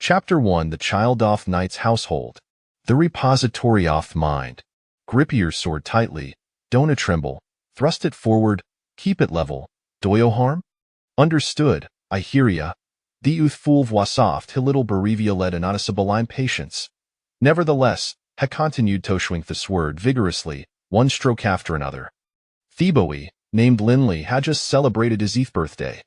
Chapter 1: The Child of Knight's Household. The repository of mind. Grip your sword tightly, don't tremble, thrust it forward, keep it level, doyo harm? Understood, I hear ya. The youthful voix soft little Barivia led a noticeable impatience. Nevertheless, he continued to swing the sword vigorously, one stroke after another. The boy, named Linley, had just celebrated his 8th birthday.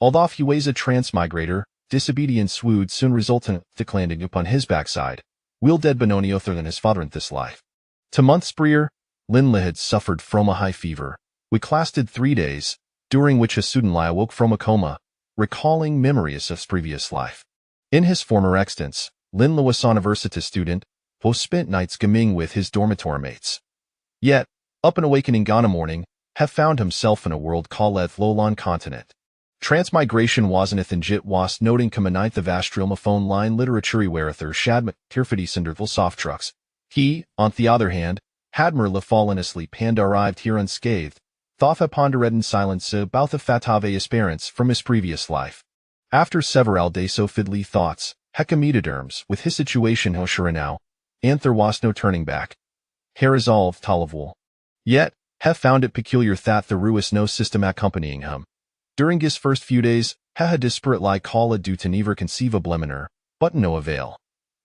Although he was a transmigrator, disobedience would soon result in thick landing upon his backside, will dead Benoni other than his father in this life. 2 months prior, Linley had suffered from a high fever, which lasted 3 days, during which he suddenly awoke from a coma, recalling memories of his previous life. In his former existence, Linley was a university student, who spent nights gaming with his dormitory mates. Yet, up and awakening on a morning, he found himself in a world called Lolon continent. Transmigration wasn't a thing jit was noting commonite the vast realm of phone line literature where there shad tirfity cinderful soft trucks. He, on the other hand, had merely fallen asleep and arrived here unscathed, thought pondered in silence about the fatave experience from his previous life. After several days of fiddly thoughts, Hecamediderms with his situation sure now, and there was no turning back. He resolved tolerable. Yet, he found it peculiar that there was no system accompanying him. During his first few days, he had desperately called due to never conceivable eminer, but no avail.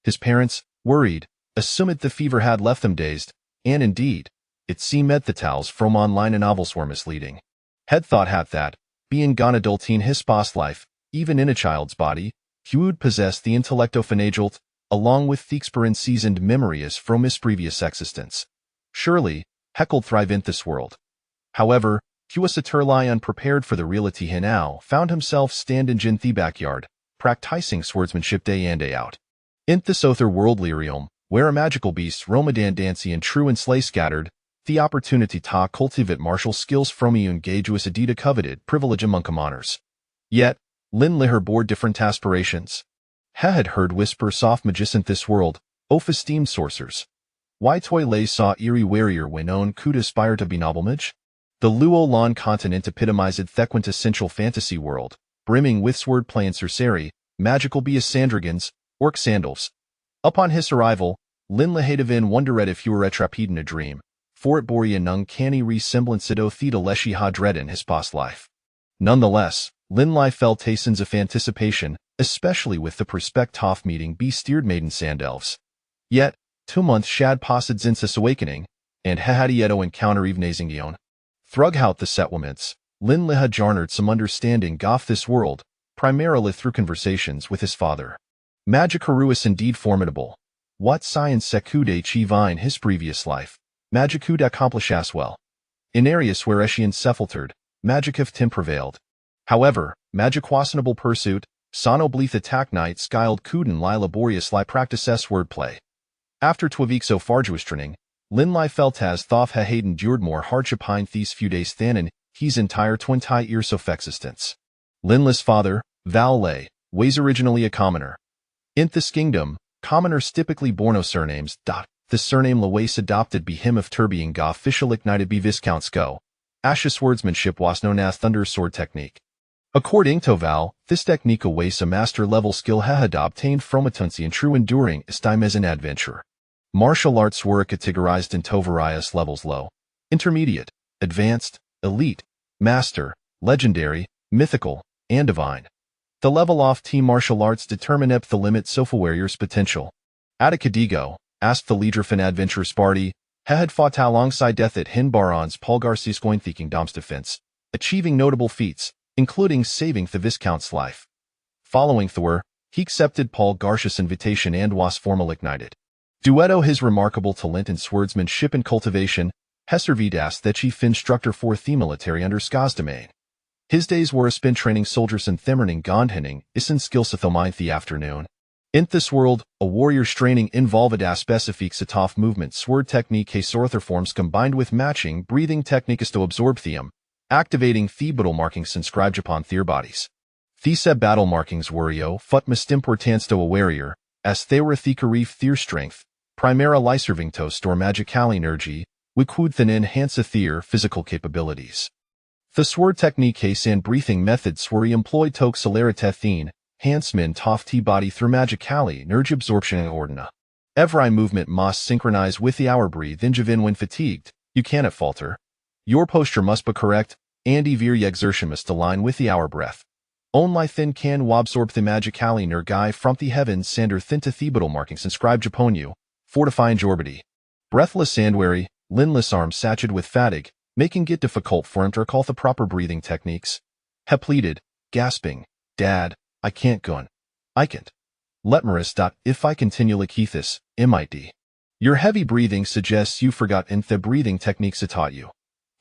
His parents, worried, assumed the fever had left them dazed, and indeed, it seemed the tales from online and novels were misleading. Had thought that, being gone adult in his past life, even in a child's body, he would possess the intellect of an adult, along with the experiences and memories from his previous existence. Surely, he could thrive in this world. However, he was utterly unprepared for the reality he now found himself standing in the backyard, practicing swordsmanship day in day out. In this otherworldly realm, where a magical beast romadan dancy and true and slay scattered, the opportunity to cultivate martial skills from you engage was indeed a coveted privilege among commoners. Yet, Linley bore different aspirations. He had heard whisper soft magician this world, of esteemed sorcerers. Why toy lay saw eerie warrior when own could aspire to be noblemage? The Luolon continent epitomized the quintessential fantasy world, brimming with swordplay and sorcery, magical sandragons, orc sandals. Upon his arrival, Linley had wondered if he were atraped in a dream, for it bore an uncanny resemblance to Theta Leshi Hadred in his past life. Nonetheless, Linley felt tastes of anticipation, especially with the prospect of meeting be-steered maiden sandelves. Yet, 2 months shad passed since his awakening, and he had yet to encounter evenazingion. Throughout the settlements, Linley had garnered some understanding of this world, primarily through conversations with his father. Magic is indeed formidable. What science could achieve in his previous life, magic could accomplish as well. In areas where Eshian cephaltered, magic of Tim prevailed. However, magic wasnable pursuit, sono bleath attack night skyled kuden li laborious li practice wordplay. After 2 weeks of arduous training, Linley felt as though he had endured more hardship in these few days than in his entire 20 years of existence. Linley's father, Val Lay, was originally a commoner. In this kingdom, commoners typically born of surnames. The surname Lewis adopted by him of being official ignited by Viscount Sco. Ash's swordsmanship was known as thunder sword technique. According to Val, this technique was a master-level skill he had obtained from a tunsi and true enduring his time as an adventurer. Martial arts were categorized into various levels: low, intermediate, advanced, elite, master, legendary, mythical, and divine. The level of team martial arts determine the limits of a warrior's potential. At a Cadigo, asked the leader of an adventurous party, he had fought alongside death at Hinbaron's Paul Garcia's Gointhe Kingdom's defense, achieving notable feats, including saving the Viscount's life. Following Thor, he accepted Paul Garcia's invitation and was formally ignited. Duetto his remarkable talent in swordsmanship and cultivation, he served as the chief instructor for the military under Ska's domain. His days were spent training soldiers in Themmerning Gondhenning, Isin Skilsathelmine the afternoon. In this world, a warrior's training involved a specific setoff movement sword technique sorther forms combined with matching breathing techniques to absorb theum, activating the battle markings inscribed upon their bodies. These battle markings were fut most importance to a warrior, as they were the carif their strength, primarily serving to store magical energy, which could then enhance their physical capabilities. The sword technique and breathing methods were employed to accelerate thine, Hansmin tof T body through magicali, energy absorption and ordina. Every movement must synchronize with the hour breathe ingevin when fatigued. You cannot falter. Your posture must be correct, and your exertion must align with the hour breath. Only thin can absorb the magicali ner guy from the heavens sander thin to thebital markings inscribed upon you, fortifying jorbity. Breathless sandwary, linless arms saturated with fatigue, making it difficult for him to recall the proper breathing techniques. He pleaded, gasping, Dad, I can't gun. I can't. Letmaris. If I continue like this, MID. Your heavy breathing suggests you forgot the breathing techniques I taught you.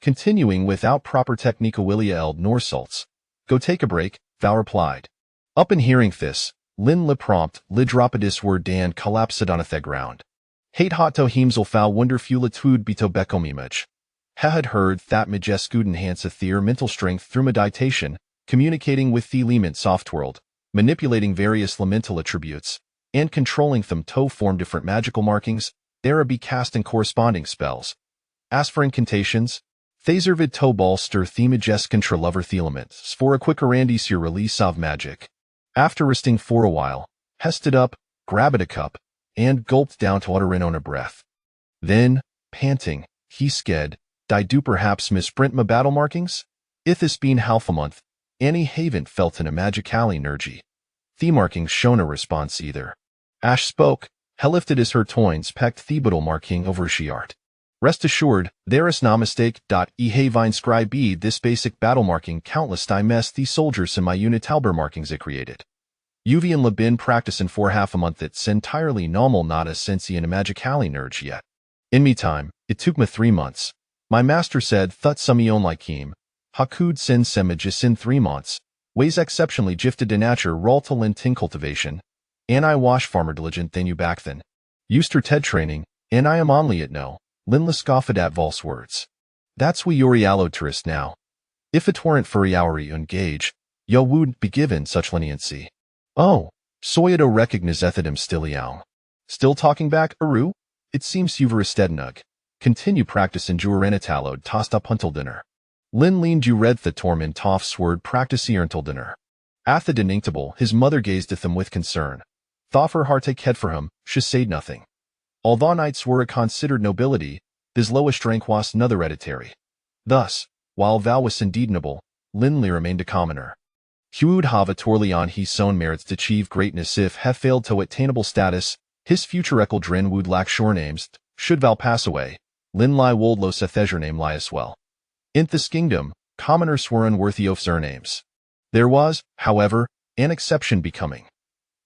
Continuing without proper technique Willia eld nor salts. Go take a break, Val replied. Up in hearing this, Lin le prompt, le dropidis word Dan collapsed on the ground. Hate hot to hemsel foul wonder fulitude bito becomimage. He had heard that majeskud enhance a their mental strength through meditation, communicating with the element softworld, manipulating various elemental attributes, and controlling them to form different magical markings, there be casting corresponding spells. As for incantations, Thaservid to bolster the majes contra lover the elements for a quicker your release of magic. After resting for a while, he stood up, grabbed a cup, and gulped down to utter in on a breath. Then, panting, he sked, do perhaps misprint my battle markings? If this been half a month, Annie haven't felt in a magicali energy. The markings shown a response either. Ash spoke, he lifted his her toins pecked thebital marking over she art. Rest assured, there is no mistake. Vine scribe this basic battle marking countless times the soldiers in my unit talber markings I created. Uvi and Labin practicing for half a month it's entirely normal not a sensi in a magicali nerge yet. In me time, it took me 3 months. My master said thut sumion like him, hakud sin semagis in 3 months, ways exceptionally gifted to nature roll to lin tin cultivation, and I wash farmer diligent than you back then. Used her TED training, and I am only it no. Linla scoffed at false words. That's we yori allo tourist now. If it weren't for yauri engage, yo would be given such leniency. Oh, soyado recognizethidem stiliao. Still talking back, Aru? It seems you've restednug. Continue practicing jurenitallod tossed up until dinner. Lin leaned you read the torment toff's word practice until dinner. At the deninctable, his mother gazed at them with concern. Thought her heart take head for him, she said nothing. Although knights were a considered nobility, his lowest rank was another hereditary. Thus, while Val was indeed noble, Linley remained a commoner. Huud hava torleon his own merits to achieve greatness if have failed to attainable status, his future equildrin would lack sure names, should Val pass away, Linley wold lo sethesure name lie as well. In this kingdom, commoners were unworthy of surnames. There was, however, an exception becoming.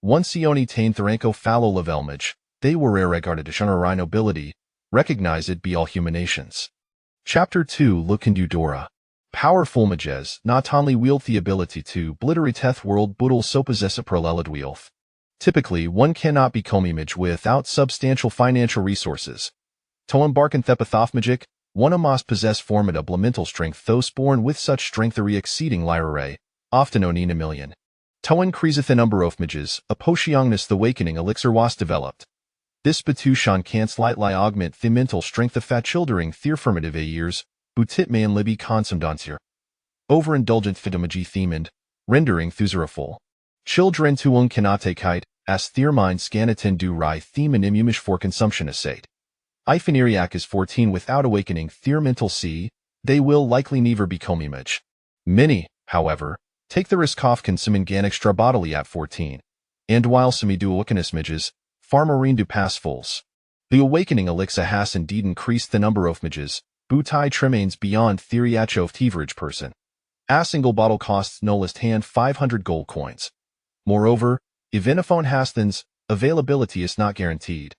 Once Ioni tained Theranko fallow levelmage, they were regarded as honorary nobility, recognized be all human nations. Chapter 2 Look into Dora. Powerful mages not only wield the ability to obliterate world but also possess a paralleled wealth. Typically, one cannot become image without substantial financial resources. To embark in Thepathoth magic, one must possess formidable mental strength those born with such strength are exceeding lyrae, often onin a million. To increase the number of mages, a potiongness the awakening elixir was developed. This Batushon can't slightly augment the mental strength of fat children theirformative years, butit may and libby consumdantier. Overindulgent fidomagy themed, rendering thusaraful. Children to un cannot take height, as their mind scanatin do rai theme and immumish for consumption assate. Ifaniriac is 14 without awakening their mental see, they will likely never become image. Many, however, take the risk of consuming ganic strabodily at 14. And while some do awakenus midges, far marine do pass fulls. The awakening elixir has indeed increased the number of midges, butai trimains beyond theory of average person. A single bottle costs no less hand 500 gold coins. Moreover, even if on hastens, availability is not guaranteed.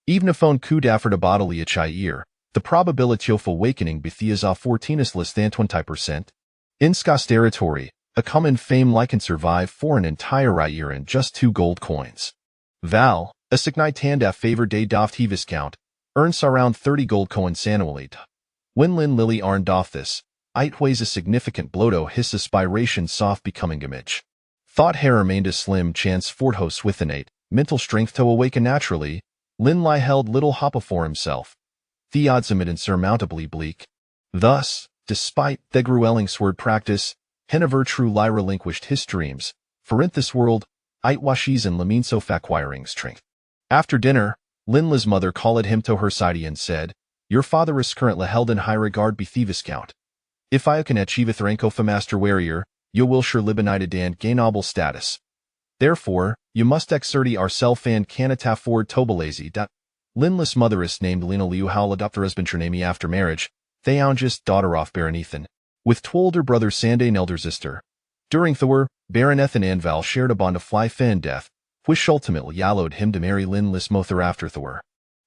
Even if on could afford a bodily a chai year, the probability of awakening bethias of 14 is less than 20%. In Scots territory, a common fame like can survive for an entire year in just 2 gold coins. Val, a signite tanda favor day doft he viscount, earns around 30 gold coins annually. When Lin Lily arn doth this, it weighs a significant bloto his aspiration soft becoming image. Thought hair remained a slim chance forthost with innate, mental strength to awaken naturally, Lin Lai held little hoppa for himself. The odds amid insurmountably bleak. Thus, despite the Gruelling sword practice, Henniver true lie relinquished his dreams, for in this world, Itwashis and Laminso acquiring strength. After dinner, Linla's mother called him to her side and said, "Your father is currently held in high regard by the Viscount. If I can achieve rank of a master warrior, you will sure libenited and gain noble status. Therefore, you must exert yourself and cannot afford to be lazy." Linla's mother is named Lina Liu Howell adopted husband Chernami after marriage, they youngest daughter of Baron Ethan, with two older brothers and an elder sister. During the war, Baron Ethan and Val shared a bond of life and death, which ultimately allowed him to marry Linla's mother after the war.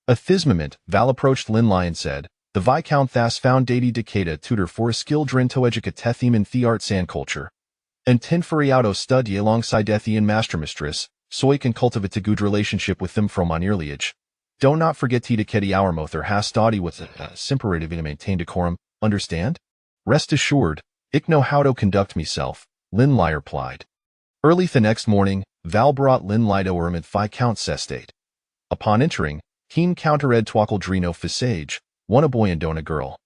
At this moment, Val approached Linla and said, "The Viscount thus found Dady Decada tutor for a skilled drin to educate theme in the arts and culture. And tin furiado study alongside Ethy and mastermistress, so he can cultivate a good relationship with them from an early age. Do not forget to Decadi our mother has study with a simperative to maintain decorum, understand? Rest assured, ich know how to conduct myself," Linla replied. Early the next morning, Val brought Linla to Urm at Viscount's estate. Upon entering, he encountered Twackledrino Visage, one a boy and a girl.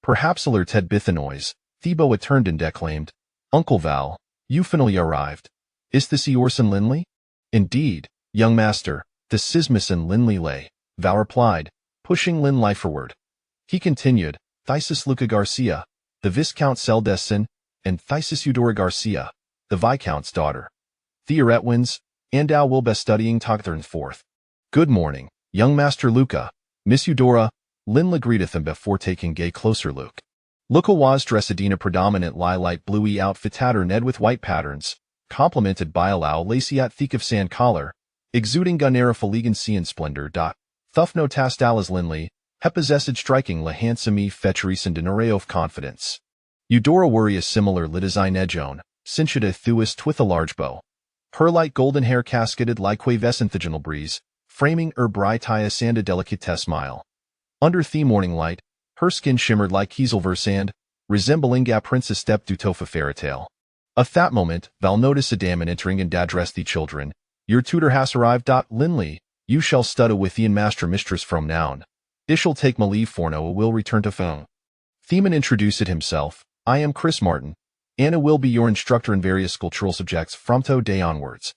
Perhaps alert had bit the noise, Thebo turned and declaimed, "Uncle Val, you finally arrived. Is this Eorson Linley?" "Indeed, young master, the Sismus and Linley lay," Val replied, pushing Linley forward. He continued, "Thesis Luca Garcia, the Viscount Seldesson, and Thesis Eudora Garcia, the Viscount's daughter. Theoretwins, and thou will be studying Tocthern forth. Good morning, young master Luca, Miss Eudora," Linla greeted them before taking a closer look. Luca was dressed in a predominant light bluey outfit tattered with white patterns, complemented by a low lacy thick of sand collar, exuding gunera elegancy and splendor. Thufno tastalas Linley, he possessed striking la handsome fetcheries and an array of confidence. Eudora wore a similar design edgeon, cinched thuist with a large bow. Her light golden hair cascaded like a vesenthiginal breeze, framing her bright eyes and a delicate smile. Under the morning light, her skin shimmered like Kieselver sand, resembling a princess stepped to Tofa fairy tale. At that moment, Val noticed a daemon entering and addressed the children. "Your tutor has arrived. Linley, you shall study with the master mistress from now on. I shall take my leave for now. Will return to phone." Theman introduced himself. "I am Chris Martin. Anna will be your instructor in various cultural subjects from today onwards."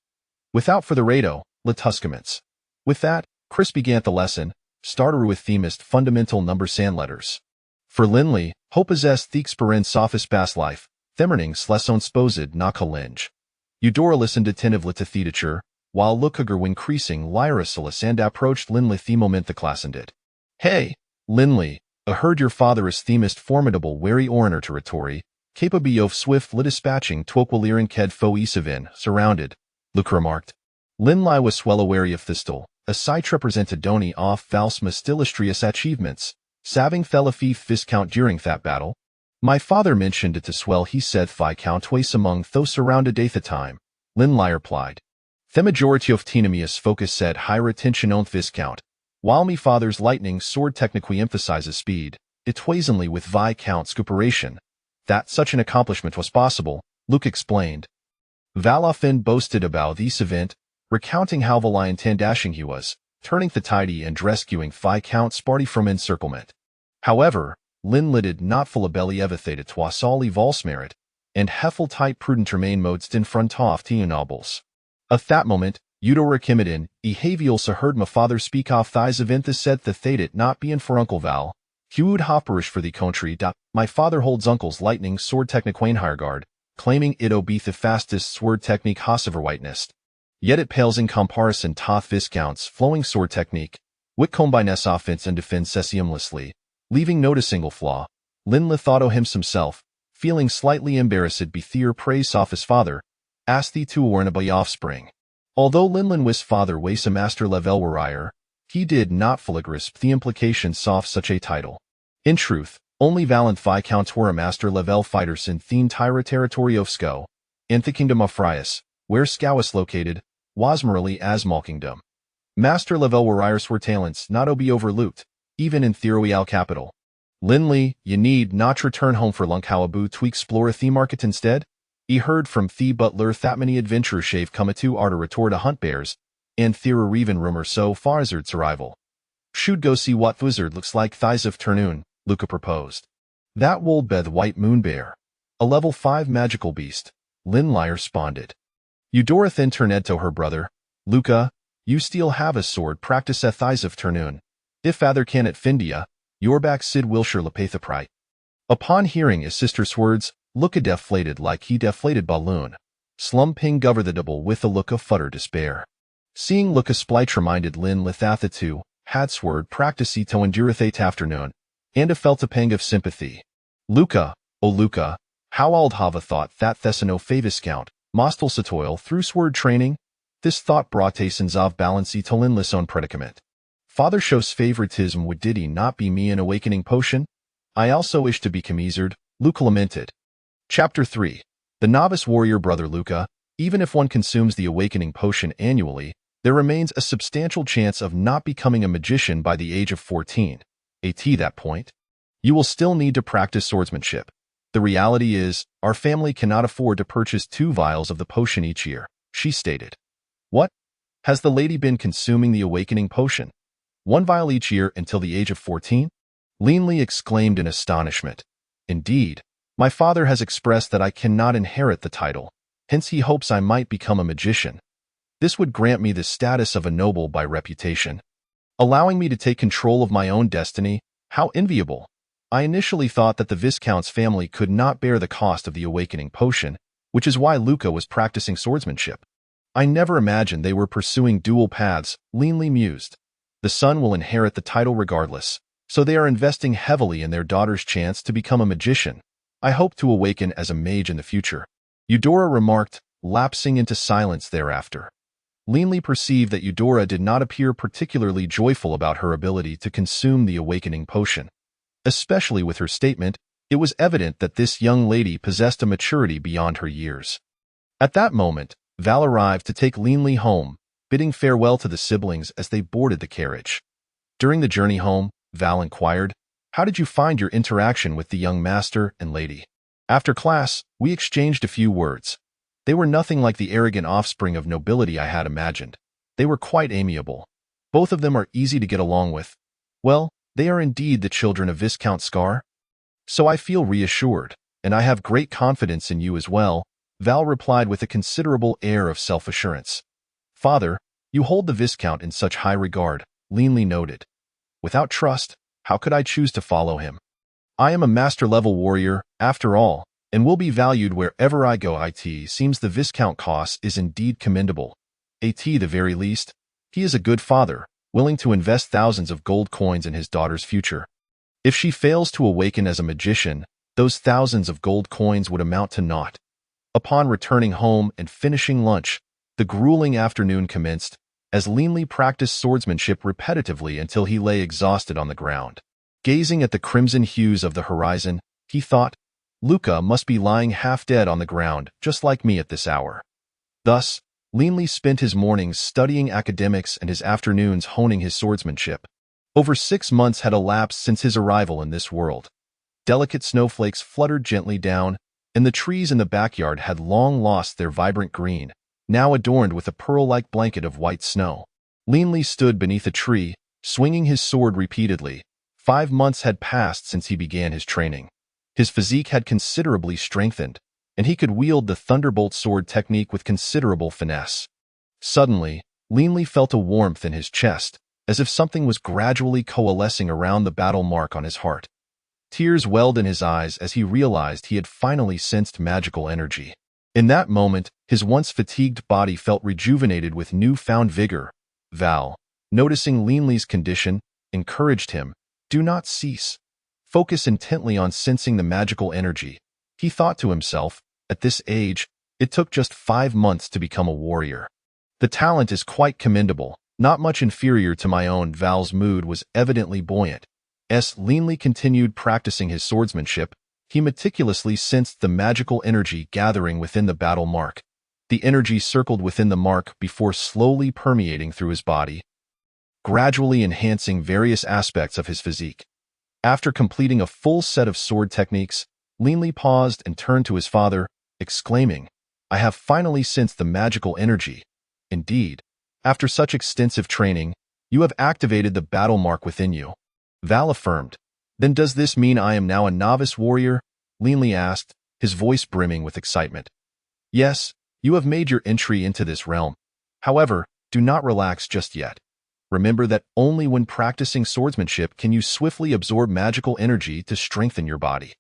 Without further ado, let's commence. With that, Chris began the lesson, starter with themist fundamental numbers and letters. For Linley, ho possessed the experience sophist past life, themernings lesson sposed na kalinge. Eudora listened attentively to the teacher, while Lukager increasing lyrisilus and approached Linley the moment the class ended. "Hey, Linley, I heard your father is themist formidable wary orator territory, capable of swiftly dispatching Twoquiliran ked foe Isavin, surrounded," Luke remarked. Linley was well aware of Thistle, a sight represented Doni off Val's most illustrious achievements, saving Thelafif Viscount during that battle. "My father mentioned it as well," he said. "Viscount twice among those surrounded at the time," Linley replied. "The majority of Tenemius focus said high retention on Viscount, while me father's lightning sword technically emphasizes speed, it twasonly with Viscount's cooperation. That such an accomplishment was possible," Luke explained. Val often boasted about this event, recounting how valiant and dashing he was, turning the tidy and rescuing Viscount's party from encirclement. However, Linley did not full a belly evithated twas all Vol's merit, and Heffel tight prudent remain modest in front of the nobles. At that moment, Eudora Kimidin, Ehavielsa heard my father speak off thys event said the it not being for Uncle Val, Hewd hopperish for the country. My father holds Uncle's lightning sword technique Wayne Hireguard, claiming it'll be the fastest sword technique Hoss ever witnessed. Yet it pales in comparison to Viscount's flowing sword technique, which combines offense and defense seamlessly, leaving not a single flaw. Linley thought o' himself, feeling slightly embarrassed be their praise off his father, asked the two warn by offspring. Although Linley was father was a master level warrior, he did not fully grasp the implications of such a title. In truth, only valiant Viscounts were a master level fighters in the entire territory of Sko, and the kingdom of Frias, where Sko is located, was merely as small kingdom. Master level warriors were talents not to be overlooked, even in the royal capital. "Linley, ye need not return home for Lunkawabu to explore the market instead?" He heard from the butler that many adventurers shave come to Arter retort to hunt bears, and there even rumor so far as its arrival. "Should go see what wizard looks like thighs of Ternoon," Luca proposed. "That will be the white moon bear, a level 5 magical beast," Linley responded. Eudora then turned to her brother. Luca, you still have a sword practice at thighs of Ternun. If father can at Findia, your back Sid Wilshire Lepathaprite. Upon hearing his sister's words, Luca deflated like he deflated balloon. Slumping gover the double with a look of utter despair. Seeing Luca splite reminded Lin Lethatha too, had sword practice to endureth afternoon, and a felt a pang of sympathy. Luca, oh Luca, how I'd have a thought that Thessano Faviscount, Mostel Satoil through sword training? This thought brought Tasons of balancy to Linless own predicament. Father shows favoritism would did he not be me an awakening potion? I also wish to be commisered, Luca lamented. Chapter 3. The novice warrior brother Luca, even if one consumes the awakening potion annually, there remains a substantial chance of not becoming a magician by the age of 14. At that point, you will still need to practice swordsmanship. The reality is, our family cannot afford to purchase 2 vials of the potion each year, she stated. What? Has the lady been consuming the awakening potion? 1 vial each year until the age of 14? Leanly exclaimed in astonishment. Indeed, my father has expressed that I cannot inherit the title, hence he hopes I might become a magician. This would grant me the status of a noble by reputation, allowing me to take control of my own destiny. How enviable! I initially thought that the Viscount's family could not bear the cost of the awakening potion, which is why Luca was practicing swordsmanship. I never imagined they were pursuing dual paths, leanly mused. The son will inherit the title regardless, so they are investing heavily in their daughter's chance to become a magician. I hope to awaken as a mage in the future, Eudora remarked, lapsing into silence thereafter. Leanly perceived that Eudora did not appear particularly joyful about her ability to consume the awakening potion. Especially with her statement, it was evident that this young lady possessed a maturity beyond her years. At that moment, Val arrived to take Leanly home, bidding farewell to the siblings as they boarded the carriage. During the journey home, Val inquired, "How did you find your interaction with the young master and lady?" After class, we exchanged a few words. They were nothing like the arrogant offspring of nobility I had imagined. They were quite amiable. Both of them are easy to get along with. Well, they are indeed the children of Viscount Scar. So I feel reassured, and I have great confidence in you as well, Val replied with a considerable air of self-assurance. Father, you hold the Viscount in such high regard, Leanly noted. Without trust, how could I choose to follow him? I am a master-level warrior, after all, and will be valued wherever I go. It seems the Viscount Koss is indeed commendable. At the very least, he is a good father, willing to invest thousands of gold coins in his daughter's future. If she fails to awaken as a magician, those thousands of gold coins would amount to naught. Upon returning home and finishing lunch, the grueling afternoon commenced, as Leanly practiced swordsmanship repetitively until he lay exhausted on the ground. Gazing at the crimson hues of the horizon, he thought, Luca must be lying half dead on the ground, just like me at this hour. Thus, Leanly spent his mornings studying academics and his afternoons honing his swordsmanship. Over 6 months had elapsed since his arrival in this world. Delicate snowflakes fluttered gently down, and the trees in the backyard had long lost their vibrant green, now adorned with a pearl-like blanket of white snow. Leanly stood beneath a tree, swinging his sword repeatedly. 5 months had passed since he began his training. His physique had considerably strengthened, and he could wield the thunderbolt sword technique with considerable finesse. Suddenly, Leanly felt a warmth in his chest, as if something was gradually coalescing around the battle mark on his heart. Tears welled in his eyes as he realized he had finally sensed magical energy. In that moment, his once fatigued body felt rejuvenated with newfound vigor. Val, noticing Leanly's condition, encouraged him, "Do not cease. Focus intently on sensing the magical energy." He thought to himself, at this age, it took just 5 months to become a warrior. The talent is quite commendable, not much inferior to my own. Val's mood was evidently buoyant. As Leanly continued practicing his swordsmanship, he meticulously sensed the magical energy gathering within the battle mark. The energy circled within the mark before slowly permeating through his body, gradually enhancing various aspects of his physique. After completing a full set of sword techniques, Leanly paused and turned to his father, exclaiming, "I have finally sensed the magical energy. Indeed, after such extensive training, you have activated the battle mark within you." Val affirmed. "Then does this mean I am now a novice warrior?" Leanly asked, his voice brimming with excitement. "Yes, You have made your entry into this realm. However, do not relax just yet. Remember that only when practicing swordsmanship can you swiftly absorb magical energy to strengthen your body.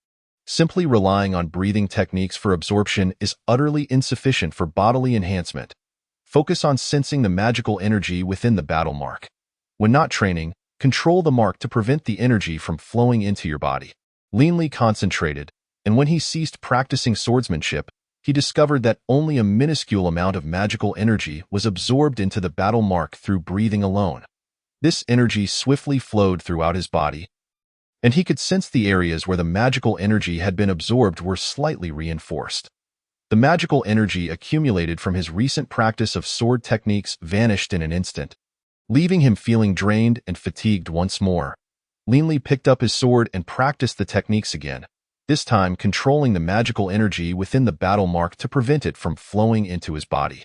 Simply relying on breathing techniques for absorption is utterly insufficient for bodily enhancement. Focus on sensing the magical energy within the battle mark. When not training, control the mark to prevent the energy from flowing into your body. Leanly concentrated, and when he ceased practicing swordsmanship, he discovered that only a minuscule amount of magical energy was absorbed into the battle mark through breathing alone. This energy swiftly flowed throughout his body, and he could sense the areas where the magical energy had been absorbed were slightly reinforced. The magical energy accumulated from his recent practice of sword techniques vanished in an instant, leaving him feeling drained and fatigued once more. Leanly picked up his sword and practiced the techniques again, this time controlling the magical energy within the battle mark to prevent it from flowing into his body.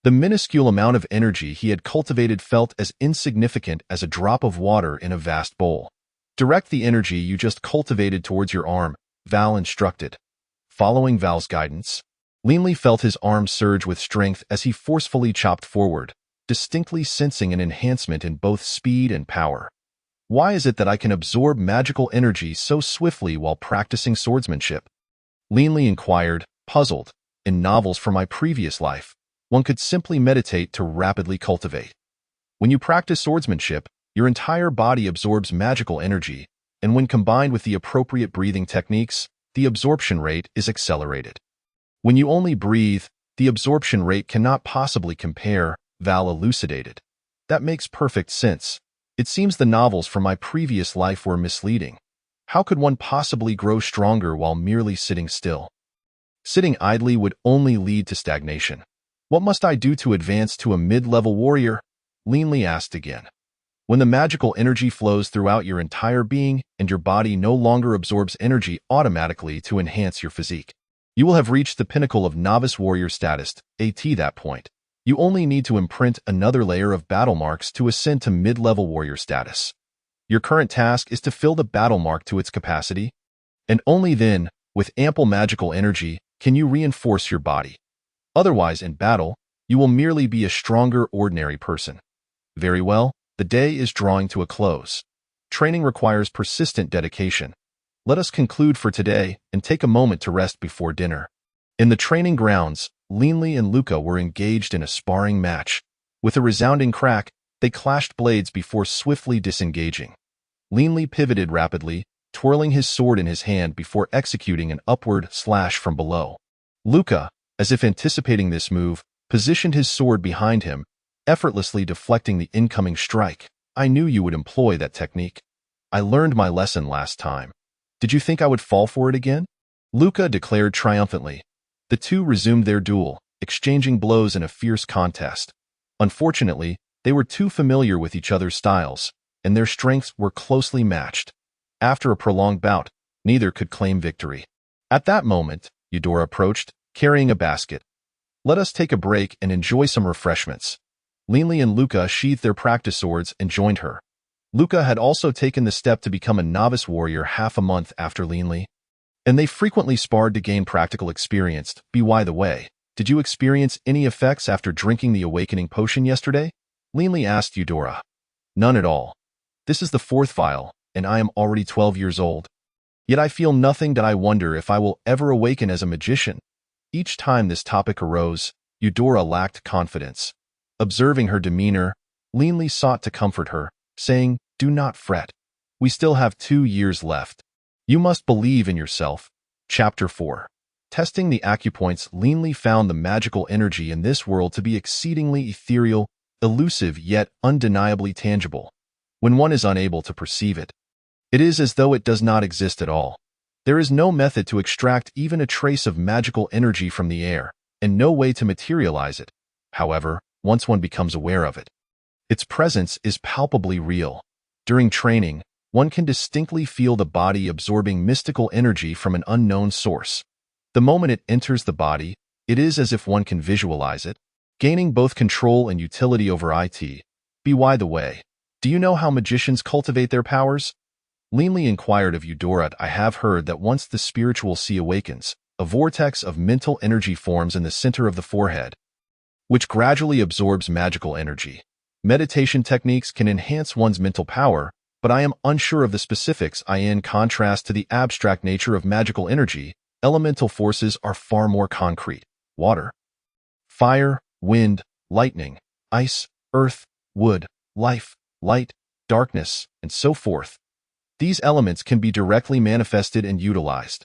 The minuscule amount of energy he had cultivated felt as insignificant as a drop of water in a vast bowl. Direct the energy you just cultivated towards your arm, Val instructed. Following Val's guidance, Leanly felt his arm surge with strength as he forcefully chopped forward, distinctly sensing an enhancement in both speed and power. Why is it that I can absorb magical energy so swiftly while practicing swordsmanship? Leanly inquired, puzzled. In novels from my previous life, one could simply meditate to rapidly cultivate. When you practice swordsmanship, your entire body absorbs magical energy, and when combined with the appropriate breathing techniques, the absorption rate is accelerated. When you only breathe, the absorption rate cannot possibly compare, Val elucidated. That makes perfect sense. It seems the novels from my previous life were misleading. How could one possibly grow stronger while merely sitting still? Sitting idly would only lead to stagnation. What must I do to advance to a mid-level warrior? Leanly asked again. When the magical energy flows throughout your entire being and your body no longer absorbs energy automatically to enhance your physique, you will have reached the pinnacle of novice warrior status. At that point, you only need to imprint another layer of battle marks to ascend to mid-level warrior status. Your current task is to fill the battle mark to its capacity, and only then, with ample magical energy, can you reinforce your body. Otherwise, in battle, you will merely be a stronger ordinary person. Very well, the day is drawing to a close. Training requires persistent dedication. Let us conclude for today and take a moment to rest before dinner. In the training grounds, Leanly and Luca were engaged in a sparring match. With a resounding crack, they clashed blades before swiftly disengaging. Leanly pivoted rapidly, twirling his sword in his hand before executing an upward slash from below. Luca, as if anticipating this move, positioned his sword behind him, effortlessly deflecting the incoming strike. I knew you would employ that technique. I learned my lesson last time. Did you think I would fall for it again? Luca declared triumphantly. The two resumed their duel, exchanging blows in a fierce contest. Unfortunately, they were too familiar with each other's styles, and their strengths were closely matched. After a prolonged bout, neither could claim victory. At that moment, Eudora approached, carrying a basket. Let us take a break and enjoy some refreshments. Leanly and Luca sheathed their practice swords and joined her. Luca had also taken the step to become a novice warrior half a month after Leanly, and they frequently sparred to gain practical experience. By the way, did you experience any effects after drinking the awakening potion yesterday? Leanly asked Eudora. None at all. This is the fourth vial, and I am already 12 years old. Yet I feel nothing that I wonder if I will ever awaken as a magician. Each time this topic arose, Eudora lacked confidence. Observing her demeanor, Leanly sought to comfort her, saying, Do not fret. We still have 2 years left. You must believe in yourself. Chapter 4. Testing the acupoints, Leanly found the magical energy in this world to be exceedingly ethereal, elusive yet undeniably tangible. When one is unable to perceive it, it is as though it does not exist at all. There is no method to extract even a trace of magical energy from the air, and no way to materialize it. However, once one becomes aware of it, its presence is palpably real. During training, one can distinctly feel the body absorbing mystical energy from an unknown source. The moment it enters the body, it is as if one can visualize it, gaining both control and utility over it. By the way, do you know how magicians cultivate their powers? Leanly inquired of Eudora. I have heard that once the spiritual sea awakens, a vortex of mental energy forms in the center of the forehead, which gradually absorbs magical energy. Meditation techniques can enhance one's mental power, but I am unsure of the specifics. In contrast to the abstract nature of magical energy, elemental forces are far more concrete. Water, fire, wind, lightning, ice, earth, wood, life, light, darkness, and so forth. These elements can be directly manifested and utilized.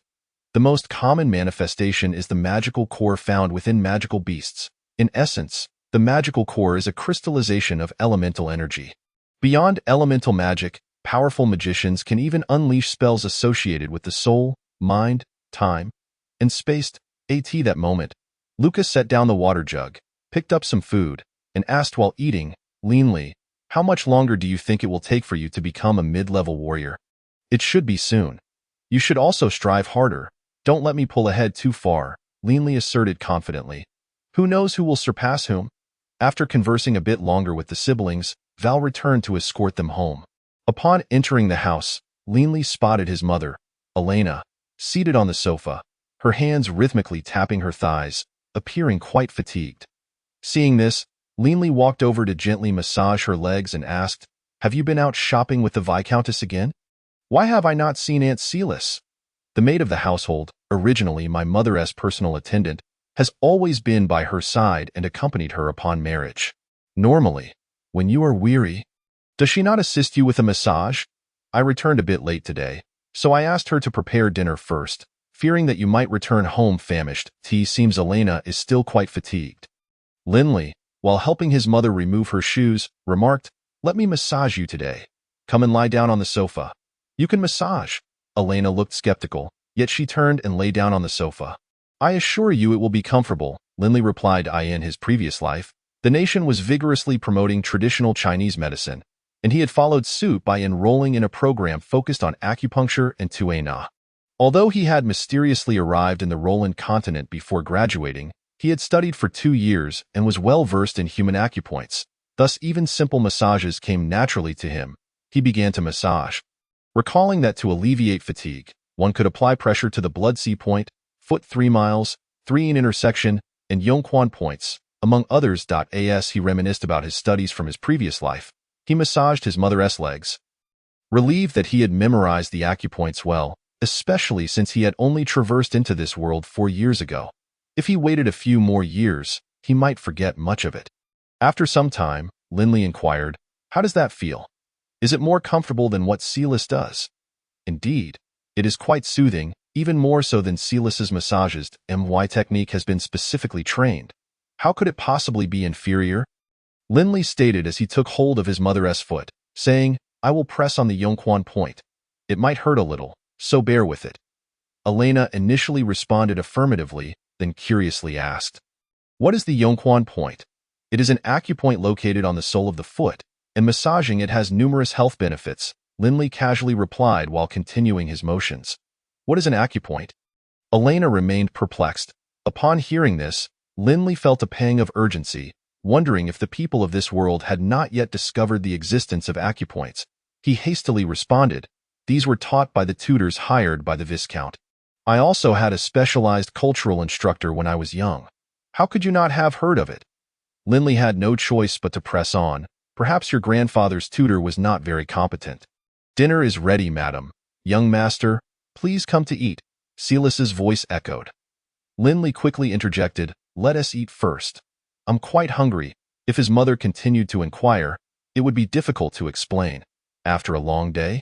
The most common manifestation is the magical core found within magical beasts. In essence, the magical core is a crystallization of elemental energy. Beyond elemental magic, powerful magicians can even unleash spells associated with the soul, mind, time, and space. At that moment, Lucas set down the water jug, picked up some food, and asked while eating, leanly, "How much longer do you think it will take for you to become a mid-level warrior?" "It should be soon. You should also strive harder. Don't let me pull ahead too far," leanly asserted confidently. Who knows who will surpass whom? After conversing a bit longer with the siblings, Val returned to escort them home. Upon entering the house, Leanly spotted his mother, Elena, seated on the sofa, her hands rhythmically tapping her thighs, appearing quite fatigued. Seeing this, Leanly walked over to gently massage her legs and asked, "Have you been out shopping with the Viscountess again? Why have I not seen Aunt Celis?" The maid of the household, originally my mother's personal attendant, has always been by her side and accompanied her upon marriage. Normally, when you are weary, does she not assist you with a massage? I returned a bit late today, so I asked her to prepare dinner first, fearing that you might return home famished. Seems Elena is still quite fatigued. Linley, while helping his mother remove her shoes, remarked, "Let me massage you today. Come and lie down on the sofa." "You can massage." Elena looked skeptical, yet she turned and lay down on the sofa. "I assure you it will be comfortable," Linley replied. In his previous life, the nation was vigorously promoting traditional Chinese medicine, and he had followed suit by enrolling in a program focused on acupuncture and Tuina. Although he had mysteriously arrived in the Roland continent before graduating, he had studied for 2 years and was well versed in human acupoints. Thus, even simple massages came naturally to him. He began to massage, recalling that to alleviate fatigue, one could apply pressure to the blood C point, foot 3 miles, 3 in intersection, and Yongquan points, among others. As he reminisced about his studies from his previous life, he massaged his mother's legs, relieved that he had memorized the acupoints well, especially since he had only traversed into this world 4 years ago. If he waited a few more years, he might forget much of it. After some time, Linley inquired, "How does that feel? Is it more comfortable than what Celis does?" "Indeed, it is quite soothing, even more so than Celis's massages. My technique has been specifically trained. How could it possibly be inferior?" Linley stated as he took hold of his mother's foot, saying, "I will press on the Yongquan point. It might hurt a little, so bear with it." Elena initially responded affirmatively, then curiously asked, "What is the Yongquan point?" "It is an acupoint located on the sole of the foot, and massaging it has numerous health benefits," Linley casually replied while continuing his motions. "What is an acupoint?" Elena remained perplexed. Upon hearing this, Linley felt a pang of urgency, wondering if the people of this world had not yet discovered the existence of acupoints. He hastily responded, "These were taught by the tutors hired by the Viscount. I also had a specialized cultural instructor when I was young. How could you not have heard of it?" Linley had no choice but to press on. "Perhaps your grandfather's tutor was not very competent." "Dinner is ready, madam. Young master, please come to eat," Celis's voice echoed. Linley quickly interjected, "Let us eat first. I'm quite hungry." If his mother continued to inquire, it would be difficult to explain. After a long day,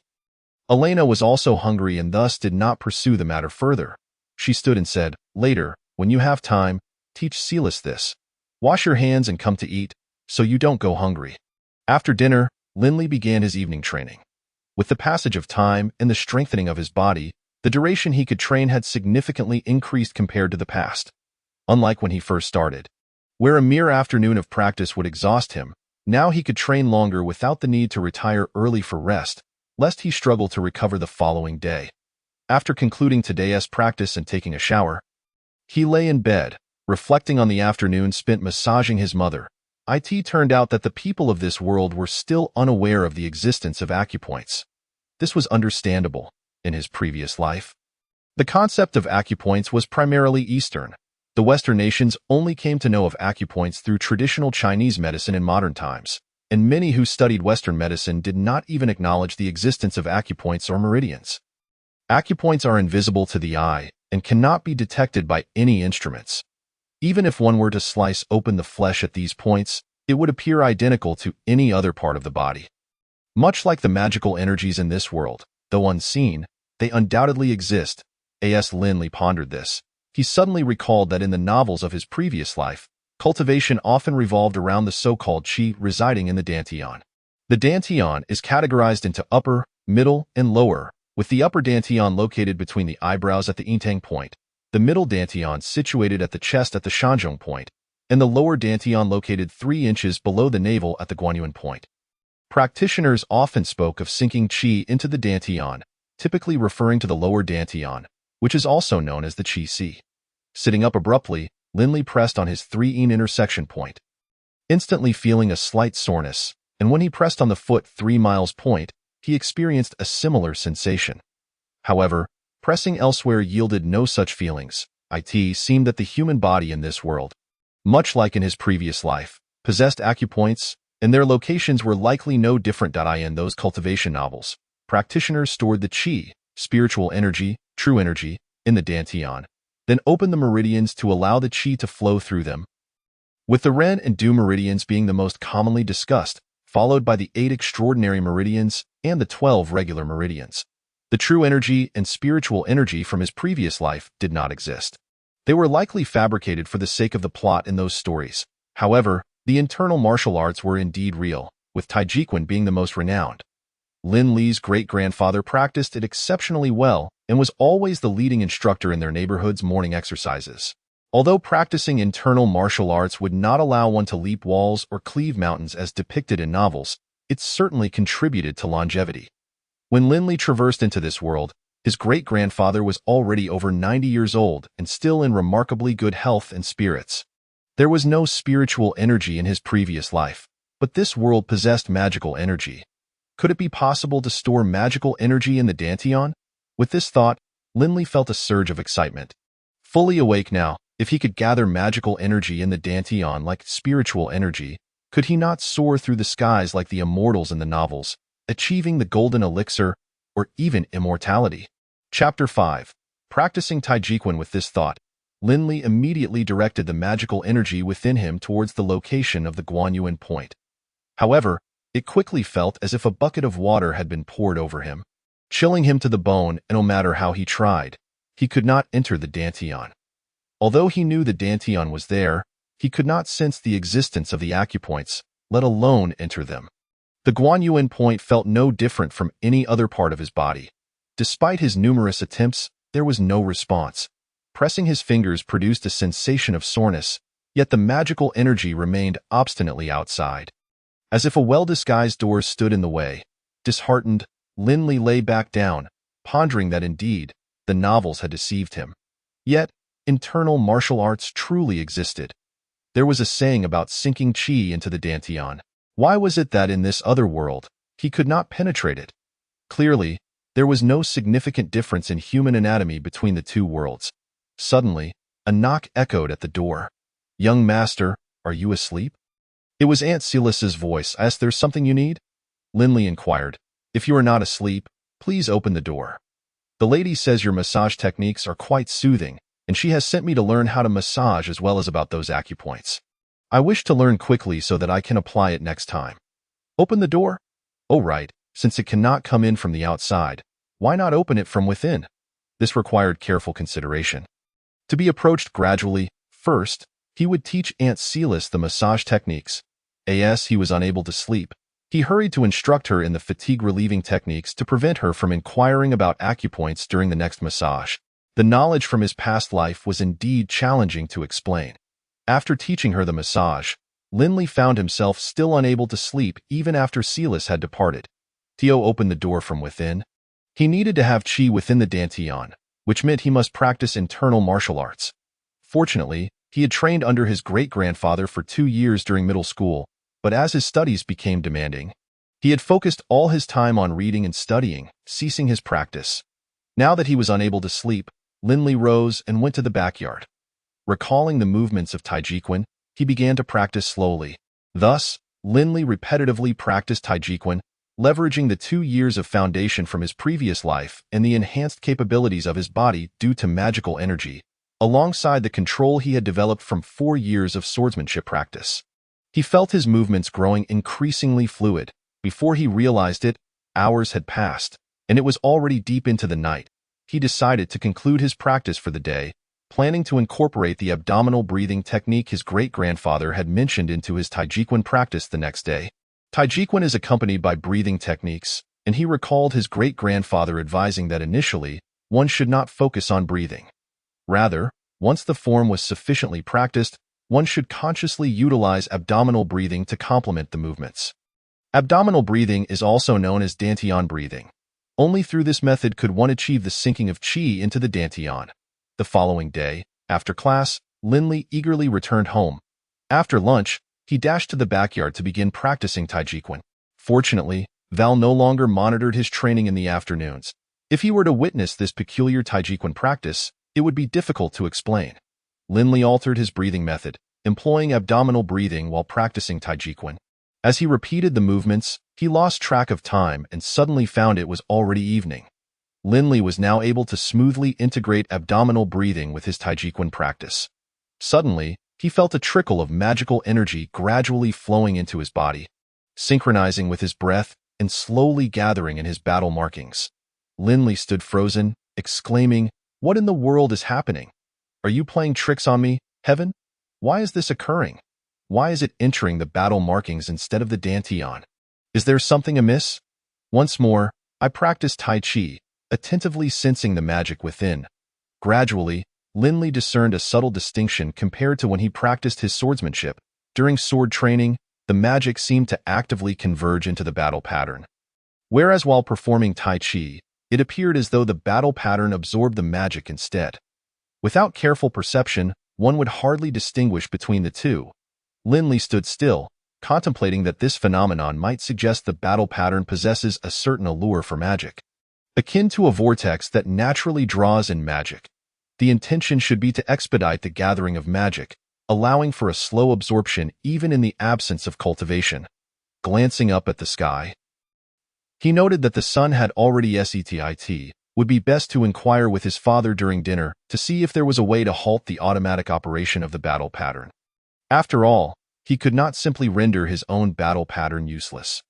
Elena was also hungry and thus did not pursue the matter further. She stood and said, "Later, when you have time, teach Celis this. Wash your hands and come to eat, so you don't go hungry." After dinner, Linley began his evening training. With the passage of time and the strengthening of his body, the duration he could train had significantly increased compared to the past. Unlike when he first started, where a mere afternoon of practice would exhaust him, now he could train longer without the need to retire early for rest, lest he struggle to recover the following day. After concluding today's practice and taking a shower, he lay in bed, reflecting on the afternoon spent massaging his mother. It turned out that the people of this world were still unaware of the existence of acupoints. This was understandable. In his previous life, The concept of acupoints was primarily Eastern. The Western nations only came to know of acupoints through traditional Chinese medicine in modern times, and many who studied Western medicine did not even acknowledge the existence of acupoints or meridians. Acupoints are invisible to the eye and cannot be detected by any instruments. Even if one were to slice open the flesh at these points, it would appear identical to any other part of the body. Much like the magical energies in this world, though unseen, they undoubtedly exist. As Linley pondered this, he suddenly recalled that in the novels of his previous life, cultivation often revolved around the so-called qi residing in the dantian. The dantian is categorized into upper, middle, and lower, with the upper dantian located between the eyebrows at the intang point, the middle dantian situated at the chest at the shanzhong point, and the lower dantian located 3 inches below the navel at the guanyuan point. Practitioners often spoke of sinking qi into the dantian, typically referring to the lower dantian, which is also known as the qi si. Sitting up abruptly, Linley pressed on his 3-yin intersection point, instantly feeling a slight soreness, and when he pressed on the foot 3 miles point, he experienced a similar sensation. However, pressing elsewhere yielded no such feelings. It seemed that the human body in this world, much like in his previous life, possessed acupoints, and their locations were likely no different. In those cultivation novels, practitioners stored the qi, spiritual energy, true energy, in the dantian, then opened the meridians to allow the qi to flow through them. With the Ren and Du meridians being the most commonly discussed, followed by the 8 extraordinary meridians and the 12 regular meridians. The true energy and spiritual energy from his previous life did not exist. They were likely fabricated for the sake of the plot in those stories. However, the internal martial arts were indeed real, with Taijiquan being the most renowned. Linley's great-grandfather practiced it exceptionally well and was always the leading instructor in their neighborhood's morning exercises. Although practicing internal martial arts would not allow one to leap walls or cleave mountains as depicted in novels, it certainly contributed to longevity. When Linley traversed into this world, his great-grandfather was already over 90 years old and still in remarkably good health and spirits. There was no spiritual energy in his previous life, but this world possessed magical energy. Could it be possible to store magical energy in the dantian? With this thought, Linley felt a surge of excitement. Fully awake now, if he could gather magical energy in the dantian like spiritual energy, could he not soar through the skies like the immortals in the novels, achieving the golden elixir, or even immortality? Chapter 5. Practicing Taijiquan. With this thought, Linley immediately directed the magical energy within him towards the location of the guanyuan point. However, it quickly felt as if a bucket of water had been poured over him, chilling him to the bone, and no matter how he tried, he could not enter the dantian. Although he knew the dantian was there, he could not sense the existence of the acupoints, let alone enter them. The guanyuan point felt no different from any other part of his body. Despite his numerous attempts, there was no response. Pressing his fingers produced a sensation of soreness, yet the magical energy remained obstinately outside. As if a well-disguised door stood in the way, disheartened, Linley lay back down, pondering that indeed, the novels had deceived him. Yet, internal martial arts truly existed. There was a saying about sinking qi into the dantian. Why was it that in this other world, he could not penetrate it? Clearly, there was no significant difference in human anatomy between the two worlds. Suddenly, a knock echoed at the door. "Young master, are you asleep?" It was Aunt Silas's voice. "Is there something you need?" Linley inquired. "If you are not asleep, please open the door. The lady says your massage techniques are quite soothing, and she has sent me to learn how to massage as well as about those acupoints. I wish to learn quickly so that I can apply it next time." "Open the door?" "Oh right, since it cannot come in from the outside, why not open it from within?" This required careful consideration. To be approached gradually, first, he would teach Aunt Silas the massage techniques. As he was unable to sleep, he hurried to instruct her in the fatigue-relieving techniques to prevent her from inquiring about acupoints during the next massage. The knowledge from his past life was indeed challenging to explain. After teaching her the massage, Linley found himself still unable to sleep even after Silas had departed. Theo opened the door from within. He needed to have qi within the dantian, which meant he must practice internal martial arts. Fortunately, he had trained under his great-grandfather for 2 years during middle school, but as his studies became demanding, he had focused all his time on reading and studying, ceasing his practice. Now that he was unable to sleep, Linley rose and went to the backyard. Recalling the movements of Taijiquan, he began to practice slowly. Thus, Linley repetitively practiced Taijiquan, leveraging the 2 years of foundation from his previous life and the enhanced capabilities of his body due to magical energy, alongside the control he had developed from 4 years of swordsmanship practice. He felt his movements growing increasingly fluid. Before he realized it, hours had passed, and it was already deep into the night. He decided to conclude his practice for the day, planning to incorporate the abdominal breathing technique his great-grandfather had mentioned into his Taijiquan practice the next day. Taijiquan is accompanied by breathing techniques, and he recalled his great-grandfather advising that initially, one should not focus on breathing. Rather, once the form was sufficiently practiced, one should consciously utilize abdominal breathing to complement the movements. Abdominal breathing is also known as dantian breathing. Only through this method could one achieve the sinking of qi into the dantian. The following day, after class, Linley eagerly returned home. After lunch, he dashed to the backyard to begin practicing Taijiquan. Fortunately, Val no longer monitored his training in the afternoons. If he were to witness this peculiar Taijiquan practice, it would be difficult to explain. Linley altered his breathing method, employing abdominal breathing while practicing Taijiquan. As he repeated the movements, he lost track of time and suddenly found it was already evening. Linley was now able to smoothly integrate abdominal breathing with his Taijiquan practice. Suddenly, he felt a trickle of magical energy gradually flowing into his body, synchronizing with his breath and slowly gathering in his battle markings. Linley stood frozen, exclaiming, "What in the world is happening? Are you playing tricks on me, heaven? Why is this occurring? Why is it entering the battle markings instead of the dantian? Is there something amiss?" Once more, I practiced Tai Chi, attentively sensing the magic within. Gradually, Linley discerned a subtle distinction compared to when he practiced his swordsmanship. During sword training, the magic seemed to actively converge into the battle pattern. Whereas while performing Tai Chi, it appeared as though the battle pattern absorbed the magic instead. Without careful perception, one would hardly distinguish between the two. Linley stood still, contemplating that this phenomenon might suggest the battle pattern possesses a certain allure for magic, akin to a vortex that naturally draws in magic. The intention should be to expedite the gathering of magic, allowing for a slow absorption even in the absence of cultivation. Glancing up at the sky, he noted that the sun had already set. Would be best to inquire with his father during dinner to see if there was a way to halt the automatic operation of the battle pattern. After all, he could not simply render his own battle pattern useless.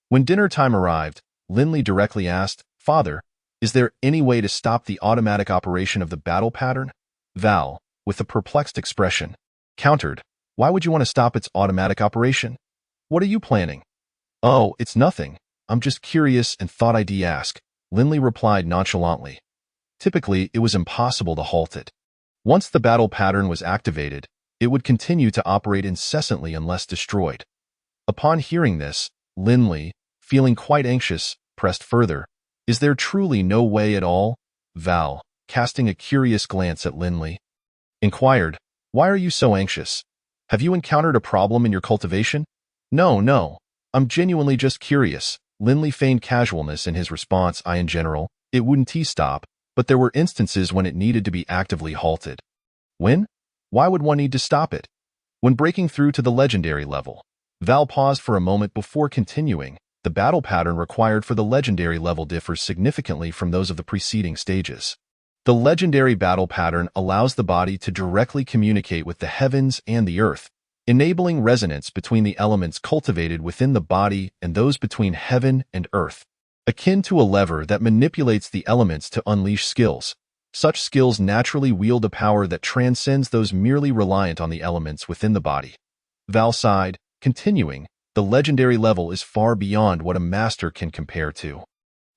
When dinner time arrived, Linley directly asked, "Father, is there any way to stop the automatic operation of the battle pattern?" Val, with a perplexed expression, countered, "Why would you want to stop its automatic operation? What are you planning?" "Oh, it's nothing. I'm just curious and thought I'd ask," Linley replied nonchalantly. Typically, it was impossible to halt it. Once the battle pattern was activated, it would continue to operate incessantly unless destroyed. Upon hearing this, Linley, feeling quite anxious, pressed further, "Is there truly no way at all?" Val, casting a curious glance at Linley, inquired, "Why are you so anxious? Have you encountered a problem in your cultivation?" No, I'm genuinely just curious." Linley feigned casualness in his response. In general, it wouldn't stop, but there were instances when it needed to be actively halted. When? Why would one need to stop it? When breaking through to the legendary level. Val paused for a moment before continuing. The battle pattern required for the legendary level differs significantly from those of the preceding stages. The legendary battle pattern allows the body to directly communicate with the heavens and the earth, enabling resonance between the elements cultivated within the body and those between heaven and earth, akin to a lever that manipulates the elements to unleash skills. Such skills naturally wield a power that transcends those merely reliant on the elements within the body. Val sighed, continuing, "The legendary level is far beyond what a master can compare to.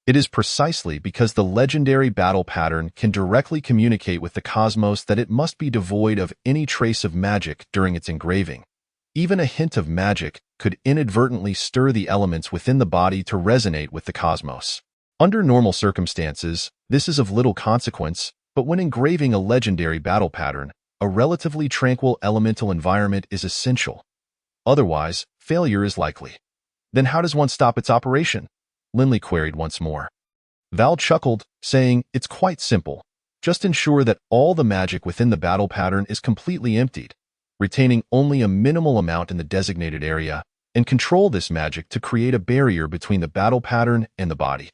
It is precisely because the legendary battle pattern can directly communicate with the cosmos that it must be devoid of any trace of magic during its engraving. Even a hint of magic could inadvertently stir the elements within the body to resonate with the cosmos. Under normal circumstances, this is of little consequence, but when engraving a legendary battle pattern, a relatively tranquil elemental environment is essential. Otherwise, failure is likely." "Then how does one stop its operation?" Linley queried once more. Val chuckled, saying, "It's quite simple. Just ensure that all the magic within the battle pattern is completely emptied, retaining only a minimal amount in the designated area, and control this magic to create a barrier between the battle pattern and the body.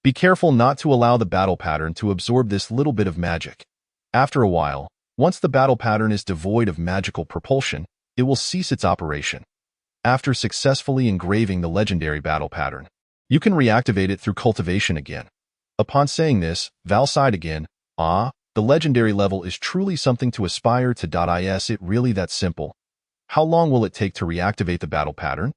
Be careful not to allow the battle pattern to absorb this little bit of magic. After a while, once the battle pattern is devoid of magical propulsion, it will cease its operation. After successfully engraving the legendary battle pattern, you can reactivate it through cultivation again. Upon saying this, Val sighed again. Ah, the legendary level is truly something to aspire to. Is it really that simple? How long will it take to reactivate the battle pattern?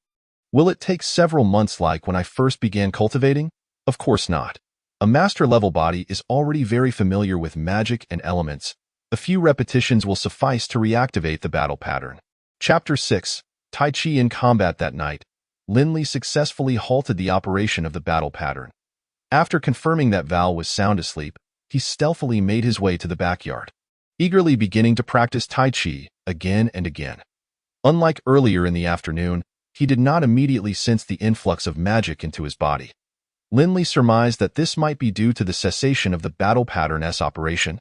Will it take several months like when I first began cultivating? Of course not. A master level body is already very familiar with magic and elements. A few repetitions will suffice to reactivate the battle pattern. Chapter 6. Tai Chi in Combat. That night, Lin successfully halted the operation of the battle pattern. After confirming that Val was sound asleep, he stealthily made his way to the backyard, eagerly beginning to practice Tai Chi again and again. Unlike earlier in the afternoon, he did not immediately sense the influx of magic into his body. Lin surmised that this might be due to the cessation of the battle pattern's operation,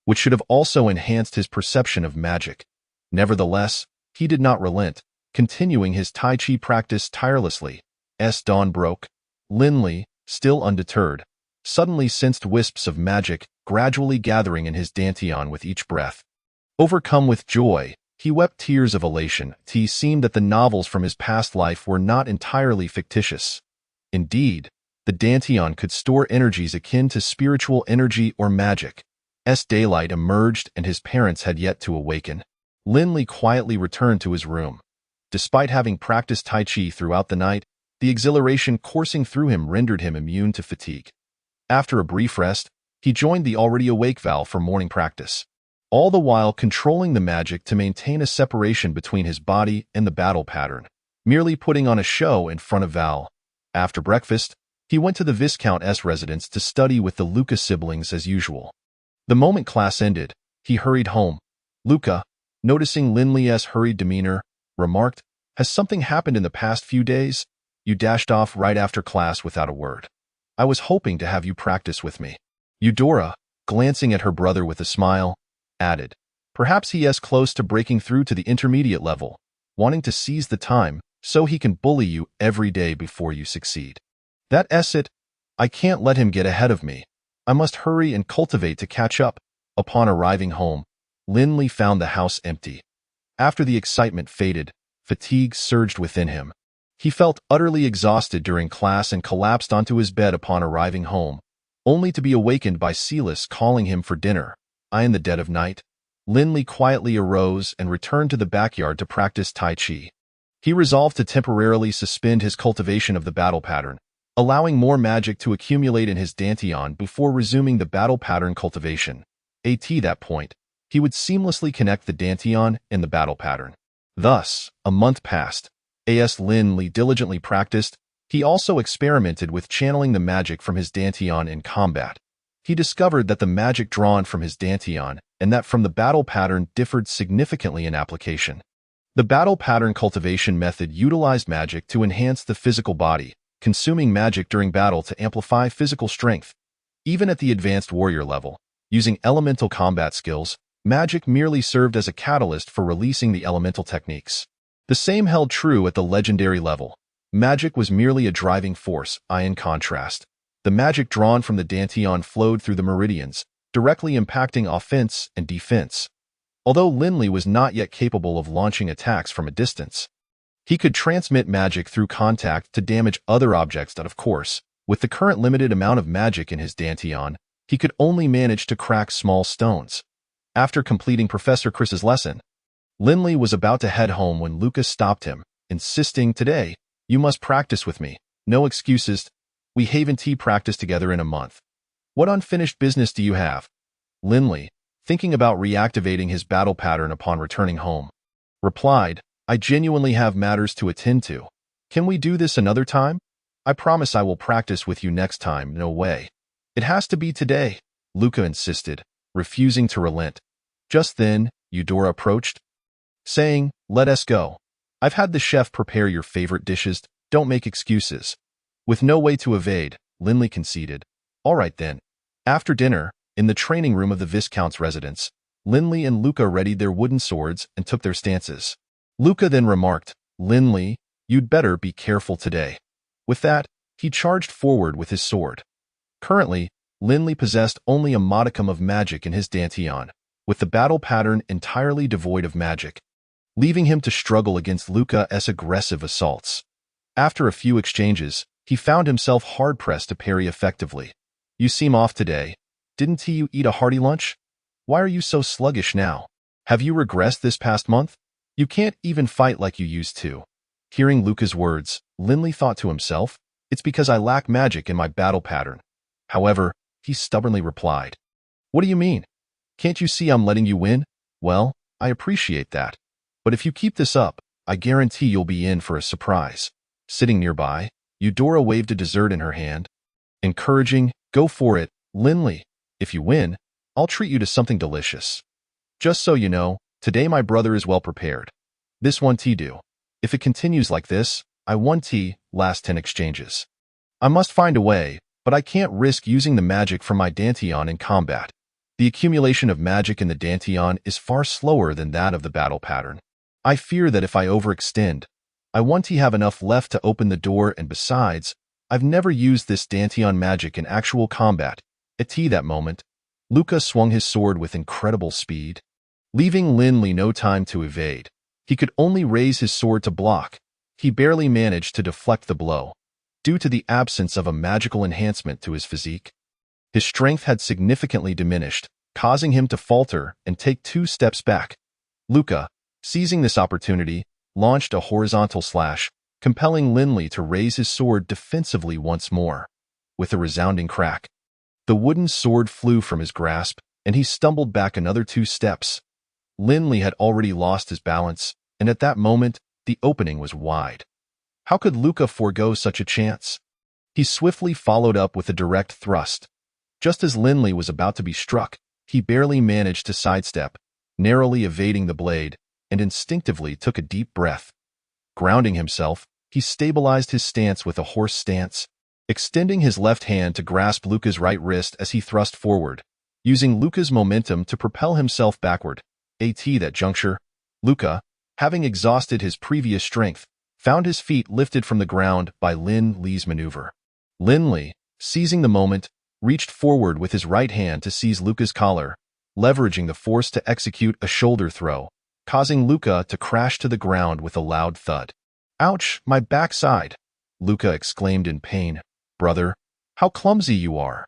which should have also enhanced his perception of magic. Nevertheless, he did not relent, continuing his Tai Chi practice tirelessly. As dawn broke, Lin, still undeterred, suddenly sensed wisps of magic gradually gathering in his dantian with each breath. Overcome with joy, he wept tears of elation. It seemed that the novels from his past life were not entirely fictitious. Indeed, the dantian could store energies akin to spiritual energy or magic. As daylight emerged and his parents had yet to awaken, Lin quietly returned to his room. Despite having practiced Tai Chi throughout the night, the exhilaration coursing through him rendered him immune to fatigue. After a brief rest, he joined the already awake Val for morning practice, all the while controlling the magic to maintain a separation between his body and the battle pattern, merely putting on a show in front of Val. After breakfast, he went to the Viscount's residence to study with the Luca siblings as usual. The moment class ended, he hurried home. Luca, noticing Linley's hurried demeanor, remarked, "Has something happened in the past few days? You dashed off right after class without a word. I was hoping to have you practice with me." Eudora, glancing at her brother with a smile, added, "Perhaps he is close to breaking through to the intermediate level, wanting to seize the time so he can bully you every day before you succeed. That's it. I can't let him get ahead of me. I must hurry and cultivate to catch up." Upon arriving home, Lin found the house empty. After the excitement faded, fatigue surged within him. He felt utterly exhausted during class and collapsed onto his bed upon arriving home, only to be awakened by Silas calling him for dinner. In the dead of night, Lin quietly arose and returned to the backyard to practice Tai Chi. He resolved to temporarily suspend his cultivation of the battle pattern, allowing more magic to accumulate in his dantian before resuming the battle pattern cultivation. At that point, he would seamlessly connect the dantian and the battle pattern. Thus, a month passed. As Lin diligently practiced, he also experimented with channeling the magic from his dantian in combat. He discovered that the magic drawn from his dantian and that from the battle pattern differed significantly in application. The battle pattern cultivation method utilized magic to enhance the physical body, consuming magic during battle to amplify physical strength. Even at the advanced warrior level, using elemental combat skills, magic merely served as a catalyst for releasing the elemental techniques. The same held true at the legendary level. Magic was merely a driving force. In contrast, the magic drawn from the dantian flowed through the meridians, directly impacting offense and defense. Although Lin was not yet capable of launching attacks from a distance, he could transmit magic through contact to damage other objects. Of course, with the current limited amount of magic in his dantian, he could only manage to crack small stones. After completing Professor Chris's lesson, Lin was about to head home when Lucas stopped him, insisting, "Today, you must practice with me. No excuses. We haven't practiced together in a month. What unfinished business do you have?" Lin, thinking about reactivating his battle pattern upon returning home, replied, "I genuinely have matters to attend to. Can we do this another time? I promise I will practice with you next time." "No way. It has to be today," Luca insisted, refusing to relent. Just then, Eudora approached, saying, "Let us go. I've had the chef prepare your favorite dishes. Don't make excuses." With no way to evade, Lin conceded, "All right then." After dinner, In the training room of the Viscount's residence, Linley and Luca readied their wooden swords and took their stances. Luca then remarked, "Linley, you'd better be careful today." With that, he charged forward with his sword. Currently, Linley possessed only a modicum of magic in his dantian, with the battle pattern entirely devoid of magic, leaving him to struggle against Luca's aggressive assaults. After a few exchanges, he found himself hard-pressed to parry effectively. "You seem off today. Didn't you eat a hearty lunch? Why are you so sluggish now? Have you regressed this past month? You can't even fight like you used to." Hearing Luca's words, Linley thought to himself, "It's because I lack magic in my battle pattern." However, he stubbornly replied, "What do you mean? Can't you see I'm letting you win? Well, I appreciate that. But if you keep this up, I guarantee you'll be in for a surprise." Sitting nearby, Eudora waved a dessert in her hand, encouraging, "Go for it, Linley. If you win, I'll treat you to something delicious. Just so you know, today my brother is well prepared. This one tea do. If it continues like this, I won tea last 10 exchanges. I must find a way, but I can't risk using the magic from my dantian in combat. The accumulation of magic in the dantian is far slower than that of the battle pattern. I fear that if I overextend, I want to have enough left to open the door, and besides, I've never used this dantian magic in actual combat." At that moment, Luca swung his sword with incredible speed, leaving Linley no time to evade. He could only raise his sword to block. He barely managed to deflect the blow. Due to the absence of a magical enhancement to his physique, his strength had significantly diminished, causing him to falter and take 2 steps back. Luca, seizing this opportunity, launched a horizontal slash, compelling Linley to raise his sword defensively once more. With a resounding crack, the wooden sword flew from his grasp, and he stumbled back another 2 steps. Linley had already lost his balance, and at that moment, the opening was wide. How could Luca forego such a chance? He swiftly followed up with a direct thrust. Just as Linley was about to be struck, he barely managed to sidestep, narrowly evading the blade, and instinctively took a deep breath. Grounding himself, he stabilized his stance with a horse stance, extending his left hand to grasp Luca's right wrist as he thrust forward, using Luca's momentum to propel himself backward. At that juncture, Luca, having exhausted his previous strength, found his feet lifted from the ground by Linley's maneuver. Linley, seizing the moment, reached forward with his right hand to seize Luca's collar, leveraging the force to execute a shoulder throw, causing Luca to crash to the ground with a loud thud. "Ouch, my backside!" Luca exclaimed in pain. "Brother, how clumsy you are.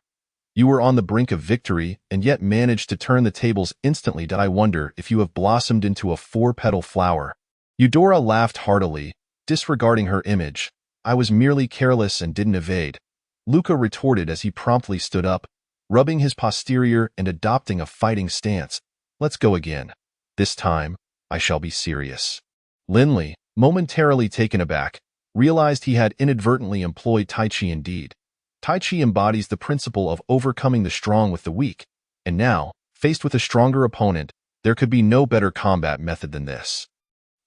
You were on the brink of victory and yet managed to turn the tables instantly. I wonder if you have blossomed into a 4-petal flower." Eudora laughed heartily, disregarding her image. "I was merely careless and didn't evade," Luca retorted as he promptly stood up, rubbing his posterior and adopting a fighting stance. "Let's go again. This time, I shall be serious." Linley, momentarily taken aback, realized he had inadvertently employed Tai Chi indeed. Tai Chi embodies the principle of overcoming the strong with the weak, and now, faced with a stronger opponent, there could be no better combat method than this.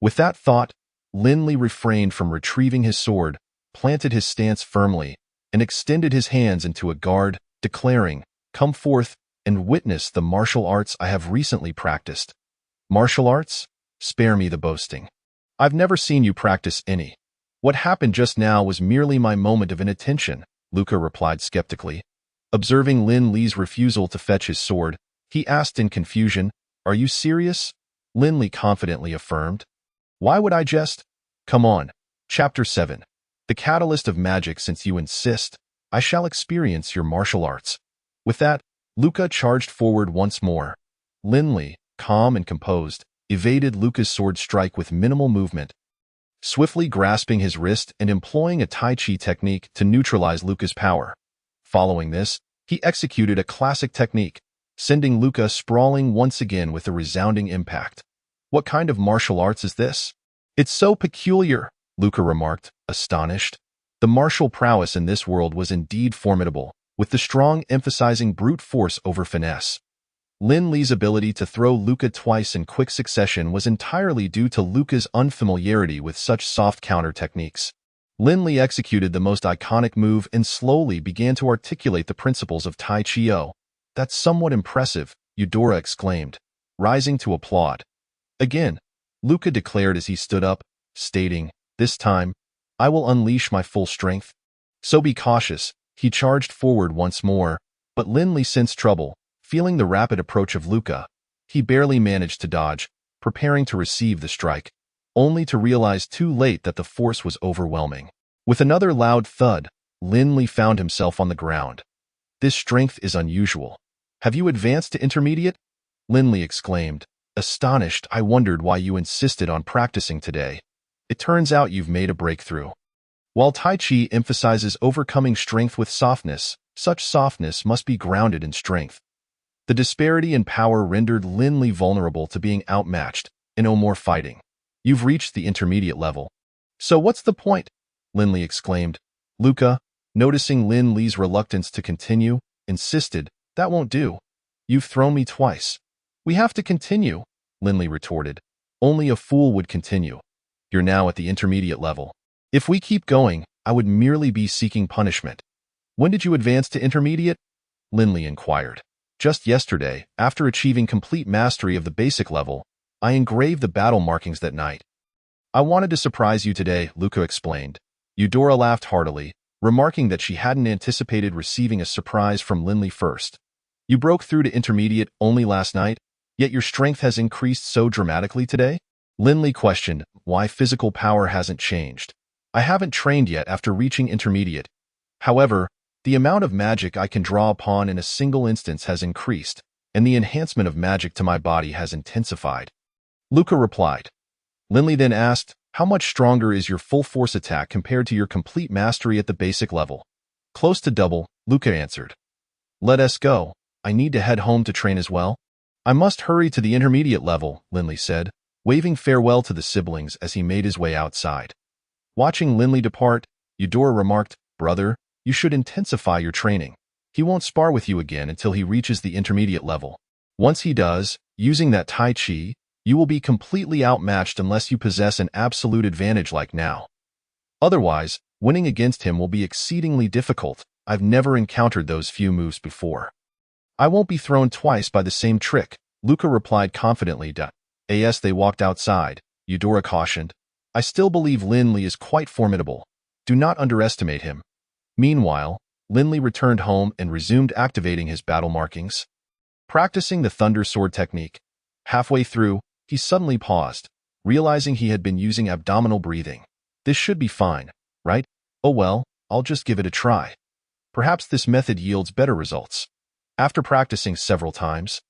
With that thought, Linley refrained from retrieving his sword, planted his stance firmly, and extended his hands into a guard, declaring, "Come forth and witness the martial arts I have recently practiced." "Martial arts? Spare me the boasting. I've never seen you practice any. What happened just now was merely my moment of inattention," Luca replied skeptically. Observing Linley's refusal to fetch his sword, he asked in confusion, "Are you serious?" Linley confidently affirmed. "Why would I jest? Come on." Chapter 7. The Catalyst of Magic. "Since you insist, I shall experience your martial arts." With that, Luca charged forward once more. Linley, calm and composed, evaded Luca's sword strike with minimal movement, swiftly grasping his wrist and employing a Tai Chi technique to neutralize Luca's power. Following this, he executed a classic technique, sending Luca sprawling once again with a resounding impact. "What kind of martial arts is this? It's so peculiar," Luca remarked, astonished. The martial prowess in this world was indeed formidable, with the strong emphasizing brute force over finesse. Linley's ability to throw Luca twice in quick succession was entirely due to Luca's unfamiliarity with such soft counter techniques. Linley executed the most iconic move and slowly began to articulate the principles of Tai Chi. That's somewhat impressive, Eudora exclaimed, rising to applaud. Again, Luca declared as he stood up, stating, "This time, I will unleash my full strength." So be cautious. He charged forward once more, but Linley sensed trouble. Feeling the rapid approach of Luca, he barely managed to dodge, preparing to receive the strike, only to realize too late that the force was overwhelming. With another loud thud, Linley found himself on the ground. This strength is unusual. Have you advanced to intermediate? Linley exclaimed. Astonished, I wondered why you insisted on practicing today. It turns out you've made a breakthrough. While Tai Chi emphasizes overcoming strength with softness, such softness must be grounded in strength. The disparity in power rendered Linley vulnerable to being outmatched, and no more fighting. You've reached the intermediate level. So what's the point? Linley exclaimed. Luca, noticing Linley's reluctance to continue, insisted, That won't do. You've thrown me twice. We have to continue, Linley retorted. Only a fool would continue. You're now at the intermediate level. If we keep going, I would merely be seeking punishment. When did you advance to intermediate? Linley inquired. Just yesterday, after achieving complete mastery of the basic level, I engraved the battle markings that night. I wanted to surprise you today, Luca explained. Eudora laughed heartily, remarking that she hadn't anticipated receiving a surprise from Linley first. You broke through to intermediate only last night, yet your strength has increased so dramatically today? Linley questioned why physical power hasn't changed. I haven't trained yet after reaching intermediate. However, the amount of magic I can draw upon in a single instance has increased, and the enhancement of magic to my body has intensified. Luca replied. Linley then asked, How much stronger is your full force attack compared to your complete mastery at the basic level? Close to double, Luca answered. Let us go. I need to head home to train as well. I must hurry to the intermediate level, Linley said, waving farewell to the siblings as he made his way outside. Watching Linley depart, Eudora remarked, Brother, you should intensify your training. He won't spar with you again until he reaches the intermediate level. Once he does, using that Tai Chi, you will be completely outmatched unless you possess an absolute advantage like now. Otherwise, winning against him will be exceedingly difficult. I've never encountered those few moves before. I won't be thrown twice by the same trick, Luca replied confidently. As they walked outside, Eudora cautioned, I still believe Linley is quite formidable. Do not underestimate him. Meanwhile, Linley returned home and resumed activating his battle markings. Practicing the Thunder Sword technique. Halfway through, he suddenly paused, realizing he had been using abdominal breathing. This should be fine, right? Oh well, I'll just give it a try. Perhaps this method yields better results. After practicing several times,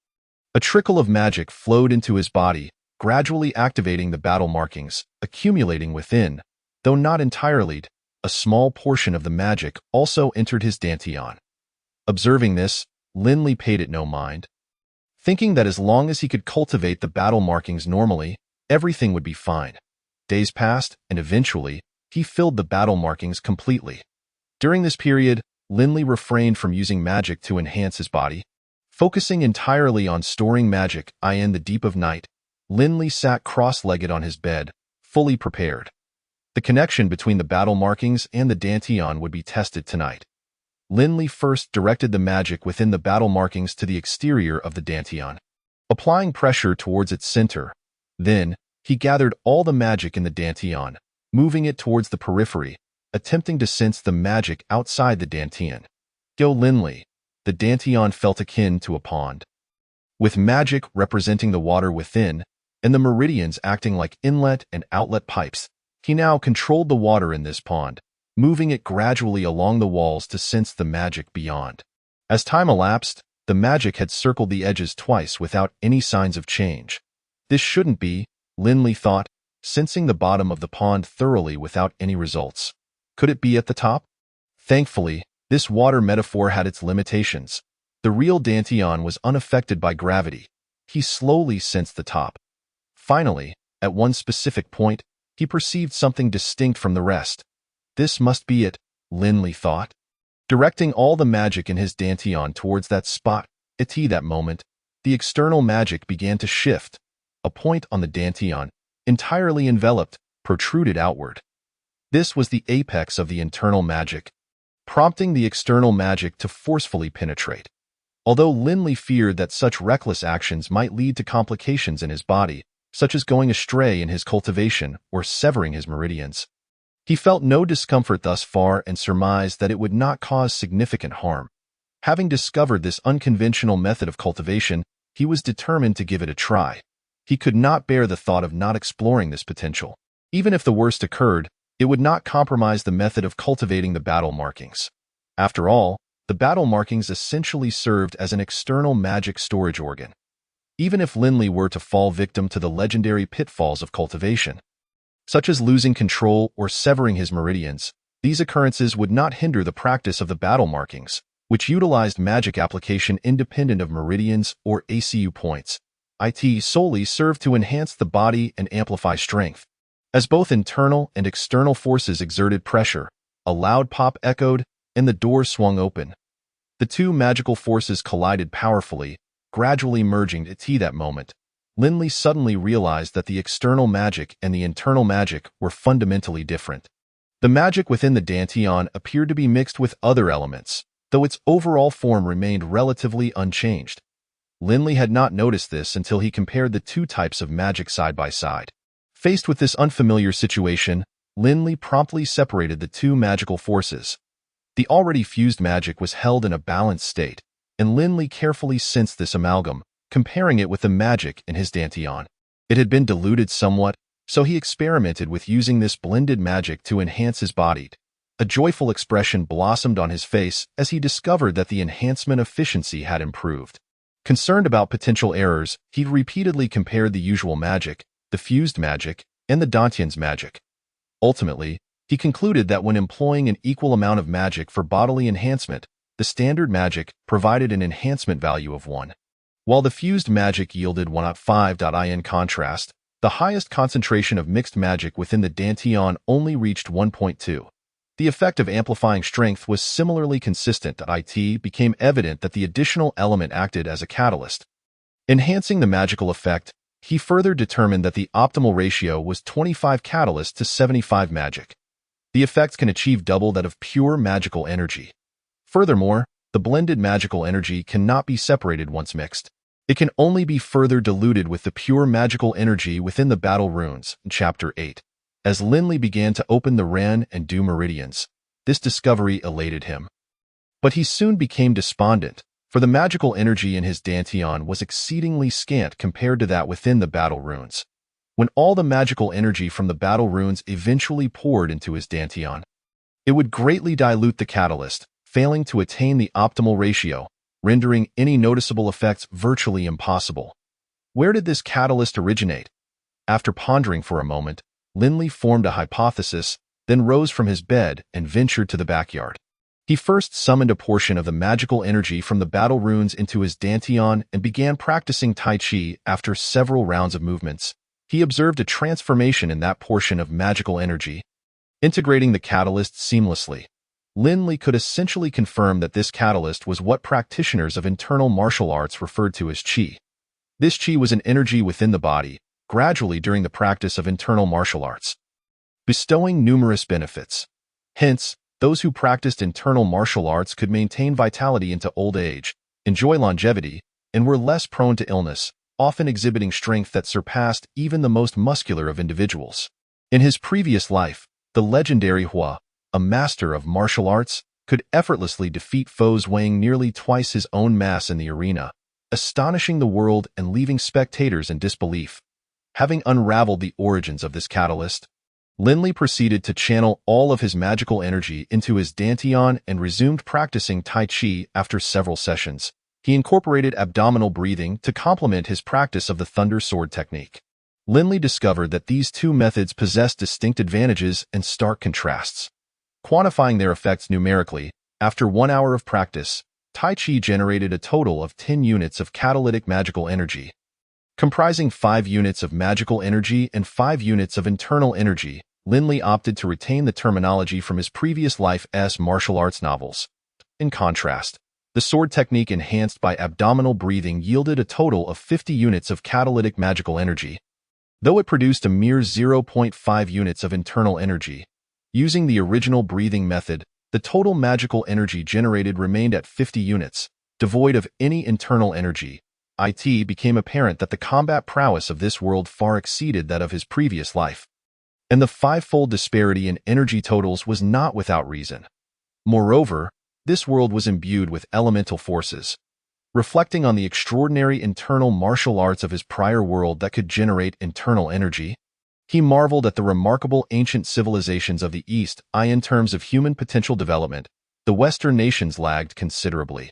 a trickle of magic flowed into his body, gradually activating the battle markings, accumulating within, though not entirely. A small portion of the magic also entered his dantian. Observing this, Linley paid it no mind, thinking that as long as he could cultivate the battle markings normally, everything would be fine. Days passed, and eventually, he filled the battle markings completely. During this period, Linley refrained from using magic to enhance his body. Focusing entirely on storing magic in the deep of night, Linley sat cross-legged on his bed, fully prepared. The connection between the battle markings and the dantian would be tested tonight. Linley first directed the magic within the battle markings to the exterior of the dantian, applying pressure towards its center. Then, he gathered all the magic in the dantian, moving it towards the periphery, attempting to sense the magic outside the dantian. Linley, the dantian felt akin to a pond, with magic representing the water within, and the meridians acting like inlet and outlet pipes. He now controlled the water in this pond, moving it gradually along the walls to sense the magic beyond. As time elapsed, the magic had circled the edges twice without any signs of change. This shouldn't be, Linley thought, sensing the bottom of the pond thoroughly without any results. Could it be at the top? Thankfully, this water metaphor had its limitations. The real dantian was unaffected by gravity. He slowly sensed the top. Finally, at one specific point, he perceived something distinct from the rest. This must be it, Linley thought. Directing all the magic in his dantian towards that spot, at that moment, the external magic began to shift. A point on the dantian, entirely enveloped, protruded outward. This was the apex of the internal magic, prompting the external magic to forcefully penetrate. Although Linley feared that such reckless actions might lead to complications in his body, such as going astray in his cultivation or severing his meridians, he felt no discomfort thus far and surmised that it would not cause significant harm. Having discovered this unconventional method of cultivation, he was determined to give it a try. He could not bear the thought of not exploring this potential. Even if the worst occurred, it would not compromise the method of cultivating the battle markings. After all, the battle markings essentially served as an external magic storage organ. Even if Linley were to fall victim to the legendary pitfalls of cultivation, such as losing control or severing his meridians, these occurrences would not hinder the practice of the battle markings, which utilized magic application independent of meridians or ACU points. It solely served to enhance the body and amplify strength. As both internal and external forces exerted pressure, a loud pop echoed, and the door swung open. The two magical forces collided powerfully, gradually merging. At that moment, Linley suddenly realized that the external magic and the internal magic were fundamentally different. The magic within the Dantian appeared to be mixed with other elements, though its overall form remained relatively unchanged. Linley had not noticed this until he compared the two types of magic side by side. Faced with this unfamiliar situation, Linley promptly separated the two magical forces. The already fused magic was held in a balanced state, and Linley carefully sensed this amalgam, comparing it with the magic in his Dantian. It had been diluted somewhat, so he experimented with using this blended magic to enhance his body. A joyful expression blossomed on his face as he discovered that the enhancement efficiency had improved. Concerned about potential errors, he repeatedly compared the usual magic, the fused magic, and the Dantian's magic. Ultimately, he concluded that when employing an equal amount of magic for bodily enhancement, the standard magic provided an enhancement value of 1. While the fused magic yielded 1.5. In contrast, the highest concentration of mixed magic within the Dantian only reached 1.2. The effect of amplifying strength was similarly consistent. It became evident that the additional element acted as a catalyst. Enhancing the magical effect, he further determined that the optimal ratio was 25 catalyst to 75 magic. The effect can achieve double that of pure magical energy. Furthermore, the blended magical energy cannot be separated once mixed. It can only be further diluted with the pure magical energy within the battle runes. Chapter 8. As Linley began to open the Ren and Du meridians, this discovery elated him. But he soon became despondent, for the magical energy in his Dantian was exceedingly scant compared to that within the battle runes. When all the magical energy from the battle runes eventually poured into his Dantian, it would greatly dilute the catalyst, failing to attain the optimal ratio, rendering any noticeable effects virtually impossible. Where did this catalyst originate? After pondering for a moment, Linley formed a hypothesis, then rose from his bed and ventured to the backyard. He first summoned a portion of the magical energy from the battle runes into his Dantian and began practicing Tai Chi. After several rounds of movements, he observed a transformation in that portion of magical energy. Integrating the catalyst seamlessly, Linley could essentially confirm that this catalyst was what practitioners of internal martial arts referred to as Qi. This Qi was an energy within the body, gradually during the practice of internal martial arts, bestowing numerous benefits. Hence, those who practiced internal martial arts could maintain vitality into old age, enjoy longevity, and were less prone to illness, often exhibiting strength that surpassed even the most muscular of individuals. In his previous life, the legendary Hua, a master of martial arts, could effortlessly defeat foes weighing nearly twice his own mass in the arena, astonishing the world and leaving spectators in disbelief. Having unraveled the origins of this catalyst, Linley proceeded to channel all of his magical energy into his Dantian and resumed practicing Tai Chi. After several sessions, he incorporated abdominal breathing to complement his practice of the Thunder Sword technique. Linley discovered that these two methods possessed distinct advantages and stark contrasts. Quantifying their effects numerically, after 1 hour of practice, Tai Chi generated a total of 10 units of catalytic magical energy. Comprising 5 units of magical energy and 5 units of internal energy, Linley opted to retain the terminology from his previous life's martial arts novels. In contrast, the sword technique enhanced by abdominal breathing yielded a total of 50 units of catalytic magical energy, though it produced a mere 0.5 units of internal energy. Using the original breathing method, the total magical energy generated remained at 50 units, devoid of any internal energy, it became apparent that the combat prowess of this world far exceeded that of his previous life. And the fivefold disparity in energy totals was not without reason. Moreover, this world was imbued with elemental forces. Reflecting on the extraordinary internal martial arts of his prior world that could generate internal energy, he marveled at the remarkable ancient civilizations of the East. In terms of human potential development, the Western nations lagged considerably.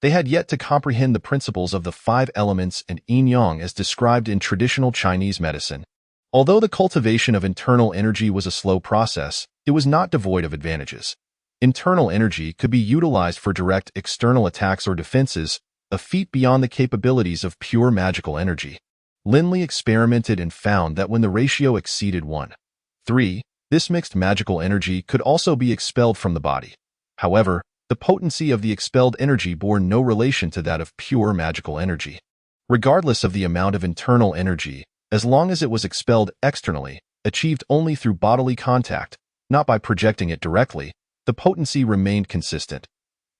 They had yet to comprehend the principles of the five elements and yin-yang as described in traditional Chinese medicine. Although the cultivation of internal energy was a slow process, it was not devoid of advantages. Internal energy could be utilized for direct external attacks or defenses, a feat beyond the capabilities of pure magical energy. Lin experimented and found that when the ratio exceeded 1:3, this mixed magical energy could also be expelled from the body. However, the potency of the expelled energy bore no relation to that of pure magical energy. Regardless of the amount of internal energy, as long as it was expelled externally, achieved only through bodily contact, not by projecting it directly, the potency remained consistent.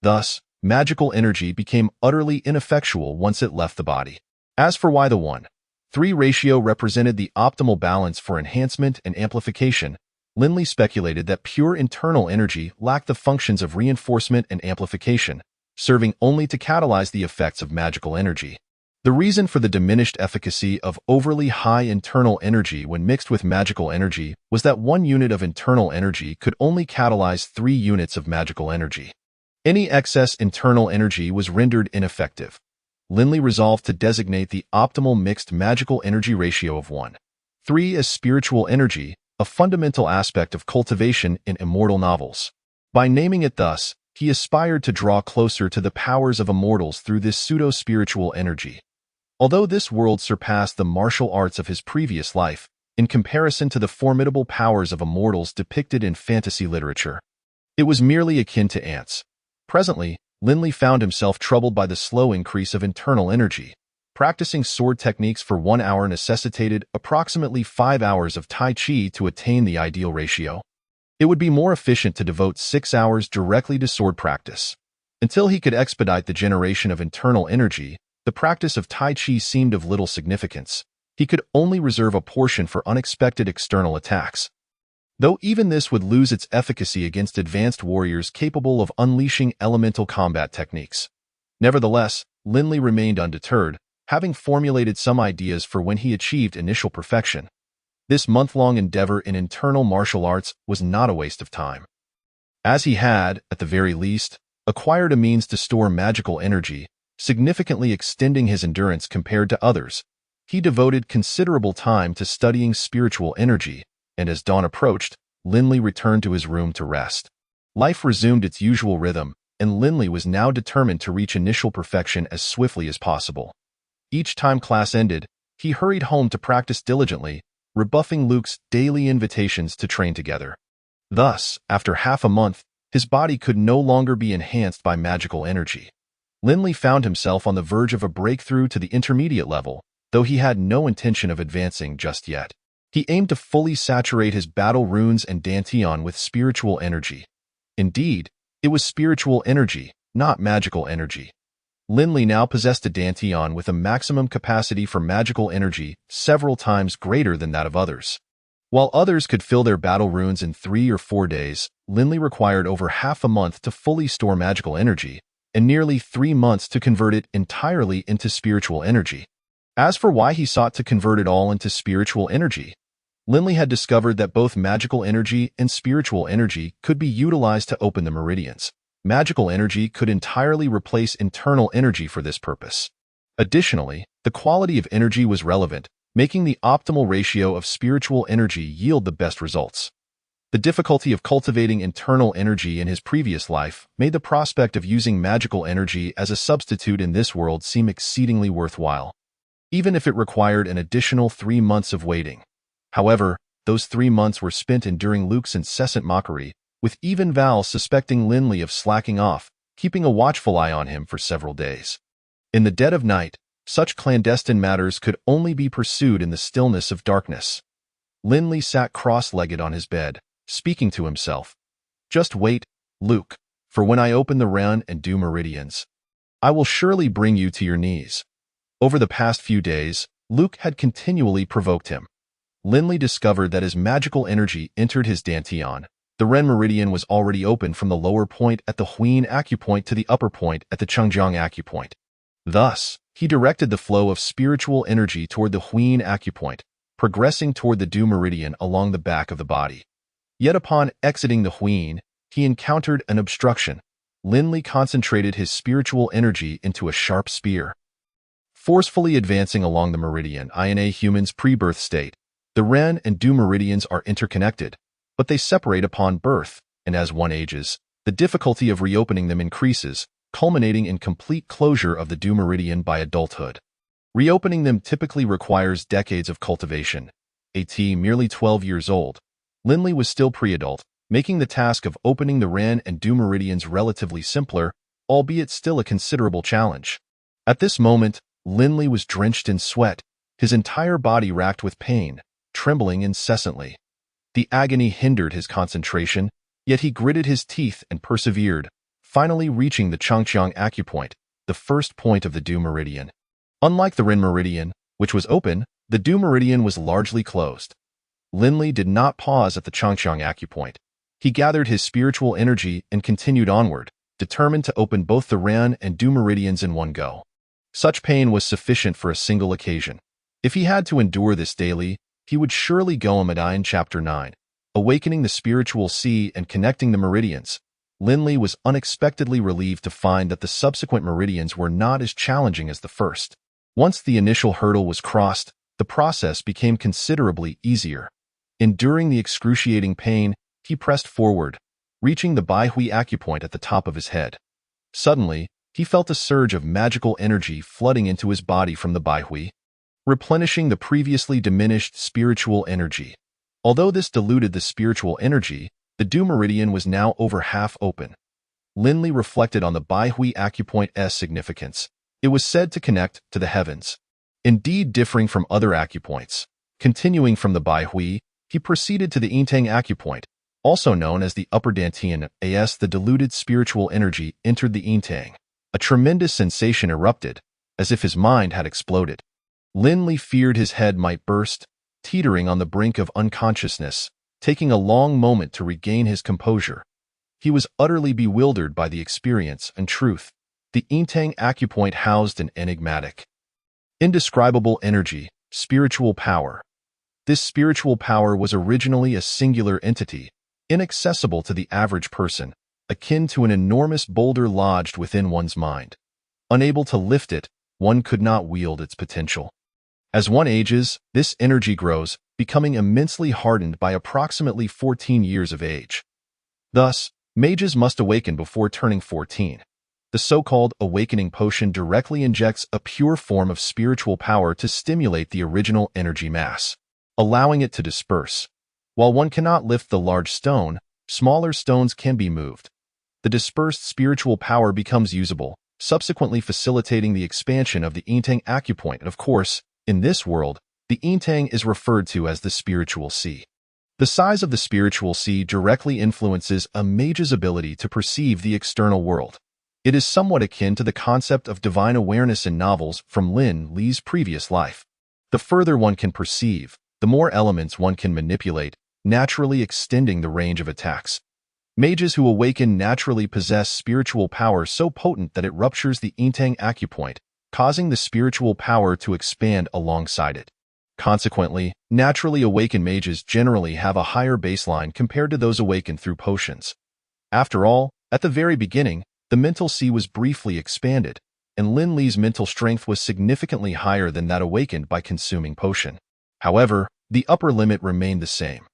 Thus, magical energy became utterly ineffectual once it left the body. As for why the 1:3 ratio represented the optimal balance for enhancement and amplification, Lin speculated that pure internal energy lacked the functions of reinforcement and amplification, serving only to catalyze the effects of magical energy. The reason for the diminished efficacy of overly high internal energy when mixed with magical energy was that 1 unit of internal energy could only catalyze 3 units of magical energy. Any excess internal energy was rendered ineffective. Lin resolved to designate the optimal mixed magical energy ratio of 1:3 as spiritual energy, a fundamental aspect of cultivation in immortal novels. By naming it thus, he aspired to draw closer to the powers of immortals through this pseudo-spiritual energy. Although this world surpassed the martial arts of his previous life, in comparison to the formidable powers of immortals depicted in fantasy literature, it was merely akin to ants. Presently, Lin found himself troubled by the slow increase of internal energy. Practicing sword techniques for 1 hour necessitated approximately 5 hours of Tai Chi to attain the ideal ratio. It would be more efficient to devote 6 hours directly to sword practice. Until he could expedite the generation of internal energy, the practice of Tai Chi seemed of little significance. He could only reserve a portion for unexpected external attacks. Though even this would lose its efficacy against advanced warriors capable of unleashing elemental combat techniques. Nevertheless, Lin remained undeterred, having formulated some ideas for when he achieved initial perfection. This month-long endeavor in internal martial arts was not a waste of time. As he had, at the very least, acquired a means to store magical energy, significantly extending his endurance compared to others, he devoted considerable time to studying spiritual energy, and as dawn approached, Lin returned to his room to rest. Life resumed its usual rhythm, and Lin was now determined to reach initial perfection as swiftly as possible. Each time class ended, he hurried home to practice diligently, rebuffing Luke's daily invitations to train together. Thus, after half a month, his body could no longer be enhanced by magical energy. Lin found himself on the verge of a breakthrough to the intermediate level, though he had no intention of advancing just yet. He aimed to fully saturate his battle runes and dantian with spiritual energy. Indeed, it was spiritual energy, not magical energy. Lin now possessed a dantian with a maximum capacity for magical energy several times greater than that of others. While others could fill their battle runes in 3 or 4 days, Lin required over half a month to fully store magical energy, and nearly 3 months to convert it entirely into spiritual energy. As for why he sought to convert it all into spiritual energy, Lin had discovered that both magical energy and spiritual energy could be utilized to open the meridians. Magical energy could entirely replace internal energy for this purpose. Additionally, the quality of energy was relevant, making the optimal ratio of spiritual energy yield the best results. The difficulty of cultivating internal energy in his previous life made the prospect of using magical energy as a substitute in this world seem exceedingly worthwhile, even if it required an additional 3 months of waiting. However, those 3 months were spent enduring Luke's incessant mockery, with even Val suspecting Lin of slacking off, keeping a watchful eye on him for several days. In the dead of night, such clandestine matters could only be pursued in the stillness of darkness. Lin sat cross-legged on his bed, speaking to himself. "Just wait, Luke, for when I open the run and do meridians, I will surely bring you to your knees. Over the past few days, Luke had continually provoked him. Linley discovered that as magical energy entered his dantian, the Ren meridian was already open from the lower point at the Huin acupoint to the upper point at the Chengjiang acupoint. Thus, he directed the flow of spiritual energy toward the Huin acupoint, progressing toward the Du meridian along the back of the body. Yet upon exiting the Huin, he encountered an obstruction. Linley concentrated his spiritual energy into a sharp spear. Forcefully advancing along the meridian in a human's pre-birth state, the Ren and Du meridians are interconnected, but they separate upon birth, and as one ages, the difficulty of reopening them increases, culminating in complete closure of the Du meridian by adulthood. Reopening them typically requires decades of cultivation. At merely 12 years old, Linley was still pre-adult, making the task of opening the Ren and Du meridians relatively simpler, albeit still a considerable challenge. At this moment, Linley was drenched in sweat, his entire body racked with pain, trembling incessantly. The agony hindered his concentration, yet he gritted his teeth and persevered, finally reaching the Changjiang acupoint, the first point of the Du meridian. Unlike the Ren meridian, which was open, the Du meridian was largely closed. Linley did not pause at the Changjiang acupoint. He gathered his spiritual energy and continued onward, determined to open both the Ren and Du meridians in one go. Such pain was sufficient for a single occasion. If he had to endure this daily, he would surely go in Chapter 9, awakening the spiritual sea and connecting the meridians. Linley was unexpectedly relieved to find that the subsequent meridians were not as challenging as the first. Once the initial hurdle was crossed, the process became considerably easier. Enduring the excruciating pain, he pressed forward, reaching the Baihui acupoint at the top of his head. Suddenly, he felt a surge of magical energy flooding into his body from the Baihui, replenishing the previously diminished spiritual energy. Although this diluted the spiritual energy, the Du meridian was now over half open. Linley reflected on the Baihui acupoint's significance. It was said to connect to the heavens. Indeed, differing from other acupoints. Continuing from the Baihui, he proceeded to the Yintang acupoint, also known as the upper dantian. As the diluted spiritual energy entered the Yintang, a tremendous sensation erupted, as if his mind had exploded. Linley feared his head might burst, teetering on the brink of unconsciousness, taking a long moment to regain his composure. He was utterly bewildered by the experience and truth. The Yintang acupoint housed an enigmatic, indescribable energy, spiritual power. This spiritual power was originally a singular entity, inaccessible to the average person, akin to an enormous boulder lodged within one's mind. Unable to lift it, one could not wield its potential. As one ages, this energy grows, becoming immensely hardened by approximately 14 years of age. Thus, mages must awaken before turning 14. The so-called awakening potion directly injects a pure form of spiritual power to stimulate the original energy mass, allowing it to disperse. While one cannot lift the large stone, smaller stones can be moved. The dispersed spiritual power becomes usable, subsequently facilitating the expansion of the Yintang acupoint. And of course, in this world, the Yintang is referred to as the spiritual sea. The size of the spiritual sea directly influences a mage's ability to perceive the external world. It is somewhat akin to the concept of divine awareness in novels from Lin Li's previous life. The further one can perceive, the more elements one can manipulate, naturally extending the range of attacks. Mages who awaken naturally possess spiritual power so potent that it ruptures the Yintang acupoint, causing the spiritual power to expand alongside it. Consequently, naturally awakened mages generally have a higher baseline compared to those awakened through potions. After all, at the very beginning, the mental sea was briefly expanded, and Lin Li's mental strength was significantly higher than that awakened by consuming potion. However, the upper limit remained the same.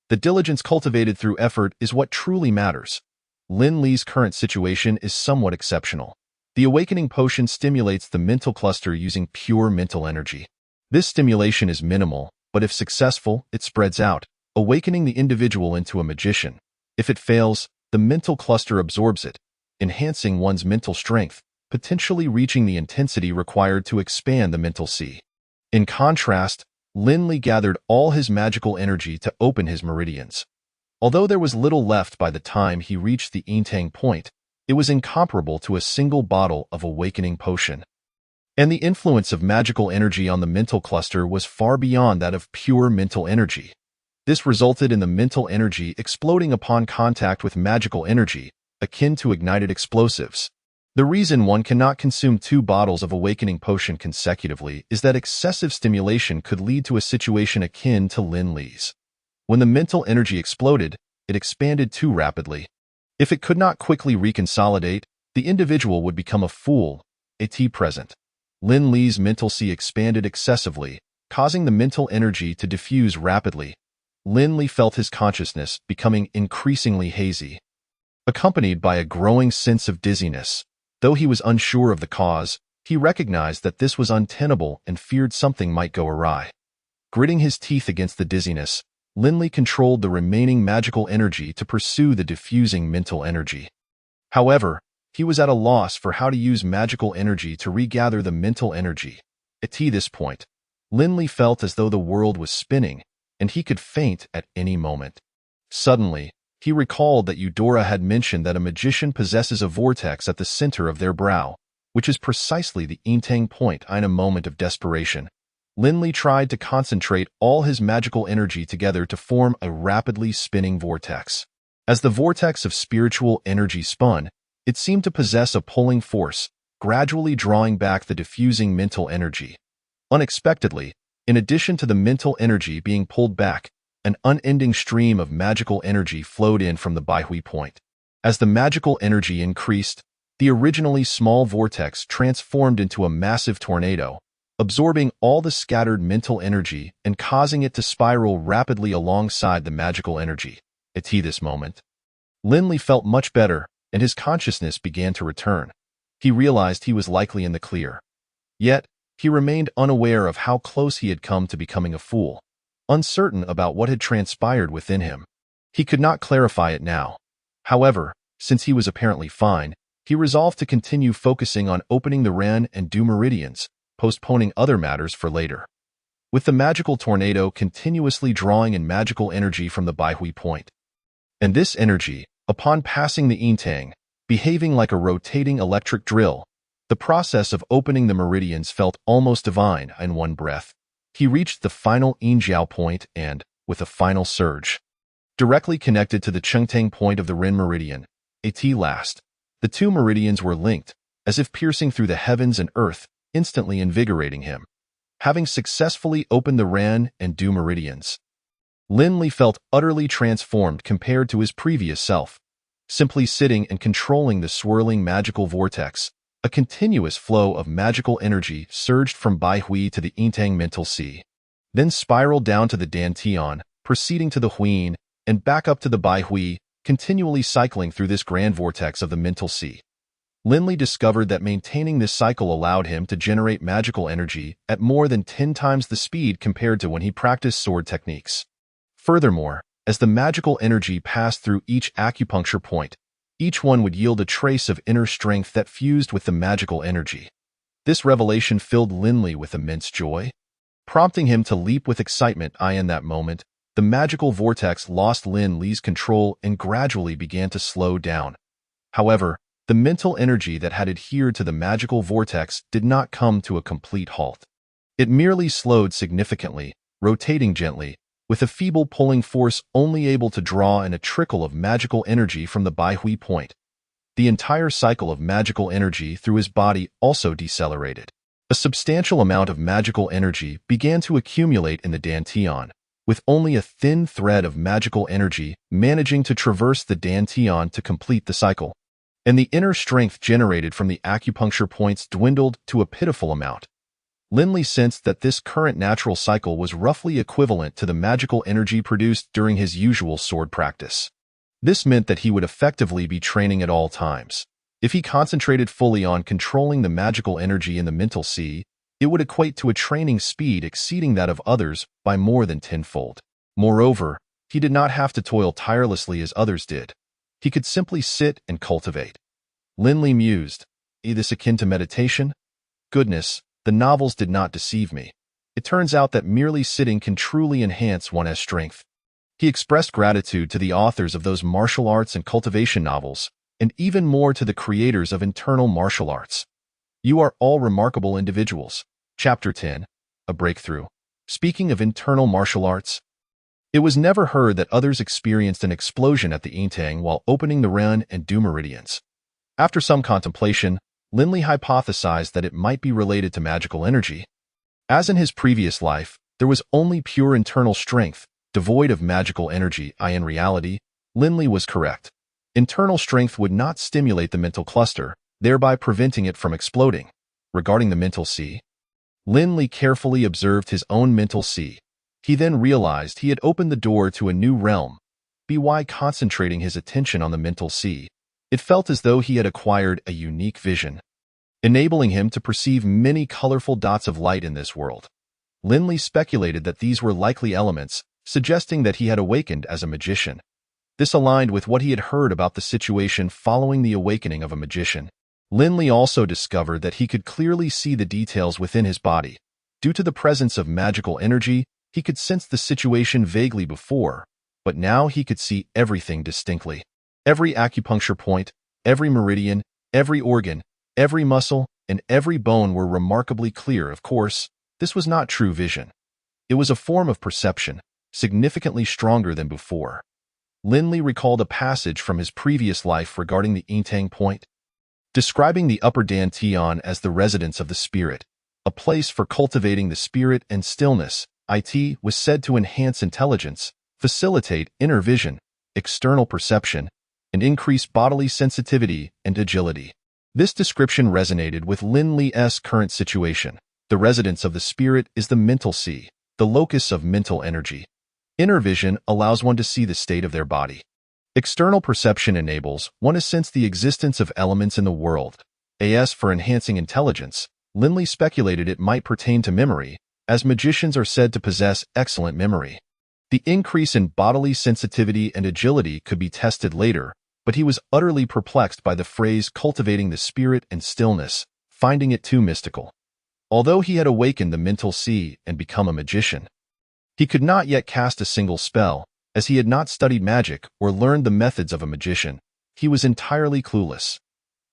The diligence cultivated through effort is what truly matters. Lin Li's current situation is somewhat exceptional. The awakening potion stimulates the mental cluster using pure mental energy. This stimulation is minimal, but if successful, it spreads out, awakening the individual into a magician. If it fails, the mental cluster absorbs it, enhancing one's mental strength, potentially reaching the intensity required to expand the mental sea. In contrast, Lin Li gathered all his magical energy to open his meridians. Although there was little left by the time he reached the Yintang point, It was incomparable to a single bottle of awakening potion. And the influence of magical energy on the mental cluster was far beyond that of pure mental energy. This resulted in the mental energy exploding upon contact with magical energy, akin to ignited explosives. The reason one cannot consume 2 bottles of awakening potion consecutively is that excessive stimulation could lead to a situation akin to Lin Li's. When the mental energy exploded, it expanded too rapidly. If it could not quickly reconsolidate, the individual would become a fool, present. Lin Li's mental sea expanded excessively, causing the mental energy to diffuse rapidly. Lin Li felt his consciousness becoming increasingly hazy, accompanied by a growing sense of dizziness. Though he was unsure of the cause, he recognized that this was untenable and feared something might go awry. Gritting his teeth against the dizziness, Lin Li controlled the remaining magical energy to pursue the diffusing mental energy. However, he was at a loss for how to use magical energy to regather the mental energy. At this point, Lin Li felt as though the world was spinning, and he could faint at any moment. Suddenly, he recalled that Eudora had mentioned that a magician possesses a vortex at the center of their brow, which is precisely the Intang point. In a moment of desperation, Lin Li tried to concentrate all his magical energy together to form a rapidly spinning vortex. As the vortex of spiritual energy spun, it seemed to possess a pulling force, gradually drawing back the diffusing mental energy. Unexpectedly, in addition to the mental energy being pulled back, an unending stream of magical energy flowed in from the Baihui point. As the magical energy increased, the originally small vortex transformed into a massive tornado, absorbing all the scattered mental energy and causing it to spiral rapidly alongside the magical energy. At this moment, Lin Li felt much better, and his consciousness began to return. He realized he was likely in the clear. Yet, he remained unaware of how close he had come to becoming a fool, uncertain about what had transpired within him. He could not clarify it now. However, since he was apparently fine, he resolved to continue focusing on opening the Ren and Du meridians, postponing other matters for later. With the magical tornado continuously drawing in magical energy from the Baihui point. And this energy, upon passing the Intang, behaving like a rotating electric drill, the process of opening the meridians felt almost divine. In one breath, he reached the final Yinjiao point and, with a final surge, directly connected to the Chengtang point of the Ren meridian, last. The 2 meridians were linked, as if piercing through the heavens and earth, instantly invigorating him. Having successfully opened the Ren and Du meridians, Lin Li felt utterly transformed compared to his previous self. Simply sitting and controlling the swirling magical vortex, a continuous flow of magical energy surged from Baihui to the Intang mental sea, then spiraled down to the Dantian, proceeding to the Huin, and back up to the Baihui, continually cycling through this grand vortex of the mental sea. Lin Li discovered that maintaining this cycle allowed him to generate magical energy at more than 10 times the speed compared to when he practiced sword techniques. Furthermore, as the magical energy passed through each acupuncture point, each one would yield a trace of inner strength that fused with the magical energy. This revelation filled Lin Li with immense joy, prompting him to leap with excitement. In that moment, the magical vortex lost Lin Li's control and gradually began to slow down. However, the mental energy that had adhered to the magical vortex did not come to a complete halt. It merely slowed significantly, rotating gently, with a feeble pulling force only able to draw in a trickle of magical energy from the Baihui point. The entire cycle of magical energy through his body also decelerated. A substantial amount of magical energy began to accumulate in the Dantian, with only a thin thread of magical energy managing to traverse the Dantian to complete the cycle. And the inner strength generated from the acupuncture points dwindled to a pitiful amount. Lin Li sensed that this current natural cycle was roughly equivalent to the magical energy produced during his usual sword practice. This meant that he would effectively be training at all times. If he concentrated fully on controlling the magical energy in the mental sea, it would equate to a training speed exceeding that of others by more than tenfold. Moreover, he did not have to toil tirelessly as others did. He could simply sit and cultivate. Lin Li mused, "Is this akin to meditation? Goodness, the novels did not deceive me. It turns out that merely sitting can truly enhance one's strength." He expressed gratitude to the authors of those martial arts and cultivation novels, and even more to the creators of internal martial arts. You are all remarkable individuals. Chapter 10. A Breakthrough. Speaking of internal martial arts, it was never heard that others experienced an explosion at the Yintang while opening the Ren and Du meridians. After some contemplation, Linley hypothesized that it might be related to magical energy. As in his previous life, there was only pure internal strength, devoid of magical energy. In reality, Linley was correct. Internal strength would not stimulate the mental cluster, thereby preventing it from exploding. Regarding the mental sea, Linley carefully observed his own mental sea. He then realized he had opened the door to a new realm. By concentrating his attention on the mental sea, it felt as though he had acquired a unique vision, enabling him to perceive many colorful dots of light in this world. Linley speculated that these were likely elements, suggesting that he had awakened as a magician. This aligned with what he had heard about the situation following the awakening of a magician. Linley also discovered that he could clearly see the details within his body. Due to the presence of magical energy, he could sense the situation vaguely before, but now he could see everything distinctly. Every acupuncture point, every meridian, every organ, every muscle, and every bone were remarkably clear. Of course, this was not true vision. It was a form of perception, significantly stronger than before. Linley recalled a passage from his previous life regarding the Yintang point, describing the Upper Dantian as the residence of the spirit, a place for cultivating the spirit and stillness. It was said to enhance intelligence, facilitate inner vision, external perception, and increase bodily sensitivity and agility. This description resonated with Linley's current situation. The residence of the spirit is the mental sea, the locus of mental energy. Inner vision allows one to see the state of their body. External perception enables one to sense the existence of elements in the world. As for enhancing intelligence, Linley speculated it might pertain to memory, as magicians are said to possess excellent memory. The increase in bodily sensitivity and agility could be tested later, but he was utterly perplexed by the phrase cultivating the spirit and stillness, finding it too mystical. Although he had awakened the mental sea and become a magician, he could not yet cast a single spell, as he had not studied magic or learned the methods of a magician. He was entirely clueless.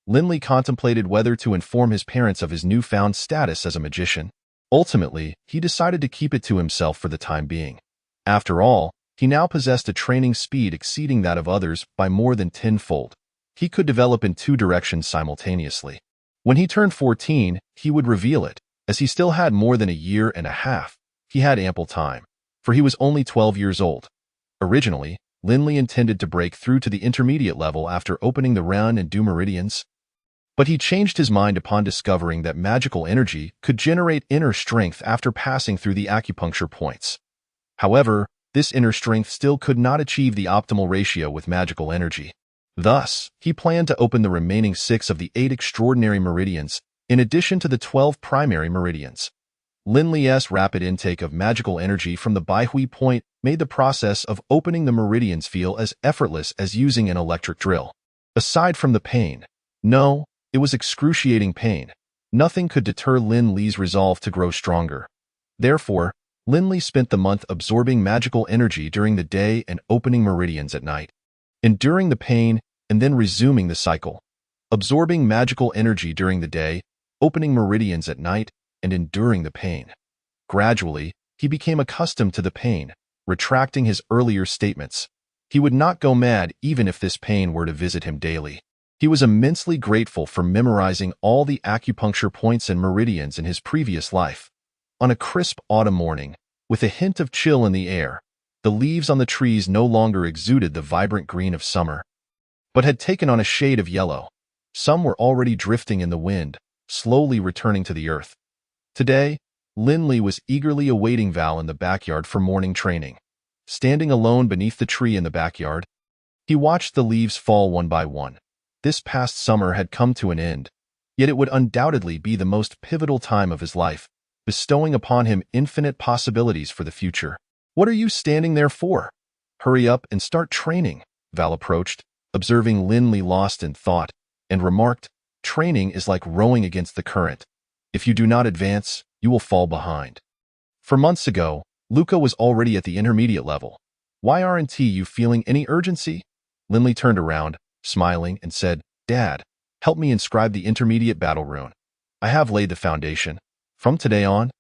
Linley contemplated whether to inform his parents of his newfound status as a magician. Ultimately, he decided to keep it to himself for the time being. After all, he now possessed a training speed exceeding that of others by more than tenfold. He could develop in two directions simultaneously. When he turned 14, he would reveal it, as he still had more than a year and a half. He had ample time, for he was only 12 years old. Originally, Linley intended to break through to the intermediate level after opening the Ren and Du meridians, but he changed his mind upon discovering that magical energy could generate inner strength after passing through the acupuncture points. However, this inner strength still could not achieve the optimal ratio with magical energy. Thus, he planned to open the remaining 6 of the 8 extraordinary meridians, in addition to the 12 primary meridians. Linley's rapid intake of magical energy from the Baihui point made the process of opening the meridians feel as effortless as using an electric drill. Aside from the pain, it was excruciating pain. Nothing could deter Linley's resolve to grow stronger. Therefore, Linley spent the month absorbing magical energy during the day and opening meridians at night, enduring the pain and then resuming the cycle, absorbing magical energy during the day, opening meridians at night, and enduring the pain. Gradually, he became accustomed to the pain, retracting his earlier statements. He would not go mad even if this pain were to visit him daily. He was immensely grateful for memorizing all the acupuncture points and meridians in his previous life. On a crisp autumn morning, with a hint of chill in the air, the leaves on the trees no longer exuded the vibrant green of summer, but had taken on a shade of yellow. Some were already drifting in the wind, slowly returning to the earth. Today, Linley was eagerly awaiting Val in the backyard for morning training. Standing alone beneath the tree in the backyard, he watched the leaves fall one by one. This past summer had come to an end, yet it would undoubtedly be the most pivotal time of his life, bestowing upon him infinite possibilities for the future. "What are you standing there for? Hurry up and start training," Val approached, observing Linley lost in thought, and remarked, "Training is like rowing against the current. If you do not advance, you will fall behind." For months ago, Luca was already at the intermediate level. "Why aren't you feeling any urgency?" Linley turned around, smiling, and said, "Dad, help me inscribe the intermediate battle rune. I have laid the foundation. From today on,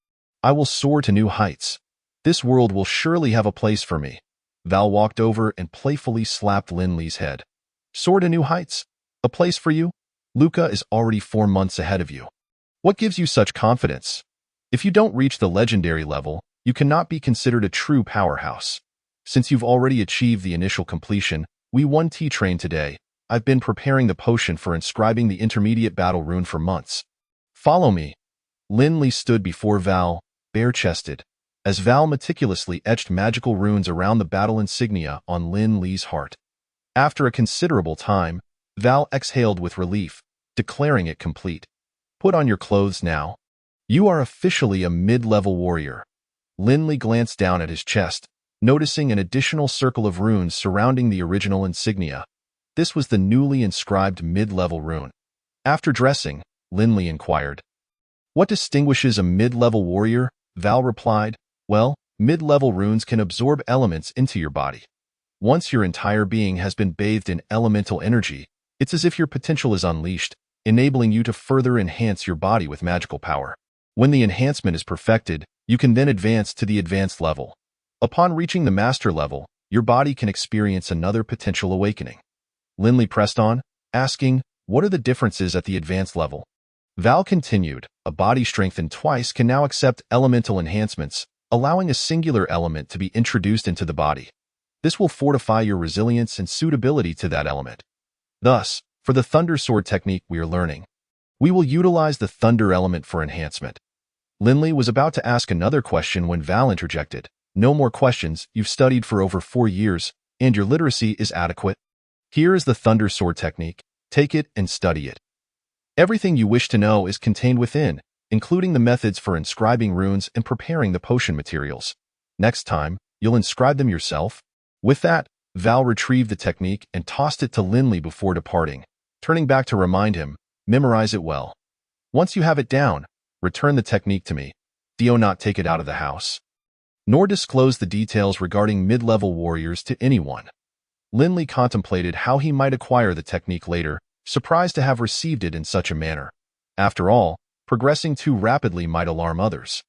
I will soar to new heights. This world will surely have a place for me." Val walked over and playfully slapped Linley's head. "Soar to new heights? A place for you? Luca is already 4 months ahead of you. What gives you such confidence? If you don't reach the legendary level, you cannot be considered a true powerhouse. Since you've already achieved the initial completion, we won T-Train today. I've been preparing the potion for inscribing the intermediate battle rune for months. Follow me." Linley stood before Val, bare-chested, as Val meticulously etched magical runes around the battle insignia on Linley's heart. After a considerable time, Val exhaled with relief, declaring it complete. "Put on your clothes now. You are officially a mid-level warrior." Linley glanced down at his chest, noticing an additional circle of runes surrounding the original insignia. This was the newly inscribed mid-level rune. After dressing, Linley inquired, "What distinguishes a mid-level warrior?" Val replied, "Well, mid-level runes can absorb elements into your body. Once your entire being has been bathed in elemental energy, it's as if your potential is unleashed, enabling you to further enhance your body with magical power. When the enhancement is perfected, you can then advance to the advanced level. Upon reaching the master level, your body can experience another potential awakening." Linley pressed on, asking, "What are the differences at the advanced level?" Val continued, "A body strengthened twice can now accept elemental enhancements, allowing a singular element to be introduced into the body. This will fortify your resilience and suitability to that element. Thus, for the Thunder Sword technique we are learning, we will utilize the Thunder element for enhancement." Linley was about to ask another question when Val interjected, "No more questions. You've studied for over 4 years, and your literacy is adequate. Here is the Thunder Sword technique. Take it and study it. Everything you wish to know is contained within, including the methods for inscribing runes and preparing the potion materials. Next time, you'll inscribe them yourself." With that, Val retrieved the technique and tossed it to Linley before departing, turning back to remind him, "Memorize it well. Once you have it down, return the technique to me. Do not take it out of the house, nor disclose the details regarding mid-level warriors to anyone." Linley contemplated how he might acquire the technique later, surprised to have received it in such a manner. After all, progressing too rapidly might alarm others.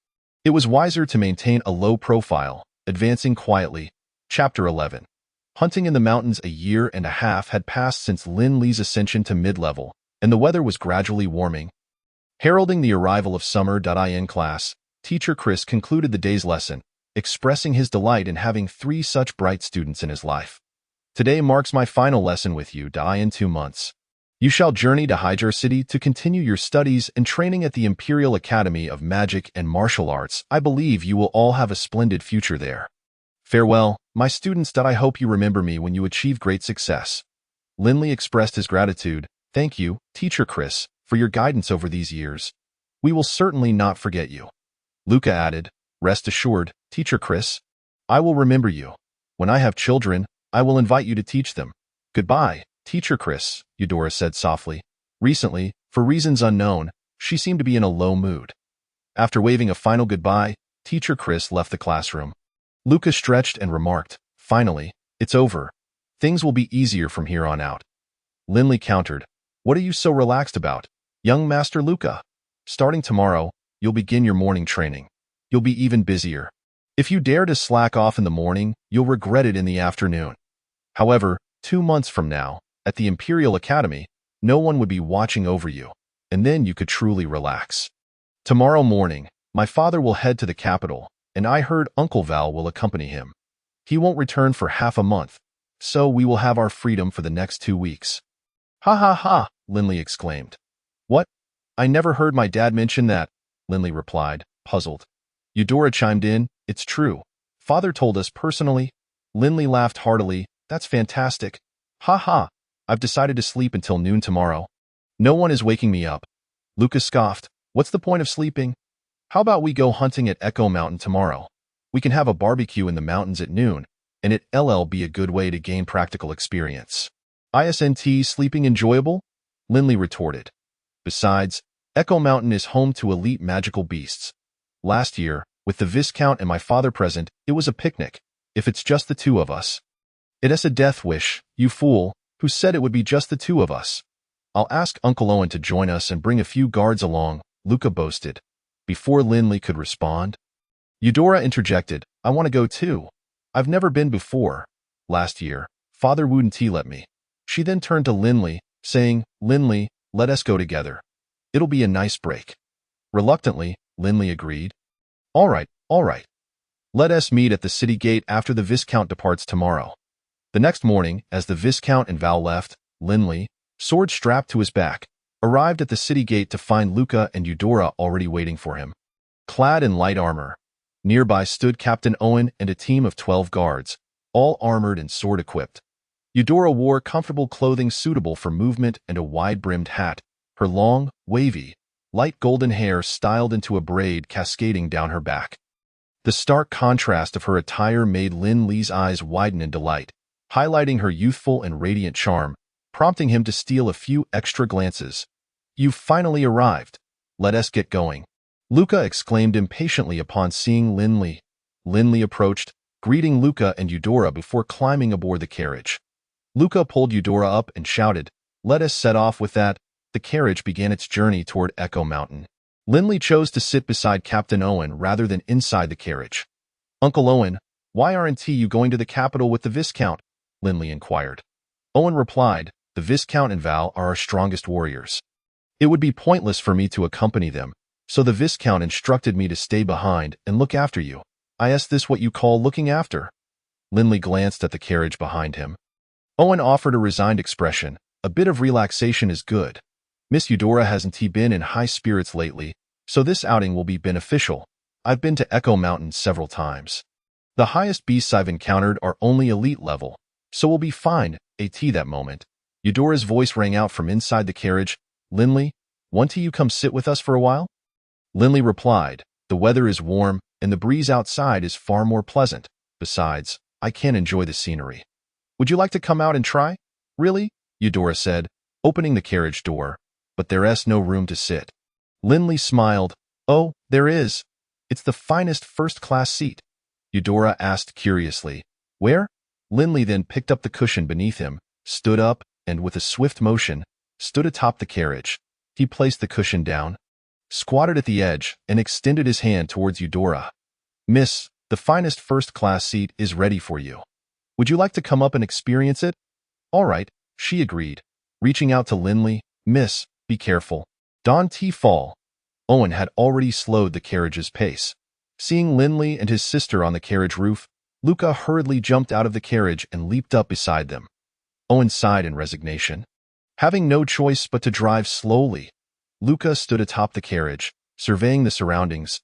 It was wiser to maintain a low profile, advancing quietly. Chapter 11. Hunting in the mountains. A year and a half had passed since Linley's ascension to mid-level, and the weather was gradually warming. Heralding the arrival of summer. In class, Teacher Chris concluded the day's lesson, expressing his delight in having 3 such bright students in his life. "Today marks my final lesson with you. In 2 months, you shall journey to Hyjar City to continue your studies and training at the Imperial Academy of Magic and Martial Arts. I believe you will all have a splendid future there. Farewell, my students. I hope you remember me when you achieve great success." Linley expressed his gratitude. "Thank you, Teacher Chris, for your guidance over these years. We will certainly not forget you." Luca added, "Rest assured, Teacher Chris, I will remember you. When I have children, I will invite you to teach them." "Goodbye, Teacher Chris," Eudora said softly. Recently, for reasons unknown, she seemed to be in a low mood. After waving a final goodbye, Teacher Chris left the classroom. Luca stretched and remarked, "Finally, it's over. Things will be easier from here on out." Linley countered, "What are you so relaxed about, young Master Luca? Starting tomorrow, you'll begin your morning training. You'll be even busier. If you dare to slack off in the morning, you'll regret it in the afternoon. However, 2 months from now, at the Imperial Academy, no one would be watching over you, and then you could truly relax. Tomorrow morning, my father will head to the capital, and I heard Uncle Val will accompany him. He won't return for half a month, so we will have our freedom for the next 2 weeks." "Ha ha ha," Linley exclaimed. "What? I never heard my dad mention that," Linley replied, puzzled. Eudora chimed in, "It's true. Father told us personally." Linley laughed heartily. "That's fantastic. Ha ha, I've decided to sleep until noon tomorrow. No one is waking me up." Luca scoffed. "What's the point of sleeping? How about we go hunting at Echo Mountain tomorrow? We can have a barbecue in the mountains at noon, and it'll be a good way to gain practical experience." "Isn't sleeping enjoyable?" Linley retorted. "Besides, Echo Mountain is home to elite magical beasts. Last year, with the Viscount and my father present, it was a picnic. If it's just the 2 of us." "It's a death wish, you fool. Who said it would be just the two of us? I'll ask Uncle Owen to join us and bring a few guards along, Luca boasted. Before Linley could respond, Eudora interjected, I want to go too. I've never been before. Last year, Father wouldn't let me. She then turned to Linley, saying, Linley, let us go together. It'll be a nice break. Reluctantly, Linley agreed. All right. Let us meet at the city gate after the Viscount departs tomorrow. The next morning, as the Viscount and Val left, Linley, sword strapped to his back, arrived at the city gate to find Luca and Eudora already waiting for him. Clad in light armor, nearby stood Captain Owen and a team of 12 guards, all armored and sword-equipped. Eudora wore comfortable clothing suitable for movement and a wide-brimmed hat, her long, wavy, light golden hair styled into a braid cascading down her back. The stark contrast of her attire made Linley's eyes widen in delight, highlighting her youthful and radiant charm, prompting him to steal a few extra glances. You've finally arrived. Let us get going. Luca exclaimed impatiently upon seeing Linley. Linley approached, greeting Luca and Eudora before climbing aboard the carriage. Luca pulled Eudora up and shouted, Let us set off with that. The carriage began its journey toward Echo Mountain. Linley chose to sit beside Captain Owen rather than inside the carriage. Uncle Owen, why aren't you going to the capital with the Viscount? Linley inquired. Owen replied, The Viscount and Val are our strongest warriors. It would be pointless for me to accompany them, so the Viscount instructed me to stay behind and look after you. Is this what you call looking after? Linley glanced at the carriage behind him. Owen offered a resigned expression. A bit of relaxation is good. Miss Eudora hasn't been in high spirits lately, so this outing will be beneficial. I've been to Echo Mountain several times. The highest beasts I've encountered are only elite level, so we'll be fine. That moment, Eudora's voice rang out from inside the carriage. Linley, won't you come sit with us for a while? Linley replied, The weather is warm, and the breeze outside is far more pleasant. Besides, I can't enjoy the scenery. Would you like to come out and try? Really? Eudora said, opening the carriage door. But there's no room to sit. Linley smiled. Oh, there is. It's the finest first-class seat. Eudora asked curiously. Where? Linley then picked up the cushion beneath him, stood up, and with a swift motion, stood atop the carriage. He placed the cushion down, squatted at the edge, and extended his hand towards Eudora. Miss, the finest first-class seat is ready for you. Would you like to come up and experience it? All right, she agreed, reaching out to Linley. Miss, be careful. Don't fall. Owen had already slowed the carriage's pace. Seeing Linley and his sister on the carriage roof, Luca hurriedly jumped out of the carriage and leaped up beside them. Owen sighed in resignation. Having no choice but to drive slowly, Luca stood atop the carriage, surveying the surroundings.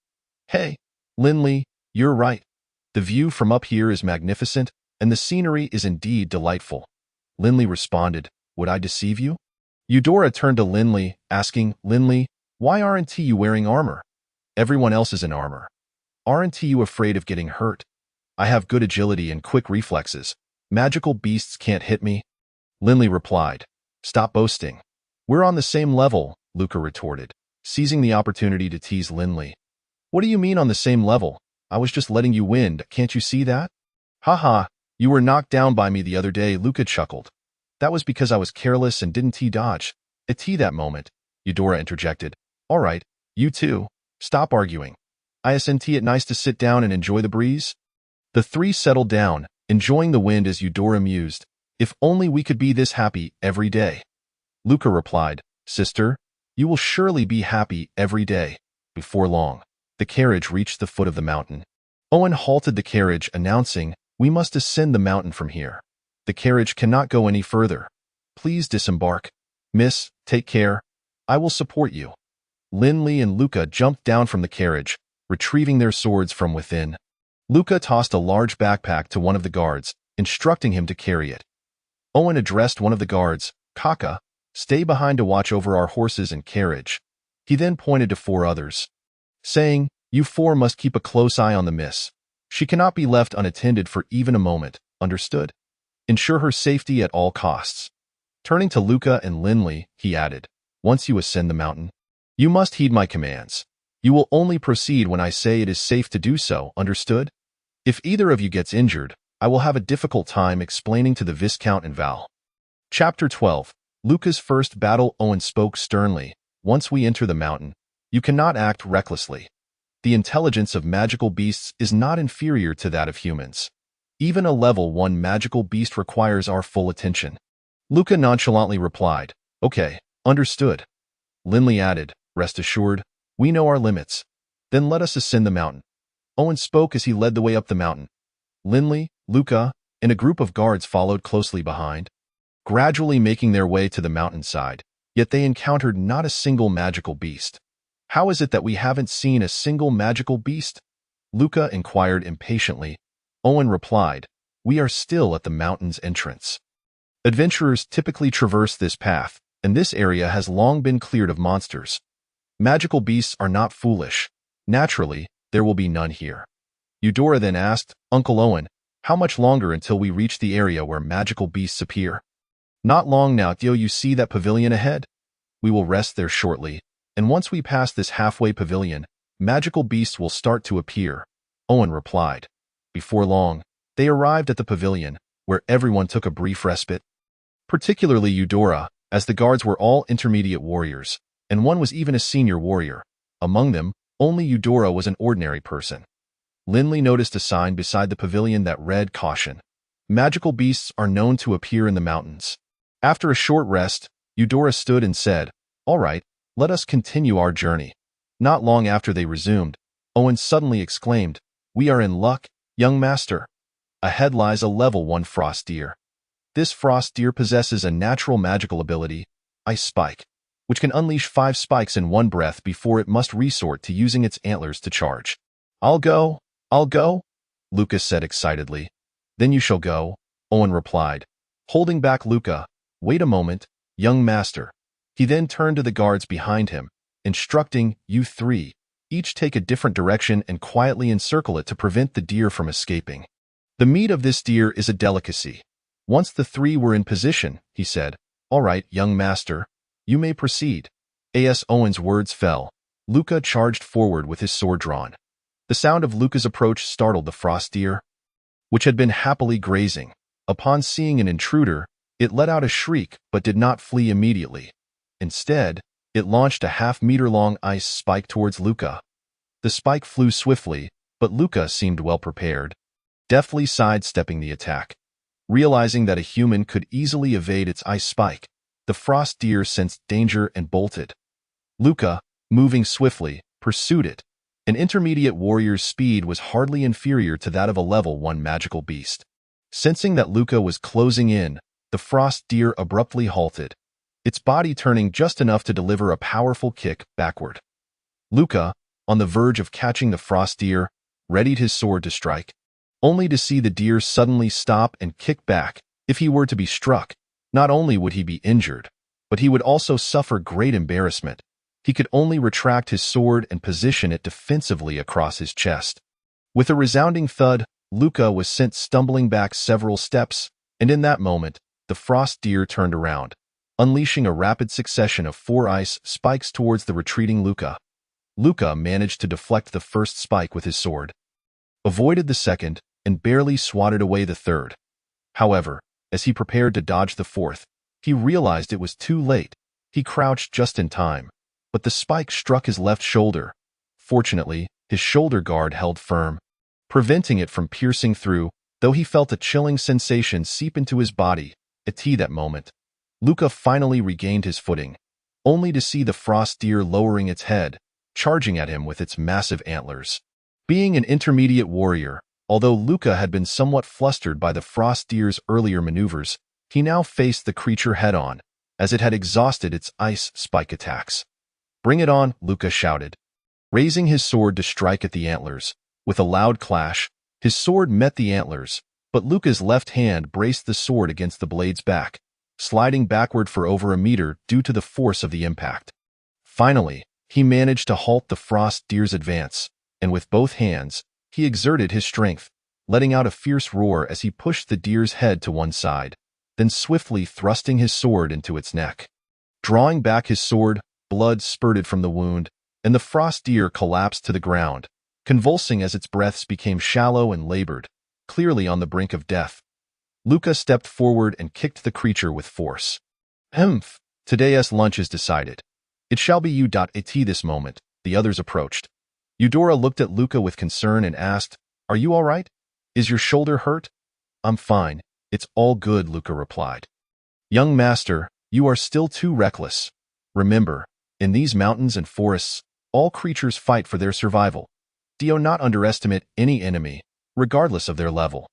Hey, Linley, you're right. The view from up here is magnificent, and the scenery is indeed delightful. Linley responded, Would I deceive you? Eudora turned to Linley, asking, Linley, why aren't you wearing armor? Everyone else is in armor. Aren't you afraid of getting hurt? I have good agility and quick reflexes. Magical beasts can't hit me. Linley replied, Stop boasting. We're on the same level, Luca retorted, seizing the opportunity to tease Linley. What do you mean on the same level? I was just letting you win, can't you see that? Haha, you were knocked down by me the other day, Luca chuckled. That was because I was careless and didn't dodge. At that moment, Eudora interjected. All right, you two, stop arguing. Isn't it nice to sit down and enjoy the breeze? The three settled down, enjoying the wind as Eudora mused. If only we could be this happy every day. Luca replied, Sister, you will surely be happy every day. Before long, the carriage reached the foot of the mountain. Owen halted the carriage, announcing, We must ascend the mountain from here. The carriage cannot go any further. Please disembark. Miss, take care. I will support you. Linley and Luca jumped down from the carriage, retrieving their swords from within. Luca tossed a large backpack to one of the guards, instructing him to carry it. Owen addressed one of the guards, Kaka, stay behind to watch over our horses and carriage. He then pointed to 4 others, saying, You 4 must keep a close eye on the miss. She cannot be left unattended for even a moment, understood? Ensure her safety at all costs. Turning to Luca and Linley, he added, Once you ascend the mountain, you must heed my commands. You will only proceed when I say it is safe to do so, understood? If either of you gets injured, I will have a difficult time explaining to the Viscount and Val. Chapter 12. Luca's first battle. Owen spoke sternly. Once we enter the mountain, you cannot act recklessly. The intelligence of magical beasts is not inferior to that of humans. Even a level 1 magical beast requires our full attention. Luca nonchalantly replied, Okay, understood. Linley added, Rest assured, we know our limits. Then let us ascend the mountain. Owen spoke as he led the way up the mountain. Linley, Luca, and a group of guards followed closely behind, gradually making their way to the mountainside, yet they encountered not a single magical beast. How is it that we haven't seen a single magical beast? Luca inquired impatiently. Owen replied, We are still at the mountain's entrance. Adventurers typically traverse this path, and this area has long been cleared of monsters. Magical beasts are not foolish. Naturally, there will be none here. Eudora then asked, Uncle Owen, how much longer until we reach the area where magical beasts appear? Not long now. Do you see that pavilion ahead? We will rest there shortly, and once we pass this halfway pavilion, magical beasts will start to appear, Owen replied. Before long, they arrived at the pavilion, where everyone took a brief respite. Particularly Eudora, as the guards were all intermediate warriors, and one was even a senior warrior. Among them, only Eudora was an ordinary person. Linley noticed a sign beside the pavilion that read, Caution. Magical beasts are known to appear in the mountains. After a short rest, Eudora stood and said, All right, let us continue our journey. Not long after they resumed, Owen suddenly exclaimed, We are in luck, young master. Ahead lies a level 1 frost deer. This frost deer possesses a natural magical ability, Ice Spike, which can unleash 5 spikes in one breath before it must resort to using its antlers to charge. I'll go, Luca said excitedly. Then you shall go, Owen replied, holding back Luca. Wait a moment, young master. He then turned to the guards behind him, instructing, You 3, each take a different direction and quietly encircle it to prevent the deer from escaping. The meat of this deer is a delicacy. Once the 3 were in position, he said, All right, young master, you may proceed. As Owen's words fell, Luca charged forward with his sword drawn. The sound of Luca's approach startled the frost deer, which had been happily grazing. Upon seeing an intruder, it let out a shriek but did not flee immediately. Instead, it launched a half-meter-long ice spike towards Luca. The spike flew swiftly, but Luca seemed well prepared, deftly sidestepping the attack. Realizing that a human could easily evade its ice spike, the frost deer sensed danger and bolted. Luca, moving swiftly, pursued it. An intermediate warrior's speed was hardly inferior to that of a level 1 magical beast. Sensing that Luca was closing in, the frost deer abruptly halted, its body turning just enough to deliver a powerful kick backward. Luca, on the verge of catching the frost deer, readied his sword to strike, only to see the deer suddenly stop and kick back. If he were to be struck, not only would he be injured, but he would also suffer great embarrassment. He could only retract his sword and position it defensively across his chest. With a resounding thud, Luca was sent stumbling back several steps, and in that moment, the frost deer turned around, unleashing a rapid succession of 4 ice spikes towards the retreating Luca. Luca managed to deflect the first spike with his sword, avoided the second, and barely swatted away the third. However, as he prepared to dodge the fourth, he realized it was too late. He crouched just in time, but the spike struck his left shoulder. Fortunately, his shoulder guard held firm, preventing it from piercing through, though he felt a chilling sensation seep into his body. At that moment, Luca finally regained his footing, only to see the frost deer lowering its head, charging at him with its massive antlers. Being an intermediate warrior, although Luca had been somewhat flustered by the frost deer's earlier maneuvers, he now faced the creature head-on, as it had exhausted its ice spike attacks. Bring it on, Luca shouted, raising his sword to strike at the antlers. With a loud clash, his sword met the antlers, but Luca's left hand braced the sword against the blade's back, sliding backward for over a meter due to the force of the impact. Finally, he managed to halt the frost deer's advance, and with both hands, he exerted his strength, letting out a fierce roar as he pushed the deer's head to one side, then swiftly thrusting his sword into its neck. Drawing back his sword, blood spurted from the wound, and the frost deer collapsed to the ground, convulsing as its breaths became shallow and labored, clearly on the brink of death. Luca stepped forward and kicked the creature with force. Humph! Today's lunch is decided. It shall be you. At this moment, the others approached. Eudora looked at Luca with concern and asked, "Are you all right? Is your shoulder hurt?" "I'm fine. It's all good," Luca replied. "Young master, you are still too reckless. Remember, in these mountains and forests, all creatures fight for their survival. Do not underestimate any enemy, regardless of their level.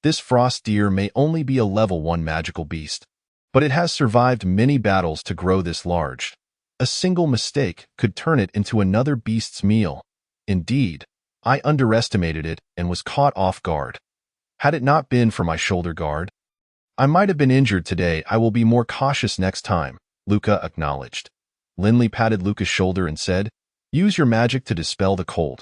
This frost deer may only be a level 1 magical beast, but it has survived many battles to grow this large. A single mistake could turn it into another beast's meal. Indeed, I underestimated it and was caught off guard. Had it not been for my shoulder guard, I might have been injured today. I will be more cautious next time," Luca acknowledged. Linley patted Luca's shoulder and said, "Use your magic to dispel the cold.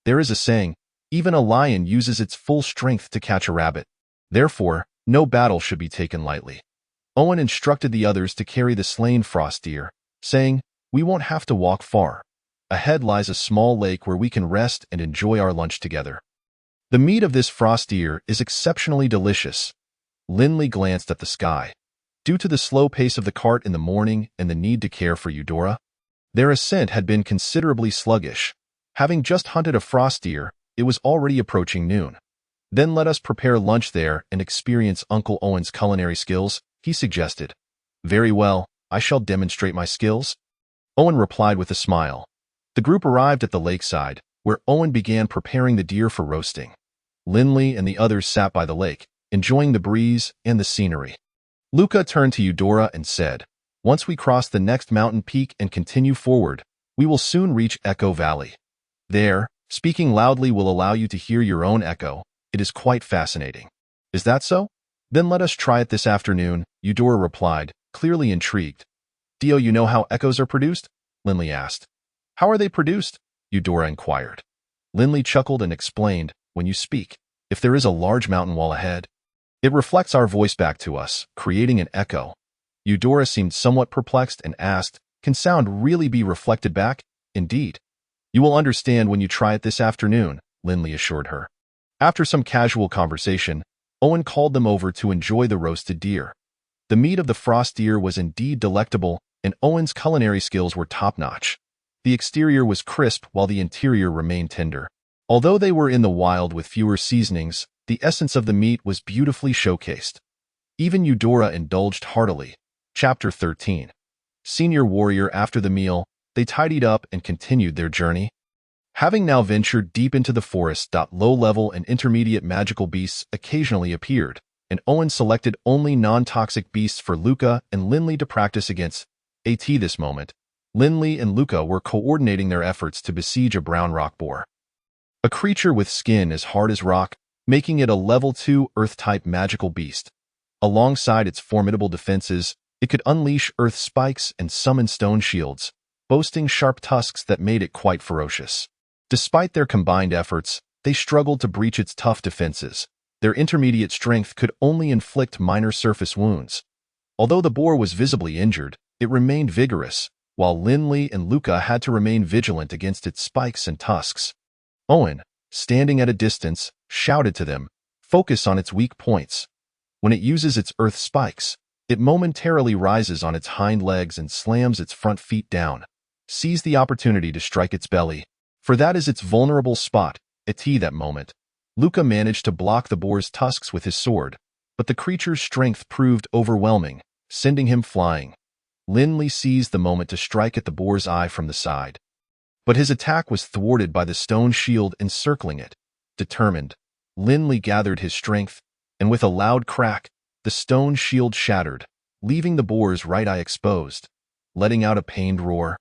There is a saying, even a lion uses its full strength to catch a rabbit. Therefore, no battle should be taken lightly." Owen instructed the others to carry the slain frost deer, saying, "We won't have to walk far. Ahead lies a small lake where we can rest and enjoy our lunch together. The meat of this frost deer is exceptionally delicious." Linley glanced at the sky. Due to the slow pace of the cart in the morning and the need to care for Eudora, their ascent had been considerably sluggish. Having just hunted a frost deer, it was already approaching noon. "Then let us prepare lunch there and experience Uncle Owen's culinary skills," he suggested. "Very well, I shall demonstrate my skills," Owen replied with a smile. The group arrived at the lakeside, where Owen began preparing the deer for roasting. Linley and the others sat by the lake, enjoying the breeze and the scenery. Luca turned to Eudora and said, "Once we cross the next mountain peak and continue forward, we will soon reach Echo Valley. There, speaking loudly will allow you to hear your own echo. It is quite fascinating." "Is that so? Then let us try it this afternoon," Eudora replied, clearly intrigued. "Do you know how echoes are produced?" Linley asked. "How are they produced?" Eudora inquired. Linley chuckled and explained, "When you speak, if there is a large mountain wall ahead, it reflects our voice back to us, creating an echo." Eudora seemed somewhat perplexed and asked, "Can sound really be reflected back?" "Indeed. You will understand when you try it this afternoon," Linley assured her. After some casual conversation, Owen called them over to enjoy the roasted deer. The meat of the frost deer was indeed delectable, and Owen's culinary skills were top-notch. The exterior was crisp while the interior remained tender. Although they were in the wild with fewer seasonings, the essence of the meat was beautifully showcased. Even Eudora indulged heartily. Chapter 13. Senior Warrior. After the meal, they tidied up and continued their journey. Having now ventured deep into the forest, low-level and intermediate magical beasts occasionally appeared, and Owen selected only non-toxic beasts for Luca and Linley to practice against. At this moment, Linley and Luca were coordinating their efforts to besiege a brown rock boar. A creature with skin as hard as rock, making it a level 2 Earth-type magical beast. Alongside its formidable defenses, it could unleash earth spikes and summon stone shields, boasting sharp tusks that made it quite ferocious. Despite their combined efforts, they struggled to breach its tough defenses. Their intermediate strength could only inflict minor surface wounds. Although the boar was visibly injured, it remained vigorous, while Linley and Luca had to remain vigilant against its spikes and tusks. Owen, standing at a distance, shouted to them, "Focus on its weak points. When it uses its earth spikes, it momentarily rises on its hind legs and slams its front feet down. Seize the opportunity to strike its belly, for that is its vulnerable spot." At that moment, Luca managed to block the boar's tusks with his sword, but the creature's strength proved overwhelming, sending him flying. Linley seized the moment to strike at the boar's eye from the side, but his attack was thwarted by the stone shield encircling it. Determined, Linley gathered his strength, and with a loud crack, the stone shield shattered, leaving the boar's right eye exposed. Letting out a pained roar,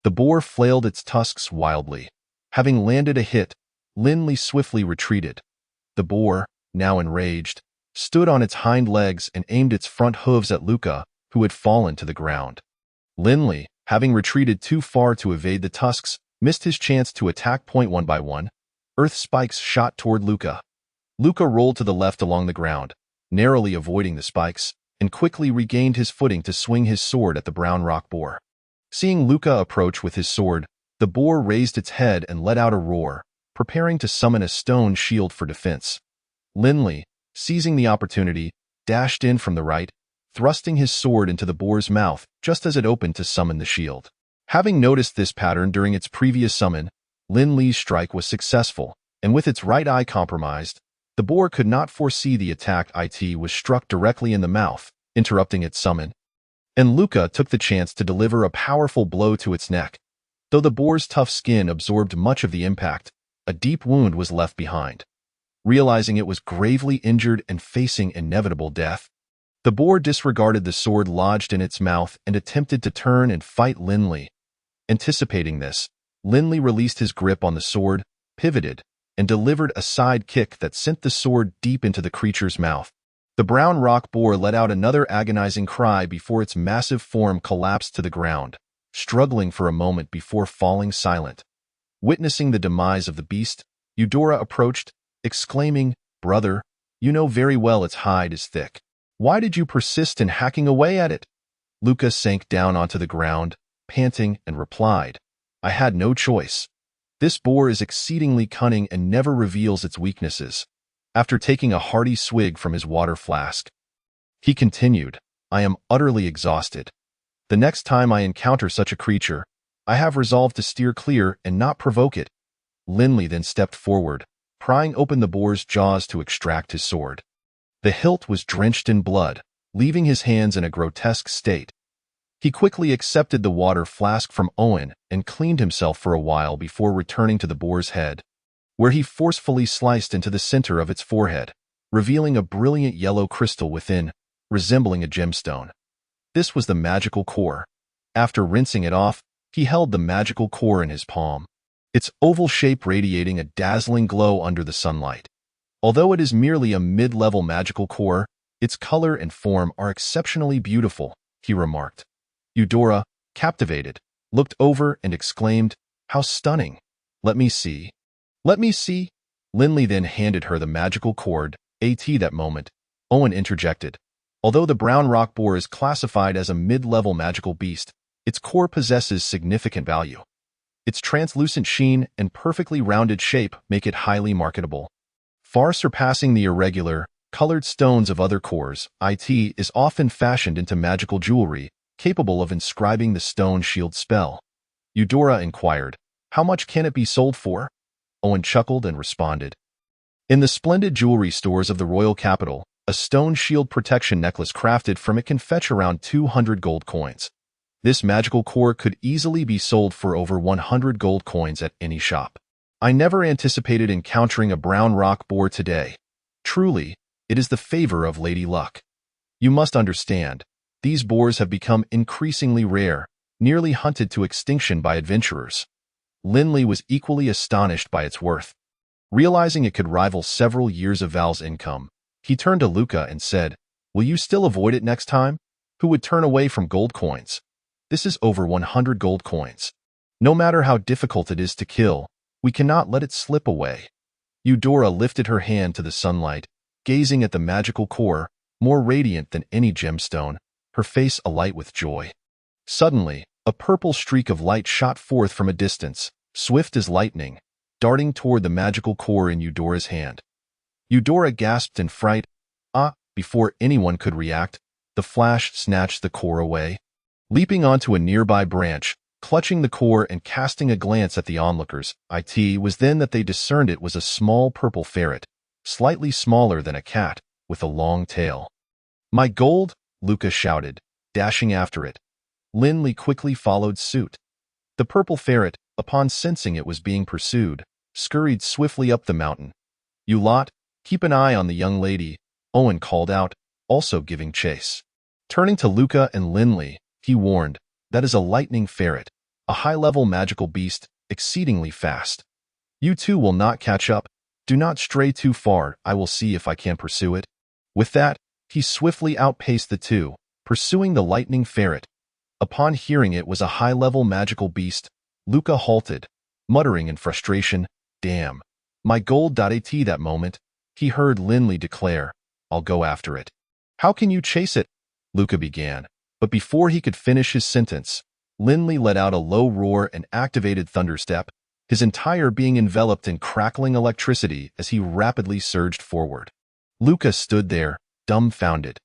the boar flailed its tusks wildly. Having landed a hit, Linley swiftly retreated. The boar, now enraged, stood on its hind legs and aimed its front hooves at Luca, who had fallen to the ground. Linley, having retreated too far to evade the tusks, missed his chance to attack. One by one, earth spikes shot toward Luca. Luca rolled to the left along the ground, narrowly avoiding the spikes, and quickly regained his footing to swing his sword at the brown rock boar. Seeing Luca approach with his sword, the boar raised its head and let out a roar, preparing to summon a stone shield for defense. Linley, seizing the opportunity, dashed in from the right, thrusting his sword into the boar's mouth just as it opened to summon the shield. Having noticed this pattern during its previous summon, Lin Li's strike was successful, and with its right eye compromised, the boar could not foresee the attack. It was struck directly in the mouth, interrupting its summon, and Luca took the chance to deliver a powerful blow to its neck. Though the boar's tough skin absorbed much of the impact, a deep wound was left behind. Realizing it was gravely injured and facing inevitable death, the boar disregarded the sword lodged in its mouth and attempted to turn and fight Lin Li. Anticipating this, Lin Li released his grip on the sword, pivoted, and delivered a side kick that sent the sword deep into the creature's mouth. The brown rock boar let out another agonizing cry before its massive form collapsed to the ground, struggling for a moment before falling silent. Witnessing the demise of the beast, Eudora approached, exclaiming, "Brother, you know very well its hide is thick. Why did you persist in hacking away at it?" Luca sank down onto the ground, panting, and replied, "I had no choice. This boar is exceedingly cunning and never reveals its weaknesses." After taking a hearty swig from his water flask, he continued, "I am utterly exhausted. The next time I encounter such a creature, I have resolved to steer clear and not provoke it." Lin Li then stepped forward, prying open the boar's jaws to extract his sword. The hilt was drenched in blood, leaving his hands in a grotesque state. He quickly accepted the water flask from Owen and cleaned himself for a while before returning to the boar's head, where he forcefully sliced into the center of its forehead, revealing a brilliant yellow crystal within, resembling a gemstone. This was the magical core. After rinsing it off, he held the magical core in his palm, its oval shape radiating a dazzling glow under the sunlight. Although it is merely a mid-level magical core, its color and form are exceptionally beautiful, he remarked. Eudora, captivated, looked over and exclaimed, "How stunning! Let me see. Let me see." Lin Li then handed her the magical cord. That moment, Owen interjected. Although the brown rock boar is classified as a mid-level magical beast, its core possesses significant value. Its translucent sheen and perfectly rounded shape make it highly marketable. Far surpassing the irregular, colored stones of other cores, it is often fashioned into magical jewelry, capable of inscribing the stone shield spell. Eudora inquired, "How much can it be sold for?" Owen chuckled and responded, "In the splendid jewelry stores of the royal capital, a stone shield protection necklace crafted from it can fetch around 200 gold coins. This magical core could easily be sold for over 100 gold coins at any shop. I never anticipated encountering a brown rock boar today. Truly, it is the favor of Lady Luck. You must understand, these boars have become increasingly rare, nearly hunted to extinction by adventurers." Lin Li was equally astonished by its worth. Realizing it could rival several years of Val's income, he turned to Luca and said, "Will you still avoid it next time? Who would turn away from gold coins? This is over 100 gold coins. No matter how difficult it is to kill, we cannot let it slip away." Eudora lifted her hand to the sunlight, gazing at the magical core, more radiant than any gemstone, her face alight with joy. Suddenly, a purple streak of light shot forth from a distance, swift as lightning, darting toward the magical core in Eudora's hand. Eudora gasped in fright. Before anyone could react, the flash snatched the core away. Leaping onto a nearby branch, clutching the core and casting a glance at the onlookers, it was then that they discerned it was a small purple ferret, slightly smaller than a cat, with a long tail. "My gold!" Luca shouted, dashing after it. Lin Li quickly followed suit. The purple ferret, upon sensing it was being pursued, scurried swiftly up the mountain. "You lot, keep an eye on the young lady," Owen called out, also giving chase. Turning to Luca and Lin Li, he warned, "That is a lightning ferret, a high-level magical beast, exceedingly fast. You two will not catch up. Do not stray too far. I will see if I can pursue it." With that, he swiftly outpaced the two, pursuing the lightning ferret. Upon hearing it was a high-level magical beast, Luca halted, muttering in frustration, "Damn, my gold." That moment, he heard Lin Li declare, "I'll go after it." "How can you chase it?" Luca began, but before he could finish his sentence, Lin Li let out a low roar and activated Thunderstep, his entire being enveloped in crackling electricity as he rapidly surged forward. Luca stood there, dumbfounded.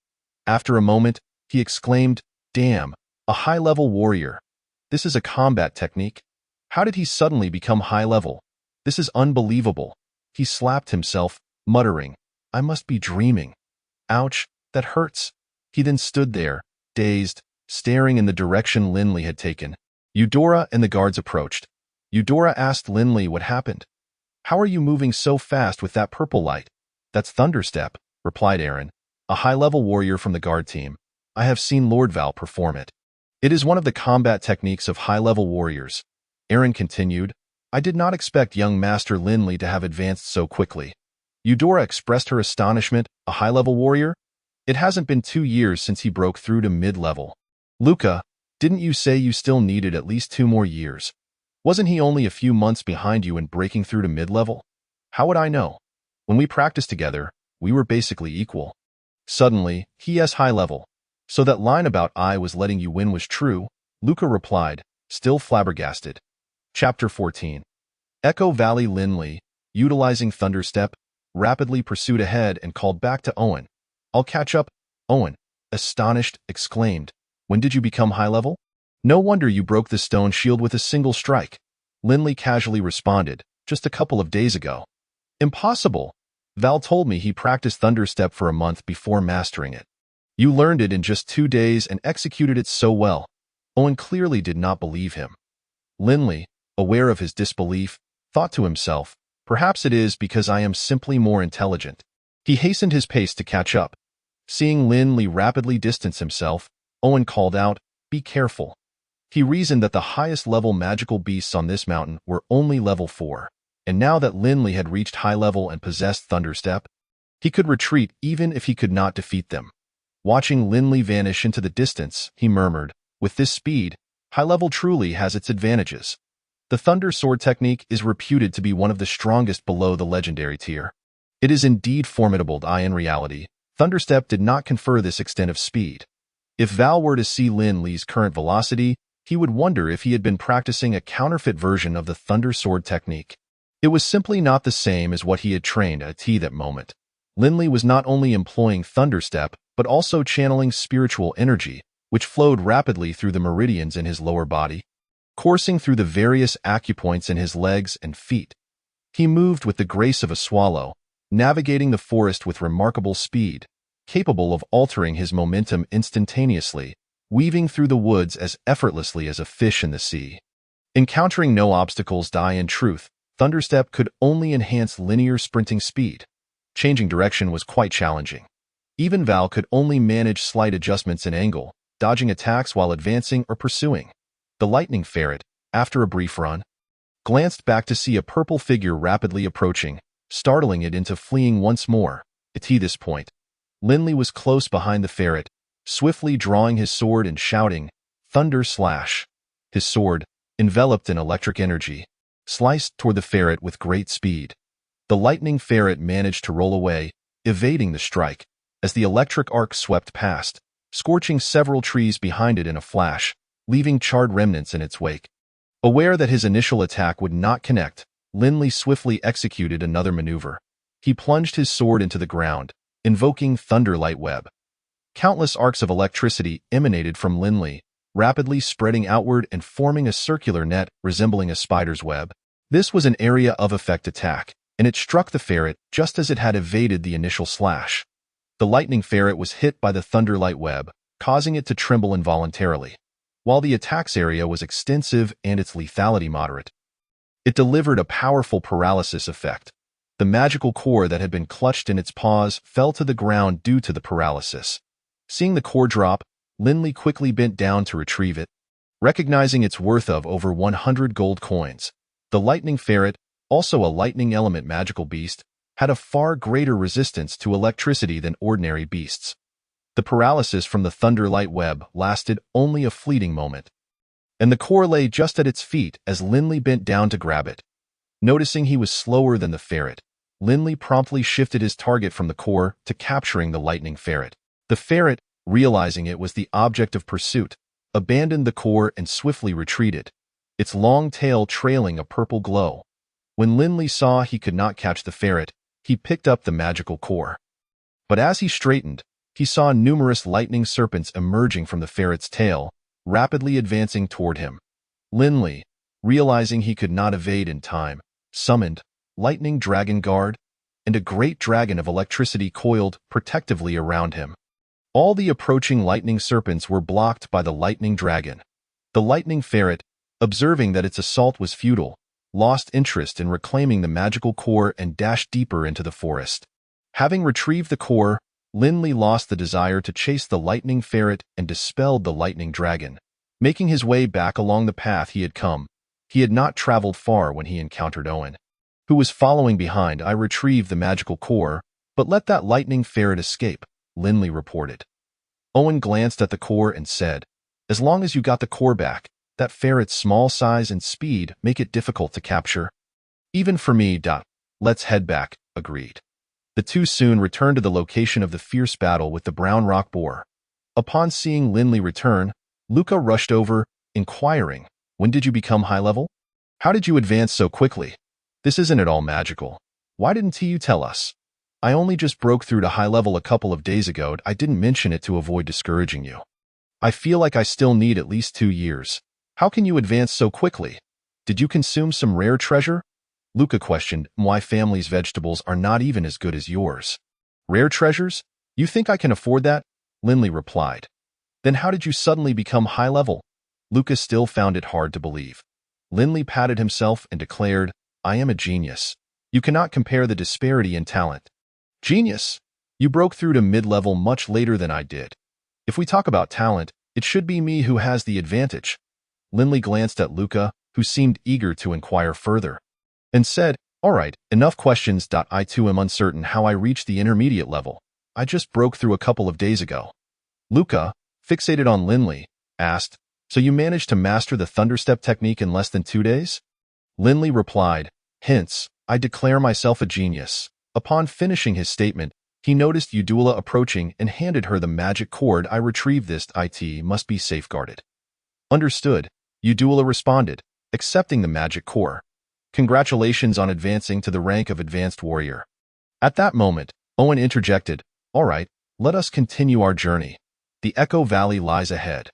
After a moment, he exclaimed, "Damn, a high-level warrior. This is a combat technique? How did he suddenly become high-level? This is unbelievable." He slapped himself, muttering, "I must be dreaming. Ouch, that hurts." He then stood there, dazed, staring in the direction Linley had taken. Eudora and the guards approached. Eudora asked Linley what happened. "How are you moving so fast with that purple light?" "That's Thunderstep," replied Aaron, a high-level warrior from the guard team. "I have seen Lord Val perform it. It is one of the combat techniques of high-level warriors." Aaron continued, "I did not expect young Master Linley to have advanced so quickly." Eudora expressed her astonishment. "A high-level warrior? It hasn't been 2 years since he broke through to mid-level." "Luca, didn't you say you still needed at least 2 more years? Wasn't he only a few months behind you in breaking through to mid-level?" "How would I know? When we practiced together, we were basically equal." "Suddenly, he is high-level. So that line about I was letting you win was true?" Luca replied, still flabbergasted. Chapter 14. Echo Valley. Linley, utilizing Thunderstep, rapidly pursued ahead and called back to Owen. "I'll catch up." Owen, astonished, exclaimed, "When did you become high-level?" "No wonder you broke the stone shield with a single strike." Linley casually responded, "Just a couple of days ago." "Impossible. Val told me he practiced Thunderstep for a month before mastering it." "You learned it in just 2 days and executed it so well." Owen clearly did not believe him. Linley, aware of his disbelief, thought to himself, "Perhaps it is because I am simply more intelligent." He hastened his pace to catch up. Seeing Linley rapidly distance himself, Owen called out, "Be careful." He reasoned that the highest-level magical beasts on this mountain were only level 4, and now that Linley had reached high level and possessed Thunderstep, he could retreat even if he could not defeat them. Watching Linley vanish into the distance, he murmured, "With this speed, high level truly has its advantages." The Thunder Sword technique is reputed to be one of the strongest below the legendary tier. It is indeed formidable. In reality, Thunderstep did not confer this extent of speed. If Val were to see Linley's current velocity, he would wonder if he had been practicing a counterfeit version of the Thunder Sword technique. It was simply not the same as what he had trained at that moment. Linley was not only employing Thunderstep, but also channeling spiritual energy, which flowed rapidly through the meridians in his lower body, coursing through the various acupoints in his legs and feet. He moved with the grace of a swallow, navigating the forest with remarkable speed, capable of altering his momentum instantaneously, weaving through the woods as effortlessly as a fish in the sea. Encountering no obstacles. In truth, Thunderstep could only enhance linear sprinting speed. Changing direction was quite challenging. Even Val could only manage slight adjustments in angle, dodging attacks while advancing or pursuing. The lightning ferret, after a brief run, glanced back to see a purple figure rapidly approaching, startling it into fleeing once more. At this point, Linley was close behind the ferret, swiftly drawing his sword and shouting, "Thunder Slash!" His sword, enveloped in electric energy, sliced toward the ferret with great speed. The lightning ferret managed to roll away, evading the strike, as the electric arc swept past, scorching several trees behind it in a flash, leaving charred remnants in its wake. Aware that his initial attack would not connect, Linley swiftly executed another maneuver. He plunged his sword into the ground, invoking Thunderlight Web. Countless arcs of electricity emanated from Linley, rapidly spreading outward and forming a circular net resembling a spider's web. This was an area of effect attack, and it struck the ferret just as it had evaded the initial slash. The lightning ferret was hit by the Thunderlight Web, causing it to tremble involuntarily. While the attack's area was extensive and its lethality moderate, it delivered a powerful paralysis effect. The magical core that had been clutched in its paws fell to the ground due to the paralysis. Seeing the core drop, Linley quickly bent down to retrieve it. Recognizing its worth of over 100 gold coins, the lightning ferret, also a lightning element magical beast, had a far greater resistance to electricity than ordinary beasts. The paralysis from the Thunderlight Web lasted only a fleeting moment, and the core lay just at its feet as Linley bent down to grab it. Noticing he was slower than the ferret, Linley promptly shifted his target from the core to capturing the lightning ferret. The ferret, realizing it was the object of pursuit, abandoned the core and swiftly retreated, its long tail trailing a purple glow. When Linley saw he could not catch the ferret, he picked up the magical core. But as he straightened, he saw numerous lightning serpents emerging from the ferret's tail, rapidly advancing toward him. Linley, realizing he could not evade in time, summoned Lightning Dragon Guard, and a great dragon of electricity coiled protectively around him. All the approaching lightning serpents were blocked by the lightning dragon. The lightning ferret, observing that its assault was futile, lost interest in reclaiming the magical core and dashed deeper into the forest. Having retrieved the core, Linley lost the desire to chase the lightning ferret and dispelled the lightning dragon. Making his way back along the path he had come, he had not traveled far when he encountered Owen, who was following behind. "I retrieved the magical core, but let that lightning ferret escape," Linley reported. Owen glanced at the core and said, "As long as you got the core back, that ferret's small size and speed make it difficult to capture." "Even for me, let's head back," agreed. The two soon returned to the location of the fierce battle with the brown rock boar. Upon seeing Linley return, Luca rushed over, inquiring, "When did you become high level? How did you advance so quickly? This isn't at all magical. Why didn't you tell us? I only just broke through to high level a couple of days ago. I didn't mention it to avoid discouraging you. I feel like I still need at least 2 years. How can you advance so quickly? Did you consume some rare treasure?" Luca questioned. "My family's vegetables are not even as good as yours." "Rare treasures? You think I can afford that?" Linley replied. "Then how did you suddenly become high level?" Luca still found it hard to believe. Linley patted himself and declared, "I am a genius. You cannot compare the disparity in talent." "Genius? You broke through to mid-level much later than I did. If we talk about talent, it should be me who has the advantage." Linley glanced at Luca, who seemed eager to inquire further, and said, "All right, enough questions. I too am uncertain how I reached the intermediate level. I just broke through a couple of days ago." Luca, fixated on Linley, asked, "So you managed to master the thunderstep technique in less than 2 days?" Linley replied, "Hence, I declare myself a genius." Upon finishing his statement, he noticed Udula approaching and handed her the magic cord. "I retrieved this. It must be safeguarded." "Understood," Udula responded, accepting the magic core. "Congratulations on advancing to the rank of advanced warrior." At that moment, Owen interjected, "All right, let us continue our journey. The Echo Valley lies ahead."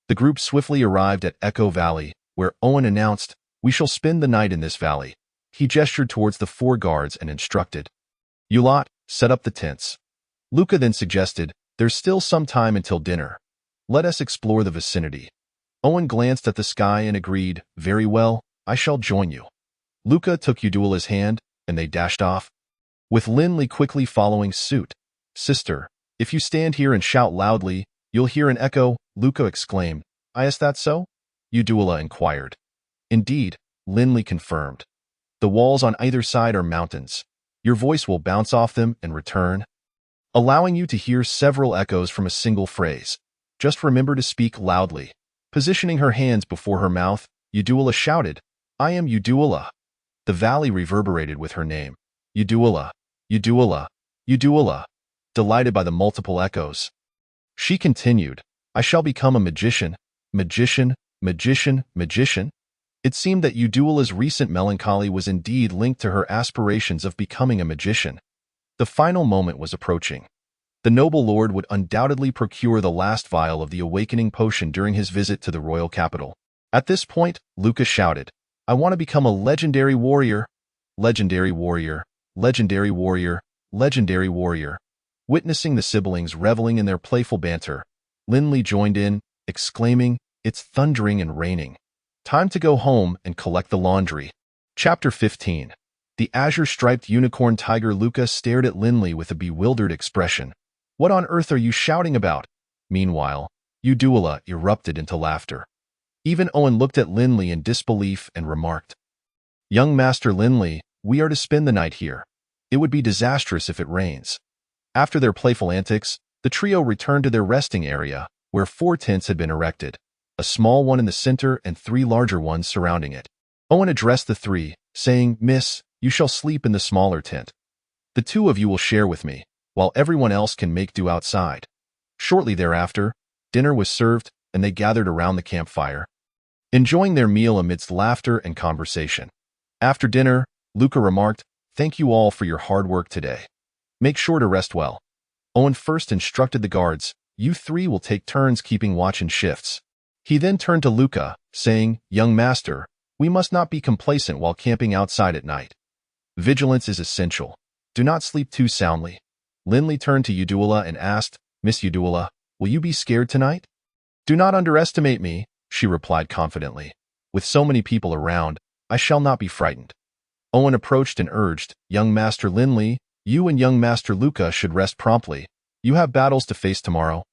The group swiftly arrived at Echo Valley, where Owen announced, "We shall spend the night in this valley." He gestured towards the 4 guards and instructed, "You lot, set up the tents." Luca then suggested, "There's still some time until dinner. Let us explore the vicinity." Owen glanced at the sky and agreed, "Very well, I shall join you." Luca took Udula's hand, and they dashed off, with Linley quickly following suit. "Sister, if you stand here and shout loudly, you'll hear an echo," Luca exclaimed. "Is that so?" Udula inquired. "Indeed," Linley confirmed. "The walls on either side are mountains. Your voice will bounce off them and return, allowing you to hear several echoes from a single phrase. Just remember to speak loudly." Positioning her hands before her mouth, Udula shouted, "I am Udula." The valley reverberated with her name. "Udula, Udula, Udula." Delighted by the multiple echoes, she continued, "I shall become a magician, magician, magician, magician." It seemed that Udula's recent melancholy was indeed linked to her aspirations of becoming a magician. The final moment was approaching. The noble lord would undoubtedly procure the last vial of the awakening potion during his visit to the royal capital. At this point, Luca shouted, "I want to become a legendary warrior. Legendary warrior, legendary warrior, legendary warrior." Witnessing the siblings reveling in their playful banter, Linley joined in, exclaiming, "It's thundering and raining. Time to go home and collect the laundry." Chapter 15. The azure-striped unicorn tiger. Luca stared at Linley with a bewildered expression. "What on earth are you shouting about?" Meanwhile, Udula erupted into laughter. Even Owen looked at Linley in disbelief and remarked, "Young Master Linley, we are to spend the night here. It would be disastrous if it rains." After their playful antics, the trio returned to their resting area, where 4 tents had been erected, a small one in the center and 3 larger ones surrounding it. Owen addressed the 3, saying, "Miss, you shall sleep in the smaller tent. The 2 of you will share with me, while everyone else can make do outside." Shortly thereafter, dinner was served, and they gathered around the campfire, enjoying their meal amidst laughter and conversation. After dinner, Luca remarked, "Thank you all for your hard work today. Make sure to rest well." Owen first instructed the guards, "You three will take turns keeping watch and shifts." He then turned to Luca, saying, "Young master, we must not be complacent while camping outside at night. Vigilance is essential. Do not sleep too soundly." Linley turned to Udula and asked, "Miss Udula, will you be scared tonight?" "Do not underestimate me," she replied confidently. "With so many people around, I shall not be frightened." Owen approached and urged, "Young Master Linley, you and young Master Luca should rest promptly. You have battles to face tomorrow."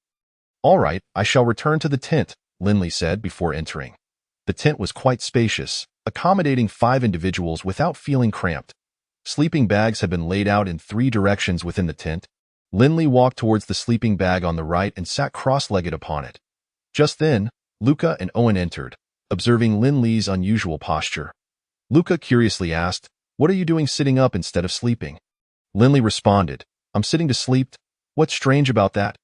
"All right, I shall return to the tent," Linley said before entering. The tent was quite spacious, accommodating 5 individuals without feeling cramped. Sleeping bags had been laid out in 3 directions within the tent. Linley walked towards the sleeping bag on the right and sat cross-legged upon it. Just then, Luca and Owen entered, observing Linley's unusual posture. Luca curiously asked, "What are you doing sitting up instead of sleeping?" Linley responded, "I'm sitting to sleep. What's strange about that?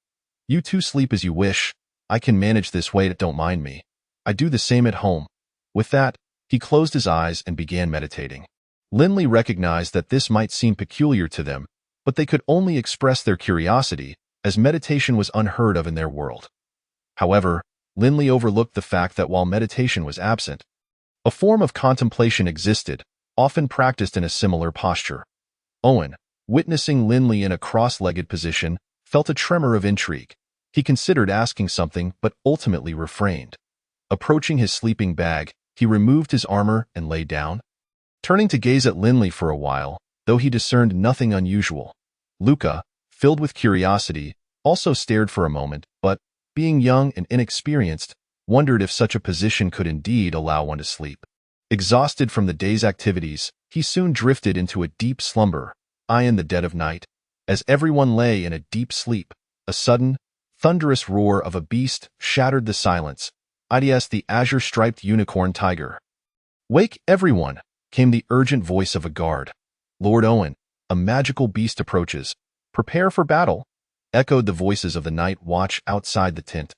You two sleep as you wish. I can manage this way, don't mind me. I do the same at home." With that, he closed his eyes and began meditating. Linley recognized that this might seem peculiar to them, but they could only express their curiosity, as meditation was unheard of in their world. However, Linley overlooked the fact that while meditation was absent, a form of contemplation existed, often practiced in a similar posture. Owen, witnessing Linley in a cross-legged position, felt a tremor of intrigue. He considered asking something but ultimately refrained. Approaching his sleeping bag, he removed his armor and lay down. Turning to gaze at Linley for a while, though he discerned nothing unusual, Luca, filled with curiosity, also stared for a moment, but, being young and inexperienced, wondered if such a position could indeed allow one to sleep. Exhausted from the day's activities, he soon drifted into a deep slumber, in the dead of night. As everyone lay in a deep sleep, a sudden, thunderous roar of a beast shattered the silence. It's the azure-striped unicorn tiger. "Wake everyone!" came the urgent voice of a guard. "Lord Owen, a magical beast approaches. Prepare for battle," echoed the voices of the night watch outside the tent.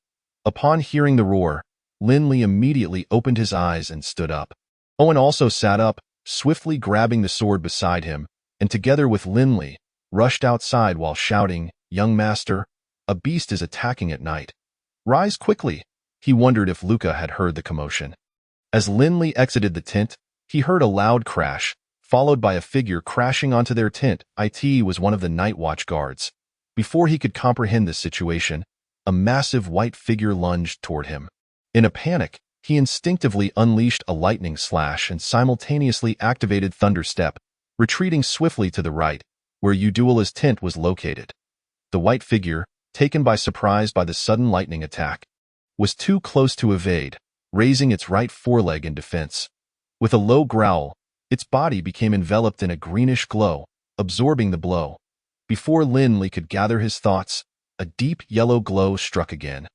Upon hearing the roar, Linley immediately opened his eyes and stood up. Owen also sat up, swiftly grabbing the sword beside him, and together with Linley, rushed outside while shouting, "Young master, a beast is attacking at night. Rise quickly." He wondered if Luca had heard the commotion. As Linley exited the tent, he heard a loud crash, followed by a figure crashing onto their tent. It was one of the night watch guards. Before he could comprehend the situation, a massive white figure lunged toward him. In a panic, he instinctively unleashed a lightning slash and simultaneously activated Thunder Step, retreating swiftly to the right, where Udula's tent was located. The white figure, taken by surprise by the sudden lightning attack, was too close to evade, raising its right foreleg in defense. With a low growl, its body became enveloped in a greenish glow, absorbing the blow. Before Linley could gather his thoughts, a deep yellow glow struck again,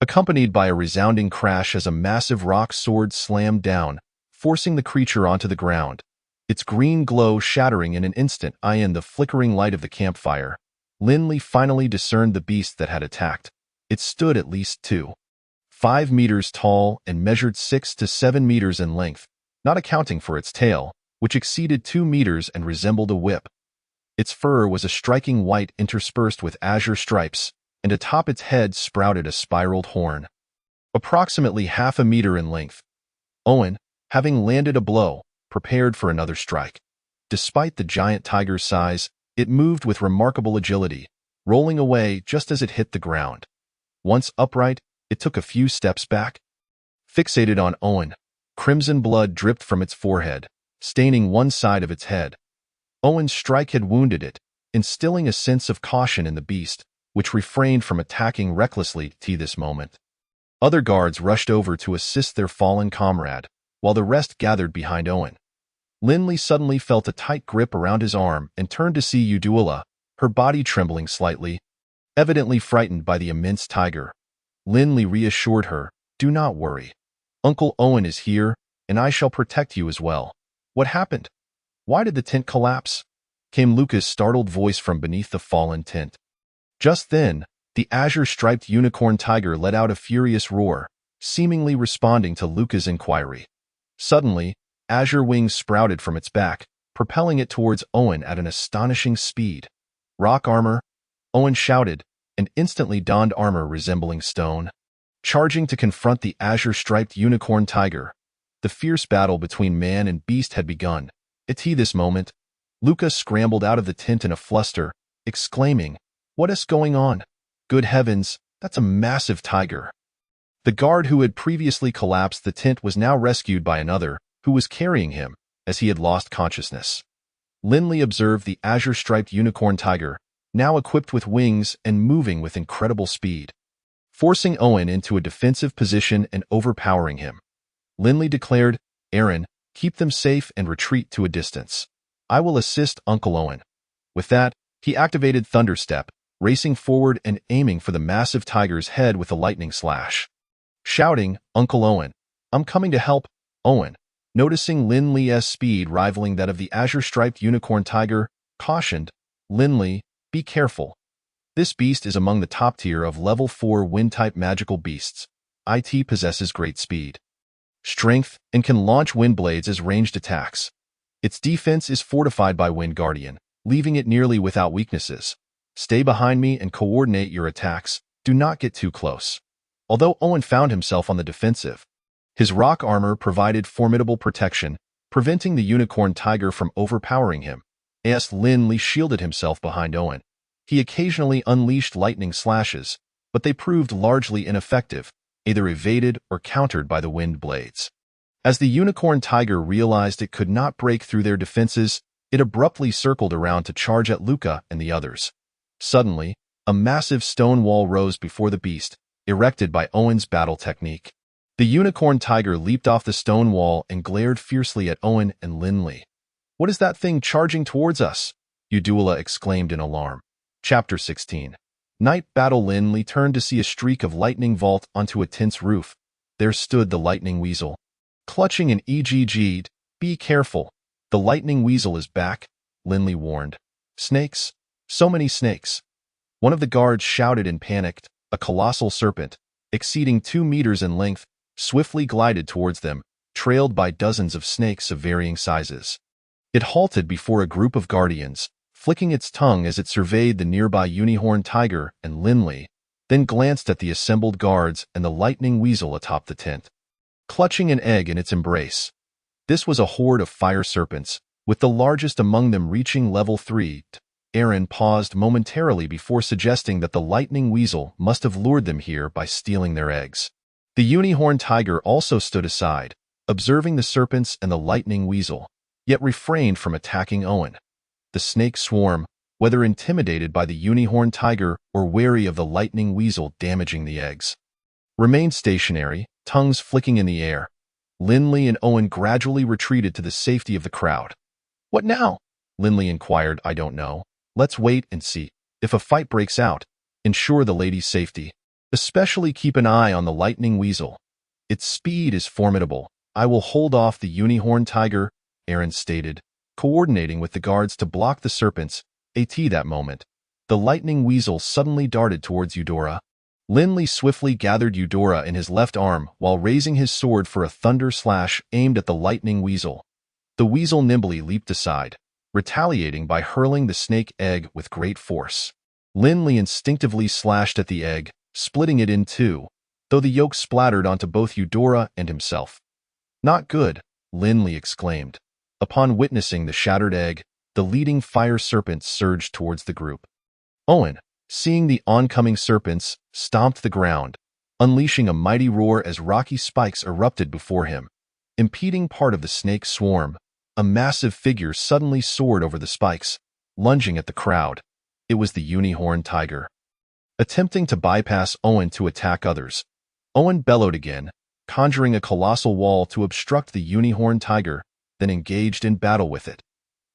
accompanied by a resounding crash as a massive rock sword slammed down, forcing the creature onto the ground. Its green glow shattering in an instant. In the flickering light of the campfire, Linley finally discerned the beast that had attacked. It stood at least 2.5 meters tall and measured 6 to 7 meters in length, not accounting for its tail, which exceeded 2 meters and resembled a whip. Its fur was a striking white interspersed with azure stripes, and atop its head sprouted a spiraled horn, approximately half a meter in length. Owen, having landed a blow, prepared for another strike. Despite the giant tiger's size, it moved with remarkable agility, rolling away just as it hit the ground. Once upright, it took a few steps back. Fixated on Owen, crimson blood dripped from its forehead, staining one side of its head. Owen's strike had wounded it, instilling a sense of caution in the beast, which refrained from attacking recklessly to this moment. Other guards rushed over to assist their fallen comrade, while the rest gathered behind Owen. Linley suddenly felt a tight grip around his arm and turned to see Udula, her body trembling slightly, evidently frightened by the immense tiger. Linley reassured her, "Do not worry. Uncle Owen is here, and I shall protect you as well." "What happened? Why did the tent collapse?" came Luca's startled voice from beneath the fallen tent. Just then, the azure-striped unicorn tiger let out a furious roar, seemingly responding to Luca's inquiry. Suddenly, azure wings sprouted from its back, propelling it towards Owen at an astonishing speed. Rock armor, Owen shouted, and instantly donned armor resembling stone. Charging to confront the azure-striped unicorn tiger, the fierce battle between man and beast had begun. It's this moment. Luca scrambled out of the tent in a fluster, exclaiming, "What is going on? Good heavens, that's a massive tiger." The guard who had previously collapsed the tent was now rescued by another, who was carrying him, as he had lost consciousness. Linley observed the azure-striped unicorn tiger, now equipped with wings and moving with incredible speed, forcing Owen into a defensive position and overpowering him. Linley declared, "Aaron, keep them safe and retreat to a distance. I will assist Uncle Owen." With that, he activated Thunderstep, racing forward and aiming for the massive tiger's head with a lightning slash. Shouting, "Uncle Owen, I'm coming to help." Owen, noticing Linley's speed rivaling that of the azure-striped unicorn tiger, cautioned, "Linley, be careful. This beast is among the top tier of level 4 wind-type magical beasts. It possesses great speed, strength, and can launch wind blades as ranged attacks. Its defense is fortified by Wind Guardian, leaving it nearly without weaknesses. Stay behind me and coordinate your attacks. Do not get too close." Although Owen found himself on the defensive, his rock armor provided formidable protection, preventing the unicorn tiger from overpowering him. As Linley shielded himself behind Owen, he occasionally unleashed lightning slashes, but they proved largely ineffective, either evaded or countered by the wind blades. As the unicorn tiger realized it could not break through their defenses, it abruptly circled around to charge at Luca and the others. Suddenly, a massive stone wall rose before the beast, erected by Owen's battle technique. The unicorn tiger leaped off the stone wall and glared fiercely at Owen and Linley. "What is that thing charging towards us?" Udula exclaimed in alarm. Chapter 16. Night Battle. Linley turned to see a streak of lightning vault onto a tent's roof. There stood the lightning weasel, clutching an EGG'd. "Be careful. The lightning weasel is back," Linley warned. "Snakes? So many snakes." One of the guards shouted and panicked. A colossal serpent, exceeding 2 meters in length, swiftly glided towards them, trailed by dozens of snakes of varying sizes. It halted before a group of guardians, flicking its tongue as it surveyed the nearby unicorn tiger and Linley, then glanced at the assembled guards and the lightning weasel atop the tent, clutching an egg in its embrace. This was a horde of fire serpents, with the largest among them reaching level 3. Aaron paused momentarily before suggesting that the lightning weasel must have lured them here by stealing their eggs. The unicorn tiger also stood aside, observing the serpents and the lightning weasel, yet refrained from attacking Owen. The snake swarm, whether intimidated by the unicorn tiger or wary of the lightning weasel damaging the eggs, remained stationary, tongues flicking in the air. Linley and Owen gradually retreated to the safety of the crowd. "What now?" Linley inquired. "I don't know. Let's wait and see. If a fight breaks out, ensure the lady's safety. Especially keep an eye on the lightning weasel. Its speed is formidable. I will hold off the unicorn tiger," Aaron stated, coordinating with the guards to block the serpents. At that moment, the lightning weasel suddenly darted towards Eudora. Linley swiftly gathered Eudora in his left arm while raising his sword for a thunder slash aimed at the lightning weasel. The weasel nimbly leaped aside, retaliating by hurling the snake egg with great force. Linley instinctively slashed at the egg, splitting it in two, though the yolk splattered onto both Eudora and himself. "Not good," Linley exclaimed. Upon witnessing the shattered egg, the leading fire serpent surged towards the group. Owen, seeing the oncoming serpents, stomped the ground, unleashing a mighty roar as rocky spikes erupted before him, impeding part of the snake swarm. A massive figure suddenly soared over the spikes, lunging at the crowd. It was the unicorn tiger. Attempting to bypass Owen to attack others, Owen bellowed again, conjuring a colossal wall to obstruct the unicorn tiger, then engaged in battle with it.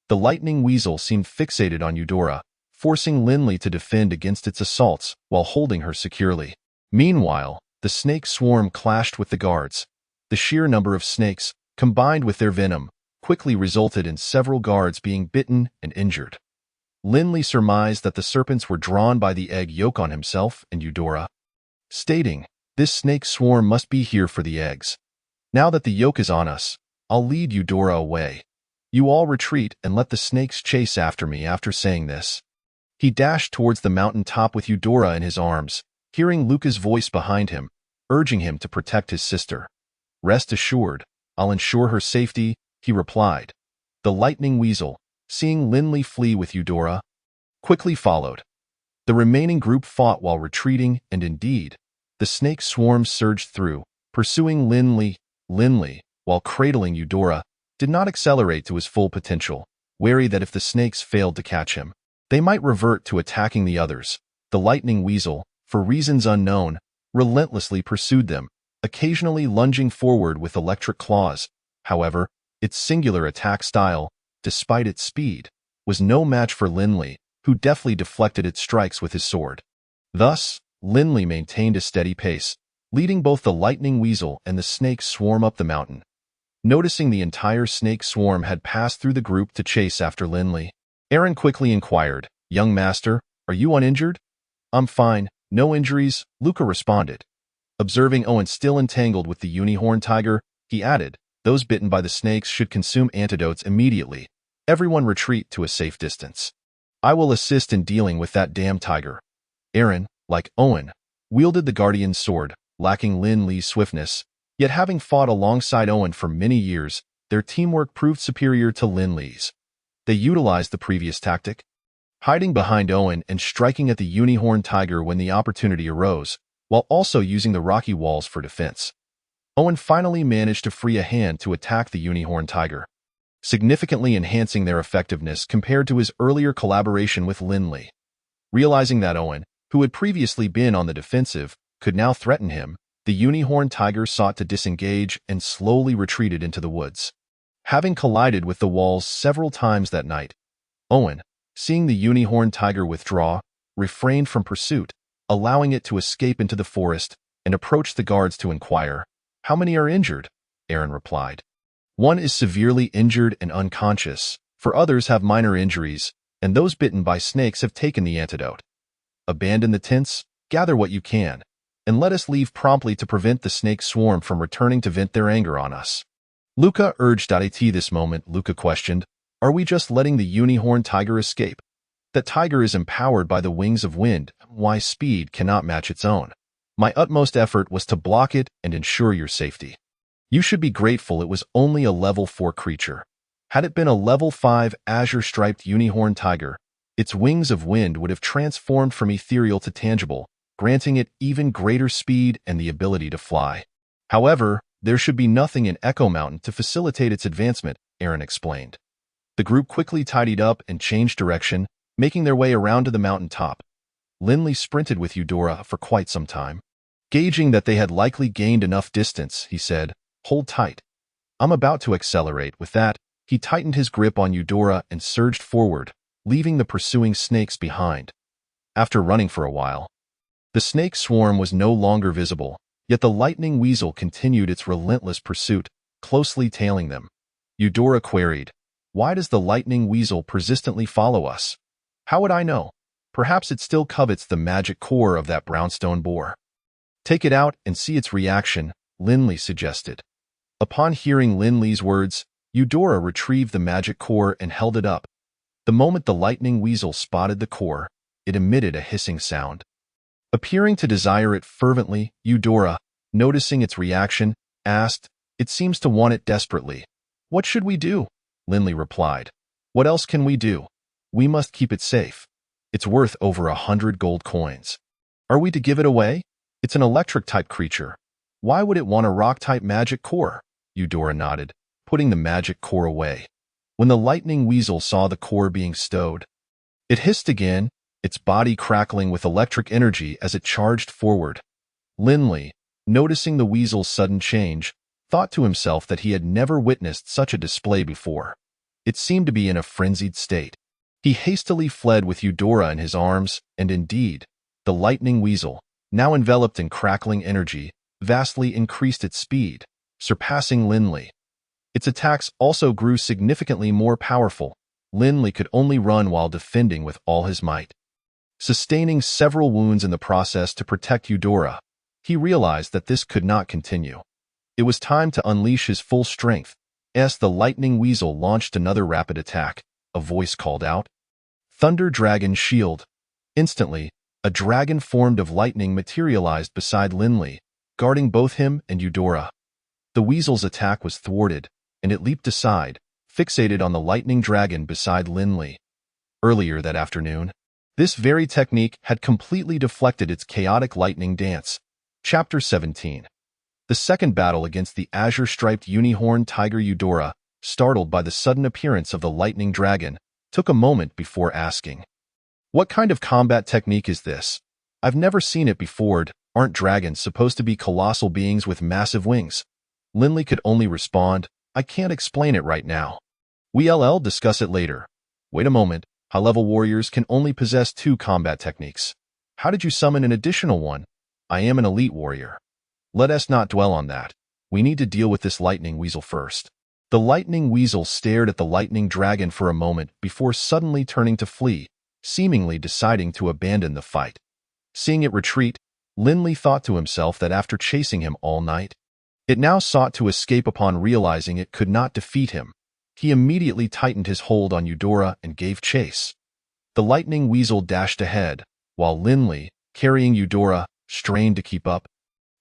The lightning weasel seemed fixated on Eudora, forcing Linley to defend against its assaults while holding her securely. Meanwhile, the snake swarm clashed with the guards. The sheer number of snakes, combined with their venom, quickly resulted in several guards being bitten and injured. Linley surmised that the serpents were drawn by the egg yolk on himself and Eudora, stating, "This snake swarm must be here for the eggs. Now that the yolk is on us, I'll lead Eudora away. You all retreat and let the snakes chase after me." After saying this, He dashed towards the mountain top with Eudora in his arms, hearing Luca's voice behind him, urging him to protect his sister. "Rest assured, I'll ensure her safety," he replied. The lightning weasel, seeing Linley flee with Eudora, quickly followed. The remaining group fought while retreating, and indeed, the snake swarm surged through, pursuing Linley. Linley, while cradling Eudora, did not accelerate to his full potential, wary that if the snakes failed to catch him, they might revert to attacking the others. The lightning weasel, for reasons unknown, relentlessly pursued them, occasionally lunging forward with electric claws. However, its singular attack style, despite its speed, was no match for Linley, who deftly deflected its strikes with his sword. Thus, Linley maintained a steady pace, leading both the lightning weasel and the snake swarm up the mountain. Noticing the entire snake swarm had passed through the group to chase after Linley, Aaron quickly inquired, "Young master, are you uninjured?" "I'm fine, no injuries," Luca responded. Observing Owen still entangled with the unicorn tiger, he added, "Those bitten by the snakes should consume antidotes immediately. Everyone retreat to a safe distance. I will assist in dealing with that damn tiger." Aaron, like Owen, wielded the guardian's sword, lacking Linley's swiftness, yet having fought alongside Owen for many years, their teamwork proved superior to Linley's. They utilized the previous tactic, hiding behind Owen and striking at the unicorn tiger when the opportunity arose, while also using the rocky walls for defense. Owen finally managed to free a hand to attack the unicorn tiger, significantly enhancing their effectiveness compared to his earlier collaboration with Linley. Realizing that Owen, who had previously been on the defensive, could now threaten him, the unicorn tiger sought to disengage and slowly retreated into the woods. Having collided with the walls several times that night, Owen, seeing the unicorn tiger withdraw, refrained from pursuit, allowing it to escape into the forest, and approached the guards to inquire, "How many are injured?" Aaron replied, "One is severely injured and unconscious, for others have minor injuries, and those bitten by snakes have taken the antidote. Abandon the tents, gather what you can, and let us leave promptly to prevent the snake swarm from returning to vent their anger on us." Luca urged. At this moment, Luca questioned, "Are we just letting the unicorn tiger escape? That tiger is empowered by the wings of wind, why speed cannot match its own. My utmost effort was to block it and ensure your safety. You should be grateful it was only a level 4 creature. Had it been a level 5 azure-striped unicorn tiger, its wings of wind would have transformed from ethereal to tangible, granting it even greater speed and the ability to fly. However, there should be nothing in Echo Mountain to facilitate its advancement," Aaron explained. The group quickly tidied up and changed direction, making their way around to the mountain top. Linley sprinted with Eudora for quite some time. Gauging that they had likely gained enough distance, he said, "Hold tight. I'm about to accelerate." With that, he tightened his grip on Eudora and surged forward, leaving the pursuing snakes behind. After running for a while, the snake swarm was no longer visible, yet the lightning weasel continued its relentless pursuit, closely tailing them. Eudora queried, "Why does the lightning weasel persistently follow us?" "How would I know? Perhaps it still covets the magic core of that brownstone boar." "Take it out and see its reaction," Linley suggested. Upon hearing Linley's words, Eudora retrieved the magic core and held it up. The moment the lightning weasel spotted the core, it emitted a hissing sound. Appearing to desire it fervently, Eudora, noticing its reaction, asked, "It seems to want it desperately. What should we do?" Linley replied, "What else can we do? We must keep it safe. It's worth over 100 gold coins. Are we to give it away? It's an electric-type creature. Why would it want a rock-type magic core?" Eudora nodded, putting the magic core away. When the lightning weasel saw the core being stowed, it hissed again, its body crackling with electric energy as it charged forward. Linley, noticing the weasel's sudden change, thought to himself that he had never witnessed such a display before. It seemed to be in a frenzied state. He hastily fled with Eudora in his arms, and indeed, the lightning weasel, now enveloped in crackling energy, vastly increased its speed, surpassing Linley. Its attacks also grew significantly more powerful. Linley could only run while defending with all his might, sustaining several wounds in the process to protect Eudora. He realized that this could not continue. It was time to unleash his full strength. As the lightning weasel launched another rapid attack, a voice called out, Thunder Dragon Shield. Instantly, a dragon formed of lightning materialized beside Linley, guarding both him and Eudora. The weasel's attack was thwarted, and it leaped aside, fixated on the lightning dragon beside Linley. Earlier that afternoon, this very technique had completely deflected its chaotic lightning dance. Chapter 17. The second battle against the azure-striped unicorn tiger Eudora, startled by the sudden appearance of the lightning dragon, took a moment before asking, "What kind of combat technique is this? I've never seen it before. Aren't dragons supposed to be colossal beings with massive wings?" Linley could only respond, "I can't explain it right now. We'll discuss it later. Wait a moment, high-level warriors can only possess 2 combat techniques. How did you summon an additional one? I am an elite warrior. Let us not dwell on that. We need to deal with this lightning weasel first." The lightning weasel stared at the lightning dragon for a moment before suddenly turning to flee, seemingly deciding to abandon the fight. Seeing it retreat, Linley thought to himself that after chasing him all night, it now sought to escape. Upon realizing it could not defeat him, he immediately tightened his hold on Eudora and gave chase. The lightning weasel dashed ahead, while Linley, carrying Eudora, strained to keep up.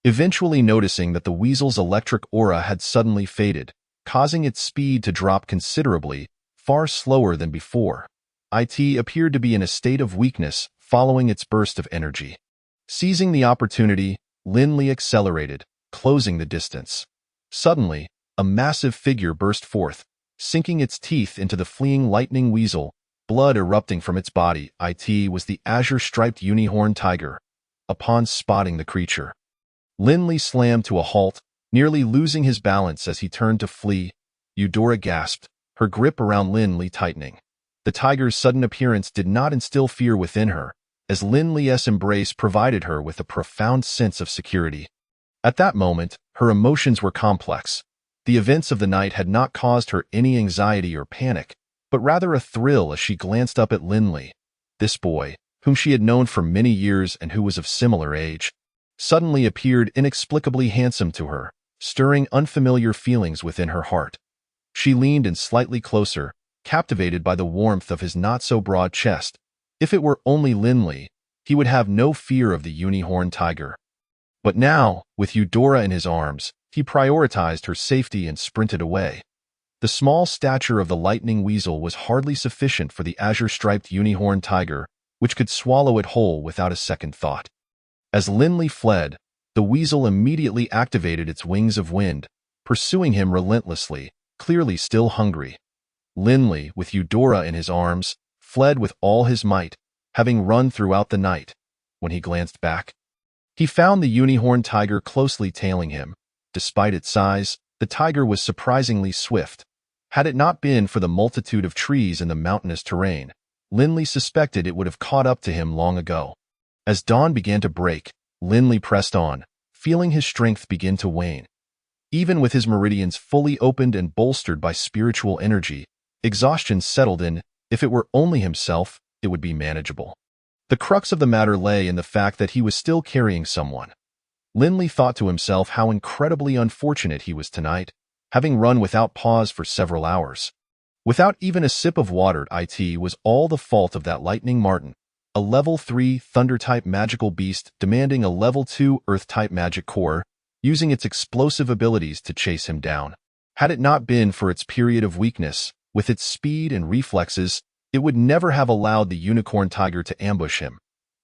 Eventually noticing that the weasel's electric aura had suddenly faded, causing its speed to drop considerably, far slower than before. It appeared to be in a state of weakness following its burst of energy. Seizing the opportunity, Linley accelerated, closing the distance. Suddenly, a massive figure burst forth, sinking its teeth into the fleeing lightning weasel, blood erupting from its body. It was the azure-striped unicorn tiger. Upon spotting the creature, Linley slammed to a halt, nearly losing his balance as he turned to flee. Eudora gasped, her grip around Linley tightening. The tiger's sudden appearance did not instill fear within her, as Linley's embrace provided her with a profound sense of security. At that moment, her emotions were complex. The events of the night had not caused her any anxiety or panic, but rather a thrill as she glanced up at Linley. This boy, whom she had known for many years and who was of similar age, suddenly appeared inexplicably handsome to her, stirring unfamiliar feelings within her heart. She leaned in slightly closer, captivated by the warmth of his not-so-broad chest. If it were only Linley, he would have no fear of the unicorn tiger. But now, with Eudora in his arms, he prioritized her safety and sprinted away. The small stature of the lightning weasel was hardly sufficient for the azure-striped unicorn tiger, which could swallow it whole without a second thought. As Linley fled, the weasel immediately activated its wings of wind, pursuing him relentlessly, clearly still hungry. Linley, with Eudora in his arms, fled with all his might, having run throughout the night. When he glanced back, he found the unicorn tiger closely tailing him. Despite its size, the tiger was surprisingly swift. Had it not been for the multitude of trees in the mountainous terrain, Linley suspected it would have caught up to him long ago. As dawn began to break, Linley pressed on, feeling his strength begin to wane. Even with his meridians fully opened and bolstered by spiritual energy, exhaustion settled in. If it were only himself, it would be manageable. The crux of the matter lay in the fact that he was still carrying someone. Linley thought to himself how incredibly unfortunate he was tonight, having run without pause for several hours. Without even a sip of water. It was all the fault of that lightning marten, a level 3 thunder-type magical beast demanding a level 2 earth-type magic core, using its explosive abilities to chase him down. Had it not been for its period of weakness, with its speed and reflexes, it would never have allowed the unicorn tiger to ambush him.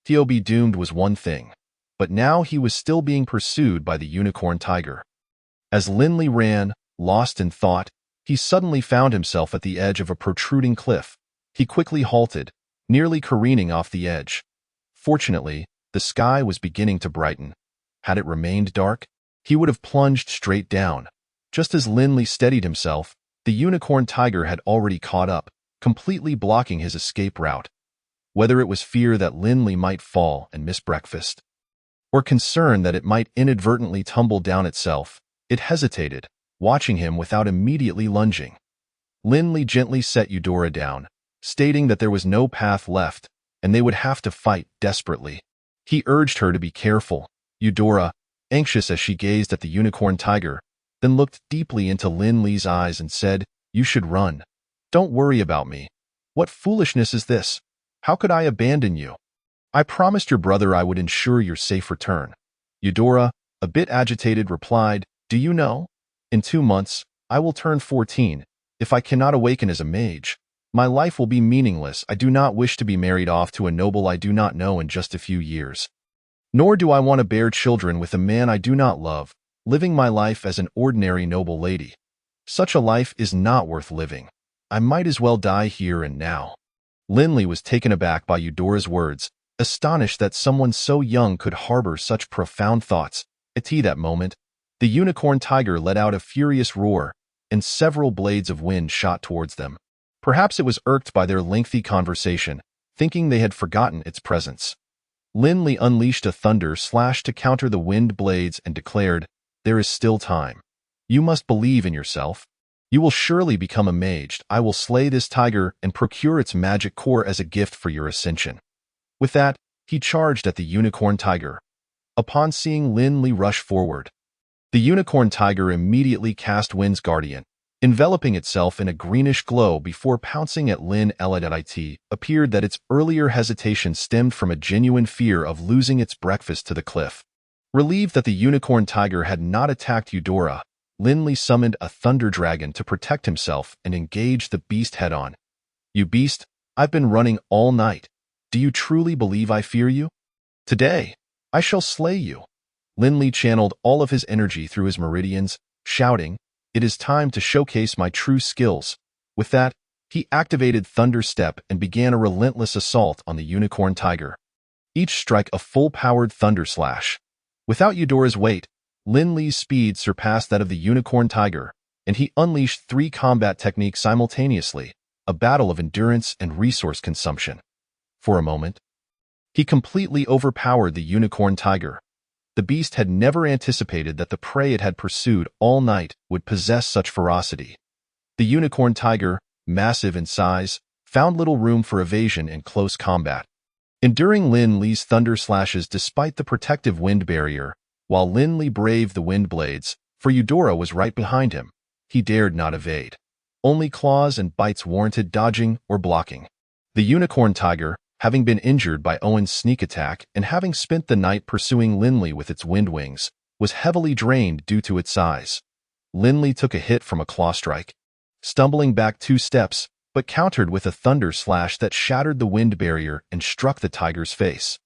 To be doomed was one thing, but now he was still being pursued by the unicorn tiger. As Linley ran, lost in thought, he suddenly found himself at the edge of a protruding cliff. He quickly halted, nearly careening off the edge. Fortunately, the sky was beginning to brighten. Had it remained dark, he would have plunged straight down. Just as Linley steadied himself, the unicorn tiger had already caught up, completely blocking his escape route. Whether it was fear that Linley might fall and miss breakfast, or concern that it might inadvertently tumble down itself, it hesitated, watching him without immediately lunging. Linley gently set Eudora down, stating that there was no path left, and they would have to fight desperately. He urged her to be careful. Eudora, anxious as she gazed at the unicorn tiger, then looked deeply into Linley's eyes and said, "You should run. Don't worry about me." "What foolishness is this? How could I abandon you? I promised your brother I would ensure your safe return. Eudora, a bit agitated, replied, Do you know? In 2 months, I will turn 14. If I cannot awaken as a mage, my life will be meaningless. I do not wish to be married off to a noble I do not know in just a few years. Nor do I want to bear children with a man I do not love, living my life as an ordinary noble lady. Such a life is not worth living. I might as well die here and now. Linley was taken aback by Eudora's words, astonished that someone so young could harbor such profound thoughts. At that moment, the unicorn tiger let out a furious roar, and several blades of wind shot towards them. Perhaps it was irked by their lengthy conversation, thinking they had forgotten its presence. Linley unleashed a thunder slash to counter the wind blades and declared, There is still time. You must believe in yourself. You will surely become a mage. I will slay this tiger and procure its magic core as a gift for your ascension. With that, he charged at the unicorn tiger. Upon seeing Linley rush forward, the unicorn tiger immediately cast Wind's Guardian, enveloping itself in a greenish glow before pouncing at Lin. It appeared that its earlier hesitation stemmed from a genuine fear of losing its breakfast to the cliff. Relieved that the unicorn tiger had not attacked Eudora, Linley summoned a thunder dragon to protect himself and engaged the beast head-on. You beast, I've been running all night. Do you truly believe I fear you? Today, I shall slay you. Linley channeled all of his energy through his meridians, shouting, It is time to showcase my true skills. With that, he activated Thunder Step and began a relentless assault on the unicorn tiger. Each strike a full-powered thunder slash. Without Eudora's weight, Linley's speed surpassed that of the unicorn tiger, and he unleashed 3 combat techniques simultaneously, a battle of endurance and resource consumption. For a moment, he completely overpowered the unicorn tiger. The beast had never anticipated that the prey it had pursued all night would possess such ferocity. The unicorn tiger, massive in size, found little room for evasion in close combat. Enduring Linley's thunder slashes despite the protective wind barrier, while Linley braved the wind blades, for Eudora was right behind him, he dared not evade. Only claws and bites warranted dodging or blocking. The unicorn tiger, having been injured by Owen's sneak attack and having spent the night pursuing Linley with its wind wings, was heavily drained due to its size. Linley took a hit from a claw strike, stumbling back 2 steps, but countered with a thunder slash that shattered the wind barrier and struck the tiger's face.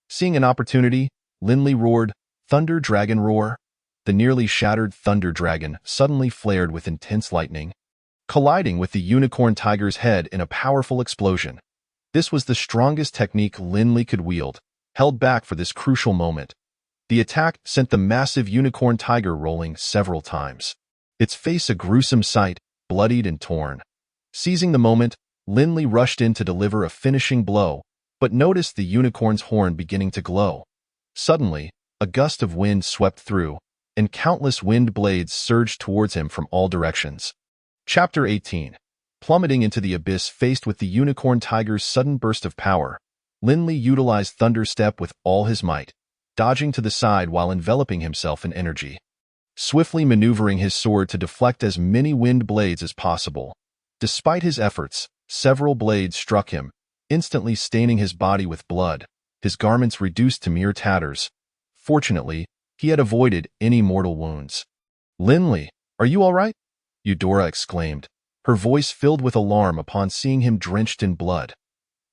Seeing an opportunity, Linley roared, Thunder Dragon Roar. The nearly shattered Thunder Dragon suddenly flared with intense lightning, colliding with the unicorn tiger's head in a powerful explosion. This was the strongest technique Linley could wield, held back for this crucial moment. The attack sent the massive unicorn tiger rolling several times, its face a gruesome sight, bloodied and torn. Seizing the moment, Linley rushed in to deliver a finishing blow, but noticed the unicorn's horn beginning to glow. Suddenly, a gust of wind swept through, and countless wind blades surged towards him from all directions. Chapter 18. Plummeting into the abyss faced with the unicorn tiger's sudden burst of power, Linley utilized Thunder Step with all his might, dodging to the side while enveloping himself in energy. Swiftly maneuvering his sword to deflect as many wind blades as possible. Despite his efforts, several blades struck him, instantly staining his body with blood, his garments reduced to mere tatters. Fortunately, he had avoided any mortal wounds. Linley, are you all right? Eudora exclaimed, her voice filled with alarm upon seeing him drenched in blood.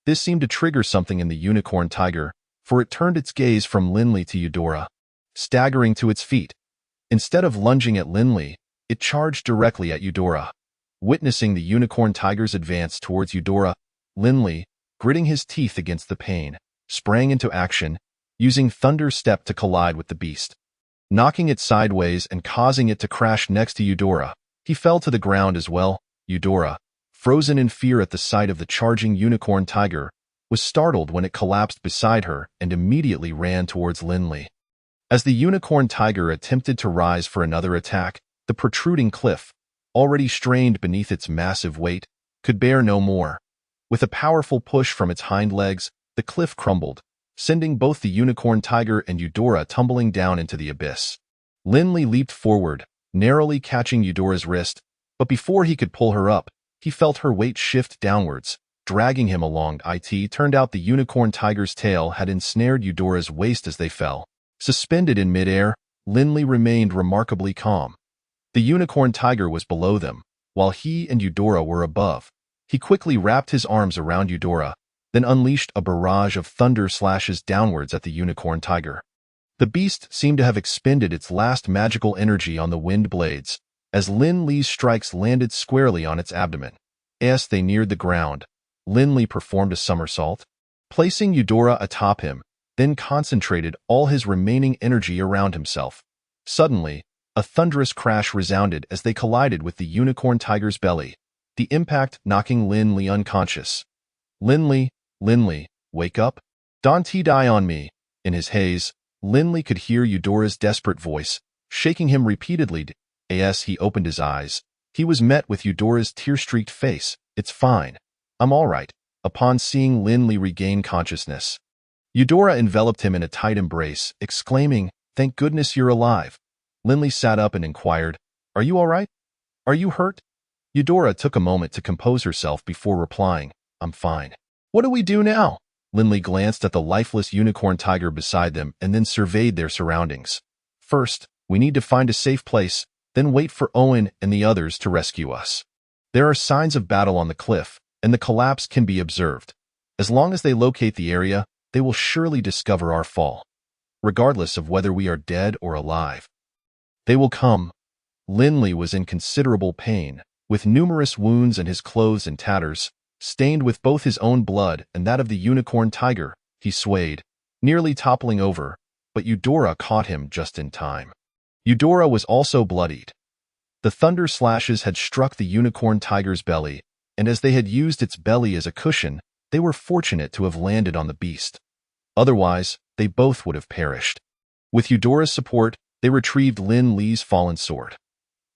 This seemed to trigger something in the unicorn tiger, for it turned its gaze from Linley to Eudora, staggering to its feet. Instead of lunging at Linley, it charged directly at Eudora. Witnessing the unicorn tiger's advance towards Eudora, Linley, gritting his teeth against the pain, sprang into action, using Thunder Step to collide with the beast. Knocking it sideways and causing it to crash next to Eudora, he fell to the ground as well. Eudora, frozen in fear at the sight of the charging unicorn tiger, was startled when it collapsed beside her and immediately ran towards Linley. As the unicorn tiger attempted to rise for another attack, the protruding cliff, already strained beneath its massive weight, could bear no more. With a powerful push from its hind legs, the cliff crumbled, sending both the unicorn tiger and Eudora tumbling down into the abyss. Linley leaped forward, narrowly catching Eudora's wrist, but before he could pull her up, he felt her weight shift downwards, dragging him along. It turned out the unicorn tiger's tail had ensnared Eudora's waist as they fell. Suspended in midair, Linley remained remarkably calm. The unicorn tiger was below them, while he and Eudora were above. He quickly wrapped his arms around Eudora, then unleashed a barrage of thunder slashes downwards at the unicorn tiger. The beast seemed to have expended its last magical energy on the wind blades, as Linley's strikes landed squarely on its abdomen. As they neared the ground, Linley performed a somersault, placing Eudora atop him, then concentrated all his remaining energy around himself. Suddenly, a thunderous crash resounded as they collided with the unicorn tiger's belly, the impact knocking Linley unconscious. Linley, wake up. Don't die on me. In his haze, Linley could hear Eudora's desperate voice, shaking him repeatedly. As he opened his eyes, he was met with Eudora's tear-streaked face. It's fine. I'm all right. Upon seeing Linley regain consciousness, Eudora enveloped him in a tight embrace, exclaiming, "Thank goodness you're alive." Linley sat up and inquired, "Are you all right? Are you hurt?" Eudora took a moment to compose herself before replying, "I'm fine." "What do we do now?" Linley glanced at the lifeless unicorn tiger beside them and then surveyed their surroundings. "First, we need to find a safe place, then wait for Owen and the others to rescue us. There are signs of battle on the cliff, and the collapse can be observed. As long as they locate the area, they will surely discover our fall, regardless of whether we are dead or alive. They will come." Linley was in considerable pain, with numerous wounds and his clothes in tatters, stained with both his own blood and that of the unicorn tiger. He swayed, nearly toppling over, but Eudora caught him just in time. Eudora was also bloodied. The thunder slashes had struck the unicorn tiger's belly, and as they had used its belly as a cushion, they were fortunate to have landed on the beast. Otherwise, they both would have perished. With Eudora's support, they retrieved Linley's fallen sword.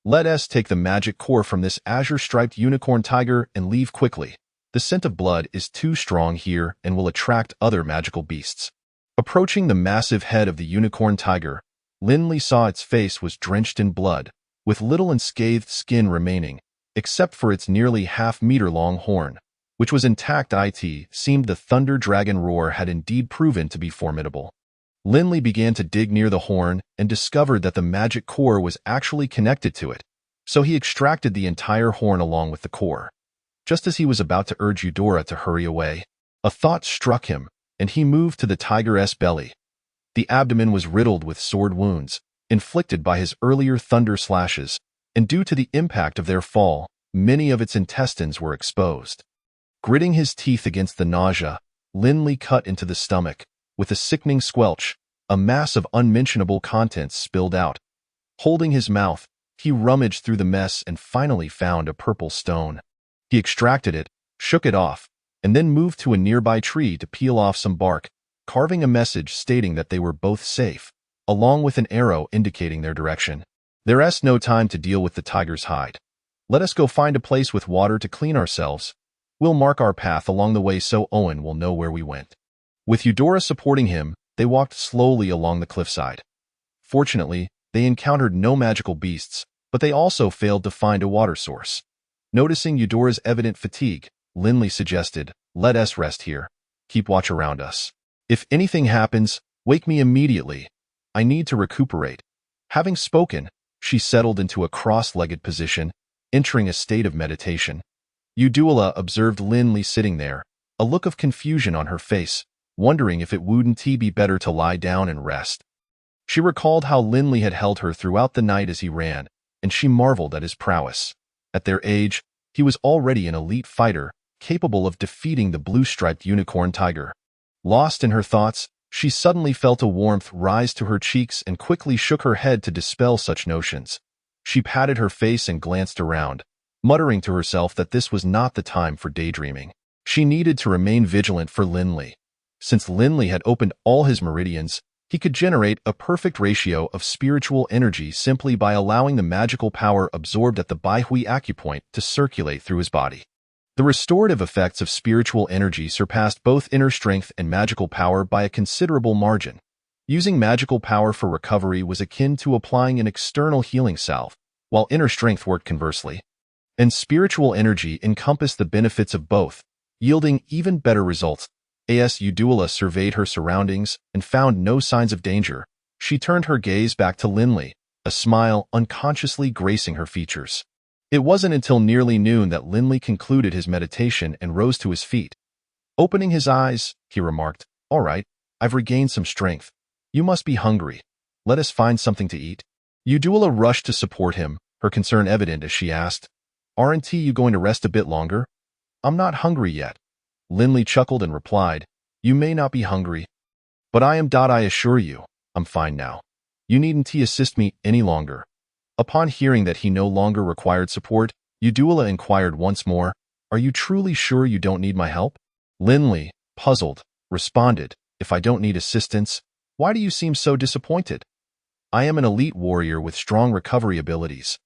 "Let us take the magic core from this azure-striped unicorn tiger and leave quickly. The scent of blood is too strong here and will attract other magical beasts." Approaching the massive head of the unicorn tiger, Linley saw its face was drenched in blood, with little unscathed skin remaining, except for its nearly half-meter-long horn, which was intact. It seemed the thunder dragon roar had indeed proven to be formidable. Linley began to dig near the horn and discovered that the magic core was actually connected to it, so he extracted the entire horn along with the core. Just as he was about to urge Eudora to hurry away, a thought struck him, and he moved to the tiger's belly. The abdomen was riddled with sword wounds, inflicted by his earlier thunder slashes, and due to the impact of their fall, many of its intestines were exposed. Gritting his teeth against the nausea, Linley cut into the stomach. With a sickening squelch, a mass of unmentionable contents spilled out. Holding his mouth, he rummaged through the mess and finally found a purple stone. He extracted it, shook it off, and then moved to a nearby tree to peel off some bark, carving a message stating that they were both safe, along with an arrow indicating their direction. "There's no time to deal with the tiger's hide. Let us go find a place with water to clean ourselves. We'll mark our path along the way so Owen will know where we went." With Eudora supporting him, they walked slowly along the cliffside. Fortunately, they encountered no magical beasts, but they also failed to find a water source. Noticing Eudora's evident fatigue, Linley suggested, "Let us rest here. Keep watch around us. If anything happens, wake me immediately. I need to recuperate." Having spoken, she settled into a cross-legged position, entering a state of meditation. Eudora observed Linley sitting there, a look of confusion on her face, wondering if it wouldn't be better to lie down and rest. She recalled how Linley had held her throughout the night as he ran, and she marveled at his prowess. At their age, he was already an elite fighter, capable of defeating the blue-striped unicorn tiger. Lost in her thoughts, she suddenly felt a warmth rise to her cheeks and quickly shook her head to dispel such notions. She patted her face and glanced around, muttering to herself that this was not the time for daydreaming. She needed to remain vigilant for Linley. Since Linley had opened all his meridians, he could generate a perfect ratio of spiritual energy simply by allowing the magical power absorbed at the Baihui acupoint to circulate through his body. The restorative effects of spiritual energy surpassed both inner strength and magical power by a considerable margin. Using magical power for recovery was akin to applying an external healing salve, while inner strength worked conversely. And spiritual energy encompassed the benefits of both. yielding even better results. As Udula surveyed her surroundings and found no signs of danger, she turned her gaze back to Linley, a smile unconsciously gracing her features. It wasn't until nearly noon that Linley concluded his meditation and rose to his feet. Opening his eyes, he remarked, "All right, I've regained some strength. You must be hungry. Let us find something to eat." Udula rushed to support him, her concern evident as she asked, "Aren't you going to rest a bit longer?" "I'm not hungry yet." Linley chuckled and replied, "You may not be hungry, but I am. I assure you, I'm fine now. You needn't assist me any longer." Upon hearing that he no longer required support, Udula inquired once more, "Are you truly sure you don't need my help?" Linley, puzzled, responded, "If I don't need assistance, why do you seem so disappointed? I am an elite warrior with strong recovery abilities.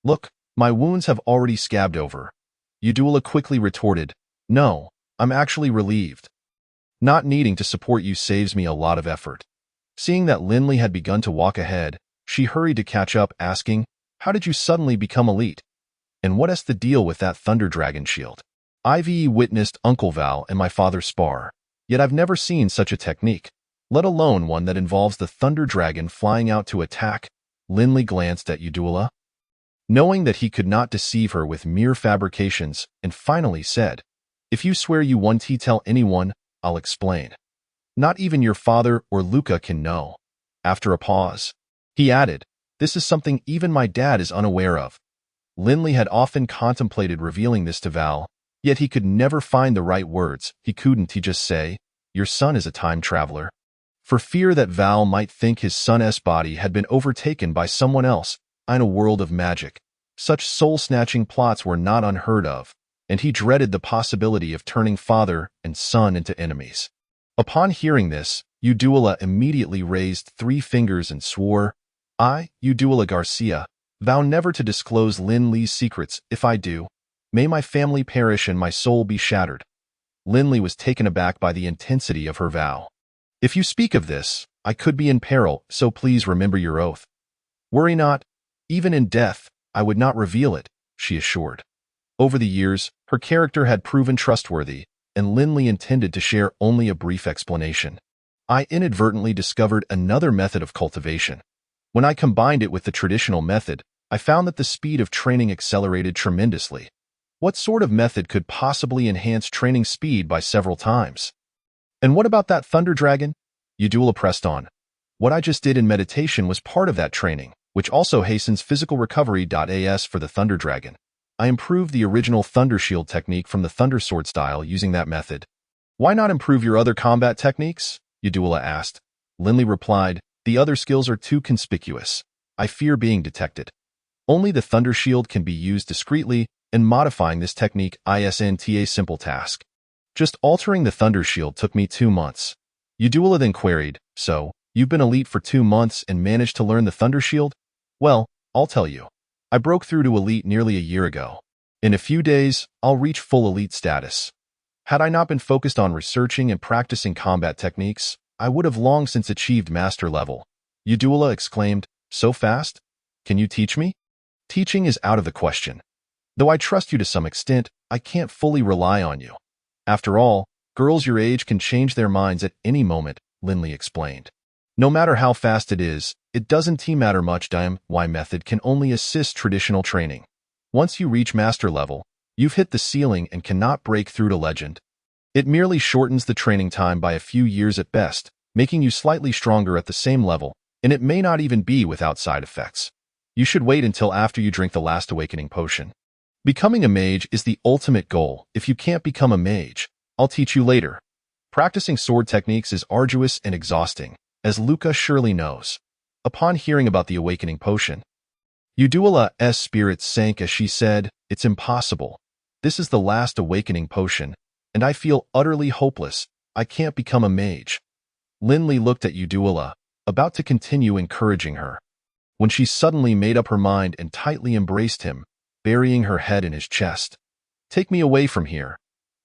Look, my wounds have already scabbed over." Udula quickly retorted, "No, I'm actually relieved. Not needing to support you saves me a lot of effort." Seeing that Linley had begun to walk ahead, she hurried to catch up, asking, "How did you suddenly become elite? And what is the deal with that Thunder Dragon shield?" "I've witnessed Uncle Val and my father spar, yet I've never seen such a technique, let alone one that involves the Thunder Dragon flying out to attack." Linley glanced at Udula, knowing that he could not deceive her with mere fabrications, and finally said, "If you swear you won't tell anyone, I'll explain. Not even your father or Luca can know." After a pause, he added, "This is something even my dad is unaware of." Linley had often contemplated revealing this to Val, yet he could never find the right words. He just say, "Your son is a time traveler," for fear that Val might think his son's body had been overtaken by someone else in a world of magic. Such soul-snatching plots were not unheard of, and he dreaded the possibility of turning father and son into enemies. Upon hearing this, Udula immediately raised 3 fingers and swore, "I, Udula Garcia, vow never to disclose Linley's secrets. If I do, may my family perish and my soul be shattered." Linley was taken aback by the intensity of her vow. "If you speak of this, I could be in peril, so please remember your oath." "Worry not. Even in death, I would not reveal it," she assured. Over the years, her character had proven trustworthy, and Linley intended to share only a brief explanation. "I inadvertently discovered another method of cultivation. When I combined it with the traditional method, I found that the speed of training accelerated tremendously." "What sort of method could possibly enhance training speed by several times?" "And what about that Thunder Dragon?" Udula pressed on. "What I just did in meditation was part of that training, which also hastens physical recovery. As for the Thunder Dragon, I improved the original Thunder Shield technique from the Thunder Sword style using that method." "Why not improve your other combat techniques?" Udula asked. Linley replied, "The other skills are too conspicuous. I fear being detected. Only the Thunder Shield can be used discreetly, and modifying this technique isn't a simple task. Just altering the Thunder Shield took me 2 months." Udula then queried, "So, you've been elite for 2 months and managed to learn the Thunder Shield?" "Well, I'll tell you. I broke through to elite nearly a year ago. In a few days, I'll reach full elite status. Had I not been focused on researching and practicing combat techniques, I would have long since achieved master level." Udula exclaimed, "So fast? Can you teach me?" "Teaching is out of the question. Though I trust you to some extent, I can't fully rely on you. After all, girls your age can change their minds at any moment," Linley explained. "No matter how fast it is, it doesn't matter much. My method can only assist traditional training. Once you reach master level, you've hit the ceiling and cannot break through to legend. It merely shortens the training time by a few years at best, making you slightly stronger at the same level, and it may not even be without side effects. You should wait until after you drink the last awakening potion. Becoming a mage is the ultimate goal. If you can't become a mage, I'll teach you later. Practicing sword techniques is arduous and exhausting, as Luca surely knows." Upon hearing about the awakening potion, Udula's spirits sank as she said, "It's impossible. This is the last awakening potion, and I feel utterly hopeless. I can't become a mage." Linley looked at Udula, about to continue encouraging her, when she suddenly made up her mind and tightly embraced him, burying her head in his chest. "Take me away from here.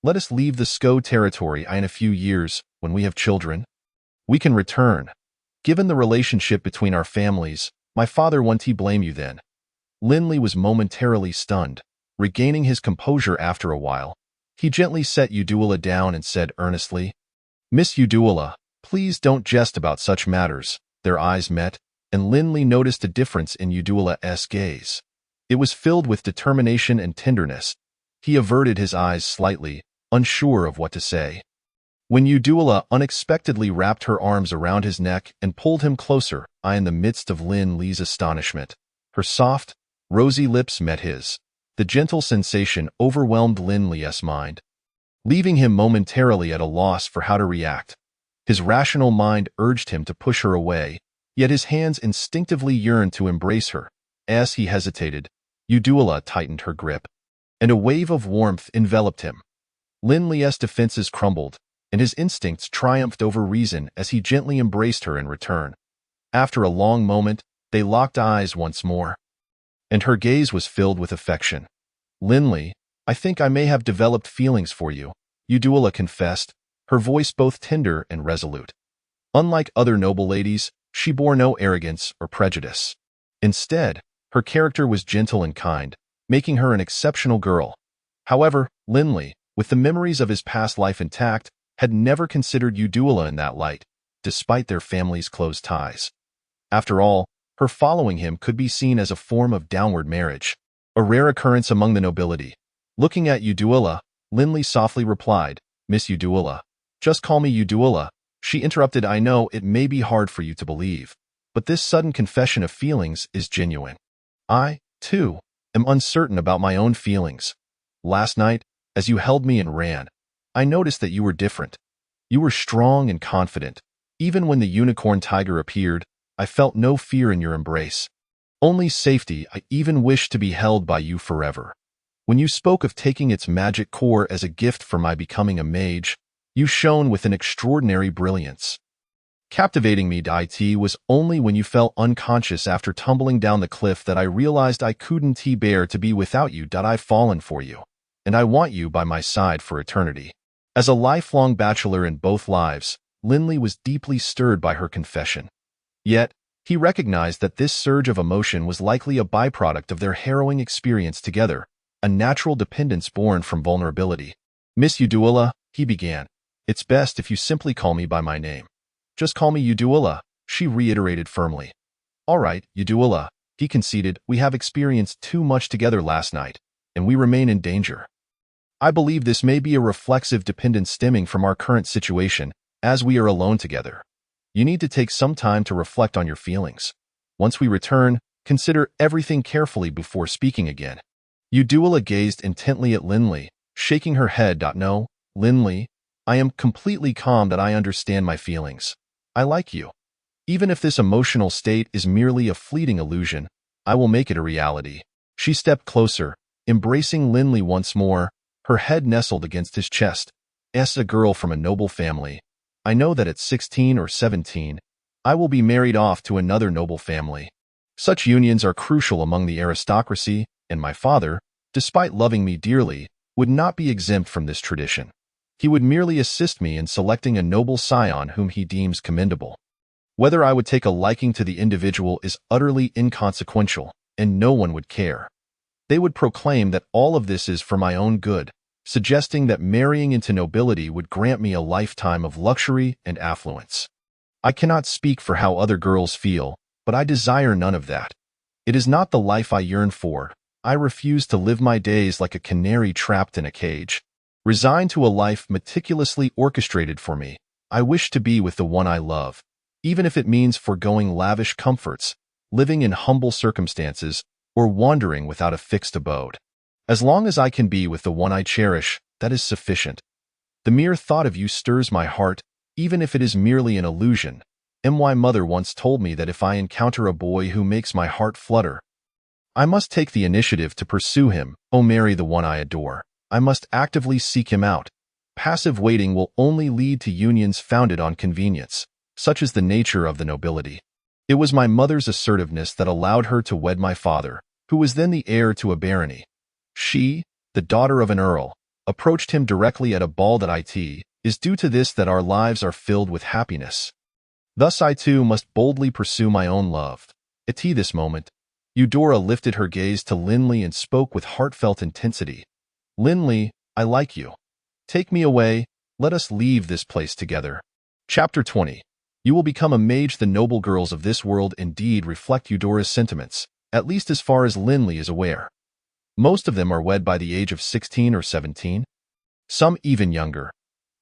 Let us leave the Sko territory in a few years, when we have children. We can return. Given the relationship between our families, my father won't blame you then." Linley was momentarily stunned. Regaining his composure after a while, He gently set Udula down and said earnestly, "Miss Udula, please don't jest about such matters." Their eyes met, and Linley noticed a difference in Udula's gaze. It was filled with determination and tenderness. He averted his eyes slightly, unsure of what to say. When Udula unexpectedly wrapped her arms around his neck and pulled him closer, in the midst of Linley's astonishment, her soft, rosy lips met his. The gentle sensation overwhelmed Linley's mind, leaving him momentarily at a loss for how to react. His rational mind urged him to push her away, yet his hands instinctively yearned to embrace her. As he hesitated, Udula tightened her grip, and a wave of warmth enveloped him. Linley's defenses crumbled, and his instincts triumphed over reason as he gently embraced her in return. After a long moment, they locked eyes once more, and her gaze was filled with affection. "Linley, I think I may have developed feelings for you," Udula confessed, her voice both tender and resolute. Unlike other noble ladies, she bore no arrogance or prejudice. Instead, her character was gentle and kind, making her an exceptional girl. However, Linley, with the memories of his past life intact, had never considered Udula in that light, despite their family's close ties. After all, her following him could be seen as a form of downward marriage, a rare occurrence among the nobility. Looking at Udula, Linley softly replied, "Miss Udula." "Just call me Udula," she interrupted. "I know it may be hard for you to believe, but this sudden confession of feelings is genuine. I, too, am uncertain about my own feelings. Last night, as you held me and ran, I noticed that you were different. You were strong and confident. Even when the unicorn tiger appeared, I felt no fear in your embrace. Only safety. I even wished to be held by you forever. When you spoke of taking its magic core as a gift for my becoming a mage, you shone with an extraordinary brilliance. Captivating me. It was only when you fell unconscious after tumbling down the cliff that I realized I couldn't bear to be without you. I've fallen for you, and I want you by my side for eternity." As a lifelong bachelor in both lives, Linley was deeply stirred by her confession. Yet, he recognized that this surge of emotion was likely a byproduct of their harrowing experience together, a natural dependence born from vulnerability. "Miss Udula," he began, "it's best if you simply call me by my name." "Just call me Udula," she reiterated firmly. "All right, Udula," he conceded, "we have experienced too much together last night, and we remain in danger. I believe this may be a reflexive dependence stemming from our current situation, as we are alone together. You need to take some time to reflect on your feelings. Once we return, consider everything carefully before speaking again." Udula gazed intently at Linley, shaking her head. "No, Linley, I am completely calm. That I understand my feelings. I like you. Even if this emotional state is merely a fleeting illusion, I will make it a reality." She stepped closer, embracing Linley once more, her head nestled against his chest. "As a girl from a noble family, I know that at 16 or 17, I will be married off to another noble family. Such unions are crucial among the aristocracy, and my father, despite loving me dearly, would not be exempt from this tradition. He would merely assist me in selecting a noble scion whom he deems commendable. Whether I would take a liking to the individual is utterly inconsequential, and no one would care. They would proclaim that all of this is for my own good, suggesting that marrying into nobility would grant me a lifetime of luxury and affluence. I cannot speak for how other girls feel, but I desire none of that. It is not the life I yearn for. I refuse to live my days like a canary trapped in a cage, resigned to a life meticulously orchestrated for me. I wish to be with the one I love, even if it means foregoing lavish comforts, living in humble circumstances, or wandering without a fixed abode. As long as I can be with the one I cherish, that is sufficient. The mere thought of you stirs my heart, even if it is merely an illusion. My mother once told me that if I encounter a boy who makes my heart flutter, I must take the initiative to pursue him, marry the one I adore. I must actively seek him out. Passive waiting will only lead to unions founded on convenience. Such is the nature of the nobility. It was my mother's assertiveness that allowed her to wed my father, who was then the heir to a barony. She, the daughter of an earl, approached him directly at a ball. It is due to this that our lives are filled with happiness. Thus I too must boldly pursue my own love. At this moment, Eudora lifted her gaze to Linley and spoke with heartfelt intensity. "Linley, I like you. Take me away. Let us leave this place together. Chapter 20. You will become a mage. The noble girls of this world indeed reflect Eudora's sentiments, at least as far as Linley is aware. Most of them are wed by the age of 16 or 17, some even younger.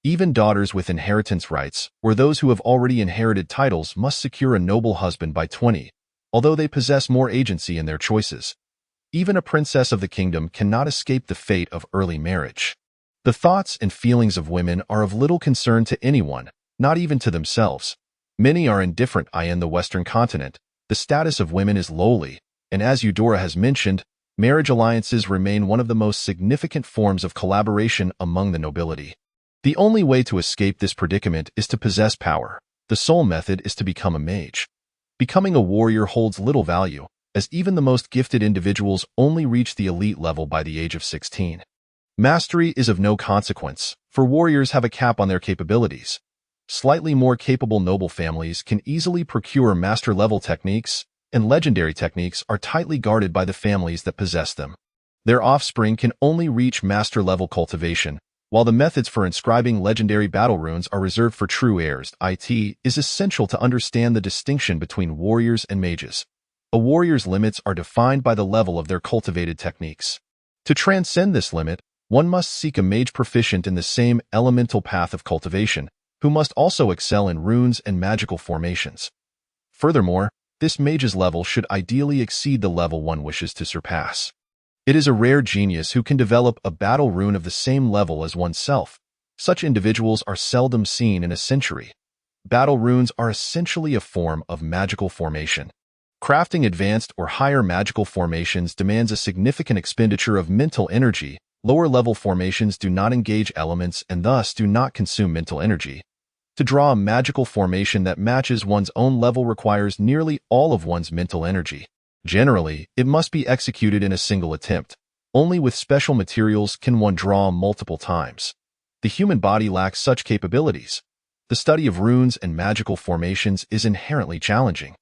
Even daughters with inheritance rights, or those who have already inherited titles, must secure a noble husband by 20, although they possess more agency in their choices. Even a princess of the kingdom cannot escape the fate of early marriage. The thoughts and feelings of women are of little concern to anyone, not even to themselves. Many are indifferent. In the Western continent, the status of women is lowly, and as Eudora has mentioned, marriage alliances remain one of the most significant forms of collaboration among the nobility. The only way to escape this predicament is to possess power. The sole method is to become a mage. Becoming a warrior holds little value, as even the most gifted individuals only reach the elite level by the age of 16. Mastery is of no consequence, for warriors have a cap on their capabilities. Slightly more capable noble families can easily procure master-level techniques, and legendary techniques are tightly guarded by the families that possess them. Their offspring can only reach master-level cultivation, while the methods for inscribing legendary battle runes are reserved for true heirs. It is essential to understand the distinction between warriors and mages. A warrior's limits are defined by the level of their cultivated techniques. To transcend this limit, one must seek a mage proficient in the same elemental path of cultivation, who must also excel in runes and magical formations. Furthermore, this mage's level should ideally exceed the level one wishes to surpass. It is a rare genius who can develop a battle rune of the same level as oneself. Such individuals are seldom seen in a century. Battle runes are essentially a form of magical formation. Crafting advanced or higher magical formations demands a significant expenditure of mental energy. Lower-level formations do not engage elements and thus do not consume mental energy. To draw a magical formation that matches one's own level requires nearly all of one's mental energy. Generally, it must be executed in a single attempt. Only with special materials can one draw multiple times. The human body lacks such capabilities. The study of runes and magical formations is inherently challenging.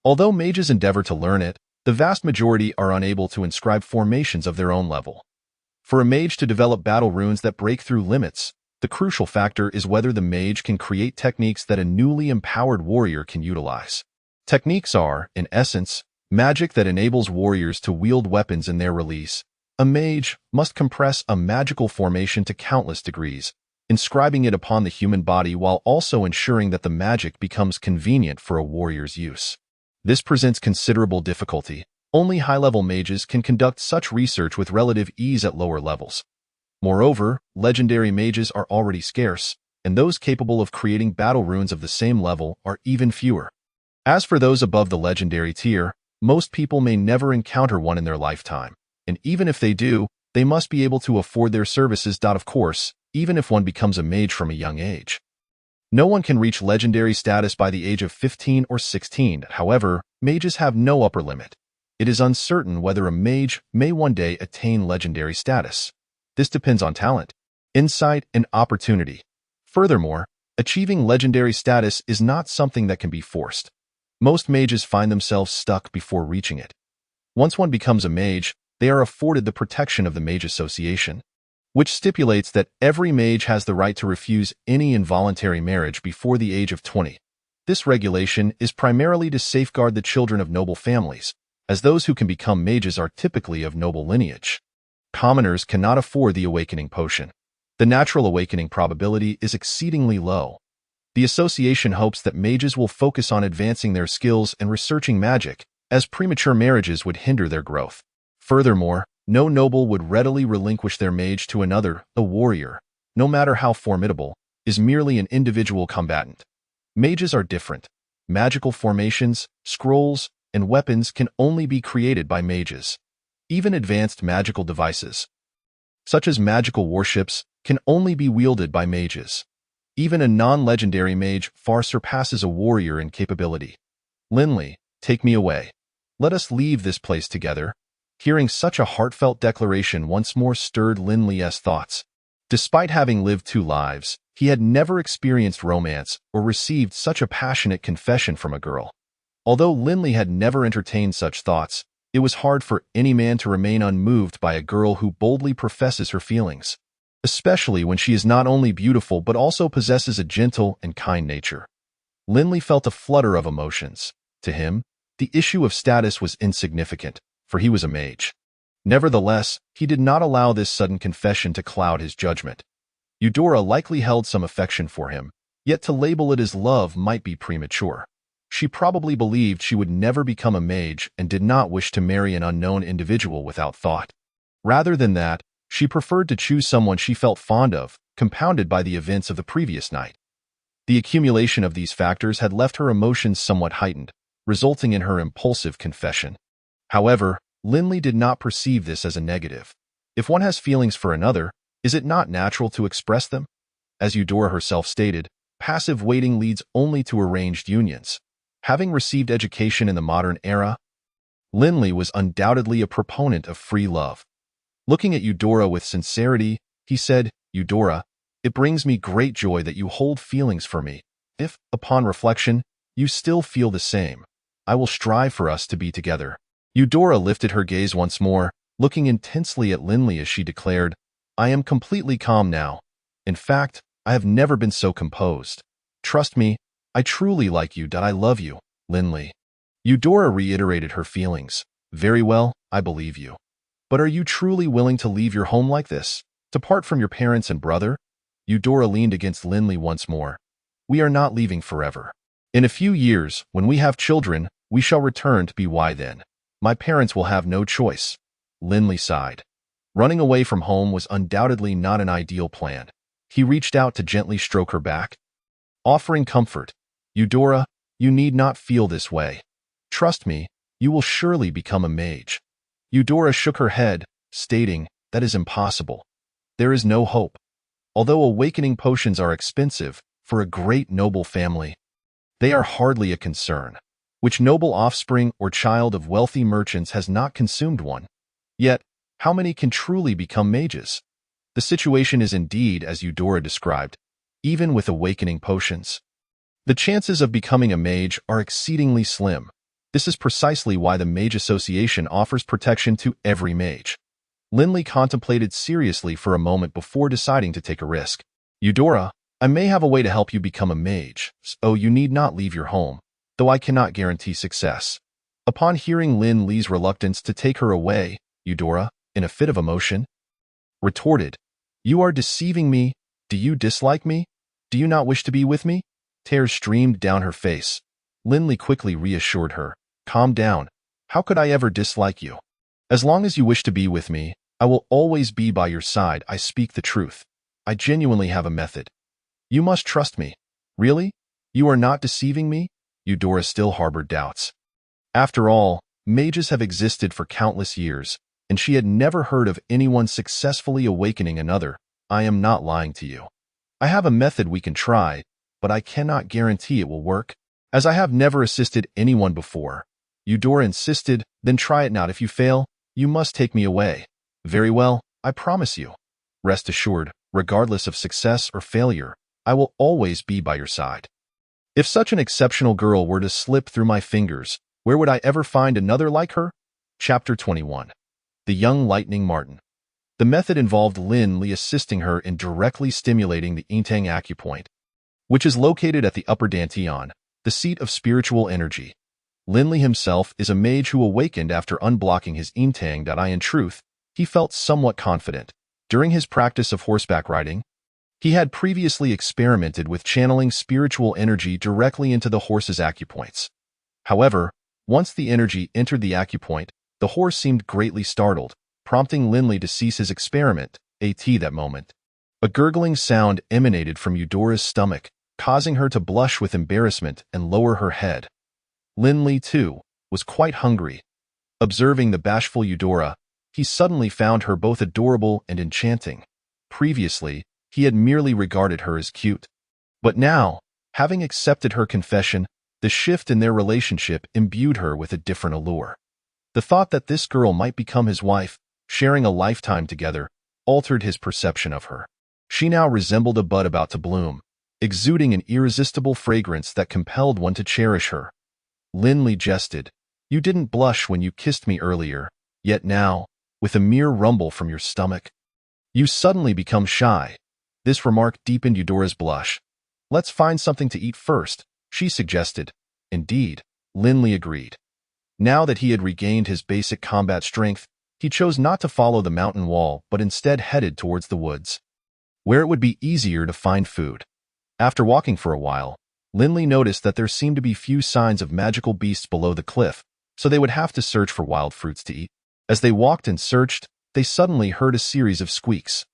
Although mages endeavor to learn it, the vast majority are unable to inscribe formations of their own level. For a mage to develop battle runes that break through limits, the crucial factor is whether the mage can create techniques that a newly empowered warrior can utilize. Techniques are, in essence, magic that enables warriors to wield weapons in their release. A mage must compress a magical formation to countless degrees, inscribing it upon the human body while also ensuring that the magic becomes convenient for a warrior's use. This presents considerable difficulty. Only high-level mages can conduct such research with relative ease at lower levels. Moreover, legendary mages are already scarce, and those capable of creating battle runes of the same level are even fewer. As for those above the legendary tier, most people may never encounter one in their lifetime, and even if they do, they must be able to afford their services. Of course, even if one becomes a mage from a young age. No one can reach legendary status by the age of 15 or 16. However, mages have no upper limit. It is uncertain whether a mage may one day attain legendary status. This depends on talent, insight, and opportunity. Furthermore, achieving legendary status is not something that can be forced. Most mages find themselves stuck before reaching it. Once one becomes a mage, they are afforded the protection of the Mage Association, which stipulates that every mage has the right to refuse any involuntary marriage before the age of 20. This regulation is primarily to safeguard the children of noble families, as those who can become mages are typically of noble lineage. Commoners cannot afford the awakening potion. The natural awakening probability is exceedingly low. The association hopes that mages will focus on advancing their skills and researching magic, as premature marriages would hinder their growth. Furthermore, no noble would readily relinquish their mage to another. A warrior, no matter how formidable, is merely an individual combatant. Mages are different. Magical formations, scrolls, and weapons can only be created by mages. Even advanced magical devices, such as magical warships, can only be wielded by mages. Even a non-legendary mage far surpasses a warrior in capability. Linley, take me away. Let us leave this place together. Hearing such a heartfelt declaration once more stirred Linley's thoughts. Despite having lived 2 lives, he had never experienced romance or received such a passionate confession from a girl. Although Linley had never entertained such thoughts, it was hard for any man to remain unmoved by a girl who boldly professes her feelings. especially when she is not only beautiful but also possesses a gentle and kind nature. Linley felt a flutter of emotions. To him, the issue of status was insignificant, for he was a mage. Nevertheless, he did not allow this sudden confession to cloud his judgment. Eudora likely held some affection for him, yet to label it as love might be premature. She probably believed she would never become a mage and did not wish to marry an unknown individual without thought. Rather than that, she preferred to choose someone she felt fond of, compounded by the events of the previous night. The accumulation of these factors had left her emotions somewhat heightened, resulting in her impulsive confession. However, Linley did not perceive this as a negative. If one has feelings for another, is it not natural to express them? As Eudora herself stated, passive waiting leads only to arranged unions. Having received education in the modern era, Linley was undoubtedly a proponent of free love. Looking at Eudora with sincerity, he said, "Eudora, it brings me great joy that you hold feelings for me. If, upon reflection, you still feel the same, I will strive for us to be together." Eudora lifted her gaze once more, looking intensely at Linley as she declared, "I am completely calm now. In fact, I have never been so composed. Trust me, I truly like you. I love you, Linley." Eudora reiterated her feelings. "Very well, I believe you. But are you truly willing to leave your home like this? To part from your parents and brother?" Eudora leaned against Linley once more. "We are not leaving forever. In a few years, when we have children, we shall return to be. Why then? My parents will have no choice." Linley sighed. Running away from home was undoubtedly not an ideal plan. He reached out to gently stroke her back, offering comfort. "Eudora, you need not feel this way. Trust me, you will surely become a mage." Eudora shook her head, stating, "That is impossible. There is no hope. Although awakening potions are expensive, for a great noble family, they are hardly a concern. Which noble offspring or child of wealthy merchants has not consumed one? Yet, how many can truly become mages? The situation is indeed as Eudora described, even with awakening potions. The chances of becoming a mage are exceedingly slim. This is precisely why the Mage Association offers protection to every mage." Linley contemplated seriously for a moment before deciding to take a risk. "Eudora, I may have a way to help you become a mage, so you need not leave your home, though I cannot guarantee success." Upon hearing Linley's reluctance to take her away, Eudora, in a fit of emotion, retorted, "You are deceiving me. Do you dislike me? Do you not wish to be with me?" Tears streamed down her face. Linley quickly reassured her, "Calm down. How could I ever dislike you? As long as you wish to be with me, I will always be by your side. I speak the truth. I genuinely have a method. You must trust me." "Really? You are not deceiving me?" Eudora still harbored doubts. After all, mages have existed for countless years, and she had never heard of anyone successfully awakening another. "I am not lying to you. I have a method we can try, but I cannot guarantee it will work, as I have never assisted anyone before." Eudora insisted, "Then try it now. If you fail, you must take me away." "Very well, I promise you. Rest assured, regardless of success or failure, I will always be by your side. If such an exceptional girl were to slip through my fingers, where would I ever find another like her?" Chapter 21. The Young Lightning Martin. The method involved Linley assisting her in directly stimulating the Intang acupoint, which is located at the upper dantian, the seat of spiritual energy. Linley himself is a mage who awakened after unblocking his Intang. In truth, he felt somewhat confident. During his practice of horseback riding, he had previously experimented with channeling spiritual energy directly into the horse's acupoints. However, once the energy entered the acupoint, the horse seemed greatly startled, prompting Linley to cease his experiment. That moment, a gurgling sound emanated from Eudora's stomach, causing her to blush with embarrassment and lower her head. Linley, too, was quite hungry. Observing the bashful Eudora, he suddenly found her both adorable and enchanting. Previously, he had merely regarded her as cute. But now, having accepted her confession, the shift in their relationship imbued her with a different allure. The thought that this girl might become his wife, sharing a lifetime together, altered his perception of her. She now resembled a bud about to bloom, exuding an irresistible fragrance that compelled one to cherish her. Linley jested, "You didn't blush when you kissed me earlier, yet now, with a mere rumble from your stomach, You suddenly become shy. This remark deepened Eudora's blush. Let's find something to eat first, she suggested. Indeed, Linley agreed. Now that he had regained his basic combat strength, he chose not to follow the mountain wall but instead headed towards the woods, where it would be easier to find food. After walking for a while, Linley noticed that there seemed to be few signs of magical beasts below the cliff, so they would have to search for wild fruits to eat. As they walked and searched, they suddenly heard a series of squeaks.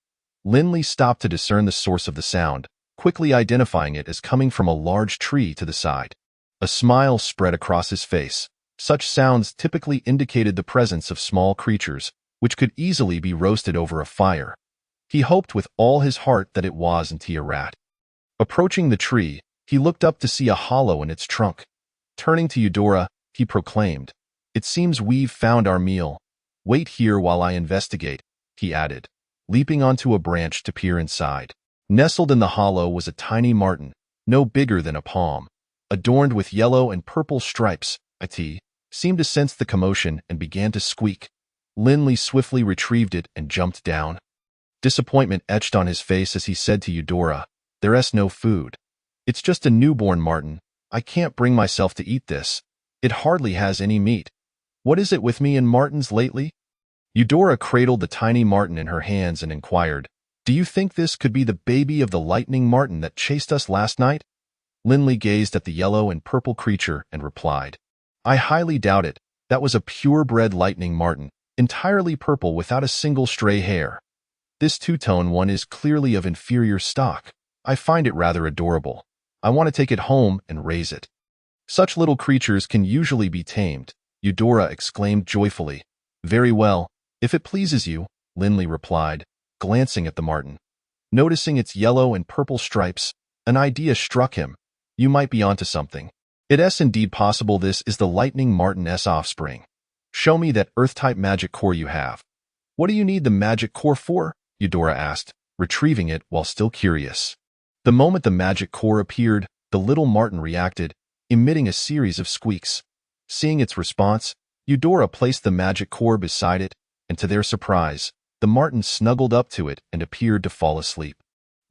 Linley stopped to discern the source of the sound, quickly identifying it as coming from a large tree to the side. A smile spread across his face. Such sounds typically indicated the presence of small creatures, which could easily be roasted over a fire. He hoped with all his heart that it wasn't a rat. Approaching the tree, he looked up to see a hollow in its trunk. Turning to Eudora, he proclaimed, "It seems we've found our meal. Wait here while I investigate," he added, leaping onto a branch to peer inside. Nestled in the hollow was a tiny marten, no bigger than a palm, adorned with yellow and purple stripes. It seemed to sense the commotion and began to squeak. Linley swiftly retrieved it and jumped down. Disappointment etched on his face as he said to Eudora, "There's no food. It's just a newborn marten. I can't bring myself to eat this. It hardly has any meat. What is it with me and martens lately?" Eudora cradled the tiny marten in her hands and inquired, "Do you think this could be the baby of the lightning marten that chased us last night?" Linley gazed at the yellow and purple creature and replied, "I highly doubt it. That was a purebred lightning marten, entirely purple without a single stray hair. This two-tone one is clearly of inferior stock. I find it rather adorable. I want to take it home and raise it." "Such little creatures can usually be tamed," Eudora exclaimed joyfully. "Very well, if it pleases you," Linley replied, glancing at the marten. Noticing its yellow and purple stripes, an idea struck him. You might be onto something. It's indeed possible this is the lightning marten's offspring. Show me that Earth-type magic core you have. "What do you need the magic core for?" Eudora asked, retrieving it while still curious. The moment the magic core appeared, the little marten reacted, emitting a series of squeaks. Seeing its response, Eudora placed the magic core beside it, and to their surprise, the marten snuggled up to it and appeared to fall asleep.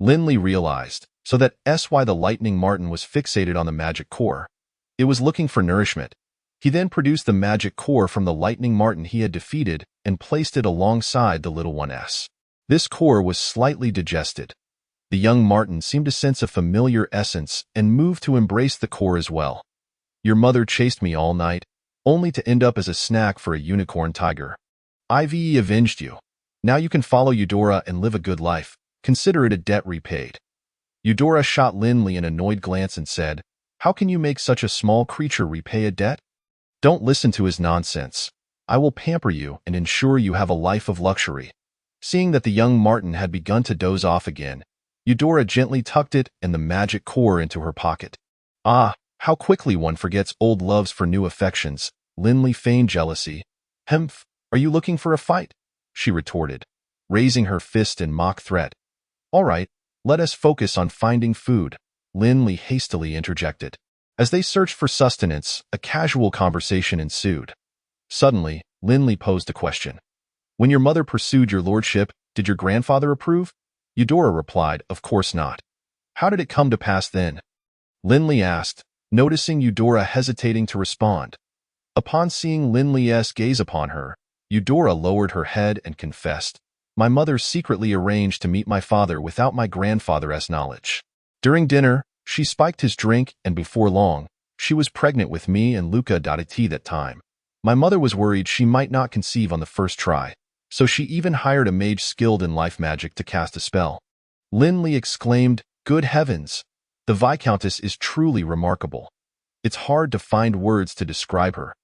Linley realized, so that's why the lightning marten was fixated on the magic core. It was looking for nourishment. He then produced the magic core from the lightning marten he had defeated and placed it alongside the little one's. This core was slightly digested. The young marten seemed to sense a familiar essence and moved to embrace the core as well. "Your mother chased me all night, only to end up as a snack for a unicorn tiger. I've avenged you. Now you can follow Eudora and live a good life. Consider it a debt repaid." Eudora shot Linley an annoyed glance and said, "How can you make such a small creature repay a debt? Don't listen to his nonsense. I will pamper you and ensure you have a life of luxury." Seeing that the young marten had begun to doze off again, Eudora gently tucked it and the magic core into her pocket. "Ah, how quickly one forgets old loves for new affections," Linley feigned jealousy. "Hemph, are you looking for a fight?" she retorted, raising her fist in mock threat. "All right, let us focus on finding food," Linley hastily interjected. As they searched for sustenance, a casual conversation ensued. Suddenly, Linley posed a question. "When your mother pursued your lordship, did your grandfather approve?" Eudora replied, "Of course not." "How did it come to pass then?" Linley asked, noticing Eudora hesitating to respond. Upon seeing Linley's gaze upon her, Eudora lowered her head and confessed, "My mother secretly arranged to meet my father without my grandfather's knowledge. During dinner, she spiked his drink, and before long, she was pregnant with me and Luca. That time, my mother was worried she might not conceive on the first try, so she even hired a mage skilled in life magic to cast a spell." Linley exclaimed, "Good heavens! The Viscountess is truly remarkable. It's hard to find words to describe her."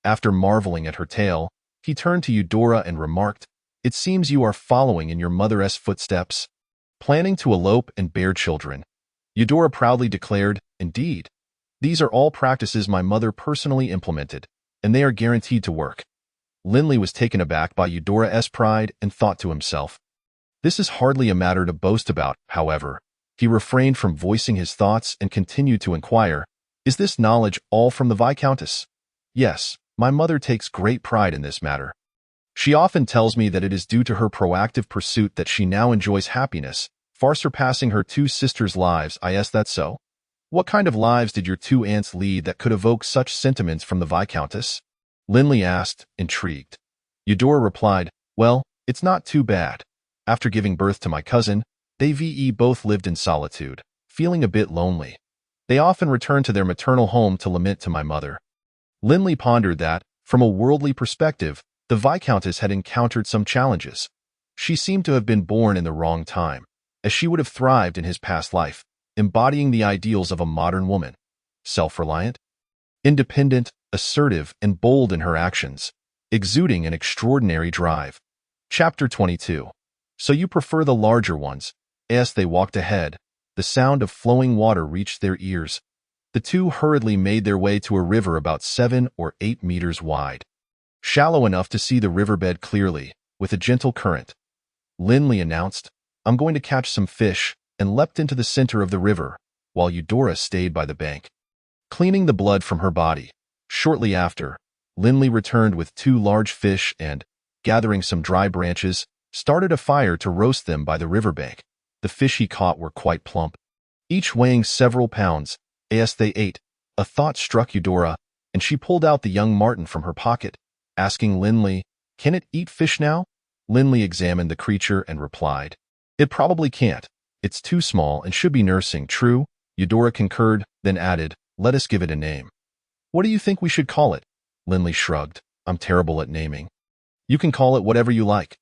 After marveling at her tale, he turned to Eudora and remarked, "It seems you are following in your mother's footsteps, planning to elope and bear children." Eudora proudly declared, "Indeed. These are all practices my mother personally implemented, and they are guaranteed to work." Linley was taken aback by Eudora's pride and thought to himself, "This is hardly a matter to boast about." However, he refrained from voicing his thoughts and continued to inquire, "Is this knowledge all from the Viscountess?" "Yes, my mother takes great pride in this matter. She often tells me that it is due to her proactive pursuit that she now enjoys happiness, far surpassing her two sisters' lives. Is that so? What kind of lives did your two aunts lead that could evoke such sentiments from the Viscountess? Linley asked, intrigued. Eudora replied, well, it's not too bad. After giving birth to my cousin, they both lived in solitude, feeling a bit lonely. They often returned to their maternal home to lament to my mother. Linley pondered that, from a worldly perspective, the Viscountess had encountered some challenges. She seemed to have been born in the wrong time, as she would have thrived in his past life, embodying the ideals of a modern woman. Self-reliant, independent, assertive, and bold in her actions, exuding an extraordinary drive. Chapter 22. So you prefer the larger ones? As they walked ahead, the sound of flowing water reached their ears. The two hurriedly made their way to a river about 7 or 8 meters wide, shallow enough to see the riverbed clearly, with a gentle current. Linley announced, I'm going to catch some fish, and leapt into the center of the river, while Eudora stayed by the bank, cleaning the blood from her body. Shortly after, Linley returned with 2 large fish and, gathering some dry branches, started a fire to roast them by the riverbank. The fish he caught were quite plump, each weighing several pounds. As they ate, a thought struck Eudora, and she pulled out the young marten from her pocket, asking Linley, can it eat fish now? Linley examined the creature and replied, it probably can't. It's too small and should be nursing. True, Eudora concurred, then added, let us give it a name. What do you think we should call it? Linley shrugged, I'm terrible at naming. You can call it whatever you like.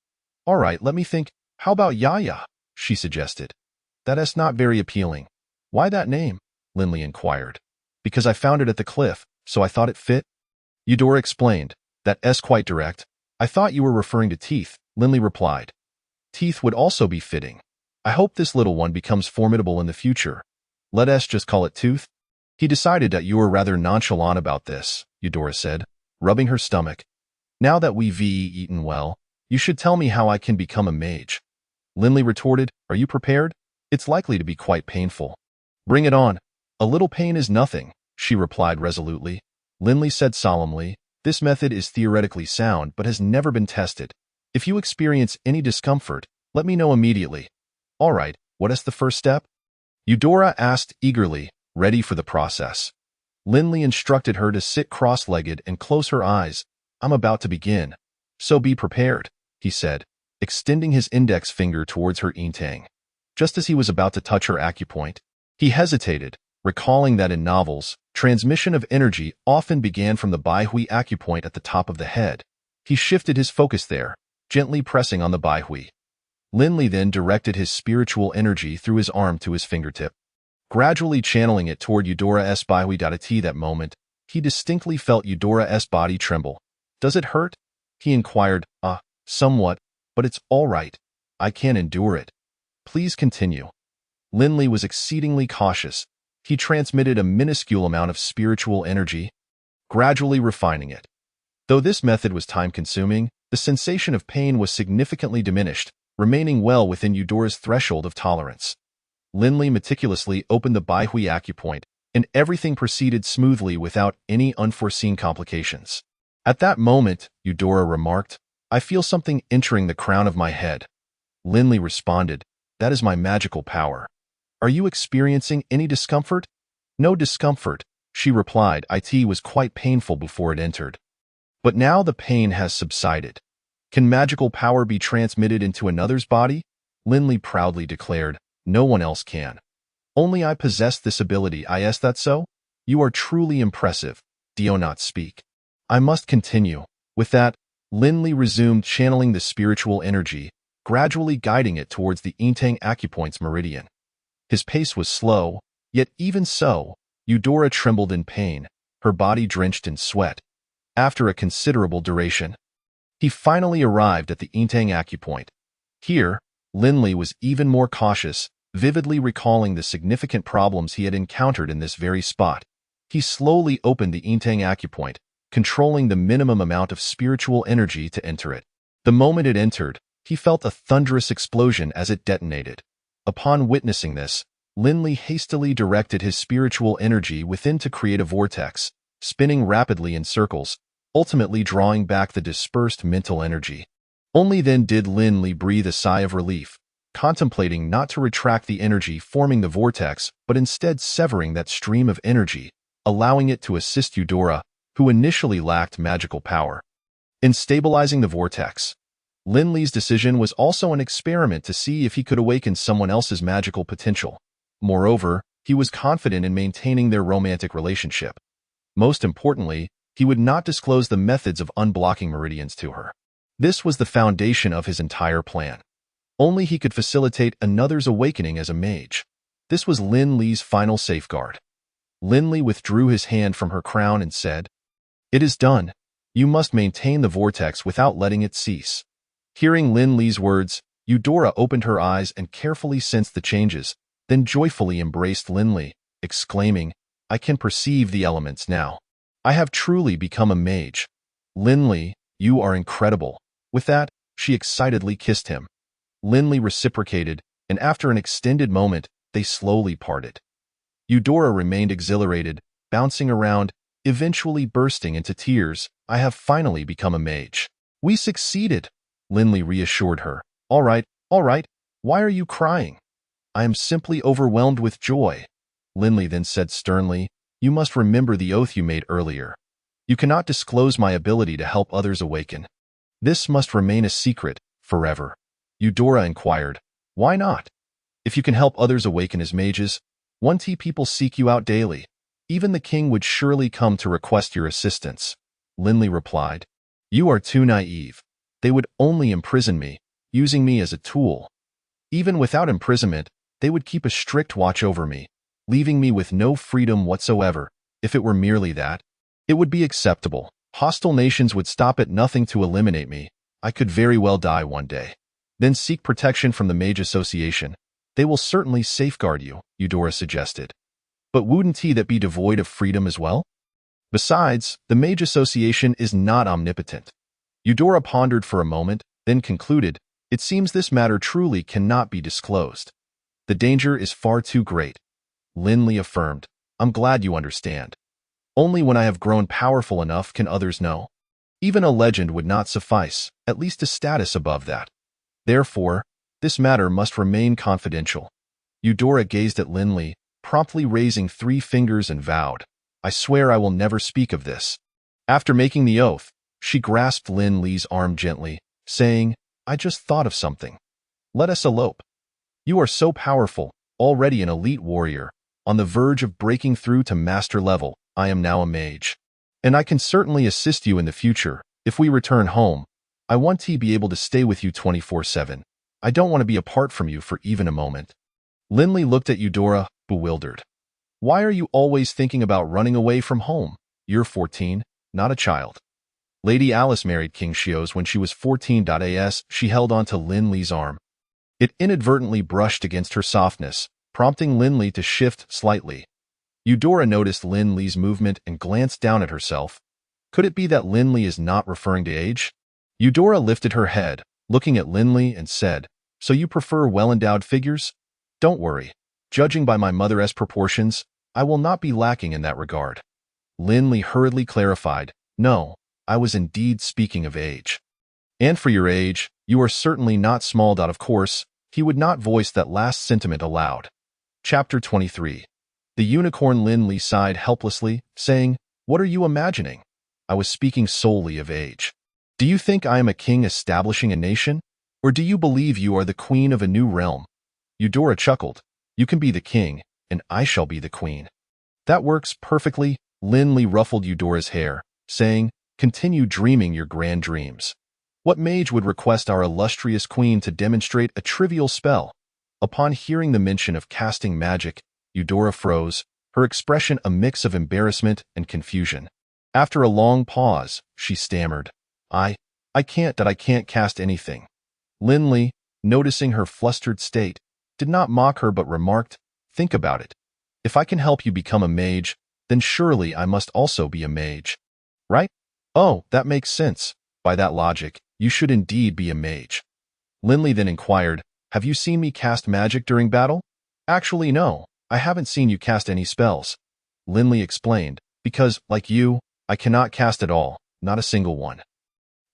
All right, let me think. How about Yaya? She suggested. That's not very appealing. Why that name? Linley inquired. Because I found it at the cliff, so I thought it fit. Eudora explained, that's quite direct. I thought you were referring to Teeth, Linley replied. Teeth would also be fitting. I hope this little one becomes formidable in the future. Let us just call it Tooth. He decided that you were rather nonchalant about this, Eudora said, rubbing her stomach. Now that we've eaten well, you should tell me how I can become a mage. Linley retorted, are you prepared? It's likely to be quite painful. Bring it on. A little pain is nothing, she replied resolutely. Linley said solemnly, this method is theoretically sound but has never been tested. If you experience any discomfort, let me know immediately. All right, what is the first step? Eudora asked eagerly, ready for the process. Linley instructed her to sit cross-legged and close her eyes. I'm about to begin. So be prepared, he said, extending his index finger towards her intang. Just as he was about to touch her acupoint, he hesitated, recalling that in novels, transmission of energy often began from the baihui acupoint at the top of the head. He shifted his focus there, gently pressing on the baihui. Linley then directed his spiritual energy through his arm to his fingertip, gradually channeling it toward Eudora's baihui. At that moment, he distinctly felt Eudora's body tremble. Does it hurt? He inquired. Somewhat, but it's all right. I can endure it. Please continue. Linley was exceedingly cautious. He transmitted a minuscule amount of spiritual energy, gradually refining it. Though this method was time-consuming, the sensation of pain was significantly diminished, remaining well within Eudora's threshold of tolerance. Linley meticulously opened the baihui acupoint, and everything proceeded smoothly without any unforeseen complications. At that moment, Eudora remarked, I feel something entering the crown of my head. Linley responded, that is my magical power. Are you experiencing any discomfort? No discomfort, she replied. It was quite painful before it entered. But now the pain has subsided. Can magical power be transmitted into another's body? Linley proudly declared, no one else can. Only I possess this ability. Is that so? You are truly impressive. Do not speak. I must continue. With that, Linley resumed channeling the spiritual energy, gradually guiding it towards the intang acupoint's meridian. His pace was slow, yet even so, Eudora trembled in pain, her body drenched in sweat. After a considerable duration, he finally arrived at the intang acupoint. Here, Linley was even more cautious, vividly recalling the significant problems he had encountered in this very spot. He slowly opened the intang acupoint, controlling the minimum amount of spiritual energy to enter it. The moment it entered, he felt a thunderous explosion as it detonated. Upon witnessing this, Linley hastily directed his spiritual energy within to create a vortex, spinning rapidly in circles, ultimately drawing back the dispersed mental energy. Only then did Lin Li breathe a sigh of relief, contemplating not to retract the energy forming the vortex, but instead severing that stream of energy, allowing it to assist Eudora, who initially lacked magical power. In stabilizing the vortex, Lin Li's decision was also an experiment to see if he could awaken someone else's magical potential. Moreover, he was confident in maintaining their romantic relationship. Most importantly, he would not disclose the methods of unblocking meridians to her. This was the foundation of his entire plan. Only he could facilitate another's awakening as a mage. This was Lin Li's final safeguard. Lin Li withdrew his hand from her crown and said, "It is done. You must maintain the vortex without letting it cease." Hearing Lin Li's words, Eudora opened her eyes and carefully sensed the changes, then joyfully embraced Lin Li, exclaiming, "I can perceive the elements now. I have truly become a mage. Lin Li, you are incredible." With that, she excitedly kissed him. Lin Li reciprocated, and after an extended moment, they slowly parted. Eudora remained exhilarated, bouncing around, eventually bursting into tears. "I have finally become a mage." "We succeeded," Lin Li reassured her. All right, why are you crying?" "I am simply overwhelmed with joy." Lin Li then said sternly, "You must remember the oath you made earlier. You cannot disclose my ability to help others awaken. This must remain a secret, forever." Eudora inquired, "Why not? If you can help others awaken as mages, 1T people seek you out daily. Even the king would surely come to request your assistance." Lin Li replied, "You are too naive. They would only imprison me, using me as a tool. Even without imprisonment, they would keep a strict watch over me, leaving me with no freedom whatsoever. If it were merely that, it would be acceptable. Hostile nations would stop at nothing to eliminate me. I could very well die one day. Then seek protection from the Mage Association. They will certainly safeguard you," Eudora suggested. "But wouldn't he that be devoid of freedom as well? Besides, the Mage Association is not omnipotent." Eudora pondered for a moment, then concluded, "It seems this matter truly cannot be disclosed. The danger is far too great." Lin Li affirmed, "I'm glad you understand. Only when I have grown powerful enough can others know. Even a legend would not suffice, at least a status above that. Therefore, this matter must remain confidential." Eudora gazed at Lin Li, promptly raising 3 fingers and vowed, "I swear I will never speak of this." After making the oath, she grasped Lin Li's arm gently, saying, "I just thought of something. Let us elope. You are so powerful, already an elite warrior, on the verge of breaking through to master level. I am now a mage. And I can certainly assist you in the future. If we return home, I want to be able to stay with you 24/7. I don't want to be apart from you for even a moment." Lin Li looked at Eudora, bewildered. "Why are you always thinking about running away from home? You're 14, not a child." Lady Alice married King Xios when she was 14. As she held on to Lin Li's arm, it inadvertently brushed against her softness, prompting Lin Li to shift slightly. Eudora noticed Lin Li's movement and glanced down at herself. Could it be that Lin Li is not referring to age? Eudora lifted her head, looking at Lin Li, and said, "So you prefer well-endowed figures? Don't worry. Judging by my mother's proportions, I will not be lacking in that regard." Lin Li hurriedly clarified, "No, I was indeed speaking of age." "And for your age, you are certainly not small." Of course, he would not voice that last sentiment aloud. Chapter 23. The unicorn. Lin Li sighed helplessly, saying, "What are you imagining? I was speaking solely of age. Do you think I am a king establishing a nation? Or do you believe you are the queen of a new realm?" Eudora chuckled. "You can be the king, and I shall be the queen." "That works perfectly." Lin Li ruffled Eudora's hair, saying, "Continue dreaming your grand dreams. What mage would request our illustrious queen to demonstrate a trivial spell?" Upon hearing the mention of casting magic, Eudora froze, her expression a mix of embarrassment and confusion. After a long pause, she stammered, I can't cast anything." Lin Li, noticing her flustered state, did not mock her but remarked, "Think about it. If I can help you become a mage, then surely I must also be a mage. Right? Oh, that makes sense. By that logic, you should indeed be a mage." Lin Li then inquired, "Have you seen me cast magic during battle?" "Actually, no. I haven't seen you cast any spells." Lin Li explained, "Because, like you, I cannot cast at all. not a single one.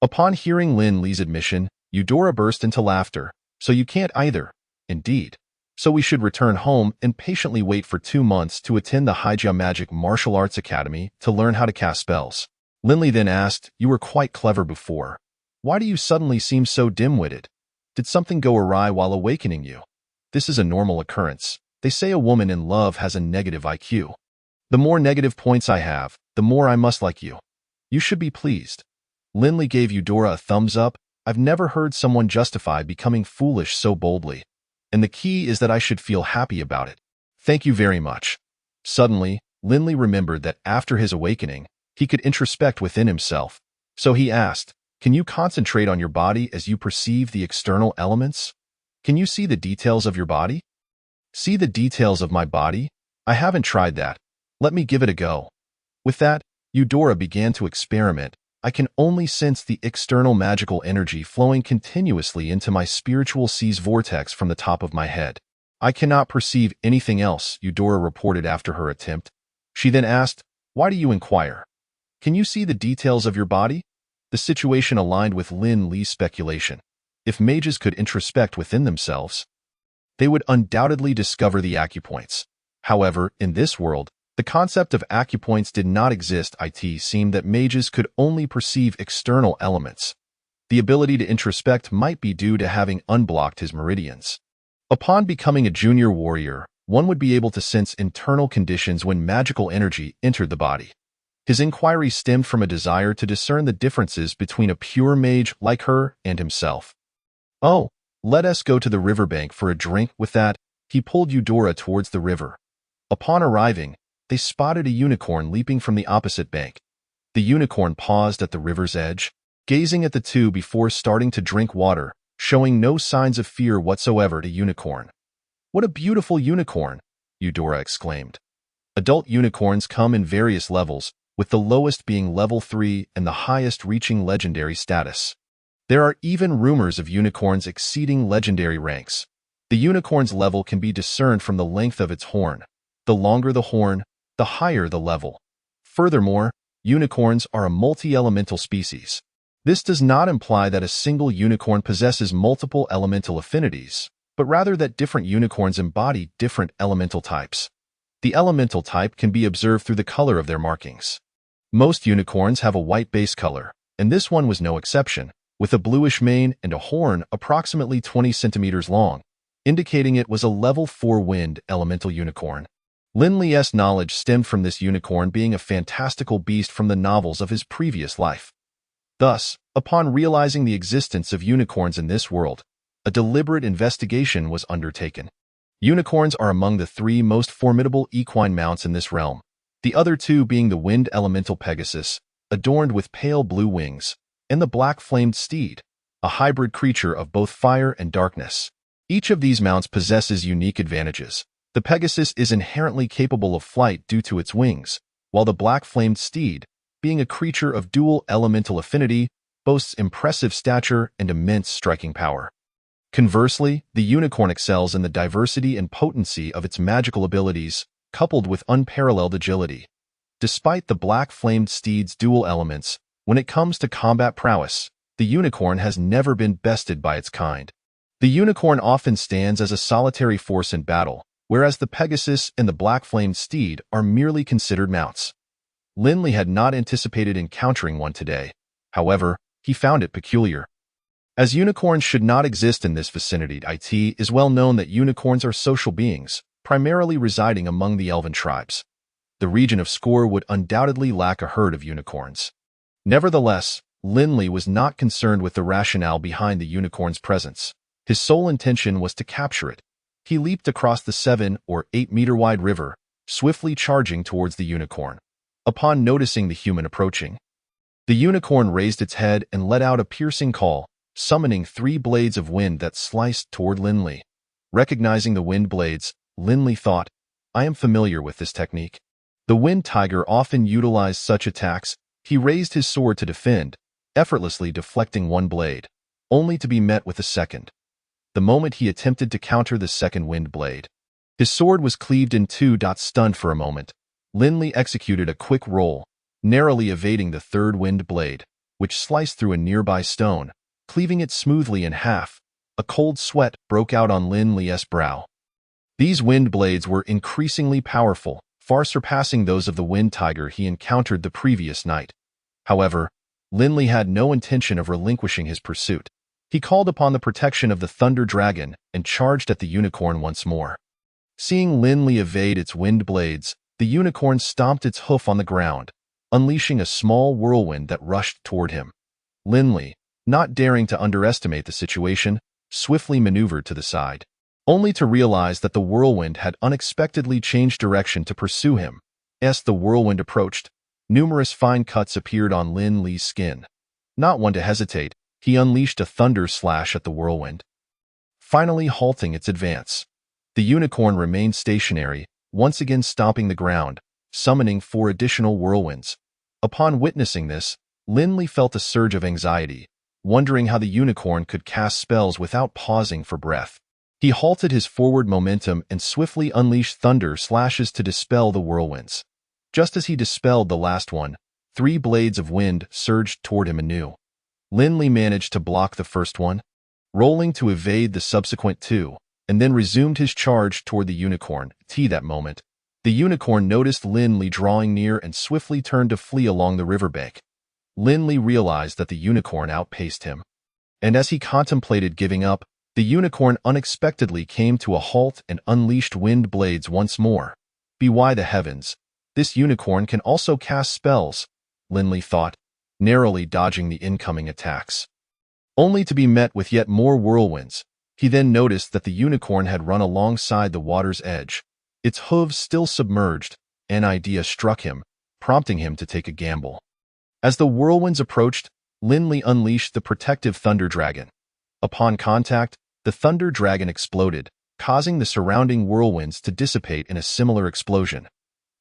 Upon hearing Lin Li's admission, Eudora burst into laughter. So you can't either. Indeed. So we should return home and patiently wait for 2 months to attend the Haijia Magic Martial Arts Academy to learn how to cast spells. Lin Li then asked, you were quite clever before. Why do you suddenly seem so dim-witted? Did something go awry while awakening you? This is a normal occurrence. They say a woman in love has a negative IQ. The more negative points I have, the more I must like you. You should be pleased. Lin Li gave Eudora a thumbs up. I've never heard someone justify becoming foolish so boldly. And the key is that I should feel happy about it. Thank you very much. Suddenly, Lin Li remembered that after his awakening, he could introspect within himself. So he asked, can you concentrate on your body as you perceive the external elements? Can you see the details of your body? See the details of my body? I haven't tried that. Let me give it a go. With that, Eudora began to experiment. I can only sense the external magical energy flowing continuously into my spiritual seas vortex from the top of my head. I cannot perceive anything else, Eudora reported after her attempt. She then asked, why do you inquire? Can you see the details of your body? The situation aligned with Lin Li's speculation. If mages could introspect within themselves, they would undoubtedly discover the acupoints. However, in this world, the concept of acupoints did not exist. It seemed that mages could only perceive external elements. The ability to introspect might be due to having unblocked his meridians. Upon becoming a junior warrior, one would be able to sense internal conditions when magical energy entered the body. His inquiry stemmed from a desire to discern the differences between a pure mage like her and himself. Oh, let us go to the riverbank for a drink. With that, he pulled Eudora towards the river. Upon arriving, they spotted a unicorn leaping from the opposite bank. The unicorn paused at the river's edge, gazing at the two before starting to drink water, showing no signs of fear whatsoever to Unicorn. What a beautiful unicorn, Eudora exclaimed. Adult unicorns come in various levels, with the lowest being level 3 and the highest reaching legendary status. There are even rumors of unicorns exceeding legendary ranks. The unicorn's level can be discerned from the length of its horn. The longer the horn, the higher the level. Furthermore, unicorns are a multi-elemental species. This does not imply that a single unicorn possesses multiple elemental affinities, but rather that different unicorns embody different elemental types. The elemental type can be observed through the color of their markings. Most unicorns have a white base color, and this one was no exception, with a bluish mane and a horn approximately 20 centimeters long, indicating it was a level 4 wind elemental unicorn. Lin Li's knowledge stemmed from this unicorn being a fantastical beast from the novels of his previous life. Thus, upon realizing the existence of unicorns in this world, a deliberate investigation was undertaken. Unicorns are among the 3 most formidable equine mounts in this realm, the other 2 being the wind elemental Pegasus, adorned with pale blue wings, and the black-flamed steed, a hybrid creature of both fire and darkness. Each of these mounts possesses unique advantages. The Pegasus is inherently capable of flight due to its wings, while the black-flamed steed, being a creature of dual elemental affinity, boasts impressive stature and immense striking power. Conversely, the unicorn excels in the diversity and potency of its magical abilities, coupled with unparalleled agility. Despite the black-flamed steed's dual elements, when it comes to combat prowess, the unicorn has never been bested by its kind. The unicorn often stands as a solitary force in battle, whereas the Pegasus and the black-flamed steed are merely considered mounts. Lin Li had not anticipated encountering one today. However, he found it peculiar. As unicorns should not exist in this vicinity, it is well known that unicorns are social beings, primarily residing among the elven tribes. The region of Score would undoubtedly lack a herd of unicorns. Nevertheless, Lin Li was not concerned with the rationale behind the unicorn's presence. His sole intention was to capture it. He leaped across the 7 or 8 meter wide river, swiftly charging towards the unicorn. Upon noticing the human approaching, the unicorn raised its head and let out a piercing call, summoning 3 blades of wind that sliced toward Lin Li. Recognizing the wind blades, Lin Li thought, I am familiar with this technique. The wind tiger often utilized such attacks. He raised his sword to defend, effortlessly deflecting 1 blade, only to be met with a second. The moment he attempted to counter the second wind blade, his sword was cleaved in 2. Stunned for a moment, Lin Li executed a quick roll, narrowly evading the third wind blade, which sliced through a nearby stone, cleaving it smoothly in half. A cold sweat broke out on Lin Li's brow. These wind blades were increasingly powerful, far surpassing those of the wind tiger he encountered the previous night. However, Lin Li had no intention of relinquishing his pursuit. He called upon the protection of the thunder dragon and charged at the unicorn once more. Seeing Lin Li evade its wind blades, the unicorn stomped its hoof on the ground, unleashing a small whirlwind that rushed toward him. Lin Li, not daring to underestimate the situation, swiftly maneuvered to the side, only to realize that the whirlwind had unexpectedly changed direction to pursue him. As the whirlwind approached, numerous fine cuts appeared on Lin Li's skin. Not one to hesitate, he unleashed a thunder slash at the whirlwind, finally halting its advance. The unicorn remained stationary, once again stomping the ground, summoning 4 additional whirlwinds. Upon witnessing this, Lin Li felt a surge of anxiety, wondering how the unicorn could cast spells without pausing for breath. He halted his forward momentum and swiftly unleashed thunder slashes to dispel the whirlwinds. Just as he dispelled the last one, 3 blades of wind surged toward him anew. Lin Li managed to block the first one, rolling to evade the subsequent 2, and then resumed his charge toward the unicorn. That moment, the unicorn noticed Lin Li drawing near and swiftly turned to flee along the riverbank. Lin Li realized that the unicorn outpaced him, and as he contemplated giving up, the unicorn unexpectedly came to a halt and unleashed wind blades once more. By the heavens, this unicorn can also cast spells, Lin Li thought, narrowly dodging the incoming attacks, only to be met with yet more whirlwinds. He then noticed that the unicorn had run alongside the water's edge, its hooves still submerged. An idea struck him, prompting him to take a gamble. As the whirlwinds approached, Lin Li unleashed the protective thunder dragon. Upon contact, the thunder dragon exploded, causing the surrounding whirlwinds to dissipate in a similar explosion.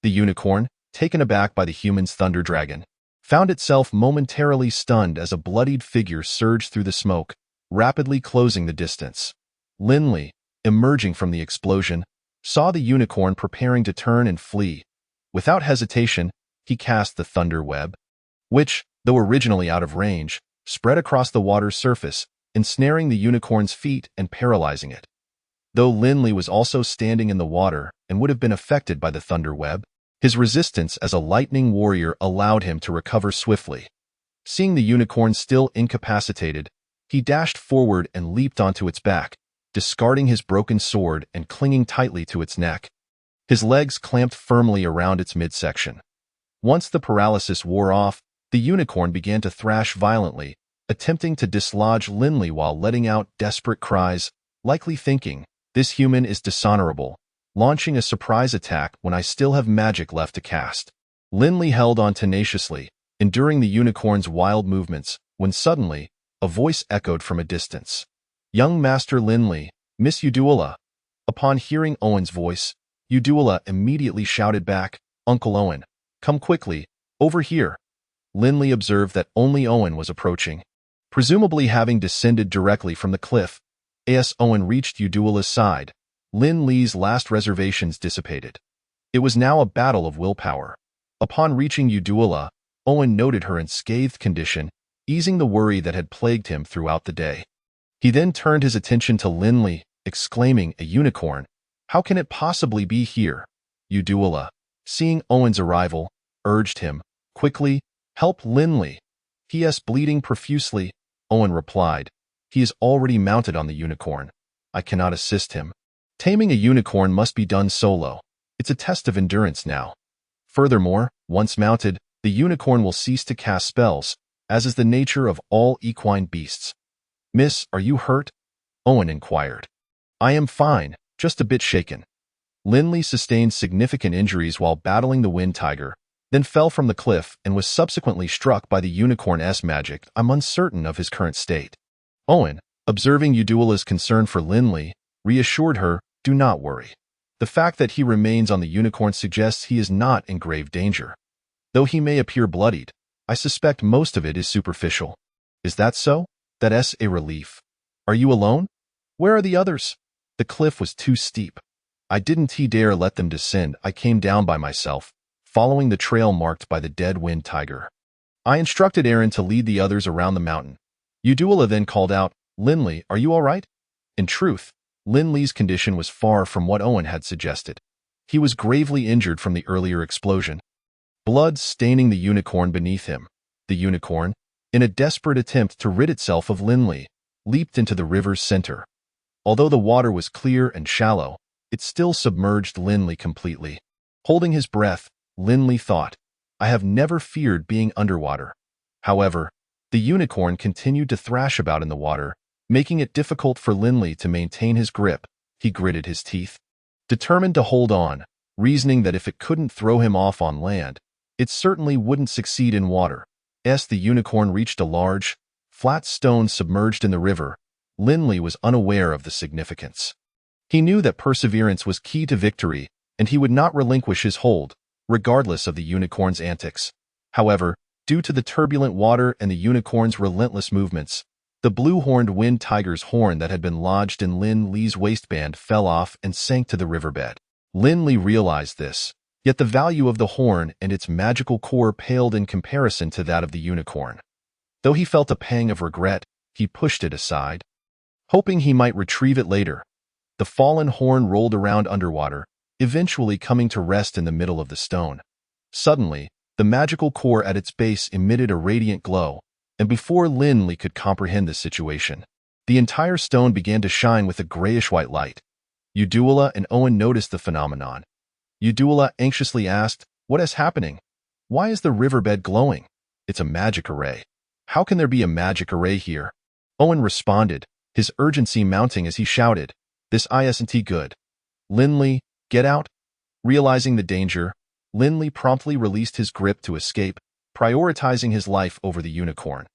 The unicorn, taken aback by the human's thunder dragon, found itself momentarily stunned as a bloodied figure surged through the smoke, rapidly closing the distance. Lin Li, emerging from the explosion, saw the unicorn preparing to turn and flee. Without hesitation, he cast the thunder web, which, though originally out of range, spread across the water's surface, ensnaring the unicorn's feet and paralyzing it. Though Lin Li was also standing in the water and would have been affected by the thunder web, his resistance as a lightning warrior allowed him to recover swiftly. Seeing the unicorn still incapacitated, he dashed forward and leaped onto its back, discarding his broken sword and clinging tightly to its neck. His legs clamped firmly around its midsection. Once the paralysis wore off, the unicorn began to thrash violently, attempting to dislodge Lin Li while letting out desperate cries, likely thinking, "This human is dishonorable, launching a surprise attack when I still have magic left to cast." Lin Li held on tenaciously, enduring the unicorn's wild movements, when suddenly, a voice echoed from a distance. "Young Master Lin Li, Miss Udula." Upon hearing Owen's voice, Udula immediately shouted back, "Uncle Owen, come quickly, over here." Lin Li observed that only Owen was approaching, presumably having descended directly from the cliff. As Owen reached Udula's side, Lin Li's last reservations dissipated. It was now a battle of willpower. Upon reaching Udula, Owen noted her unscathed condition, easing the worry that had plagued him throughout the day. He then turned his attention to Lin Li, exclaiming, "A unicorn? How can it possibly be here?" Udula, seeing Owen's arrival, urged him, "Quickly, help Lin Li. He is bleeding profusely." Owen replied, "He is already mounted on the unicorn. I cannot assist him. Taming a unicorn must be done solo. It's a test of endurance now. Furthermore, once mounted, the unicorn will cease to cast spells, as is the nature of all equine beasts." "Miss, are you hurt?" Owen inquired. "I am fine, just a bit shaken." Lin Li sustained significant injuries while battling the wind tiger, then fell from the cliff and was subsequently struck by the unicorn's magic. "I'm uncertain of his current state." Owen, observing Udula's concern for Lin Li, reassured her, "Do not worry. The fact that he remains on the unicorn suggests he is not in grave danger. Though he may appear bloodied, I suspect most of it is superficial." "Is that so? That's a relief. Are you alone? Where are the others?" "The cliff was too steep. I didn't dare let them descend. I came down by myself," following the trail marked by the dead wind tiger. I instructed Aaron to lead the others around the mountain. Udula then called out, "Linley, are you all right?" In truth, Linley's condition was far from what Owen had suggested. He was gravely injured from the earlier explosion, blood staining the unicorn beneath him. The unicorn, in a desperate attempt to rid itself of Linley, leaped into the river's center. Although the water was clear and shallow, it still submerged Linley completely. Holding his breath, Linley thought, "I have never feared being underwater." However, the unicorn continued to thrash about in the water, making it difficult for Linley to maintain his grip. He gritted his teeth, determined to hold on, reasoning that if it couldn't throw him off on land, it certainly wouldn't succeed in water. As the unicorn reached a large, flat stone submerged in the river, Linley was unaware of the significance. He knew that perseverance was key to victory, and he would not relinquish his hold, regardless of the unicorn's antics. However, due to the turbulent water and the unicorn's relentless movements, the blue-horned wind tiger's horn that had been lodged in Linley's waistband fell off and sank to the riverbed. Linley realized this, yet the value of the horn and its magical core paled in comparison to that of the unicorn. Though he felt a pang of regret, he pushed it aside, hoping he might retrieve it later. The fallen horn rolled around underwater, eventually coming to rest in the middle of the stone. Suddenly, the magical core at its base emitted a radiant glow, and before Linley could comprehend the situation, the entire stone began to shine with a grayish-white light. Udula and Owen noticed the phenomenon. Udula anxiously asked, "What is happening? Why is the riverbed glowing?" "It's a magic array." "How can there be a magic array here?" Owen responded, his urgency mounting as he shouted, "This isn't good. Linley, get out." Realizing the danger, Linley promptly released his grip to escape, prioritizing his life over the unicorn.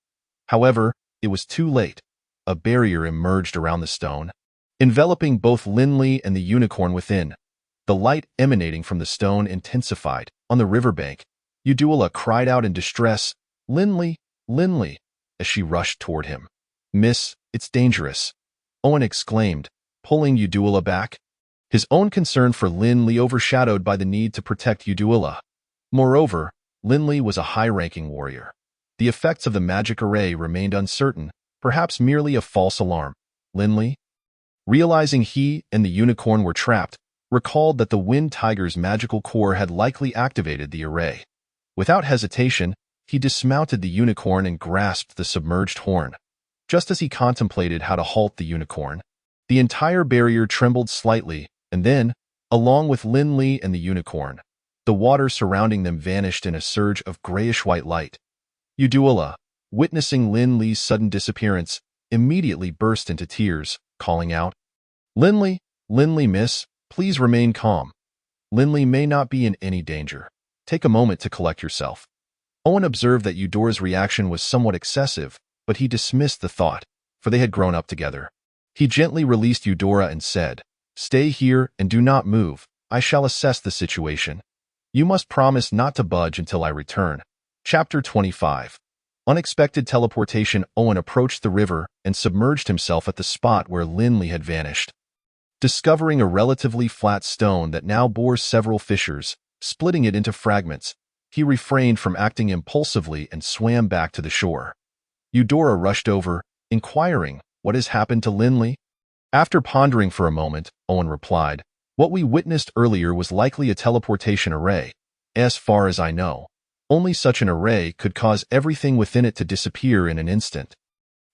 However, it was too late. A barrier emerged around the stone, enveloping both Linley and the unicorn within. The light emanating from the stone intensified. On the riverbank, Udula cried out in distress, "Linley, Linley," as she rushed toward him. "Miss, it's dangerous," Owen exclaimed, pulling Udula back. His own concern for Linley overshadowed by the need to protect Udula. Moreover, Linley was a high-ranking warrior. The effects of the magic array remained uncertain, perhaps merely a false alarm. Linley, realizing he and the unicorn were trapped, recalled that the wind tiger's magical core had likely activated the array. Without hesitation, he dismounted the unicorn and grasped the submerged horn. Just as he contemplated how to halt the unicorn, the entire barrier trembled slightly, and then, along with Linley and the unicorn, the water surrounding them vanished in a surge of grayish-white light. Udula, witnessing Linley's sudden disappearance, immediately burst into tears, calling out, "Linley, Linley, miss, please remain calm. Linley may not be in any danger. Take a moment to collect yourself." Owen observed that Eudora's reaction was somewhat excessive, but he dismissed the thought, for they had grown up together. He gently released Eudora and said, "Stay here and do not move. I shall assess the situation. You must promise not to budge until I return." Chapter 25. Unexpected teleportation. Owen approached the river and submerged himself at the spot where Linley had vanished. Discovering a relatively flat stone that now bore several fissures, splitting it into fragments, he refrained from acting impulsively and swam back to the shore. Eudora rushed over, inquiring, "What has happened to Linley?" After pondering for a moment, Owen replied, "What we witnessed earlier was likely a teleportation array. As far as I know, only such an array could cause everything within it to disappear in an instant.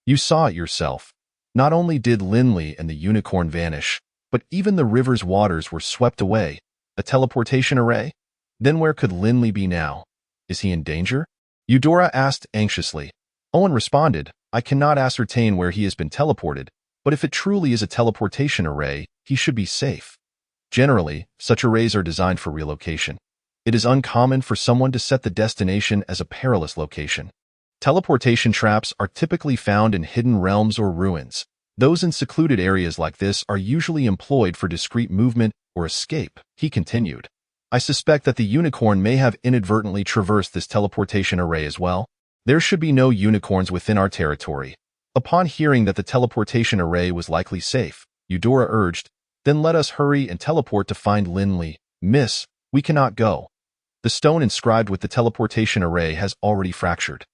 You saw it yourself. Not only did Linley and the unicorn vanish, but even the river's waters were swept away. A teleportation array? Then where could Linley be now? Is he in danger?" Eudora asked anxiously. Owen responded, "I cannot ascertain where he has been teleported, but if it truly is a teleportation array, he should be safe. Generally, such arrays are designed for relocation. It is uncommon for someone to set the destination as a perilous location. Teleportation traps are typically found in hidden realms or ruins. Those in secluded areas like this are usually employed for discreet movement or escape," he continued. "I suspect that the unicorn may have inadvertently traversed this teleportation array as well. There should be no unicorns within our territory." Upon hearing that the teleportation array was likely safe, Eudora urged, "Then let us hurry and teleport to find Linley. Miss, we cannot go." The stone inscribed with the teleportation array has already fractured.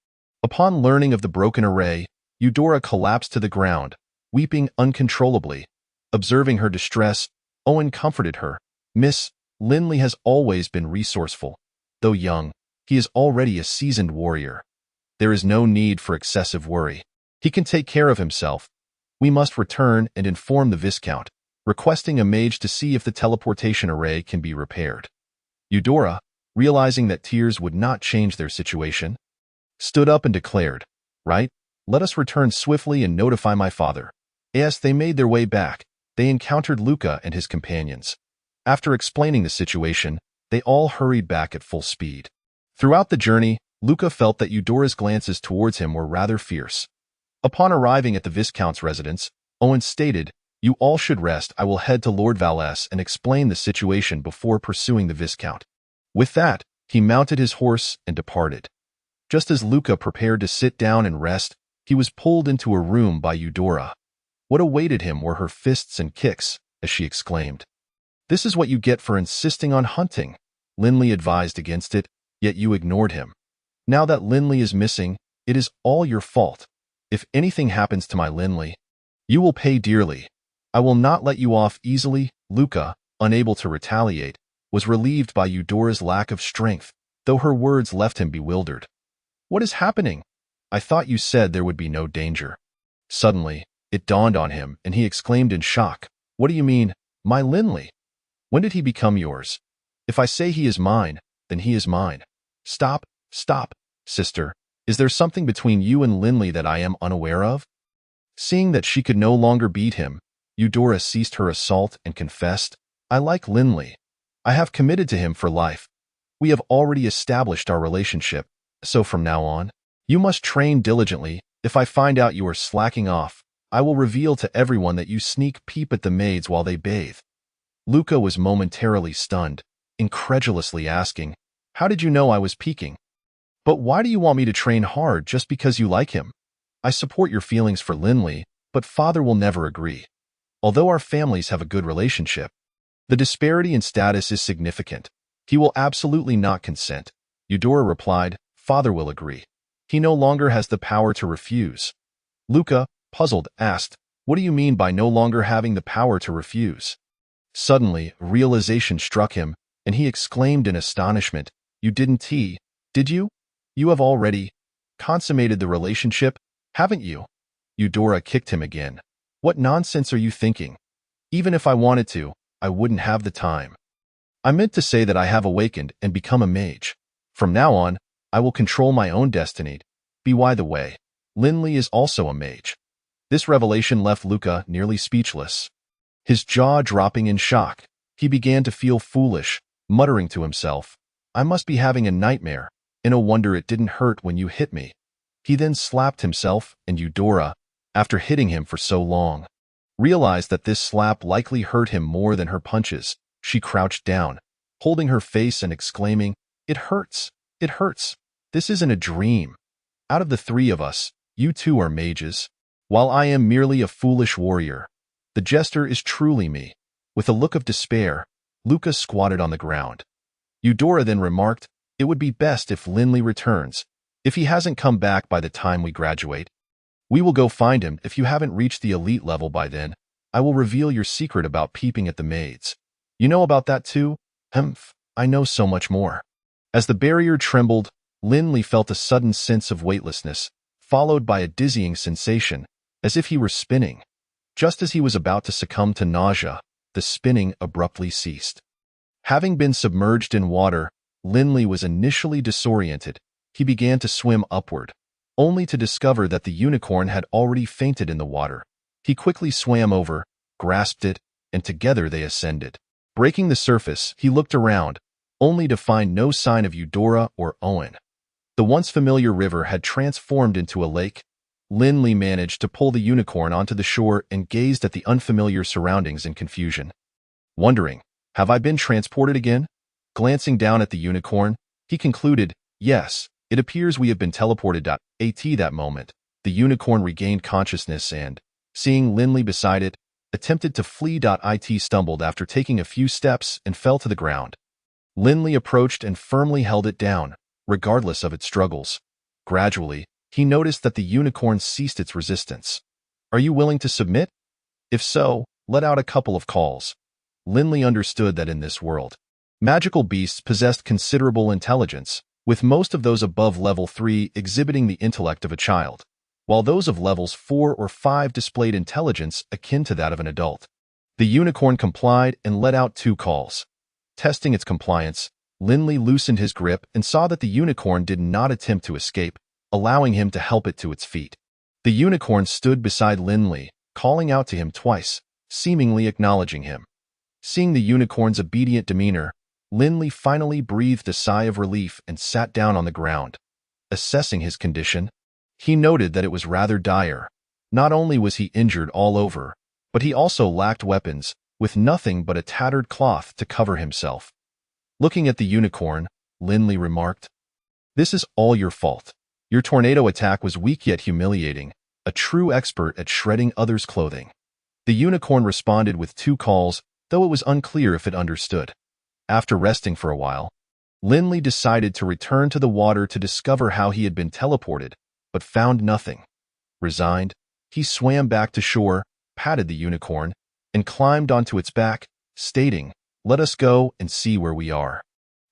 Upon learning of the broken array, Eudora collapsed to the ground, weeping uncontrollably. Observing her distress, Owen comforted her. Miss, Linley has always been resourceful. Though young, he is already a seasoned warrior. There is no need for excessive worry. He can take care of himself. We must return and inform the Viscount, requesting a mage to see if the teleportation array can be repaired. Eudora, realizing that tears would not change their situation, stood up and declared, "Right, let us return swiftly and notify my father." As they made their way back, they encountered Luca and his companions. After explaining the situation, they all hurried back at full speed. Throughout the journey, Luca felt that Eudora's glances towards him were rather fierce. Upon arriving at the Viscount's residence, Owen stated, "You all should rest. I will head to Lord Vallès and explain the situation before pursuing the Viscount." With that, he mounted his horse and departed. Just as Luca prepared to sit down and rest, he was pulled into a room by Eudora. What awaited him were her fists and kicks, as she exclaimed, "This is what you get for insisting on hunting. Linley advised against it, yet you ignored him. Now that Linley is missing, it is all your fault. If anything happens to my Linley, you will pay dearly. I will not let you off easily." Luca, unable to retaliate, was relieved by Eudora's lack of strength, though her words left him bewildered. "What is happening? I thought you said there would be no danger." Suddenly, it dawned on him, and he exclaimed in shock, "What do you mean, my Linley? When did he become yours? If I say he is mine, then he is mine." Stop, sister. Is there something between you and Linley that I am unaware of?" Seeing that she could no longer beat him, Eudora ceased her assault and confessed, "I like Linley. I have committed to him for life. We have already established our relationship, so from now on, you must train diligently. If I find out you are slacking off, I will reveal to everyone that you sneak peep at the maids while they bathe." Luca was momentarily stunned, incredulously asking, "How did you know I was peeking? But why do you want me to train hard just because you like him? I support your feelings for Linley, but father will never agree. Although our families have a good relationship, the disparity in status is significant. He will absolutely not consent." Eudora replied, "Father will agree. He no longer has the power to refuse." Luca, puzzled, asked, "What do you mean by no longer having the power to refuse?" Suddenly, realization struck him, and he exclaimed in astonishment, "You did you? You have already consummated the relationship, haven't you?" Eudora kicked him again. "What nonsense are you thinking? Even if I wanted to, I wouldn't have the time. I meant to say that I have awakened and become a mage. From now on, I will control my own destiny. By the way, Linley is also a mage." This revelation left Luca nearly speechless. His jaw dropping in shock, he began to feel foolish, muttering to himself, "I must be having a nightmare, and no wonder it didn't hurt when you hit me." He then slapped himself, and Eudora, after hitting him for so long, realized that this slap likely hurt him more than her punches. She crouched down, holding her face and exclaiming, "It hurts! It hurts! This isn't a dream. Out of the three of us, you two are mages, while I am merely a foolish warrior. The jester is truly me." With a look of despair, Luca squatted on the ground. Eudora then remarked, "It would be best if Linley returns. If he hasn't come back by the time we graduate, we will go find him. If you haven't reached the elite level by then, I will reveal your secret about peeping at the maids. You know about that too?" "Humph, I know so much more." As the barrier trembled, Linley felt a sudden sense of weightlessness, followed by a dizzying sensation, as if he were spinning. Just as he was about to succumb to nausea, the spinning abruptly ceased. Having been submerged in water, Linley was initially disoriented. He began to swim upward, only to discover that the unicorn had already fainted in the water. He quickly swam over, grasped it, and together they ascended. Breaking the surface, he looked around, only to find no sign of Eudora or Owen. The once familiar river had transformed into a lake. Linley managed to pull the unicorn onto the shore and gazed at the unfamiliar surroundings in confusion. Wondering, "Have I been transported again?" Glancing down at the unicorn, he concluded, "Yes, it appears we have been teleported." At that moment, the unicorn regained consciousness and, seeing Linley beside it, attempted to flee. It stumbled after taking a few steps and fell to the ground. Linley approached and firmly held it down, regardless of its struggles. Gradually, he noticed that the unicorn ceased its resistance. "Are you willing to submit? If so, let out a couple of calls." Linley understood that in this world, magical beasts possessed considerable intelligence, with most of those above level 3 exhibiting the intellect of a child, while those of levels 4 or 5 displayed intelligence akin to that of an adult. The unicorn complied and let out 2 calls. Testing its compliance, Linley loosened his grip and saw that the unicorn did not attempt to escape, allowing him to help it to its feet. The unicorn stood beside Linley, calling out to him twice, seemingly acknowledging him. Seeing the unicorn's obedient demeanor, Linley finally breathed a sigh of relief and sat down on the ground. Assessing his condition, he noted that it was rather dire. Not only was he injured all over, but he also lacked weapons, with nothing but a tattered cloth to cover himself. Looking at the unicorn, Linley remarked, "This is all your fault. Your tornado attack was weak yet humiliating, a true expert at shredding others' clothing." The unicorn responded with 2 calls, though it was unclear if it understood. After resting for a while, Linley decided to return to the water to discover how he had been teleported, but found nothing. Resigned, he swam back to shore, patted the unicorn, and climbed onto its back, stating, "Let us go and see where we are."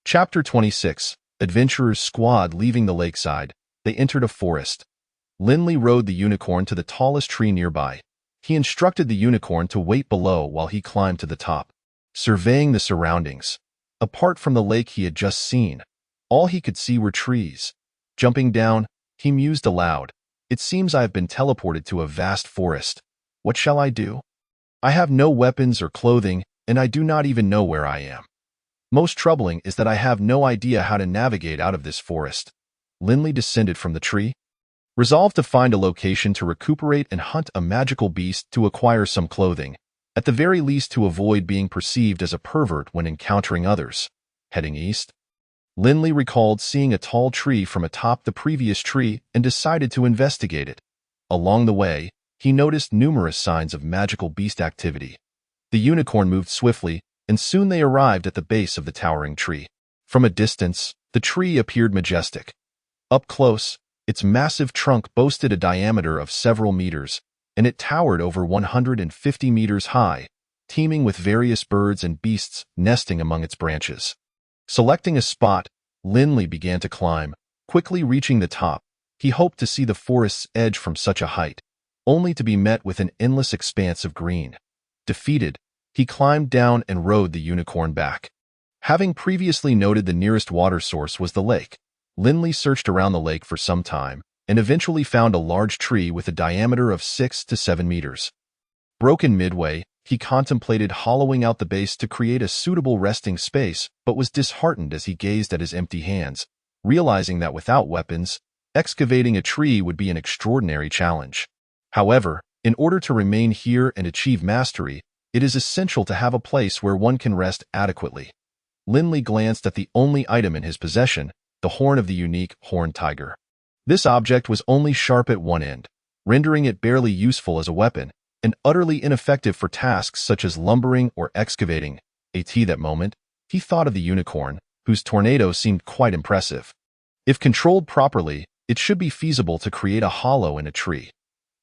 Chapter 26. Adventurers Squad. Leaving the lakeside, they entered a forest. Linley rode the unicorn to the tallest tree nearby. He instructed the unicorn to wait below while he climbed to the top. Surveying the surroundings, apart from the lake he had just seen, all he could see were trees. Jumping down, he mused aloud, "It seems I have been teleported to a vast forest. What shall I do? I have no weapons or clothing, and I do not even know where I am. Most troubling is that I have no idea how to navigate out of this forest." Linley descended from the tree, resolved to find a location to recuperate and hunt a magical beast to acquire some clothing, at the very least to avoid being perceived as a pervert when encountering others. Heading east, Linley recalled seeing a tall tree from atop the previous tree and decided to investigate it. Along the way, he noticed numerous signs of magical beast activity. The unicorn moved swiftly, and soon they arrived at the base of the towering tree. From a distance, the tree appeared majestic. Up close, its massive trunk boasted a diameter of several meters, and it towered over 150 meters high, teeming with various birds and beasts nesting among its branches. Selecting a spot, Linley began to climb, quickly reaching the top. He hoped to see the forest's edge from such a height, only to be met with an endless expanse of green. Defeated, he climbed down and rode the unicorn back. Having previously noted the nearest water source was the lake, Linley searched around the lake for some time and eventually found a large tree with a diameter of 6 to 7 meters. Broken midway, he contemplated hollowing out the base to create a suitable resting space, but was disheartened as he gazed at his empty hands, realizing that without weapons, excavating a tree would be an extraordinary challenge. However, in order to remain here and achieve mastery, it is essential to have a place where one can rest adequately. Linley glanced at the only item in his possession, the horn of the unique horned tiger. This object was only sharp at one end, rendering it barely useful as a weapon, and utterly ineffective for tasks such as lumbering or excavating. At that moment, he thought of the unicorn, whose tornado seemed quite impressive. If controlled properly, it should be feasible to create a hollow in a tree.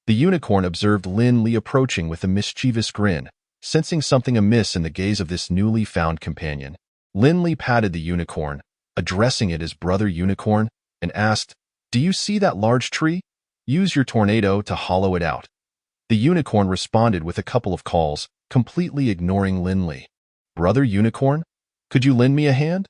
The unicorn observed Linley approaching with a mischievous grin, sensing something amiss in the gaze of this newly found companion. Linley patted the unicorn, addressing it as Brother Unicorn, and asked, "Do you see that large tree? Use your tornado to hollow it out." The unicorn responded with a couple of calls, completely ignoring Linley. "Brother Unicorn, could you lend me a hand?"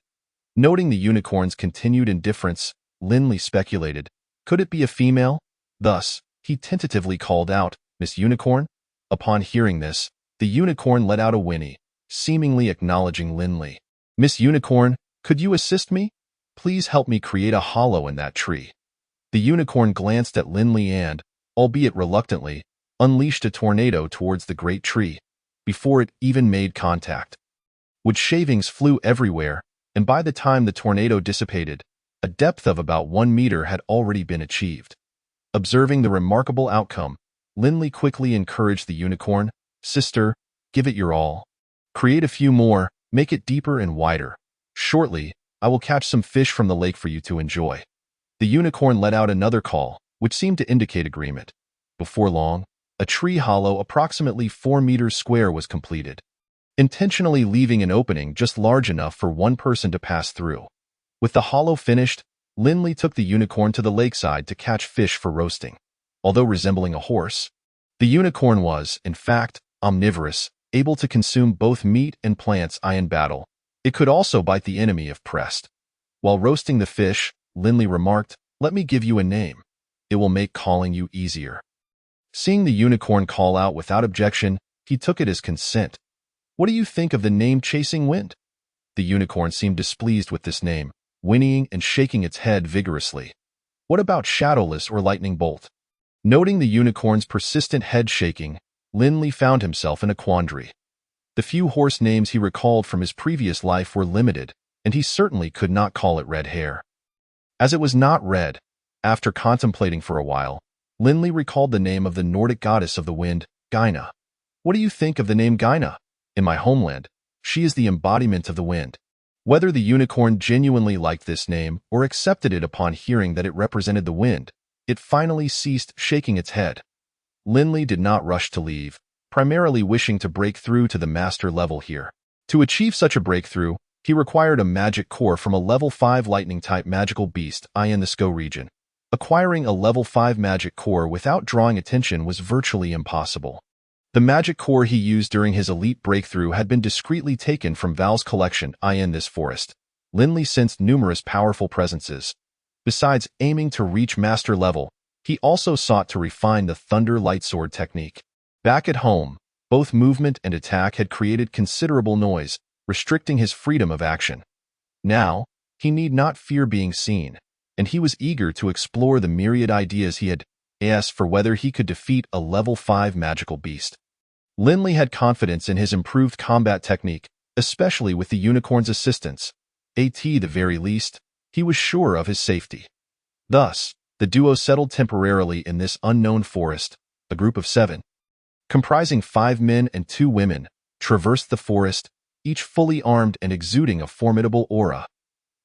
Noting the unicorn's continued indifference, Linley speculated, could it be a female? Thus, he tentatively called out, "Miss Unicorn?" Upon hearing this, the unicorn let out a whinny, seemingly acknowledging Linley. "Miss Unicorn, could you assist me? Please help me create a hollow in that tree." The unicorn glanced at Linley and, albeit reluctantly, unleashed a tornado towards the great tree, before it even made contact. Wood shavings flew everywhere, and by the time the tornado dissipated, a depth of about 1 meter had already been achieved. Observing the remarkable outcome, Linley quickly encouraged the unicorn, "Sister, give it your all. Create a few more, make it deeper and wider." Shortly, I will catch some fish from the lake for you to enjoy. The unicorn let out another call, which seemed to indicate agreement. Before long, a tree hollow approximately 4 meters square was completed, intentionally leaving an opening just large enough for one person to pass through. With the hollow finished, Lindley took the unicorn to the lakeside to catch fish for roasting. Although resembling a horse, the unicorn was, in fact, omnivorous, able to consume both meat and plants in battle. It could also bite the enemy if pressed. While roasting the fish, Lindley remarked, "Let me give you a name. It will make calling you easier." Seeing the unicorn call out without objection, he took it as consent. "What do you think of the name Chasing Wind?" The unicorn seemed displeased with this name, whinnying and shaking its head vigorously. "What about Shadowless or Lightning Bolt?" Noting the unicorn's persistent head shaking, Lindley found himself in a quandary. The few horse names he recalled from his previous life were limited, and he certainly could not call it Red Hair. As it was not red, after contemplating for a while, Lindley recalled the name of the Nordic goddess of the wind, Gyna. "What do you think of the name Gyna? In my homeland, she is the embodiment of the wind." Whether the unicorn genuinely liked this name or accepted it upon hearing that it represented the wind, it finally ceased shaking its head. Lindley did not rush to leave, primarily wishing to break through to the master level here. To achieve such a breakthrough, he required a magic core from a level 5 lightning-type magical beast in the SCO region. Acquiring a level 5 magic core without drawing attention was virtually impossible. The magic core he used during his elite breakthrough had been discreetly taken from Val's collection in this forest. Lindley sensed numerous powerful presences. Besides aiming to reach master level, he also sought to refine the Thunder Lightsword technique. Back at home, both movement and attack had created considerable noise, restricting his freedom of action. Now, he need not fear being seen, and he was eager to explore the myriad ideas he had asked for whether he could defeat a level 5 magical beast. Lindley had confidence in his improved combat technique, especially with the unicorn's assistance. At the very least, he was sure of his safety. Thus, the duo settled temporarily in this unknown forest. A group of 7, comprising 5 men and 2 women, traversed the forest, each fully armed and exuding a formidable aura.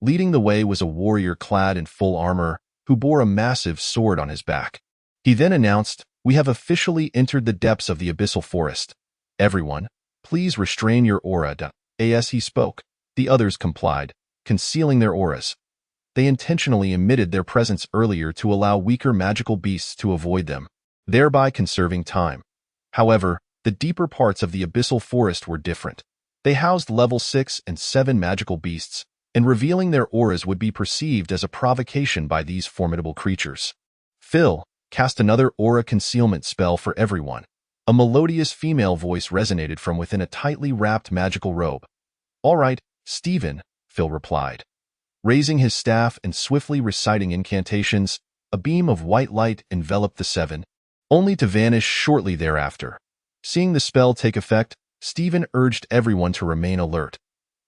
Leading the way was a warrior clad in full armor, who bore a massive sword on his back. He then announced, "We have officially entered the depths of the abyssal forest. Everyone, please restrain your aura." As he spoke, the others complied, concealing their auras. They intentionally emitted their presence earlier to allow weaker magical beasts to avoid them, thereby conserving time. However, the deeper parts of the abyssal forest were different. They housed level 6 and 7 magical beasts, and revealing their auras would be perceived as a provocation by these formidable creatures. Phil cast another aura concealment spell for everyone. A melodious female voice resonated from within a tightly wrapped magical robe. "All right, Stephen," Phil replied. Raising his staff and swiftly reciting incantations, a beam of white light enveloped the 7, only to vanish shortly thereafter. Seeing the spell take effect, Stephen urged everyone to remain alert.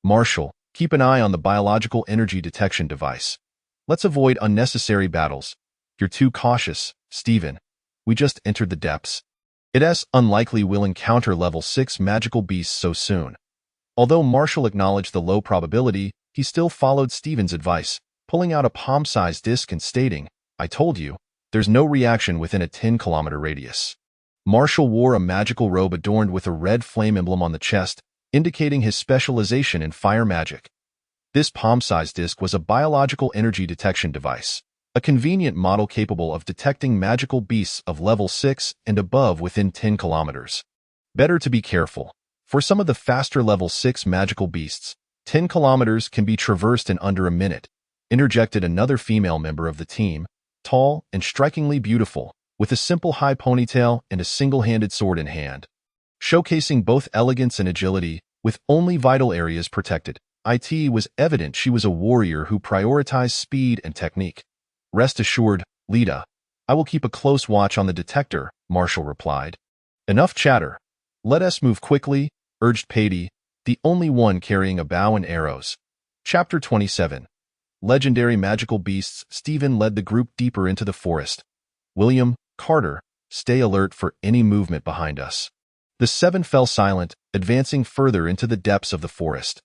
"Marshall, keep an eye on the biological energy detection device. Let's avoid unnecessary battles." "You're too cautious, Stephen. We just entered the depths. It's unlikely we'll encounter level 6 magical beasts so soon." Although Marshall acknowledged the low probability, he still followed Stephen's advice, pulling out a palm-sized disc and stating, "I told you, there's no reaction within a 10-kilometer radius." Marshall wore a magical robe adorned with a red flame emblem on the chest, indicating his specialization in fire magic. This palm-sized disc was a biological energy detection device, a convenient model capable of detecting magical beasts of level 6 and above within 10 kilometers. Better to be careful. For some of the faster level 6 magical beasts, 10 kilometers can be traversed in under a minute, interjected another female member of the team, tall and strikingly beautiful, with a simple high ponytail and a single-handed sword in hand. Showcasing both elegance and agility, with only vital areas protected, it was evident she was a warrior who prioritized speed and technique. "Rest assured, Lita, I will keep a close watch on the detector," Marshall replied. "Enough chatter. Let us move quickly," urged Patty, the only one carrying a bow and arrows. Chapter 27. Legendary Magical Beasts. Stephen led the group deeper into the forest. "William, Carter, stay alert for any movement behind us." The 7 fell silent, advancing further into the depths of the forest.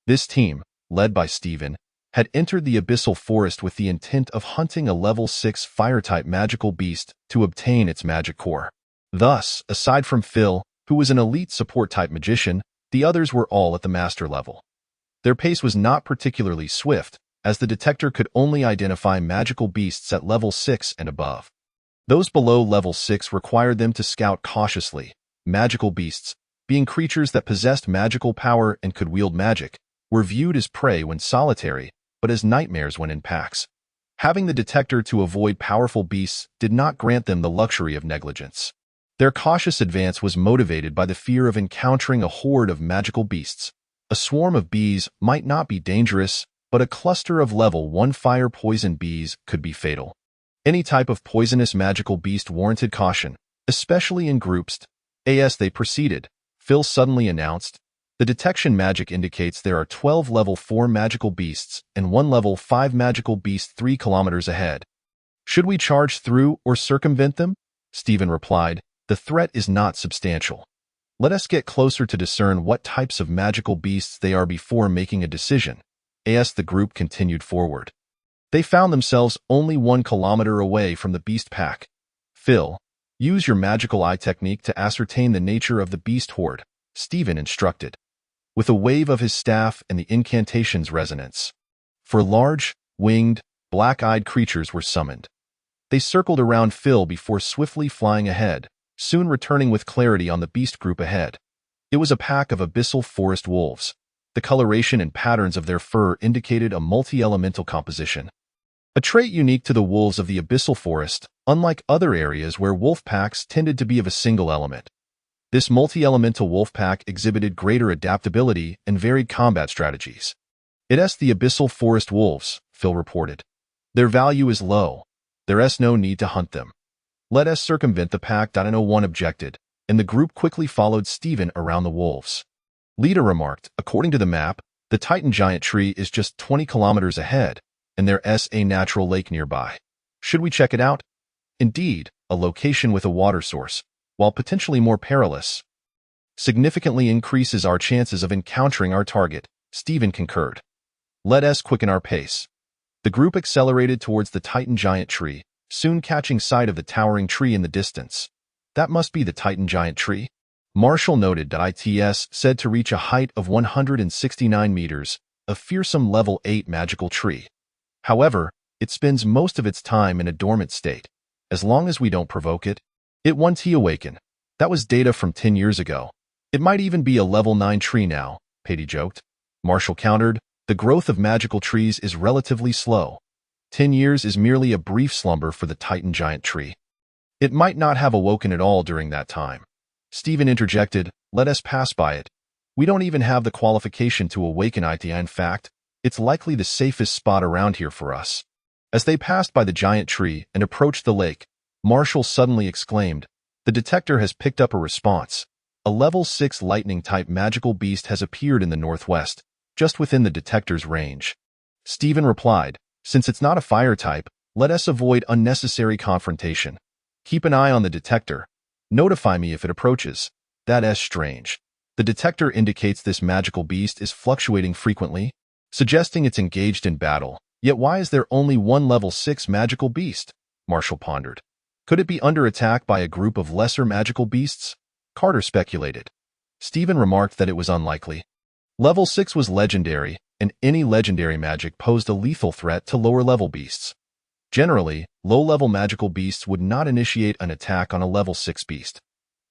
This team, led by Stephen, had entered the abyssal forest with the intent of hunting a level 6 fire-type magical beast to obtain its magic core. Thus, aside from Phil, who was an elite support-type magician, the others were all at the master level. Their pace was not particularly swift, as the detector could only identify magical beasts at level 6 and above. Those below level 6 required them to scout cautiously. Magical beasts, being creatures that possessed magical power and could wield magic, were viewed as prey when solitary, but as nightmares when in packs. Having the detector to avoid powerful beasts did not grant them the luxury of negligence. Their cautious advance was motivated by the fear of encountering a horde of magical beasts. A swarm of bees might not be dangerous, but a cluster of level 1 fire poison bees could be fatal. Any type of poisonous magical beast warranted caution, especially in groups. As they proceeded, Phil suddenly announced, "The detection magic indicates there are 12 level 4 magical beasts and 1 level 5 magical beast 3 kilometers ahead. Should we charge through or circumvent them?" Stephen replied, "The threat is not substantial. Let us get closer to discern what types of magical beasts they are before making a decision." As the group continued forward, they found themselves only 1 kilometer away from the beast pack. "Phil, use your magical eye technique to ascertain the nature of the beast horde," Stephen instructed, with a wave of his staff and the incantation's resonance. For large, winged, black-eyed creatures were summoned. They circled around Phil before swiftly flying ahead, soon returning with clarity on the beast group ahead. It was a pack of abyssal forest wolves. The coloration and patterns of their fur indicated a multi-elemental composition, a trait unique to the wolves of the abyssal forest, unlike other areas where wolf packs tended to be of a single element. This multi-elemental wolf pack exhibited greater adaptability and varied combat strategies. "It's the abyssal forest wolves," Phil reported. "Their value is low. There's no need to hunt them. Let us circumvent the pack." No one objected, and the group quickly followed Stephen around the wolves. Lita remarked, "According to the map, the Titan giant tree is just 20 kilometers ahead, and there's a natural lake nearby. Should we check it out?" Indeed, a location with a water source, while potentially more perilous, significantly increases our chances of encountering our target, Stephen concurred. "Let us quicken our pace." The group accelerated towards the Titan giant tree, soon catching sight of the towering tree in the distance. "That must be the Titan giant tree," Marshall noted, that it's said to reach a height of 169 meters, a fearsome level 8 magical tree. However, it spends most of its time in a dormant state. As long as we don't provoke it, it won't awaken. That was data from 10 years ago. It might even be a level 9 tree now, Patty joked. Marshall countered, "The growth of magical trees is relatively slow. 10 years is merely a brief slumber for the Titan giant tree. It might not have awoken at all during that time." Stephen interjected, "Let us pass by it. We don't even have the qualification to awaken it. In fact, it's likely the safest spot around here for us." As they passed by the giant tree and approached the lake, Marshall suddenly exclaimed, "The detector has picked up a response. A level 6 lightning-type magical beast has appeared in the northwest, just within the detector's range." Stephen replied, "Since it's not a fire type, let us avoid unnecessary confrontation. Keep an eye on the detector. Notify me if it approaches." "That's strange. The detector indicates this magical beast is fluctuating frequently, suggesting it's engaged in battle. Yet why is there only 1 level 6 magical beast?" Marshall pondered. "Could it be under attack by a group of lesser magical beasts?" Carter speculated. Stephen remarked that it was unlikely. Level 6 was legendary, and any legendary magic posed a lethal threat to lower-level beasts. Generally, low-level magical beasts would not initiate an attack on a level 6 beast.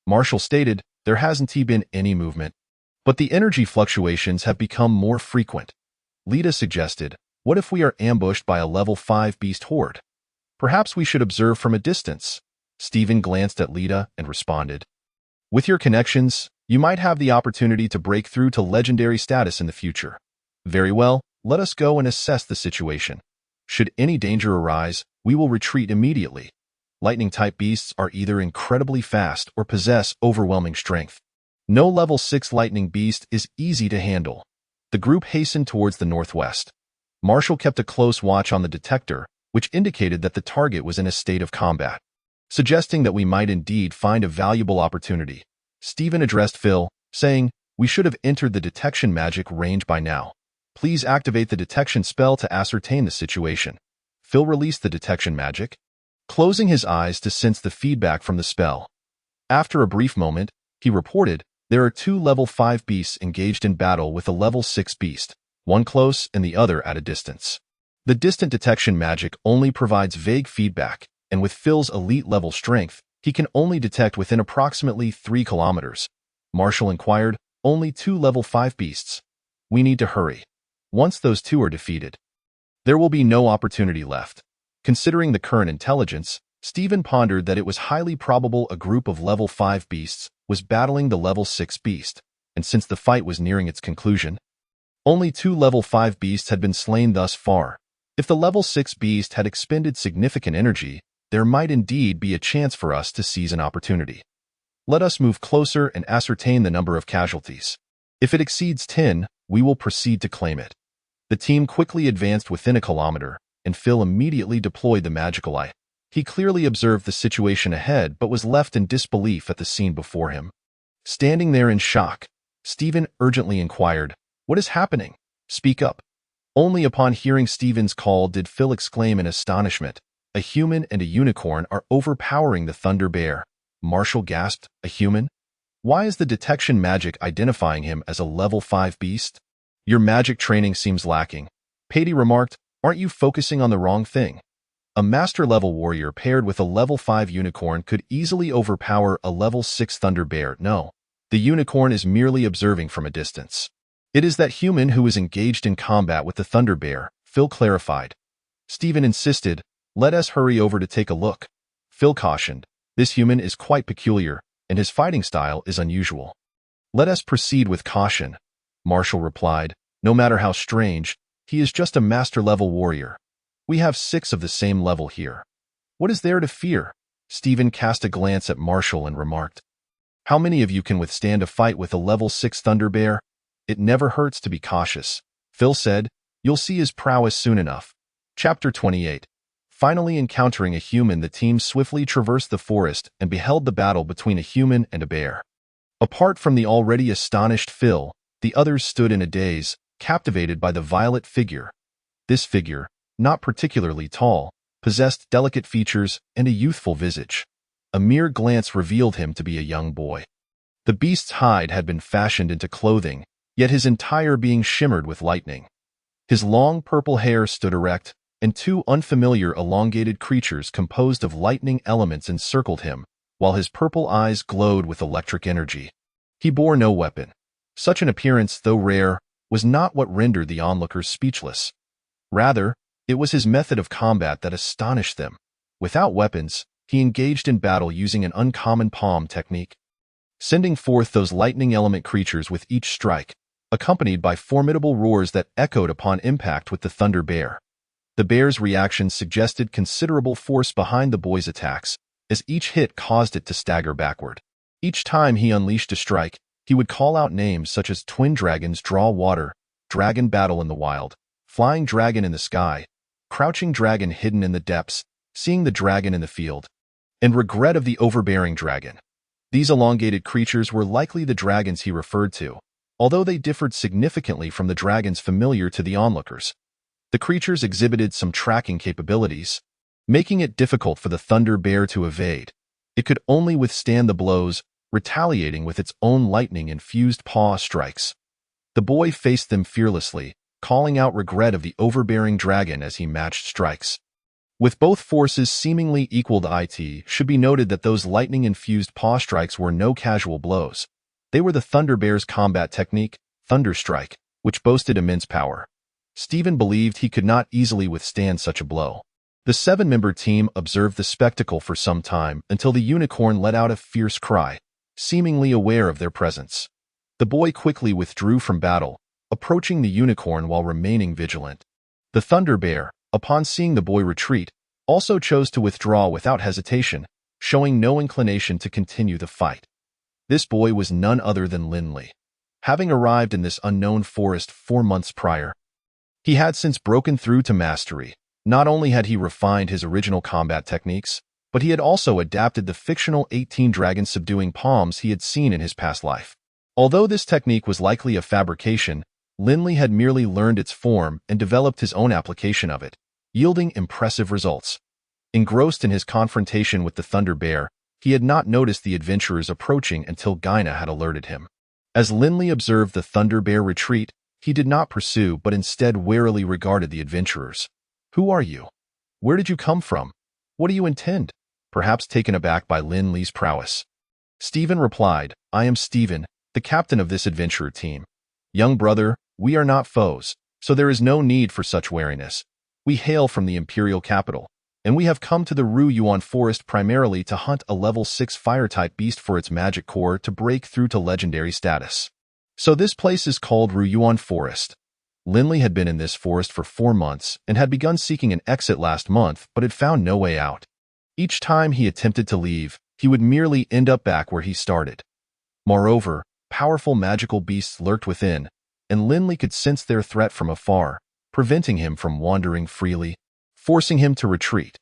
Marshall stated, "There hasn't been any movement, but the energy fluctuations have become more frequent." Lita suggested, "What if we are ambushed by a level 5 beast horde? Perhaps we should observe from a distance." Stephen glanced at Lita and responded, "With your connections, you might have the opportunity to break through to legendary status in the future." "Very well, let us go and assess the situation. Should any danger arise, we will retreat immediately. Lightning-type beasts are either incredibly fast or possess overwhelming strength. No level 6 lightning beast is easy to handle." The group hastened towards the northwest. Marshall kept a close watch on the detector, which indicated that the target was in a state of combat, suggesting that we might indeed find a valuable opportunity. Stephen addressed Phil, saying, "We should have entered the detection magic range by now. Please activate the detection spell to ascertain the situation. Phil released the detection magic, closing his eyes to sense the feedback from the spell. After a brief moment, he reported, there are 2 level 5 beasts engaged in battle with a level 6 beast, one close and the other at a distance. The distant detection magic only provides vague feedback, and with Phil's elite level strength, he can only detect within approximately 3 kilometers. Marshall inquired, only 2 level 5 beasts. We need to hurry. Once those 2 are defeated, there will be no opportunity left. Considering the current intelligence, Stephen pondered that it was highly probable a group of level 5 beasts was battling the level 6 beast, and since the fight was nearing its conclusion, only 2 level 5 beasts had been slain thus far. If the level 6 beast had expended significant energy, there might indeed be a chance for us to seize an opportunity. Let us move closer and ascertain the number of casualties. If it exceeds 10, we will proceed to claim it. The team quickly advanced within a kilometer, and Phil immediately deployed the magical eye. He clearly observed the situation ahead but was left in disbelief at the scene before him. Standing there in shock, Stephen urgently inquired, "What is happening? Speak up." Only upon hearing Stephen's call did Phil exclaim in astonishment, "A human and a unicorn are overpowering the Thunder Bear." Marshall gasped, "A human? Why is the detection magic identifying him as a level 5 beast?" "Your magic training seems lacking," Patey remarked. "Aren't you focusing on the wrong thing? A master-level warrior paired with a level 5 unicorn could easily overpower a level 6 Thunder Bear. No, the unicorn is merely observing from a distance. It is that human who is engaged in combat with the Thunder Bear," Phil clarified. Stephen insisted, "Let us hurry over to take a look." Phil cautioned, "This human is quite peculiar, and his fighting style is unusual." "Let us proceed with caution," Marshall replied. "No matter how strange, he is just a master-level warrior. We have 6 of the same level here. What is there to fear?" Stephen cast a glance at Marshall and remarked, "How many of you can withstand a fight with a level 6 Thunder Bear?" "It never hurts to be cautious," Phil said. "You'll see his prowess soon enough." Chapter 28. Finally encountering a human, the team swiftly traversed the forest and beheld the battle between a human and a bear. Apart from the already astonished Phil, the others stood in a daze, captivated by the violet figure. This figure, not particularly tall, possessed delicate features and a youthful visage. A mere glance revealed him to be a young boy. The beast's hide had been fashioned into clothing, yet his entire being shimmered with lightning. His long purple hair stood erect, and 2 unfamiliar elongated creatures composed of lightning elements encircled him, while his purple eyes glowed with electric energy. He bore no weapon. Such an appearance, though rare, was not what rendered the onlookers speechless. Rather, it was his method of combat that astonished them. Without weapons, he engaged in battle using an uncommon palm technique, sending forth those lightning element creatures with each strike, accompanied by formidable roars that echoed upon impact with the Thunder Bear. The bear's reaction suggested considerable force behind the boy's attacks, as each hit caused it to stagger backward. Each time he unleashed a strike, he would call out names such as Twin Dragons Draw Water, Dragon Battle in the Wild, Flying Dragon in the Sky, Crouching Dragon Hidden in the Depths, Seeing the Dragon in the Field, and Regret of the Overbearing Dragon. These elongated creatures were likely the dragons he referred to, although they differed significantly from the dragons familiar to the onlookers. The creatures exhibited some tracking capabilities, making it difficult for the Thunder Bear to evade. It could only withstand the blows, retaliating with its own lightning-infused paw strikes. The boy faced them fearlessly, calling out Regret of the Overbearing Dragon as he matched strikes. With both forces seemingly equal to it, should be noted that those lightning-infused paw strikes were no casual blows. They were the Thunder Bear's combat technique, Thunder Strike, which boasted immense power. Stephen believed he could not easily withstand such a blow. The 7-member team observed the spectacle for some time until the unicorn let out a fierce cry, seemingly aware of their presence. The boy quickly withdrew from battle, approaching the unicorn while remaining vigilant. The Thunder Bear, upon seeing the boy retreat, also chose to withdraw without hesitation, showing no inclination to continue the fight. This boy was none other than Linley. Having arrived in this unknown forest 4 months prior, he had since broken through to mastery. Not only had he refined his original combat techniques, but he had also adapted the fictional 18 dragons subduing palms he had seen in his past life. Although this technique was likely a fabrication, Linley had merely learned its form and developed his own application of it, yielding impressive results. Engrossed in his confrontation with the Thunder Bear, he had not noticed the adventurers approaching until Gyna had alerted him. As Linley observed the Thunder Bear retreat, he did not pursue but instead warily regarded the adventurers. "Who are you? Where did you come from? What do you intend?" Perhaps taken aback by Linley's prowess. Stephen replied, "I am Stephen, the captain of this adventurer team. Young brother, we are not foes, so there is no need for such wariness. We hail from the imperial capital, and we have come to the Ru Yuan forest primarily to hunt a level 6 fire-type beast for its magic core to break through to legendary status. So this place is called Ru Yuan Forest." Linley had been in this forest for 4 months and had begun seeking an exit last month but had found no way out. Each time he attempted to leave, he would merely end up back where he started. Moreover, powerful magical beasts lurked within, and Linley could sense their threat from afar, preventing him from wandering freely, forcing him to retreat.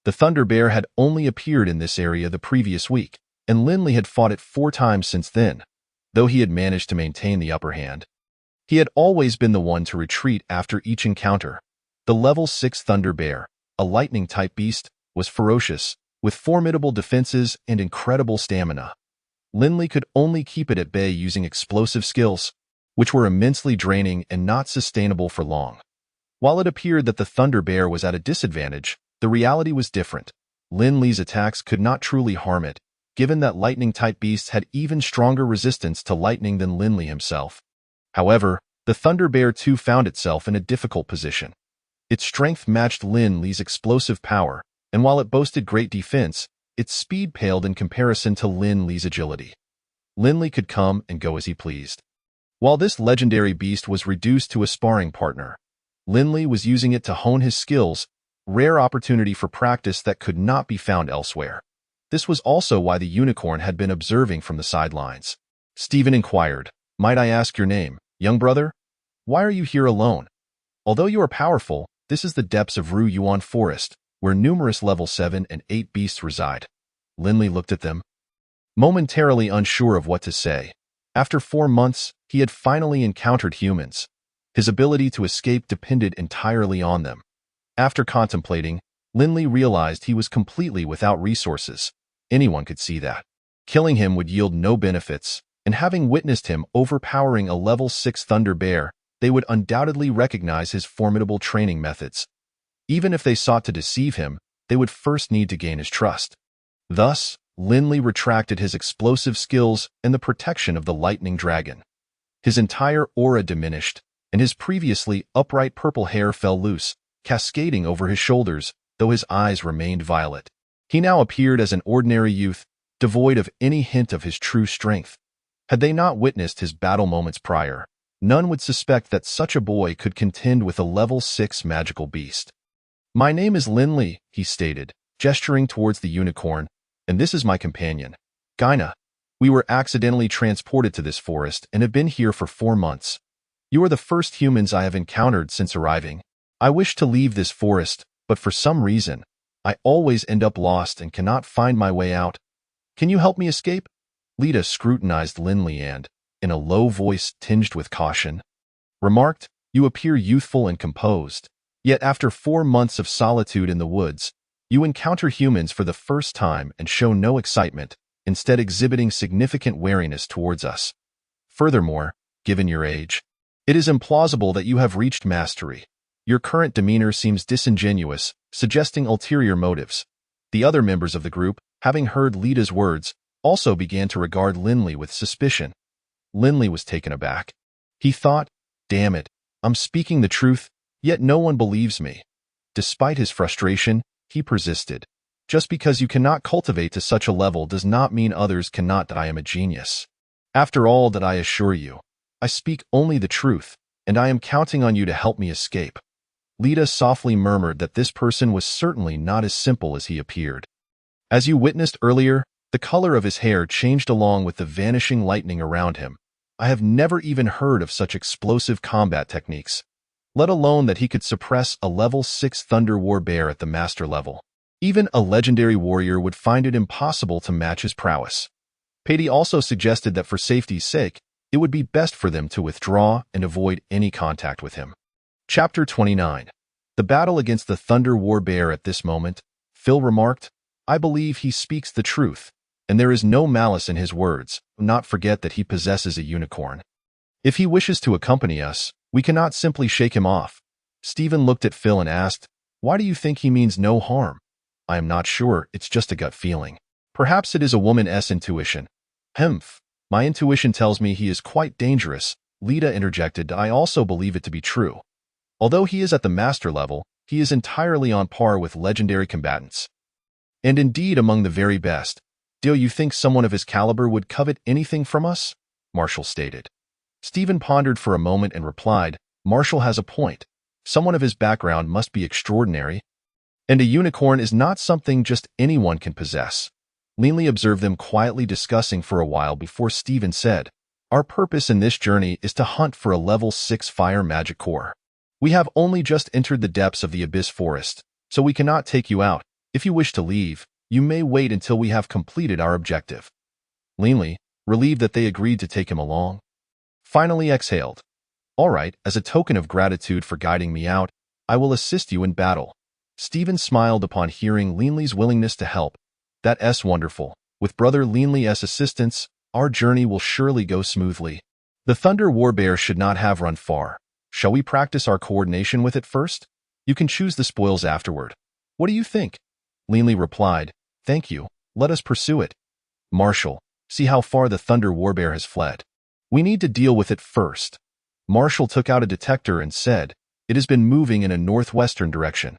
The Thunder Bear had only appeared in this area the previous week, and Linley had fought it 4 times since then, though he had managed to maintain the upper hand. He had always been the one to retreat after each encounter. The level 6 Thunder Bear, a lightning-type beast, was ferocious, with formidable defenses and incredible stamina. Linley could only keep it at bay using explosive skills, which were immensely draining and not sustainable for long. While it appeared that the Thunder Bear was at a disadvantage, the reality was different. Linley's attacks could not truly harm it, given that lightning-type beasts had even stronger resistance to lightning than Linley himself. However, the Thunder Bear too found itself in a difficult position. Its strength matched Linley's explosive power, and while it boasted great defense, its speed paled in comparison to Linley's agility. Linley could come and go as he pleased. While this legendary beast was reduced to a sparring partner, Linley was using it to hone his skills, rare opportunity for practice that could not be found elsewhere. This was also why the unicorn had been observing from the sidelines. Stephen inquired, "Might I ask your name, young brother? Why are you here alone? Although you are powerful, this is the depths of Ru Yuan Forest, where numerous level 7 and 8 beasts reside." Linley looked at them, momentarily unsure of what to say. After 4 months, he had finally encountered humans. His ability to escape depended entirely on them. After contemplating, Linley realized he was completely without resources. Anyone could see that. Killing him would yield no benefits, and having witnessed him overpowering a level 6 Thunder Bear, they would undoubtedly recognize his formidable training methods. Even if they sought to deceive him, they would first need to gain his trust. Thus, Linley retracted his explosive skills and the protection of the lightning dragon. His entire aura diminished, and his previously upright purple hair fell loose, cascading over his shoulders, though his eyes remained violet. He now appeared as an ordinary youth, devoid of any hint of his true strength. Had they not witnessed his battle moments prior, none would suspect that such a boy could contend with a level 6 magical beast. "My name is Linley," he stated, gesturing towards the unicorn, "and this is my companion, Gyna. We were accidentally transported to this forest and have been here for 4 months. You are the first humans I have encountered since arriving. I wish to leave this forest, but for some reason, I always end up lost and cannot find my way out. Can you help me escape?" Lita scrutinized Linley and, in a low voice tinged with caution, remarked, "You appear youthful and composed. Yet after 4 months of solitude in the woods, you encounter humans for the first time and show no excitement, instead exhibiting significant wariness towards us. Furthermore, given your age, it is implausible that you have reached mastery. Your current demeanor seems disingenuous, suggesting ulterior motives." The other members of the group, having heard Lita's words, also began to regard Linley with suspicion. Linley was taken aback. He thought, "Damn it, I'm speaking the truth, yet no one believes me." Despite his frustration, he persisted. "Just because you cannot cultivate to such a level does not mean others cannot that I am a genius. After all that I assure you, I speak only the truth, and I am counting on you to help me escape." Lita softly murmured that this person was certainly not as simple as he appeared. As you witnessed earlier, the color of his hair changed along with the vanishing lightning around him. I have never even heard of such explosive combat techniques, let alone that he could suppress a level 6 Thunder War Bear at the master level. Even a legendary warrior would find it impossible to match his prowess. Patey also suggested that for safety's sake, it would be best for them to withdraw and avoid any contact with him. Chapter 29. The battle against the Thunder War Bear. At this moment, Phil remarked, "I believe he speaks the truth, and there is no malice in his words. Do not forget that he possesses a unicorn. If he wishes to accompany us, we cannot simply shake him off." Stephen looked at Phil and asked, "Why do you think he means no harm?" "I am not sure, it's just a gut feeling. Perhaps it is a woman's intuition." "Humph. My intuition tells me he is quite dangerous," Lita interjected. "I also believe it to be true. Although he is at the master level, he is entirely on par with legendary combatants. And indeed among the very best. Do you think someone of his caliber would covet anything from us?" Marshall stated. Stephen pondered for a moment and replied, "Marshall has a point. Someone of his background must be extraordinary. And a unicorn is not something just anyone can possess." Linley observed them quietly discussing for a while before Stephen said, "Our purpose in this journey is to hunt for a level 6 fire magic core. We have only just entered the depths of the Abyss Forest, so we cannot take you out. If you wish to leave, you may wait until we have completed our objective." Linley, relieved that they agreed to take him along, finally exhaled. "All right, as a token of gratitude for guiding me out, I will assist you in battle." Stephen smiled upon hearing Linley's willingness to help. "That's wonderful. With Brother Linley's assistance, our journey will surely go smoothly. The Thunder War Bear should not have run far. Shall we practice our coordination with it first? You can choose the spoils afterward. What do you think?" Linley replied, "Thank you. Let us pursue it." "Marshall, see how far the Thunder War Bear has fled. We need to deal with it first." Marshall took out a detector and said, "It has been moving in a northwestern direction."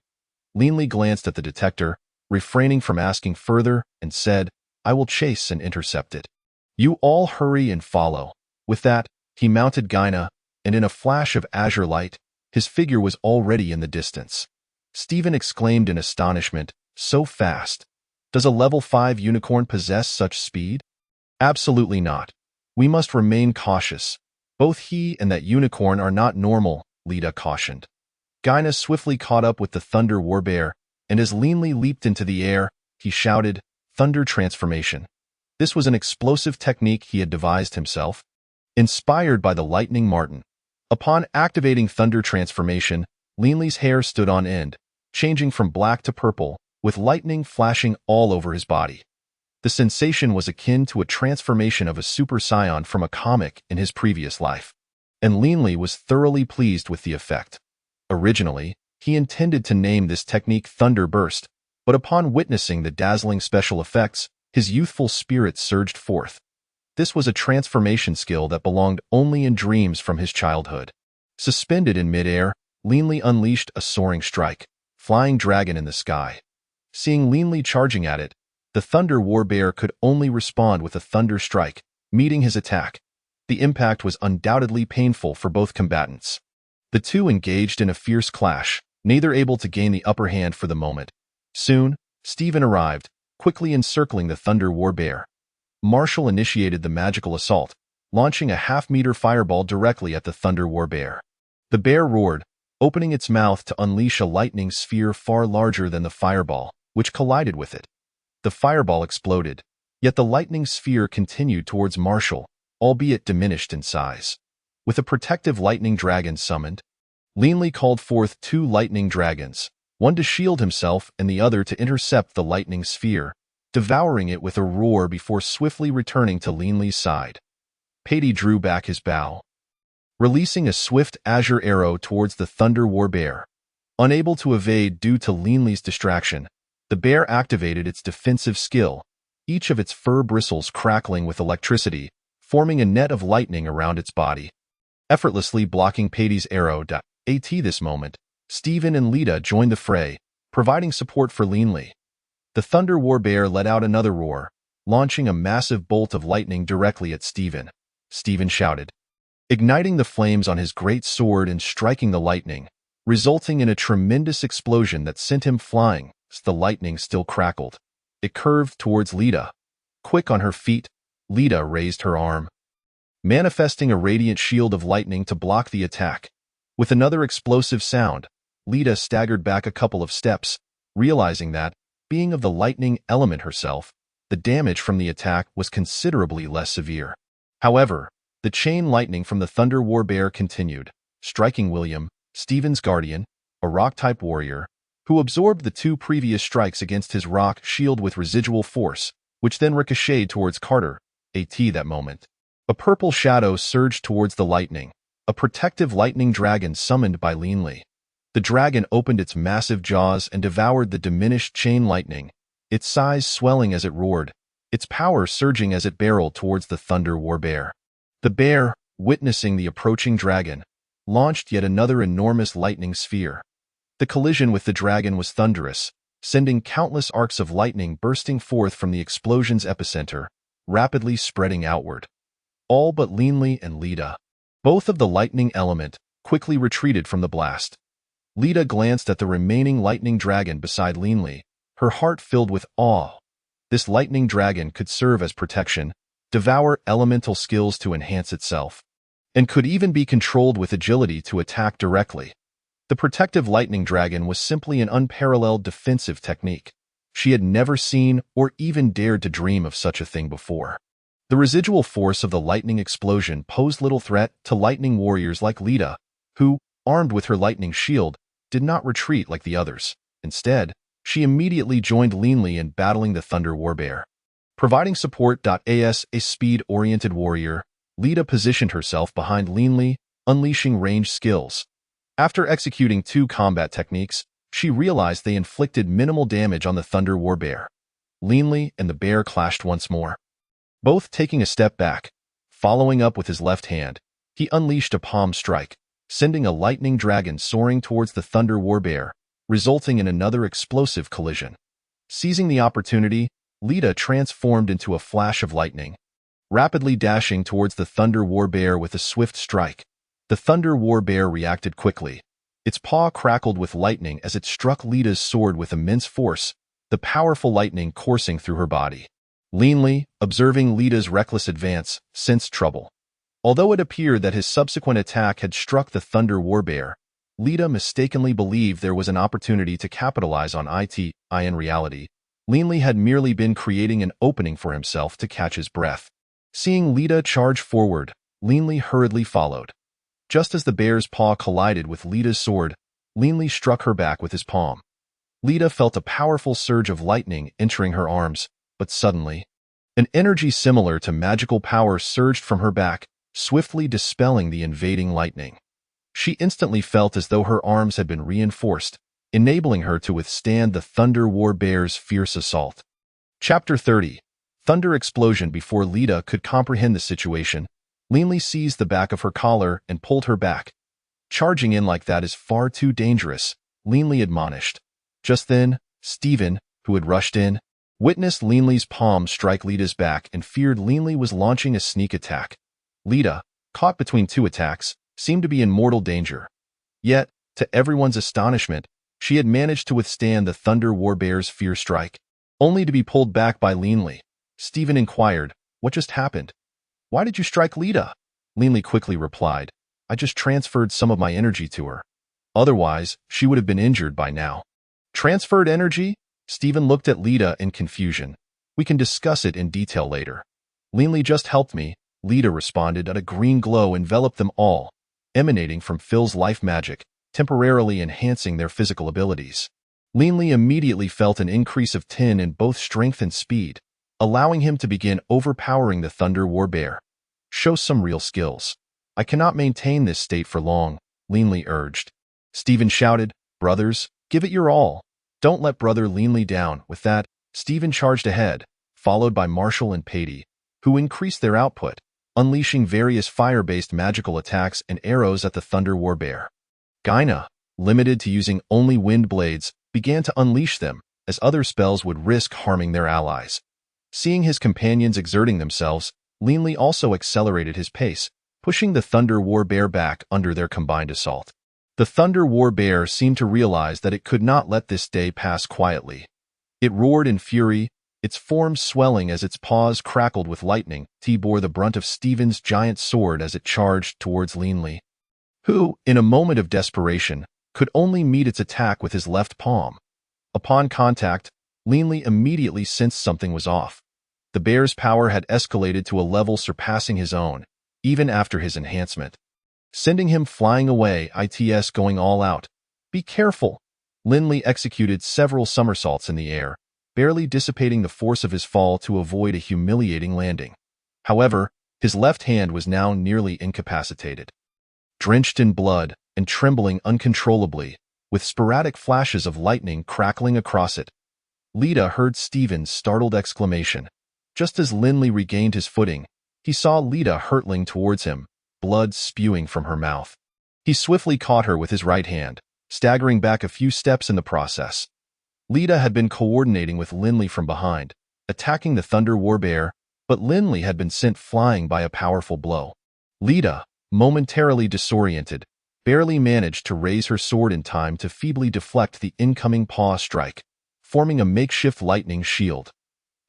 Linley glanced at the detector, refraining from asking further, and said, "I will chase and intercept it. You all hurry and follow." With that, he mounted Gyna, and in a flash of azure light, his figure was already in the distance. Stephen exclaimed in astonishment, "So fast! Does a level 5 unicorn possess such speed?" "Absolutely not. We must remain cautious. Both he and that unicorn are not normal," Lita cautioned. Gyna swiftly caught up with the Thunder War Bear, and as Linley leaped into the air, he shouted, "Thunder Transformation." This was an explosive technique he had devised himself, inspired by the Lightning Marten. Upon activating Thunder Transformation, Linley's hair stood on end, changing from black to purple, with lightning flashing all over his body. The sensation was akin to a transformation of a super scion from a comic in his previous life, and Linley was thoroughly pleased with the effect. Originally, he intended to name this technique Thunder Burst, but upon witnessing the dazzling special effects, his youthful spirit surged forth. This was a transformation skill that belonged only in dreams from his childhood. Suspended in midair, Linley unleashed a soaring strike, flying dragon in the sky. Seeing Linley charging at it, the Thunder War Bear could only respond with a thunder strike, meeting his attack. The impact was undoubtedly painful for both combatants. The two engaged in a fierce clash, neither able to gain the upper hand for the moment. Soon, Stephen arrived, quickly encircling the Thunder War Bear. Marshall initiated the magical assault, launching a half-meter fireball directly at the Thunder War Bear. The bear roared, opening its mouth to unleash a lightning sphere far larger than the fireball, which collided with it. The fireball exploded, yet the lightning sphere continued towards Marshall, albeit diminished in size. With a protective lightning dragon summoned, Linley called forth 2 lightning dragons, one to shield himself and the other to intercept the lightning sphere, devouring it with a roar before swiftly returning to Linley's side. Patey drew back his bow, releasing a swift azure arrow towards the Thunder War Bear. Unable to evade due to Linley's distraction, the bear activated its defensive skill, each of its fur bristles crackling with electricity, forming a net of lightning around its body. Effortlessly blocking Patey's arrow. At this moment, Stephen and Lita joined the fray, providing support for Linley. The Thunder War Bear let out another roar, launching a massive bolt of lightning directly at Stephen. Stephen shouted, igniting the flames on his great sword and striking the lightning, resulting in a tremendous explosion that sent him flying. The lightning still crackled. It curved towards Lita. Quick on her feet, Lita raised her arm, manifesting a radiant shield of lightning to block the attack. With another explosive sound, Lita staggered back a couple of steps, realizing that, being of the lightning element herself, the damage from the attack was considerably less severe. However, The chain lightning from the Thunder Warbear continued, striking William, Stephen's guardian, a rock-type warrior, who absorbed the 2 previous strikes against his rock shield with residual force, which then ricocheted towards Carter, AT that moment. A purple shadow surged towards the lightning, a protective lightning dragon summoned by Leanly. The dragon opened its massive jaws and devoured the diminished chain lightning, its size swelling as it roared, its power surging as it barreled towards the Thunder Warbear. The bear, witnessing the approaching dragon, launched yet another enormous lightning sphere. The collision with the dragon was thunderous, sending countless arcs of lightning bursting forth from the explosion's epicenter, rapidly spreading outward. All but Leanly and Lita, both of the lightning element, quickly retreated from the blast. Lita glanced at the remaining lightning dragon beside Leanly, her heart filled with awe. This lightning dragon could serve as protection, devour elemental skills to enhance itself, and could even be controlled with agility to attack directly. The protective lightning dragon was simply an unparalleled defensive technique. She had never seen or even dared to dream of such a thing before. The residual force of the lightning explosion posed little threat to lightning warriors like Lita, who, armed with her lightning shield, did not retreat like the others. Instead, she immediately joined Leanly in battling the Thunder Warbear. Providing support as a speed-oriented warrior, Lita positioned herself behind Leanly, unleashing ranged skills. After executing 2 combat techniques, she realized they inflicted minimal damage on the Thunder Warbear. Leanly and the bear clashed once more. Both taking a step back, following up with his left hand, he unleashed a palm strike, sending a lightning dragon soaring towards the Thunder Warbear, resulting in another explosive collision. Seizing the opportunity, Lita transformed into a flash of lightning, rapidly dashing towards the Thunder Warbear with a swift strike. The Thunder Warbear reacted quickly. Its paw crackled with lightning as it struck Lita's sword with immense force, the powerful lightning coursing through her body. Leanly, observing Lita's reckless advance, sensed trouble. Although it appeared that his subsequent attack had struck the Thunder Warbear, Lita mistakenly believed there was an opportunity to capitalize on it. In reality, Leanly had merely been creating an opening for himself to catch his breath. Seeing Lita charge forward, Leanly hurriedly followed. Just as the bear's paw collided with Lita's sword, Leanly struck her back with his palm. Lita felt a powerful surge of lightning entering her arms, but suddenly, an energy similar to magical power surged from her back, swiftly dispelling the invading lightning. She instantly felt as though her arms had been reinforced, enabling her to withstand the Thunder Warbear's fierce assault. Chapter 30. Thunder Explosion. Before Lita could comprehend the situation, Leanly seized the back of her collar and pulled her back. Charging in like that is far too dangerous, Leanly admonished. Just then, Stephen, who had rushed in, witnessed Leanly's palm strike Lita's back and feared Leanly was launching a sneak attack. Lita, caught between 2 attacks, seemed to be in mortal danger. Yet, to everyone's astonishment, she had managed to withstand the Thunder Warbear's fierce strike, only to be pulled back by Leanly. Stephen inquired, "What just happened? Why did you strike Lita?" Leanly quickly replied, "I just transferred some of my energy to her. Otherwise, she would have been injured by now." Transferred energy? Stephen looked at Lita in confusion. "We can discuss it in detail later." "Leanly just helped me," Lita responded, and a green glow enveloped them all, emanating from Phil's life magic, temporarily enhancing their physical abilities. Leanly immediately felt an increase of 10 in both strength and speed, allowing him to begin overpowering the Thunder Warbear. "Show some real skills. I cannot maintain this state for long," Leanly urged. Stephen shouted, "Brothers, give it your all. Don't let brother Leanly down." With that, Stephen charged ahead, followed by Marshall and Patty, who increased their output, unleashing various fire-based magical attacks and arrows at the Thunder Warbear. Gyna, limited to using only wind blades, began to unleash them, as other spells would risk harming their allies. Seeing his companions exerting themselves, Leanly also accelerated his pace, pushing the Thunder Warbear back under their combined assault. The Thunder Warbear seemed to realize that it could not let this day pass quietly. It roared in fury, its form swelling as its paws crackled with lightning. It bore the brunt of Stephen's giant sword as it charged towards Leanly, who, in a moment of desperation, could only meet its attack with his left palm. Upon contact, Leanly immediately sensed something was off. The bear's power had escalated to a level surpassing his own, even after his enhancement, sending him flying away, its going all out. Be careful! Linley executed several somersaults in the air, barely dissipating the force of his fall to avoid a humiliating landing. However, his left hand was now nearly incapacitated. Drenched in blood and trembling uncontrollably, with sporadic flashes of lightning crackling across it, Lita heard Stephen's startled exclamation. Just as Linley regained his footing, he saw Lita hurtling towards him, blood spewing from her mouth. He swiftly caught her with his right hand, staggering back a few steps in the process. Lita had been coordinating with Linley from behind, attacking the Thunder Warbear, but Linley had been sent flying by a powerful blow. Lita, momentarily disoriented, barely managed to raise her sword in time to feebly deflect the incoming paw strike, forming a makeshift lightning shield.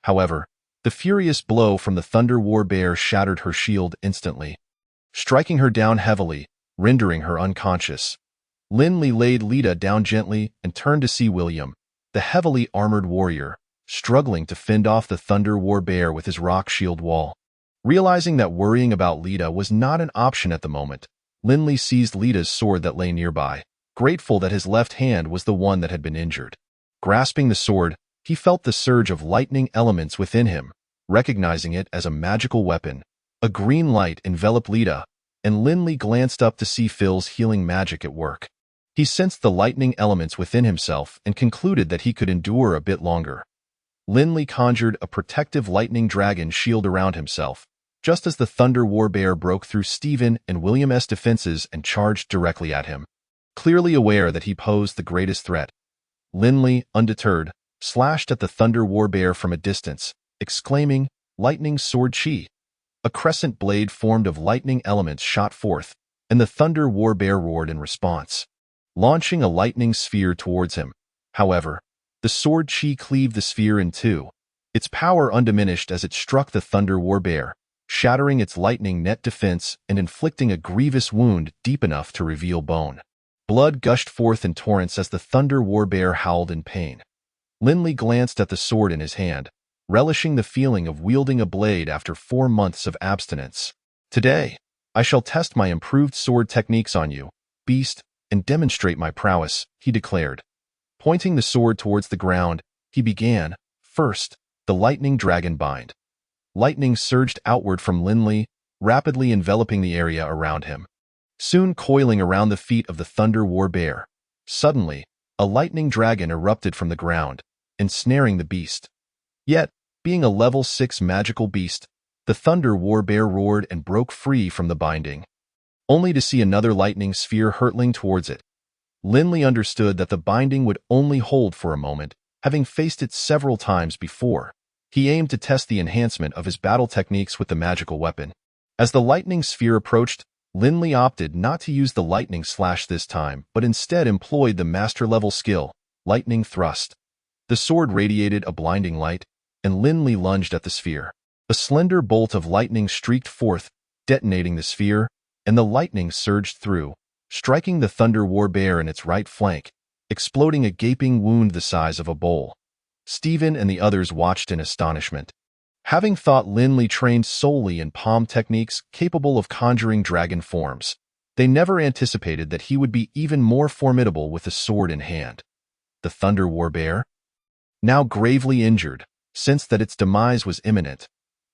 However, the furious blow from the Thunder Warbear shattered her shield instantly, striking her down heavily, rendering her unconscious. Linley laid Lita down gently and turned to see William, the heavily armored warrior, struggling to fend off the Thunder Warbear with his rock shield wall. Realizing that worrying about Lita was not an option at the moment, Linley seized Lita's sword that lay nearby, grateful that his left hand was the one that had been injured. Grasping the sword, he felt the surge of lightning elements within him, recognizing it as a magical weapon. A green light enveloped Lita, and Linley glanced up to see Phil's healing magic at work. He sensed the lightning elements within himself and concluded that he could endure a bit longer. Linley conjured a protective lightning dragon shield around himself, just as the Thunder Warbear broke through Stephen and William's defenses and charged directly at him. Clearly aware that he posed the greatest threat, Linley, undeterred, slashed at the Thunder Warbear from a distance, exclaiming, "Lightning Sword Chi!" A crescent blade formed of lightning elements shot forth, and the Thunder Warbear roared in response, launching a lightning sphere towards him. However, the sword Chi cleaved the sphere in two, its power undiminished as it struck the Thunder Warbear, shattering its lightning net defense and inflicting a grievous wound deep enough to reveal bone. Blood gushed forth in torrents as the Thunder Warbear howled in pain. Linley glanced at the sword in his hand, relishing the feeling of wielding a blade after 4 months of abstinence. "Today, I shall test my improved sword techniques on you, beast, and demonstrate my prowess," he declared. Pointing the sword towards the ground, he began, first, the lightning dragon bind. Lightning surged outward from Linley, rapidly enveloping the area around him, soon coiling around the feet of the Thunder Warbear. Suddenly, a lightning dragon erupted from the ground, ensnaring the beast. Yet, being a level 6 magical beast, the Thunder Warbear roared and broke free from the binding, only to see another lightning sphere hurtling towards it. Linley understood that the binding would only hold for a moment, having faced it several times before. He aimed to test the enhancement of his battle techniques with the magical weapon. As the lightning sphere approached, Linley opted not to use the lightning slash this time, but instead employed the master-level skill, lightning thrust. The sword radiated a blinding light, and Linley lunged at the sphere. A slender bolt of lightning streaked forth, detonating the sphere, and the lightning surged through, striking the Thunder Warbear in its right flank, exploding a gaping wound the size of a bowl. Stephen and the others watched in astonishment. Having thought Linley trained solely in palm techniques capable of conjuring dragon forms, they never anticipated that he would be even more formidable with a sword in hand. The Thunder Warbear, now gravely injured, sensed that its demise was imminent.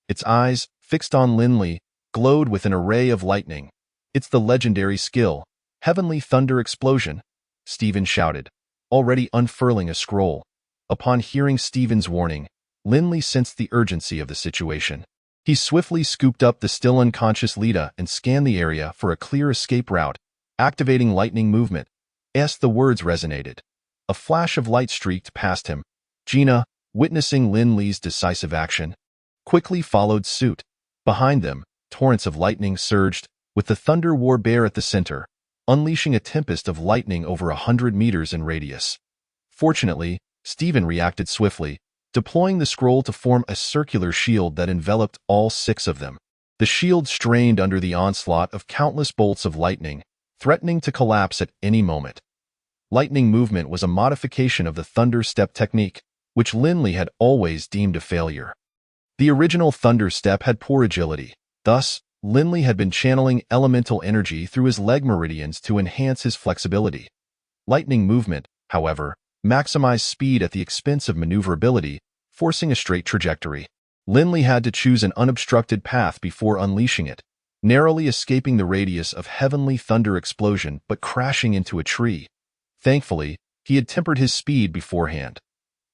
Its eyes, fixed on Linley, glowed with an array of lightning. "It's the legendary skill, Heavenly Thunder Explosion," Stephen shouted, already unfurling a scroll. Upon hearing Stephen's warning, Linley sensed the urgency of the situation. He swiftly scooped up the still unconscious Lita and scanned the area for a clear escape route, activating lightning movement. As the words resonated, a flash of light streaked past him. Gina, witnessing Linley's decisive action, quickly followed suit. Behind them, torrents of lightning surged, with the Thunder Warbear at the center, unleashing a tempest of lightning over 100 meters in radius. Fortunately, Stephen reacted swiftly, deploying the scroll to form a circular shield that enveloped all 6 of them. The shield strained under the onslaught of countless bolts of lightning, threatening to collapse at any moment. Lightning movement was a modification of the Thunder Step technique, which Linley had always deemed a failure. The original Thunder Step had poor agility. Thus, Lindley had been channeling elemental energy through his leg meridians to enhance his flexibility. Lightning movement, however, maximized speed at the expense of maneuverability, forcing a straight trajectory. Lindley had to choose an unobstructed path before unleashing it, narrowly escaping the radius of heavenly thunder explosion but crashing into a tree. Thankfully, he had tempered his speed beforehand.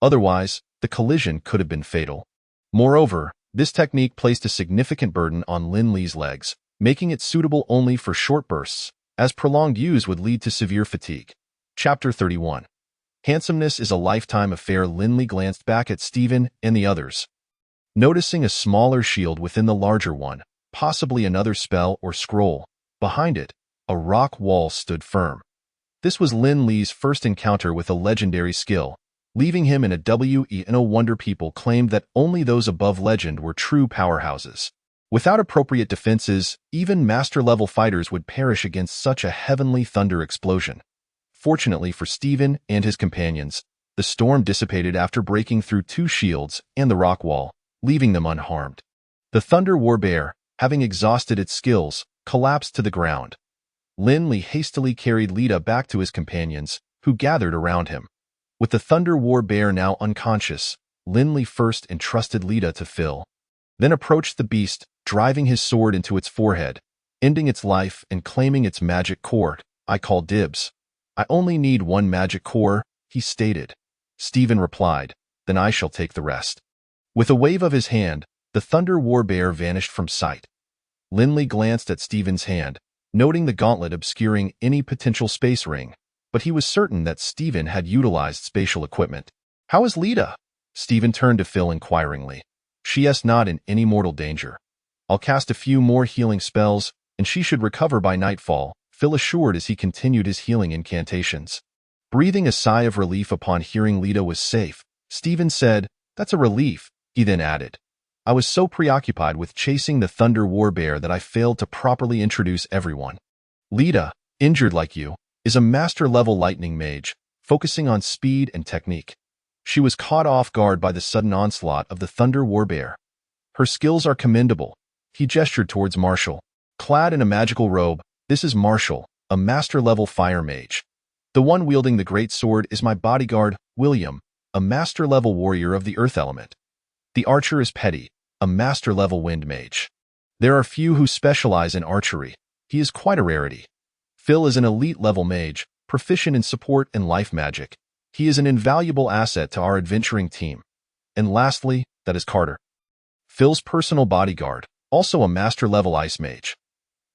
Otherwise, the collision could have been fatal. Moreover, this technique placed a significant burden on Lindley's legs, making it suitable only for short bursts, as prolonged use would lead to severe fatigue. Chapter 31. Handsomeness is a lifetime affair. Lindley glanced back at Stephen and the others, noticing a smaller shield within the larger one, possibly another spell or scroll. Behind it, a rock wall stood firm. This was Lindley's first encounter with a legendary skill, leaving him in a no wonder people claimed that only those above legend were true powerhouses. Without appropriate defenses, even master-level fighters would perish against such a heavenly thunder explosion. Fortunately for Stephen and his companions, the storm dissipated after breaking through 2 shields and the rock wall, leaving them unharmed. The Thunder Warbear, having exhausted its skills, collapsed to the ground. Lindley hastily carried Lita back to his companions, who gathered around him. With the Thunder Warbear now unconscious, Lindley first entrusted Lita to Phil, then approached the beast, driving his sword into its forehead, ending its life and claiming its magic core. "I call dibs. I only need 1 magic core," he stated. Stephen replied, "Then I shall take the rest." With a wave of his hand, the Thunder Warbear vanished from sight. Lindley glanced at Stephen's hand, noting the gauntlet obscuring any potential space ring, but he was certain that Stephen had utilized spatial equipment. "How is Lita?" Stephen turned to Phil inquiringly. "She is not in any mortal danger. I'll cast a few more healing spells, and she should recover by nightfall," Phil assured as he continued his healing incantations. Breathing a sigh of relief upon hearing Lita was safe, Stephen said, "That's a relief." He then added, "I was so preoccupied with chasing the Thunder Warbear that I failed to properly introduce everyone. Lita, injured like you, is a master-level lightning mage, focusing on speed and technique. She was caught off guard by the sudden onslaught of the Thunder Warbear. Her skills are commendable." He gestured towards Marshall. Clad in a magical robe, this is Marshall, a master-level fire mage. The one wielding the great sword is my bodyguard, William, a master-level warrior of the earth element. The archer is Petty, a master-level wind mage. There are few who specialize in archery. He is quite a rarity. Phil is an elite-level mage, proficient in support and life magic. He is an invaluable asset to our adventuring team. And lastly, that is Carter, Phil's personal bodyguard, also a master-level ice mage.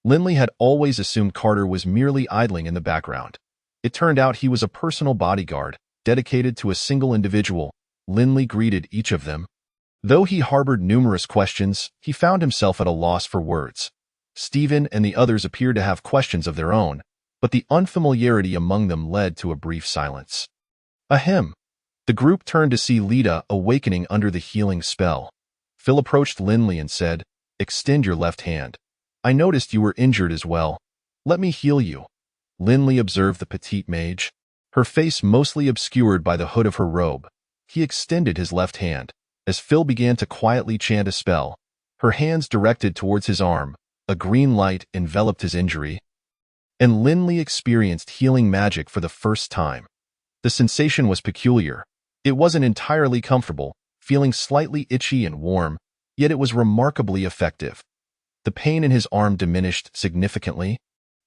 Lindley had always assumed Carter was merely idling in the background. It turned out he was a personal bodyguard, dedicated to a single individual. Lindley greeted each of them. Though he harbored numerous questions, he found himself at a loss for words. Stephen and the others appeared to have questions of their own, but the unfamiliarity among them led to a brief silence. Ahem. The group turned to see Lita awakening under the healing spell. Phil approached Lindley and said, "Extend your left hand. I noticed you were injured as well. Let me heal you." Lindley observed the petite mage, her face mostly obscured by the hood of her robe. He extended his left hand. As Phil began to quietly chant a spell, her hands directed towards his arm, a green light enveloped his injury, and Lindley experienced healing magic for the first time. The sensation was peculiar. It wasn't entirely comfortable, feeling slightly itchy and warm, yet it was remarkably effective. The pain in his arm diminished significantly,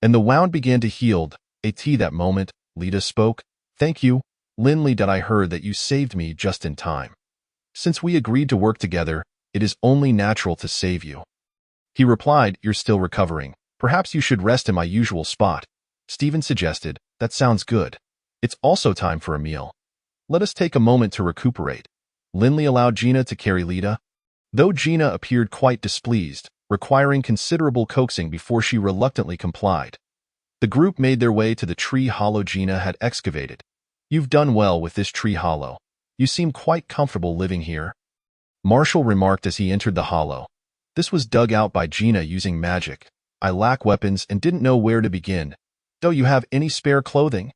and the wound began to heal. That moment, Lita spoke. "Thank you, Lindley, that I heard that you saved me just in time. Since we agreed to work together, it is only natural to save you." He replied, "You're still recovering. Perhaps you should rest in my usual spot." Stephen suggested, "That sounds good. It's also time for a meal. Let us take a moment to recuperate." Lindley allowed Gina to carry Lita, though Gina appeared quite displeased, requiring considerable coaxing before she reluctantly complied. The group made their way to the tree hollow Gina had excavated. "You've done well with this tree hollow. You seem quite comfortable living here," Marshall remarked as he entered the hollow. "This was dug out by Gina using magic. I lack weapons and didn't know where to begin. Do you have any spare clothing?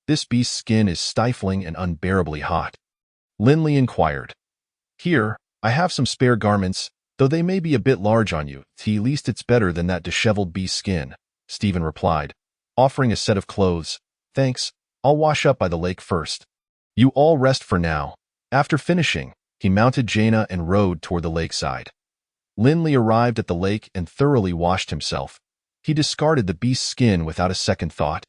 This beast's skin is stifling and unbearably hot." Lindley inquired. "Here, I have some spare garments," Though they may be a bit large on you, at least it's better than that disheveled beast skin, Stephen replied, offering a set of clothes. Thanks, I'll wash up by the lake first. You all rest for now. After finishing, he mounted Jaina and rode toward the lakeside. Linley arrived at the lake and thoroughly washed himself. He discarded the beast's skin without a second thought,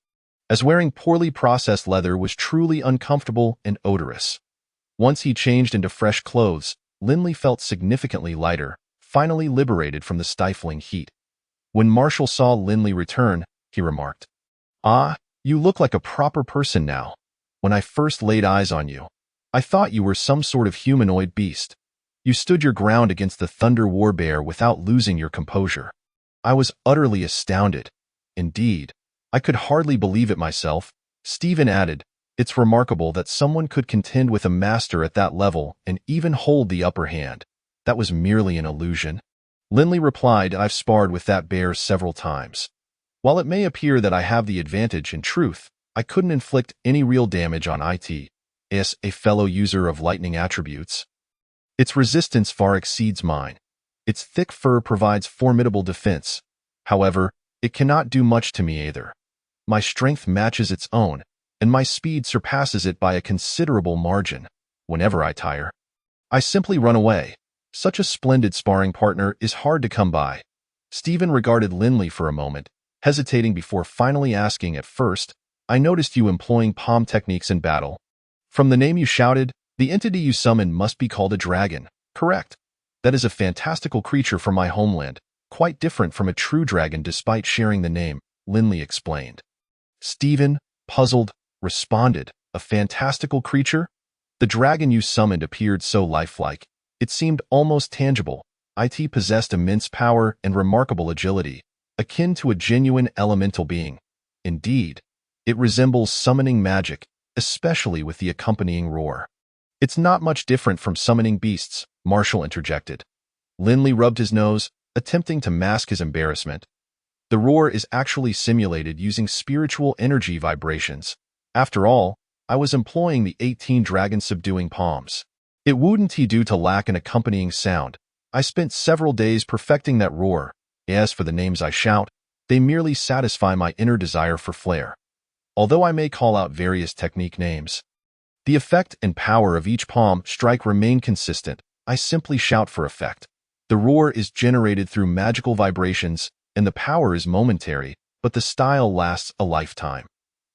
as wearing poorly processed leather was truly uncomfortable and odorous. Once he changed into fresh clothes, Linley felt significantly lighter, finally liberated from the stifling heat. When Marshall saw Linley return, he remarked, "Ah, you look like a proper person now. When I first laid eyes on you, I thought you were some sort of humanoid beast. You stood your ground against the Thunder War Bear without losing your composure. I was utterly astounded. Indeed, I could hardly believe it myself." Stephen added, "It's remarkable that someone could contend with a master at that level and even hold the upper hand. That was merely an illusion." Linley replied, "I've sparred with that bear several times. While it may appear that I have the advantage, in truth, I couldn't inflict any real damage on it, as a fellow user of lightning attributes. Its resistance far exceeds mine. Its thick fur provides formidable defense. However, it cannot do much to me either. My strength matches its own, and my speed surpasses it by a considerable margin. Whenever I tire, I simply run away. Such a splendid sparring partner is hard to come by." Stephen regarded Linley for a moment, hesitating before finally asking, "At first, I noticed you employing palm techniques in battle. From the name you shouted, the entity you summoned must be called a dragon, correct? That is a fantastical creature from my homeland, quite different from a true dragon despite sharing the name," Linley explained. Stephen, puzzled, responded, "A fantastical creature? The dragon you summoned appeared so lifelike. It seemed almost tangible. It possessed immense power and remarkable agility, akin to a genuine elemental being. Indeed, it resembles summoning magic, especially with the accompanying roar." "It's not much different from summoning beasts," Marshall interjected. Linley rubbed his nose, attempting to mask his embarrassment. "The roar is actually simulated using spiritual energy vibrations. After all, I was employing the 18 dragon-subduing palms. It wouldn't be due to lack an accompanying sound. I spent several days perfecting that roar. As for the names I shout, they merely satisfy my inner desire for flair. Although I may call out various technique names, the effect and power of each palm strike remain consistent. I simply shout for effect. The roar is generated through magical vibrations, and the power is momentary, but the style lasts a lifetime.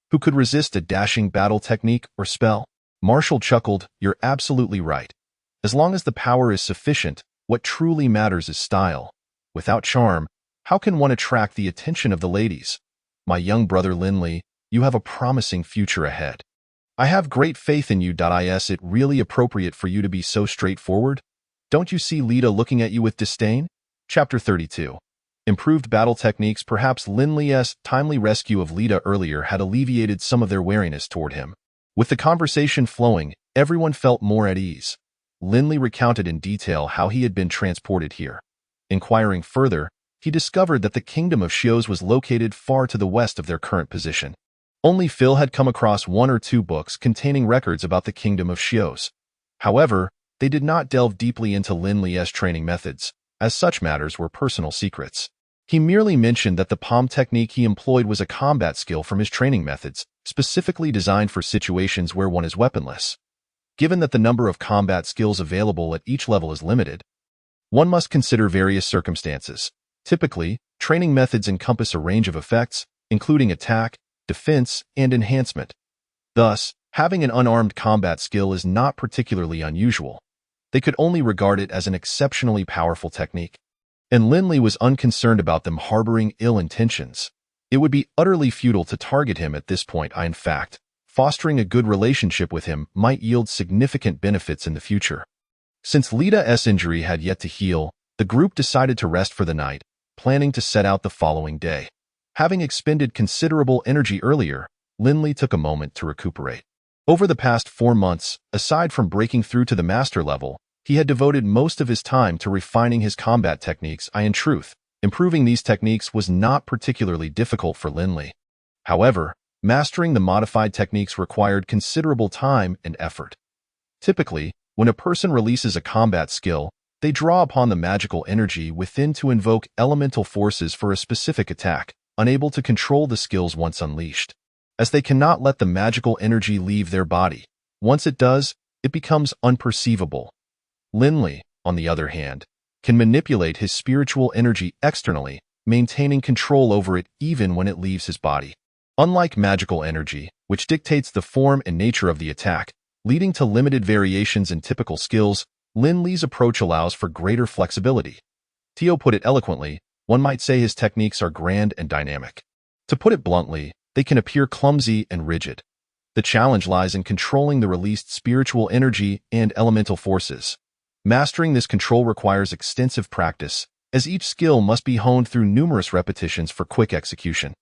Who could resist a dashing battle technique or spell?" Marshall chuckled, "You're absolutely right. As long as the power is sufficient, what truly matters is style. Without charm, how can one attract the attention of the ladies? My young brother Linley, you have a promising future ahead. I have great faith in you. Is it really appropriate for you to be so straightforward? Don't you see Lita looking at you with disdain?" Chapter 32. Improved battle techniques. Perhaps Linley's timely rescue of Lita earlier had alleviated some of their wariness toward him. With the conversation flowing, everyone felt more at ease. Linley recounted in detail how he had been transported here. Inquiring further, he discovered that the kingdom of Shios was located far to the west of their current position. Only Phil had come across one or two books containing records about the kingdom of Shios. However, they did not delve deeply into Linley's training methods, as such matters were personal secrets. He merely mentioned that the palm technique he employed was a combat skill from his training methods, specifically designed for situations where one is weaponless. Given that the number of combat skills available at each level is limited, one must consider various circumstances. Typically, training methods encompass a range of effects, including attack, defense, and enhancement. Thus, having an unarmed combat skill is not particularly unusual. They could only regard it as an exceptionally powerful technique. And Linley was unconcerned about them harboring ill intentions. It would be utterly futile to target him at this point. In fact, fostering a good relationship with him might yield significant benefits in the future. Since Lita's injury had yet to heal, the group decided to rest for the night, planning to set out the following day. Having expended considerable energy earlier, Linley took a moment to recuperate. Over the past 4 months, aside from breaking through to the master level, he had devoted most of his time to refining his combat techniques. In truth, improving these techniques was not particularly difficult for Linley. However, mastering the modified techniques required considerable time and effort. Typically, when a person releases a combat skill, They draw upon the magical energy within to invoke elemental forces for a specific attack, unable to control the skills once unleashed. As they cannot let the magical energy leave their body. Once it does, it becomes unperceivable. Linley, on the other hand, can manipulate his spiritual energy externally, maintaining control over it even when it leaves his body. Unlike magical energy, which dictates the form and nature of the attack, leading to limited variations in typical skills, Linley's approach allows for greater flexibility. Teo put it eloquently, one might say his techniques are grand and dynamic. To put it bluntly, they can appear clumsy and rigid. The challenge lies in controlling the released spiritual energy and elemental forces. Mastering this control requires extensive practice, as each skill must be honed through numerous repetitions for quick execution.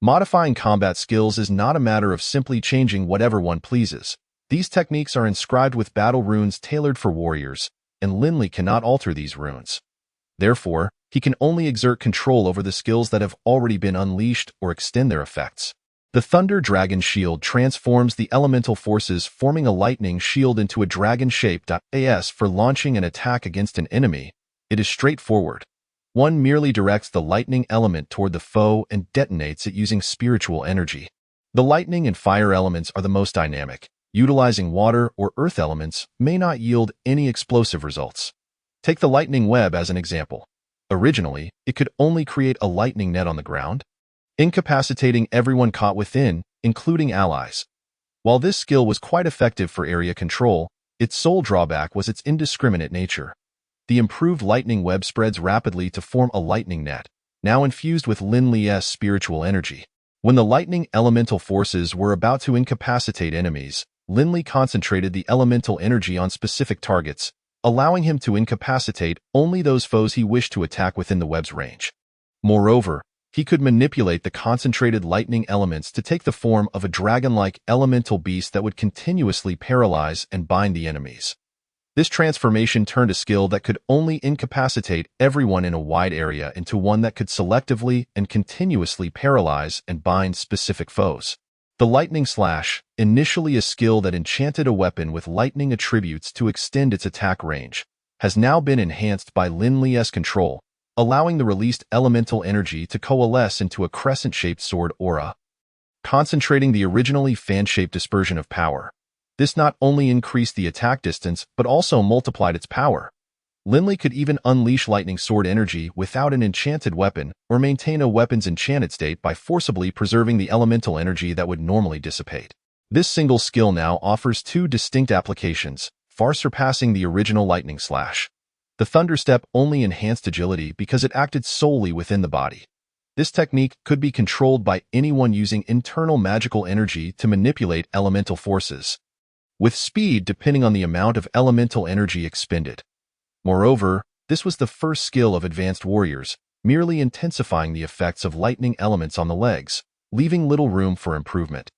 Modifying combat skills is not a matter of simply changing whatever one pleases. These techniques are inscribed with battle runes tailored for warriors, and Linley cannot alter these runes. Therefore, he can only exert control over the skills that have already been unleashed or extend their effects. The Thunder Dragon Shield transforms the elemental forces, forming a lightning shield into a dragon shape. As for launching an attack against an enemy, it is straightforward. One merely directs the lightning element toward the foe and detonates it using spiritual energy. The lightning and fire elements are the most dynamic. Utilizing water or earth elements may not yield any explosive results. Take the lightning web as an example. Originally, it could only create a lightning net on the ground, incapacitating everyone caught within, including allies. While this skill was quite effective for area control, its sole drawback was its indiscriminate nature. The improved lightning web spreads rapidly to form a lightning net, now infused with Linley's spiritual energy. When the lightning elemental forces were about to incapacitate enemies, Linley concentrated the elemental energy on specific targets, allowing him to incapacitate only those foes he wished to attack within the web's range. Moreover, he could manipulate the concentrated lightning elements to take the form of a dragon-like elemental beast that would continuously paralyze and bind the enemies. This transformation turned a skill that could only incapacitate everyone in a wide area into one that could selectively and continuously paralyze and bind specific foes. The Lightning Slash, initially a skill that enchanted a weapon with lightning attributes to extend its attack range, has now been enhanced by Linley's control, allowing the released elemental energy to coalesce into a crescent-shaped sword aura, concentrating the originally fan-shaped dispersion of power. This not only increased the attack distance, but also multiplied its power. Linley could even unleash lightning sword energy without an enchanted weapon or maintain a weapon's enchanted state by forcibly preserving the elemental energy that would normally dissipate. This single skill now offers two distinct applications, far surpassing the original Lightning Slash. The Thunderstep only enhanced agility because it acted solely within the body. This technique could be controlled by anyone using internal magical energy to manipulate elemental forces, with speed depending on the amount of elemental energy expended. Moreover, this was the first skill of advanced warriors, merely intensifying the effects of lightning elements on the legs, leaving little room for improvement.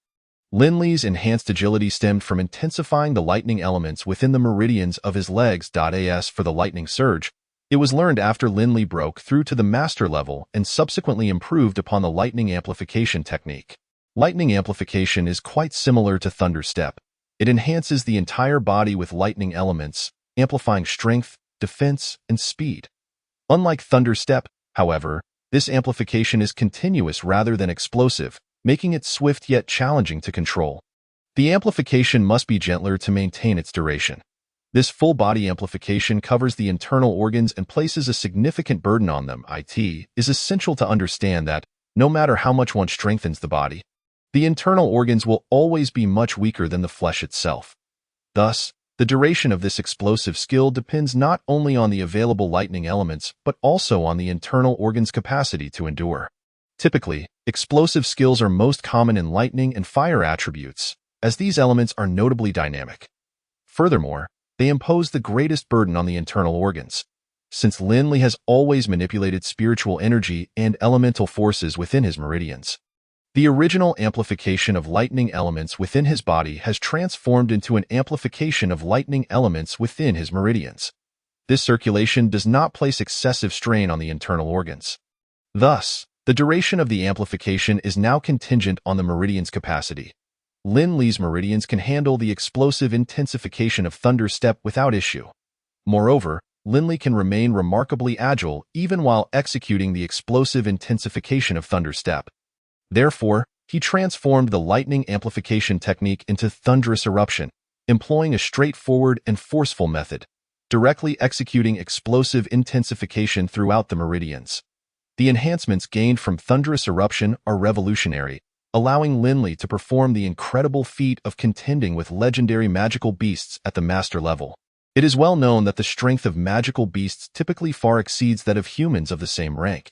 Linley's enhanced agility stemmed from intensifying the lightning elements within the meridians of his legs. As for the lightning surge, it was learned after Linley broke through to the master level and subsequently improved upon the lightning amplification technique. Lightning amplification is quite similar to Thunderstep. It enhances the entire body with lightning elements, amplifying strength, defense, and speed. Unlike Thunderstep, however, this amplification is continuous rather than explosive, making it swift yet challenging to control. The amplification must be gentler to maintain its duration. This full-body amplification covers the internal organs and places a significant burden on them. It is essential to understand that, no matter how much one strengthens the body, the internal organs will always be much weaker than the flesh itself. Thus, the duration of this explosive skill depends not only on the available lightning elements, but also on the internal organ's capacity to endure. Typically, explosive skills are most common in lightning and fire attributes, as these elements are notably dynamic. Furthermore, they impose the greatest burden on the internal organs. Since Linley has always manipulated spiritual energy and elemental forces within his meridians, the original amplification of lightning elements within his body has transformed into an amplification of lightning elements within his meridians. This circulation does not place excessive strain on the internal organs. Thus, the duration of the amplification is now contingent on the meridian's capacity. Linley's meridians can handle the explosive intensification of Thunderstep without issue. Moreover, Lin Li can remain remarkably agile even while executing the explosive intensification of Thunder Step. Therefore, he transformed the lightning amplification technique into thunderous eruption, employing a straightforward and forceful method, directly executing explosive intensification throughout the meridians. The enhancements gained from thunderous eruption are revolutionary, allowing Lin Li to perform the incredible feat of contending with legendary magical beasts at the master level. It is well known that the strength of magical beasts typically far exceeds that of humans of the same rank.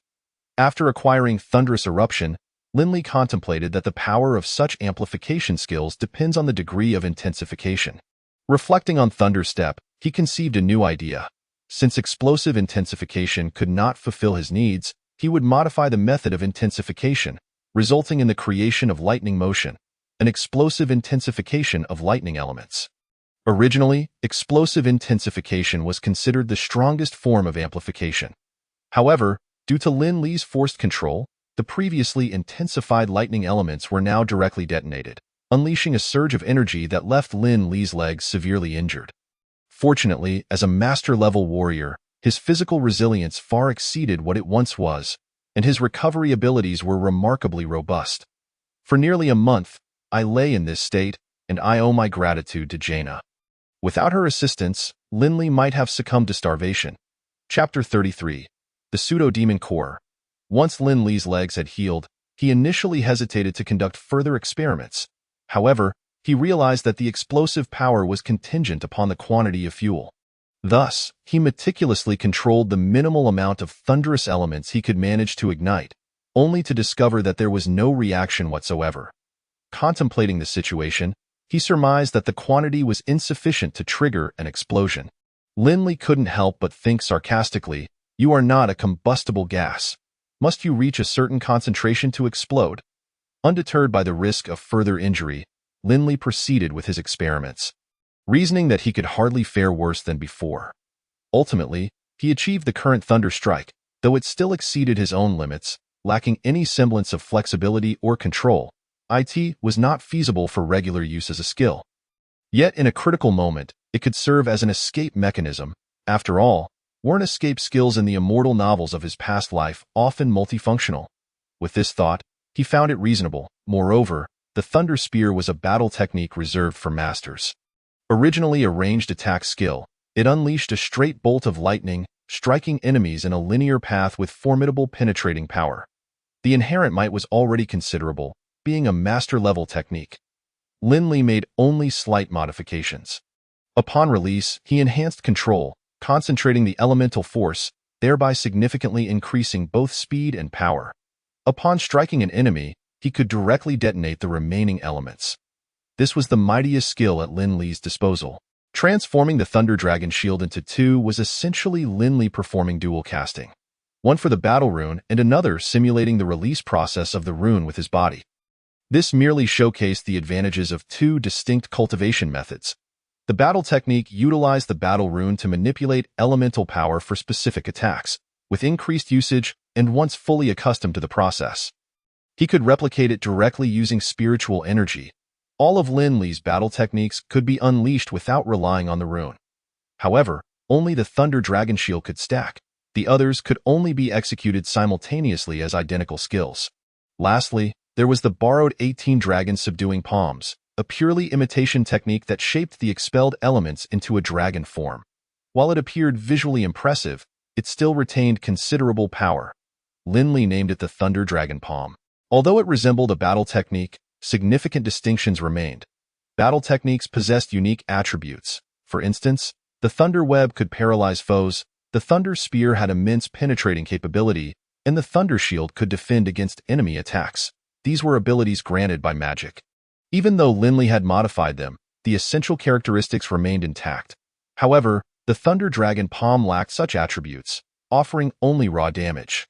After acquiring thunderous eruption, Lin Li contemplated that the power of such amplification skills depends on the degree of intensification. Reflecting on Thunder Step, he conceived a new idea. Since explosive intensification could not fulfill his needs, he would modify the method of intensification, resulting in the creation of lightning motion, an explosive intensification of lightning elements. Originally, explosive intensification was considered the strongest form of amplification. However, due to Lin Li's forced control, the previously intensified lightning elements were now directly detonated, unleashing a surge of energy that left Lin Li's legs severely injured. Fortunately, as a master-level warrior, his physical resilience far exceeded what it once was, and his recovery abilities were remarkably robust. For nearly a month, I lay in this state, and I owe my gratitude to Jaina. Without her assistance, Lin Li might have succumbed to starvation. Chapter 33. The Pseudo-Demon Core. Once Lin Li's legs had healed, he initially hesitated to conduct further experiments. However, he realized that the explosive power was contingent upon the quantity of fuel. Thus, he meticulously controlled the minimal amount of thunderous elements he could manage to ignite, only to discover that there was no reaction whatsoever. Contemplating the situation, he surmised that the quantity was insufficient to trigger an explosion. Lin Li couldn't help but think sarcastically, "You are not a combustible gas. Must you reach a certain concentration to explode?" Undeterred by the risk of further injury, Lin Li proceeded with his experiments, reasoning that he could hardly fare worse than before. Ultimately, he achieved the current Thunder Strike, though it still exceeded his own limits, lacking any semblance of flexibility or control. It was not feasible for regular use as a skill. Yet in a critical moment, it could serve as an escape mechanism. After all, weren't escape skills in the immortal novels of his past life often multifunctional? With this thought, he found it reasonable. Moreover, the Thunder Spear was a battle technique reserved for masters. Originally a ranged attack skill, it unleashed a straight bolt of lightning, striking enemies in a linear path with formidable penetrating power. The inherent might was already considerable, being a master-level technique. Lin Li made only slight modifications. Upon release, he enhanced control, concentrating the elemental force, thereby significantly increasing both speed and power. Upon striking an enemy, he could directly detonate the remaining elements. This was the mightiest skill at Lin Li's disposal. Transforming the Thunder Dragon Shield into two was essentially Lin Li performing dual casting, one for the battle rune and another simulating the release process of the rune with his body. This merely showcased the advantages of two distinct cultivation methods. The battle technique utilized the battle rune to manipulate elemental power for specific attacks. With increased usage and once fully accustomed to the process, he could replicate it directly using spiritual energy. All of Lin Li's battle techniques could be unleashed without relying on the rune. However, only the Thunder Dragon Shield could stack. The others could only be executed simultaneously as identical skills. Lastly, there was the borrowed 18 Dragon Subduing Palms, a purely imitation technique that shaped the expelled elements into a dragon form. While it appeared visually impressive, it still retained considerable power. Lin Li named it the Thunder Dragon Palm. Although it resembled a battle technique, significant distinctions remained. Battle techniques possessed unique attributes. For instance, the Thunder Web could paralyze foes, the Thunder Spear had immense penetrating capability, and the Thunder Shield could defend against enemy attacks. These were abilities granted by magic. Even though Lin Li had modified them, the essential characteristics remained intact. However, the Thunder Dragon Palm lacked such attributes, offering only raw damage.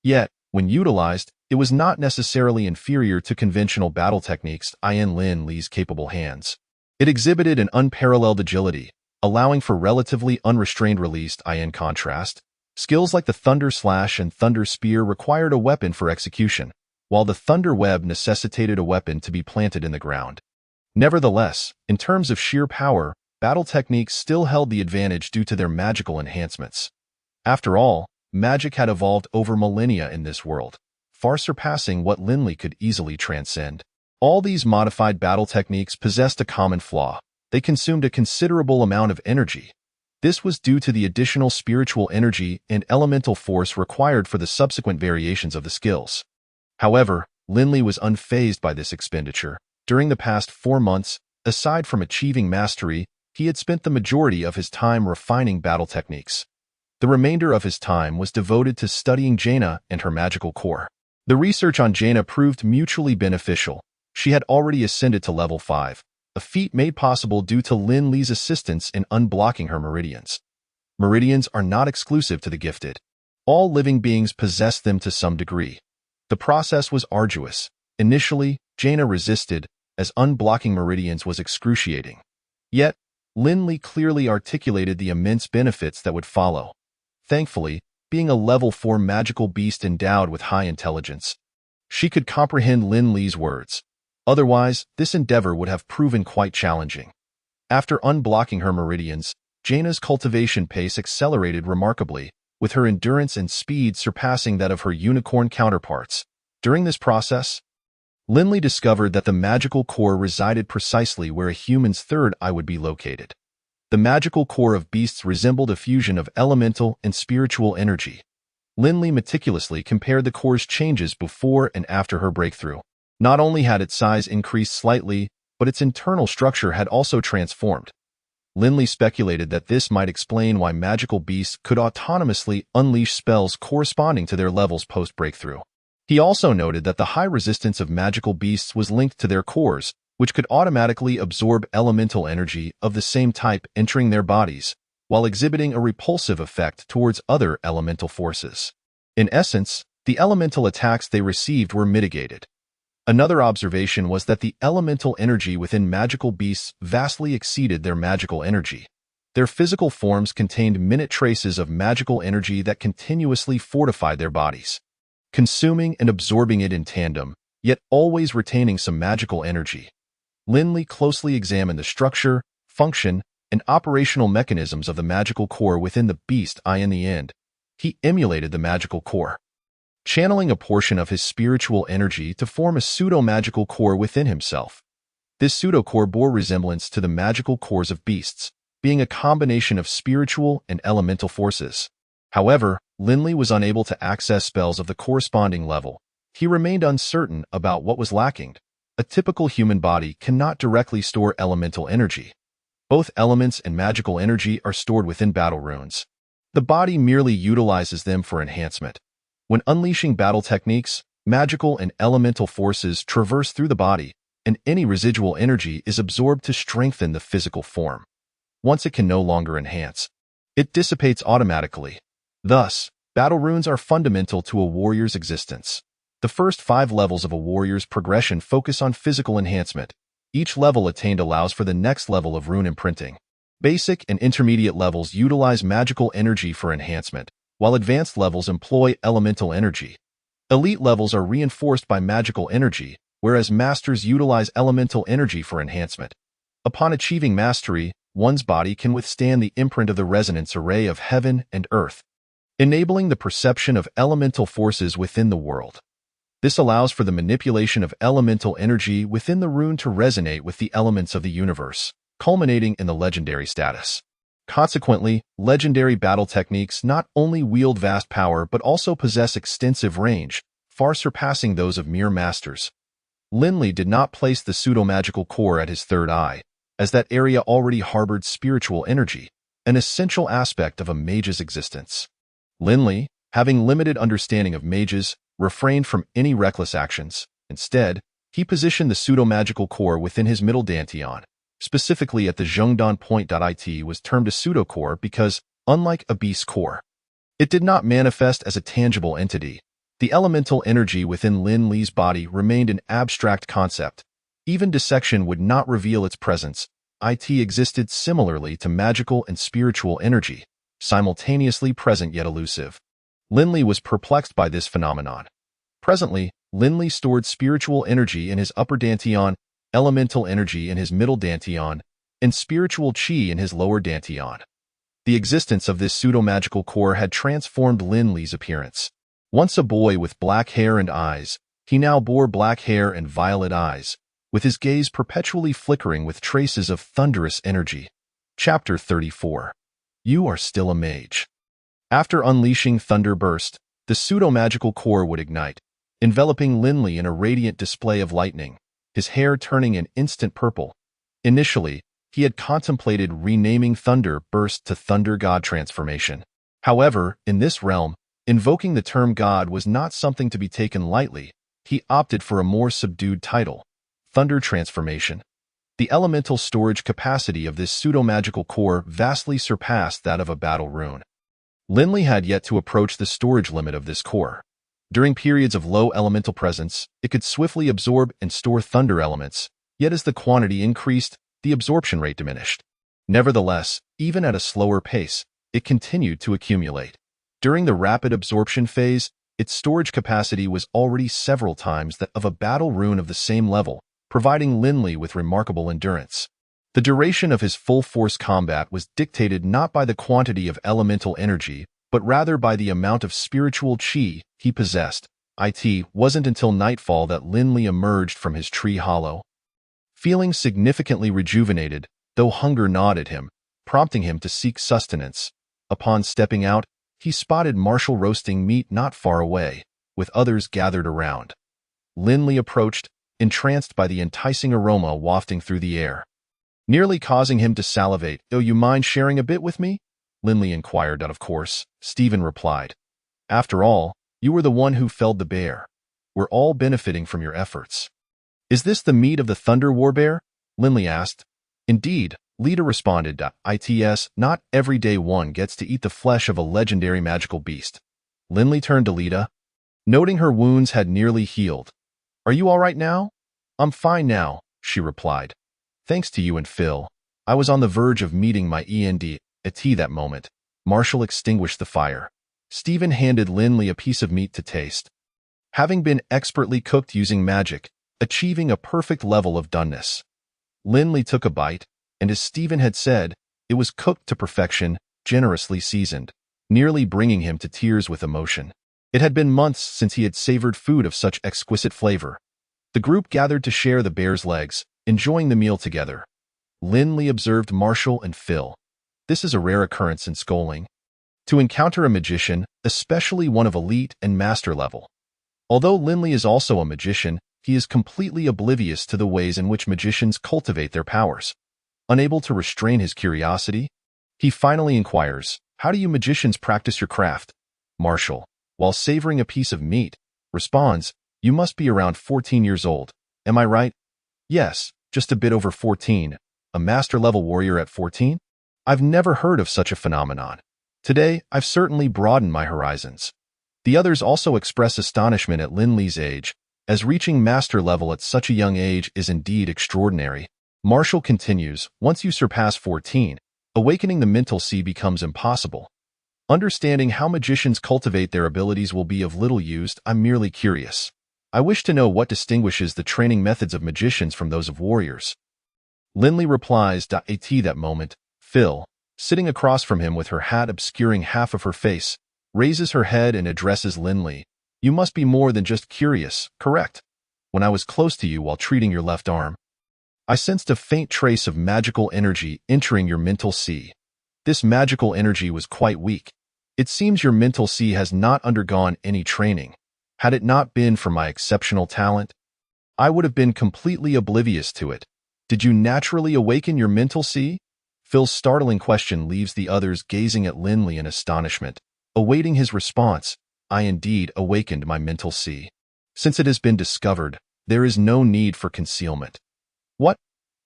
Yet, when utilized, it was not necessarily inferior to conventional battle techniques in Lin Li's capable hands. It exhibited an unparalleled agility, allowing for relatively unrestrained release. In contrast, skills like the Thunder Slash and Thunder Spear required a weapon for execution, while the Thunder Web necessitated a weapon to be planted in the ground. Nevertheless, in terms of sheer power, battle techniques still held the advantage due to their magical enhancements. After all, magic had evolved over millennia in this world, far surpassing what Linley could easily transcend. All these modified battle techniques possessed a common flaw. They consumed a considerable amount of energy. This was due to the additional spiritual energy and elemental force required for the subsequent variations of the skills. However, Linley was unfazed by this expenditure. During the past 4 months, aside from achieving mastery, he had spent the majority of his time refining battle techniques. The remainder of his time was devoted to studying Jaina and her magical core. The research on Jaina proved mutually beneficial. She had already ascended to level 5, a feat made possible due to Linley's assistance in unblocking her meridians. Meridians are not exclusive to the gifted. All living beings possess them to some degree. The process was arduous. Initially, Jaina resisted, as unblocking meridians was excruciating. Yet, Linley clearly articulated the immense benefits that would follow. Thankfully, being a level 4 magical beast endowed with high intelligence, she could comprehend Linley's words. Otherwise, this endeavor would have proven quite challenging. After unblocking her meridians, Jaina's cultivation pace accelerated remarkably, with her endurance and speed surpassing that of her unicorn counterparts. During this process, Linley discovered that the magical core resided precisely where a human's third eye would be located. The magical core of beasts resembled a fusion of elemental and spiritual energy. Linley meticulously compared the core's changes before and after her breakthrough. Not only had its size increased slightly, but its internal structure had also transformed. Linley speculated that this might explain why magical beasts could autonomously unleash spells corresponding to their levels post-breakthrough. He also noted that the high resistance of magical beasts was linked to their cores, which could automatically absorb elemental energy of the same type entering their bodies, while exhibiting a repulsive effect towards other elemental forces. In essence, the elemental attacks they received were mitigated. Another observation was that the elemental energy within magical beasts vastly exceeded their magical energy. Their physical forms contained minute traces of magical energy that continuously fortified their bodies, consuming and absorbing it in tandem, yet always retaining some magical energy. Linley closely examined the structure, function, and operational mechanisms of the magical core within the beast eye. In the end, he emulated the magical core, channeling a portion of his spiritual energy to form a pseudo-magical core within himself. This pseudo-core bore resemblance to the magical cores of beasts, being a combination of spiritual and elemental forces. However, Linley was unable to access spells of the corresponding level. He remained uncertain about what was lacking. A typical human body cannot directly store elemental energy. Both elements and magical energy are stored within battle runes. The body merely utilizes them for enhancement. When unleashing battle techniques, magical and elemental forces traverse through the body, and any residual energy is absorbed to strengthen the physical form. Once it can no longer enhance, it dissipates automatically. Thus, battle runes are fundamental to a warrior's existence. The first 5 levels of a warrior's progression focus on physical enhancement. Each level attained allows for the next level of rune imprinting. Basic and intermediate levels utilize magical energy for enhancement, while advanced levels employ elemental energy. Elite levels are reinforced by magical energy, whereas masters utilize elemental energy for enhancement. Upon achieving mastery, one's body can withstand the imprint of the resonance array of heaven and earth, enabling the perception of elemental forces within the world. This allows for the manipulation of elemental energy within the rune to resonate with the elements of the universe, culminating in the legendary status. Consequently, legendary battle techniques not only wield vast power but also possess extensive range, far surpassing those of mere masters. Linley did not place the pseudo-magical core at his third eye, as that area already harbored spiritual energy, an essential aspect of a mage's existence. Linley, having limited understanding of mages, refrained from any reckless actions. Instead, he positioned the pseudo-magical core within his middle dantian, specifically at the Zhengdan point. It was termed a pseudo-core because, unlike a beast core, it did not manifest as a tangible entity. The elemental energy within Linley's body remained an abstract concept. Even dissection would not reveal its presence. It existed similarly to magical and spiritual energy, simultaneously present yet elusive. Linley was perplexed by this phenomenon. Presently, Linley stored spiritual energy in his upper dantian, elemental energy in his middle dantian, and spiritual qi in his lower dantian. The existence of this pseudo-magical core had transformed Lin Li's appearance. Once a boy with black hair and eyes, he now bore black hair and violet eyes, with his gaze perpetually flickering with traces of thunderous energy. Chapter 34. You are still a mage. After unleashing Thunder Burst, the pseudo-magical core would ignite, enveloping Lin Li in a radiant display of lightning, his hair turning an instant purple. Initially, he had contemplated renaming Thunder Burst to Thunder God Transformation. However, in this realm, invoking the term God was not something to be taken lightly. He opted for a more subdued title, Thunder Transformation. The elemental storage capacity of this pseudo-magical core vastly surpassed that of a battle rune. Lin Li had yet to approach the storage limit of this core. During periods of low elemental presence, it could swiftly absorb and store thunder elements, yet as the quantity increased, the absorption rate diminished. Nevertheless, even at a slower pace, it continued to accumulate. During the rapid absorption phase, its storage capacity was already several times that of a battle rune of the same level, providing Lin Li with remarkable endurance. The duration of his full-force combat was dictated not by the quantity of elemental energy, but rather by the amount of spiritual qi he possessed. It wasn't until nightfall that Lin Li emerged from his tree hollow. Feeling significantly rejuvenated, though hunger gnawed at him, prompting him to seek sustenance. Upon stepping out, he spotted Marshall roasting meat not far away, with others gathered around. Lin Li approached, entranced by the enticing aroma wafting through the air. Nearly causing him to salivate. "Oh, you mind sharing a bit with me?" Lin Li inquired. "Of course," Stephen replied. "After all, you were the one who felled the bear. We're all benefiting from your efforts." "Is this the meat of the Thunder Warbear?" Lin Li asked. "Indeed," Lita responded. "It's not every day one gets to eat the flesh of a legendary magical beast." Lin Li turned to Lita, noting her wounds had nearly healed. "Are you all right now?" "I'm fine now," she replied. "Thanks to you and Phil. I was on the verge of meeting my end at that moment." Marshall extinguished the fire. Stephen handed Lin Li a piece of meat to taste. Having been expertly cooked using magic, achieving a perfect level of doneness. Lin Li took a bite, and as Stephen had said, it was cooked to perfection, generously seasoned, nearly bringing him to tears with emotion. It had been months since he had savored food of such exquisite flavor. The group gathered to share the bear's legs, enjoying the meal together. Lin Li observed Marshall and Phil. This is a rare occurrence in Scholing. To encounter a magician, especially one of elite and master level. Although Lin Li is also a magician, he is completely oblivious to the ways in which magicians cultivate their powers. Unable to restrain his curiosity, he finally inquires, "How do you magicians practice your craft?" Marshall, while savoring a piece of meat, responds, "You must be around 14 years old. Am I right?" "Yes, just a bit over 14. A master-level warrior at 14? I've never heard of such a phenomenon. Today, I've certainly broadened my horizons." The others also express astonishment at Lin Li's age, as reaching master level at such a young age is indeed extraordinary. Marshall continues, "Once you surpass 14, awakening the mental sea becomes impossible. Understanding how magicians cultivate their abilities will be of little use. I'm merely curious. I wish to know what distinguishes the training methods of magicians from those of warriors." Lin Li replies. At that moment, Phil, sitting across from him with her hat obscuring half of her face, raises her head and addresses Lin Li. "You must be more than just curious, correct? When I was close to you while treating your left arm, I sensed a faint trace of magical energy entering your mental sea. This magical energy was quite weak. It seems your mental sea has not undergone any training. Had it not been for my exceptional talent, I would have been completely oblivious to it. Did you naturally awaken your mental sea?" Phil's startling question leaves the others gazing at Lin Li in astonishment, awaiting his response. "I indeed awakened my mental sea. Since it has been discovered, there is no need for concealment." "What?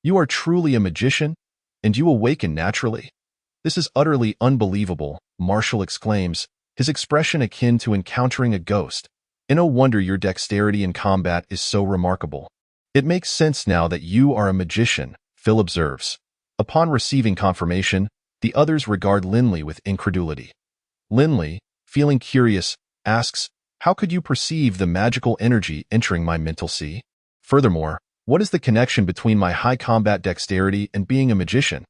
You are truly a magician? And you awaken naturally? This is utterly unbelievable," Marshall exclaims, his expression akin to encountering a ghost. "And no wonder your dexterity in combat is so remarkable." "It makes sense now that you are a magician," Phil observes. Upon receiving confirmation, the others regard Lin Li with incredulity. Lin Li, feeling curious, asks, "How could you perceive the magical energy entering my mental sea? Furthermore, What is the connection between my high combat dexterity and being a magician?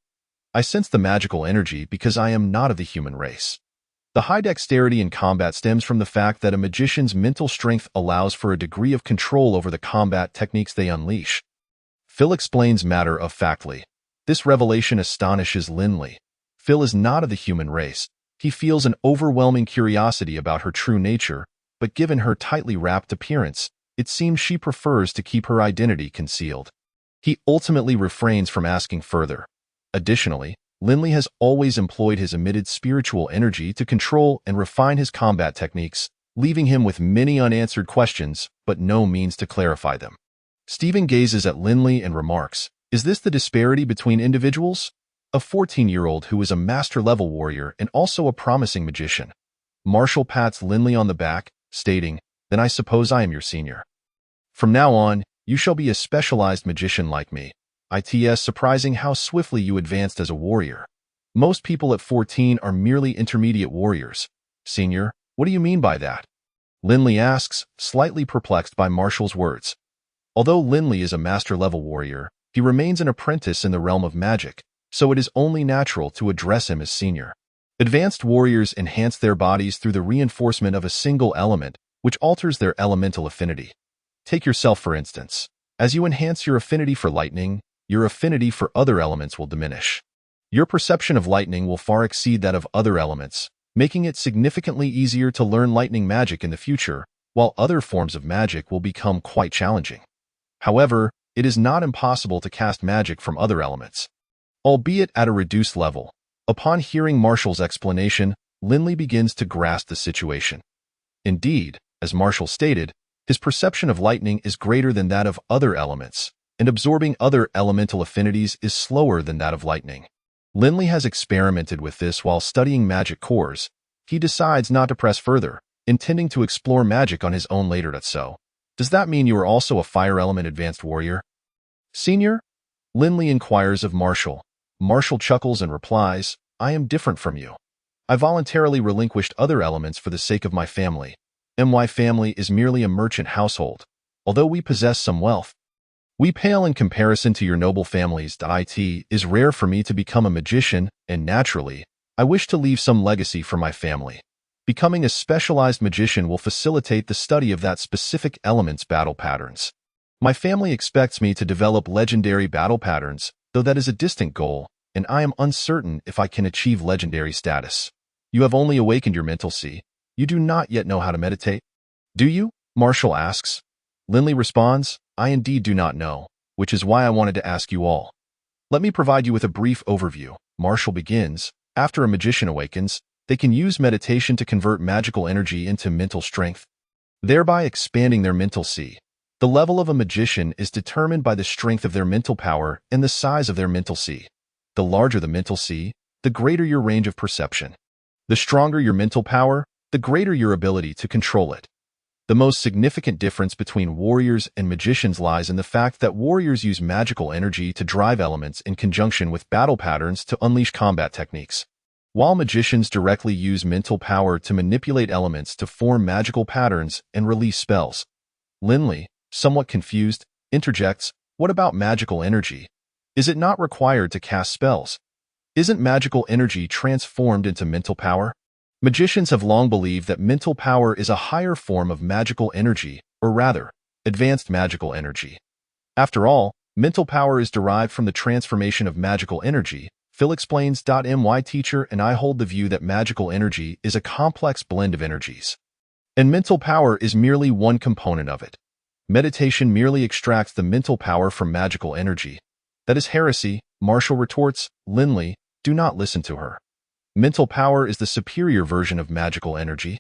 I sense the magical energy because I am not of the human race. The high dexterity in combat stems from the fact that a magician's mental strength allows for a degree of control over the combat techniques they unleash. Phil explains matter-of-factly. This revelation astonishes Linley. Phil is not of the human race. He feels an overwhelming curiosity about her true nature, but given her tightly wrapped appearance, it seems she prefers to keep her identity concealed. He ultimately refrains from asking further. Additionally, Linley has always employed his emitted spiritual energy to control and refine his combat techniques, leaving him with many unanswered questions, but no means to clarify them. Stephen gazes at Linley and remarks, "Is this the disparity between individuals?" A 14-year-old who is a master-level warrior and also a promising magician. Marshall pats Linley on the back, stating, "Then I suppose I am your senior. From now on, you shall be a specialized magician like me. It's surprising how swiftly you advanced as a warrior. Most people at 14 are merely intermediate warriors. Senior, what do you mean by that?" Linley asks, slightly perplexed by Marshall's words. Although Linley is a master-level warrior, he remains an apprentice in the realm of magic, so it is only natural to address him as senior. Advanced warriors enhance their bodies through the reinforcement of a single element, which alters their elemental affinity. Take yourself for instance. As you enhance your affinity for lightning, your affinity for other elements will diminish. Your perception of lightning will far exceed that of other elements, making it significantly easier to learn lightning magic in the future, while other forms of magic will become quite challenging. However, it is not impossible to cast magic from other elements, albeit at a reduced level. Upon hearing Marshall's explanation, Linley begins to grasp the situation. Indeed, as Marshall stated, his perception of lightning is greater than that of other elements, and absorbing other elemental affinities is slower than that of lightning. Linley has experimented with this while studying magic cores. He decides not to press further, intending to explore magic on his own later. So, does that mean you are also a fire element advanced warrior? Senior? Linley inquires of Marshall. Marshall chuckles and replies, "I am different from you. I voluntarily relinquished other elements for the sake of my family. My family is merely a merchant household. Although we possess some wealth, we pale in comparison to your noble families. It is rare for me to become a magician, and naturally, I wish to leave some legacy for my family. Becoming a specialized magician will facilitate the study of that specific element's battle patterns. My family expects me to develop legendary battle patterns, though that is a distant goal, and I am uncertain if I can achieve legendary status. You have only awakened your mental sea. You do not yet know how to meditate. Do you? Marshall asks. Linley responds, "I indeed do not know, which is why I wanted to ask you all. Let me provide you with a brief overview." Marshall begins, "After a magician awakens, they can use meditation to convert magical energy into mental strength, thereby expanding their mental sea. The level of a magician is determined by the strength of their mental power and the size of their mental sea. The larger the mental sea, the greater your range of perception. The stronger your mental power, the greater your ability to control it. The most significant difference between warriors and magicians lies in the fact that warriors use magical energy to drive elements in conjunction with battle patterns to unleash combat techniques, while magicians directly use mental power to manipulate elements to form magical patterns and release spells." Linley, somewhat confused, interjects, "What about magical energy? Is it not required to cast spells? Isn't magical energy transformed into mental power?" Magicians have long believed that mental power is a higher form of magical energy, or rather, advanced magical energy. After all, mental power is derived from the transformation of magical energy. Phil explains. My teacher and I hold the view that magical energy is a complex blend of energies, and mental power is merely one component of it. Meditation merely extracts the mental power from magical energy. That is heresy, Marshall retorts. Linley, do not listen to her. Mental power is the superior version of magical energy.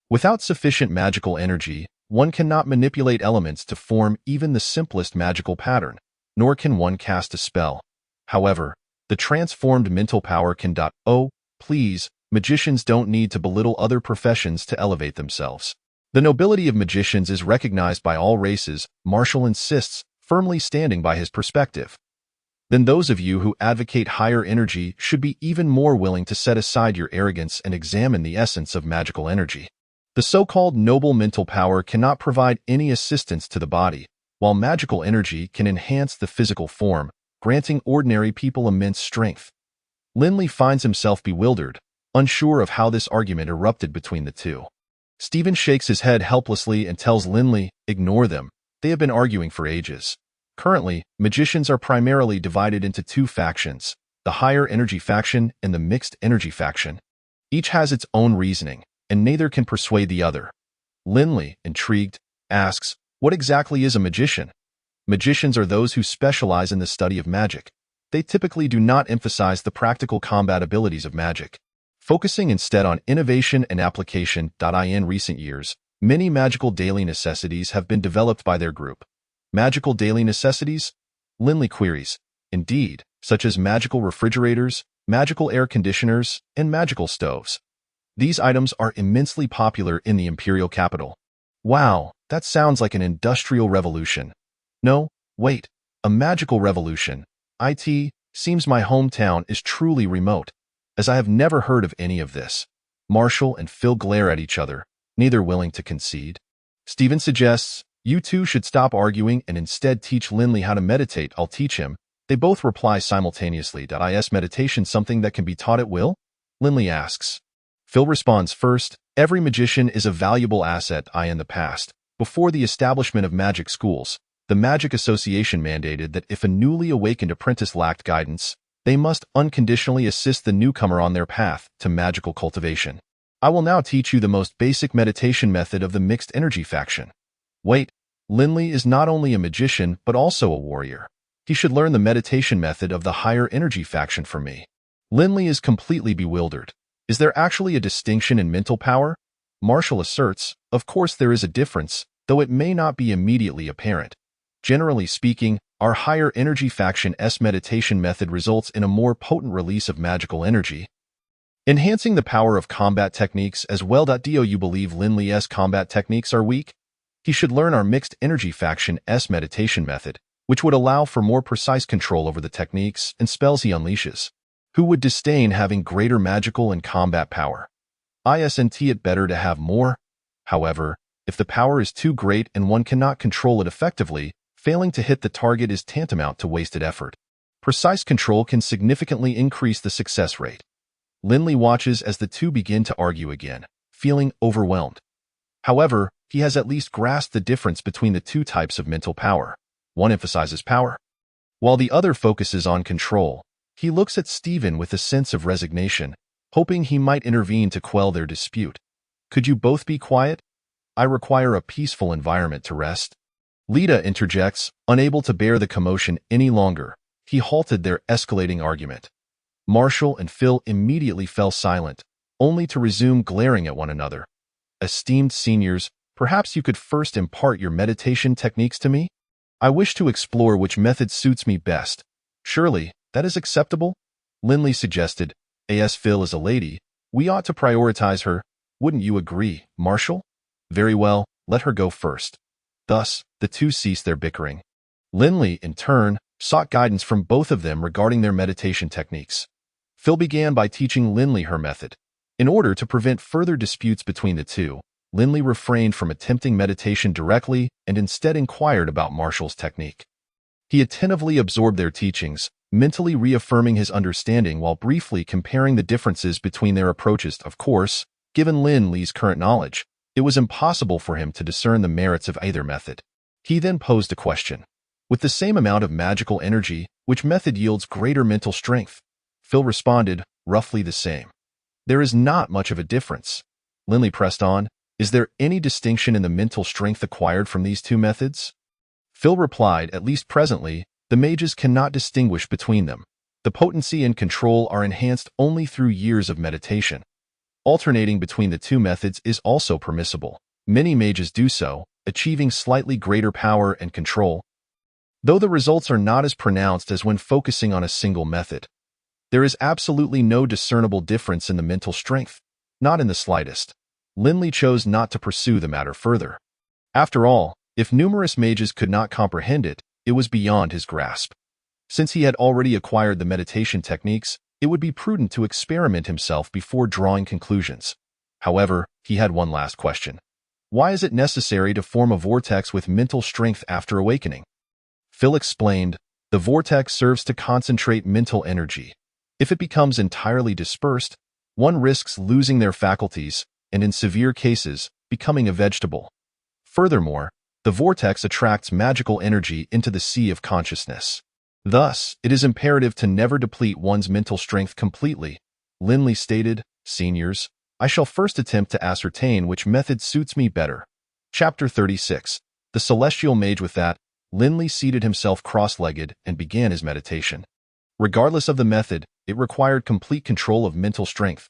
Without sufficient magical energy, one cannot manipulate elements to form even the simplest magical pattern, nor can one cast a spell. However, the transformed mental power can. Oh, please, magicians don't need to belittle other professions to elevate themselves. The nobility of magicians is recognized by all races, Marshall insists, firmly standing by his perspective. Then those of you who advocate higher energy should be even more willing to set aside your arrogance and examine the essence of magical energy. The so-called noble mental power cannot provide any assistance to the body, while magical energy can enhance the physical form, granting ordinary people immense strength. Linley finds himself bewildered, unsure of how this argument erupted between the two. Stephen shakes his head helplessly and tells Linley, "Ignore them. They have been arguing for ages." Currently, magicians are primarily divided into two factions, the higher energy faction and the mixed energy faction. Each has its own reasoning, and neither can persuade the other. Linley, intrigued, asks, "What exactly is a magician?" Magicians are those who specialize in the study of magic. They typically do not emphasize the practical combat abilities of magic, focusing instead on innovation and application. In recent years, many magical daily necessities have been developed by their group. Magical daily necessities? Linley queries. Indeed, such as magical refrigerators, magical air conditioners, and magical stoves. These items are immensely popular in the imperial capital. Wow, that sounds like an industrial revolution. No, wait, a magical revolution. It seems my hometown is truly remote, as I have never heard of any of this. Marshall and Phil glare at each other, neither willing to concede. Stephen suggests, "You two should stop arguing and instead teach Linley how to meditate. I'll teach him." They both reply simultaneously. Is meditation something that can be taught at will? Linley asks. Phil responds first, "Every magician is a valuable asset. In the past, before the establishment of magic schools, the Magic Association mandated that if a newly awakened apprentice lacked guidance, they must unconditionally assist the newcomer on their path to magical cultivation. I will now teach you the most basic meditation method of the mixed energy faction." Wait, Linley is not only a magician but also a warrior. He should learn the meditation method of the higher energy faction from me. Linley is completely bewildered. Is there actually a distinction in mental power? Marshall asserts, of course there is a difference, though it may not be immediately apparent. Generally speaking, our higher energy faction's meditation method results in a more potent release of magical energy, enhancing the power of combat techniques as well. Do you believe Linley's combat techniques are weak? He should learn our mixed energy faction's meditation method, which would allow for more precise control over the techniques and spells he unleashes. Who would disdain having greater magical and combat power? Isn't it better to have more? However, if the power is too great and one cannot control it effectively, failing to hit the target is tantamount to wasted effort. Precise control can significantly increase the success rate. Linley watches as the two begin to argue again, feeling overwhelmed. However, he has at least grasped the difference between the two types of mental power. One emphasizes power, while the other focuses on control. He looks at Stephen with a sense of resignation, hoping he might intervene to quell their dispute. "Could you both be quiet? I require a peaceful environment to rest." Lita interjects, unable to bear the commotion any longer. He halted their escalating argument. Marshall and Phil immediately fell silent, only to resume glaring at one another. "Esteemed seniors, perhaps you could first impart your meditation techniques to me? I wish to explore which method suits me best." "Surely, that is acceptable," Linley suggested. "As Phil is a lady, we ought to prioritize her. Wouldn't you agree, Marshall?" "Very well, let her go first." Thus, the two ceased their bickering. Linley, in turn, sought guidance from both of them regarding their meditation techniques. Phil began by teaching Linley her method. In order to prevent further disputes between the two, Linley refrained from attempting meditation directly and instead inquired about Marshall's technique. He attentively absorbed their teachings, mentally reaffirming his understanding while briefly comparing the differences between their approaches. Of course, given Linley's current knowledge, it was impossible for him to discern the merits of either method. He then posed a question. With the same amount of magical energy, which method yields greater mental strength? Phil responded, roughly the same. There is not much of a difference. Linley pressed on, is there any distinction in the mental strength acquired from these two methods? Phil replied, at least presently, the mages cannot distinguish between them. The potency and control are enhanced only through years of meditation. Alternating between the two methods is also permissible. Many mages do so, achieving slightly greater power and control, though the results are not as pronounced as when focusing on a single method. There is absolutely no discernible difference in the mental strength, not in the slightest. Linley chose not to pursue the matter further. After all, if numerous mages could not comprehend it, it was beyond his grasp. Since he had already acquired the meditation techniques, it would be prudent to experiment himself before drawing conclusions. However, he had one last question. Why is it necessary to form a vortex with mental strength after awakening? Phil explained, the vortex serves to concentrate mental energy. If it becomes entirely dispersed, one risks losing their faculties and, in severe cases, becoming a vegetable. Furthermore, the vortex attracts magical energy into the sea of consciousness. Thus, it is imperative to never deplete one's mental strength completely. Linley stated, Seniors, I shall first attempt to ascertain which method suits me better. Chapter 36. The Celestial Mage. With that, Linley seated himself cross-legged and began his meditation. Regardless of the method, it required complete control of mental strength.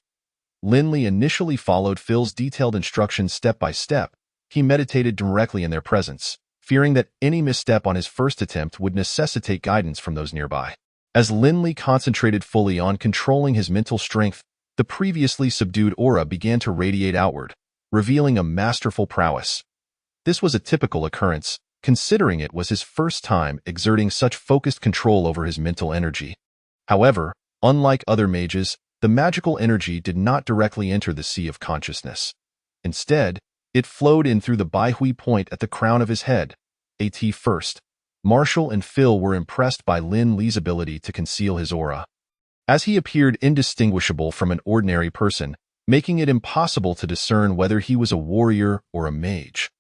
Linley initially followed Phil's detailed instructions step by step. He meditated directly in their presence, fearing that any misstep on his first attempt would necessitate guidance from those nearby. As Linley concentrated fully on controlling his mental strength, the previously subdued aura began to radiate outward, revealing a masterful prowess. This was a typical occurrence, considering it was his first time exerting such focused control over his mental energy. However, unlike other mages, the magical energy did not directly enter the sea of consciousness. Instead, it flowed in through the Baihui point at the crown of his head. At first, Marshall and Phil were impressed by Lin Li's ability to conceal his aura, as he appeared indistinguishable from an ordinary person, making it impossible to discern whether he was a warrior or a mage.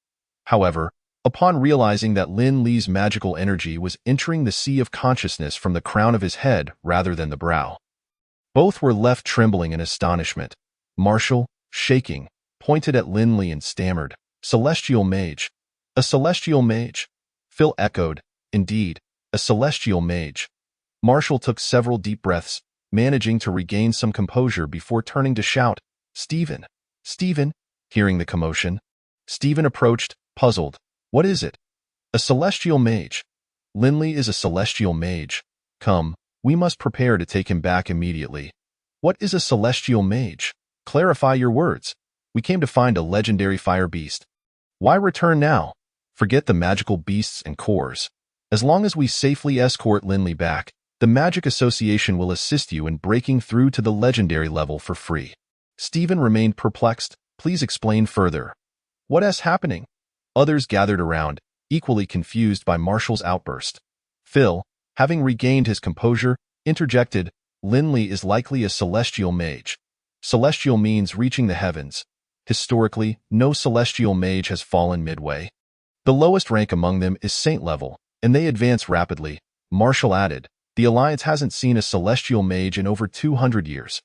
However, upon realizing that Lin Li's magical energy was entering the sea of consciousness from the crown of his head rather than the brow, both were left trembling in astonishment. Marshall, shaking, pointed at Linley and stammered, Celestial Mage. A celestial mage? Phil echoed, Indeed, a celestial mage. Marshall took several deep breaths, managing to regain some composure before turning to shout, Stephen! Stephen! Hearing the commotion, Stephen approached, puzzled. What is it? A celestial mage. Linley is a celestial mage. Come, we must prepare to take him back immediately. What is a celestial mage? Clarify your words. We came to find a legendary fire beast. Why return now? Forget the magical beasts and cores. As long as we safely escort Linley back, the Magic Association will assist you in breaking through to the legendary level for free. Stephen remained perplexed. Please explain further. What is happening? Others gathered around, equally confused by Marshall's outburst. Phil, having regained his composure, interjected, Linley is likely a celestial mage. Celestial means reaching the heavens. Historically, no celestial mage has fallen midway. The lowest rank among them is saint level, and they advance rapidly. Marshall added, the Alliance hasn't seen a celestial mage in over 200 years.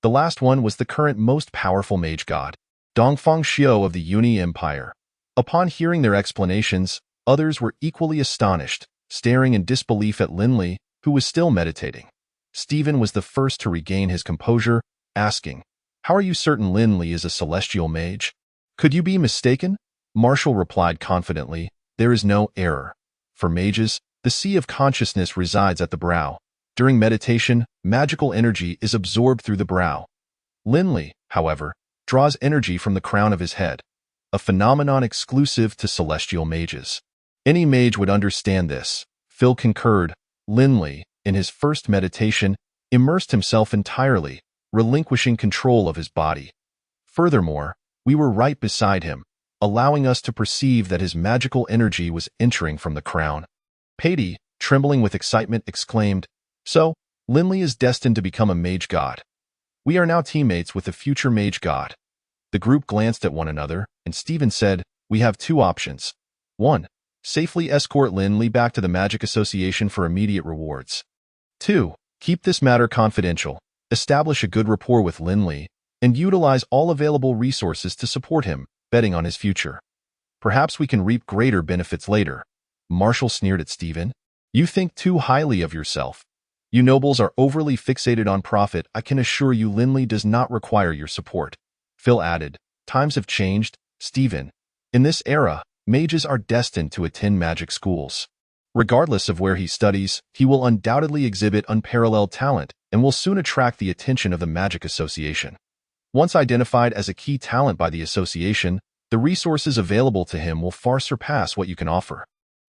The last one was the current most powerful mage god, Dongfang Xiao of the Uni Empire. Upon hearing their explanations, others were equally astonished, staring in disbelief at Linley, who was still meditating. Stephen was the first to regain his composure, asking, How are you certain Linley is a celestial mage? Could you be mistaken? Marshall replied confidently, There is no error. For mages, the sea of consciousness resides at the brow. During meditation, magical energy is absorbed through the brow. Linley, however, draws energy from the crown of his head, a phenomenon exclusive to celestial mages. Any mage would understand this. Phil concurred. Linley, in his first meditation, immersed himself entirely, relinquishing control of his body. Furthermore, we were right beside him, allowing us to perceive that his magical energy was entering from the crown. Patty, trembling with excitement, exclaimed, So, Linley is destined to become a mage god. We are now teammates with the future mage god. The group glanced at one another, and Stephen said, We have two options. 1. Safely escort Linley back to the Magic Association for immediate rewards. 2. Keep this matter confidential, establish a good rapport with Linley, and utilize all available resources to support him, betting on his future. Perhaps we can reap greater benefits later. Marshall sneered at Stephen. You think too highly of yourself. You nobles are overly fixated on profit. I can assure you Linley does not require your support. Phil added, Times have changed, Stephen. In this era, mages are destined to attend magic schools. Regardless of where he studies, he will undoubtedly exhibit unparalleled talent and will soon attract the attention of the Magic Association. Once identified as a key talent by the association, the resources available to him will far surpass what you can offer.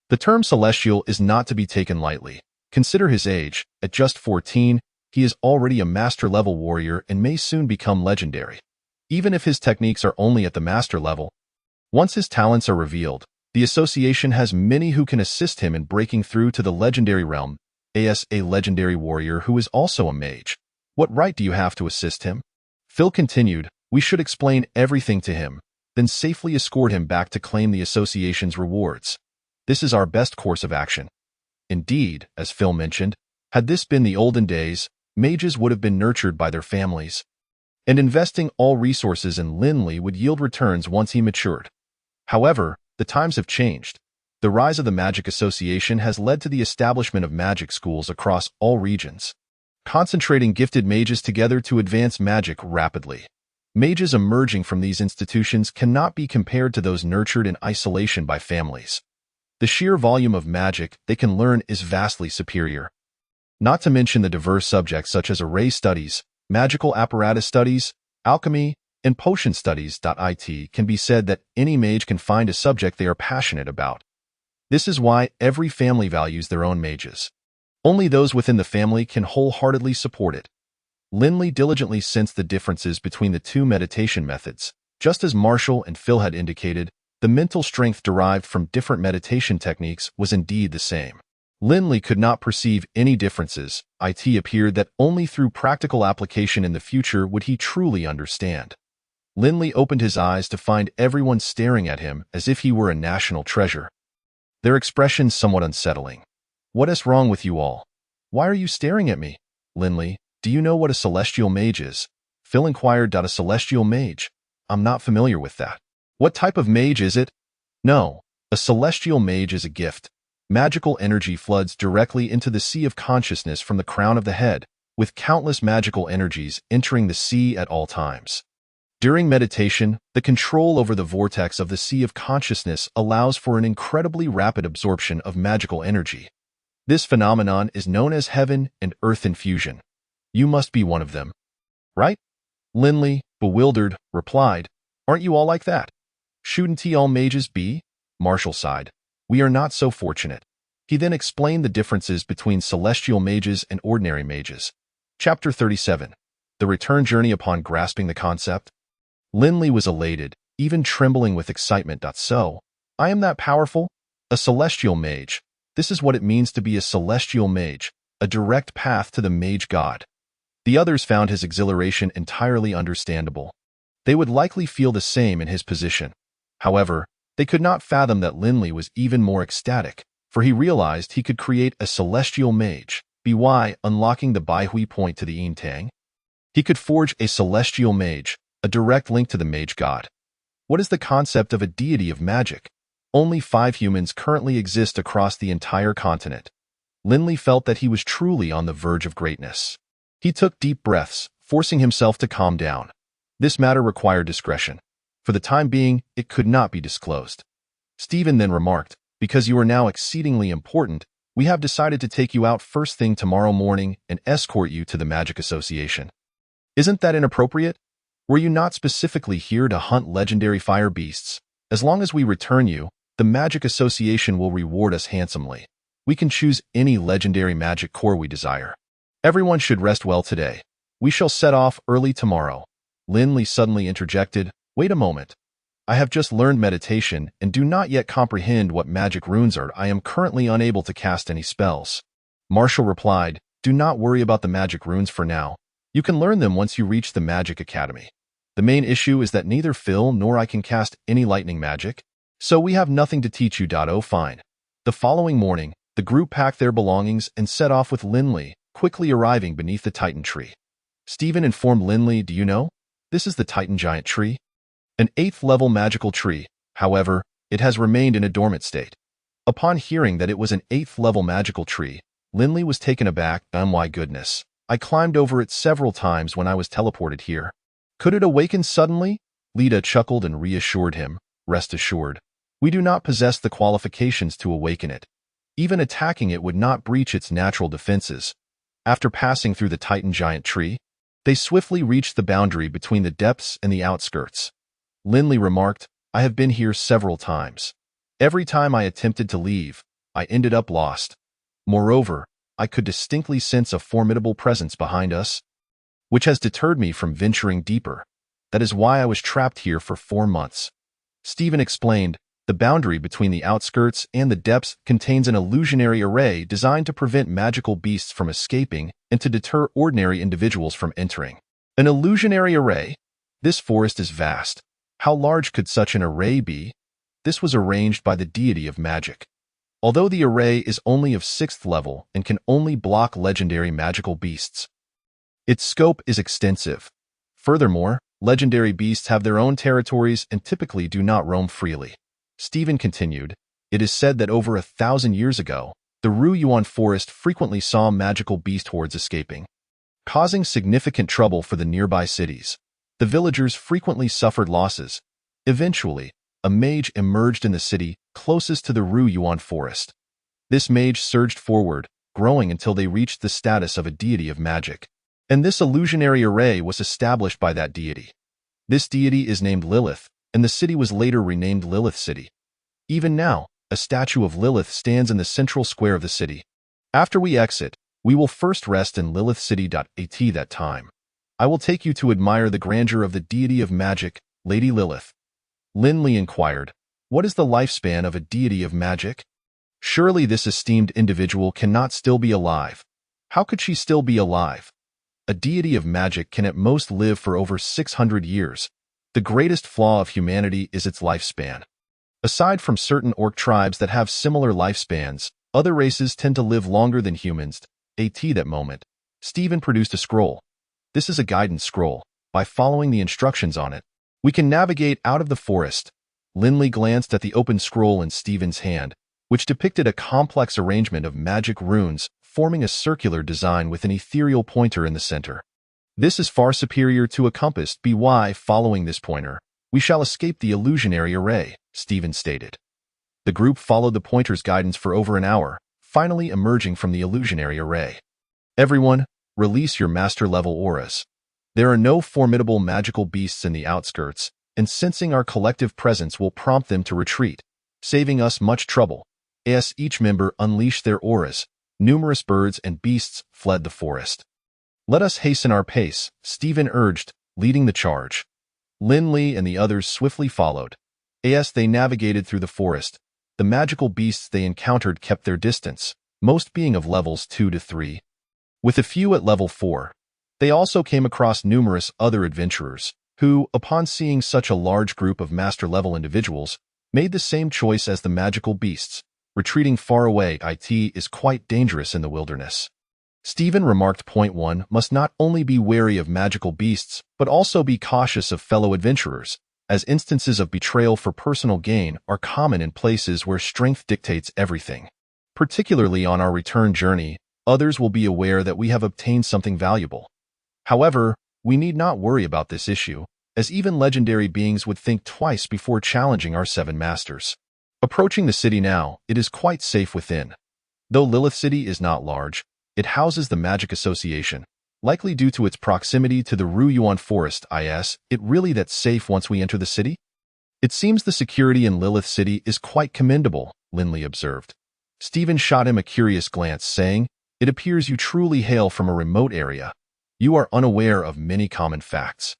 The term celestial is not to be taken lightly. Consider his age. At just 14, he is already a master-level warrior and may soon become legendary. Even if his techniques are only at the master level, Once his talents are revealed, the association has many who can assist him in breaking through to the legendary realm, as a legendary warrior who is also a mage. What right do you have to assist him? Phil continued, we should explain everything to him, then safely escort him back to claim the association's rewards. This is our best course of action. Indeed, as Phil mentioned, had this been the olden days, mages would have been nurtured by their families, and investing all resources in Linley would yield returns once he matured. However, the times have changed. The rise of the Magic Association has led to the establishment of magic schools across all regions, concentrating gifted mages together to advance magic rapidly. Mages emerging from these institutions cannot be compared to those nurtured in isolation by families. The sheer volume of magic they can learn is vastly superior. Not to mention the diverse subjects such as array studies, magical apparatus studies, alchemy, and potion studies. It can be said that any mage can find a subject they are passionate about. This is why every family values their own mages. Only those within the family can wholeheartedly support it. Linley diligently sensed the differences between the two meditation methods. Just as Marshall and Phil had indicated, the mental strength derived from different meditation techniques was indeed the same. Linley could not perceive any differences. It appeared that only through practical application in the future would he truly understand. Linley opened his eyes to find everyone staring at him as if he were a national treasure. Their expressions somewhat unsettling. What is wrong with you all? Why are you staring at me? Linley, do you know what a celestial mage is? Phil inquired. A celestial mage? I'm not familiar with that. What type of mage is it? No, a celestial mage is a gift. Magical energy floods directly into the sea of consciousness from the crown of the head, with countless magical energies entering the sea at all times. During meditation, the control over the vortex of the sea of consciousness allows for an incredibly rapid absorption of magical energy. This phenomenon is known as heaven and earth infusion. You must be one of them, right? Linley, bewildered, replied, aren't you all like that? Shouldn't all mages be? Marshall sighed. We are not so fortunate. He then explained the differences between celestial mages and ordinary mages. Chapter 37. The Return Journey. Upon grasping the concept, Linley was elated, even trembling with excitement. So, I am that powerful? A celestial mage. This is what it means to be a celestial mage, a direct path to the mage god. The others found his exhilaration entirely understandable. They would likely feel the same in his position. However, they could not fathom that Linley was even more ecstatic, for he realized he could create a celestial mage, by unlocking the Baihui point to the Yintang. He could forge a celestial mage, a direct link to the mage god. What is the concept of a deity of magic? Only 5 humans currently exist across the entire continent. Linley felt that he was truly on the verge of greatness. He took deep breaths, forcing himself to calm down. This matter required discretion. For the time being, it could not be disclosed. Stephen then remarked, because you are now exceedingly important, we have decided to take you out first thing tomorrow morning and escort you to the Magic Association. Isn't that inappropriate? Were you not specifically here to hunt legendary fire beasts? As long as we return you, the Magic Association will reward us handsomely. We can choose any legendary magic core we desire. Everyone should rest well today. We shall set off early tomorrow. Linley suddenly interjected, wait a moment. I have just learned meditation and do not yet comprehend what magic runes are. I am currently unable to cast any spells. Marshall replied, do not worry about the magic runes for now. You can learn them once you reach the Magic Academy. The main issue is that neither Phil nor I can cast any lightning magic, so we have nothing to teach you. Oh, fine. The following morning, the group packed their belongings and set off with Linley, quickly arriving beneath the Titan tree. Stephen informed Linley, do you know? This is the Titan giant tree. An 8th-level magical tree. However, it has remained in a dormant state. Upon hearing that it was an 8th-level magical tree, Linley was taken aback. My goodness. I climbed over it several times when I was teleported here. Could it awaken suddenly? Lita chuckled and reassured him, rest assured. We do not possess the qualifications to awaken it. Even attacking it would not breach its natural defenses. After passing through the Titan giant tree, they swiftly reached the boundary between the depths and the outskirts. Linley remarked, I have been here several times. Every time I attempted to leave, I ended up lost. Moreover, I could distinctly sense a formidable presence behind us, which has deterred me from venturing deeper. That is why I was trapped here for 4 months. Stephen explained, the boundary between the outskirts and the depths contains an illusionary array designed to prevent magical beasts from escaping and to deter ordinary individuals from entering. An illusionary array? This forest is vast. How large could such an array be? This was arranged by the deity of magic. Although the array is only of 6th level and can only block legendary magical beasts, its scope is extensive. Furthermore, legendary beasts have their own territories and typically do not roam freely. Stephen continued, it is said that over 1,000 years ago, the Ruyuan forest frequently saw magical beast hordes escaping, causing significant trouble for the nearby cities. The villagers frequently suffered losses. Eventually, a mage emerged in the city closest to the Ruyuan forest. This mage surged forward, growing until they reached the status of a deity of magic. And this illusionary array was established by that deity. This deity is named Lilith, and the city was later renamed Lilith City. Even now, a statue of Lilith stands in the central square of the city. After we exit, we will first rest in Lilith City.at that time. I will take you to admire the grandeur of the deity of magic, Lady Lilith. Linley inquired, what is the lifespan of a deity of magic? Surely this esteemed individual cannot still be alive. How could she still be alive? A deity of magic can at most live for over 600 years. The greatest flaw of humanity is its lifespan. Aside from certain orc tribes that have similar lifespans, other races tend to live longer than humans. At that moment, Stephen produced a scroll. This is a guidance scroll. By following the instructions on it, we can navigate out of the forest. Linley glanced at the open scroll in Stephen's hand, which depicted a complex arrangement of magic runes forming a circular design with an ethereal pointer in the center. This is far superior to a compass. By following this pointer, we shall escape the illusionary array, Stephen stated. The group followed the pointer's guidance for over an hour, finally emerging from the illusionary array. Everyone, release your master-level auras. There are no formidable magical beasts in the outskirts, and sensing our collective presence will prompt them to retreat, saving us much trouble. As each member unleashed their auras, numerous birds and beasts fled the forest. Let us hasten our pace, Stephen urged, leading the charge. Linley and the others swiftly followed. As they navigated through the forest, the magical beasts they encountered kept their distance, most being of levels 2 to 3. With a few at level 4, they also came across numerous other adventurers, who, upon seeing such a large group of master-level individuals, made the same choice as the magical beasts. Retreating far away is quite dangerous in the wilderness. Stephen remarked. Point 1 must not only be wary of magical beasts, but also be cautious of fellow adventurers, as instances of betrayal for personal gain are common in places where strength dictates everything. Particularly on our return journey, others will be aware that we have obtained something valuable. However, we need not worry about this issue, as even legendary beings would think twice before challenging our 7 masters. Approaching the city now, it is quite safe within. Though Lilith City is not large, it houses the Magic Association. Likely due to its proximity to the Ruyuan Forest, it really that safe once we enter the city? It seems the security in Lilith City is quite commendable, Linley observed. Stephen shot him a curious glance, saying, it appears you truly hail from a remote area. You are unaware of many common facts.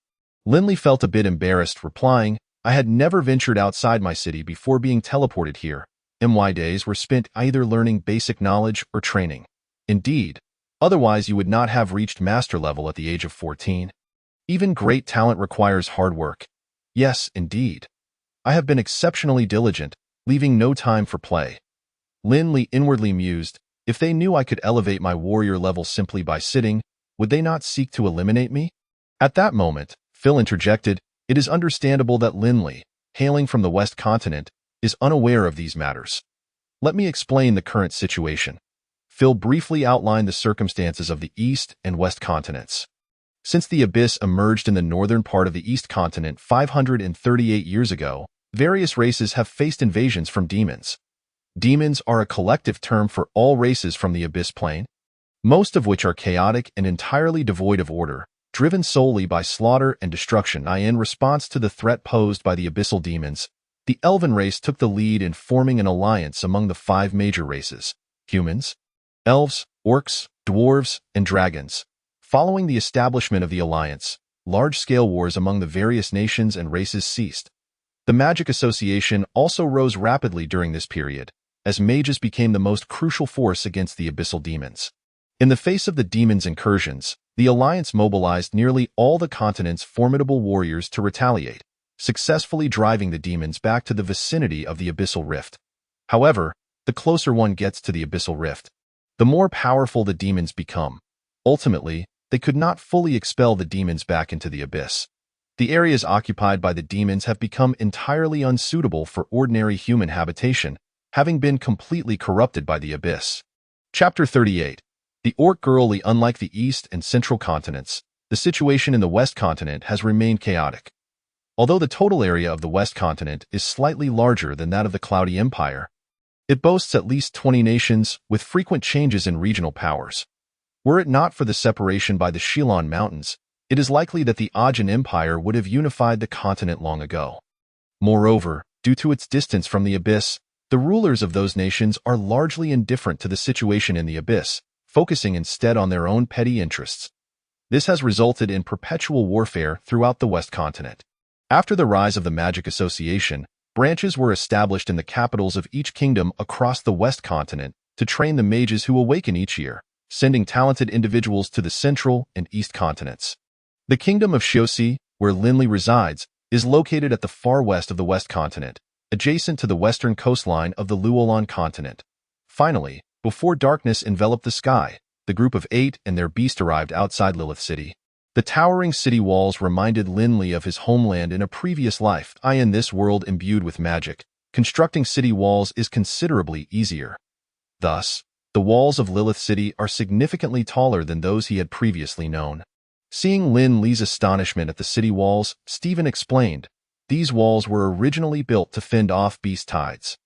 Linley felt a bit embarrassed, replying, I had never ventured outside my city before being teleported here. My days were spent either learning basic knowledge or training. Indeed, otherwise you would not have reached master level at the age of 14. Even great talent requires hard work. Yes, indeed. I have been exceptionally diligent, leaving no time for play. Linley inwardly mused, if they knew I could elevate my warrior level simply by sitting, would they not seek to eliminate me? At that moment, Phil interjected, it is understandable that Linley, hailing from the West Continent, is unaware of these matters. Let me explain the current situation. Phil briefly outlined the circumstances of the East and West continents. Since the Abyss emerged in the northern part of the East continent 538 years ago, various races have faced invasions from demons. Demons are a collective term for all races from the Abyss plane, most of which are chaotic and entirely devoid of order, driven solely by slaughter and destruction. In response to the threat posed by the abyssal demons, the Elven race took the lead in forming an alliance among the 5 major races: humans, elves, orcs, dwarves, and dragons. Following the establishment of the alliance, large-scale wars among the various nations and races ceased. The magic association also rose rapidly during this period, as mages became the most crucial force against the abyssal demons. In the face of the demons' incursions, the Alliance mobilized nearly all the continent's formidable warriors to retaliate, successfully driving the demons back to the vicinity of the abyssal rift. However, the closer one gets to the abyssal rift, the more powerful the demons become. Ultimately, they could not fully expel the demons back into the abyss. The areas occupied by the demons have become entirely unsuitable for ordinary human habitation, having been completely corrupted by the abyss. Chapter 38. The Orc Girl. Unlike the East and Central continents, the situation in the West continent has remained chaotic. Although the total area of the West continent is slightly larger than that of the Cloudy Empire, it boasts at least 20 nations, with frequent changes in regional powers. Were it not for the separation by the Shilon Mountains, it is likely that the Ajin Empire would have unified the continent long ago. Moreover, due to its distance from the abyss, the rulers of those nations are largely indifferent to the situation in the abyss, focusing instead on their own petty interests. This has resulted in perpetual warfare throughout the West continent. After the rise of the Magic Association, branches were established in the capitals of each kingdom across the West continent to train the mages who awaken each year, sending talented individuals to the Central and East continents. The kingdom of Shiosi, where Linley resides, is located at the far west of the West continent, adjacent to the western coastline of the Luolan continent. Finally, before darkness enveloped the sky, the group of 8 and their beast arrived outside Lilith City. The towering city walls reminded Linley of his homeland in a previous life. In this world imbued with magic, constructing city walls is considerably easier. Thus, the walls of Lilith City are significantly taller than those he had previously known. Seeing Lin Li's astonishment at the city walls, Stephen explained, these walls were originally built to fend off beast tides.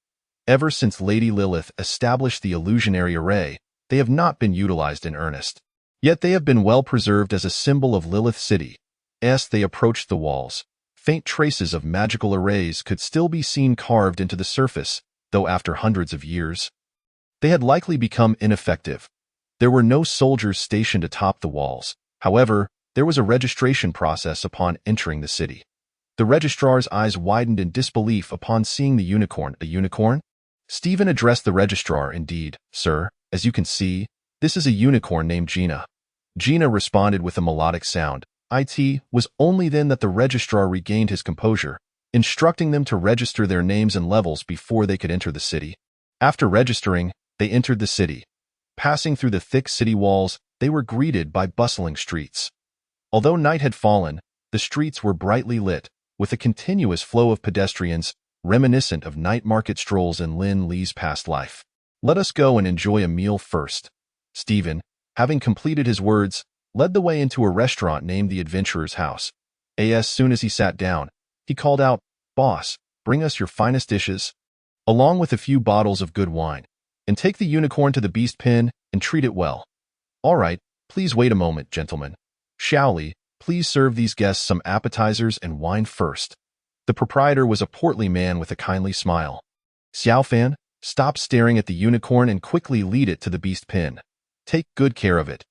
Ever since Lady Lilith established the illusionary array, they have not been utilized in earnest. Yet they have been well preserved as a symbol of Lilith City. As they approached the walls, faint traces of magical arrays could still be seen carved into the surface, though after hundreds of years, they had likely become ineffective. There were no soldiers stationed atop the walls. However, there was a registration process upon entering the city. The registrar's eyes widened in disbelief upon seeing the unicorn. A unicorn? Stephen addressed the registrar. Indeed, sir, as you can see, this is a unicorn named Gina. Gina responded with a melodic sound. It was only then that the registrar regained his composure, instructing them to register their names and levels before they could enter the city. After registering, they entered the city. Passing through the thick city walls, they were greeted by bustling streets. Although night had fallen, the streets were brightly lit, with a continuous flow of pedestrians, reminiscent of night market strolls in Lin Li's past life. Let us go and enjoy a meal first. Stephen, having completed his words, led the way into a restaurant named the Adventurer's House. As soon as he sat down, he called out, "Boss, bring us your finest dishes, along with a few bottles of good wine, and take the unicorn to the beast pen and treat it well." "All right, please wait a moment, gentlemen. Xiaoli, please serve these guests some appetizers and wine first." The proprietor was a portly man with a kindly smile. "Xiaofan, stop staring at the unicorn and quickly lead it to the beast pen. Take good care of it."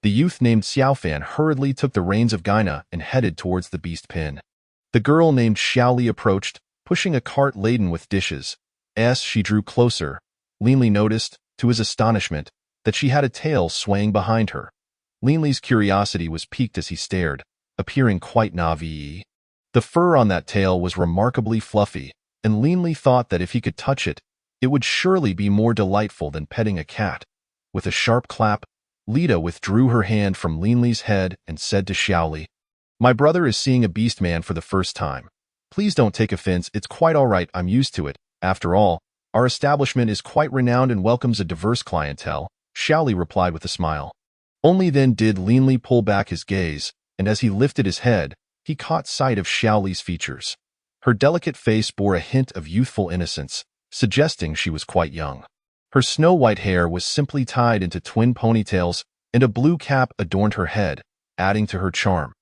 The youth named Xiaofan hurriedly took the reins of Gaina and headed towards the beast pen. The girl named Xiaoli approached, pushing a cart laden with dishes. As she drew closer, Linley noticed, to his astonishment, that she had a tail swaying behind her. Linley's curiosity was piqued as he stared, appearing quite naive. The fur on that tail was remarkably fluffy, and Linley thought that if he could touch it, it would surely be more delightful than petting a cat. With a sharp clap, Lita withdrew her hand from Linley's head and said to Xiaoli, "My brother is seeing a beast man for the first time. Please don't take offense, it's quite all right, I'm used to it. After all, our establishment is quite renowned and welcomes a diverse clientele," Xiaoli replied with a smile. Only then did Linley pull back his gaze, and as he lifted his head, he caught sight of Xiaoli's features. Her delicate face bore a hint of youthful innocence, suggesting she was quite young. Her snow-white hair was simply tied into twin ponytails, and a blue cap adorned her head, adding to her charm.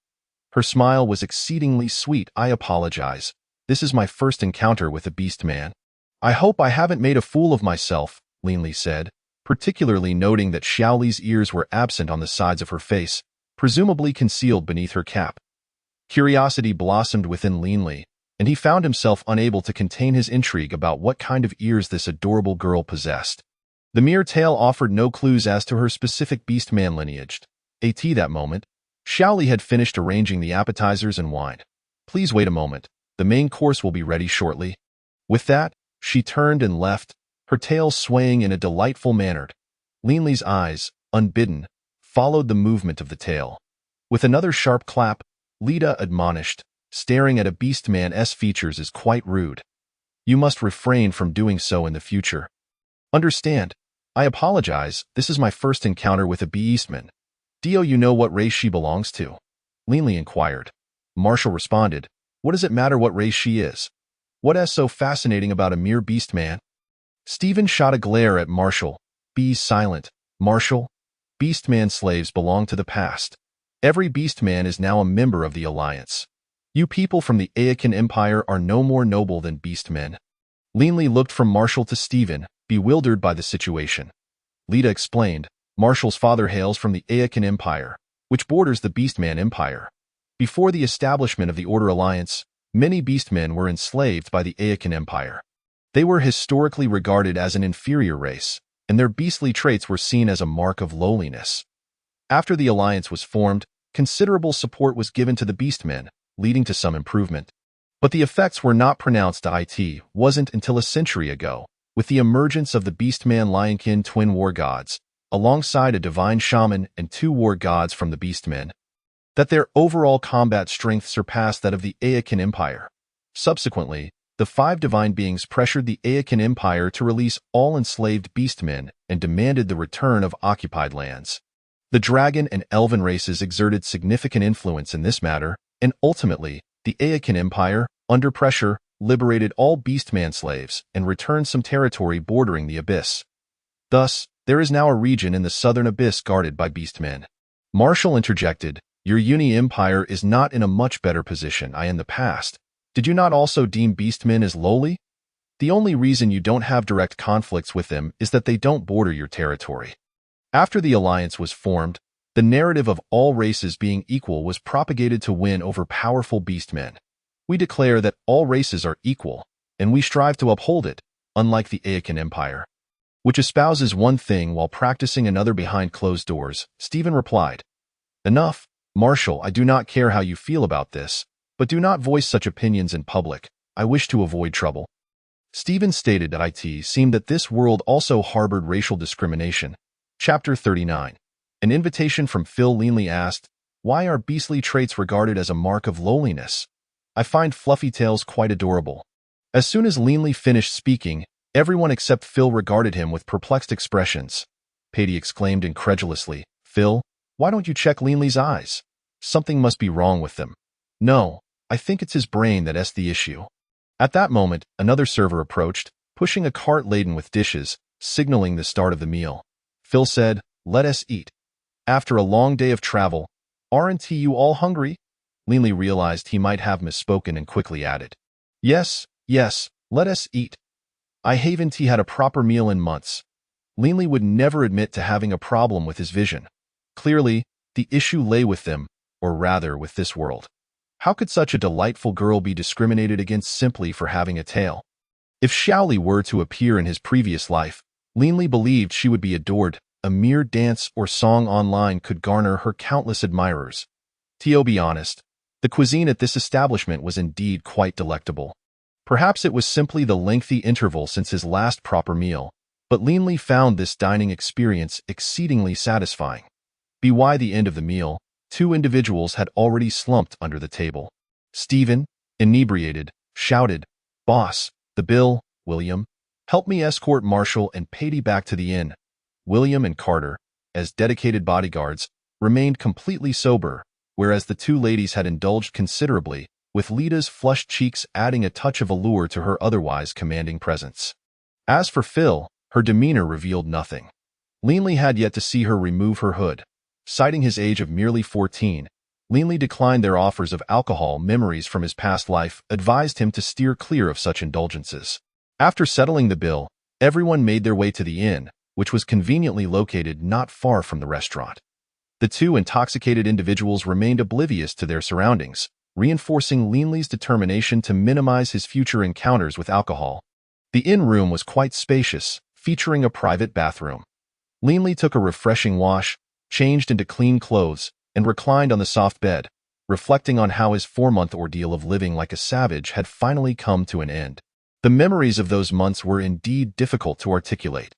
Her smile was exceedingly sweet. "I apologize. This is my first encounter with a beast man. I hope I haven't made a fool of myself," Linley said, particularly noting that Xiaoli's ears were absent on the sides of her face, presumably concealed beneath her cap. Curiosity blossomed within Linley, and he found himself unable to contain his intrigue about what kind of ears this adorable girl possessed. The mere tale offered no clues as to her specific beastman lineage. At that moment, Xiaoli had finished arranging the appetizers and wine. "Please wait a moment. The main course will be ready shortly." With that, she turned and left, her tail swaying in a delightful manner. Linley's eyes, unbidden, followed the movement of the tail. With another sharp clap, Lita admonished, "Staring at a beastman's features is quite rude. You must refrain from doing so in the future." "Understand. I apologize, this is my first encounter with a beastman. Do you know what race she belongs to?" Linley inquired. Marshall responded, "What does it matter what race she is? What is so fascinating about a mere beastman?" Stephen shot a glare at Marshall. "Be silent, Marshall. Beastman slaves belong to the past. Every beastman is now a member of the Alliance. You people from the Aeacan Empire are no more noble than beastmen." Linley looked from Marshall to Stephen, bewildered by the situation. Lita explained, "Marshall's father hails from the Aeacan Empire, which borders the Beastman Empire. Before the establishment of the Order Alliance, many beastmen were enslaved by the Aeacan Empire. They were historically regarded as an inferior race, and their beastly traits were seen as a mark of lowliness. After the alliance was formed, considerable support was given to the beastmen, leading to some improvement. But the effects were not pronounced. It wasn't until a century ago, with the emergence of the beastman Lionkin twin war gods, alongside a divine shaman and 2 war gods from the beastmen, that their overall combat strength surpassed that of the Aeacan Empire. Subsequently, the 5 divine beings pressured the Aeacan Empire to release all enslaved beastmen and demanded the return of occupied lands. The dragon and elven races exerted significant influence in this matter, and ultimately, the Aeacan Empire, under pressure, liberated all beastman slaves and returned some territory bordering the abyss. Thus, there is now a region in the southern abyss guarded by beastmen. Marshall interjected, "Your uni-empire is not in a much better position in the past. Did you not also deem beastmen as lowly? The only reason you don't have direct conflicts with them is that they don't border your territory." After the alliance was formed, the narrative of all races being equal was propagated to win over powerful beastmen. "We declare that all races are equal, and we strive to uphold it, unlike the Aeacan Empire, which espouses one thing while practicing another behind closed doors," Stephen replied. "Enough, Marshall, I do not care how you feel about this, but do not voice such opinions in public. I wish to avoid trouble." Stephen stated that it seemed that this world also harbored racial discrimination. Chapter 39. An invitation from Phil. Linley asked, "Why are beastly traits regarded as a mark of lowliness? I find fluffy tails quite adorable." As soon as Linley finished speaking, everyone except Phil regarded him with perplexed expressions. Patty exclaimed incredulously, "Phil, why don't you check Linley's eyes? Something must be wrong with them." "No, I think it's his brain that's the issue." At that moment, another server approached, pushing a cart laden with dishes, signaling the start of the meal. Phil said, "Let us eat. After a long day of travel, aren't you all hungry?" Linley realized he might have misspoken and quickly added, Yes, let us eat. I haven't had a proper meal in months." Linley would never admit to having a problem with his vision. Clearly, the issue lay with them, or rather with this world. How could such a delightful girl be discriminated against simply for having a tail? If Xiaoli were to appear in his previous life, Linley believed she would be adored. A mere dance or song online could garner her countless admirers. To be honest, the cuisine at this establishment was indeed quite delectable. Perhaps it was simply the lengthy interval since his last proper meal, but Linley found this dining experience exceedingly satisfying. By the end of the meal, 2 individuals had already slumped under the table. Stephen, inebriated, shouted, "Boss, the bill, William. Help me escort Marshall and Patty back to the inn." William and Carter, as dedicated bodyguards, remained completely sober, whereas the 2 ladies had indulged considerably, with Lita's flushed cheeks adding a touch of allure to her otherwise commanding presence. As for Phil, her demeanor revealed nothing. Linley had yet to see her remove her hood. Citing his age of merely 14, Linley declined their offers of alcohol. Memories from his past life advised him to steer clear of such indulgences. After settling the bill, everyone made their way to the inn, which was conveniently located not far from the restaurant. The 2 intoxicated individuals remained oblivious to their surroundings, reinforcing Linley's determination to minimize his future encounters with alcohol. The inn room was quite spacious, featuring a private bathroom. Linley took a refreshing wash, changed into clean clothes, and reclined on the soft bed, reflecting on how his 4-month ordeal of living like a savage had finally come to an end. The memories of those months were indeed difficult to articulate.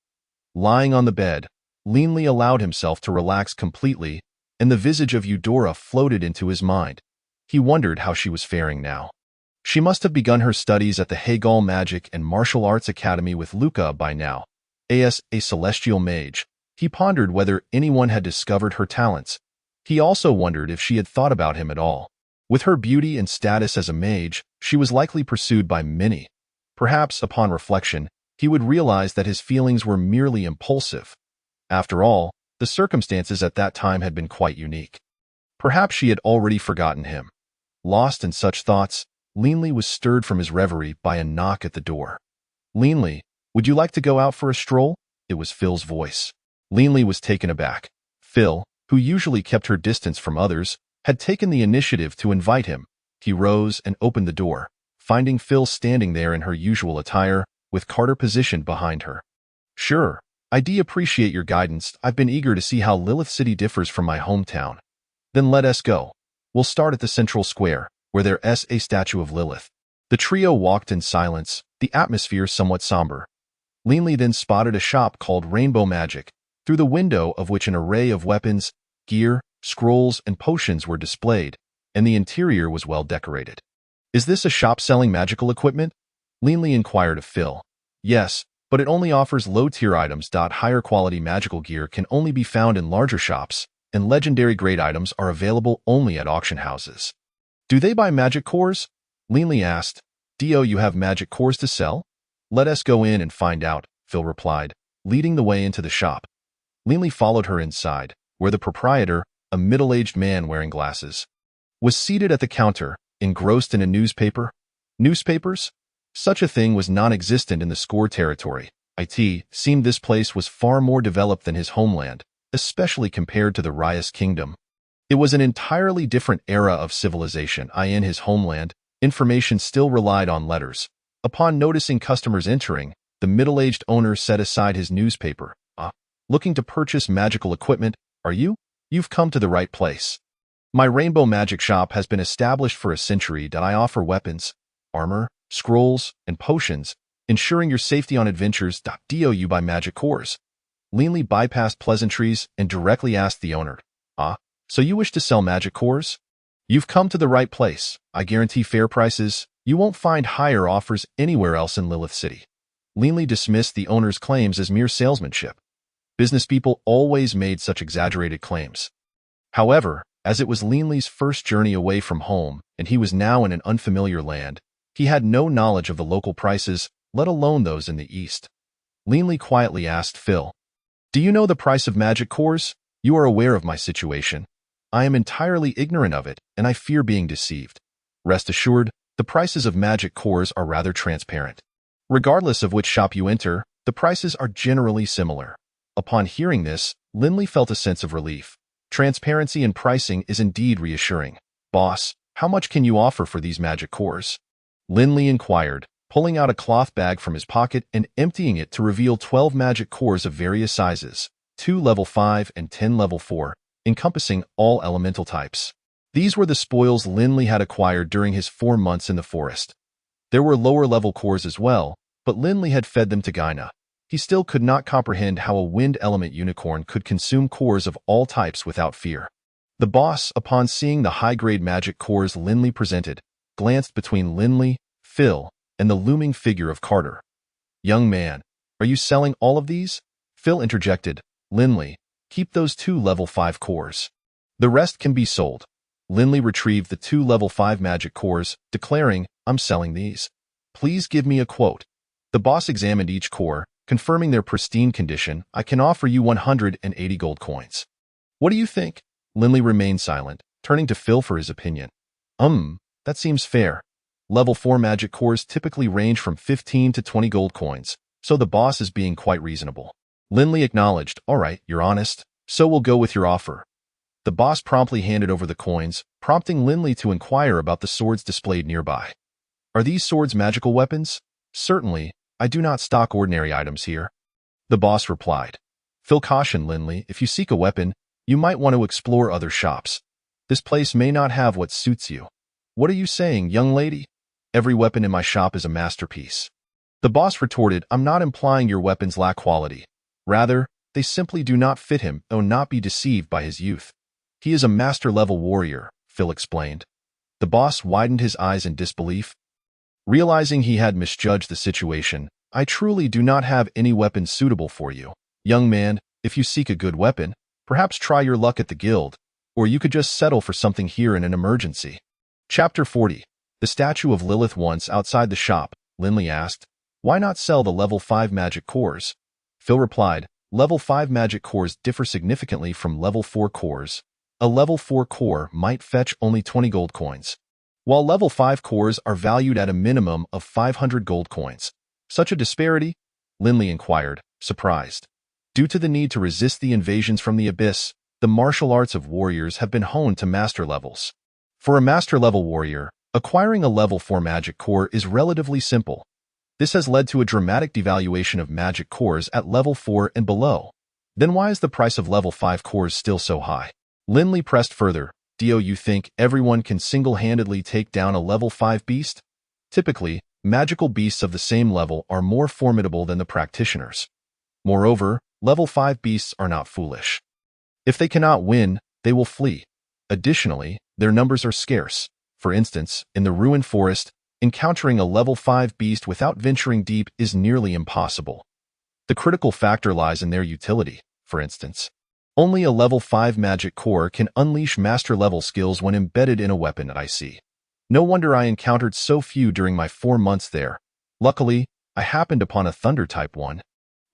Lying on the bed, Linley allowed himself to relax completely, and the visage of Eudora floated into his mind. He wondered how she was faring now. She must have begun her studies at the Hegel Magic and Martial Arts Academy with Luca by now. As a celestial mage, he pondered whether anyone had discovered her talents. He also wondered if she had thought about him at all. With her beauty and status as a mage, she was likely pursued by many. Perhaps, upon reflection, he would realize that his feelings were merely impulsive. After all, the circumstances at that time had been quite unique. Perhaps she had already forgotten him. Lost in such thoughts, Linley was stirred from his reverie by a knock at the door. "Linley, would you like to go out for a stroll?" It was Phil's voice. Linley was taken aback. Phil, who usually kept her distance from others, had taken the initiative to invite him. He rose and opened the door, finding Phil standing there in her usual attire, with Carter positioned behind her. "Sure, I do appreciate your guidance. I've been eager to see how Lilith City differs from my hometown." "Then let us go. We'll start at the central square, where there is a statue of Lilith." The trio walked in silence, the atmosphere somewhat somber. Linley then spotted a shop called Rainbow Magic, through the window of which an array of weapons, gear, scrolls, and potions were displayed, and the interior was well decorated. "Is this a shop selling magical equipment?" Linley inquired of Phil. "Yes, but it only offers low-tier items. Higher quality magical gear can only be found in larger shops, and legendary grade items are available only at auction houses." "Do they buy magic cores?" Linley asked. "Do you have magic cores to sell?" "Let us go in and find out," Phil replied, leading the way into the shop. Linley followed her inside, where the proprietor, a middle-aged man wearing glasses, was seated at the counter, engrossed in a newspaper. Newspapers? Such a thing was non-existent in the Score territory. It seemed this place was far more developed than his homeland, especially compared to the Rias Kingdom. It was an entirely different era of civilization. In his homeland, information still relied on letters. Upon noticing customers entering, the middle-aged owner set aside his newspaper. "Looking to purchase magical equipment, are you? You've come to the right place. My Rainbow Magic shop has been established for a century. I offer weapons, armor, scrolls, and potions, ensuring your safety on adventures. Do you buy magic cores?" Linley bypassed pleasantries and directly asked the owner. So you wish to sell magic cores? You've come to the right place. I guarantee fair prices. You won't find higher offers anywhere else in Lilith City." Linley dismissed the owner's claims as mere salesmanship. Business people always made such exaggerated claims. However, as it was Linley's first journey away from home, and he was now in an unfamiliar land, he had no knowledge of the local prices, let alone those in the East. Linley quietly asked Phil, "Do you know the price of magic cores? You are aware of my situation. I am entirely ignorant of it, and I fear being deceived. Rest assured, the prices of magic cores are rather transparent. Regardless of which shop you enter, the prices are generally similar." Upon hearing this, Linley felt a sense of relief. Transparency in pricing is indeed reassuring. "Boss, how much can you offer for these magic cores?" Linley inquired, pulling out a cloth bag from his pocket and emptying it to reveal 12 magic cores of various sizes, 2 level 5 and 10 level 4, encompassing all elemental types. These were the spoils Linley had acquired during his 4 months in the forest. There were lower-level cores as well, but Linley had fed them to Gaina. He still could not comprehend how a wind element unicorn could consume cores of all types without fear. The boss, upon seeing the high-grade magic cores Linley presented, glanced between Linley, Phil, and the looming figure of Carter. "Young man, are you selling all of these?" Phil interjected. "Linley, keep those 2 level 5 cores. The rest can be sold." Linley retrieved the 2 level 5 magic cores, declaring, "I'm selling these. Please give me a quote." The boss examined each core, confirming their pristine condition. "I can offer you 180 gold coins. What do you think?" Linley remained silent, turning to Phil for his opinion. That seems fair. Level 4 magic cores typically range from 15 to 20 gold coins, so the boss is being quite reasonable." Linley acknowledged. "All right, you're honest, so we'll go with your offer." The boss promptly handed over the coins, prompting Linley to inquire about the swords displayed nearby. Are these swords magical weapons? Certainly, I do not stock ordinary items here. The boss replied. Feel caution, Linley. If you seek a weapon, you might want to explore other shops. This place may not have what suits you. What are you saying, young lady? Every weapon in my shop is a masterpiece. The boss retorted, I'm not implying your weapons lack quality. Rather, they simply do not fit him, though not be deceived by his youth. He is a master-level warrior, Phil explained. The boss widened his eyes in disbelief. Realizing he had misjudged the situation, I truly do not have any weapons suitable for you. Young man, if you seek a good weapon, perhaps try your luck at the guild, or you could just settle for something here in an emergency. Chapter 40. The statue of Lilith. Once outside the shop, Linley asked, why not sell the level 5 magic cores? Phil replied, level 5 magic cores differ significantly from level 4 cores. A level 4 core might fetch only 20 gold coins, while level 5 cores are valued at a minimum of 500 gold coins. Such a disparity? Linley inquired, surprised. Due to the need to resist the invasions from the abyss, the martial arts of warriors have been honed to master levels. For a master-level warrior, acquiring a level 4 magic core is relatively simple. This has led to a dramatic devaluation of magic cores at level 4 and below. Then why is the price of level 5 cores still so high? Linley pressed further. Do you think everyone can single-handedly take down a level 5 beast? Typically, magical beasts of the same level are more formidable than the practitioners. Moreover, level 5 beasts are not foolish. If they cannot win, they will flee. Additionally, their numbers are scarce. For instance, in the Ruined Forest, encountering a level 5 beast without venturing deep is nearly impossible. The critical factor lies in their utility, for instance. Only a level 5 magic core can unleash master-level skills when embedded in a weapon. I see. No wonder I encountered so few during my 4 months there. Luckily, I happened upon a Thunder-type one.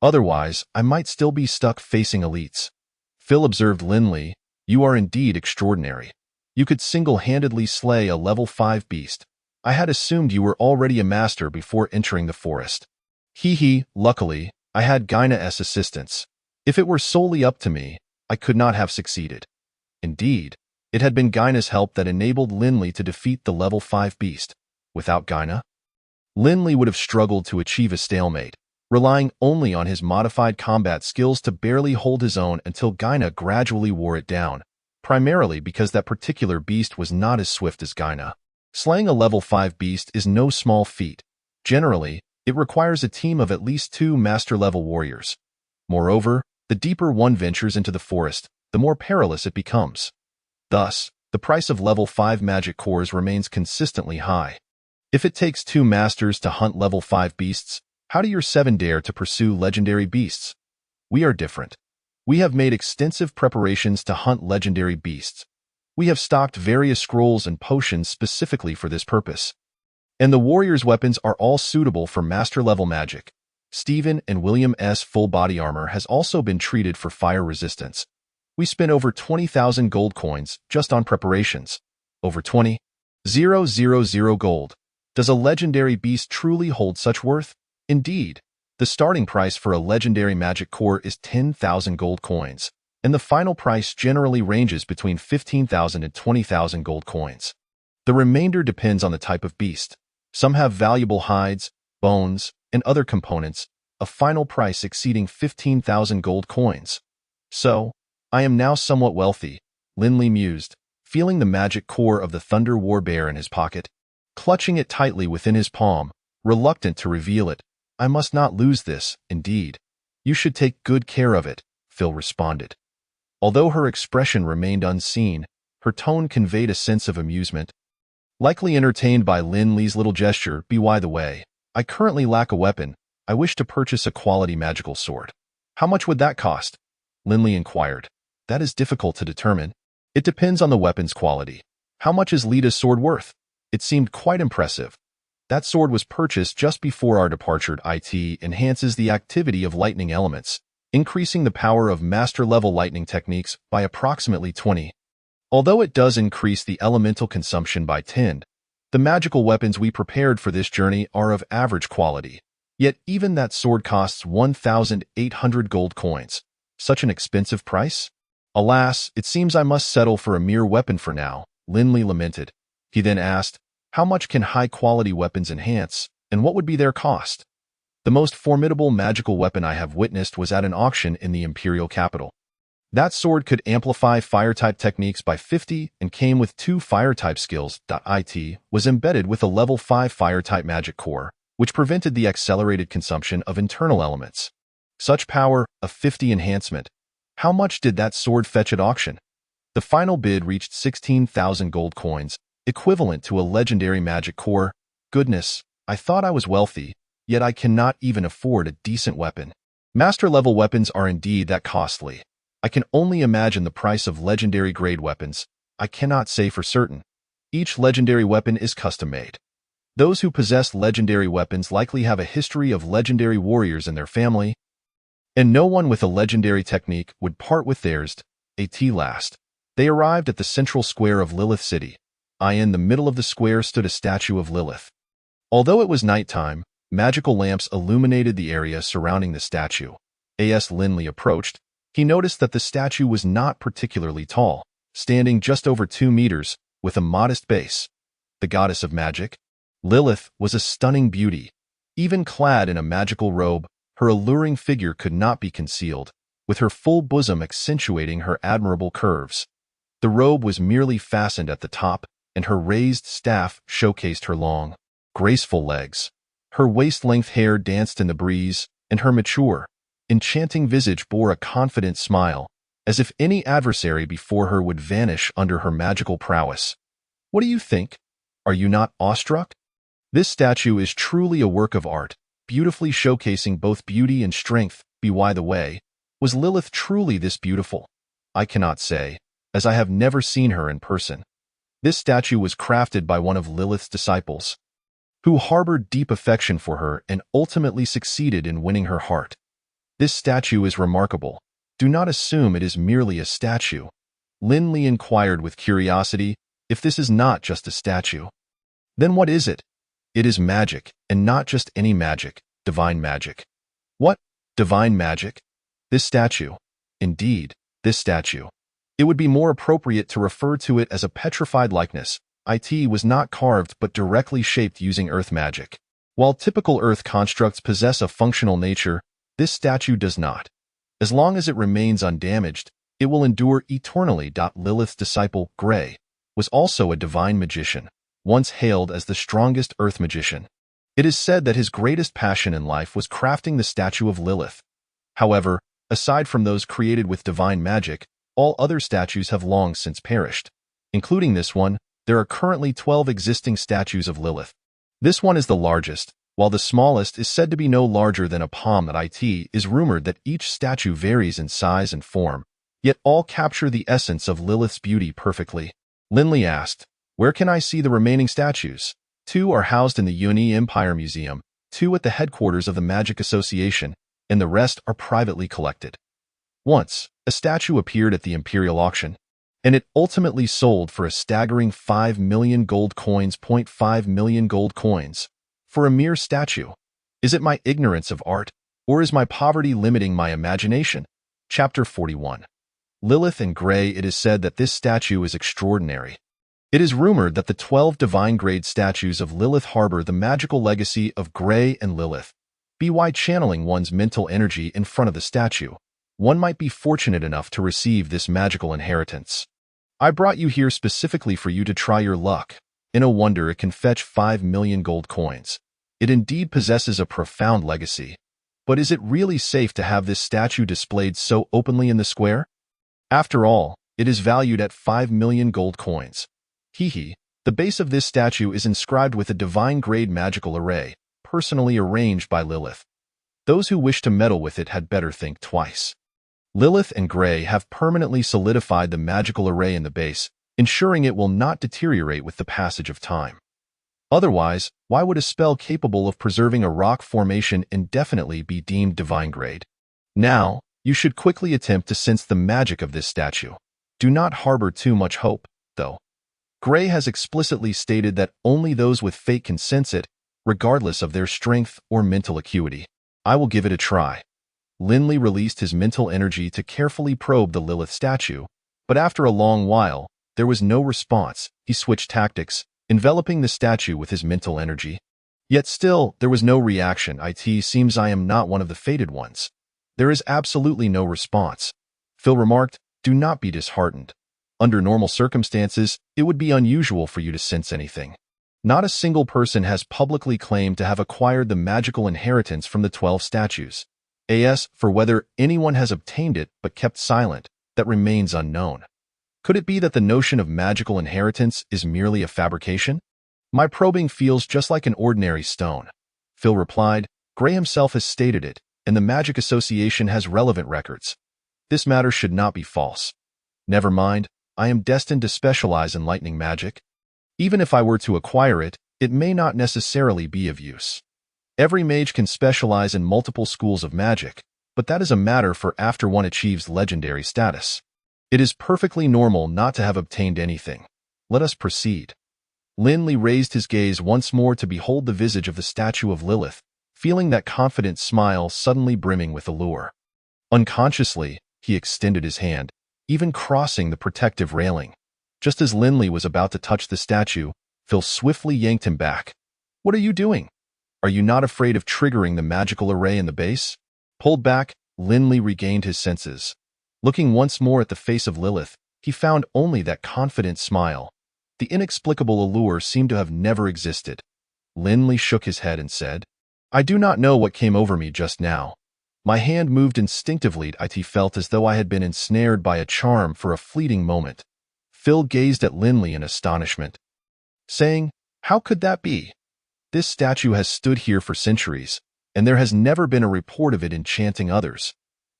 Otherwise, I might still be stuck facing elites. Phil observed Linley, you are indeed extraordinary. You could single-handedly slay a level 5 beast. I had assumed you were already a master before entering the forest. Luckily, I had Gaina's assistance. If it were solely up to me, I could not have succeeded. Indeed, it had been Gaina's help that enabled Linley to defeat the level 5 beast. Without Gaina, Linley would have struggled to achieve a stalemate, relying only on his modified combat skills to barely hold his own until Gaina gradually wore it down, primarily because that particular beast was not as swift as Gaina. Slaying a level 5 beast is no small feat. Generally, it requires a team of at least 2 master-level warriors. Moreover, the deeper one ventures into the forest, the more perilous it becomes. Thus, the price of level 5 magic cores remains consistently high. If it takes 2 masters to hunt level 5 beasts, how do your 7 dare to pursue legendary beasts? We are different. We have made extensive preparations to hunt legendary beasts. We have stocked various scrolls and potions specifically for this purpose. And the warrior's weapons are all suitable for master-level magic. Stephen and William's full body armor has also been treated for fire resistance. We spent over 20,000 gold coins just on preparations. Over 20,000 gold. Does a legendary beast truly hold such worth? Indeed, the starting price for a legendary magic core is 10,000 gold coins, and the final price generally ranges between 15,000 and 20,000 gold coins. The remainder depends on the type of beast. Some have valuable hides, bones, and other components, a final price exceeding 15,000 gold coins. So, I am now somewhat wealthy, Linley mused, feeling the magic core of the Thunder War Bear in his pocket, clutching it tightly within his palm, reluctant to reveal it. I must not lose this, indeed. You should take good care of it, Phil responded. Although her expression remained unseen, her tone conveyed a sense of amusement. Likely entertained by Linley's little gesture, by the way, I currently lack a weapon. I wish to purchase a quality magical sword. How much would that cost? Linley inquired. That is difficult to determine. It depends on the weapon's quality. How much is Lita's sword worth? It seemed quite impressive. That sword was purchased just before our departure. It enhances the activity of lightning elements, increasing the power of master-level lightning techniques by approximately 20. Although it does increase the elemental consumption by 10, the magical weapons we prepared for this journey are of average quality. Yet even that sword costs 1,800 gold coins. Such an expensive price? Alas, it seems I must settle for a mere weapon for now, Linley lamented. He then asked, how much can high-quality weapons enhance, and what would be their cost? The most formidable magical weapon I have witnessed was at an auction in the imperial capital. That sword could amplify fire-type techniques by 50 and came with 2 fire-type skills. It was embedded with a level 5 fire-type magic core, which prevented the accelerated consumption of internal elements. Such power, a 50 enhancement. How much did that sword fetch at auction? The final bid reached 16,000 gold coins, equivalent to a legendary magic core. Goodness, I thought I was wealthy, yet I cannot even afford a decent weapon. Master-level weapons are indeed that costly. I can only imagine the price of legendary-grade weapons. I cannot say for certain. Each legendary weapon is custom-made. Those who possess legendary weapons likely have a history of legendary warriors in their family, and no one with a legendary technique would part with theirs. At last, they arrived at the central square of Lilith City. In the middle of the square stood a statue of Lilith. Although it was nighttime, magical lamps illuminated the area surrounding the statue. As Linley approached, he noticed that the statue was not particularly tall, standing just over 2 meters, with a modest base. The goddess of magic, Lilith, was a stunning beauty. Even clad in a magical robe, her alluring figure could not be concealed, with her full bosom accentuating her admirable curves. The robe was merely fastened at the top, and her raised staff showcased her long, graceful legs. Her waist-length hair danced in the breeze, and her mature, enchanting visage bore a confident smile, as if any adversary before her would vanish under her magical prowess. What do you think? Are you not awestruck? This statue is truly a work of art, beautifully showcasing both beauty and strength. By the way, was Lilith truly this beautiful? I cannot say, as I have never seen her in person. This statue was crafted by one of Lilith's disciples, who harbored deep affection for her and ultimately succeeded in winning her heart. This statue is remarkable. Do not assume it is merely a statue. Linley inquired with curiosity, if this is not just a statue, then what is it? It is magic, and not just any magic, divine magic. What? Divine magic? This statue. Indeed, this statue. It would be more appropriate to refer to it as a petrified likeness. It was not carved but directly shaped using earth magic. While typical earth constructs possess a functional nature, this statue does not. As long as it remains undamaged, it will endure eternally. Lilith's disciple, Gray, was also a divine magician, once hailed as the strongest earth magician. It is said that his greatest passion in life was crafting the statue of Lilith. However, aside from those created with divine magic, all other statues have long since perished. Including this one, there are currently 12 existing statues of Lilith. This one is the largest, while the smallest is said to be no larger than a palm. It is rumored that each statue varies in size and form, yet all capture the essence of Lilith's beauty perfectly. Linley asked, where can I see the remaining statues? 2 are housed in the Uni Empire Museum, 2 at the headquarters of the Magic Association, and the rest are privately collected. Once, a statue appeared at the Imperial auction, and it ultimately sold for a staggering 5 million gold coins. 5 million gold coins. For a mere statue. Is it my ignorance of art, or is my poverty limiting my imagination? Chapter 41. Lilith and Gray. It is said that this statue is extraordinary. It is rumored that the 12 divine-grade statues of Lilith harbor the magical legacy of Gray and Lilith. By channeling one's mental energy in front of the statue, one might be fortunate enough to receive this magical inheritance. I brought you here specifically for you to try your luck. No wonder it can fetch 5 million gold coins. It indeed possesses a profound legacy. But is it really safe to have this statue displayed so openly in the square? After all, it is valued at 5 million gold coins. The base of this statue is inscribed with a divine-grade magical array, personally arranged by Lilith. Those who wish to meddle with it had better think twice. Lilith and Gray have permanently solidified the magical array in the base, ensuring it will not deteriorate with the passage of time. Otherwise, why would a spell capable of preserving a rock formation indefinitely be deemed divine-grade? Now, you should quickly attempt to sense the magic of this statue. Do not harbor too much hope, though. Gray has explicitly stated that only those with fate can sense it, regardless of their strength or mental acuity. I will give it a try. Linley released his mental energy to carefully probe the Lilith statue, but after a long while, there was no response. He switched tactics, enveloping the statue with his mental energy. Yet still, there was no reaction. It seems I am not one of the fated ones. There is absolutely no response. Phil remarked, do not be disheartened. Under normal circumstances, it would be unusual for you to sense anything. Not a single person has publicly claimed to have acquired the magical inheritance from the 12 statues. As for whether anyone has obtained it but kept silent, that remains unknown. Could it be that the notion of magical inheritance is merely a fabrication? My probing feels just like an ordinary stone. Phil replied, Gray himself has stated it, and the Magic Association has relevant records. This matter should not be false. Never mind, I am destined to specialize in lightning magic. Even if I were to acquire it, it may not necessarily be of use. Every mage can specialize in multiple schools of magic, but that is a matter for after one achieves legendary status. It is perfectly normal not to have obtained anything. Let us proceed. Linley raised his gaze once more to behold the visage of the statue of Lilith, feeling that confident smile suddenly brimming with allure. Unconsciously, he extended his hand, even crossing the protective railing. Just as Linley was about to touch the statue, Phil swiftly yanked him back. What are you doing? Are you not afraid of triggering the magical array in the base? Pulled back, Linley regained his senses. Looking once more at the face of Lilith, he found only that confident smile. The inexplicable allure seemed to have never existed. Linley shook his head and said, I do not know what came over me just now. My hand moved instinctively. It felt as though I had been ensnared by a charm for a fleeting moment. Phil gazed at Linley in astonishment, saying, How could that be? This statue has stood here for centuries, and there has never been a report of it enchanting others.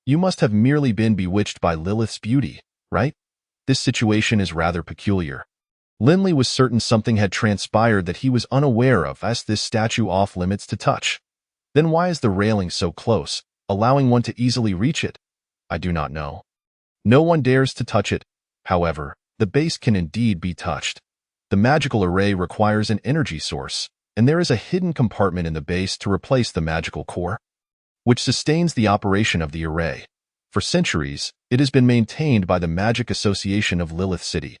You must have merely been bewitched by Lilith's beauty, right? This situation is rather peculiar. Linley was certain something had transpired that he was unaware of. As this statue off limits to touch. Then why is the railing so close, allowing one to easily reach it? I do not know. No one dares to touch it. However, the base can indeed be touched. The magical array requires an energy source, and there is a hidden compartment in the base to replace the magical core, which sustains the operation of the array. For centuries, it has been maintained by the Magic Association of Lilith City.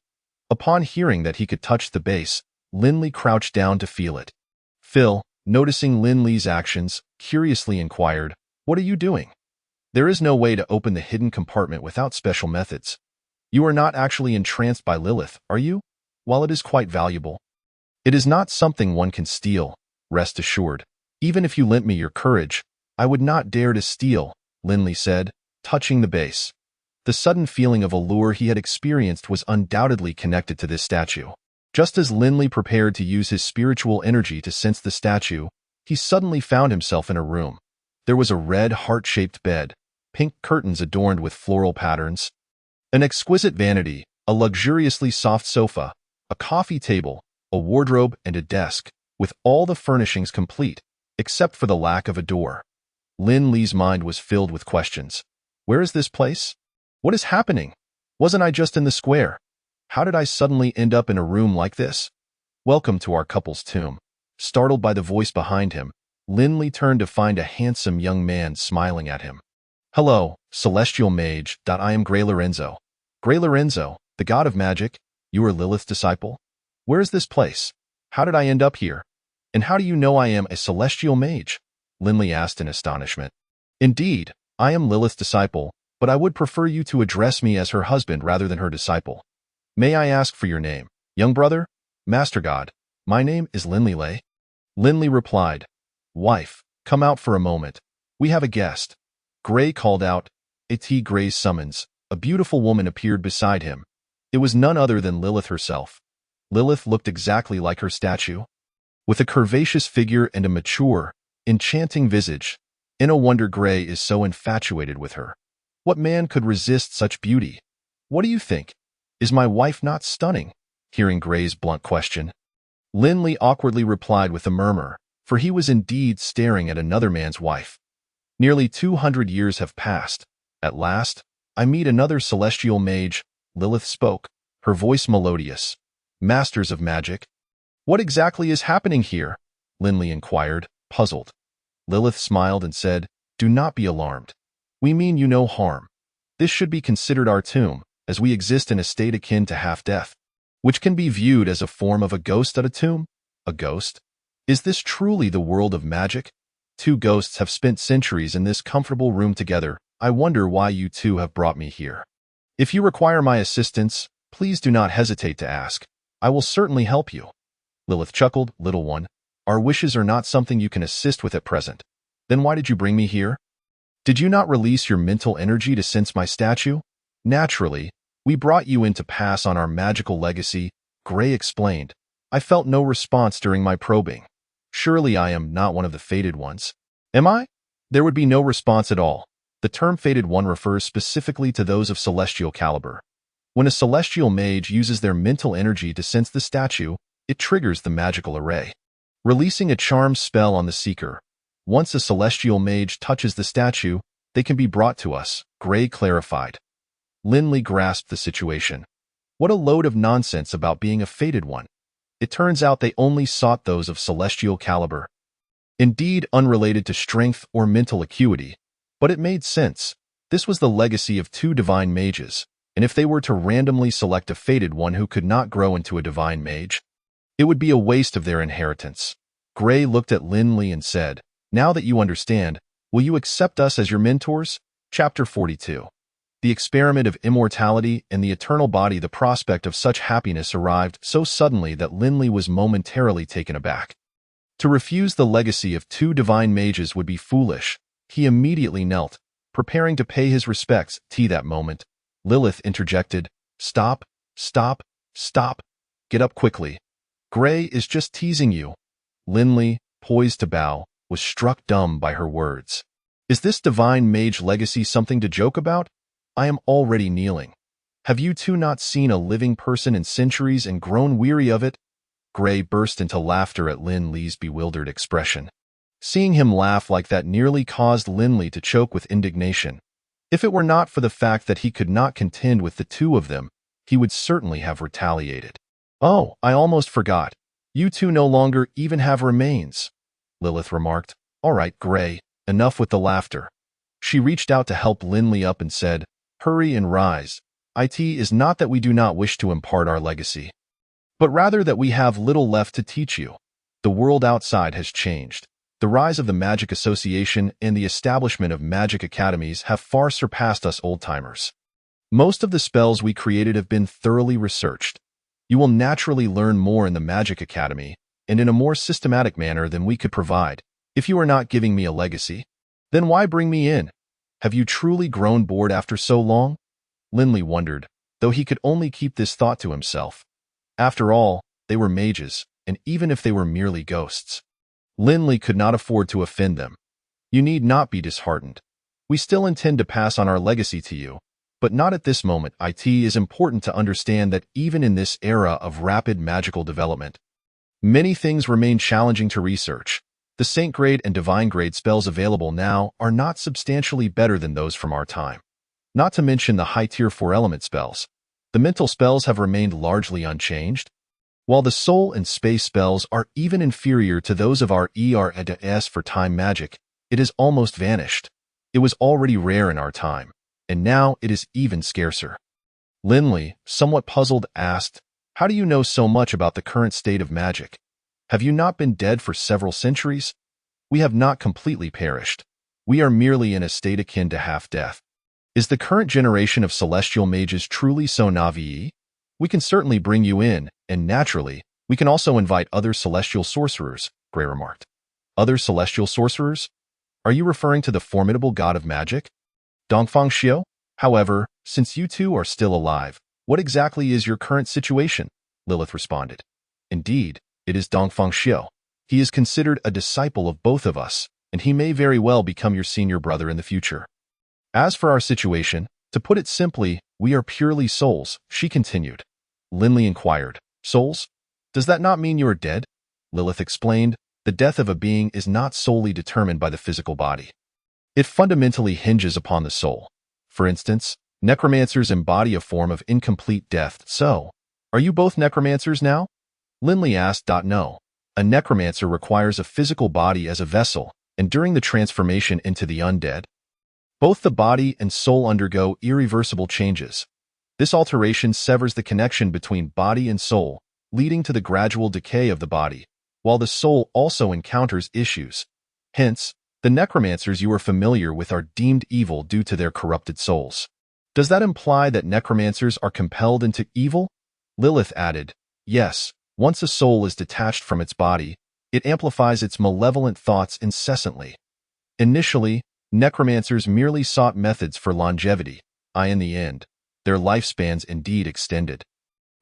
Upon hearing that he could touch the base, Linley crouched down to feel it. Phil, noticing Linley's actions, curiously inquired, What are you doing? There is no way to open the hidden compartment without special methods. You are not actually entranced by Lilith, are you? While it is quite valuable, it is not something one can steal, rest assured. Even if you lent me your courage, I would not dare to steal, Linley said, touching the base. The sudden feeling of allure he had experienced was undoubtedly connected to this statue. Just as Linley prepared to use his spiritual energy to sense the statue, he suddenly found himself in a room. There was a red heart-shaped bed, pink curtains adorned with floral patterns, an exquisite vanity, a luxuriously soft sofa, a coffee table, a wardrobe, and a desk, with all the furnishings complete, except for the lack of a door. Linley's mind was filled with questions. Where is this place? What is happening? Wasn't I just in the square? How did I suddenly end up in a room like this? Welcome to our couple's tomb. Startled by the voice behind him, Linley turned to find a handsome young man smiling at him. Hello, celestial mage. I am Gray Lorenzo. Gray Lorenzo, the god of magic. You are Lilith's disciple? Where is this place? How did I end up here? And how do you know I am a celestial mage? Linley asked in astonishment. Indeed, I am Lilith's disciple, but I would prefer you to address me as her husband rather than her disciple. May I ask for your name, young brother? Master God, my name is Linley Lay. Linley replied, Wife, come out for a moment. We have a guest. Gray called out. At Gray's summons, a beautiful woman appeared beside him. It was none other than Lilith herself. Lilith looked exactly like her statue, with a curvaceous figure and a mature, enchanting visage. No wonder Gray is so infatuated with her. What man could resist such beauty? What do you think? Is my wife not stunning? Hearing Gray's blunt question, Linley awkwardly replied with a murmur, for he was indeed staring at another man's wife. Nearly 200 years have passed. At last, I meet another celestial mage. Lilith spoke, her voice melodious. Masters of magic. What exactly is happening here? Linley inquired, puzzled. Lilith smiled and said, Do not be alarmed. We mean you no harm. This should be considered our tomb, as we exist in a state akin to half-death, which can be viewed as a form of a ghost at a tomb. A ghost? Is this truly the world of magic? Two ghosts have spent centuries in this comfortable room together. I wonder why you two have brought me here. If you require my assistance, please do not hesitate to ask. I will certainly help you. Lilith chuckled. Little one, our wishes are not something you can assist with at present. Then why did you bring me here? Did you not release your mental energy to sense my statue? Naturally, we brought you in to pass on our magical legacy, Gray explained. I felt no response during my probing. Surely I am not one of the fated ones. Am I? There would be no response at all. The term fated one refers specifically to those of celestial caliber. When a celestial mage uses their mental energy to sense the statue, it triggers the magical array, releasing a charm spell on the seeker. Once a celestial mage touches the statue, they can be brought to us, Gray clarified. Linley grasped the situation. What a load of nonsense about being a fated one. It turns out they only sought those of celestial caliber. Indeed, unrelated to strength or mental acuity. But it made sense. This was the legacy of two divine mages, and if they were to randomly select a fated one who could not grow into a divine mage, it would be a waste of their inheritance. Gray looked at Linley and said, now that you understand, will you accept us as your mentors? Chapter 42. The experiment of immortality and the eternal body. The prospect of such happiness arrived so suddenly that Linley was momentarily taken aback. To refuse the legacy of two divine mages would be foolish. He immediately knelt, preparing to pay his respects. That moment, Lilith interjected, Stop, stop, stop. Get up quickly. Gray is just teasing you. Linley, poised to bow, was struck dumb by her words. Is this divine mage legacy something to joke about? I am already kneeling. Have you two not seen a living person in centuries and grown weary of it? Gray burst into laughter at Linley's bewildered expression. Seeing him laugh like that nearly caused Linley to choke with indignation. If it were not for the fact that he could not contend with the two of them, he would certainly have retaliated. Oh, I almost forgot. You two no longer even have remains, Lilith remarked. All right, Gray, enough with the laughter. She reached out to help Linley up and said, Hurry and rise. It is not that we do not wish to impart our legacy, but rather that we have little left to teach you. The world outside has changed. The rise of the Magic Association and the establishment of magic academies have far surpassed us old-timers. Most of the spells we created have been thoroughly researched. You will naturally learn more in the Magic Academy, and in a more systematic manner than we could provide. If you are not giving me a legacy, then why bring me in? Have you truly grown bored after so long? Linley wondered, though he could only keep this thought to himself. After all, they were mages, and even if they were merely ghosts, Linley could not afford to offend them. You need not be disheartened. We still intend to pass on our legacy to you, but not at this moment. It is important to understand that even in this era of rapid magical development, many things remain challenging to research. The Saint Grade and Divine Grade spells available now are not substantially better than those from our time. Not to mention the high-tier 4-element spells. The mental spells have remained largely unchanged, while the soul and space spells are even inferior to those of our ERS for time magic. It has almost vanished. It was already rare in our time, and now it is even scarcer. Linley, somewhat puzzled, asked, How do you know so much about the current state of magic? Have you not been dead for several centuries? We have not completely perished. We are merely in a state akin to half-death. Is the current generation of celestial mages truly so naive? We can certainly bring you in, and naturally, we can also invite other celestial sorcerers, Gray remarked. Other celestial sorcerers? Are you referring to the formidable god of magic, Dongfang Xiao? However, since you two are still alive, what exactly is your current situation? Lilith responded. Indeed, it is Dongfang Xiao. He is considered a disciple of both of us, and he may very well become your senior brother in the future. As for our situation, to put it simply, we are purely souls, she continued. Linley inquired, Souls? Does that not mean you are dead? Lilith explained, the death of a being is not solely determined by the physical body. It fundamentally hinges upon the soul. For instance, necromancers embody a form of incomplete death. So, are you both necromancers now? Linley asked. No. A necromancer requires a physical body as a vessel, and during the transformation into the undead, Both the body and soul undergo irreversible changes. This alteration severs the connection between body and soul, leading to the gradual decay of the body, while the soul also encounters issues. Hence, the necromancers you are familiar with are deemed evil due to their corrupted souls. Does that imply that necromancers are compelled into evil? Lilith added, yes, once a soul is detached from its body, it amplifies its malevolent thoughts incessantly. Initially, necromancers merely sought methods for longevity. In the end, their lifespans indeed extended.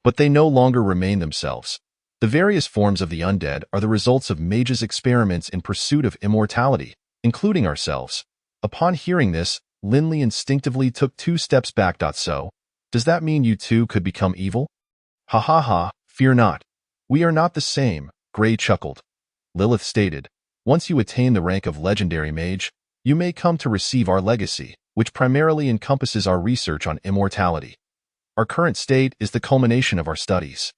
But they no longer remain themselves. The various forms of the undead are the results of mages' experiments in pursuit of immortality, including ourselves. Upon hearing this, Linley instinctively took 2 steps back. So, does that mean you too could become evil? Ha ha ha, fear not. We are not the same, Gray chuckled. Lilith stated, once you attain the rank of legendary mage, you may come to receive our legacy, which primarily encompasses our research on immortality. Our current state is the culmination of our studies.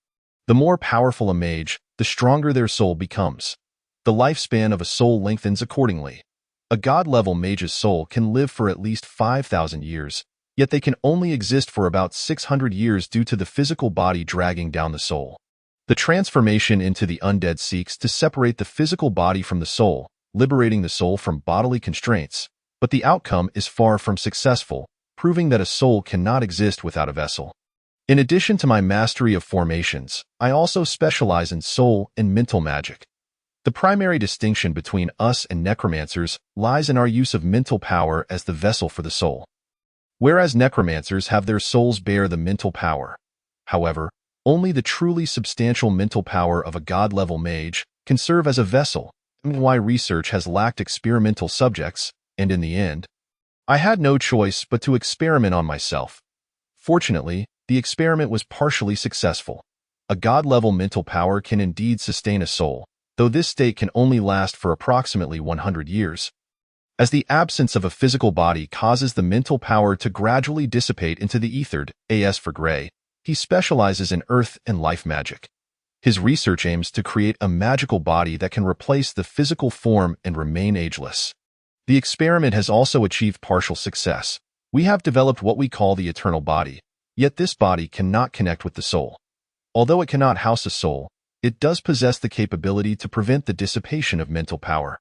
The more powerful a mage, the stronger their soul becomes. The lifespan of a soul lengthens accordingly. A god-level mage's soul can live for at least 5,000 years, yet they can only exist for about 600 years due to the physical body dragging down the soul. The transformation into the undead seeks to separate the physical body from the soul, liberating the soul from bodily constraints, but the outcome is far from successful, proving that a soul cannot exist without a vessel. In addition to my mastery of formations, I also specialize in soul and mental magic. The primary distinction between us and necromancers lies in our use of mental power as the vessel for the soul. Whereas necromancers have their souls bear the mental power. However, only the truly substantial mental power of a god-level mage can serve as a vessel, and why research has lacked experimental subjects, and in the end, I had no choice but to experiment on myself. Fortunately, the experiment was partially successful. A god-level mental power can indeed sustain a soul, though this state can only last for approximately 100 years. As the absence of a physical body causes the mental power to gradually dissipate into the ethered, as for Gray, he specializes in earth and life magic. His research aims to create a magical body that can replace the physical form and remain ageless. The experiment has also achieved partial success. We have developed what we call the eternal body, yet this body cannot connect with the soul. Although it cannot house a soul, it does possess the capability to prevent the dissipation of mental power.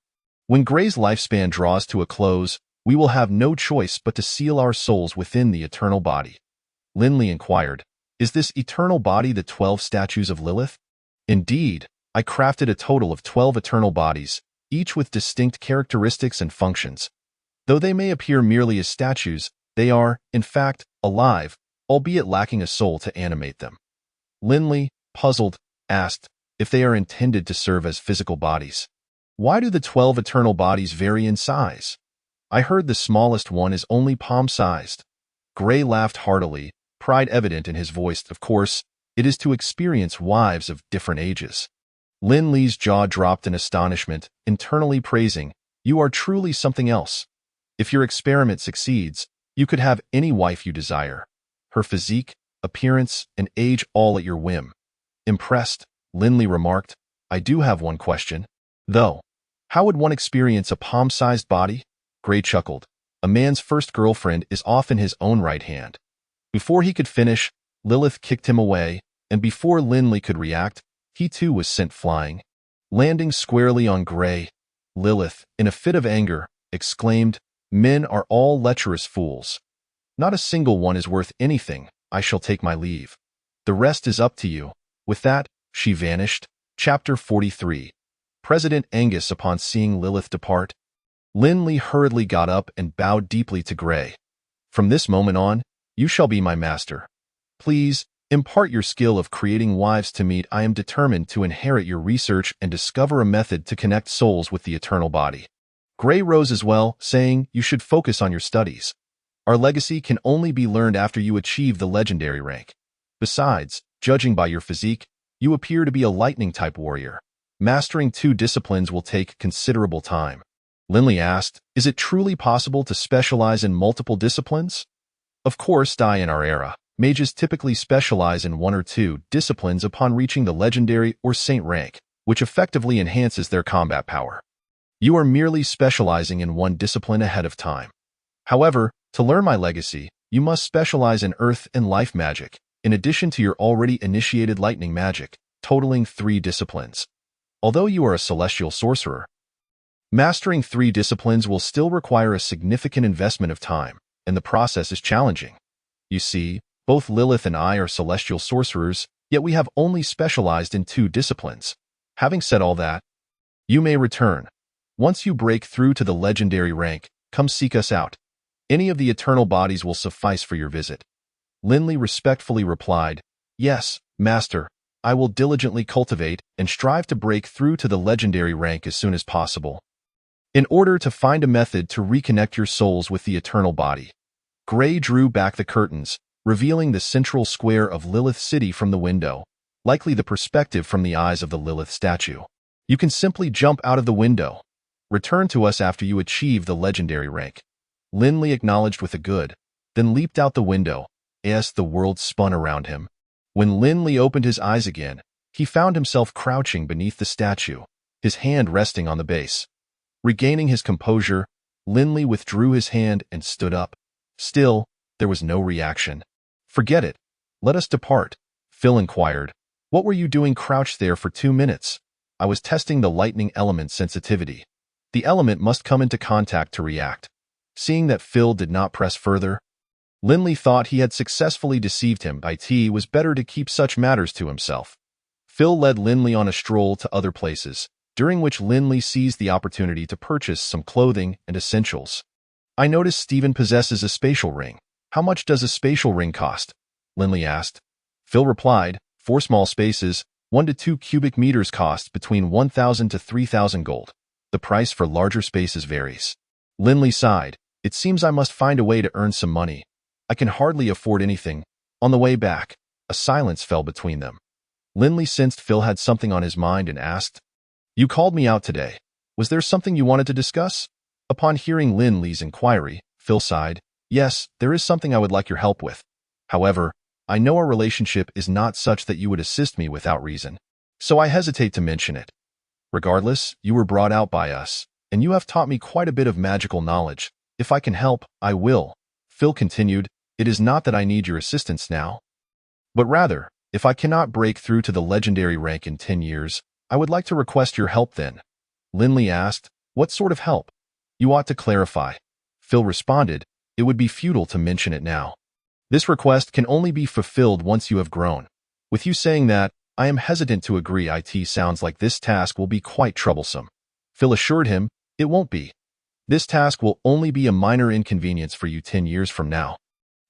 When Gray's lifespan draws to a close, we will have no choice but to seal our souls within the eternal body. Linley inquired, is this eternal body the 12 statues of Lilith? Indeed, I crafted a total of 12 eternal bodies, each with distinct characteristics and functions. Though they may appear merely as statues, they are, in fact, alive, albeit lacking a soul to animate them. Linley, puzzled, asked if they are intended to serve as physical bodies. Why do the 12 eternal bodies vary in size? I heard the smallest one is only palm-sized. Gray laughed heartily, pride evident in his voice. Of course, it is to experience wives of different ages. Linley's jaw dropped in astonishment, internally praising, you are truly something else. If your experiment succeeds, you could have any wife you desire. Her physique, appearance, and age all at your whim. Impressed, Linley remarked, I do have one question. Though, how would one experience a palm-sized body? Gray chuckled. A man's first girlfriend is often his own right hand. Before he could finish, Lilith kicked him away, and before Linley could react, he too was sent flying. Landing squarely on Gray, Lilith, in a fit of anger, exclaimed, Men are all lecherous fools. Not a single one is worth anything. I shall take my leave. The rest is up to you. With that, she vanished. Chapter 43. President Angus upon seeing Lilith depart. Linley hurriedly got up and bowed deeply to Gray. From this moment on, you shall be my master. Please, impart your skill of creating wives to me. I am determined to inherit your research and discover a method to connect souls with the eternal body. Gray rose as well, saying, you should focus on your studies. Our legacy can only be learned after you achieve the legendary rank. Besides, judging by your physique, you appear to be a lightning-type warrior. Mastering 2 disciplines will take considerable time. Linley asked, is it truly possible to specialize in multiple disciplines? Of course, in our era, mages typically specialize in 1 or 2 disciplines upon reaching the legendary or saint rank, which effectively enhances their combat power. You are merely specializing in 1 discipline ahead of time. However, to learn my legacy, you must specialize in earth and life magic, in addition to your already initiated lightning magic, totaling 3 disciplines. Although you are a celestial sorcerer, mastering 3 disciplines will still require a significant investment of time, and the process is challenging. You see, both Lilith and I are celestial sorcerers, yet we have only specialized in 2 disciplines. Having said all that, you may return. Once you break through to the legendary rank, come seek us out. Any of the eternal bodies will suffice for your visit. Linley respectfully replied, Yes, Master, I will diligently cultivate and strive to break through to the legendary rank as soon as possible, in order to find a method to reconnect your souls with the eternal body. Gray drew back the curtains, revealing the central square of Lilith City from the window, likely the perspective from the eyes of the Lilith statue. You can simply jump out of the window. Return to us after you achieve the legendary rank. Linley acknowledged with a good, then leaped out the window, as the world spun around him. When Linley opened his eyes again, he found himself crouching beneath the statue, his hand resting on the base. Regaining his composure, Linley withdrew his hand and stood up. Still, there was no reaction. Forget it. Let us depart, Phil inquired. What were you doing crouched there for 2 minutes? I was testing the lightning element sensitivity. The element must come into contact to react. Seeing that Phil did not press further, Linley thought he had successfully deceived him. It was better to keep such matters to himself. Phil led Linley on a stroll to other places, during which Linley seized the opportunity to purchase some clothing and essentials. I noticed Stephen possesses a spatial ring. How much does a spatial ring cost? Linley asked. Phil replied, 4 small spaces, 1 to 2 cubic meters cost between 1,000 to 3,000 gold. The price for larger spaces varies. Linley sighed. It seems I must find a way to earn some money. I can hardly afford anything. On the way back, a silence fell between them. Linley sensed Phil had something on his mind and asked, You called me out today. Was there something you wanted to discuss? Upon hearing Linley's inquiry, Phil sighed. Yes, there is something I would like your help with. However, I know our relationship is not such that you would assist me without reason, so I hesitate to mention it. Regardless, you were brought out by us, and you have taught me quite a bit of magical knowledge. If I can help, I will. Phil continued, It is not that I need your assistance now, but rather, if I cannot break through to the legendary rank in 10 years, I would like to request your help then. Linley asked, What sort of help? You ought to clarify. Phil responded, It would be futile to mention it now. This request can only be fulfilled once you have grown. With you saying that, I am hesitant to agree. It sounds like this task will be quite troublesome. Phil assured him, It won't be. This task will only be a minor inconvenience for you 10 years from now.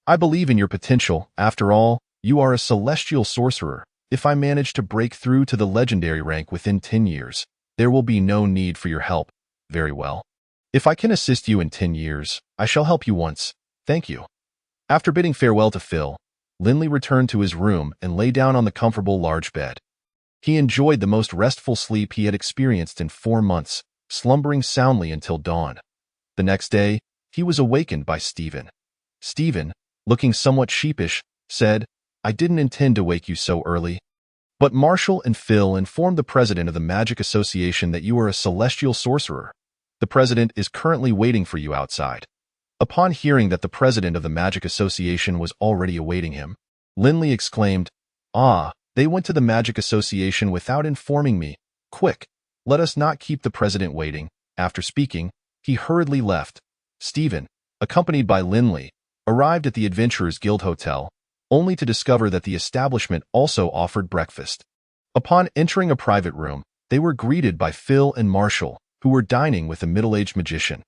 I believe in your potential. After all, you are a celestial sorcerer. If I manage to break through to the legendary rank within 10 years, there will be no need for your help. Very well. If I can assist you in 10 years, I shall help you once. Thank you. After bidding farewell to Phil, Linley returned to his room and lay down on the comfortable large bed. He enjoyed the most restful sleep he had experienced in 4 months, slumbering soundly until dawn. The next day, he was awakened by Stephen. Stephen, looking somewhat sheepish, said, I didn't intend to wake you so early. But Marshall and Phil informed the president of the Magic Association that you are a celestial sorcerer. The president is currently waiting for you outside. Upon hearing that the president of the Magic Association was already awaiting him, Linley exclaimed, Ah, they went to the Magic Association without informing me. Quick, let us not keep the president waiting. After speaking, he hurriedly left. Stephen, accompanied by Linley, arrived at the Adventurers Guild Hotel, only to discover that the establishment also offered breakfast. Upon entering a private room, they were greeted by Phil and Marshall, who were dining with a middle-aged magician.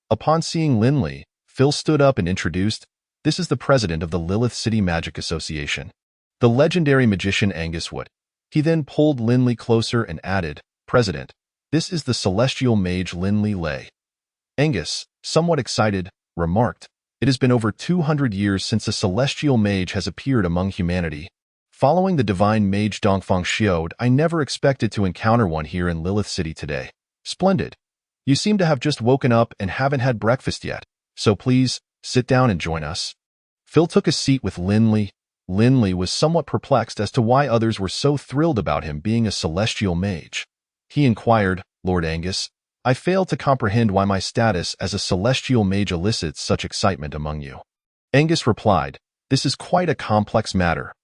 Upon seeing Linley, Phil stood up and introduced, This is the president of the Lilith City Magic Association, the legendary magician Angus Wood. He then pulled Linley closer and added, President, this is the celestial mage Linley Lay. Angus, somewhat excited, remarked, It has been over 200 years since a celestial mage has appeared among humanity. Following the divine mage Dongfang Xiod, I never expected to encounter one here in Lilith City today. Splendid. You seem to have just woken up and haven't had breakfast yet, so please, sit down and join us. Phil took a seat with Linley. Linley was somewhat perplexed as to why others were so thrilled about him being a celestial mage. He inquired, Lord Angus, I fail to comprehend why my status as a celestial mage elicits such excitement among you. Angus replied, this is quite a complex matter.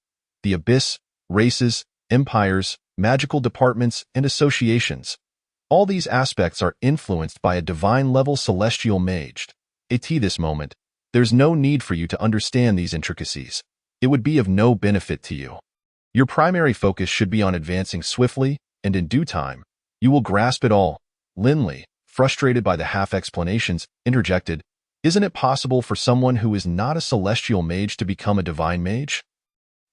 The abyss, races, empires, magical departments, and associations. All these aspects are influenced by a divine-level celestial mage. At this moment, there's no need for you to understand these intricacies. It would be of no benefit to you. Your primary focus should be on advancing swiftly, and in due time, you will grasp it all. Linley, frustrated by the half-explanations, interjected, isn't it possible for someone who is not a celestial mage to become a divine mage?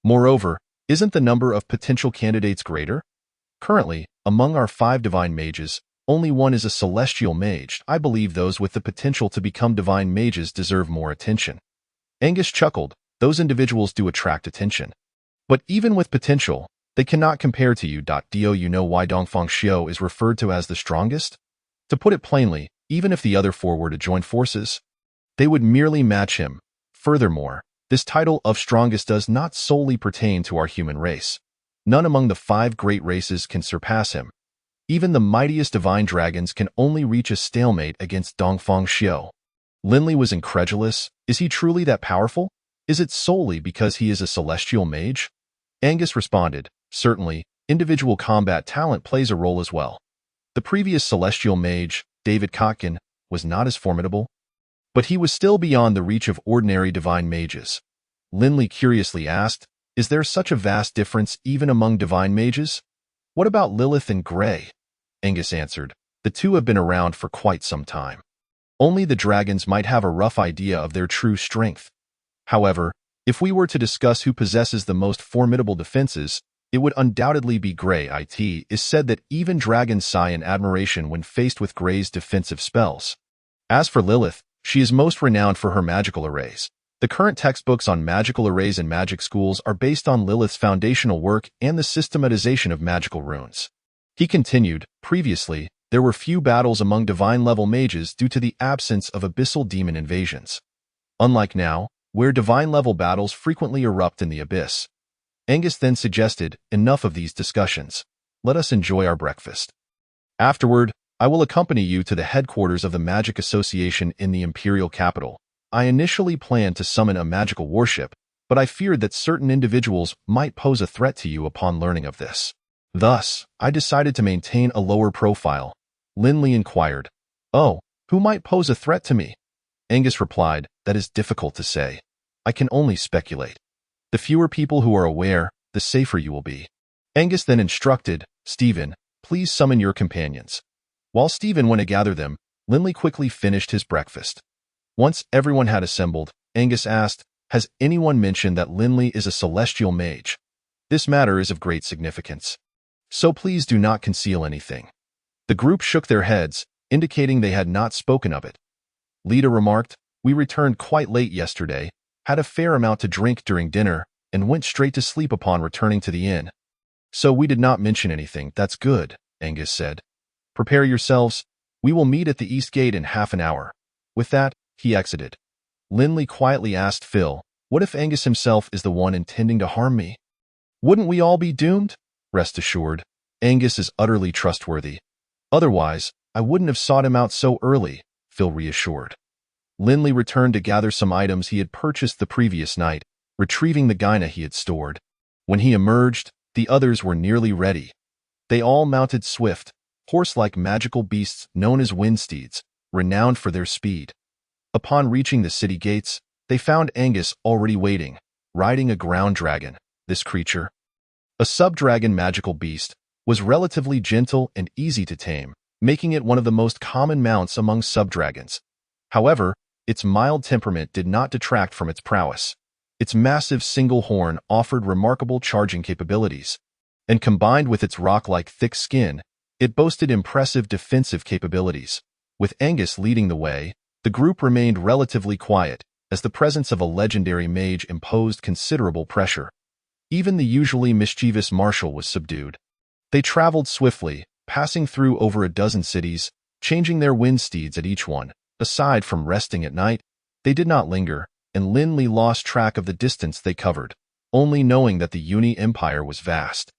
Moreover, isn't the number of potential candidates greater? Currently, among our 5 divine mages, only one is a celestial mage. I believe those with the potential to become divine mages deserve more attention. Angus chuckled, those individuals do attract attention. But even with potential, they cannot compare to you. Do you know why Dongfang Xiu is referred to as the strongest? To put it plainly, even if the other 4 were to join forces, they would merely match him. Furthermore, this title of strongest does not solely pertain to our human race. None among the 5 great races can surpass him. Even the mightiest divine dragons can only reach a stalemate against Dongfang Xiu. Linley was incredulous. Is he truly that powerful? Is it solely because he is a celestial mage? Angus responded, certainly, individual combat talent plays a role as well. The previous celestial mage, David Kotkin, was not as formidable, but he was still beyond the reach of ordinary divine mages. Linley curiously asked, is there such a vast difference even among divine mages? What about Lilith and Grey? Angus answered, the 2 have been around for quite some time. Only the dragons might have a rough idea of their true strength. However, if we were to discuss who possesses the most formidable defenses, it would undoubtedly be Grey. It is said that even dragons sigh in admiration when faced with Grey's defensive spells. As for Lilith, she is most renowned for her magical arrays. The current textbooks on magical arrays and magic schools are based on Lilith's foundational work and the systematization of magical runes. He continued, previously, there were few battles among divine-level mages due to the absence of abyssal demon invasions. Unlike now, where divine-level battles frequently erupt in the abyss. Angus then suggested, enough of these discussions. Let us enjoy our breakfast. Afterward, I will accompany you to the headquarters of the Magic Association in the Imperial Capital. I initially planned to summon a magical warship, but I feared that certain individuals might pose a threat to you upon learning of this. Thus, I decided to maintain a lower profile. Linley inquired, oh, who might pose a threat to me? Angus replied, that is difficult to say. I can only speculate. The fewer people who are aware, the safer you will be. Angus then instructed, Stephen, please summon your companions. While Stephen went to gather them, Linley quickly finished his breakfast. Once everyone had assembled, Angus asked, has anyone mentioned that Linley is a celestial mage? This matter is of great significance. So please do not conceal anything. The group shook their heads, indicating they had not spoken of it. Lita remarked, we returned quite late yesterday, had a fair amount to drink during dinner, and went straight to sleep upon returning to the inn. So we did not mention anything. That's good, Angus said. Prepare yourselves. We will meet at the East Gate in half an hour. With that, he exited. Linley quietly asked Phil, what if Angus himself is the one intending to harm me? Wouldn't we all be doomed? Rest assured, Angus is utterly trustworthy. Otherwise, I wouldn't have sought him out so early, Phil reassured. Linley returned to gather some items he had purchased the previous night, retrieving the gyna he had stored. When he emerged, the others were nearly ready. They all mounted swift, horse-like magical beasts known as wind steeds, renowned for their speed. Upon reaching the city gates, they found Angus already waiting, riding a ground dragon. This creature, a sub-dragon magical beast, was relatively gentle and easy to tame, making it one of the most common mounts among sub-dragons. However, its mild temperament did not detract from its prowess. Its massive single horn offered remarkable charging capabilities, and combined with its rock-like thick skin, it boasted impressive defensive capabilities. With Angus leading the way, the group remained relatively quiet, as the presence of a legendary mage imposed considerable pressure. Even the usually mischievous marshal was subdued. They traveled swiftly, passing through over a dozen cities, changing their wind steeds at each one. Aside from resting at night, they did not linger, and Linley lost track of the distance they covered, only knowing that the Uni Empire was vast.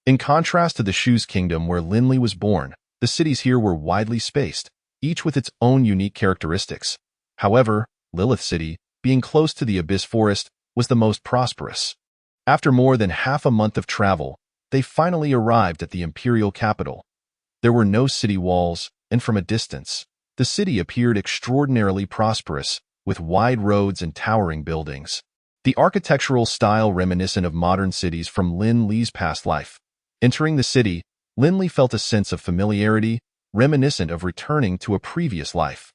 In contrast to the Shoes Kingdom where Linley was born, The cities here were widely spaced, each with its own unique characteristics. However, Lilith City, being close to the Abyss Forest, was the most prosperous. After more than half a month of travel, they finally arrived at the imperial capital. There were no city walls, and from a distance, the city appeared extraordinarily prosperous, with wide roads and towering buildings. The architectural style reminiscent of modern cities from Lin Li's past life. Entering the city, Lin Li felt a sense of familiarity, reminiscent of returning to a previous life.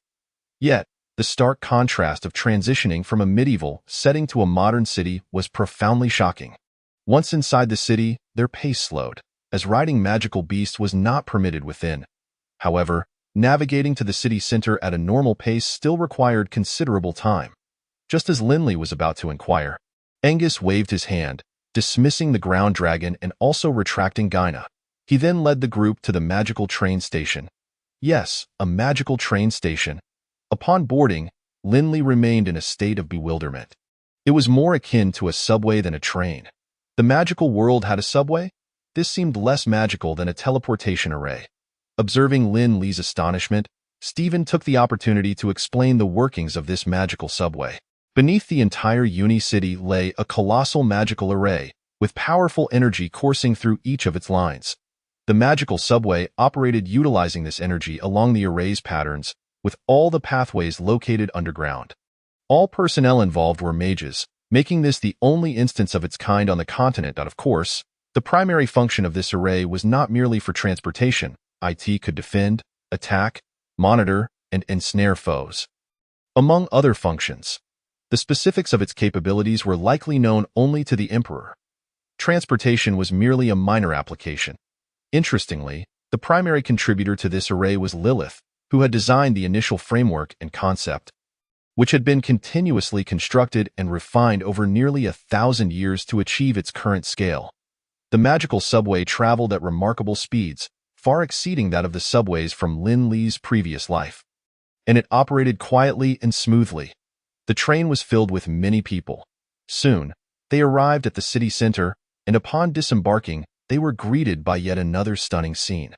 Yet, the stark contrast of transitioning from a medieval setting to a modern city was profoundly shocking. Once inside the city, their pace slowed, as riding magical beasts was not permitted within. However, navigating to the city center at a normal pace still required considerable time. Just as Lin Li was about to inquire, Angus waved his hand, dismissing the ground dragon and also retracting Gyna. He then led the group to the magical train station. Yes, a magical train station. Upon boarding, Lin Li remained in a state of bewilderment. It was more akin to a subway than a train. The magical world had a subway? This seemed less magical than a teleportation array. Observing Lin Li's astonishment, Stephen took the opportunity to explain the workings of this magical subway. Beneath the entire Uni-City lay a colossal magical array, with powerful energy coursing through each of its lines. The magical subway operated utilizing this energy along the array's patterns, with all the pathways located underground. All personnel involved were mages, making this the only instance of its kind on the continent. Of course, the primary function of this array was not merely for transportation. It could defend, attack, monitor, and ensnare foes. Among other functions, the specifics of its capabilities were likely known only to the Emperor. Transportation was merely a minor application. Interestingly, the primary contributor to this array was Lilith, who had designed the initial framework and concept, which had been continuously constructed and refined over nearly 1,000 years to achieve its current scale. The magical subway traveled at remarkable speeds, far exceeding that of the subways from Lin Li's previous life. And it operated quietly and smoothly. The train was filled with many people. Soon, they arrived at the city center, and upon disembarking, they were greeted by yet another stunning scene.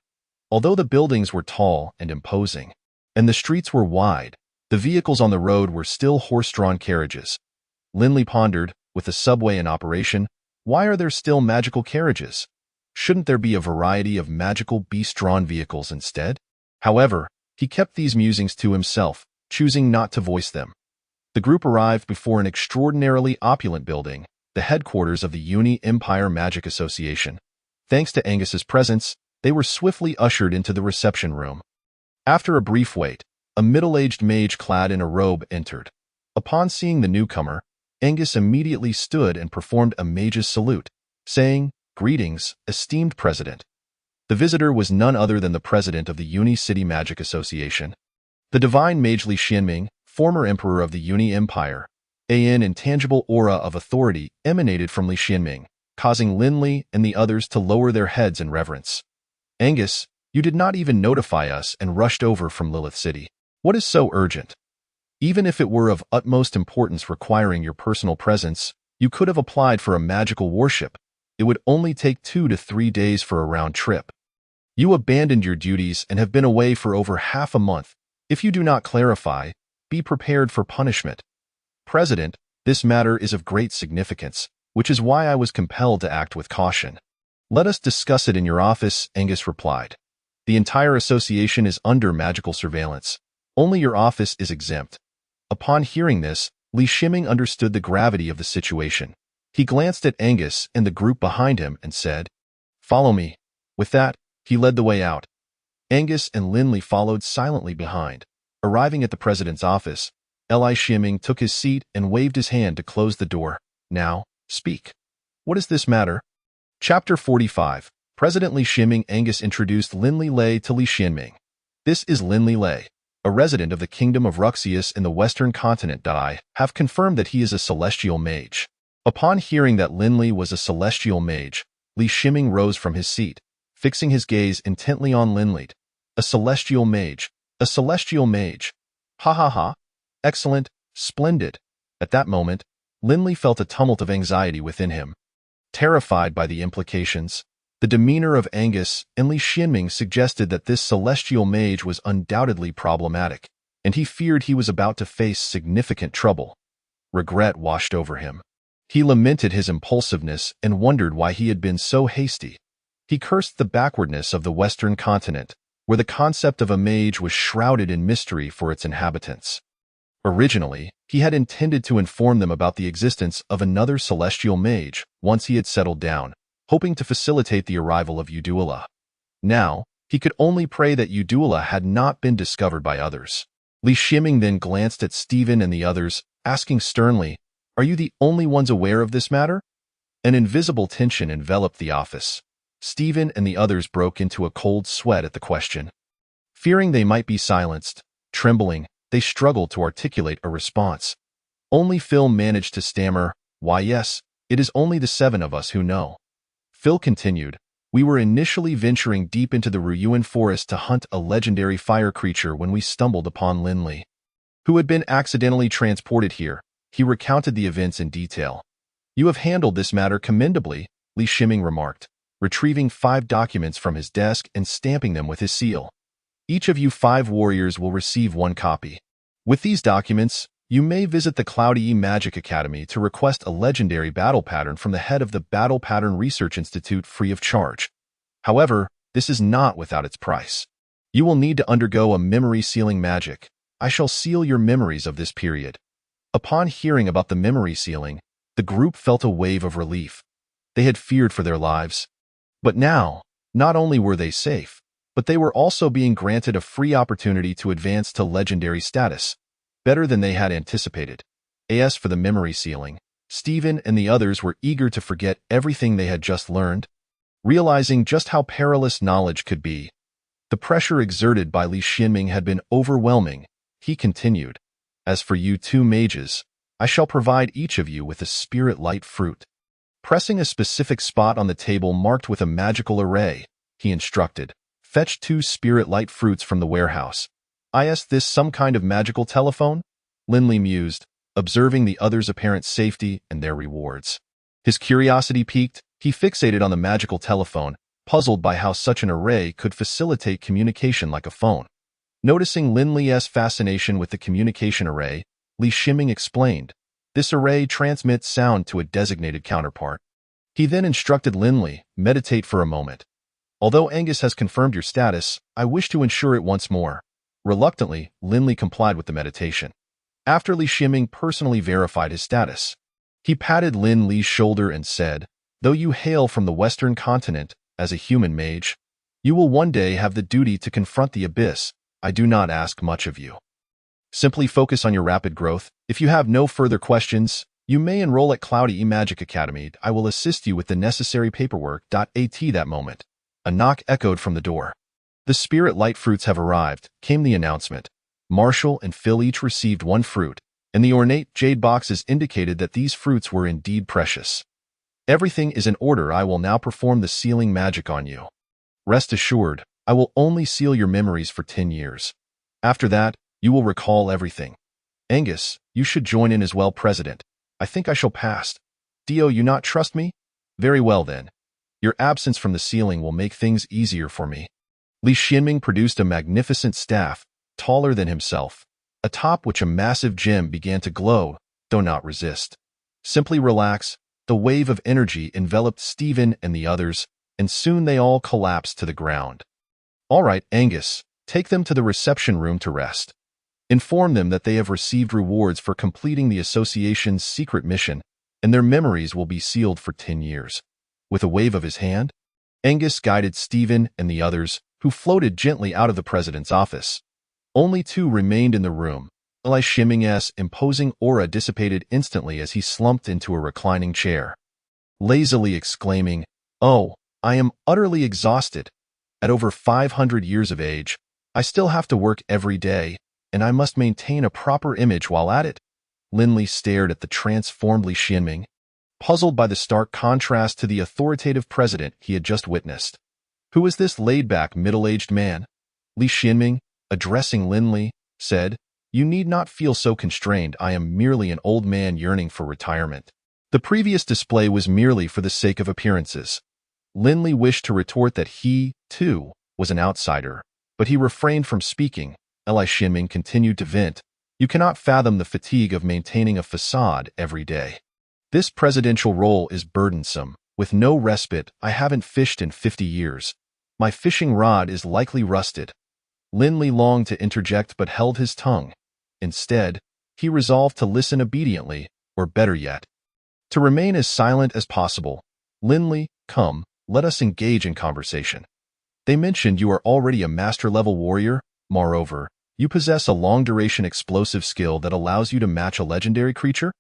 Although the buildings were tall and imposing, and the streets were wide, the vehicles on the road were still horse-drawn carriages. Lin Li pondered, with the subway in operation, why are there still magical carriages? Shouldn't there be a variety of magical beast-drawn vehicles instead? However, he kept these musings to himself, choosing not to voice them. The group arrived before an extraordinarily opulent building, the headquarters of the Uni-Empire Magic Association. Thanks to Angus's presence, they were swiftly ushered into the reception room. After a brief wait, a middle-aged mage clad in a robe entered. Upon seeing the newcomer, Angus immediately stood and performed a mage's salute, saying, "Greetings, esteemed president." The visitor was none other than the president of the Uni-City Magic Association. The divine mage Li Xianming, former emperor of the Uni-Empire. An intangible aura of authority emanated from Li Xianming, causing Lin Li and the others to lower their heads in reverence. "Angus, you did not even notify us and rushed over from Lilith City. What is so urgent? Even if it were of utmost importance requiring your personal presence, you could have applied for a magical warship. It would only take 2 to 3 days for a round trip. You abandoned your duties and have been away for over half a month. If you do not clarify, be prepared for punishment. President, this matter is of great significance, which is why I was compelled to act with caution." "Let us discuss it in your office," Angus replied. "The entire association is under magical surveillance. Only your office is exempt." Upon hearing this, Li Xianming understood the gravity of the situation. He glanced at Angus and the group behind him and said, "Follow me." With that, he led the way out. Angus and Lin Li followed silently behind. Arriving at the president's office, Li Xianming took his seat and waved his hand to close the door. "Now, speak. What is this matter?" Chapter 45. President Li Xianming. Angus introduced Lin Li Lei to Li Xianming. "This is Lin Li Lei, a resident of the Kingdom of Ruxius in the Western Continent. I have confirmed that he is a celestial mage." Upon hearing that Lin Li was a celestial mage, Li Xianming rose from his seat, fixing his gaze intently on Lin Li. "A celestial mage. A celestial mage. Ha ha ha. Excellent. Splendid." At that moment, Lin Li felt a tumult of anxiety within him. Terrified by the implications, The demeanor of Angus and Li Xianming suggested that this celestial mage was undoubtedly problematic, and he feared he was about to face significant trouble. Regret washed over him. He lamented his impulsiveness and wondered why he had been so hasty. He cursed the backwardness of the Western continent, where the concept of a mage was shrouded in mystery for its inhabitants. Originally, he had intended to inform them about the existence of another celestial mage once he had settled down, hoping to facilitate the arrival of Udula. Now, he could only pray that Udula had not been discovered by others. Li Xianming then glanced at Stephen and the others, asking sternly, "Are you the only ones aware of this matter?" An invisible tension enveloped the office. Stephen and the others broke into a cold sweat at the question. Fearing they might be silenced, trembling, they struggled to articulate a response. Only Phil managed to stammer, "Why yes, it is only the 7 of us who know." Phil continued, "We were initially venturing deep into the Ruyuan forest to hunt a legendary fire creature when we stumbled upon Linley, who had been accidentally transported here." He recounted the events in detail. "You have handled this matter commendably," Li Xianming remarked, retrieving 5 documents from his desk and stamping them with his seal. "Each of you 5 warriors will receive 1 copy. With these documents, you may visit the Cloudy Magic Academy to request a legendary battle pattern from the head of the Battle Pattern Research Institute free of charge. However, this is not without its price. You will need to undergo a memory sealing magic. I shall seal your memories of this period." Upon hearing about the memory sealing, the group felt a wave of relief. They had feared for their lives. But now, not only were they safe, but they were also being granted a free opportunity to advance to legendary status, better than they had anticipated. As for the memory sealing, Stephen and the others were eager to forget everything they had just learned, realizing just how perilous knowledge could be. The pressure exerted by Li Xianming had been overwhelming. He continued, "As for you 2 mages, I shall provide each of you with a spirit light fruit." Pressing a specific spot on the table marked with a magical array, he instructed, "Fetch 2 spirit light fruits from the warehouse." "Is this some kind of magical telephone?" Linley mused, observing the others' apparent safety and their rewards. His curiosity piqued. He fixated on the magical telephone, puzzled by how such an array could facilitate communication like a phone. Noticing Linley's fascination with the communication array, Li Xianming explained, "This array transmits sound to a designated counterpart." He then instructed Linley, "Meditate for a moment. Although Angus has confirmed your status, I wish to ensure it once more." Reluctantly, Linley complied with the meditation. After Li Xianming personally verified his status, he patted Lin Li's shoulder and said, "Though you hail from the Western continent, as a human mage, you will one day have the duty to confront the abyss. I do not ask much of you. Simply focus on your rapid growth. If you have no further questions, you may enroll at Cloudy Magic Academy. I will assist you with the necessary paperwork." At that moment, a knock echoed from the door. "The spirit light fruits have arrived," came the announcement. Marshall and Phil each received 1 fruit, and the ornate jade boxes indicated that these fruits were indeed precious. "Everything is in order. I will now perform the sealing magic on you. Rest assured, I will only seal your memories for 10 years. After that, you will recall everything. Angus, you should join in as well, President. I think I shall pass. Dio, you not trust me? Very well then. Your absence from the sealing will make things easier for me." Li Xianming produced a magnificent staff, taller than himself, atop which a massive gem began to glow, though not resist. Simply relax. The wave of energy enveloped Stephen and the others, and soon they all collapsed to the ground. "All right, Angus, take them to the reception room to rest. Inform them that they have received rewards for completing the association's secret mission, and their memories will be sealed for 10 years. With a wave of his hand, Angus guided Stephen and the others, who floated gently out of the president's office. Only 2 remained in the room. Li Xianming's imposing aura dissipated instantly as he slumped into a reclining chair, lazily exclaiming, "Oh, I am utterly exhausted. At over 500 years of age, I still have to work every day, and I must maintain a proper image while at it." Linley stared at the transformed Li Xianming, puzzled by the stark contrast to the authoritative president he had just witnessed. "Who is this laid-back, middle-aged man?" Li Xianming, addressing Linley, said, "You need not feel so constrained. I am merely an old man yearning for retirement. The previous display was merely for the sake of appearances." Lindley wished to retort that he, too, was an outsider, but he refrained from speaking. Li Shinming continued to vent. You cannot fathom the fatigue of maintaining a facade every day. This presidential role is burdensome. With no respite, I haven't fished in 50 years. My fishing rod is likely rusted. Lindley longed to interject but held his tongue. Instead, he resolved to listen obediently, or better yet, to remain as silent as possible. Lindley, come, let us engage in conversation. They mentioned you are already a master-level warrior. Moreover, you possess a long-duration explosive skill that allows you to match a legendary creature?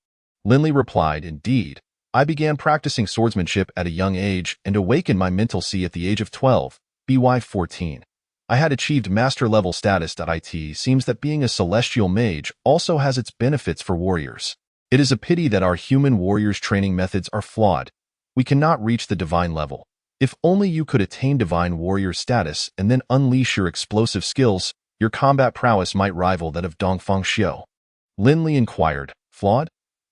Lindley replied, indeed. I began practicing swordsmanship at a young age and awakened my mental C at the age of 12, BY 14. I had achieved master-level status. It seems that being a celestial mage also has its benefits for warriors. It is a pity that our human warriors' training methods are flawed. We cannot reach the divine level. If only you could attain divine warrior status and then unleash your explosive skills, your combat prowess might rival that of Dongfang Xiao. Lindley inquired, flawed?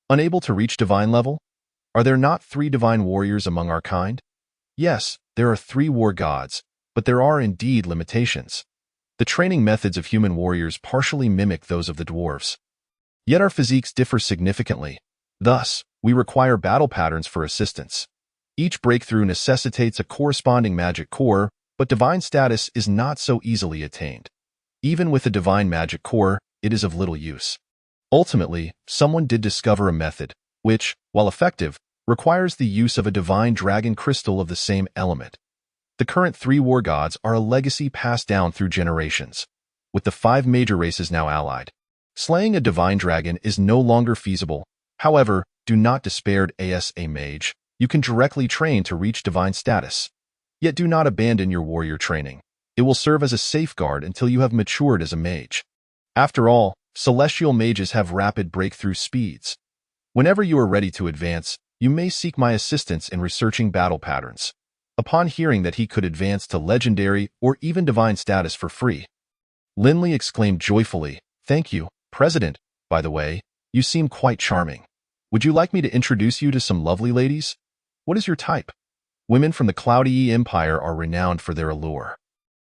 Unable to reach divine level? Are there not 3 divine warriors among our kind? Yes, there are 3 war gods, but there are indeed limitations. The training methods of human warriors partially mimic those of the dwarves. Yet our physiques differ significantly. Thus, we require battle patterns for assistance. Each breakthrough necessitates a corresponding magic core, but divine status is not so easily attained. Even with a divine magic core, it is of little use. Ultimately, someone did discover a method, which, while effective, requires the use of a divine dragon crystal of the same element. The current 3 war gods are a legacy passed down through generations, with the 5 major races now allied. Slaying a divine dragon is no longer feasible. However, do not despair as a mage. You can directly train to reach divine status. Yet do not abandon your warrior training. It will serve as a safeguard until you have matured as a mage. After all, celestial mages have rapid breakthrough speeds. Whenever you are ready to advance, you may seek my assistance in researching battle patterns. Upon hearing that he could advance to legendary or even divine status for free, Lindley exclaimed joyfully, thank you, President. By the way, you seem quite charming. Would you like me to introduce you to some lovely ladies? What is your type? Women from the Cloudy Empire are renowned for their allure.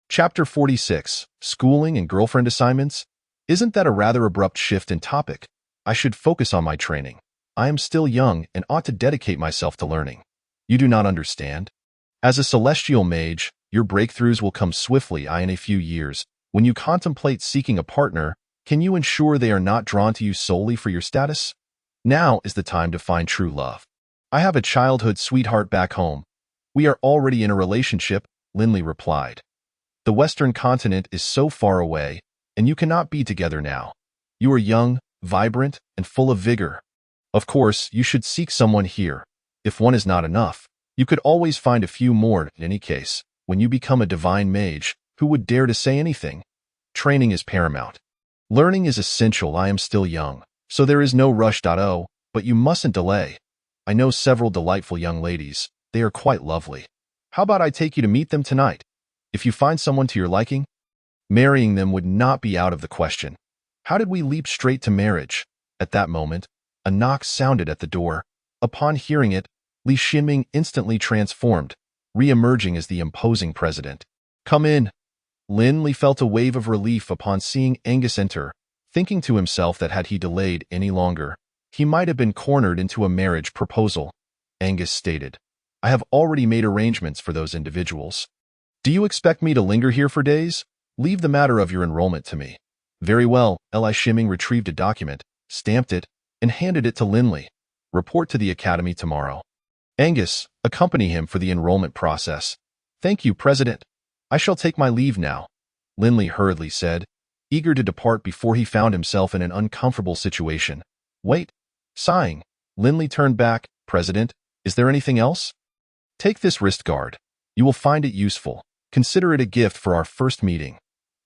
Chapter 46, Schooling and Girlfriend Assignments? Isn't that a rather abrupt shift in topic? I should focus on my training. I am still young and ought to dedicate myself to learning. You do not understand? As a celestial mage, your breakthroughs will come swiftly in a few years. When you contemplate seeking a partner, can you ensure they are not drawn to you solely for your status? Now is the time to find true love. I have a childhood sweetheart back home. We are already in a relationship, Lindley replied. The Western continent is so far away, and you cannot be together now. You are young, vibrant, and full of vigor. Of course, you should seek someone here. If one is not enough, you could always find a few more. In any case, when you become a divine mage, who would dare to say anything? Training is paramount. Learning is essential. I am still young, so there is no rush. But you mustn't delay. I know several delightful young ladies. They are quite lovely. How about I take you to meet them tonight? If you find someone to your liking, marrying them would not be out of the question. How did we leap straight to marriage? At that moment, a knock sounded at the door. Upon hearing it, Li Shinming instantly transformed, re-emerging as the imposing president. Come in. Lindley felt a wave of relief upon seeing Angus enter, thinking to himself that had he delayed any longer, he might have been cornered into a marriage proposal. Angus stated, I have already made arrangements for those individuals. Do you expect me to linger here for days? Leave the matter of your enrollment to me. Very well. Li Shinming retrieved a document, stamped it, and handed it to Lindley. Report to the academy tomorrow. Angus, accompany him for the enrollment process. Thank you, President. I shall take my leave now, Lindley hurriedly said, eager to depart before he found himself in an uncomfortable situation. Wait. Sighing, Lindley turned back. President, is there anything else? Take this wrist guard. You will find it useful. Consider it a gift for our first meeting.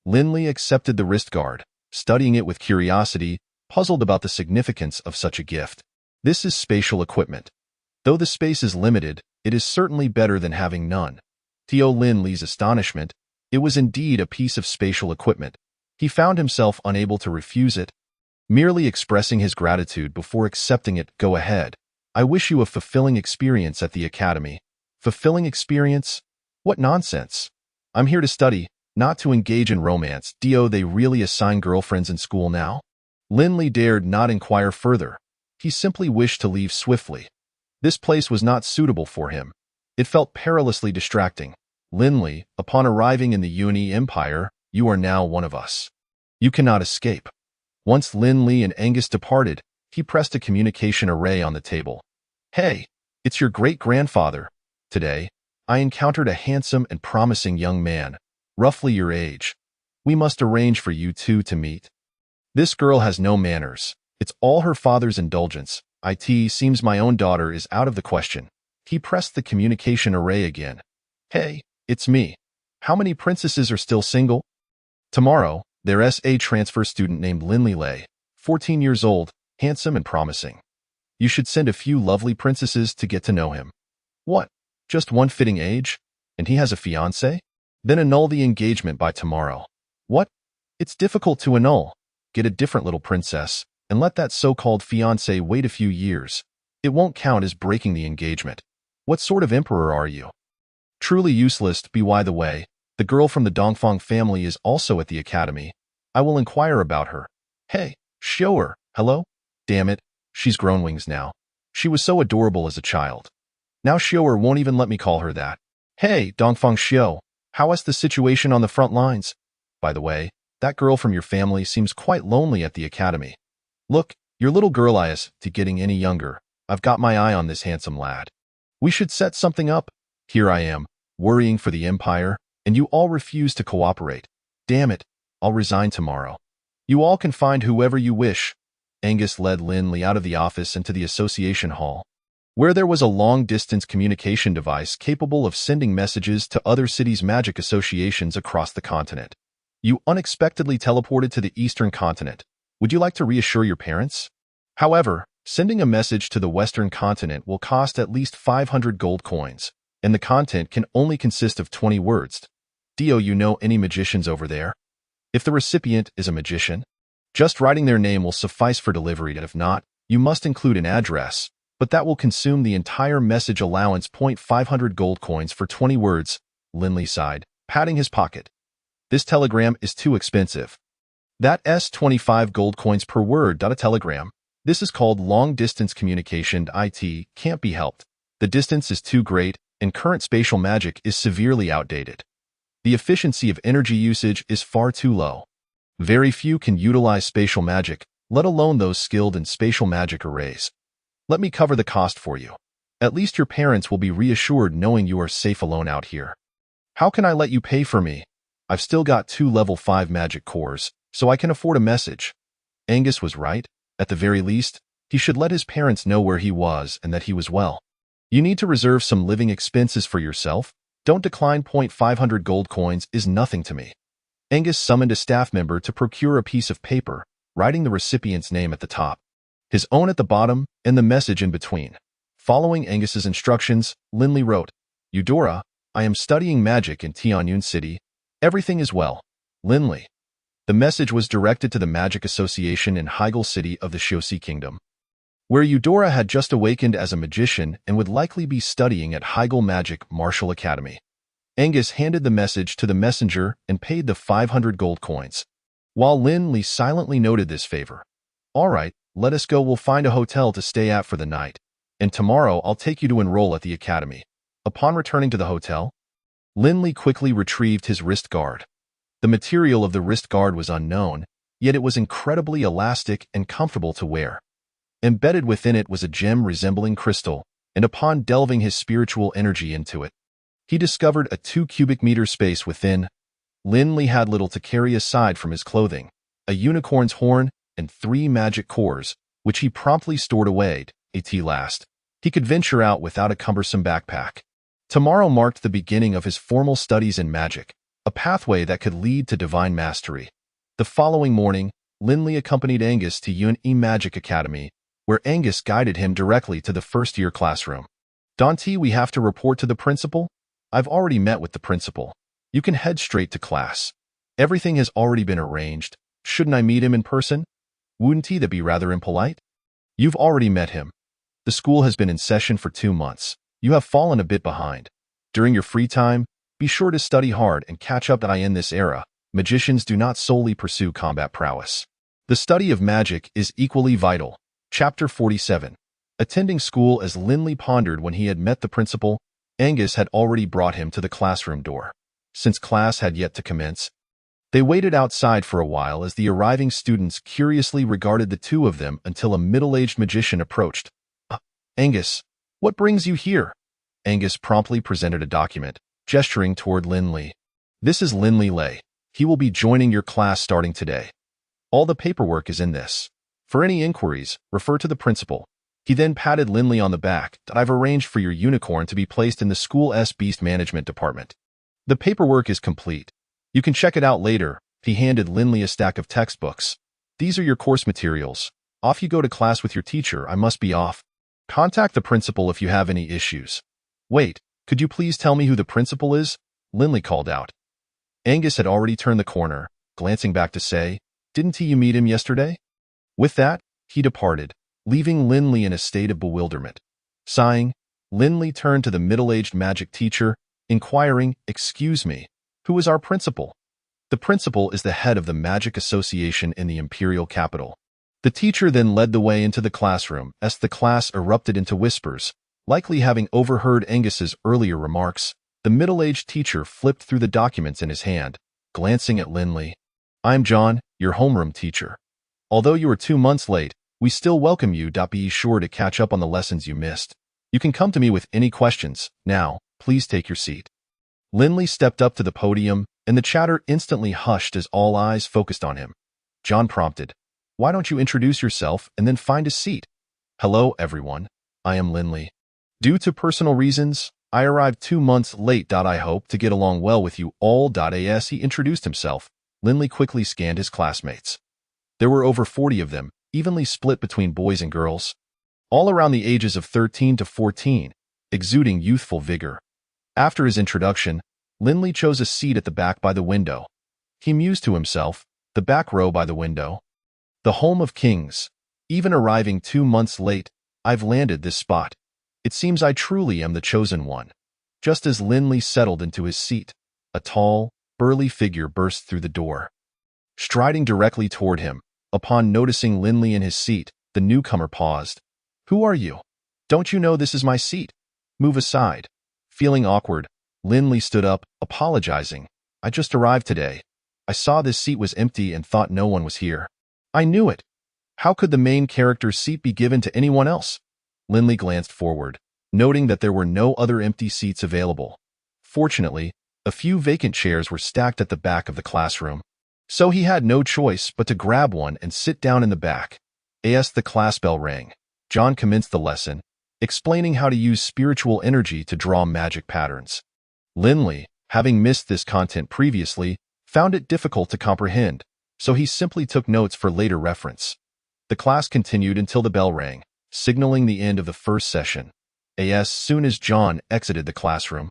Lindley accepted the wrist guard, studying it with curiosity, puzzled about the significance of such a gift. This is spatial equipment. Though the space is limited, it is certainly better than having none. To Lindley's astonishment, it was indeed a piece of spatial equipment. He found himself unable to refuse it. Merely expressing his gratitude before accepting it, go ahead. I wish you a fulfilling experience at the academy. Fulfilling experience? What nonsense. I'm here to study, not to engage in romance. Do they really assign girlfriends in school now? Linley dared not inquire further. He simply wished to leave swiftly. This place was not suitable for him. It felt perilously distracting. Linley, upon arriving in the Uni Empire, you are now one of us. You cannot escape. Once Linley and Angus departed, he pressed a communication array on the table. Hey, it's your great-grandfather. Today, I encountered a handsome and promising young man, roughly your age. We must arrange for you two to meet. This girl has no manners. It's all her father's indulgence. It seems my own daughter is out of the question. He pressed the communication array again. Hey, it's me. How many princesses are still single? Tomorrow, there's a transfer student named Linley Lay, 14 years old, handsome and promising. You should send a few lovely princesses to get to know him. What? Just one fitting age? And he has a fiancé? Then annul the engagement by tomorrow. What? It's difficult to annul. Get a different little princess, and let that so-called fiancé wait a few years. It won't count as breaking the engagement. What sort of emperor are you? Truly useless. By the way, the girl from the Dongfang family is also at the academy. I will inquire about her. Hey, show her. Hello? Damn it, she's grown wings now. She was so adorable as a child. Now Xiu'er won't even let me call her that. Hey, Dongfang Xiu, how is the situation on the front lines? By the way, that girl from your family seems quite lonely at the academy. Look, your little girl is getting any younger. I've got my eye on this handsome lad. We should set something up. Here I am, worrying for the empire, and you all refuse to cooperate. Damn it, I'll resign tomorrow. You all can find whoever you wish. Angus led Linley out of the office into the association hall, where there was a long-distance communication device capable of sending messages to other cities' magic associations across the continent. You unexpectedly teleported to the eastern continent. Would you like to reassure your parents? However, sending a message to the western continent will cost at least 500 gold coins, and the content can only consist of 20 words. Do you know any magicians over there? If the recipient is a magician, just writing their name will suffice for delivery, and if not, you must include an address, but that will consume the entire message allowance. 500 gold coins for 20 words, Linley sighed, patting his pocket. This telegram is too expensive. That's 25 gold coins per word. A telegram. This is called long-distance communication. It can't be helped. The distance is too great, and current spatial magic is severely outdated. The efficiency of energy usage is far too low. Very few can utilize spatial magic, let alone those skilled in spatial magic arrays. Let me cover the cost for you. At least your parents will be reassured knowing you are safe alone out here. How can I let you pay for me? I've still got 2 level 5 magic cores, so I can afford a message. Angus was right. At the very least, he should let his parents know where he was and that he was well. You need to reserve some living expenses for yourself. Don't decline. 500 gold coins is nothing to me. Angus summoned a staff member to procure a piece of paper, writing the recipient's name at the top, his own at the bottom, and the message in between. Following Angus's instructions, Linley wrote, Eudora, I am studying magic in Tianyun City. Everything is well. Linley. The message was directed to the Magic Association in Hygel City of the Shioxi Kingdom, where Eudora had just awakened as a magician and would likely be studying at Hygel Magic Martial Academy. Angus handed the message to the messenger and paid the 500 gold coins, while Linley silently noted this favor. All right, let us go. We'll find a hotel to stay at for the night, and tomorrow I'll take you to enroll at the academy. Upon returning to the hotel, Linley quickly retrieved his wrist guard. The material of the wrist guard was unknown, yet it was incredibly elastic and comfortable to wear. Embedded within it was a gem resembling crystal, and upon delving his spiritual energy into it, he discovered a 2 cubic meter space within. Linley had little to carry aside from his clothing, a unicorn's horn, and 3 magic cores, which he promptly stored away. At last, he could venture out without a cumbersome backpack. Tomorrow marked the beginning of his formal studies in magic, a pathway that could lead to divine mastery. The following morning, Linley accompanied Angus to Yun Magic Academy, where Angus guided him directly to the first-year classroom. Dante, we have to report to the principal? I've already met with the principal. You can head straight to class. Everything has already been arranged. Shouldn't I meet him in person? Wouldn't that be rather impolite? You've already met him. The school has been in session for 2 months. You have fallen a bit behind. During your free time, be sure to study hard and catch up. In this era, magicians do not solely pursue combat prowess. The study of magic is equally vital. Chapter 47. Attending school. As Linley pondered when he had met the principal, Angus had already brought him to the classroom door. Since class had yet to commence, they waited outside for a while as the arriving students curiously regarded the two of them until a middle-aged magician approached. Angus, what brings you here? Angus promptly presented a document, gesturing toward Linley. This is Linley Lay. He will be joining your class starting today. All the paperwork is in this. For any inquiries, refer to the principal. He then patted Linley on the back. I've arranged for your unicorn to be placed in the school's beast management department. The paperwork is complete. You can check it out later. He handed Linley a stack of textbooks. These are your course materials. Off you go to class with your teacher. I must be off. Contact the principal if you have any issues. Wait, could you please tell me who the principal is? Linley called out. Angus had already turned the corner, glancing back to say, Didn't you meet him yesterday? With that, he departed, leaving Linley in a state of bewilderment. Sighing, Linley turned to the middle-aged magic teacher, inquiring, Excuse me, who is our principal? The principal is the head of the Magic Association in the imperial capital. The teacher then led the way into the classroom as the class erupted into whispers. Likely having overheard Angus's earlier remarks, the middle-aged teacher flipped through the documents in his hand, glancing at Linley. I'm John, your homeroom teacher. Although you are 2 months late, we still welcome you. Be sure to catch up on the lessons you missed. You can come to me with any questions. Now, please take your seat. Linley stepped up to the podium, and the chatter instantly hushed as all eyes focused on him. John prompted, Why don't you introduce yourself and then find a seat? Hello, everyone. I am Linley. Due to personal reasons, I arrived 2 months late. I hope to get along well with you all. As he introduced himself, Linley quickly scanned his classmates. There were over 40 of them, evenly split between boys and girls, all around the ages of 13 to 14, exuding youthful vigor. After his introduction, Linley chose a seat at the back by the window. He mused to himself, the back row by the window. The home of kings. Even arriving 2 months late, I've landed this spot. It seems I truly am the chosen one. Just as Linley settled into his seat, a tall, burly figure burst through the door. Striding directly toward him, upon noticing Linley in his seat, the newcomer paused. Who are you? Don't you know this is my seat? Move aside. Feeling awkward, Linley stood up, apologizing. I just arrived today. I saw this seat was empty and thought no one was here. I knew it. How could the main character's seat be given to anyone else? Linley glanced forward, noting that there were no other empty seats available. Fortunately, a few vacant chairs were stacked at the back of the classroom. So he had no choice but to grab one and sit down in the back. As the class bell rang, John commenced the lesson, explaining how to use spiritual energy to draw magic patterns. Linley, having missed this content previously, found it difficult to comprehend, so he simply took notes for later reference. The class continued until the bell rang, signaling the end of the first session. As soon as John exited the classroom,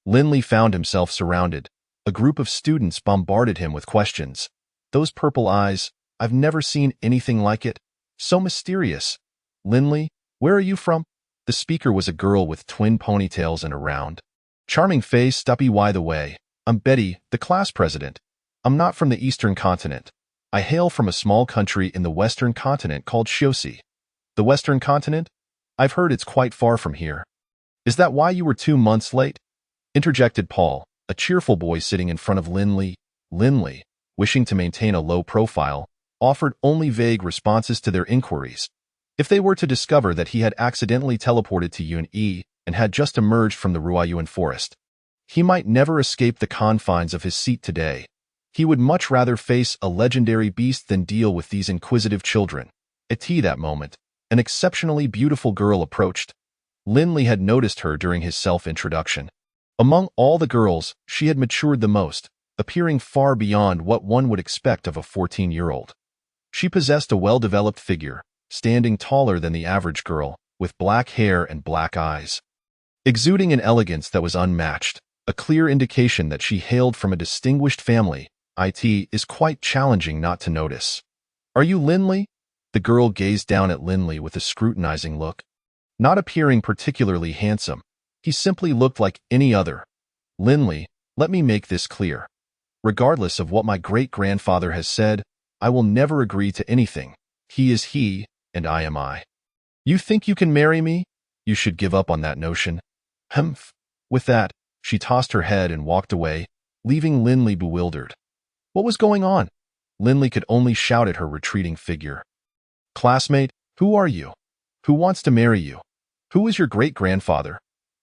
Linley found himself surrounded. A group of students bombarded him with questions. Those purple eyes, I've never seen anything like it. So mysterious. Linley, where are you from? The speaker was a girl with twin ponytails and a round, charming face. By the way, I'm Betty, the class president. I'm not from the Eastern continent. I hail from a small country in the Western continent called Shiosi. The Western continent? I've heard it's quite far from here. Is that why you were 2 months late? Interjected Paul, a cheerful boy sitting in front of Linley. Linley, wishing to maintain a low profile, offered only vague responses to their inquiries. If they were to discover that he had accidentally teleported to Yun-E and had just emerged from the Ruayuan forest, he might never escape the confines of his seat today. He would much rather face a legendary beast than deal with these inquisitive children. At that moment, an exceptionally beautiful girl approached. Linley had noticed her during his self-introduction. Among all the girls, she had matured the most, appearing far beyond what one would expect of a 14-year-old. She possessed a well-developed figure, standing taller than the average girl, with black hair and black eyes, exuding an elegance that was unmatched, a clear indication that she hailed from a distinguished family. It is quite challenging not to notice. Are you Linley? The girl gazed down at Linley with a scrutinizing look. Not appearing particularly handsome, He simply looked like any other. Linley, let me make this clear. Regardless of what my great-grandfather has said, I will never agree to anything. He is he, and I am I. You think you can marry me? You should give up on that notion. Humph. With that, she tossed her head and walked away, leaving Linley bewildered. What was going on? Linley could only shout at her retreating figure. Classmate, who are you? Who wants to marry you? Who is your great-grandfather?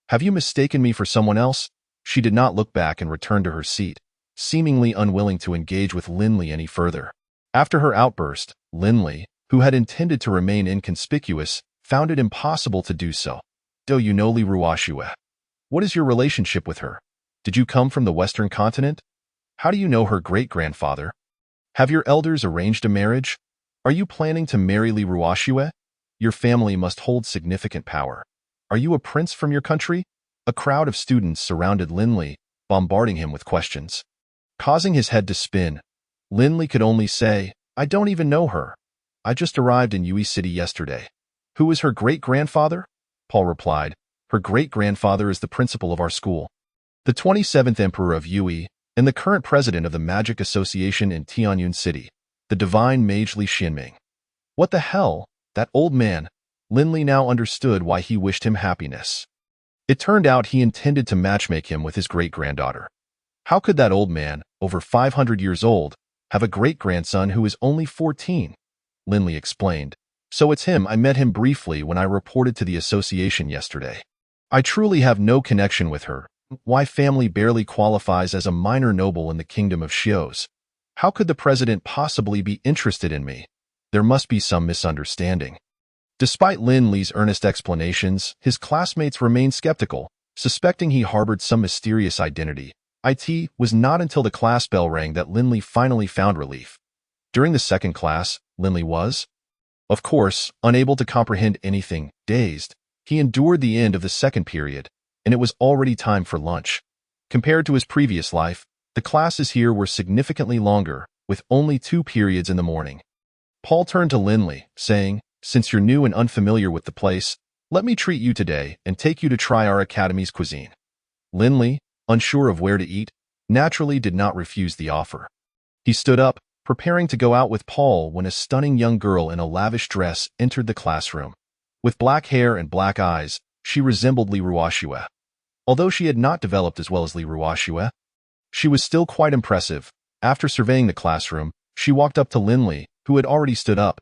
Have you mistaken me for someone else? She did not look back and returned to her seat, seemingly unwilling to engage with Linley any further. After her outburst, Linley, who had intended to remain inconspicuous, found it impossible to do so. Do you know Li Ruoxue? What is your relationship with her? Did you come from the Western continent? How do you know her great-grandfather? Have your elders arranged a marriage? Are you planning to marry Li Ruoxue? Your family must hold significant power. Are you a prince from your country? A crowd of students surrounded Linley, bombarding him with questions. Causing his head to spin, Linley could only say, I don't even know her. I just arrived in Yue City yesterday. Who is her great-grandfather? Paul replied, her great-grandfather is the principal of our school, the 27th emperor of Yue, and the current president of the Magic Association in Tianyun City, the divine mage Li Xianming. What the hell? That old man. Linley now understood why he wished him happiness. It turned out he intended to matchmake him with his great-granddaughter. How could that old man, over 500 years old, have a great-grandson who is only 14? Linley explained. So it's him. I met him briefly when I reported to the association yesterday. I truly have no connection with her. My family barely qualifies as a minor noble in the kingdom of Xios. How could the president possibly be interested in me? There must be some misunderstanding. Despite Linley's earnest explanations, his classmates remained skeptical, suspecting he harbored some mysterious identity. It was not until the class bell rang that Linley finally found relief. During the second class, Linley was, of course, unable to comprehend anything, dazed. He endured the end of the second period, and it was already time for lunch. Compared to his previous life, the classes here were significantly longer, with only 2 periods in the morning. Paul turned to Linley, saying, Since you're new and unfamiliar with the place, let me treat you today and take you to try our academy's cuisine. Linley, unsure of where to eat, naturally did not refuse the offer. He stood up, preparing to go out with Paul when a stunning young girl in a lavish dress entered the classroom. With black hair and black eyes, she resembled Li Ruoxue. Although she had not developed as well as Li Ruoxue, she was still quite impressive. After surveying the classroom, she walked up to Linley, who had already stood up.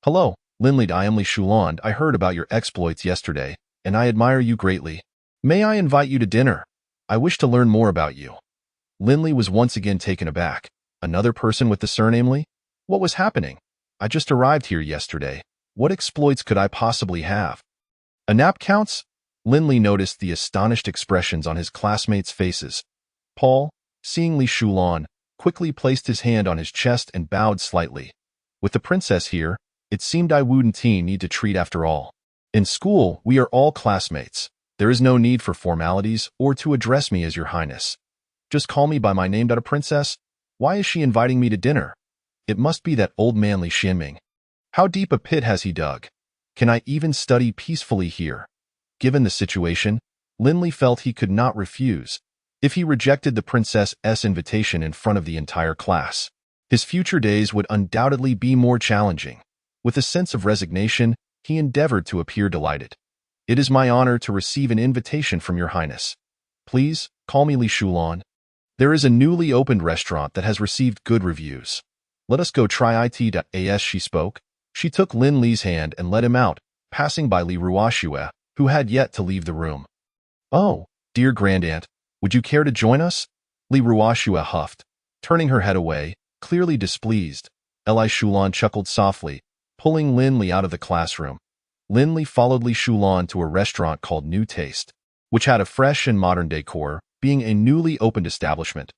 Hello, Linley, I am Li Shulan. I heard about your exploits yesterday, and I admire you greatly. May I invite you to dinner? I wish to learn more about you. Linley was once again taken aback. Another person with the surname Li? What was happening? I just arrived here yesterday. What exploits could I possibly have? A nap counts? Linley noticed the astonished expressions on his classmates' faces. Paul, seeing Li Shulan, quickly placed his hand on his chest and bowed slightly. With the princess here, it seemed I wouldn't need to treat after all. In school, we are all classmates. There is no need for formalities or to address me as your highness. Just call me by my name. A princess? Why is she inviting me to dinner? It must be that old man Li Xianming. How deep a pit has he dug? Can I even study peacefully here? Given the situation, Linley felt he could not refuse. If he rejected the princess's invitation in front of the entire class, his future days would undoubtedly be more challenging. With a sense of resignation, he endeavored to appear delighted. It is my honor to receive an invitation from your highness. Please, call me Li Shulan. There is a newly opened restaurant that has received good reviews. Let us go try it. As she spoke, she took Linley's hand and led him out, passing by Li Ruoxue, who had yet to leave the room. Oh, dear grandaunt, would you care to join us? Li Ruoxue huffed, turning her head away, clearly displeased. Li Shulan chuckled softly, pulling Linley out of the classroom. Linley followed Li Shulan to a restaurant called New Taste, which had a fresh and modern decor, being a newly opened establishment.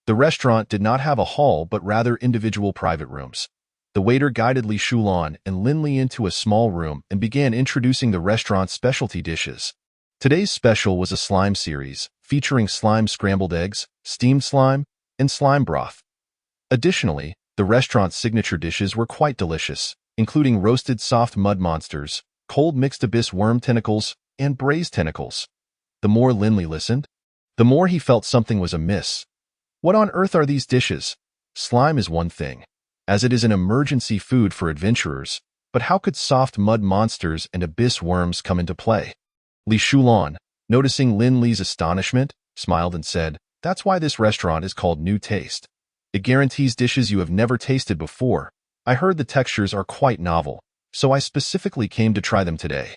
The restaurant did not have a hall but rather individual private rooms. The waiter guided Li Shulan and Linley into a small room and began introducing the restaurant's specialty dishes. Today's special was a slime series, featuring slime scrambled eggs, steamed slime, and slime broth. Additionally, the restaurant's signature dishes were quite delicious, including roasted soft mud monsters, cold mixed abyss worm tentacles, and braised tentacles. The more Linley listened, the more he felt something was amiss. What on earth are these dishes? Slime is one thing, as it is an emergency food for adventurers, but how could soft mud monsters and abyss worms come into play? Li Shulan, noticing Linley's astonishment, smiled and said, "That's why this restaurant is called New Taste. It guarantees dishes you have never tasted before. I heard the textures are quite novel, so I specifically came to try them today."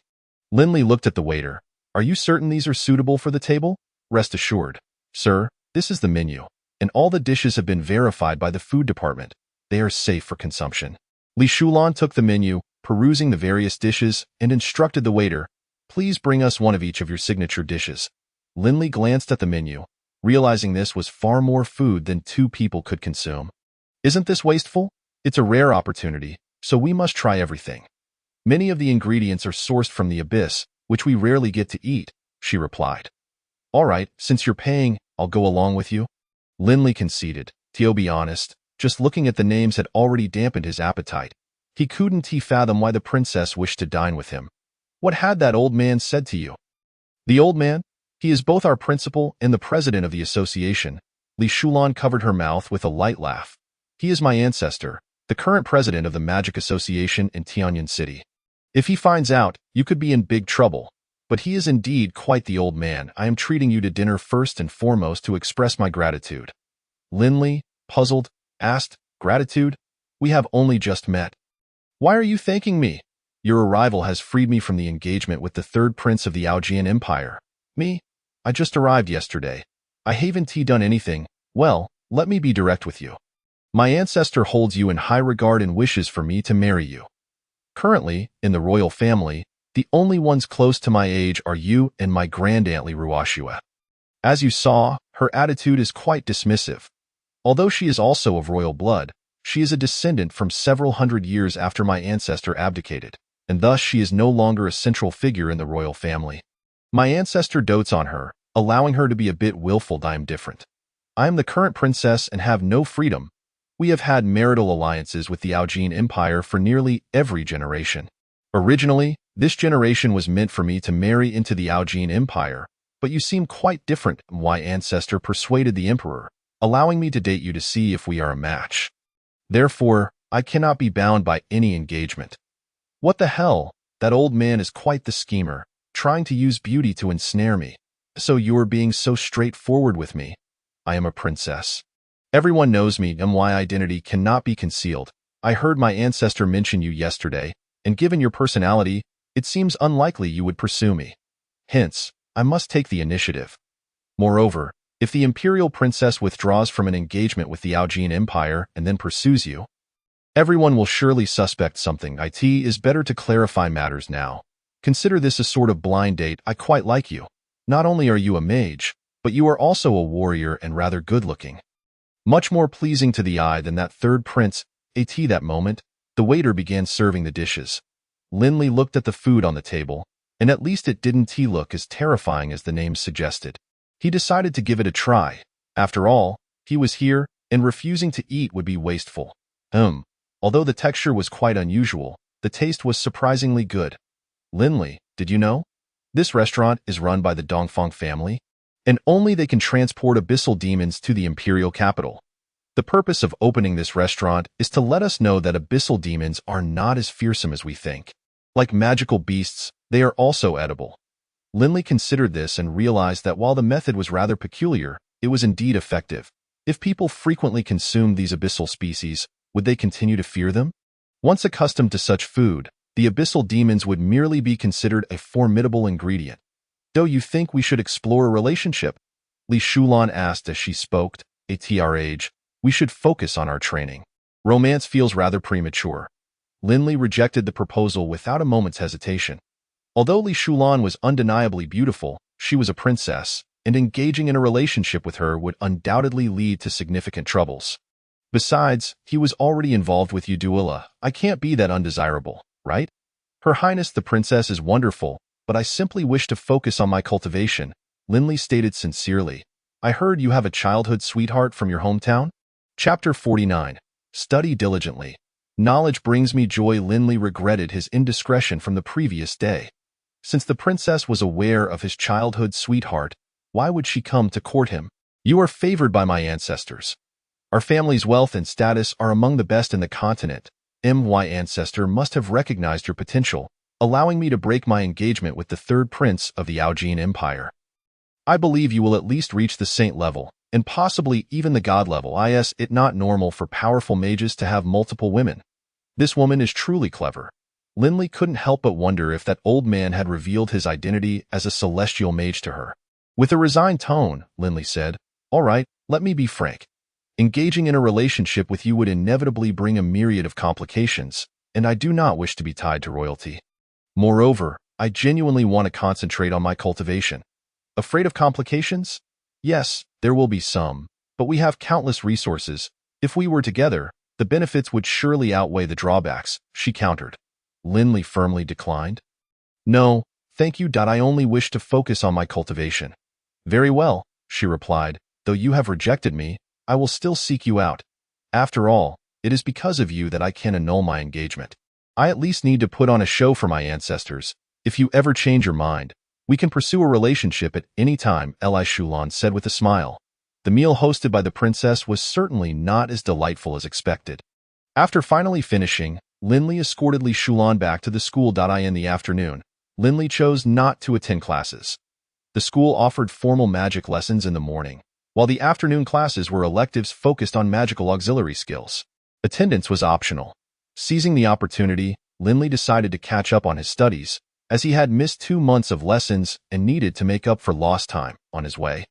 Linley looked at the waiter. "Are you certain these are suitable for the table?" "Rest assured, sir, this is the menu, and all the dishes have been verified by the food department. They are safe for consumption." Li Shulan took the menu, perusing the various dishes, and instructed the waiter, "Please bring us one of each of your signature dishes." Linley glanced at the menu, realizing this was far more food than two people could consume. "Isn't this wasteful? It's a rare opportunity, so we must try everything. Many of the ingredients are sourced from the abyss, which we rarely get to eat," she replied. "All right, since you're paying, I'll go along with you." Linley conceded. To be honest, just looking at the names had already dampened his appetite. He couldn't fathom why the princess wished to dine with him. "What had that old man said to you?" "The old man? He is both our principal and the president of the association." Li Shulan covered her mouth with a light laugh. "He is my ancestor, the current president of the Magic Association in Tianyan City. If he finds out, you could be in big trouble. But he is indeed quite the old man. I am treating you to dinner first and foremost to express my gratitude." Linley, puzzled, asked, "Gratitude? We have only just met. Why are you thanking me? Your arrival has freed me from the engagement with the third prince of the Augean Empire." "Me? I just arrived yesterday. I haven't done anything. Well, let me be direct with you. My ancestor holds you in high regard and wishes for me to marry you. Currently, in the royal family, the only ones close to my age are you and my grandaunt Li Ruoxue." As you saw, her attitude is quite dismissive. Although she is also of royal blood, she is a descendant from several hundred years after my ancestor abdicated, and thus she is no longer a central figure in the royal family. My ancestor dotes on her, allowing her to be a bit willful. I am different. I am the current princess and have no freedom. We have had marital alliances with the Augean Empire for nearly every generation. Originally, this generation was meant for me to marry into the Augean Empire, but you seem quite different. My ancestor persuaded the emperor, allowing me to date you to see if we are a match. Therefore, I cannot be bound by any engagement." "What the hell? That old man is quite the schemer, trying to use beauty to ensnare me. So you are being so straightforward with me." "I am a princess. Everyone knows me and my identity cannot be concealed. I heard my ancestor mention you yesterday, and given your personality, it seems unlikely you would pursue me. Hence, I must take the initiative. Moreover, if the imperial princess withdraws from an engagement with the Augean Empire and then pursues you, everyone will surely suspect something. It is better to clarify matters now. Consider this a sort of blind date. I quite like you. Not only are you a mage, but you are also a warrior and rather good-looking. Much more pleasing to the eye than that third prince." At that moment, the waiter began serving the dishes. Linley looked at the food on the table, and at least it didn't look as terrifying as the name suggested. He decided to give it a try. After all, he was here, and refusing to eat would be wasteful. Although the texture was quite unusual, the taste was surprisingly good. "Linley, did you know? This restaurant is run by the Dongfang family, and only they can transport abyssal demons to the imperial capital. The purpose of opening this restaurant is to let us know that abyssal demons are not as fearsome as we think. Like magical beasts, they are also edible." Linley considered this and realized that while the method was rather peculiar, it was indeed effective. If people frequently consumed these abyssal species, would they continue to fear them? Once accustomed to such food, the abyssal demons would merely be considered a formidable ingredient. "Do you think we should explore a relationship?" Li Shulan asked as she spoke. "At our age, we should focus on our training. Romance feels rather premature." Linley rejected the proposal without a moment's hesitation. Although Li Shulan was undeniably beautiful, she was a princess, and engaging in a relationship with her would undoubtedly lead to significant troubles. Besides, he was already involved with Uduilla. "I can't be that undesirable, right? Her Highness the Princess is wonderful, but I simply wish to focus on my cultivation," Linley stated sincerely. "I heard you have a childhood sweetheart from your hometown?" Chapter 49. Study diligently. Knowledge brings me joy. Linley regretted his indiscretion from the previous day. Since the princess was aware of his childhood sweetheart, why would she come to court him? You are favored by my ancestors. Our family's wealth and status are among the best in the continent. My ancestor must have recognized your potential, allowing me to break my engagement with the third prince of the Augene Empire. I believe you will at least reach the saint level, and possibly even the god level. Is it not normal for powerful mages to have multiple women? This woman is truly clever. Linley couldn't help but wonder if that old man had revealed his identity as a celestial mage to her. With a resigned tone, Linley said, "All right, let me be frank. Engaging in a relationship with you would inevitably bring a myriad of complications, and I do not wish to be tied to royalty. Moreover, I genuinely want to concentrate on my cultivation. Afraid of complications? Yes, there will be some, but we have countless resources. If we were together, the benefits would surely outweigh the drawbacks," she countered. Linley firmly declined. "No, thank you. I only wish to focus on my cultivation." "Very well," she replied. "Though you have rejected me, I will still seek you out. After all, it is because of you that I can annul my engagement. I at least need to put on a show for my ancestors. If you ever change your mind, we can pursue a relationship at any time," Eli Shulan said with a smile. The meal hosted by the princess was certainly not as delightful as expected. After finally finishing, Linley escorted Li Shulan back to the school. In the afternoon, Linley chose not to attend classes. The school offered formal magic lessons in the morning, while the afternoon classes were electives focused on magical auxiliary skills. Attendance was optional. Seizing the opportunity, Linley decided to catch up on his studies, as he had missed 2 months of lessons and needed to make up for lost time on his way.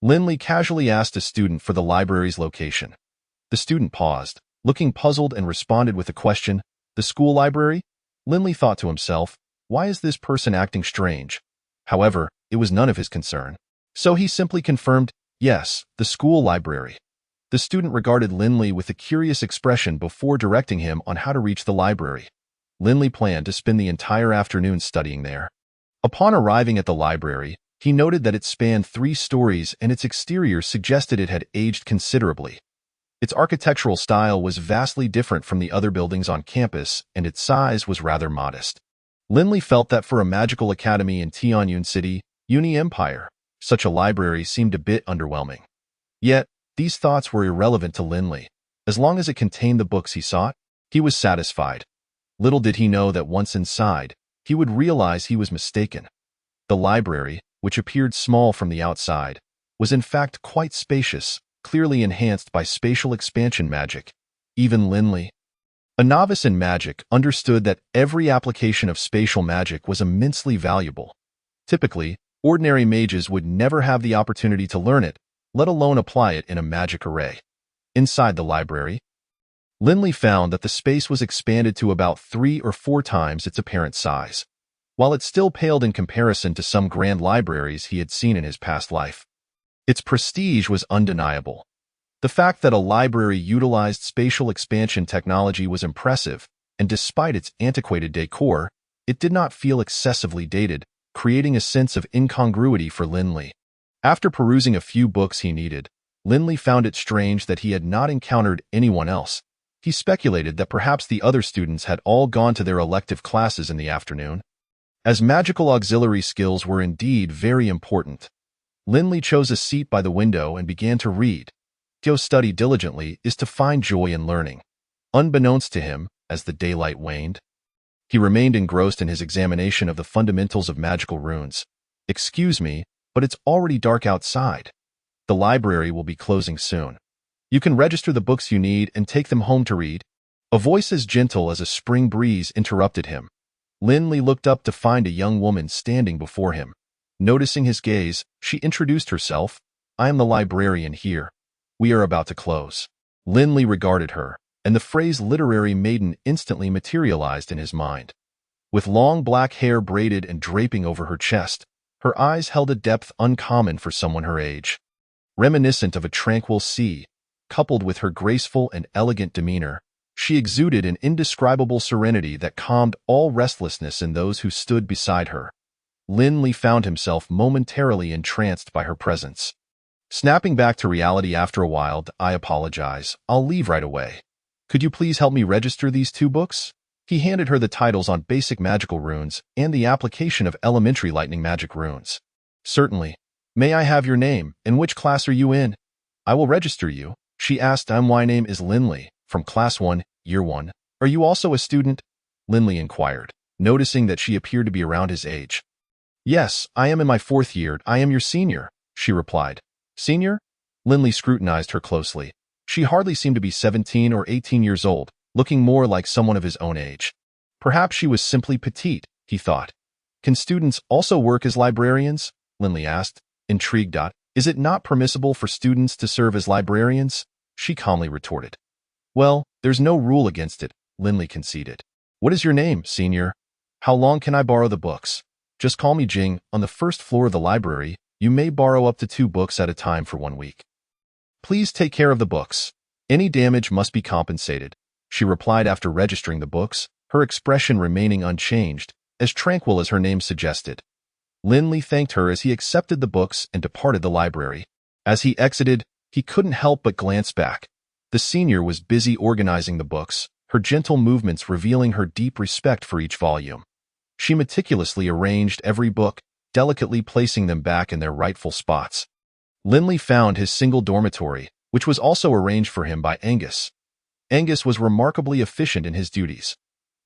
Linley casually asked a student for the library's location. The student paused, looking puzzled, and responded with a question, "The school library?" Linley thought to himself, "Why is this person acting strange?" However, it was none of his concern. So he simply confirmed, "Yes, the school library." The student regarded Linley with a curious expression before directing him on how to reach the library. Linley planned to spend the entire afternoon studying there. Upon arriving at the library, he noted that it spanned 3 stories and its exterior suggested it had aged considerably. Its architectural style was vastly different from the other buildings on campus, and its size was rather modest. Linley felt that for a magical academy in Tianyun City, Uni Empire, such a library seemed a bit underwhelming. Yet, these thoughts were irrelevant to Linley. As long as it contained the books he sought, he was satisfied. Little did he know that once inside, he would realize he was mistaken. The library, which appeared small from the outside, was in fact quite spacious, clearly enhanced by spatial expansion magic. Even Linley, a novice in magic, understood that every application of spatial magic was immensely valuable. Typically, ordinary mages would never have the opportunity to learn it, let alone apply it in a magic array. Inside the library, Linley found that the space was expanded to about 3 or 4 times its apparent size. While it still paled in comparison to some grand libraries he had seen in his past life, its prestige was undeniable. The fact that a library utilized spatial expansion technology was impressive, and despite its antiquated decor, it did not feel excessively dated, creating a sense of incongruity for Linley. After perusing a few books he needed, Linley found it strange that he had not encountered anyone else. He speculated that perhaps the other students had all gone to their elective classes in the afternoon. As magical auxiliary skills were indeed very important, Linley chose a seat by the window and began to read. To study diligently is to find joy in learning. Unbeknownst to him, as the daylight waned, he remained engrossed in his examination of the fundamentals of magical runes. "Excuse me, but it's already dark outside. The library will be closing soon. You can register the books you need and take them home to read." A voice as gentle as a spring breeze interrupted him. Linley looked up to find a young woman standing before him. Noticing his gaze, she introduced herself. "I am the librarian here. We are about to close." Linley regarded her, and the phrase literary maiden instantly materialized in his mind. With long black hair braided and draping over her chest, her eyes held a depth uncommon for someone her age. Reminiscent of a tranquil sea, coupled with her graceful and elegant demeanor, she exuded an indescribable serenity that calmed all restlessness in those who stood beside her. Linley found himself momentarily entranced by her presence. Snapping back to reality after a while, "I apologize. I'll leave right away. Could you please help me register these 2 books?" He handed her the titles on basic magical runes and the application of elementary lightning magic runes. Certainly. May I have your name, and which class are you in? I will register you, she asked. My name is Linley, from Class 1, Year 1. Are you also a student? Linley inquired, noticing that she appeared to be around his age. Yes, I am in my 4th year. I am your senior, she replied. Senior? Linley scrutinized her closely. She hardly seemed to be 17 or 18 years old, looking more like someone of his own age. Perhaps she was simply petite, he thought. Can students also work as librarians? Linley asked, intrigued. Is it not permissible for students to serve as librarians? She calmly retorted. Well, there's no rule against it, Linley conceded. What is your name, senior? How long can I borrow the books? Just call me Jing. On the 1st floor of the library, you may borrow up to 2 books at a time for 1 week. Please take care of the books. Any damage must be compensated, she replied after registering the books, her expression remaining unchanged, as tranquil as her name suggested. Linley thanked her as he accepted the books and departed the library. As he exited, he couldn't help but glance back. The senior was busy organizing the books, her gentle movements revealing her deep respect for each volume. She meticulously arranged every book, delicately placing them back in their rightful spots. Linley found his single dormitory, which was also arranged for him by Angus. Angus was remarkably efficient in his duties.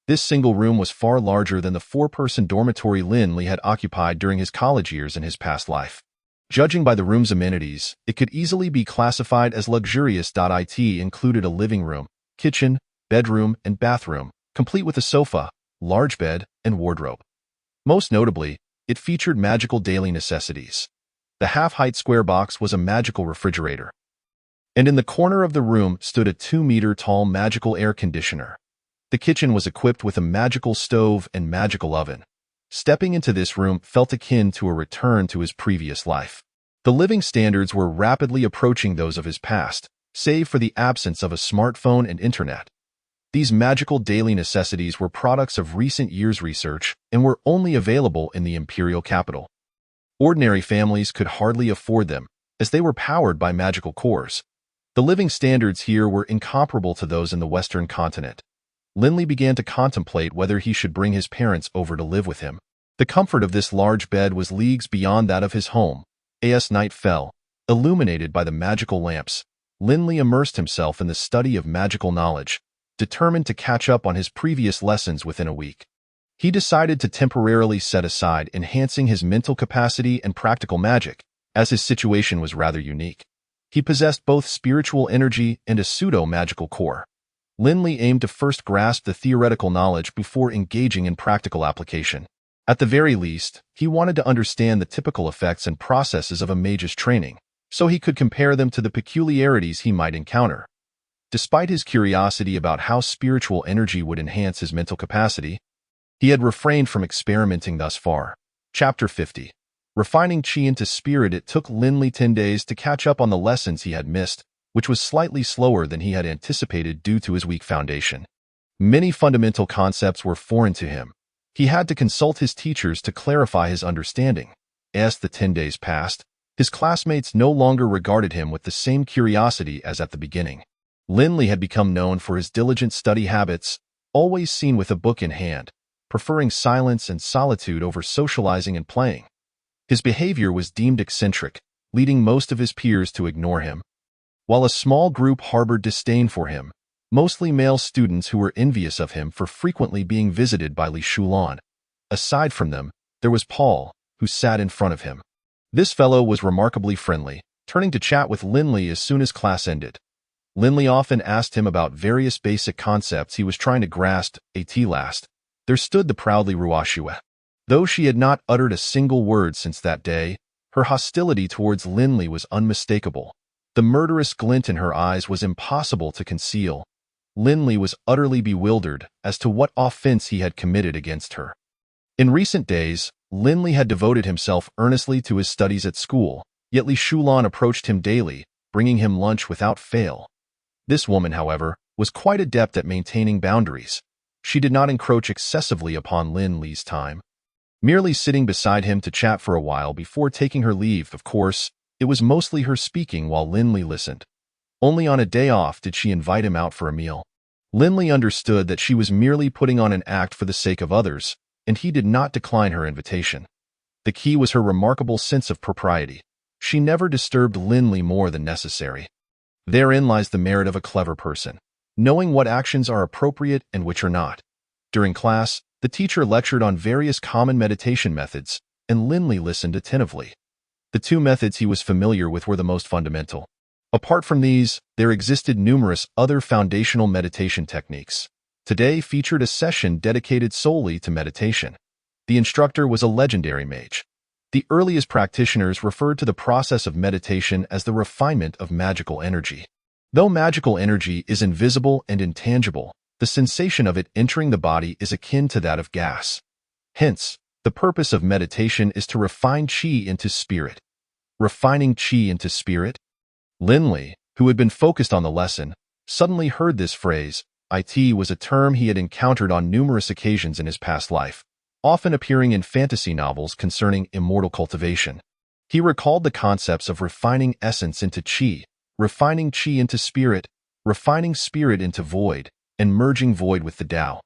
This single room was far larger than the 4-person dormitory Linley had occupied during his college years in his past life. Judging by the room's amenities, it could easily be classified as luxurious. It included a living room, kitchen, bedroom, and bathroom, complete with a sofa, large bed, and wardrobe. Most notably, it featured magical daily necessities. The half-height square box was a magical refrigerator. And in the corner of the room stood a 2-meter-tall magical air conditioner. The kitchen was equipped with a magical stove and magical oven. Stepping into this room felt akin to a return to his previous life. The living standards were rapidly approaching those of his past, save for the absence of a smartphone and internet. These magical daily necessities were products of recent years' research and were only available in the imperial capital. Ordinary families could hardly afford them, as they were powered by magical cores. The living standards here were incomparable to those in the Western continent. Linley began to contemplate whether he should bring his parents over to live with him. The comfort of this large bed was leagues beyond that of his home. As night fell, illuminated by the magical lamps, Linley immersed himself in the study of magical knowledge, determined to catch up on his previous lessons within a week. He decided to temporarily set aside enhancing his mental capacity and practical magic, as his situation was rather unique. He possessed both spiritual energy and a pseudo-magical core. Linley aimed to first grasp the theoretical knowledge before engaging in practical application. At the very least, he wanted to understand the typical effects and processes of a mage's training, so he could compare them to the peculiarities he might encounter. Despite his curiosity about how spiritual energy would enhance his mental capacity, he had refrained from experimenting thus far. Chapter 50. Refining Qi into Spirit. It took Linley 10 days to catch up on the lessons he had missed, which was slightly slower than he had anticipated due to his weak foundation. Many fundamental concepts were foreign to him. He had to consult his teachers to clarify his understanding. As the 10 days passed, his classmates no longer regarded him with the same curiosity as at the beginning. Linley had become known for his diligent study habits, always seen with a book in hand, preferring silence and solitude over socializing and playing. His behavior was deemed eccentric, leading most of his peers to ignore him. While a small group harbored disdain for him, mostly male students who were envious of him for frequently being visited by Li Shulan. Aside from them, there was Paul, who sat in front of him. This fellow was remarkably friendly, turning to chat with Linley as soon as class ended. Linley often asked him about various basic concepts he was trying to grasp. At last, there stood the proudly Ruashua. Though she had not uttered a single word since that day, her hostility towards Linley was unmistakable. The murderous glint in her eyes was impossible to conceal. Linley was utterly bewildered as to what offense he had committed against her. In recent days, Linley had devoted himself earnestly to his studies at school, yet Li Shulan approached him daily, bringing him lunch without fail. This woman, however, was quite adept at maintaining boundaries. She did not encroach excessively upon Linley's time, merely sitting beside him to chat for a while before taking her leave. Of course, it was mostly her speaking while Linley listened. Only on a day off did she invite him out for a meal. Lindley understood that she was merely putting on an act for the sake of others, and he did not decline her invitation. The key was her remarkable sense of propriety. She never disturbed Lindley more than necessary. Therein lies the merit of a clever person, knowing what actions are appropriate and which are not. During class, the teacher lectured on various common meditation methods, and Lindley listened attentively. The two methods he was familiar with were the most fundamental. Apart from these, there existed numerous other foundational meditation techniques. Today featured a session dedicated solely to meditation. The instructor was a legendary mage. The earliest practitioners referred to the process of meditation as the refinement of magical energy. Though magical energy is invisible and intangible, the sensation of it entering the body is akin to that of gas. Hence, the purpose of meditation is to refine qi into spirit. Refining qi into spirit? Lindley, who had been focused on the lesson, suddenly heard this phrase. It was a term he had encountered on numerous occasions in his past life, often appearing in fantasy novels concerning immortal cultivation. He recalled the concepts of refining essence into qi, refining qi into spirit, refining spirit into void, and merging void with the Tao.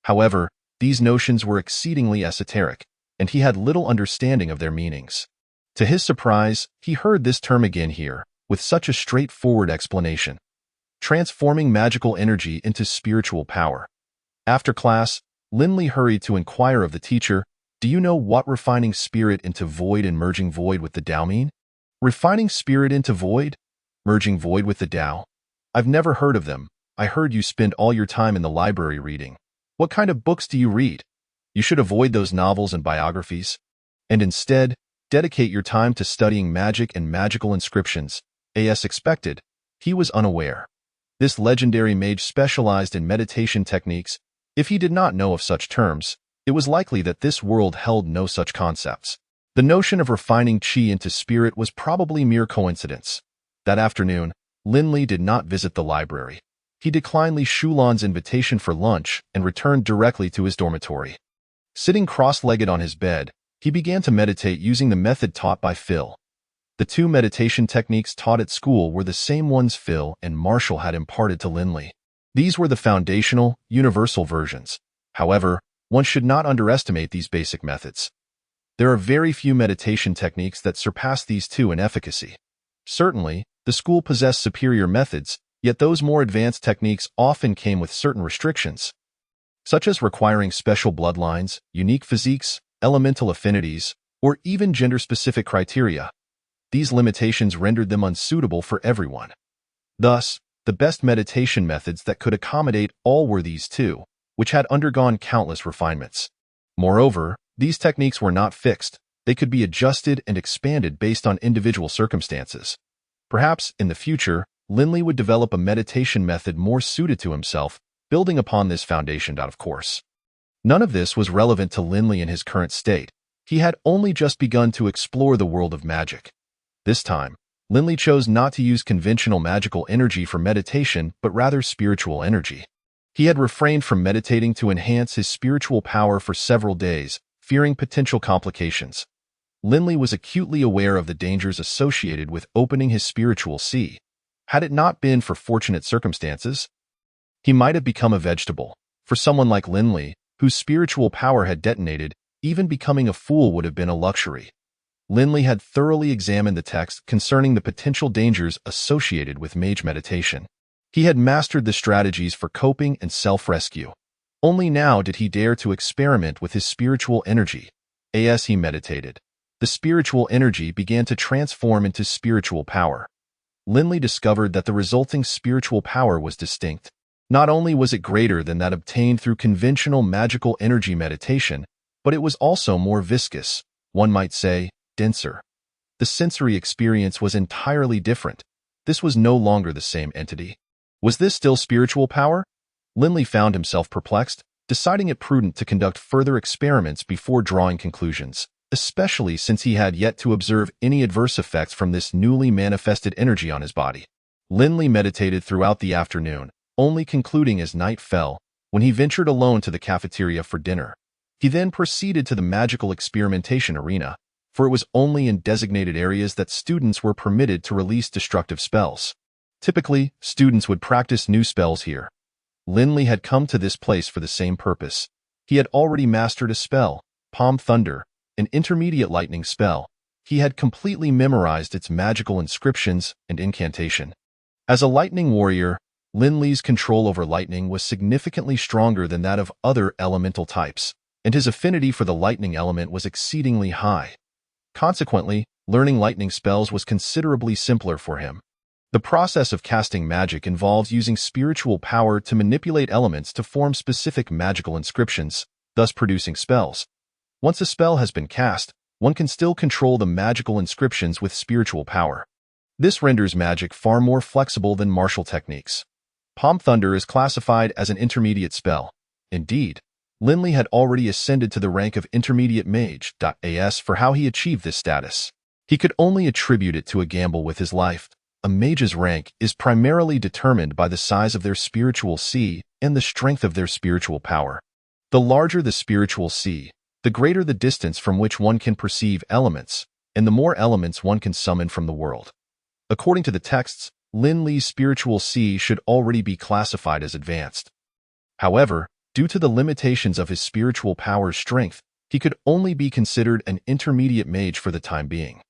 However, these notions were exceedingly esoteric, and he had little understanding of their meanings. To his surprise, he heard this term again here, with such a straightforward explanation. Transforming magical energy into spiritual power. After class, Lindley hurried to inquire of the teacher, "Do you know what refining spirit into void and merging void with the Tao mean?" Refining spirit into void? Merging void with the Tao? I've never heard of them. I heard you spend all your time in the library reading. What kind of books do you read? You should avoid those novels and biographies, and instead, dedicate your time to studying magic and magical inscriptions. As expected, he was unaware. This legendary mage specialized in meditation techniques. If he did not know of such terms, it was likely that this world held no such concepts. The notion of refining qi into spirit was probably mere coincidence. That afternoon, Lindley did not visit the library. He declined Li Shulan's invitation for lunch and returned directly to his dormitory. Sitting cross-legged on his bed, he began to meditate using the method taught by Phil. The two meditation techniques taught at school were the same ones Phil and Marshall had imparted to Lindley. These were the foundational, universal versions. However, one should not underestimate these basic methods. There are very few meditation techniques that surpass these two in efficacy. Certainly, the school possessed superior methods, yet those more advanced techniques often came with certain restrictions, such as requiring special bloodlines, unique physiques, elemental affinities, or even gender-specific criteria. These limitations rendered them unsuitable for everyone. Thus, the best meditation methods that could accommodate all were these two, which had undergone countless refinements. Moreover, these techniques were not fixed. They could be adjusted and expanded based on individual circumstances. Perhaps, in the future, Lindley would develop a meditation method more suited to himself, building upon this foundation. Of course, none of this was relevant to Lindley in his current state. He had only just begun to explore the world of magic. This time, Lindley chose not to use conventional magical energy for meditation, but rather spiritual energy. He had refrained from meditating to enhance his spiritual power for several days, fearing potential complications. Lindley was acutely aware of the dangers associated with opening his spiritual sea. Had it not been for fortunate circumstances, he might have become a vegetable. For someone like Lindley, whose spiritual power had detonated, even becoming a fool would have been a luxury. Lindley had thoroughly examined the text concerning the potential dangers associated with mage meditation. He had mastered the strategies for coping and self-rescue. Only now did he dare to experiment with his spiritual energy. As he meditated, the spiritual energy began to transform into spiritual power. Lindley discovered that the resulting spiritual power was distinct. Not only was it greater than that obtained through conventional magical energy meditation, but it was also more viscous, one might say, denser. The sensory experience was entirely different. This was no longer the same entity. Was this still spiritual power? Lindley found himself perplexed, deciding it prudent to conduct further experiments before drawing conclusions, especially since he had yet to observe any adverse effects from this newly manifested energy on his body. Lindley meditated throughout the afternoon, only concluding as night fell, when he ventured alone to the cafeteria for dinner. He then proceeded to the magical experimentation arena, for it was only in designated areas that students were permitted to release destructive spells. Typically, students would practice new spells here. Linley had come to this place for the same purpose. He had already mastered a spell, Palm Thunder, an intermediate lightning spell. He had completely memorized its magical inscriptions and incantation. As a lightning warrior, Linley's control over lightning was significantly stronger than that of other elemental types, and his affinity for the lightning element was exceedingly high. Consequently, learning lightning spells was considerably simpler for him. The process of casting magic involves using spiritual power to manipulate elements to form specific magical inscriptions, thus producing spells. Once a spell has been cast, one can still control the magical inscriptions with spiritual power. This renders magic far more flexible than martial techniques. Palm Thunder is classified as an intermediate spell. Indeed, Linley had already ascended to the rank of intermediate mage. As for how he achieved this status, he could only attribute it to a gamble with his life. A mage's rank is primarily determined by the size of their spiritual sea and the strength of their spiritual power. The larger the spiritual sea, the greater the distance from which one can perceive elements, and the more elements one can summon from the world. According to the texts, Linley's spiritual sea should already be classified as advanced. However, due to the limitations of his spiritual power's strength, he could only be considered an intermediate mage for the time being.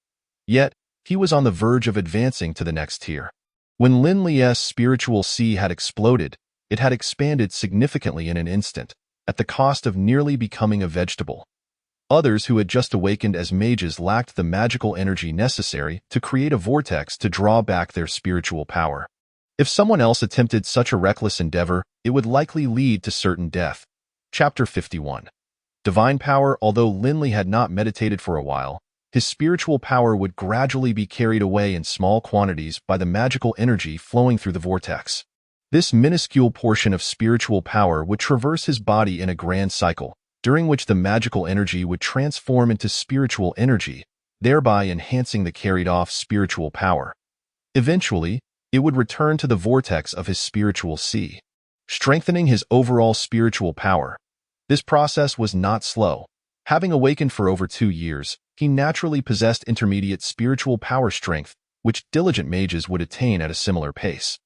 Yet, he was on the verge of advancing to the next tier. When Linley's spiritual sea had exploded, it had expanded significantly in an instant, at the cost of nearly becoming a vegetable. Others who had just awakened as mages lacked the magical energy necessary to create a vortex to draw back their spiritual power. If someone else attempted such a reckless endeavor, it would likely lead to certain death. Chapter 51. Divine Power. Although Linley had not meditated for a while, his spiritual power would gradually be carried away in small quantities by the magical energy flowing through the vortex. This minuscule portion of spiritual power would traverse his body in a grand cycle, during which the magical energy would transform into spiritual energy, thereby enhancing the carried-off spiritual power. Eventually, it would return to the vortex of his spiritual sea, strengthening his overall spiritual power. This process was not slow. Having awakened for over 2 years, he naturally possessed intermediate spiritual power strength, which diligent mages would attain at a similar pace.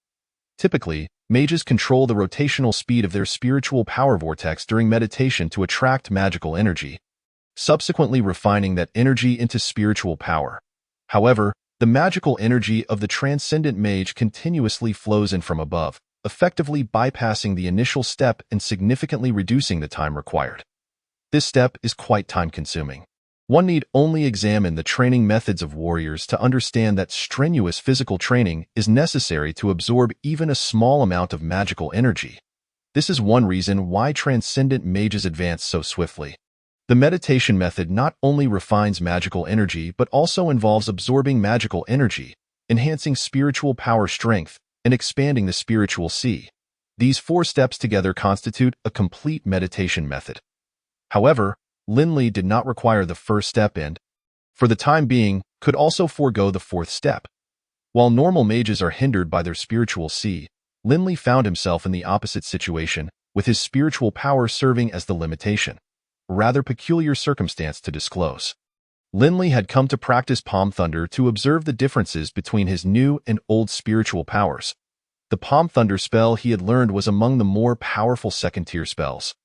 Typically, mages control the rotational speed of their spiritual power vortex during meditation to attract magical energy, subsequently refining that energy into spiritual power. However, the magical energy of the transcendent mage continuously flows in from above, effectively bypassing the initial step and significantly reducing the time required. This step is quite time-consuming. One need only examine the training methods of warriors to understand that strenuous physical training is necessary to absorb even a small amount of magical energy. This is one reason why transcendent mages advance so swiftly. The meditation method not only refines magical energy but also involves absorbing magical energy, enhancing spiritual power strength, and expanding the spiritual sea. These 4 steps together constitute a complete meditation method. However, Linley did not require the first step and, for the time being, could also forego the 4th step. While normal mages are hindered by their spiritual sea, Linley found himself in the opposite situation, with his spiritual power serving as the limitation. A rather peculiar circumstance to disclose. Linley had come to practice Palm Thunder to observe the differences between his new and old spiritual powers. The Palm Thunder spell he had learned was among the more powerful second-tier spells.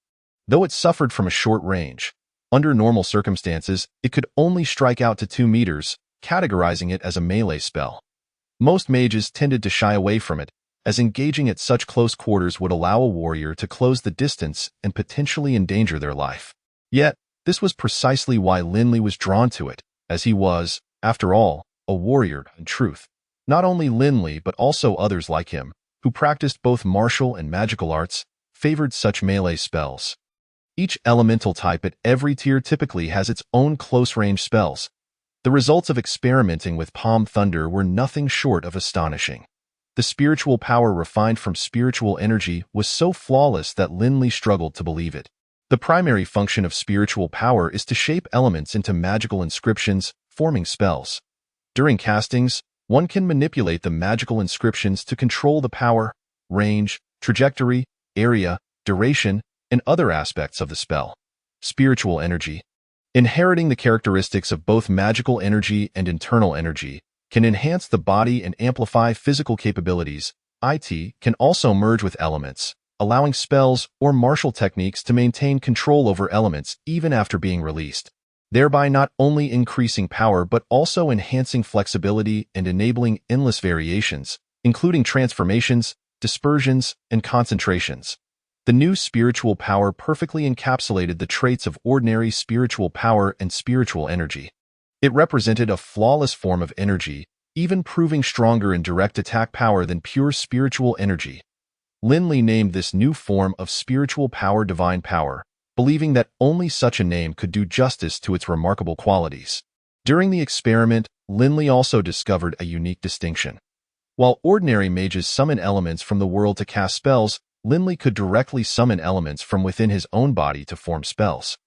Though it suffered from a short range, under normal circumstances, it could only strike out to 2 meters, categorizing it as a melee spell. Most mages tended to shy away from it, as engaging at such close quarters would allow a warrior to close the distance and potentially endanger their life. Yet, this was precisely why Linley was drawn to it, as he was, after all, a warrior in truth. Not only Linley but also others like him, who practiced both martial and magical arts, favored such melee spells. Each elemental type at every tier typically has its own close-range spells. The results of experimenting with Palm Thunder were nothing short of astonishing. The spiritual power refined from spiritual energy was so flawless that Linley struggled to believe it. The primary function of spiritual power is to shape elements into magical inscriptions, forming spells. During castings, one can manipulate the magical inscriptions to control the power, range, trajectory, area, duration, and other aspects of the spell. Spiritual energy. Inheriting the characteristics of both magical energy and internal energy can enhance the body and amplify physical capabilities. It can also merge with elements, allowing spells or martial techniques to maintain control over elements even after being released, thereby not only increasing power but also enhancing flexibility and enabling endless variations, including transformations, dispersions, and concentrations. The new spiritual power perfectly encapsulated the traits of ordinary spiritual power and spiritual energy. It represented a flawless form of energy, even proving stronger in direct attack power than pure spiritual energy. Lin named this new form of spiritual power divine power, believing that only such a name could do justice to its remarkable qualities. During the experiment, Lin also discovered a unique distinction. While ordinary mages summon elements from the world to cast spells, Lin could directly summon elements from within his own body to form spells.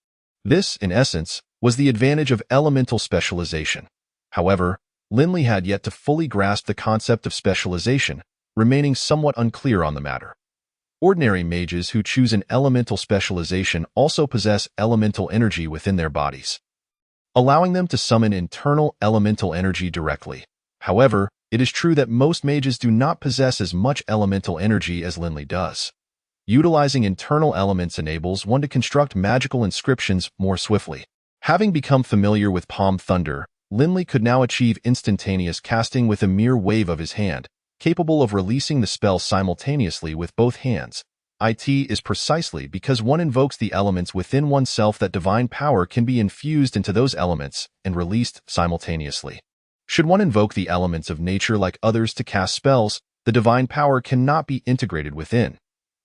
This, in essence, was the advantage of elemental specialization. However, Lin had yet to fully grasp the concept of specialization, remaining somewhat unclear on the matter. Ordinary mages who choose an elemental specialization also possess elemental energy within their bodies, allowing them to summon internal elemental energy directly. However, it is true that most mages do not possess as much elemental energy as Lin does. Utilizing internal elements enables one to construct magical inscriptions more swiftly. Having become familiar with Palm Thunder, Lin could now achieve instantaneous casting with a mere wave of his hand, capable of releasing the spell simultaneously with both hands. It is precisely because one invokes the elements within oneself that divine power can be infused into those elements and released simultaneously. Should one invoke the elements of nature like others to cast spells, the divine power cannot be integrated within.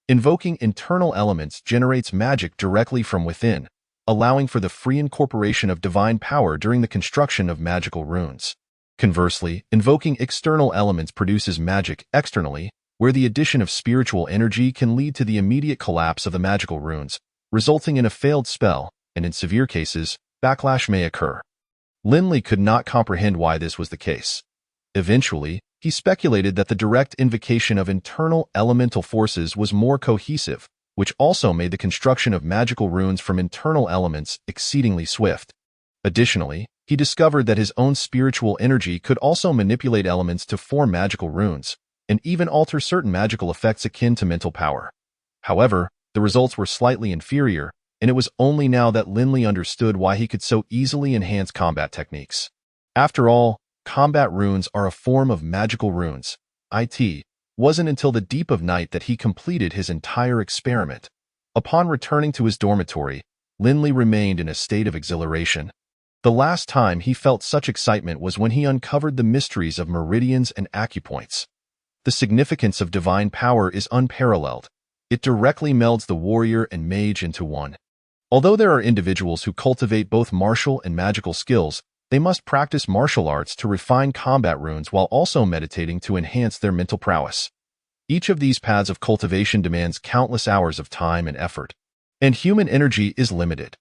Invoking internal elements generates magic directly from within, allowing for the free incorporation of divine power during the construction of magical runes. Conversely, invoking external elements produces magic externally, where the addition of spiritual energy can lead to the immediate collapse of the magical runes, resulting in a failed spell, and in severe cases, backlash may occur. Lin could not comprehend why this was the case. Eventually, he speculated that the direct invocation of internal elemental forces was more cohesive, which also made the construction of magical runes from internal elements exceedingly swift. Additionally, he discovered that his own spiritual energy could also manipulate elements to form magical runes, and even alter certain magical effects akin to mental power. However, the results were slightly inferior, and it was only now that Lin understood why he could so easily enhance combat techniques. After all, combat runes are a form of magical runes. It wasn't until the deep of night that he completed his entire experiment. Upon returning to his dormitory, Lin remained in a state of exhilaration. The last time he felt such excitement was when he uncovered the mysteries of meridians and acupoints. The significance of divine power is unparalleled. It directly melds the warrior and mage into one. Although there are individuals who cultivate both martial and magical skills, they must practice martial arts to refine combat runes while also meditating to enhance their mental prowess. Each of these paths of cultivation demands countless hours of time and effort, and human energy is limited.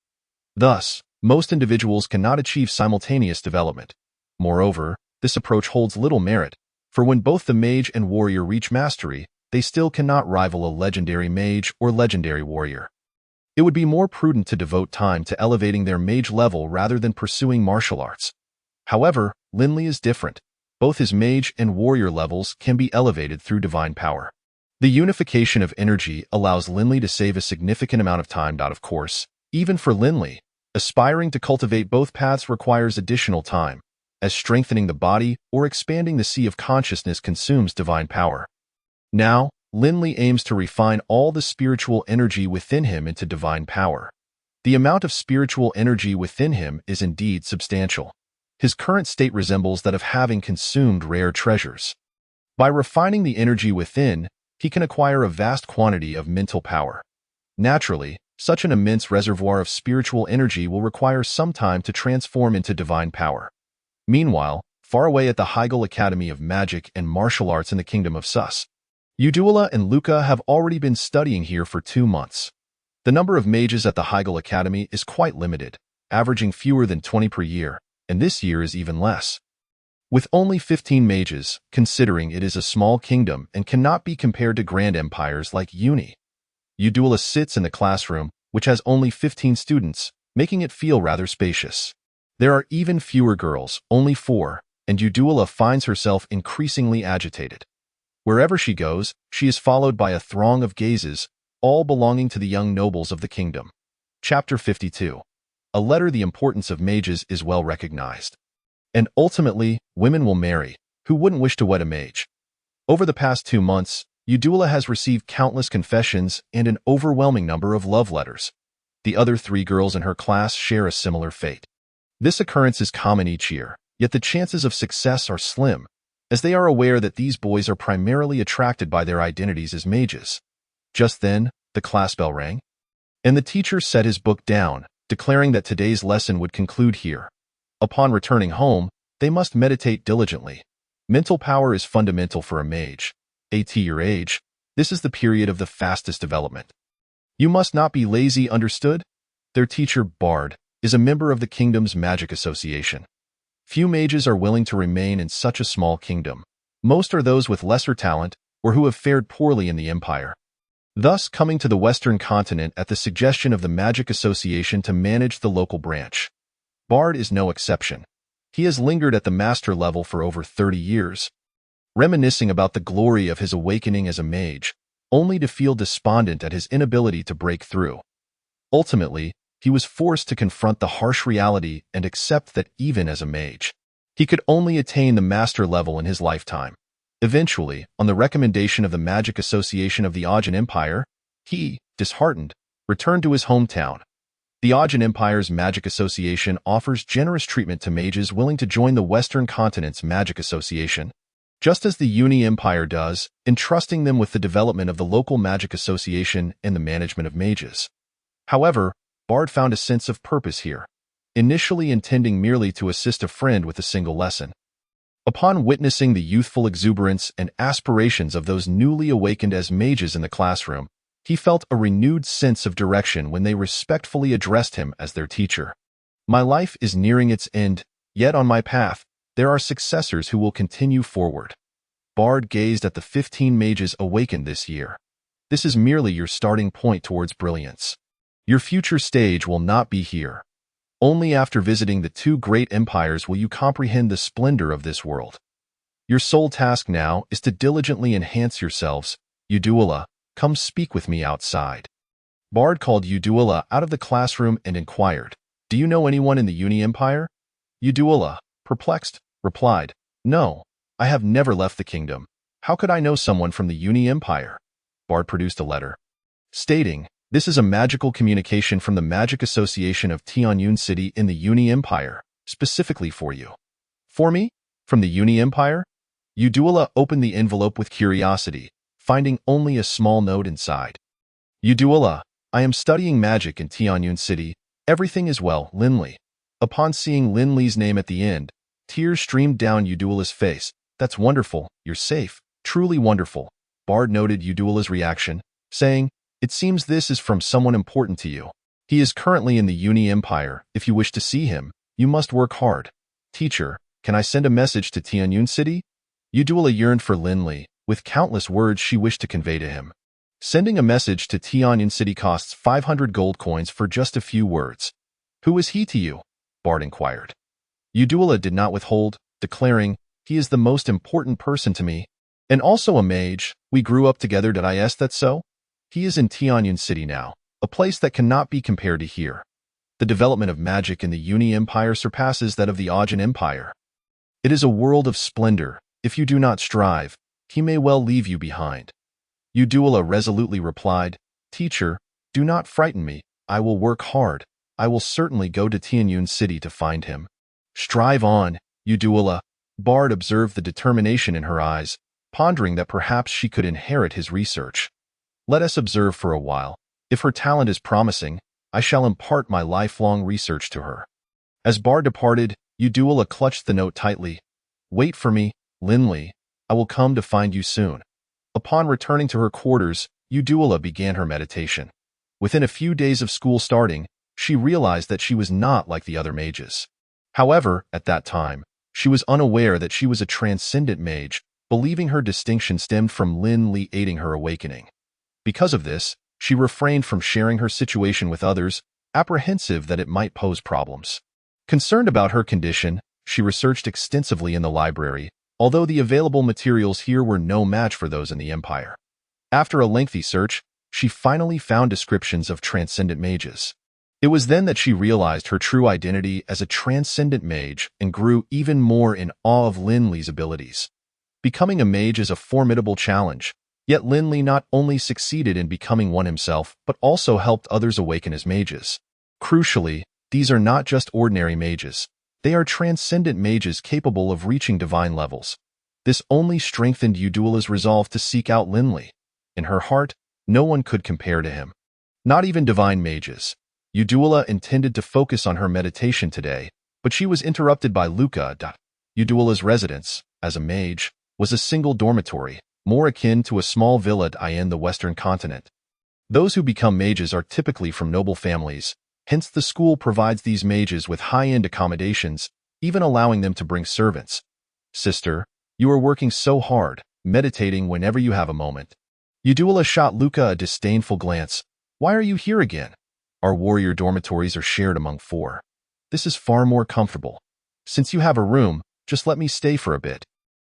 Thus, most individuals cannot achieve simultaneous development. Moreover, this approach holds little merit, for when both the mage and warrior reach mastery, they still cannot rival a legendary mage or legendary warrior. It would be more prudent to devote time to elevating their mage level rather than pursuing martial arts. However, Lin is different. Both his mage and warrior levels can be elevated through divine power. The unification of energy allows Lin to save a significant amount of time. Of course, even for Lin, aspiring to cultivate both paths requires additional time, as strengthening the body or expanding the sea of consciousness consumes divine power. Now, Lin aims to refine all the spiritual energy within him into divine power. The amount of spiritual energy within him is indeed substantial. His current state resembles that of having consumed rare treasures. By refining the energy within, he can acquire a vast quantity of mental power. Naturally, such an immense reservoir of spiritual energy will require some time to transform into divine power. Meanwhile, far away at the Heigl Academy of Magic and Martial Arts in the Kingdom of Sus, Udula and Luca have already been studying here for 2 months. The number of mages at the Heigl Academy is quite limited, averaging fewer than 20 per year, and this year is even less. With only 15 mages, considering it is a small kingdom and cannot be compared to grand empires like Uni. Udula sits in the classroom, which has only 15 students, making it feel rather spacious. There are even fewer girls, only 4, and Udula finds herself increasingly agitated. Wherever she goes, she is followed by a throng of gazes, all belonging to the young nobles of the kingdom. Chapter 52. A letter. The importance of mages is well recognized. And ultimately, women will marry. Who wouldn't wish to wed a mage? Over the past 2 months, Eudula has received countless confessions and an overwhelming number of love letters. The other 3 girls in her class share a similar fate. This occurrence is common each year, yet the chances of success are slim, as they are aware that these boys are primarily attracted by their identities as mages. Just then, the class bell rang, and the teacher set his book down, declaring that today's lesson would conclude here. Upon returning home, they must meditate diligently. Mental power is fundamental for a mage. At your age, this is the period of the fastest development. You must not be lazy, understood? Their teacher, Bard, is a member of the kingdom's magic association. Few mages are willing to remain in such a small kingdom. Most are those with lesser talent or who have fared poorly in the empire. Thus, coming to the Western continent at the suggestion of the Magic Association to manage the local branch. Bard is no exception. He has lingered at the master level for over 30 years, reminiscing about the glory of his awakening as a mage, only to feel despondent at his inability to break through. Ultimately, he was forced to confront the harsh reality and accept that even as a mage, he could only attain the master level in his lifetime. Eventually, on the recommendation of the Magic Association of the Ajan Empire, he, disheartened, returned to his hometown. The Ajan Empire's Magic Association offers generous treatment to mages willing to join the Western Continent's Magic Association, just as the Uni Empire does, entrusting them with the development of the local Magic Association and the management of mages. However, Bard found a sense of purpose here, initially intending merely to assist a friend with a single lesson. Upon witnessing the youthful exuberance and aspirations of those newly awakened as mages in the classroom, he felt a renewed sense of direction when they respectfully addressed him as their teacher. My life is nearing its end, yet on my path, there are successors who will continue forward. Bard gazed at the 15 mages awakened this year. This is merely your starting point towards brilliance. Your future stage will not be here. Only after visiting the 2 great empires will you comprehend the splendor of this world. Your sole task now is to diligently enhance yourselves. Eudula, come speak with me outside. Bard called Eudula out of the classroom and inquired, Do you know anyone in the Uni Empire? Eudula, perplexed, replied, No, I have never left the kingdom. How could I know someone from the Uni Empire? Bard produced a letter, stating, This is a magical communication from the Magic Association of Tianyun City in the Uni Empire, specifically for you. For me? From the Uni Empire? Eudula opened the envelope with curiosity, finding only a small note inside. Eudula, I am studying magic in Tianyun City. Everything is well, Linley. Upon seeing Linley's name at the end, tears streamed down Eudula's face. That's wonderful, you're safe, truly wonderful. Bard noted Eudula's reaction, saying, It seems this is from someone important to you. He is currently in the Uni Empire. If you wish to see him, you must work hard. Teacher, can I send a message to Tianyun City? Eudula yearned for Linley, with countless words she wished to convey to him. Sending a message to Tianyun City costs 500 gold coins for just a few words. Who is he to you? Bard inquired. Eudula did not withhold, declaring, He is the most important person to me. And also a mage. We grew up together. Did I ask that so? He is in Tianyun City now, a place that cannot be compared to here. The development of magic in the Uni Empire surpasses that of the Ajan Empire. It is a world of splendor. If you do not strive, he may well leave you behind. Eudula resolutely replied, Teacher, do not frighten me. I will work hard. I will certainly go to Tianyun City to find him. Strive on, Eudula. Bard observed the determination in her eyes, pondering that perhaps she could inherit his research. Let us observe for a while. If her talent is promising, I shall impart my lifelong research to her. As Bard departed, Eudula clutched the note tightly. Wait for me, Linley. I will come to find you soon. Upon returning to her quarters, Eudula began her meditation. Within a few days of school starting, she realized that she was not like the other mages. However, at that time, she was unaware that she was a transcendent mage, believing her distinction stemmed from Linley aiding her awakening. Because of this, she refrained from sharing her situation with others, apprehensive that it might pose problems. Concerned about her condition, she researched extensively in the library, although the available materials here were no match for those in the Empire. After a lengthy search, she finally found descriptions of transcendent mages. It was then that she realized her true identity as a transcendent mage and grew even more in awe of Lin Li's abilities. Becoming a mage is a formidable challenge, yet Lin Li not only succeeded in becoming one himself, but also helped others awaken as mages. Crucially, these are not just ordinary mages. They are transcendent mages capable of reaching divine levels. This only strengthened Udula's resolve to seek out Lin Li. In her heart, no one could compare to him. Not even divine mages. Udula intended to focus on her meditation today, but she was interrupted by Luca. Udula's residence, as a mage, was a single dormitory, more akin to a small villa in the Western continent. Those who become mages are typically from noble families, hence the school provides these mages with high-end accommodations, even allowing them to bring servants. Sister, you are working so hard, meditating whenever you have a moment. Udula shot Luca a disdainful glance. Why are you here again? Our warrior dormitories are shared among 4. This is far more comfortable. Since you have a room, just let me stay for a bit.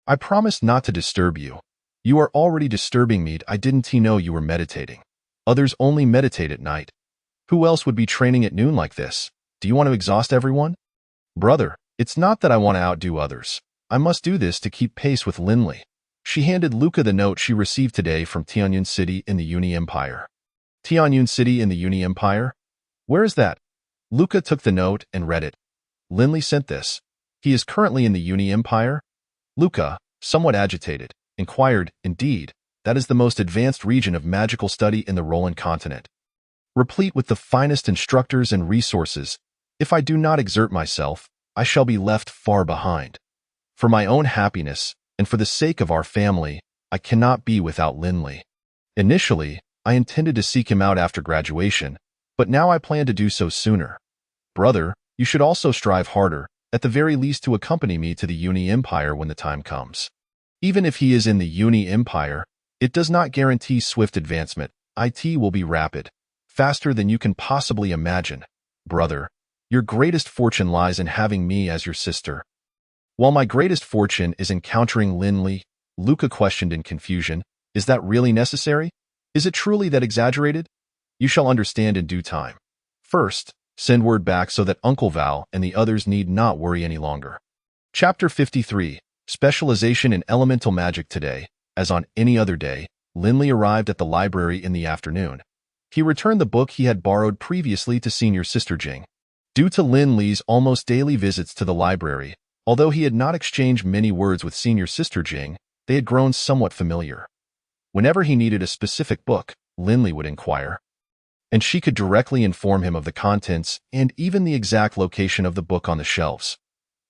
I promise not to disturb you. You are already disturbing me. I didn't know you were meditating. Others only meditate at night. Who else would be training at noon like this? Do you want to exhaust everyone? Brother, it's not that I want to outdo others. I must do this to keep pace with Lin Li. She handed Luca the note she received today from Tianyun City in the Uni Empire. Tianyun City in the Uni Empire? Where is that? Luca took the note and read it. Lin Li sent this. He is currently in the Uni Empire? Luca, somewhat agitated, inquired, indeed, that is the most advanced region of magical study in the Roland continent. Replete with the finest instructors and resources, if I do not exert myself, I shall be left far behind. For my own happiness, and for the sake of our family, I cannot be without Lin Li. Initially, I intended to seek him out after graduation, but now I plan to do so sooner. Brother, you should also strive harder, at the very least to accompany me to the Uni Empire when the time comes. Even if he is in the Uni Empire, it does not guarantee swift advancement. It will be rapid, faster than you can possibly imagine. Brother, your greatest fortune lies in having me as your sister. While my greatest fortune is encountering Lin Li, Luca questioned in confusion, is that really necessary? Is it truly that exaggerated? You shall understand in due time. First, send word back so that Uncle Val and the others need not worry any longer. Chapter 53, Specialization in Elemental Magic. Today, as on any other day, Lin Li arrived at the library in the afternoon. He returned the book he had borrowed previously to Senior Sister Jing. Due to Lin Li's almost daily visits to the library, although he had not exchanged many words with Senior Sister Jing, they had grown somewhat familiar. Whenever he needed a specific book, Lin Li would inquire, and she could directly inform him of the contents and even the exact location of the book on the shelves.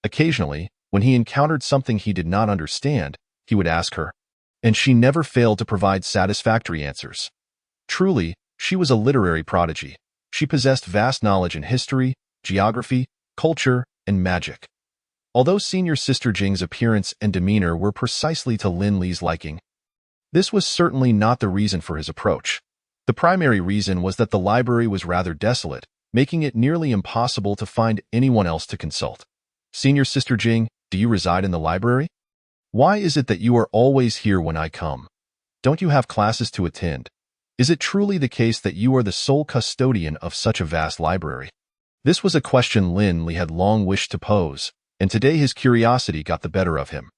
Occasionally, when he encountered something he did not understand, he would ask her, and she never failed to provide satisfactory answers. Truly, she was a literary prodigy. She possessed vast knowledge in history, geography, culture, and magic. Although Senior Sister Jing's appearance and demeanor were precisely to Lin Li's liking, this was certainly not the reason for his approach. The primary reason was that the library was rather desolate, making it nearly impossible to find anyone else to consult. Senior Sister Jing, do you reside in the library? Why is it that you are always here when I come? Don't you have classes to attend? Is it truly the case that you are the sole custodian of such a vast library? This was a question Lin Li had long wished to pose, and today his curiosity got the better of him.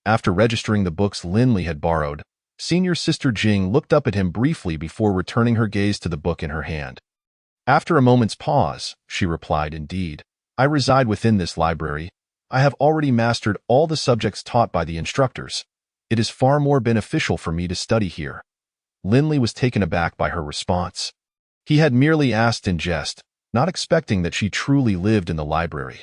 After registering the books Lin Li had borrowed, Senior Sister Jing looked up at him briefly before returning her gaze to the book in her hand. After a moment's pause, she replied, indeed, I reside within this library. I have already mastered all the subjects taught by the instructors. It is far more beneficial for me to study here. Lin Li was taken aback by her response. He had merely asked in jest, not expecting that she truly lived in the library.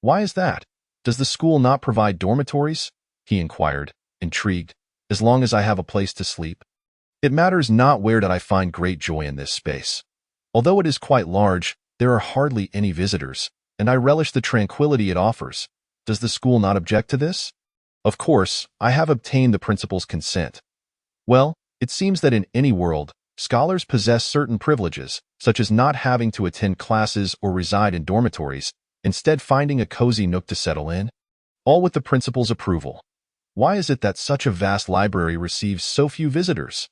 Why is that? Does the school not provide dormitories? He inquired, intrigued. As long as I have a place to sleep. It matters not where did I find great joy in this space. Although it is quite large, there are hardly any visitors, and I relish the tranquility it offers. Does the school not object to this? Of course, I have obtained the principal's consent. Well, it seems that in any world, scholars possess certain privileges, such as not having to attend classes or reside in dormitories, instead finding a cozy nook to settle in, all with the principal's approval. Why is it that such a vast library receives so few visitors?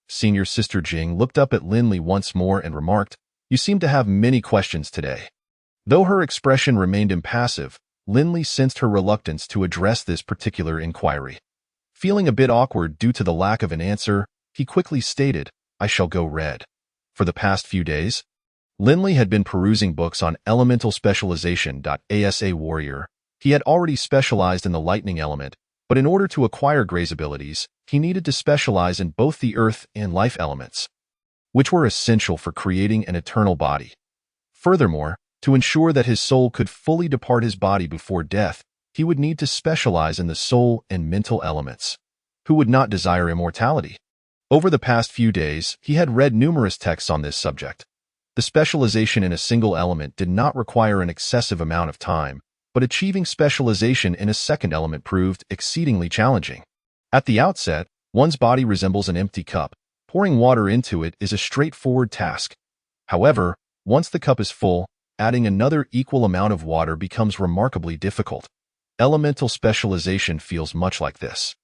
Senior Sister Jing looked up at Linley once more and remarked, "You seem to have many questions today." Though her expression remained impassive, Linley sensed her reluctance to address this particular inquiry. Feeling a bit awkward due to the lack of an answer, he quickly stated, "I shall go red." For the past few days, Linley had been perusing books on elemental specialization. As a warrior, he had already specialized in the lightning element, but in order to acquire Gray's abilities, he needed to specialize in both the earth and life elements, which were essential for creating an eternal body. Furthermore, to ensure that his soul could fully depart his body before death, he would need to specialize in the soul and mental elements. Who would not desire immortality? Over the past few days, he had read numerous texts on this subject. The specialization in a single element did not require an excessive amount of time, but achieving specialization in a second element proved exceedingly challenging. At the outset, one's body resembles an empty cup. Pouring water into it is a straightforward task. However, once the cup is full, adding another equal amount of water becomes remarkably difficult. Elemental specialization feels much like this.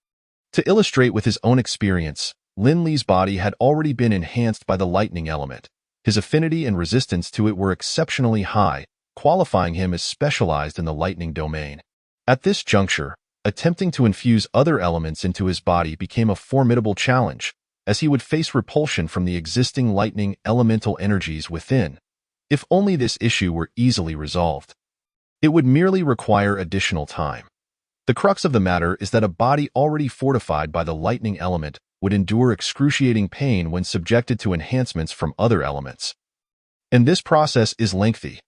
To illustrate with his own experience, Linley's body had already been enhanced by the lightning element. His affinity and resistance to it were exceptionally high, qualifying him as specialized in the lightning domain. At this juncture, attempting to infuse other elements into his body became a formidable challenge, as he would face repulsion from the existing lightning elemental energies within. If only this issue were easily resolved. It would merely require additional time. The crux of the matter is that a body already fortified by the lightning element would endure excruciating pain when subjected to enhancements from other elements. And this process is lengthy.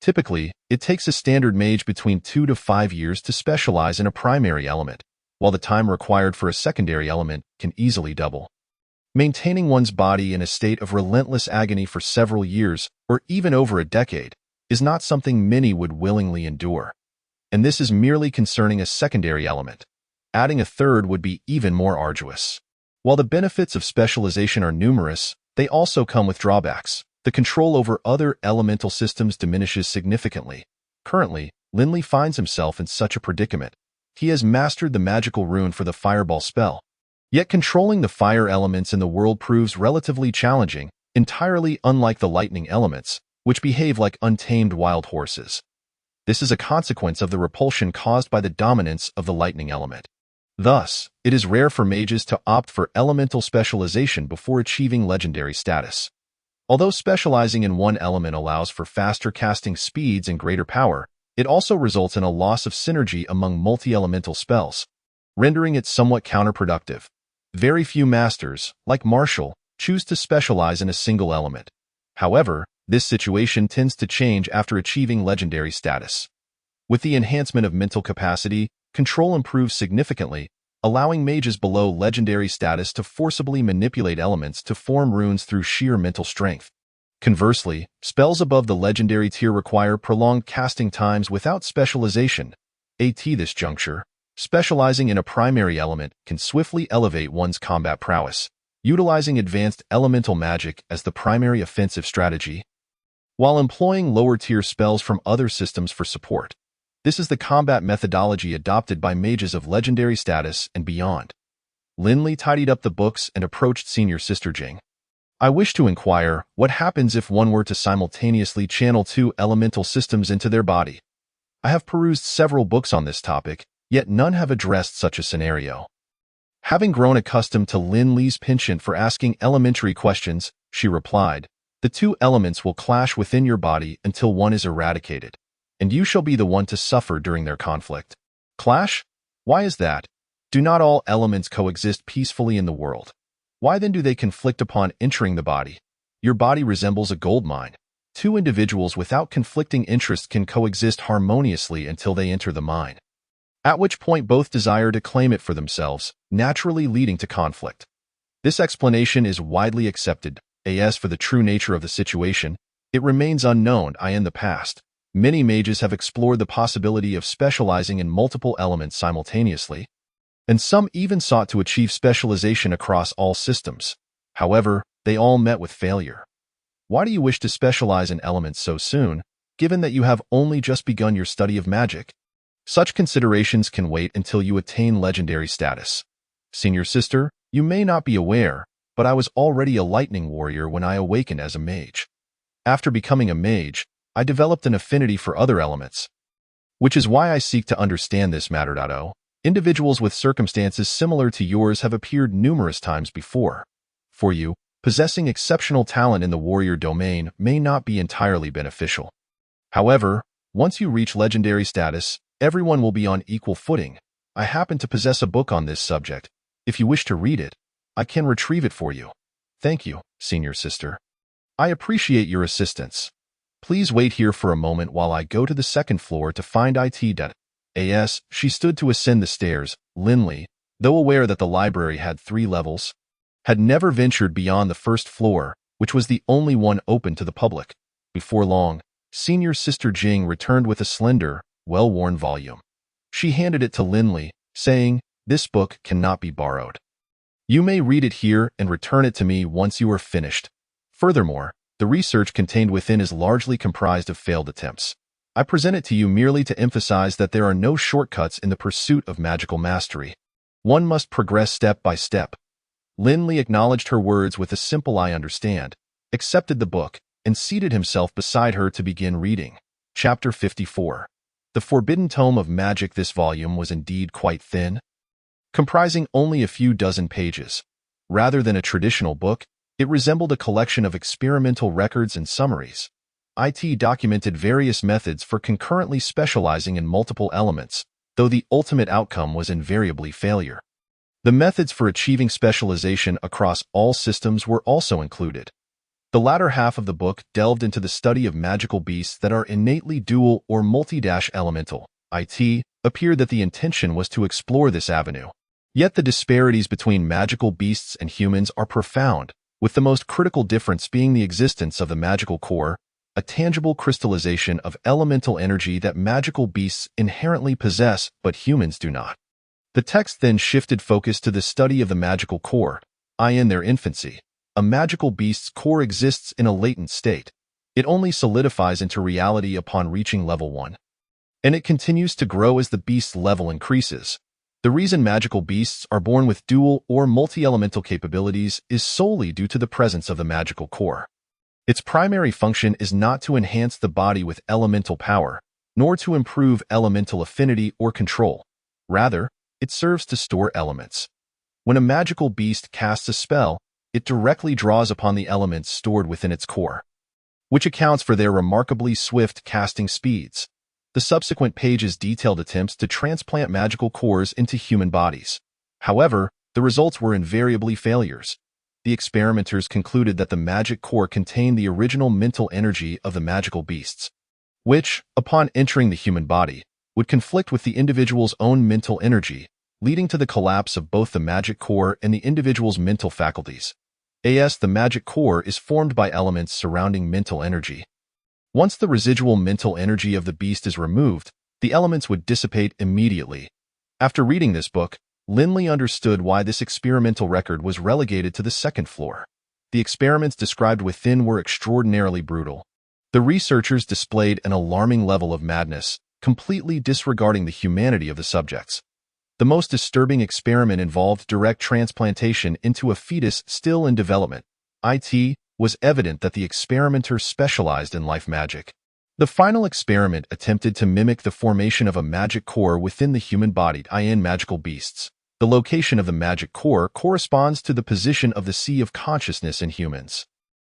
Typically, it takes a standard mage between 2 to 5 years to specialize in a primary element, while the time required for a secondary element can easily double. Maintaining one's body in a state of relentless agony for several years, or even over a decade, is not something many would willingly endure. And this is merely concerning a secondary element. Adding a third would be even more arduous. While the benefits of specialization are numerous, they also come with drawbacks. The control over other elemental systems diminishes significantly. Currently, Linley finds himself in such a predicament. He has mastered the magical rune for the fireball spell. Yet controlling the fire elements in the world proves relatively challenging, entirely unlike the lightning elements, which behave like untamed wild horses. This is a consequence of the repulsion caused by the dominance of the lightning element. Thus, it is rare for mages to opt for elemental specialization before achieving legendary status. Although specializing in one element allows for faster casting speeds and greater power, it also results in a loss of synergy among multi-elemental spells, rendering it somewhat counterproductive. Very few masters, like Marshall, choose to specialize in a single element. However, this situation tends to change after achieving legendary status. With the enhancement of mental capacity, control improves significantly, allowing mages below legendary status to forcibly manipulate elements to form runes through sheer mental strength. Conversely, spells above the legendary tier require prolonged casting times without specialization. At this juncture, specializing in a primary element can swiftly elevate one's combat prowess, utilizing advanced elemental magic as the primary offensive strategy, while employing lower-tier spells from other systems for support. This is the combat methodology adopted by mages of legendary status and beyond. Linley tidied up the books and approached Senior Sister Jing. "I wish to inquire, what happens if one were to simultaneously channel 2 elemental systems into their body? I have perused several books on this topic, yet none have addressed such a scenario." Having grown accustomed to Linley's penchant for asking elementary questions, she replied, "The 2 elements will clash within your body until one is eradicated, and you shall be the one to suffer during their conflict." Clash? Why is that? Do not all elements coexist peacefully in the world? Why then do they conflict upon entering the body? Your body resembles a gold mine. 2 individuals without conflicting interests can coexist harmoniously until they enter the mine, at which point both desire to claim it for themselves, naturally leading to conflict. This explanation is widely accepted. As for the true nature of the situation, it remains unknown. In the past, many mages have explored the possibility of specializing in multiple elements simultaneously, and some even sought to achieve specialization across all systems. However, they all met with failure. Why do you wish to specialize in elements so soon, given that you have only just begun your study of magic? Such considerations can wait until you attain legendary status. Senior Sister, you may not be aware, but I was already a lightning warrior when I awakened as a mage. After becoming a mage, I developed an affinity for other elements, which is why I seek to understand this matter. Individuals with circumstances similar to yours have appeared numerous times before. For you, possessing exceptional talent in the warrior domain may not be entirely beneficial. However, once you reach legendary status, everyone will be on equal footing. I happen to possess a book on this subject. If you wish to read it, I can retrieve it for you. Thank you, senior sister. I appreciate your assistance. Please wait here for a moment while I go to the second floor to find it. As she stood to ascend the stairs, Linley, though aware that the library had 3 levels, had never ventured beyond the first floor, which was the only one open to the public. Before long, senior sister Jing returned with a slender, well-worn volume. She handed it to Linley, saying, "This book cannot be borrowed. You may read it here and return it to me once you are finished. Furthermore, the research contained within is largely comprised of failed attempts. I present it to you merely to emphasize that there are no shortcuts in the pursuit of magical mastery. One must progress step by step." Linley acknowledged her words with a simple "I understand," accepted the book, and seated himself beside her to begin reading. Chapter 54. The Forbidden Tome of Magic. This volume was indeed quite thin, comprising only a few dozen pages. Rather than a traditional book, it resembled a collection of experimental records and summaries. It documented various methods for concurrently specializing in multiple elements, though the ultimate outcome was invariably failure. The methods for achieving specialization across all systems were also included. The latter half of the book delved into the study of magical beasts that are innately dual or multi-elemental. It appeared that the intention was to explore this avenue. Yet the disparities between magical beasts and humans are profound, with the most critical difference being the existence of the magical core, a tangible crystallization of elemental energy that magical beasts inherently possess but humans do not. The text then shifted focus to the study of the magical core, in their infancy. A magical beast's core exists in a latent state. It only solidifies into reality upon reaching level 1. And it continues to grow as the beast's level increases. The reason magical beasts are born with dual or multi-elemental capabilities is solely due to the presence of the magical core. Its primary function is not to enhance the body with elemental power, nor to improve elemental affinity or control. Rather, it serves to store elements. When a magical beast casts a spell, it directly draws upon the elements stored within its core, which accounts for their remarkably swift casting speeds. The subsequent pages detailed attempts to transplant magical cores into human bodies. However, the results were invariably failures. The experimenters concluded that the magic core contained the original mental energy of the magical beasts, which, upon entering the human body, would conflict with the individual's own mental energy, leading to the collapse of both the magic core and the individual's mental faculties. The magic core is formed by elements surrounding mental energy. Once the residual mental energy of the beast is removed, the elements would dissipate immediately. After reading this book, Linley understood why this experimental record was relegated to the second floor. The experiments described within were extraordinarily brutal. The researchers displayed an alarming level of madness, completely disregarding the humanity of the subjects. The most disturbing experiment involved direct transplantation into a fetus still in development. It was evident that the experimenter specialized in life magic. The final experiment attempted to mimic the formation of a magic core within the human body in magical beasts. The location of the magic core corresponds to the position of the sea of consciousness in humans.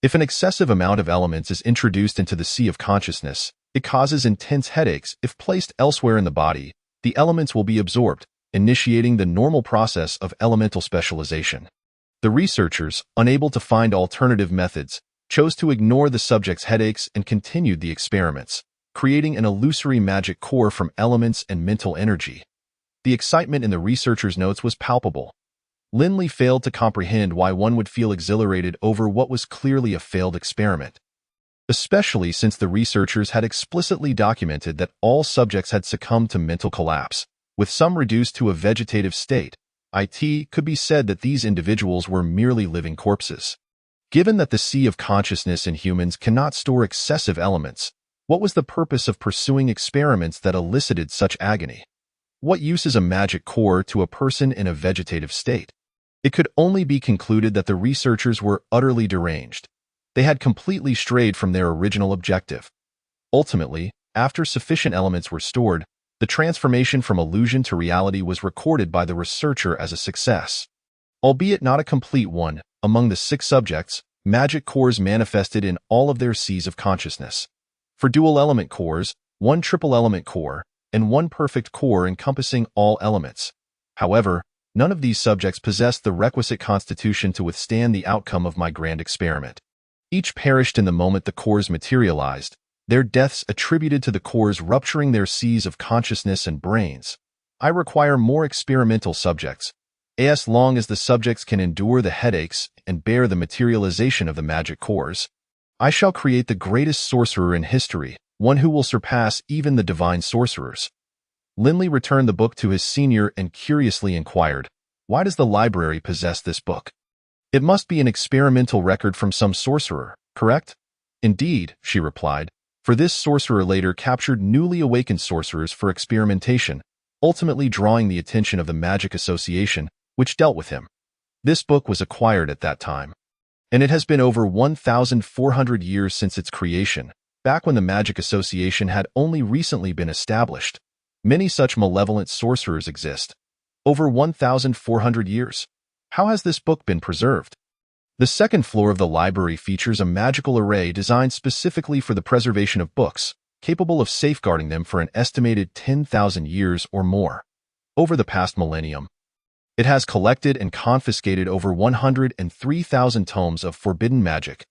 If an excessive amount of elements is introduced into the sea of consciousness, it causes intense headaches. If placed elsewhere in the body, the elements will be absorbed, initiating the normal process of elemental specialization. The researchers, unable to find alternative methods, chose to ignore the subject's headaches and continued the experiments, creating an illusory magic core from elements and mental energy. The excitement in the researchers' notes was palpable. Linley failed to comprehend why one would feel exhilarated over what was clearly a failed experiment, especially since the researchers had explicitly documented that all subjects had succumbed to mental collapse, with some reduced to a vegetative state. It could be said that these individuals were merely living corpses. Given that the sea of consciousness in humans cannot store excessive elements, what was the purpose of pursuing experiments that elicited such agony? What use is a magic core to a person in a vegetative state? It could only be concluded that the researchers were utterly deranged. They had completely strayed from their original objective. Ultimately, after sufficient elements were stored, the transformation from illusion to reality was recorded by the researcher as a success. Albeit not a complete one, among the 6 subjects, magic cores manifested in all of their seas of consciousness. For dual-element cores, 1 triple-element core, and 1 perfect core encompassing all elements. However, none of these subjects possessed the requisite constitution to withstand the outcome of my grand experiment. Each perished in the moment the cores materialized, their deaths attributed to the cores rupturing their seas of consciousness and brains. I require more experimental subjects, as long as the subjects can endure the headaches and bear the materialization of the magic cores. I shall create the greatest sorcerer in history, one who will surpass even the divine sorcerers. Linley returned the book to his senior and curiously inquired, "Why does the library possess this book? It must be an experimental record from some sorcerer, correct?" "Indeed," she replied, "for this sorcerer later captured newly awakened sorcerers for experimentation, ultimately drawing the attention of the Magic Association, which dealt with him. This book was acquired at that time, and it has been over 1,400 years since its creation, back when the Magic Association had only recently been established. Many such malevolent sorcerers exist. Over 1,400 years. How has this book been preserved?" The second floor of the library features a magical array designed specifically for the preservation of books, capable of safeguarding them for an estimated 10,000 years or more. Over the past millennium, it has collected and confiscated over 103,000 tomes of forbidden magic.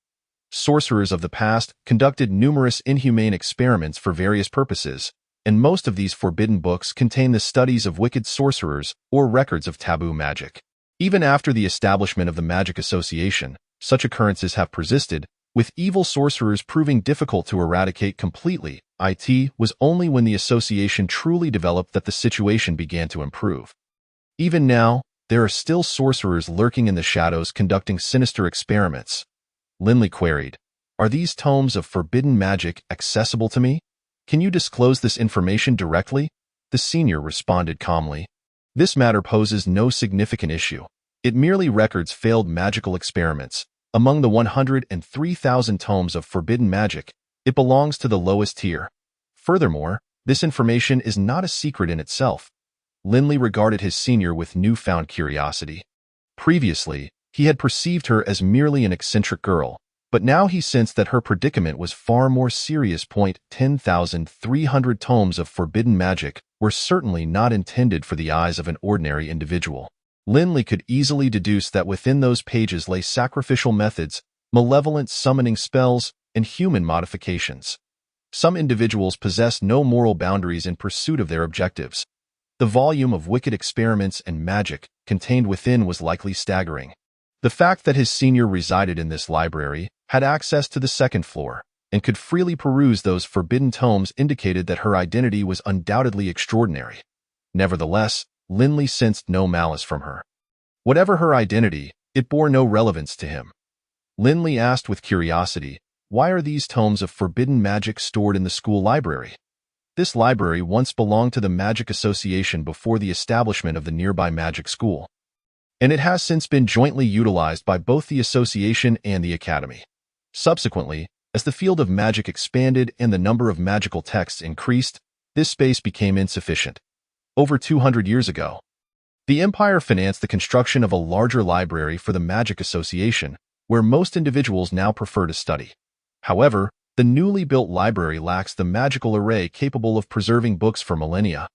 Sorcerers of the past conducted numerous inhumane experiments for various purposes, and most of these forbidden books contain the studies of wicked sorcerers or records of taboo magic. Even after the establishment of the Magic Association, such occurrences have persisted, with evil sorcerers proving difficult to eradicate completely. It was only when the association truly developed that the situation began to improve. Even now, there are still sorcerers lurking in the shadows conducting sinister experiments. Linley queried, "Are these tomes of forbidden magic accessible to me? Can you disclose this information directly?" The senior responded calmly, "This matter poses no significant issue. It merely records failed magical experiments. Among the 103,000 tomes of forbidden magic, it belongs to the lowest tier. Furthermore, this information is not a secret in itself." Linley regarded his senior with newfound curiosity. Previously, he had perceived her as merely an eccentric girl, but now he sensed that her predicament was far more serious. 10,300 tomes of forbidden magic were certainly not intended for the eyes of an ordinary individual. Linley could easily deduce that within those pages lay sacrificial methods, malevolent summoning spells, and human modifications. Some individuals possess no moral boundaries in pursuit of their objectives. The volume of wicked experiments and magic contained within was likely staggering. The fact that his senior resided in this library, had access to the second floor, and could freely peruse those forbidden tomes indicated that her identity was undoubtedly extraordinary. Nevertheless, Linley sensed no malice from her. Whatever her identity, it bore no relevance to him. Linley asked with curiosity, "Why are these tomes of forbidden magic stored in the school library?" This library once belonged to the Magic Association before the establishment of the nearby magic school, and it has since been jointly utilized by both the association and the academy. Subsequently, as the field of magic expanded and the number of magical texts increased, this space became insufficient. Over 200 years ago, the Empire financed the construction of a larger library for the Magic Association, where most individuals now prefer to study. However, the newly built library lacks the magical array capable of preserving books for millennia,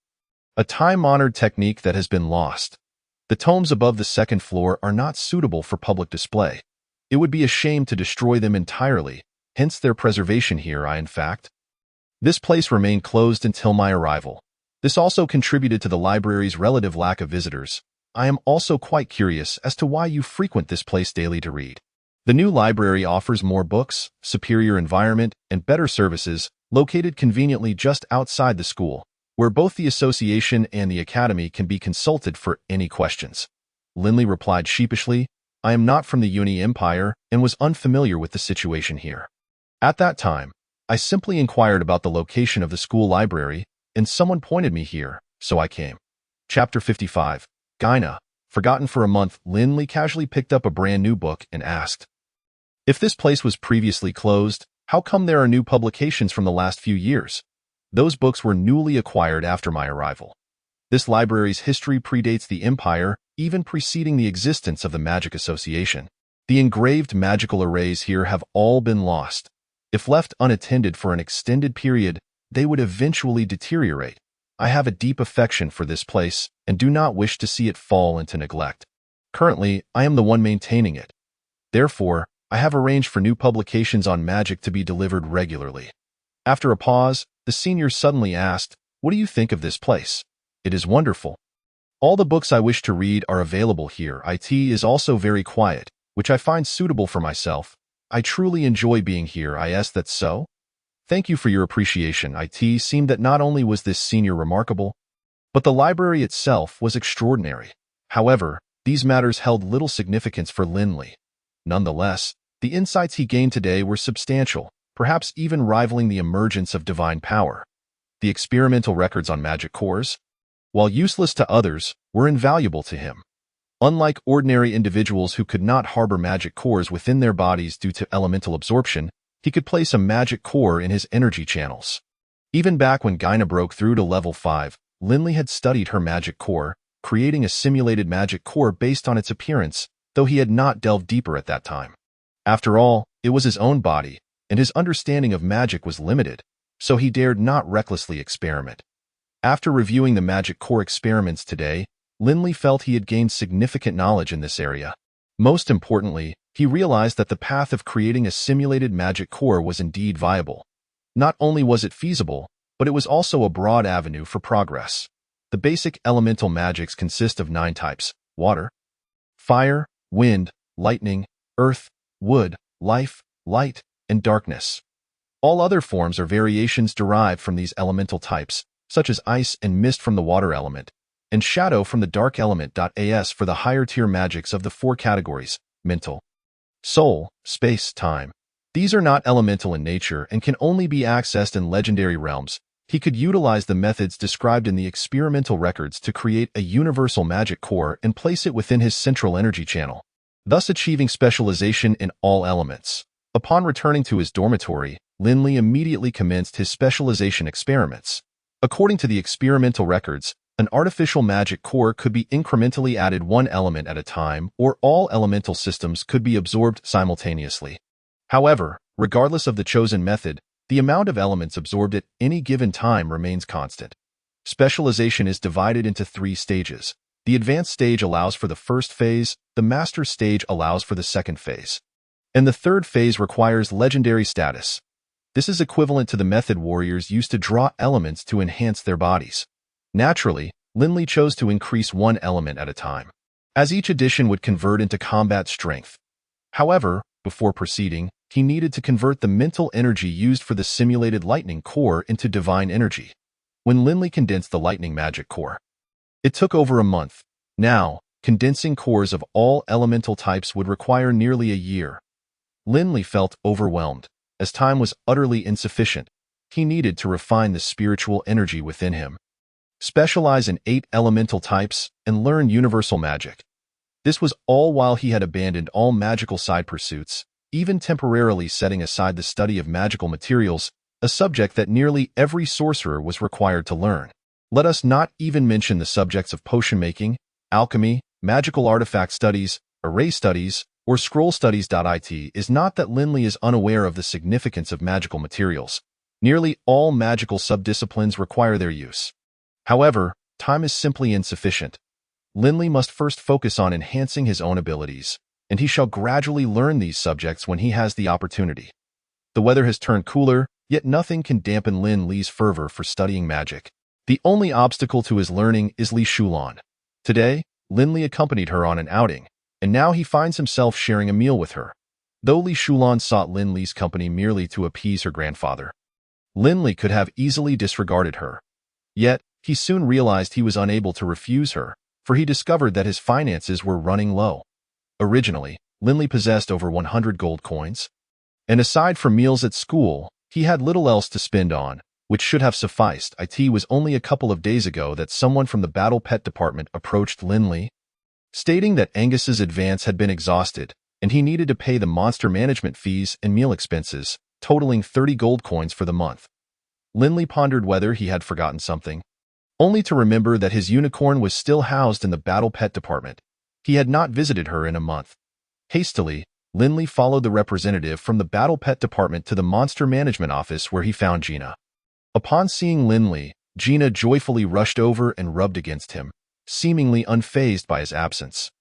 a time-honored technique that has been lost. The tomes above the second floor are not suitable for public display. It would be a shame to destroy them entirely, hence their preservation here. In fact, this place remained closed until my arrival. This also contributed to the library's relative lack of visitors. I am also quite curious as to why you frequent this place daily to read. The new library offers more books, superior environment, and better services, located conveniently just outside the school, where both the association and the academy can be consulted for any questions. Linley replied sheepishly, "I am not from the Uni Empire and was unfamiliar with the situation here. At that time, I simply inquired about the location of the school library, and someone pointed me here, so I came." Chapter 55. Gaina, Forgotten for a month, Lin casually picked up a brand new book and asked, "If this place was previously closed, how come there are new publications from the last few years?" Those books were newly acquired after my arrival. This library's history predates the Empire, even preceding the existence of the Magic Association. The engraved magical arrays here have all been lost. If left unattended for an extended period, they would eventually deteriorate. I have a deep affection for this place and do not wish to see it fall into neglect. Currently, I am the one maintaining it. Therefore, I have arranged for new publications on magic to be delivered regularly. After a pause, the senior suddenly asked, "What do you think of this place?" "It is wonderful. All the books I wish to read are available here. It is also very quiet, which I find suitable for myself. I truly enjoy being here. Is that so?" "Thank you for your appreciation." It seemed that not only was this senior remarkable, but the library itself was extraordinary. However, these matters held little significance for Lin. Nonetheless, the insights he gained today were substantial, perhaps even rivaling the emergence of divine power. The experimental records on magic cores, while useless to others, were invaluable to him. Unlike ordinary individuals who could not harbor magic cores within their bodies due to elemental absorption, he could place a magic core in his energy channels. Even back when Gaina broke through to level 5, Lin had studied her magic core, creating a simulated magic core based on its appearance, though he had not delved deeper at that time. After all, it was his own body, and his understanding of magic was limited, so he dared not recklessly experiment. After reviewing the magic core experiments today, Lin felt he had gained significant knowledge in this area. Most importantly, he realized that the path of creating a simulated magic core was indeed viable. Not only was it feasible, but it was also a broad avenue for progress. The basic elemental magics consist of 9 types: water, fire, wind, lightning, earth, wood, life, light, and darkness. All other forms are variations derived from these elemental types, such as ice and mist from the water element, and shadow from the dark element. As for the higher tier magics of the 4 categories: mental, soul, space, time. These are not elemental in nature and can only be accessed in legendary realms. He could utilize the methods described in the experimental records to create a universal magic core and place it within his central energy channel, thus achieving specialization in all elements. Upon returning to his dormitory, Lin immediately commenced his specialization experiments. According to the experimental records, an artificial magic core could be incrementally added 1 element at a time, or all elemental systems could be absorbed simultaneously. However, regardless of the chosen method, the amount of elements absorbed at any given time remains constant. Specialization is divided into 3 stages. The advanced stage allows for the first phase, the master stage allows for the second phase, and the third phase requires legendary status. This is equivalent to the method warriors used to draw elements to enhance their bodies. Naturally, Lin chose to increase 1 element at a time, as each addition would convert into combat strength. However, before proceeding, he needed to convert the mental energy used for the simulated lightning core into divine energy. When Lin condensed the lightning magic core, it took over a month. Now, condensing cores of all elemental types would require nearly a year. Lin felt overwhelmed, as time was utterly insufficient. He needed to refine the spiritual energy within him, specialize in 8 elemental types, and learn universal magic. This was all while he had abandoned all magical side pursuits, even temporarily setting aside the study of magical materials, a subject that nearly every sorcerer was required to learn. Let us not even mention the subjects of potion making, alchemy, magical artifact studies, array studies, or scroll studies. It is not that Lin is unaware of the significance of magical materials. Nearly all magical subdisciplines require their use. However, time is simply insufficient. Lin must first focus on enhancing his own abilities, and he shall gradually learn these subjects when he has the opportunity. The weather has turned cooler, yet nothing can dampen Lin's fervor for studying magic. The only obstacle to his learning is Li Shulan. Today, Lin accompanied her on an outing, and now he finds himself sharing a meal with her. Though Li Shulan sought Lin's company merely to appease her grandfather, Lin could have easily disregarded her. Yet, he soon realized he was unable to refuse her, for he discovered that his finances were running low. Originally, Lin possessed over 100 gold coins, and aside from meals at school, he had little else to spend on, which should have sufficed. It was only a couple of days ago that someone from the Battle Pet department approached Lin. stating that Angus's advance had been exhausted, and he needed to pay the monster management fees and meal expenses, totaling 30 gold coins for the month. Linley pondered whether he had forgotten something, only to remember that his unicorn was still housed in the battle pet department. He had not visited her in a month. Hastily, Linley followed the representative from the battle pet department to the monster management office where he found Gina. Upon seeing Linley, Gina joyfully rushed over and rubbed against him, seemingly unfazed by his absence.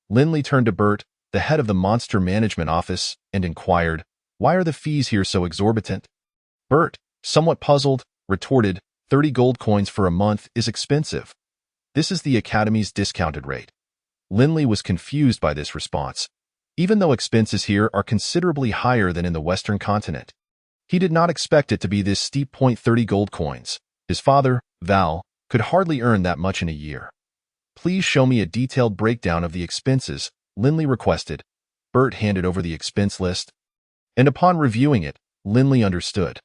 Linley turned to Bert, the head of the monster management office, and inquired, "Why are the fees here so exorbitant?" Bert, somewhat puzzled, retorted, 30 gold coins for a month is expensive. This is the Academy's discounted rate. Linley was confused by this response, even though expenses here are considerably higher than in the Western continent. He did not expect it to be this steep. 30 gold coins. His father, Val, could hardly earn that much in a year. "Please show me a detailed breakdown of the expenses," Linley requested. Bert handed over the expense list, and upon reviewing it, Linley understood.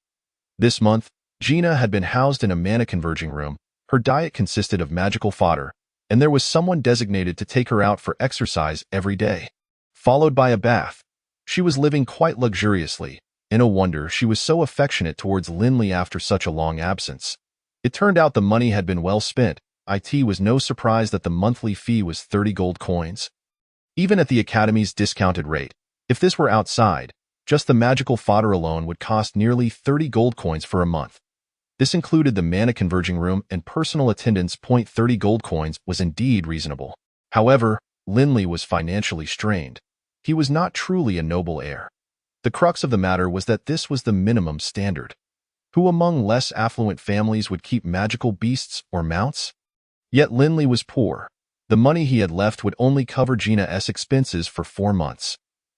This month, Gina had been housed in a mana converging room. Her diet consisted of magical fodder, and there was someone designated to take her out for exercise every day, followed by a bath. She was living quite luxuriously, and no wonder she was so affectionate towards Linley after such a long absence. It turned out the money had been well spent. It was no surprise that the monthly fee was 30 gold coins. Even at the Academy's discounted rate, if this were outside, just the magical fodder alone would cost nearly 30 gold coins for a month. This included the mana converging room and personal attendance. 30 gold coins was indeed reasonable. However, Linley was financially strained. He was not truly a noble heir. The crux of the matter was that this was the minimum standard. Who among less affluent families would keep magical beasts or mounts? Yet Linley was poor. The money he had left would only cover Gina's expenses for 4 months.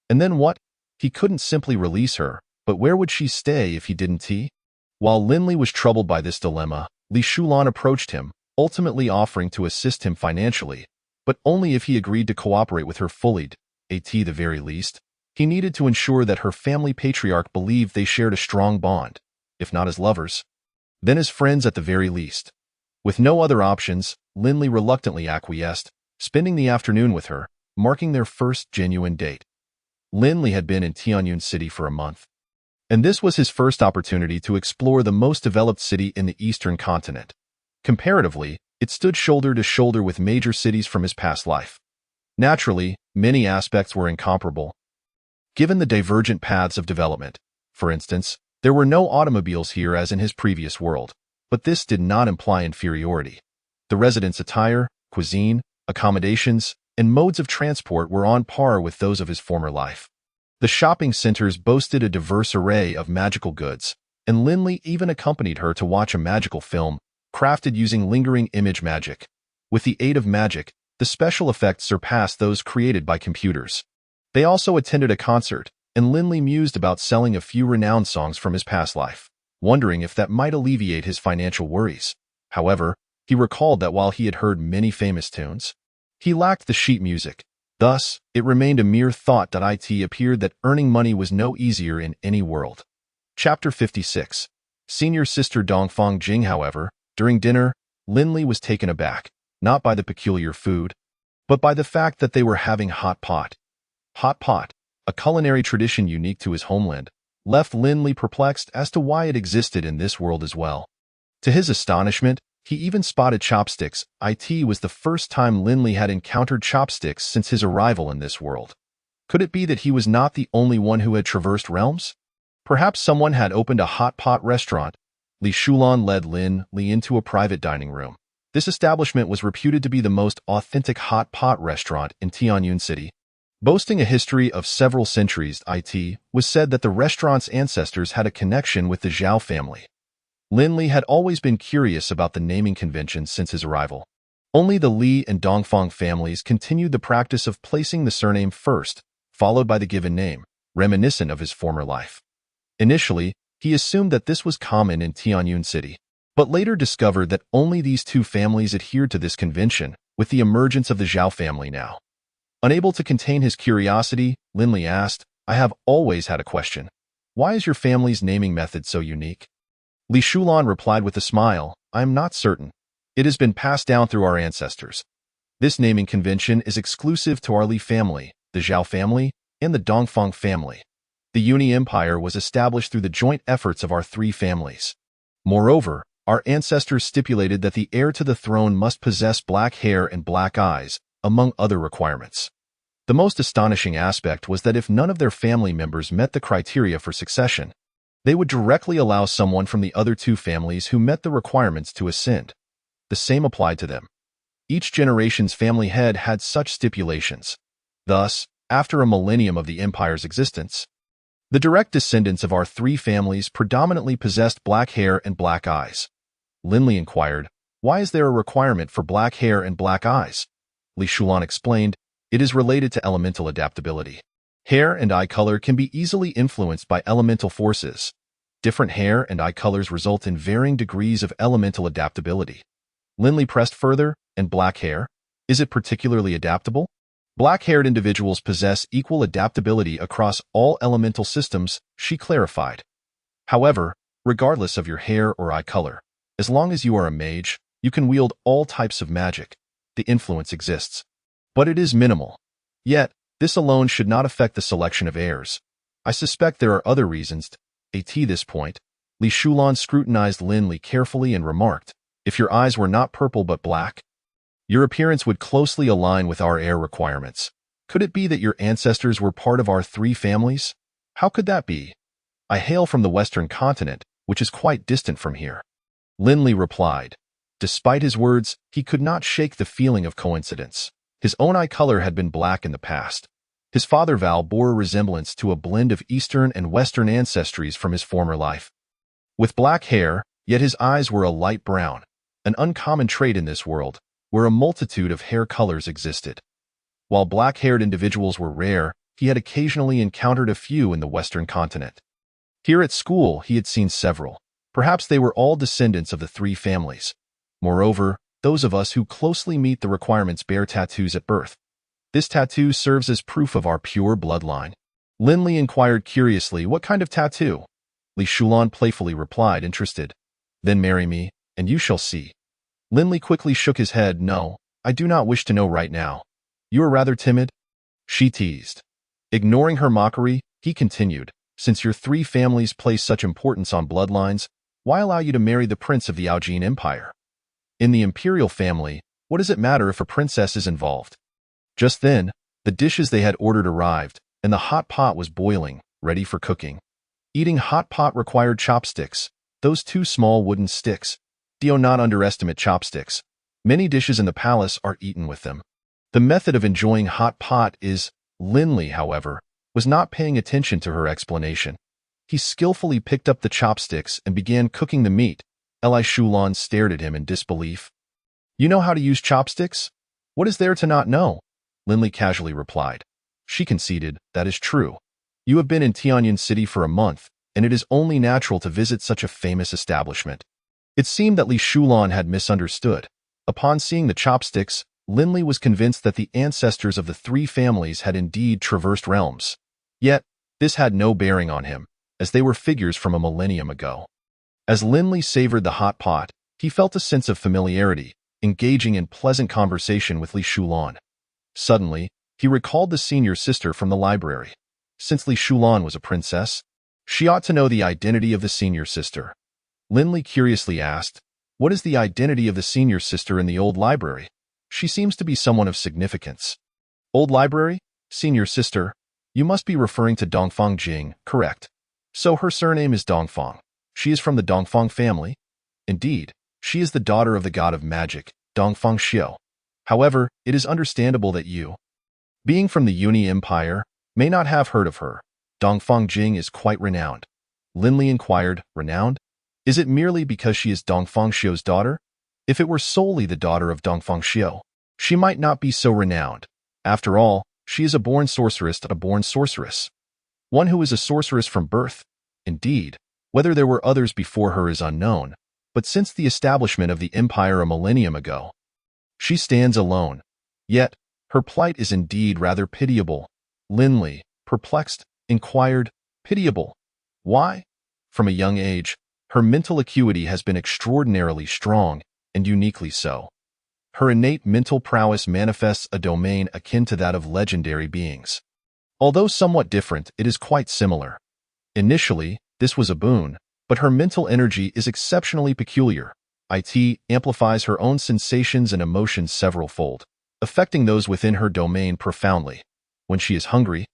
And then what? He couldn't simply release her, but where would she stay if he didn't? While Linley was troubled by this dilemma, Li Shulan approached him, ultimately offering to assist him financially, but only if he agreed to cooperate with her fully. At the very least, he needed to ensure that her family patriarch believed they shared a strong bond, if not as lovers, then as friends at the very least. With no other options, Linley reluctantly acquiesced, spending the afternoon with her, marking their first genuine date. Linley had been in Tianyun City for a month, and this was his first opportunity to explore the most developed city in the Eastern continent. Comparatively, it stood shoulder to shoulder with major cities from his past life. Naturally, many aspects were incomparable, given the divergent paths of development. For instance, there were no automobiles here as in his previous world, but this did not imply inferiority. The residents' attire, cuisine, accommodations, and modes of transport were on par with those of his former life. The shopping centers boasted a diverse array of magical goods, and Linley even accompanied her to watch a magical film, crafted using lingering image magic. With the aid of magic, the special effects surpassed those created by computers. They also attended a concert, and Linley mused about selling a few renowned songs from his past life, wondering if that might alleviate his financial worries. However, he recalled that while he had heard many famous tunes, he lacked the sheet music. Thus, it remained a mere thought. It appeared that earning money was no easier in any world. Chapter 56. Senior Sister Dongfang Jing. However, during dinner, Linley was taken aback, not by the peculiar food, but by the fact that they were having hot pot. Hot pot, a culinary tradition unique to his homeland, left Linley perplexed as to why it existed in this world as well. To his astonishment, he even spotted chopsticks. It was the first time Linley had encountered chopsticks since his arrival in this world. Could it be that he was not the only one who had traversed realms? Perhaps someone had opened a hot pot restaurant. Li Shulan led Linley into a private dining room. This establishment was reputed to be the most authentic hot pot restaurant in Tianyun City. Boasting a history of several centuries, it was said that the restaurant's ancestors had a connection with the Zhao family. Linley had always been curious about the naming conventions since his arrival. Only the Li and Dongfang families continued the practice of placing the surname first, followed by the given name, reminiscent of his former life. Initially, he assumed that this was common in Tianyun City, but later discovered that only these two families adhered to this convention, with the emergence of the Zhao family now. Unable to contain his curiosity, Linley asked, "I have always had a question. Why is your family's naming method so unique?" Li Shulan replied with a smile, "I am not certain. It has been passed down through our ancestors. This naming convention is exclusive to our Li family, the Zhao family, and the Dongfang family. The Uni Empire was established through the joint efforts of our three families. Moreover, our ancestors stipulated that the heir to the throne must possess black hair and black eyes, among other requirements. The most astonishing aspect was that if none of their family members met the criteria for succession, they would directly allow someone from the other two families who met the requirements to ascend. The same applied to them. Each generation's family head had such stipulations. Thus, after a millennium of the empire's existence, the direct descendants of our three families predominantly possessed black hair and black eyes. Linli inquired, "Why is there a requirement for black hair and black eyes?" Li Shulan explained, "It is related to elemental adaptability. Hair and eye color can be easily influenced by elemental forces. Different hair and eye colors result in varying degrees of elemental adaptability." Linli pressed further, "And black hair? Is it particularly adaptable?" "Black-haired individuals possess equal adaptability across all elemental systems," she clarified. "However, regardless of your hair or eye color, as long as you are a mage, you can wield all types of magic. The influence exists. But it is minimal. Yet, this alone should not affect the selection of heirs. I suspect there are other reasons." At this point, Li Shulan scrutinized Lin Li carefully and remarked, "If your eyes were not purple but black, your appearance would closely align with our heir requirements. Could it be that your ancestors were part of our three families? How could that be? I hail from the Western continent, which is quite distant from here." Lin Li replied. Despite his words, he could not shake the feeling of coincidence. His own eye color had been black in the past. His father Val bore a resemblance to a blend of Eastern and Western ancestries from his former life. With black hair, yet his eyes were a light brown, an uncommon trait in this world, where a multitude of hair colors existed. While black-haired individuals were rare, he had occasionally encountered a few in the Western continent. Here at school, he had seen several. Perhaps they were all descendants of the three families. Moreover, those of us who closely meet the requirements bear tattoos at birth. This tattoo serves as proof of our pure bloodline. Lin Li inquired curiously, "What kind of tattoo?" Li Shulan playfully replied, interested, "Then marry me, and you shall see." Lin Li quickly shook his head. "No, I do not wish to know right now. You are rather timid," she teased. Ignoring her mockery, he continued, "Since your three families place such importance on bloodlines, why allow you to marry the prince of the Aojin Empire? In the imperial family, what does it matter if a princess is involved?" Just then, the dishes they had ordered arrived, and the hot pot was boiling, ready for cooking. Eating hot pot required chopsticks, those two small wooden sticks. Do not underestimate chopsticks. Many dishes in the palace are eaten with them. The method of enjoying hot pot is. Lin Li, however, was not paying attention to her explanation. He skillfully picked up the chopsticks and began cooking the meat. Li Shulan stared at him in disbelief. "You know how to use chopsticks? What is there to not know?" Lin Li casually replied. She conceded, "That is true. You have been in Tianyan City for a month, and it is only natural to visit such a famous establishment." It seemed that Li Shulan had misunderstood. Upon seeing the chopsticks, Lin Li was convinced that the ancestors of the three families had indeed traversed realms. Yet, this had no bearing on him, as they were figures from a millennium ago. As Lin Li savored the hot pot, he felt a sense of familiarity, engaging in pleasant conversation with Li Shulan. Suddenly, he recalled the senior sister from the library. Since Li Shulan was a princess, she ought to know the identity of the senior sister. Lin Li curiously asked, "What is the identity of the senior sister in the old library? She seems to be someone of significance." "Old library? Senior sister? You must be referring to Dongfang Jing, correct? So her surname is Dongfang. She is from the Dongfang family?" "Indeed, she is the daughter of the god of magic, Dongfang Xiao. However, it is understandable that you, being from the Uni Empire, may not have heard of her. Dongfang Jing is quite renowned." Lin Li inquired, "Renowned? Is it merely because she is Dongfang Xiao's daughter? If it were solely the daughter of Dongfang Xiao, she might not be so renowned. After all, she is a born sorceress, one who is a sorceress from birth. Indeed, whether there were others before her is unknown, but since the establishment of the empire a millennium ago, she stands alone. Yet, her plight is indeed rather pitiable." Lin Li, perplexed, inquired, "Pitiable? Why?" From a young age, her mental acuity has been extraordinarily strong, and uniquely so. Her innate mental prowess manifests a domain akin to that of legendary beings. Although somewhat different, it is quite similar. Initially, this was a boon, but her mental energy is exceptionally peculiar. It amplifies her own sensations and emotions several-fold, affecting those within her domain profoundly. When she is hungry,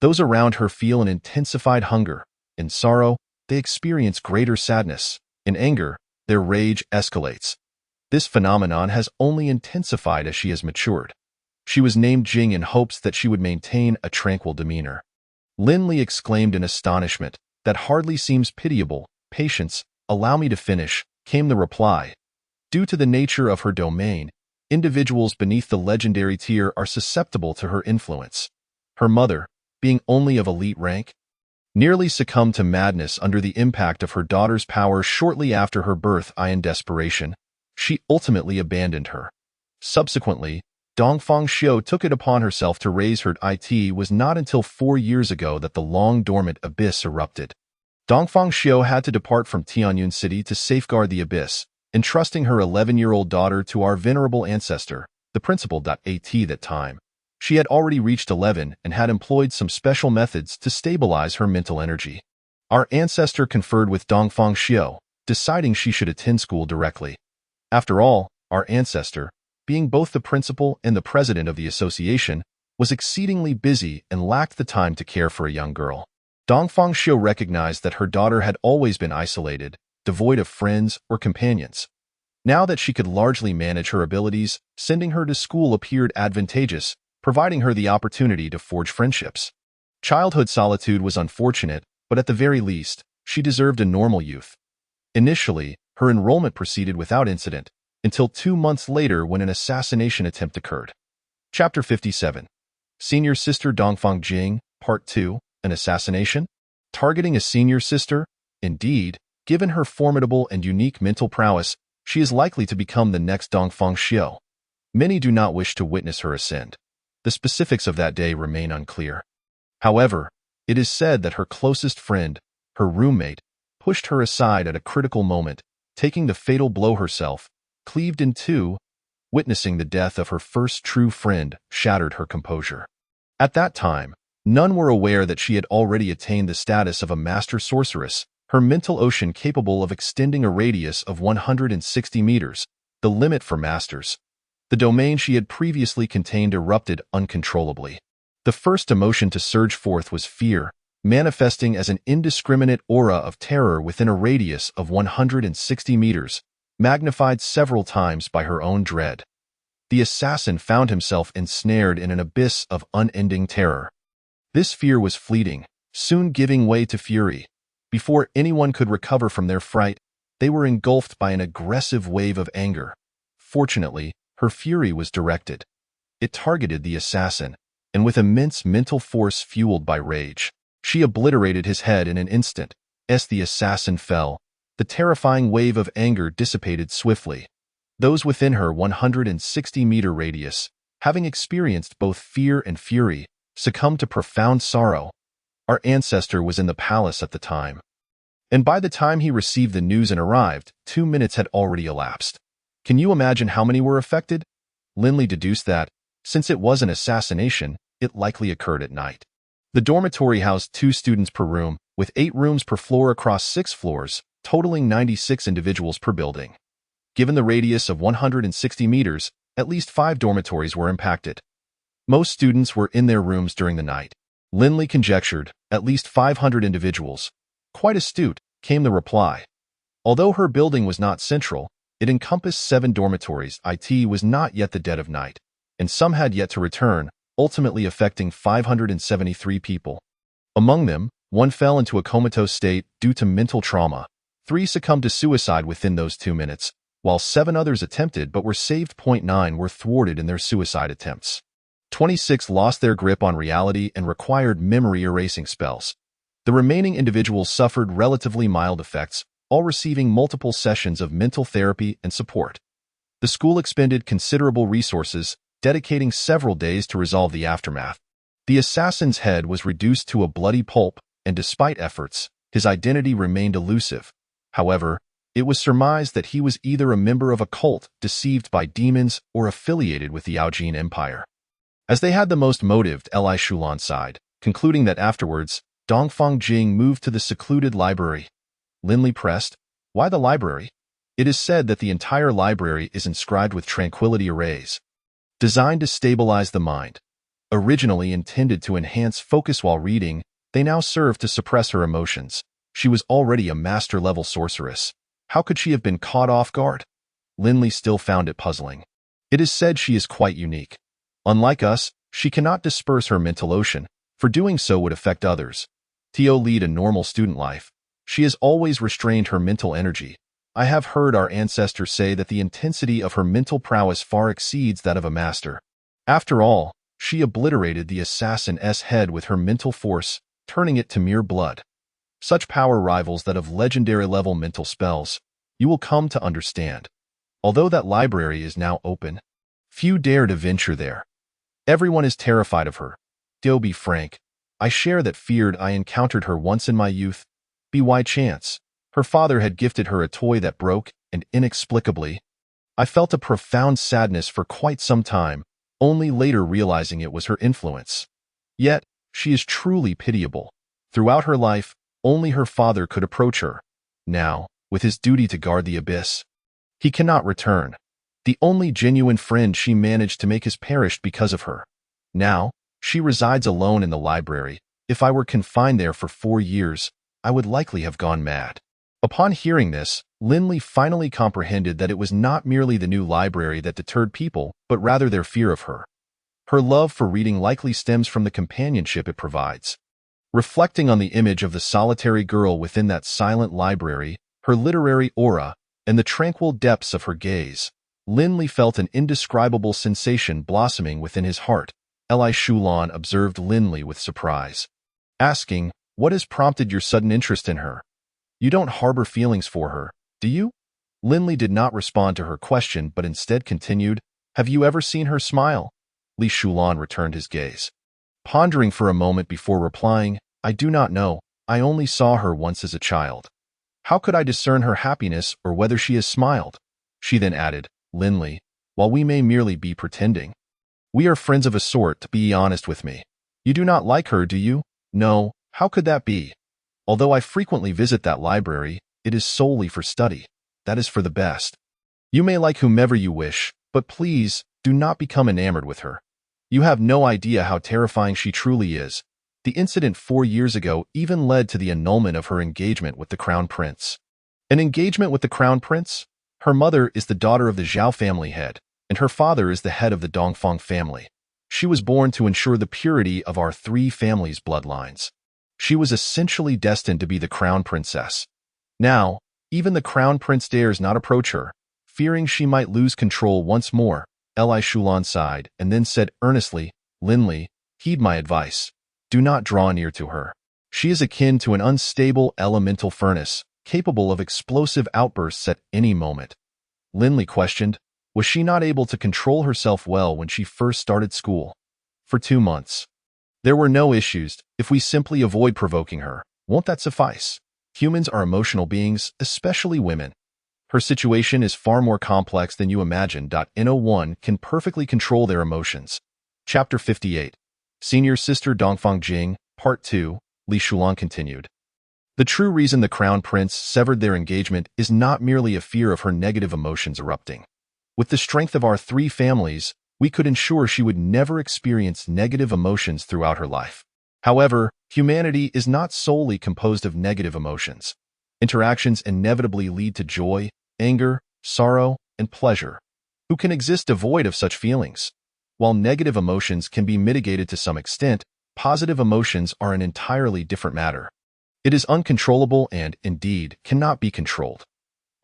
those around her feel an intensified hunger. In sorrow, they experience greater sadness. In anger, their rage escalates. This phenomenon has only intensified as she has matured. She was named Jing in hopes that she would maintain a tranquil demeanor. Lin Li exclaimed in astonishment. That hardly seems pitiable. Patience, allow me to finish, came the reply. Due to the nature of her domain, individuals beneath the legendary tier are susceptible to her influence. Her mother, being only of elite rank, nearly succumbed to madness under the impact of her daughter's power shortly after her birth. In desperation, she ultimately abandoned her. Subsequently, Dongfang Xiu took it upon herself to raise her. It was not until 4 years ago that the long-dormant abyss erupted. Dongfang Xiu had to depart from Tianyun City to safeguard the abyss, entrusting her 11-year-old daughter to our venerable ancestor, the principal. At that time, she had already reached 11 and had employed some special methods to stabilize her mental energy. Our ancestor conferred with Dongfang Xiu, deciding she should attend school directly. After all, our ancestor, being both the principal and the president of the association, was exceedingly busy and lacked the time to care for a young girl. Dongfang Xiu recognized that her daughter had always been isolated, devoid of friends or companions. Now that she could largely manage her abilities, sending her to school appeared advantageous, providing her the opportunity to forge friendships. Childhood solitude was unfortunate, but at the very least, she deserved a normal youth. Initially, her enrollment proceeded without incident, until 2 months later when an assassination attempt occurred. Chapter 57. Senior Sister Dongfang Jing, Part 2, An Assassination? Targeting a senior sister? Indeed, given her formidable and unique mental prowess, she is likely to become the next Dongfang Xiu. Many do not wish to witness her ascend. The specifics of that day remain unclear. However, it is said that her closest friend, her roommate, pushed her aside at a critical moment, taking the fatal blow herself, cleaved in two. Witnessing the death of her first true friend shattered her composure. At that time, none were aware that she had already attained the status of a master sorceress, her mental ocean capable of extending a radius of 160 meters, the limit for masters. The domain she had previously contained erupted uncontrollably. The first emotion to surge forth was fear, manifesting as an indiscriminate aura of terror within a radius of 160 meters, magnified several times by her own dread. The assassin found himself ensnared in an abyss of unending terror. This fear was fleeting, soon giving way to fury. Before anyone could recover from their fright, they were engulfed by an aggressive wave of anger. Fortunately, her fury was directed. It targeted the assassin, and with immense mental force fueled by rage, she obliterated his head in an instant. As the assassin fell, the terrifying wave of anger dissipated swiftly. Those within her 160-meter radius, having experienced both fear and fury, succumbed to profound sorrow. Our ancestor was in the palace at the time, and by the time he received the news and arrived, 2 minutes had already elapsed. Can you imagine how many were affected? Lin Li deduced that, since it was an assassination, it likely occurred at night. The dormitory housed 2 students per room, with 8 rooms per floor across 6 floors, totaling 96 individuals per building. Given the radius of 160 meters, at least 5 dormitories were impacted. Most students were in their rooms during the night. Lin Li conjectured, at least 500 individuals. Quite astute, came the reply. Although her building was not central, it encompassed 7 dormitories. It was not yet the dead of night, and some had yet to return, ultimately affecting 573 people. Among them, 1 fell into a comatose state due to mental trauma. 3 succumbed to suicide within those 2 minutes, while 7 others attempted but were saved. 9 were thwarted in their suicide attempts. 26 lost their grip on reality and required memory erasing spells. The remaining individuals suffered relatively mild effects, all receiving multiple sessions of mental therapy and support. The school expended considerable resources, dedicating several days to resolve the aftermath. The assassin's head was reduced to a bloody pulp, and despite efforts, his identity remained elusive. However, It was surmised that he was either a member of a cult deceived by demons or affiliated with the Aojin Empire. As they had the most motive, Li Shulan sighed, concluding that afterwards, Dongfang Jing moved to the secluded library. Linli pressed, "Why the library?" "It is said that the entire library is inscribed with tranquility arrays, designed to stabilize the mind. Originally intended to enhance focus while reading, they now serve to suppress her emotions. She was already a master-level sorceress. How could she have been caught off guard?" Linli still found it puzzling. "It is said she is quite unique. Unlike us, she cannot disperse her mental ocean, for doing so would affect others. To lead a normal student life, she has always restrained her mental energy. I have heard our ancestors say that the intensity of her mental prowess far exceeds that of a master. After all, she obliterated the assassin's head with her mental force, turning it to mere blood. Such power rivals that of legendary-level mental spells. You will come to understand. Although that library is now open, few dare to venture there. Everyone is terrified of her. To be frank, I share that feared. I encountered her once in my youth. By chance, her father had gifted her a toy that broke, and inexplicably, I felt a profound sadness for quite some time, only later realizing it was her influence. Yet, she is truly pitiable. Throughout her life, only her father could approach her. Now, with his duty to guard the abyss, he cannot return. The only genuine friend she managed to make has perished because of her. Now, she resides alone in the library. If I were confined there for 4 years, I would likely have gone mad." Upon hearing this, Linli finally comprehended that it was not merely the new library that deterred people, but rather their fear of her. Her love for reading likely stems from the companionship it provides. Reflecting on the image of the solitary girl within that silent library, her literary aura, and the tranquil depths of her gaze, Linli felt an indescribable sensation blossoming within his heart. Li Shulan observed Linli with surprise, asking, "What has prompted your sudden interest in her? You don't harbor feelings for her, do you?" Linli did not respond to her question but instead continued, "Have you ever seen her smile?" Li Shulan returned his gaze, pondering for a moment before replying, "I do not know. I only saw her once as a child. How could I discern her happiness or whether she has smiled?" She then added, "Linli, while we may merely be pretending, we are friends of a sort. To be honest with me. You do not like her, do you?" "No, how could that be? Although I frequently visit that library, it is solely for study. That is for the best. You may like whomever you wish, but please, do not become enamored with her. You have no idea how terrifying she truly is. The incident 4 years ago even led to the annulment of her engagement with the Crown Prince." "An engagement with the Crown Prince? Her mother is the daughter of the Zhao family head, and her father is the head of the Dongfang family. She was born to ensure the purity of our 3 families' bloodlines. She was essentially destined to be the Crown Princess. Now, even the Crown Prince dares not approach her, fearing she might lose control once more." Li Shulan sighed and then said earnestly, "Linli, heed my advice. Do not draw near to her. She is akin to an unstable elemental furnace, capable of explosive outbursts at any moment." Linli questioned, "Was she not able to control herself well when she first started school?" "For 2 months. There were no issues. If we simply avoid provoking her, won't that suffice? Humans are emotional beings, especially women. Her situation is far more complex than you imagine. No one can perfectly control their emotions." Chapter 58. Senior Sister Dongfang Jing, Part 2, Li Shulan continued. "The true reason the Crown Prince severed their engagement is not merely a fear of her negative emotions erupting. With the strength of our 3 families, we could ensure she would never experience negative emotions throughout her life. However, humanity is not solely composed of negative emotions. Interactions inevitably lead to joy, anger, sorrow, and pleasure. Who can exist devoid of such feelings? While negative emotions can be mitigated to some extent, positive emotions are an entirely different matter. It is uncontrollable and, indeed, cannot be controlled."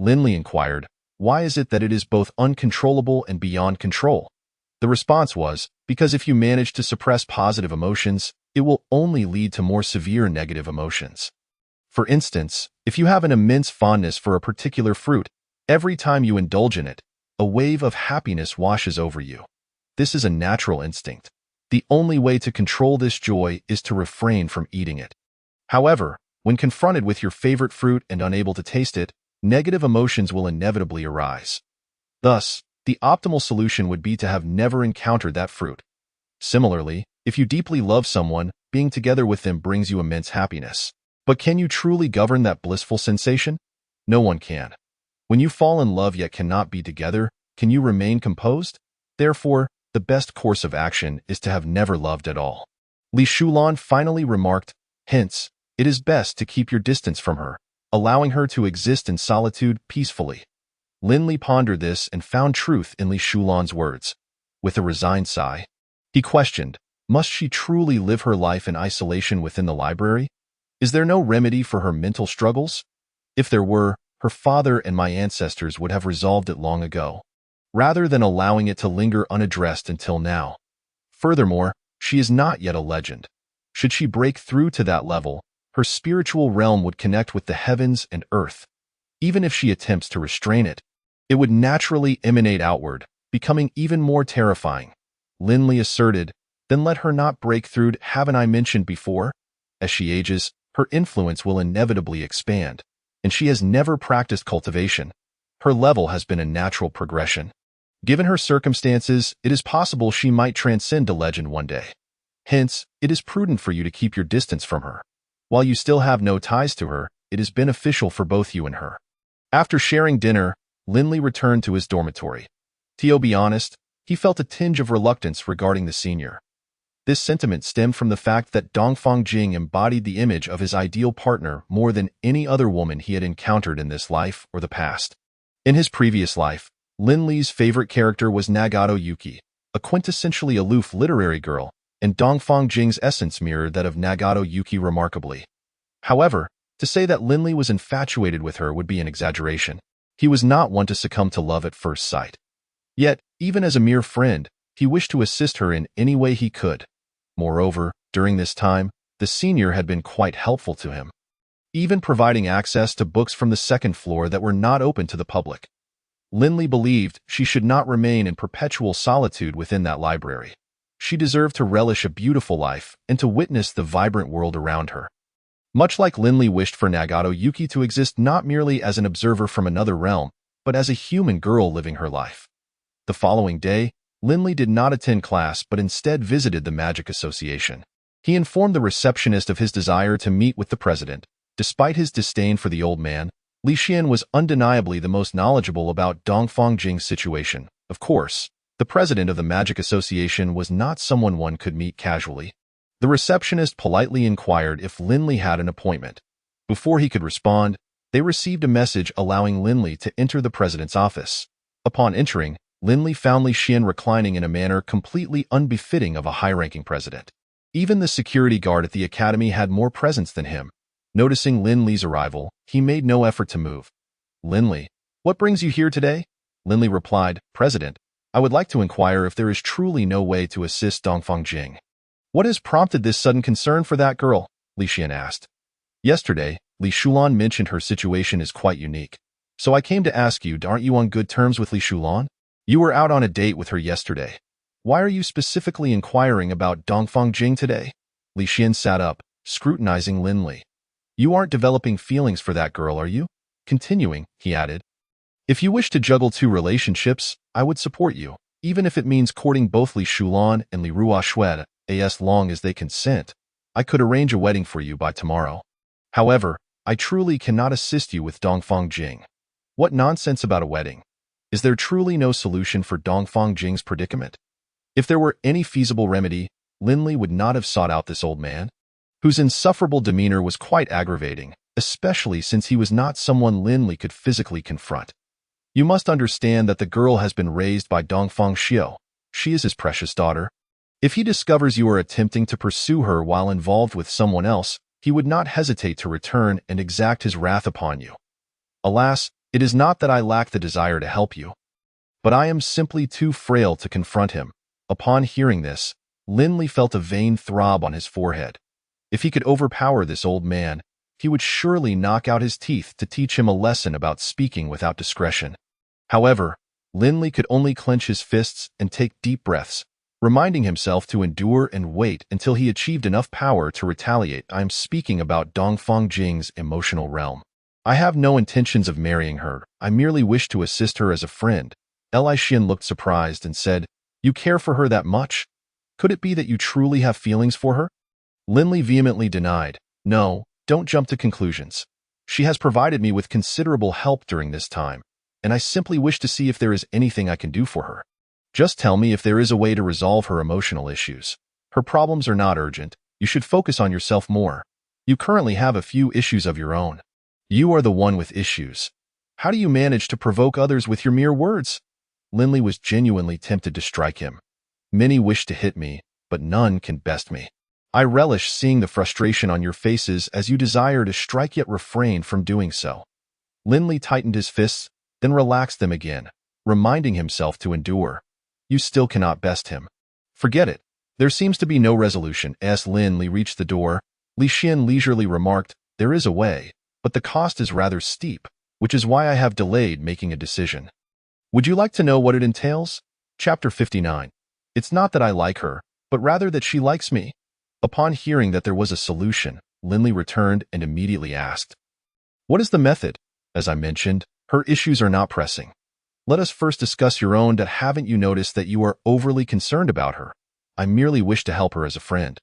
Linli inquired, "Why is it that it is both uncontrollable and beyond control?" The response was, "Because if you manage to suppress positive emotions, it will only lead to more severe negative emotions. For instance, if you have an immense fondness for a particular fruit, every time you indulge in it, a wave of happiness washes over you. This is a natural instinct. The only way to control this joy is to refrain from eating it. However, when confronted with your favorite fruit and unable to taste it, negative emotions will inevitably arise. Thus, the optimal solution would be to have never encountered that fruit. Similarly, if you deeply love someone, being together with them brings you immense happiness. But can you truly govern that blissful sensation? No one can. When you fall in love yet cannot be together, can you remain composed? Therefore, the best course of action is to have never loved at all. Li Shulan finally remarked, hence, it is best to keep your distance from her, allowing her to exist in solitude peacefully. Lin Li pondered this and found truth in Li Shulan's words. With a resigned sigh, he questioned, must she truly live her life in isolation within the library? Is there no remedy for her mental struggles? If there were, her father and my ancestors would have resolved it long ago, rather than allowing it to linger unaddressed until now. Furthermore, she is not yet a legend. Should she break through to that level, her spiritual realm would connect with the heavens and earth. Even if she attempts to restrain it, it would naturally emanate outward, becoming even more terrifying. Lin Li asserted, then let her not break through. Haven't I mentioned before? As she ages, her influence will inevitably expand, and she has never practiced cultivation. Her level has been a natural progression. Given her circumstances, it is possible she might transcend a legend one day. Hence, it is prudent for you to keep your distance from her. While you still have no ties to her, it is beneficial for both you and her. After sharing dinner, Lin Li returned to his dormitory. To be honest, he felt a tinge of reluctance regarding the senior. This sentiment stemmed from the fact that Dongfang Jing embodied the image of his ideal partner more than any other woman he had encountered in this life or the past. In his previous life, Lin Li's favorite character was Nagato Yuki, a quintessentially aloof literary girl, and Dongfang Jing's essence mirrored that of Nagato Yuki remarkably. However, to say that Lin Li was infatuated with her would be an exaggeration. He was not one to succumb to love at first sight. Yet, even as a mere friend, he wished to assist her in any way he could. Moreover, during this time, the senior had been quite helpful to him, even providing access to books from the second floor that were not open to the public. Lin Li believed she should not remain in perpetual solitude within that library. She deserved to relish a beautiful life and to witness the vibrant world around her. Much like Lin Li wished for Nagato Yuki to exist not merely as an observer from another realm, but as a human girl living her life. The following day, Lin Li did not attend class but instead visited the Magic Association. He informed the receptionist of his desire to meet with the president. Despite his disdain for the old man, Li Xian was undeniably the most knowledgeable about Dongfang Jing's situation. Of course, the president of the Magic Association was not someone one could meet casually. The receptionist politely inquired if Lin Li had an appointment. Before he could respond, they received a message allowing Lin Li to enter the president's office. Upon entering, Lin Li found Li Xian reclining in a manner completely unbefitting of a high-ranking president. Even the security guard at the academy had more presence than him. Noticing Lin Li's arrival, he made no effort to move. Lin Li, what brings you here today? Lin Li replied, President, I would like to inquire if there is truly no way to assist Dongfang Jing. What has prompted this sudden concern for that girl? Li Xian asked. Yesterday, Li Shulan mentioned her situation is quite unique. So I came to ask you, aren't you on good terms with Li Shulan? You were out on a date with her yesterday. Why are you specifically inquiring about Dongfang Jing today? Li Xian sat up, scrutinizing Lin Li. You aren't developing feelings for that girl, are you? Continuing, he added. If you wish to juggle two relationships, I would support you, even if it means courting both Li Shulan and Li Ruoxue, as long as they consent. I could arrange a wedding for you by tomorrow. However, I truly cannot assist you with Dongfang Jing. What nonsense about a wedding? Is there truly no solution for Dongfang Jing's predicament? If there were any feasible remedy, Lin Li would not have sought out this old man, whose insufferable demeanor was quite aggravating, especially since he was not someone Lin Li could physically confront. You must understand that the girl has been raised by Dongfang Xiu. She is his precious daughter. If he discovers you are attempting to pursue her while involved with someone else, he would not hesitate to return and exact his wrath upon you. Alas, it is not that I lack the desire to help you, but I am simply too frail to confront him. Upon hearing this, Lin Li felt a vain throb on his forehead. If he could overpower this old man, he would surely knock out his teeth to teach him a lesson about speaking without discretion. However, Lin Li could only clench his fists and take deep breaths, reminding himself to endure and wait until he achieved enough power to retaliate. I am speaking about Dongfang Jing's emotional realm. I have no intentions of marrying her. I merely wish to assist her as a friend. Li Xian looked surprised and said, You care for her that much? Could it be that you truly have feelings for her? Lin Li vehemently denied. No, don't jump to conclusions. She has provided me with considerable help during this time, and I simply wish to see if there is anything I can do for her. Just tell me if there is a way to resolve her emotional issues. Her problems are not urgent. You should focus on yourself more. You currently have a few issues of your own. You are the one with issues. How do you manage to provoke others with your mere words? Lin Li was genuinely tempted to strike him. Many wish to hit me, but none can best me. I relish seeing the frustration on your faces as you desire to strike yet refrain from doing so. Lin Li tightened his fists, then relaxed them again, reminding himself to endure. You still cannot best him. Forget it. There seems to be no resolution. As Lin Li reached the door, Li Xian leisurely remarked, There is a way, but the cost is rather steep, which is why I have delayed making a decision. Would you like to know what it entails? Chapter 59. It's not that I like her, but rather that she likes me. Upon hearing that there was a solution, Lin Li returned and immediately asked, What is the method? As I mentioned, her issues are not pressing. Let us first discuss your own. Haven't you noticed that you are overly concerned about her? I merely wish to help her as a friend.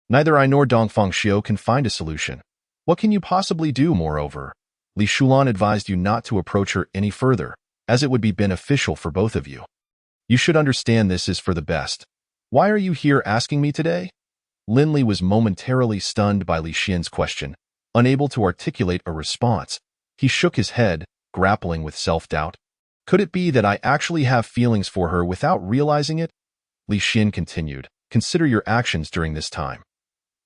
Neither I nor Dongfang Xiao can find a solution. What can you possibly do, moreover? Li Shulan advised you not to approach her any further, as it would be beneficial for both of you. You should understand this is for the best. Why are you here asking me today? Lin Li was momentarily stunned by Li Xian's question, unable to articulate a response. He shook his head, grappling with self-doubt. Could it be that I actually have feelings for her without realizing it? Li Xian continued, Consider your actions during this time.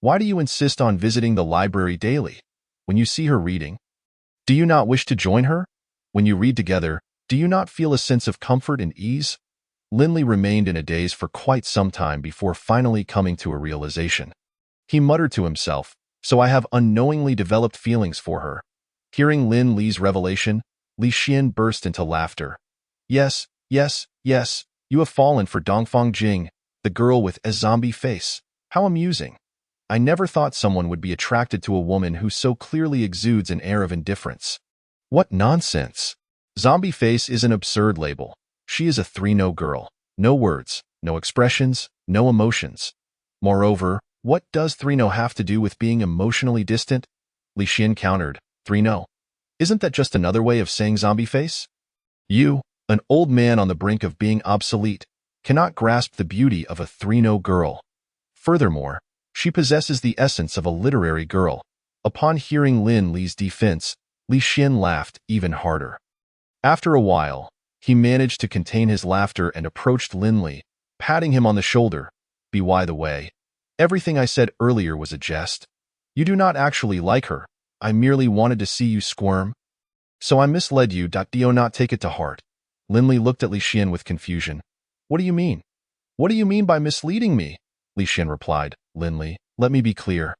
Why do you insist on visiting the library daily? When you see her reading, do you not wish to join her? When you read together, do you not feel a sense of comfort and ease? Lin Li remained in a daze for quite some time before finally coming to a realization. He muttered to himself, So I have unknowingly developed feelings for her. Hearing Lin Li's revelation, Li Xian burst into laughter. Yes, yes, yes, you have fallen for Dongfang Jing, the girl with a zombie face. How amusing. I never thought someone would be attracted to a woman who so clearly exudes an air of indifference. What nonsense. Zombie face is an absurd label. She is a 3-no girl. No words, no expressions, no emotions. Moreover, what does 3-no have to do with being emotionally distant? Li Xian countered, 3-no. Isn't that just another way of saying zombie face? You, an old man on the brink of being obsolete, cannot grasp the beauty of a 3-no girl. Furthermore, she possesses the essence of a literary girl. Upon hearing Lin Li's defense, Li Xian laughed even harder. After a while, he managed to contain his laughter and approached Lin Li, patting him on the shoulder. By the way, everything I said earlier was a jest. You do not actually like her. I merely wanted to see you squirm. So I misled you. Do not take it to heart. Lin Li looked at Li Xian with confusion. What do you mean? What do you mean by misleading me? Li Xian replied, Lin Li, let me be clear.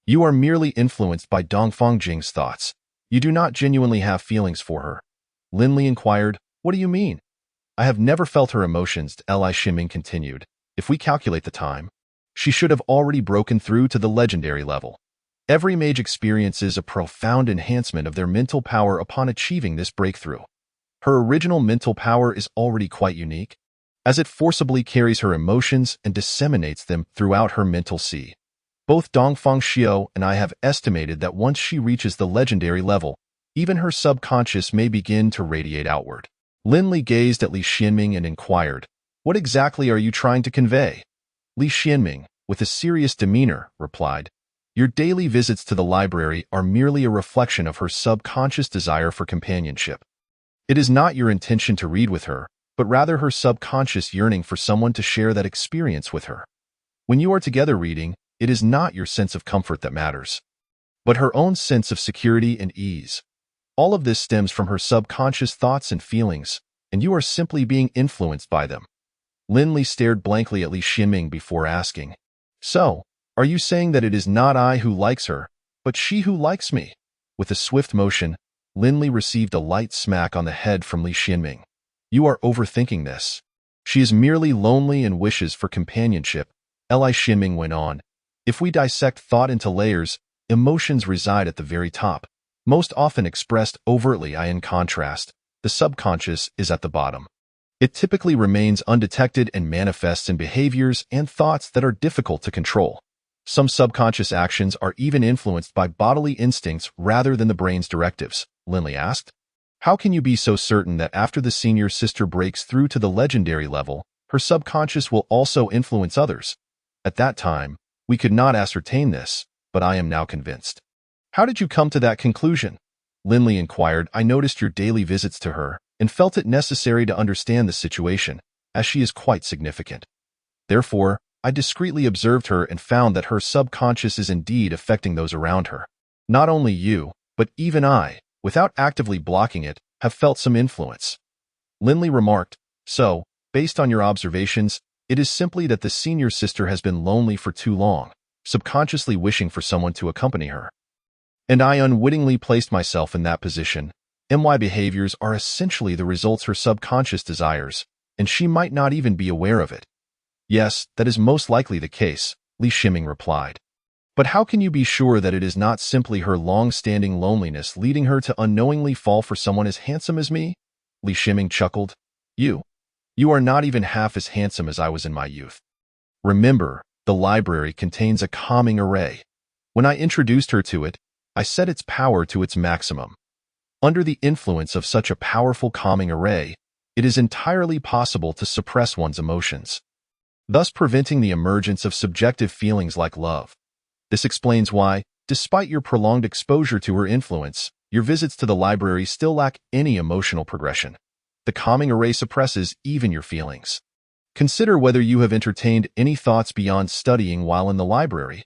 You are merely influenced by Dongfang Jing's thoughts. You do not genuinely have feelings for her. Lin Li inquired, What do you mean? I have never felt her emotions, Li Xinming continued. If we calculate the time, she should have already broken through to the legendary level. Every mage experiences a profound enhancement of their mental power upon achieving this breakthrough. Her original mental power is already quite unique, as it forcibly carries her emotions and disseminates them throughout her mental sea. Both Dongfang Xiao and I have estimated that once she reaches the legendary level, even her subconscious may begin to radiate outward. Lin Li gazed at Li Xianming and inquired, What exactly are you trying to convey? Li Xianming, with a serious demeanor, replied, Your daily visits to the library are merely a reflection of her subconscious desire for companionship. It is not your intention to read with her, but rather her subconscious yearning for someone to share that experience with her. When you are together reading, it is not your sense of comfort that matters, but her own sense of security and ease. All of this stems from her subconscious thoughts and feelings, and you are simply being influenced by them. Lin Li stared blankly at Li Xianming before asking, So, are you saying that it is not I who likes her, but she who likes me? With a swift motion, Lin Li received a light smack on the head from Li Xianming. You are overthinking this. She is merely lonely and wishes for companionship, Li Xianming went on. If we dissect thought into layers, emotions reside at the very top. most often expressed overtly. In contrast, the subconscious is at the bottom. It typically remains undetected and manifests in behaviors and thoughts that are difficult to control. Some subconscious actions are even influenced by bodily instincts rather than the brain's directives, Lindley asked. How can you be so certain that after the senior sister breaks through to the legendary level, her subconscious will also influence others? At that time, we could not ascertain this, but I am now convinced. How did you come to that conclusion? Lindley inquired. I noticed your daily visits to her and felt it necessary to understand the situation, as she is quite significant. Therefore, I discreetly observed her and found that her subconscious is indeed affecting those around her. Not only you, but even I, without actively blocking it, have felt some influence. Lindley remarked, so, based on your observations, it is simply that the senior sister has been lonely for too long, subconsciously wishing for someone to accompany her. And I unwittingly placed myself in that position. My behaviors are essentially the results her subconscious desires, and she might not even be aware of it. Yes, that is most likely the case, Li Shiming replied. But how can you be sure that it is not simply her long-standing loneliness leading her to unknowingly fall for someone as handsome as me? Li Shiming chuckled. You are not even half as handsome as I was in my youth. Remember, the library contains a calming array. When I introduced her to it, I set its power to its maximum. Under the influence of such a powerful calming array, it is entirely possible to suppress one's emotions, thus preventing the emergence of subjective feelings like love. This explains why, despite your prolonged exposure to her influence, your visits to the library still lack any emotional progression. The calming array suppresses even your feelings. Consider whether you have entertained any thoughts beyond studying while in the library.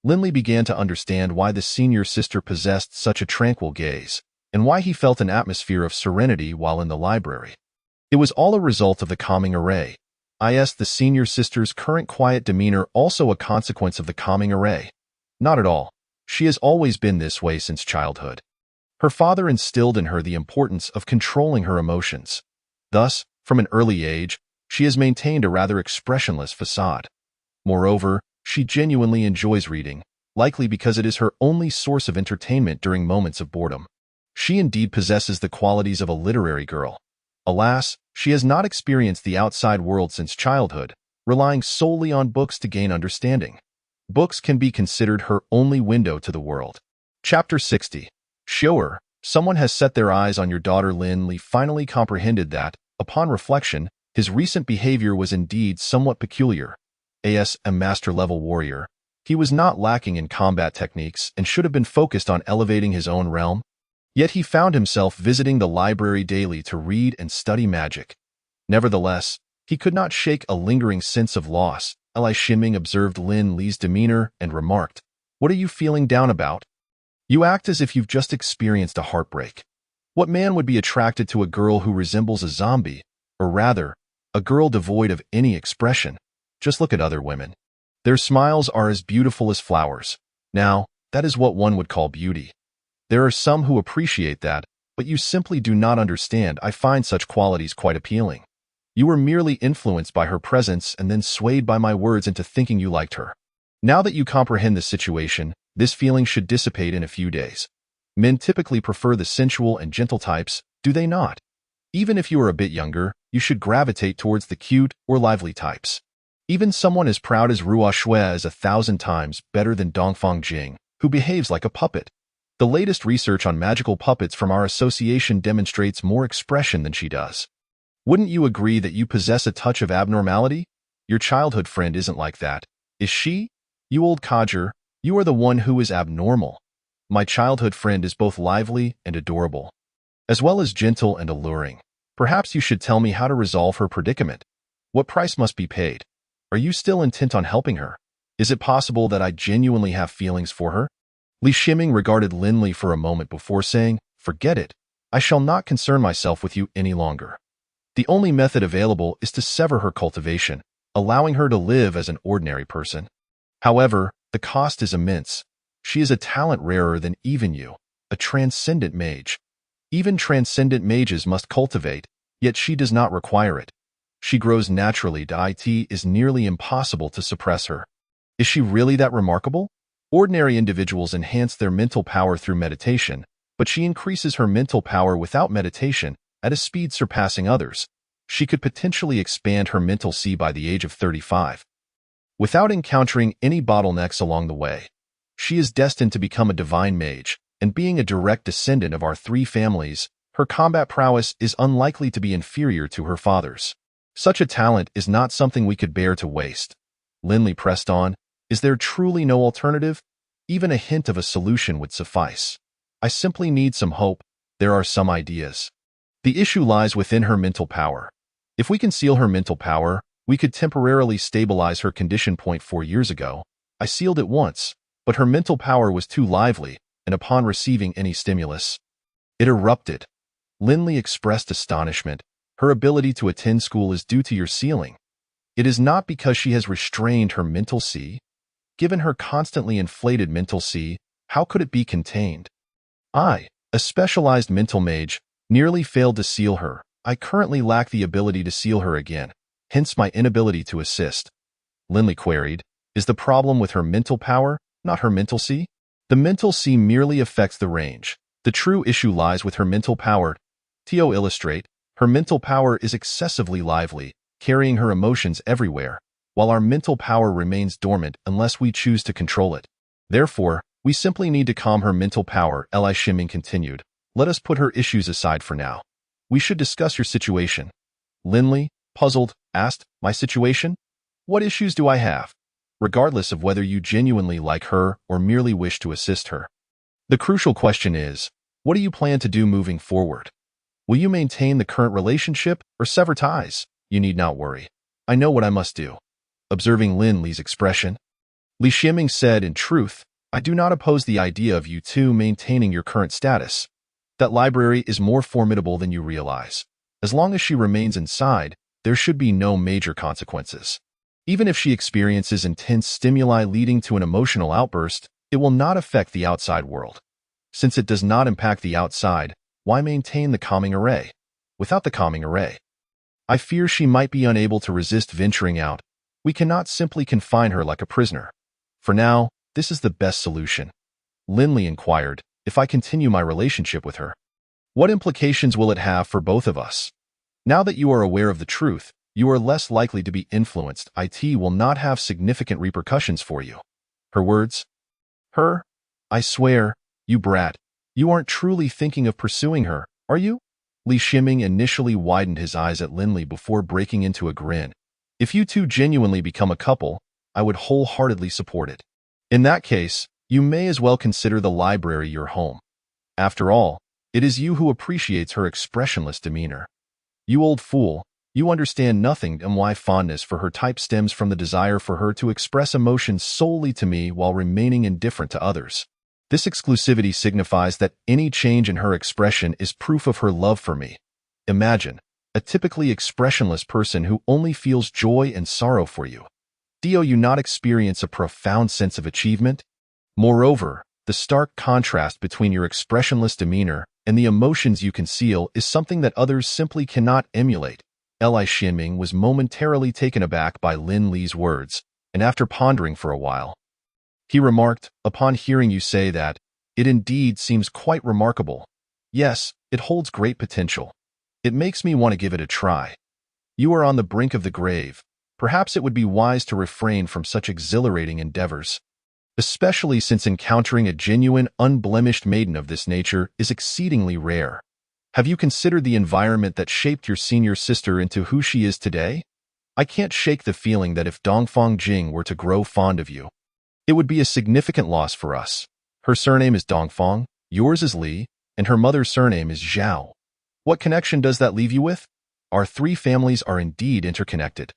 Lindley began to understand why the senior sister possessed such a tranquil gaze, and why he felt an atmosphere of serenity while in the library. It was all a result of the calming array. The senior sister's current quiet demeanor also a consequence of the calming array? Not at all. She has always been this way since childhood. Her father instilled in her the importance of controlling her emotions. Thus, from an early age, she has maintained a rather expressionless facade. Moreover, she genuinely enjoys reading, likely because it is her only source of entertainment during moments of boredom. She indeed possesses the qualities of a literary girl. Alas, she has not experienced the outside world since childhood, relying solely on books to gain understanding. Books can be considered her only window to the world. Chapter 60. Show her, someone has set their eyes on your daughter. Lindley finally comprehended that, upon reflection, his recent behavior was indeed somewhat peculiar. As a master-level warrior, he was not lacking in combat techniques and should have been focused on elevating his own realm. Yet he found himself visiting the library daily to read and study magic. Nevertheless, he could not shake a lingering sense of loss. Li Shiming observed Lindley's demeanor and remarked, "What are you feeling down about? You act as if you've just experienced a heartbreak. What man would be attracted to a girl who resembles a zombie, or rather, a girl devoid of any expression? Just look at other women. Their smiles are as beautiful as flowers. Now, that is what one would call beauty. There are some who appreciate that, but you simply do not understand. I find such qualities quite appealing. You were merely influenced by her presence and then swayed by my words into thinking you liked her. Now that you comprehend the situation, this feeling should dissipate in a few days. Men typically prefer the sensual and gentle types, do they not? Even if you are a bit younger, you should gravitate towards the cute or lively types. Even someone as proud as Ruo Shui is 1,000 times better than Dongfang Jing, who behaves like a puppet. The latest research on magical puppets from our association demonstrates more expression than she does. Wouldn't you agree that you possess a touch of abnormality? Your childhood friend isn't like that, is she? You old codger, you are the one who is abnormal. My childhood friend is both lively and adorable, as well as gentle and alluring. Perhaps you should tell me how to resolve her predicament. What price must be paid? Are you still intent on helping her? Is it possible that I genuinely have feelings for her? Li Shiming regarded Lindley for a moment before saying, "Forget it. I shall not concern myself with you any longer. The only method available is to sever her cultivation, allowing her to live as an ordinary person. However, the cost is immense. She is a talent rarer than even you, a transcendent mage. Even transcendent mages must cultivate, yet she does not require it. She grows naturally. It is nearly impossible to suppress her. Is she really that remarkable? Ordinary individuals enhance their mental power through meditation, but she increases her mental power without meditation at a speed surpassing others. She could potentially expand her mental C by the age of 35. Without encountering any bottlenecks along the way, she is destined to become a divine mage, and being a direct descendant of our three families, her combat prowess is unlikely to be inferior to her father's. Such a talent is not something we could bear to waste. Linley pressed on. Is there truly no alternative? Even a hint of a solution would suffice. I simply need some hope. There are some ideas. The issue lies within her mental power. If we conceal her mental power, we could temporarily stabilize her condition point 4 years ago. I sealed it once, but her mental power was too lively, and upon receiving any stimulus, it erupted. Linley expressed astonishment. Her ability to attend school is due to your sealing. It is not because she has restrained her mental C. Given her constantly inflated mental C, how could it be contained? I, a specialized mental mage, nearly failed to seal her. I currently lack the ability to seal her again, hence my inability to assist. Linley queried, is the problem with her mental power, not her mental C? The mental C merely affects the range. The true issue lies with her mental power. To illustrate, her mental power is excessively lively, carrying her emotions everywhere, while our mental power remains dormant unless we choose to control it. Therefore, we simply need to calm her mental power. Li Shiming continued. Let us put her issues aside for now. We should discuss your situation. Linley, puzzled, asked, my situation? What issues do I have? Regardless of whether you genuinely like her or merely wish to assist her. The crucial question is, what do you plan to do moving forward? Will you maintain the current relationship or sever ties? You need not worry. I know what I must do. Observing Linley's expression, Li Shiming said, in truth, I do not oppose the idea of you two maintaining your current status. That library is more formidable than you realize. As long as she remains inside, there should be no major consequences. Even if she experiences intense stimuli leading to an emotional outburst, it will not affect the outside world. Since it does not impact the outside, why maintain the calming array? Without the calming array, I fear she might be unable to resist venturing out. We cannot simply confine her like a prisoner. For now, this is the best solution. Linley inquired, if I continue my relationship with her, what implications will it have for both of us? Now that you are aware of the truth, you are less likely to be influenced. It will not have significant repercussions for you. Her words? Her? I swear, you brat, you aren't truly thinking of pursuing her, are you? Li Shiming initially widened his eyes at Linley before breaking into a grin. If you two genuinely become a couple, I would wholeheartedly support it. In that case, you may as well consider the library your home. After all, it is you who appreciates her expressionless demeanor. You old fool, you understand nothing, and why fondness for her type stems from the desire for her to express emotions solely to me while remaining indifferent to others. This exclusivity signifies that any change in her expression is proof of her love for me. Imagine, a typically expressionless person who only feels joy and sorrow for you. Do you not experience a profound sense of achievement? Moreover, the stark contrast between your expressionless demeanor and the emotions you conceal is something that others simply cannot emulate. Li Shiming was momentarily taken aback by Linley's words, and after pondering for a while, he remarked, upon hearing you say that, it indeed seems quite remarkable. Yes, it holds great potential. It makes me want to give it a try. You are on the brink of the grave. Perhaps it would be wise to refrain from such exhilarating endeavors, especially since encountering a genuine, unblemished maiden of this nature is exceedingly rare. Have you considered the environment that shaped your senior sister into who she is today? I can't shake the feeling that if Dongfang Jing were to grow fond of you, it would be a significant loss for us. Her surname is Dongfang, yours is Li, and her mother's surname is Zhao. What connection does that leave you with? Our three families are indeed interconnected.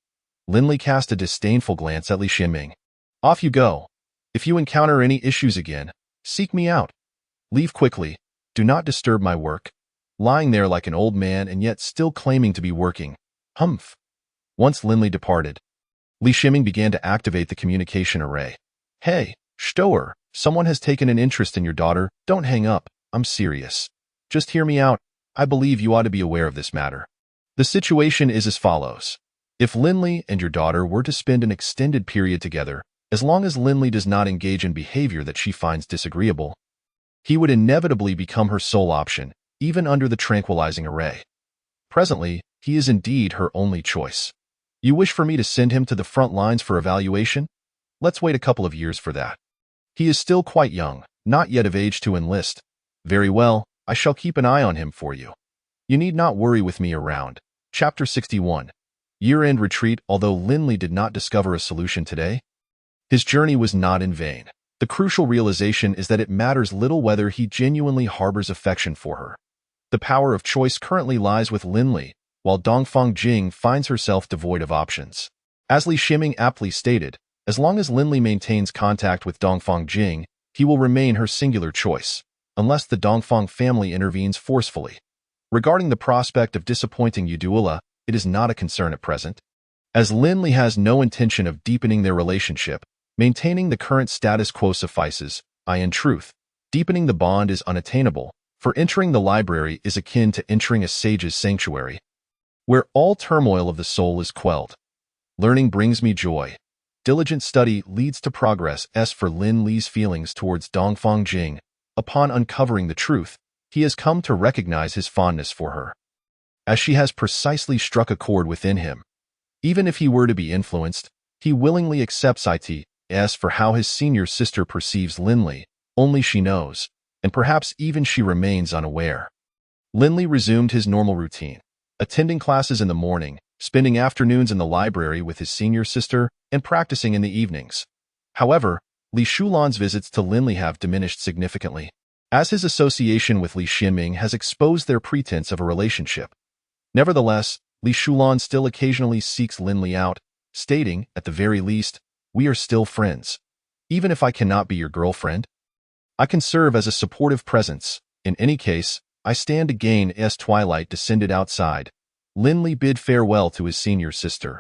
Linley cast a disdainful glance at Li Shiming. Off you go. If you encounter any issues again, seek me out. Leave quickly. Do not disturb my work. Lying there like an old man and yet still claiming to be working. Humph. Once Linley departed, Li Shiming began to activate the communication array. Hey, Stoer, someone has taken an interest in your daughter. Don't hang up. I'm serious. Just hear me out. I believe you ought to be aware of this matter. The situation is as follows. If Linley and your daughter were to spend an extended period together, as long as Linley does not engage in behavior that she finds disagreeable, He would inevitably become her sole option, even under the tranquilizing array. Presently, he is indeed her only choice. You wish for me to send him to the front lines for evaluation? Let's wait a couple of years for that. He is still quite young, not yet of age to enlist. Very well, I shall keep an eye on him for you. You need not worry with me around. Chapter 61. Year-end retreat. Although Lindley did not discover a solution today, his journey was not in vain. The crucial realization is that it matters little whether he genuinely harbors affection for her. The power of choice currently lies with Lindley, while Dongfang Jing finds herself devoid of options. As Li Ximing aptly stated, as long as Lindley maintains contact with Dongfang Jing, he will remain her singular choice, unless the Dongfang family intervenes forcefully. Regarding the prospect of disappointing Yudula, it is not a concern at present. As Lindley has no intention of deepening their relationship, maintaining the current status quo suffices. In truth, deepening the bond is unattainable, for entering the library is akin to entering a sage's sanctuary, where all turmoil of the soul is quelled. Learning brings me joy. Diligent study leads to progress. As for Lindley's feelings towards Dongfang Jing, upon uncovering the truth, he has come to recognize his fondness for her, as she has precisely struck a chord within him. Even if he were to be influenced, he willingly accepts it. As for how his senior sister perceives Lindley, only she knows, and perhaps even she remains unaware. Lindley resumed his normal routine, attending classes in the morning, spending afternoons in the library with his senior sister, and practicing in the evenings. However, Li Shulan's visits to Lindley have diminished significantly, as his association with Li Ximing has exposed their pretense of a relationship. Nevertheless, Li Shulan still occasionally seeks Lindley out, stating, at the very least, "We are still friends. Even if I cannot be your girlfriend, I can serve as a supportive presence. In any case, I stand to gain." As twilight descended outside, Lindley bid farewell to his senior sister.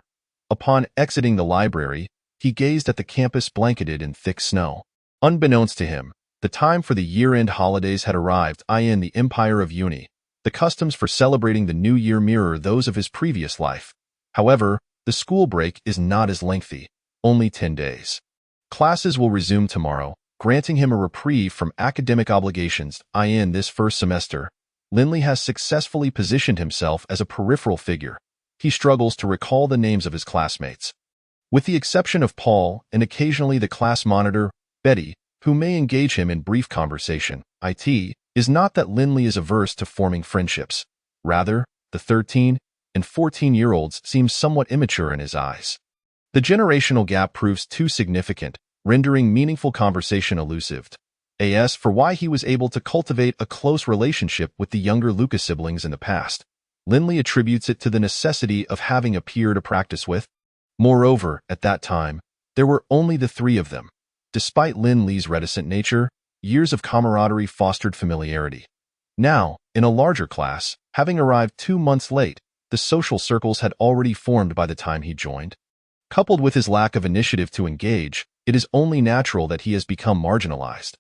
Upon exiting the library, he gazed at the campus blanketed in thick snow. Unbeknownst to him, the time for the year-end holidays had arrived. In the Empire of Uni, the customs for celebrating the new year mirror those of his previous life. However, the school break is not as lengthy, only 10 days. Classes will resume tomorrow, granting him a reprieve from academic obligations. In this first semester, Lindley has successfully positioned himself as a peripheral figure. He struggles to recall the names of his classmates. With the exception of Paul and occasionally the class monitor, Betty, who may engage him in brief conversation, it is not that Lindley is averse to forming friendships. Rather, the 13 and 14-year-olds seem somewhat immature in his eyes. The generational gap proves too significant, rendering meaningful conversation elusive. As for why he was able to cultivate a close relationship with the younger Lucas siblings in the past, Lindley attributes it to the necessity of having a peer to practice with. Moreover, at that time, there were only the three of them. Despite Lindley's reticent nature, years of camaraderie fostered familiarity. Now, in a larger class, having arrived 2 months late, the social circles had already formed by the time he joined. Coupled with his lack of initiative to engage, it is only natural that he has become marginalized.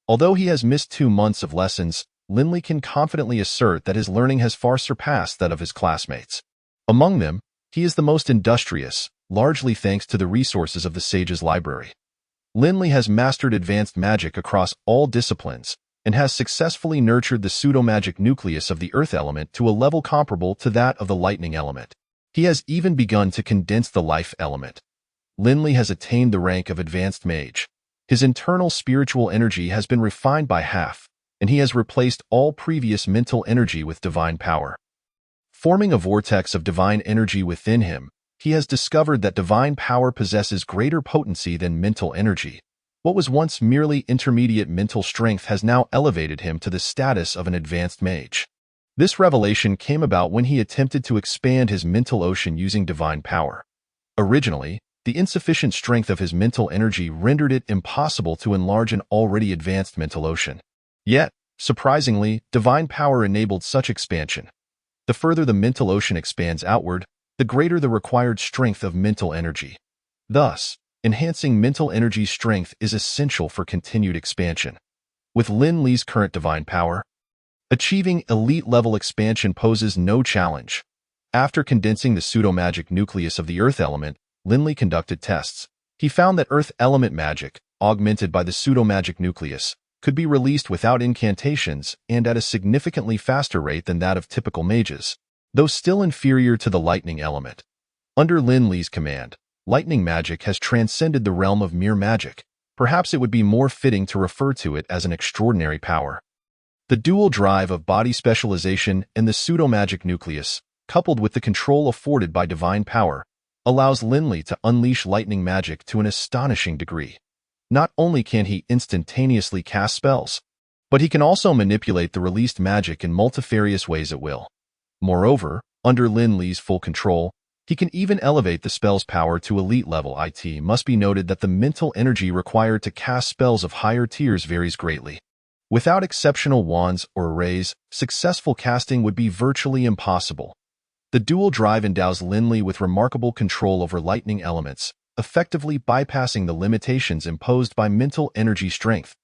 Although he has missed 2 months of lessons, Lindley can confidently assert that his learning has far surpassed that of his classmates. Among them, he is the most industrious, largely thanks to the resources of the Sage's library. Lindley has mastered advanced magic across all disciplines and has successfully nurtured the pseudo-magic nucleus of the earth element to a level comparable to that of the lightning element. He has even begun to condense the life element. Lindley has attained the rank of advanced mage. His internal spiritual energy has been refined by half, and he has replaced all previous mental energy with divine power. Forming a vortex of divine energy within him, he has discovered that divine power possesses greater potency than mental energy. What was once merely intermediate mental strength has now elevated him to the status of an advanced mage. This revelation came about when he attempted to expand his mental ocean using divine power. Originally, the insufficient strength of his mental energy rendered it impossible to enlarge an already advanced mental ocean. Yet, surprisingly, divine power enabled such expansion. The further the mental ocean expands outward, the greater the required strength of mental energy. Thus, enhancing mental energy strength is essential for continued expansion. With Lindley's current divine power, achieving elite-level expansion poses no challenge. After condensing the pseudo-magic nucleus of the earth element, Lindley conducted tests. He found that earth element magic, augmented by the pseudo-magic nucleus, could be released without incantations and at a significantly faster rate than that of typical mages, though still inferior to the lightning element. Under Lin Li's command, lightning magic has transcended the realm of mere magic. Perhaps it would be more fitting to refer to it as an extraordinary power. The dual drive of body specialization and the pseudo-magic nucleus, coupled with the control afforded by divine power, allows Lin Li to unleash lightning magic to an astonishing degree. Not only can he instantaneously cast spells, but he can also manipulate the released magic in multifarious ways at will. Moreover, under Lin Li's full control, he can even elevate the spell's power to elite level. It must be noted that the mental energy required to cast spells of higher tiers varies greatly. Without exceptional wands or arrays, successful casting would be virtually impossible. The dual drive endows Lin Li with remarkable control over lightning elements, effectively bypassing the limitations imposed by mental energy strength.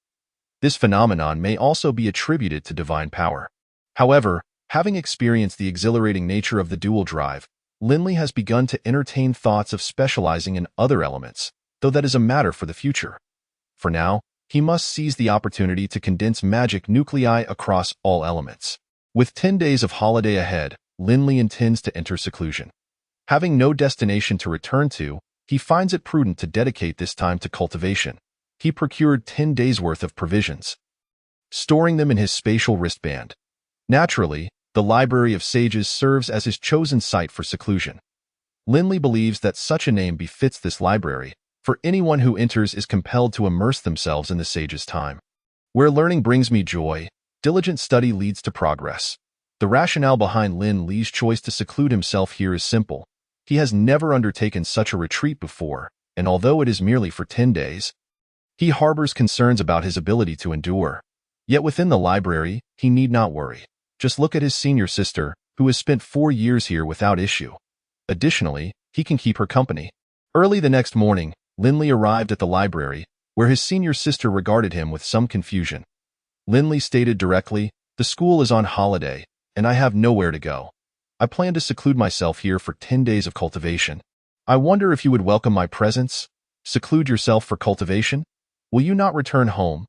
This phenomenon may also be attributed to divine power. However, having experienced the exhilarating nature of the dual drive, Lin Li has begun to entertain thoughts of specializing in other elements, though that is a matter for the future. For now, he must seize the opportunity to condense magic nuclei across all elements. With 10 days of holiday ahead, Lin Li intends to enter seclusion. Having no destination to return to, he finds it prudent to dedicate this time to cultivation. He procured 10 days' worth of provisions, storing them in his spatial wristband. Naturally, the Library of Sages serves as his chosen site for seclusion. Lin Li believes that such a name befits this library, for anyone who enters is compelled to immerse themselves in the sage's time. Where learning brings me joy, diligent study leads to progress. The rationale behind Lin Li's choice to seclude himself here is simple. He has never undertaken such a retreat before, and although it is merely for 10 days, he harbors concerns about his ability to endure. Yet within the library, he need not worry. Just look at his senior sister, who has spent 4 years here without issue. Additionally, he can keep her company. Early the next morning, Lin Li arrived at the library, where his senior sister regarded him with some confusion. Lin Li stated directly, "The school is on holiday, and I have nowhere to go. I plan to seclude myself here for 10 days of cultivation. I wonder if you would welcome my presence? Seclude yourself for cultivation? Will you not return home?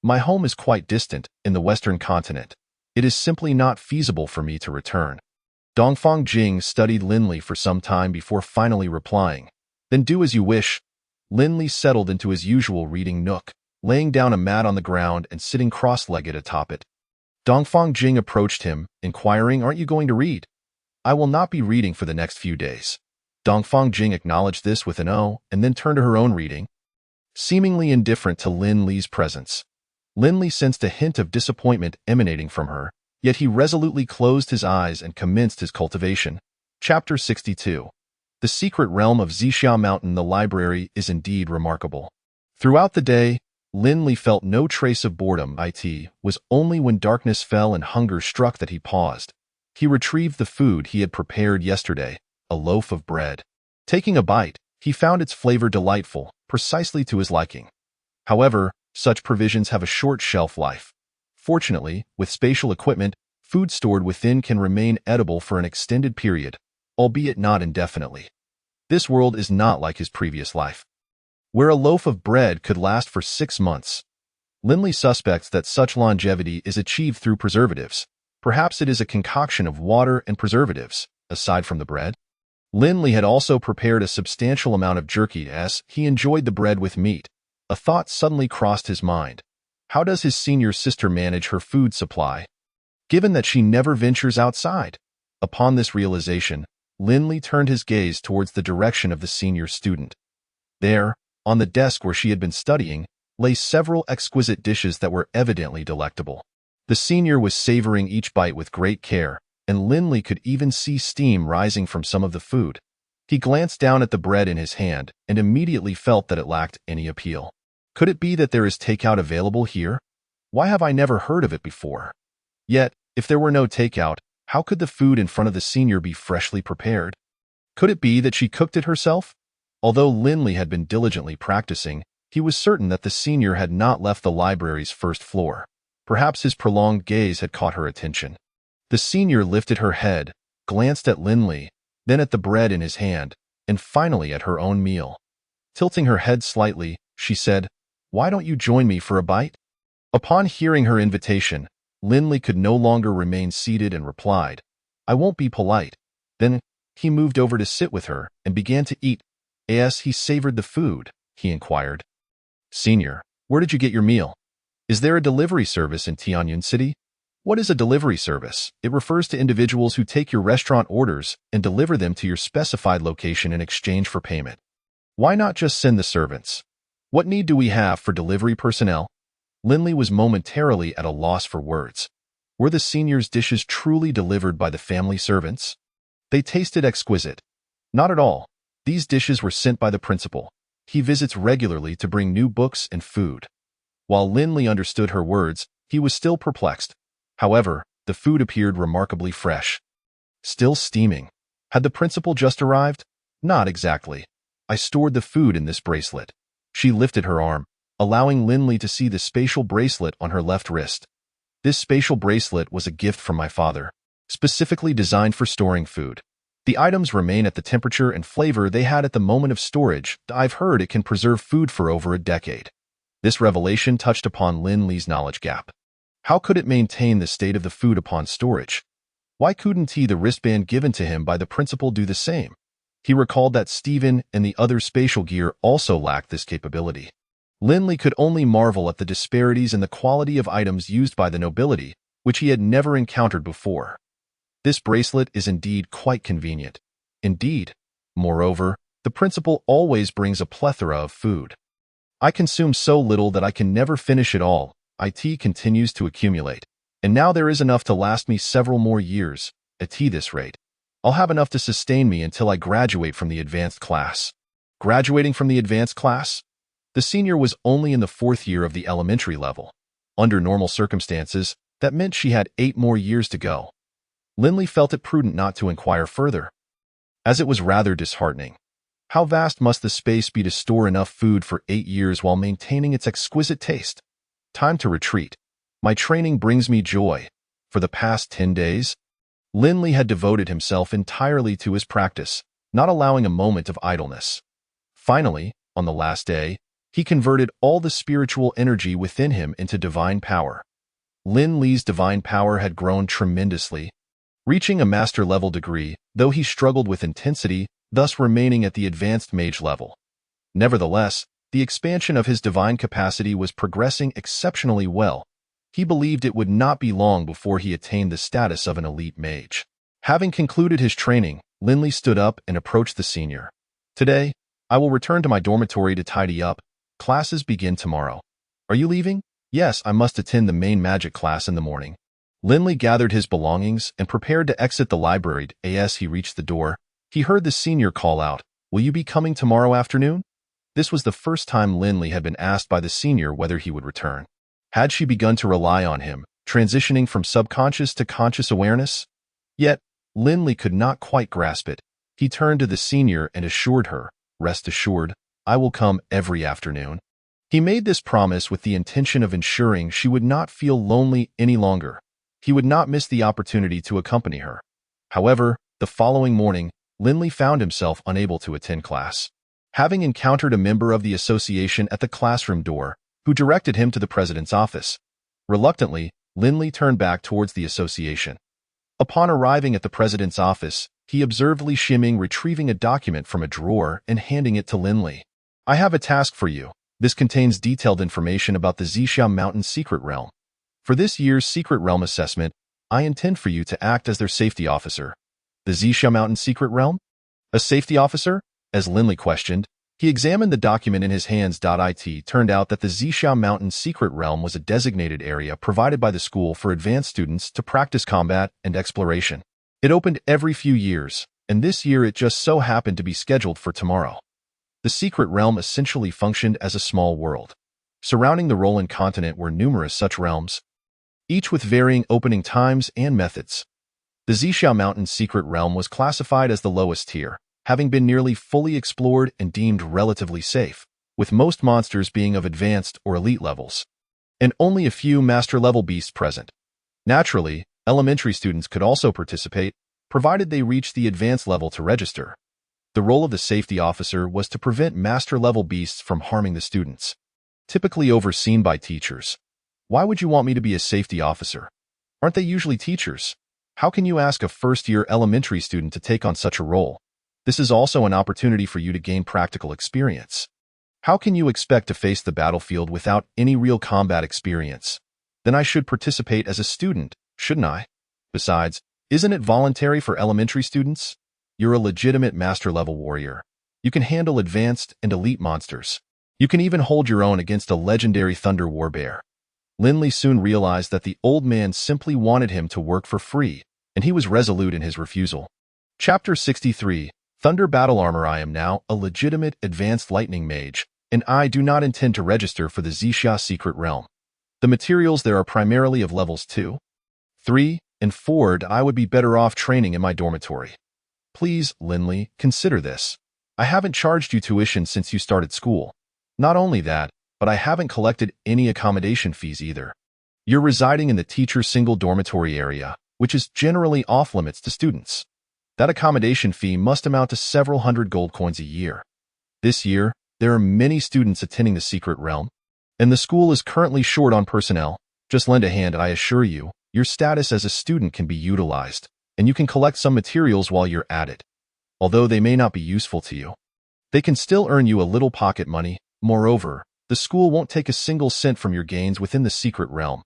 My home is quite distant, in the western continent. It is simply not feasible for me to return." Dongfang Jing studied Lin Li for some time before finally replying. "Then do as you wish." Lin Li settled into his usual reading nook, laying down a mat on the ground and sitting cross-legged atop it. Dongfang Jing approached him, inquiring, "Aren't you going to read?" "I will not be reading for the next few days." Dongfang Jing acknowledged this with an "oh," and then turned to her own reading. Seemingly indifferent to Lin Li's presence, Lin Li sensed a hint of disappointment emanating from her, yet he resolutely closed his eyes and commenced his cultivation. Chapter 62. The secret realm of Zixia Mountain. The library is indeed remarkable. Throughout the day, Lin Li felt no trace of boredom. It was only when darkness fell and hunger struck that he paused. He retrieved the food he had prepared yesterday, a loaf of bread. Taking a bite, he found its flavor delightful, precisely to his liking. However, such provisions have a short shelf life. Fortunately, with spatial equipment, food stored within can remain edible for an extended period, albeit not indefinitely. This world is not like his previous life, where a loaf of bread could last for 6 months. Lin Li suspects that such longevity is achieved through preservatives. Perhaps it is a concoction of water and preservatives, aside from the bread. Lin Li had also prepared a substantial amount of jerky as he enjoyed the bread with meat. A thought suddenly crossed his mind. How does his senior sister manage her food supply, given that she never ventures outside? Upon this realization, Lin Li turned his gaze towards the direction of the senior student. There, on the desk where she had been studying, lay several exquisite dishes that were evidently delectable. The senior was savoring each bite with great care, and Lin Li could even see steam rising from some of the food. He glanced down at the bread in his hand and immediately felt that it lacked any appeal. Could it be that there is takeout available here? Why have I never heard of it before? Yet, if there were no takeout, how could the food in front of the senior be freshly prepared? Could it be that she cooked it herself? Although Lin Li had been diligently practicing, he was certain that the senior had not left the library's first floor. Perhaps his prolonged gaze had caught her attention. The senior lifted her head, glanced at Lin Li, then at the bread in his hand, and finally at her own meal. Tilting her head slightly, she said, "Why don't you join me for a bite?" Upon hearing her invitation, Lindley could no longer remain seated and replied, "I won't be polite." Then he moved over to sit with her and began to eat. As he savored the food, he inquired, "Senior, where did you get your meal? Is there a delivery service in Tianyun City?" What is a delivery service? It refers to individuals who take your restaurant orders and deliver them to your specified location in exchange for payment. Why not just send the servants? What need do we have for delivery personnel? Lindley was momentarily at a loss for words. Were the senior's dishes truly delivered by the family servants? They tasted exquisite. Not at all. These dishes were sent by the principal. He visits regularly to bring new books and food. While Lindley understood her words, he was still perplexed. However, the food appeared remarkably fresh. Still steaming. Had the principal just arrived? Not exactly. I stored the food in this bracelet. She lifted her arm, allowing Lindley to see the spatial bracelet on her left wrist. This spatial bracelet was a gift from my father, specifically designed for storing food. The items remain at the temperature and flavor they had at the moment of storage. I've heard it can preserve food for over a decade. This revelation touched upon Lindley's knowledge gap. How could it maintain the state of the food upon storage? Why couldn't the wristband given to him by the principal do the same? He recalled that Stephen and the other spatial gear also lacked this capability. Lindley could only marvel at the disparities in the quality of items used by the nobility, which he had never encountered before. This bracelet is indeed quite convenient. Indeed. Moreover, the principal always brings a plethora of food. I consume so little that I can never finish it all. It continues to accumulate. And now there is enough to last me several more years. At this rate, I'll have enough to sustain me until I graduate from the advanced class. Graduating from the advanced class? The senior was only in the 4th year of the elementary level. Under normal circumstances, that meant she had 8 more years to go. Lindley felt it prudent not to inquire further, as it was rather disheartening. How vast must the space be to store enough food for 8 years while maintaining its exquisite taste? Time to retreat. My training brings me joy. For the past 10 days, Lindley had devoted himself entirely to his practice, not allowing a moment of idleness. Finally, on the last day, he converted all the spiritual energy within him into divine power. Lindley's divine power had grown tremendously, reaching a master-level degree, though he struggled with intensity, thus remaining at the advanced mage level. Nevertheless, the expansion of his divine capacity was progressing exceptionally well. He believed it would not be long before he attained the status of an elite mage. Having concluded his training, Lindley stood up and approached the senior. "Today, I will return to my dormitory to tidy up. Classes begin tomorrow." "Are you leaving?" "Yes, I must attend the main magic class in the morning." Lindley gathered his belongings and prepared to exit the library. As he reached the door, he heard the senior call out, "Will you be coming tomorrow afternoon?" This was the first time Lindley had been asked by the senior whether he would return. Had she begun to rely on him, transitioning from subconscious to conscious awareness? Yet, Lindley could not quite grasp it. He turned to the senior and assured her, "Rest assured, I will come every afternoon." He made this promise with the intention of ensuring she would not feel lonely any longer. He would not miss the opportunity to accompany her. However, the following morning, Lindley found himself unable to attend class. Having encountered a member of the association at the classroom door, who directed him to the president's office. Reluctantly, Lindley turned back towards the association. Upon arriving at the president's office, he observed Li Shiming retrieving a document from a drawer and handing it to Lindley. "I have a task for you. This contains detailed information about the Zixia Mountain Secret Realm. For this year's Secret Realm assessment, I intend for you to act as their safety officer." "The Zixia Mountain Secret Realm? A safety officer?" As Lindley questioned, he examined the document in his hands. It turned out that the Zixia Mountain Secret Realm was a designated area provided by the school for advanced students to practice combat and exploration. It opened every few years, and this year it just so happened to be scheduled for tomorrow. The Secret Realm essentially functioned as a small world. Surrounding the Roland continent were numerous such realms, each with varying opening times and methods. The Zixia Mountain Secret Realm was classified as the lowest tier, having been nearly fully explored and deemed relatively safe, with most monsters being of advanced or elite levels, and only a few master-level beasts present. Naturally, elementary students could also participate, provided they reached the advanced level to register. The role of the safety officer was to prevent master-level beasts from harming the students, typically overseen by teachers. Why would you want me to be a safety officer? Aren't they usually teachers? How can you ask a first-year elementary student to take on such a role? This is also an opportunity for you to gain practical experience. How can you expect to face the battlefield without any real combat experience? Then I should participate as a student, shouldn't I? Besides, isn't it voluntary for elementary students? You're a legitimate master-level warrior. You can handle advanced and elite monsters. You can even hold your own against a legendary Thunder Warbear. Linley soon realized that the old man simply wanted him to work for free, and he was resolute in his refusal. Chapter 63, Thunder Battle Armor. I am now a legitimate advanced lightning mage, and I do not intend to register for the Xixia Secret Realm. The materials there are primarily of levels 2, 3, and 4, and I would be better off training in my dormitory. Please, Linley, consider this. I haven't charged you tuition since you started school. Not only that, but I haven't collected any accommodation fees either. You're residing in the teacher's single dormitory area, which is generally off-limits to students. That accommodation fee must amount to several hundred gold coins a year. This year, there are many students attending the Secret Realm, and the school is currently short on personnel. Just lend a hand and I assure you, your status as a student can be utilized, and you can collect some materials while you're at it. Although they may not be useful to you, they can still earn you a little pocket money. Moreover, the school won't take a single cent from your gains within the Secret Realm.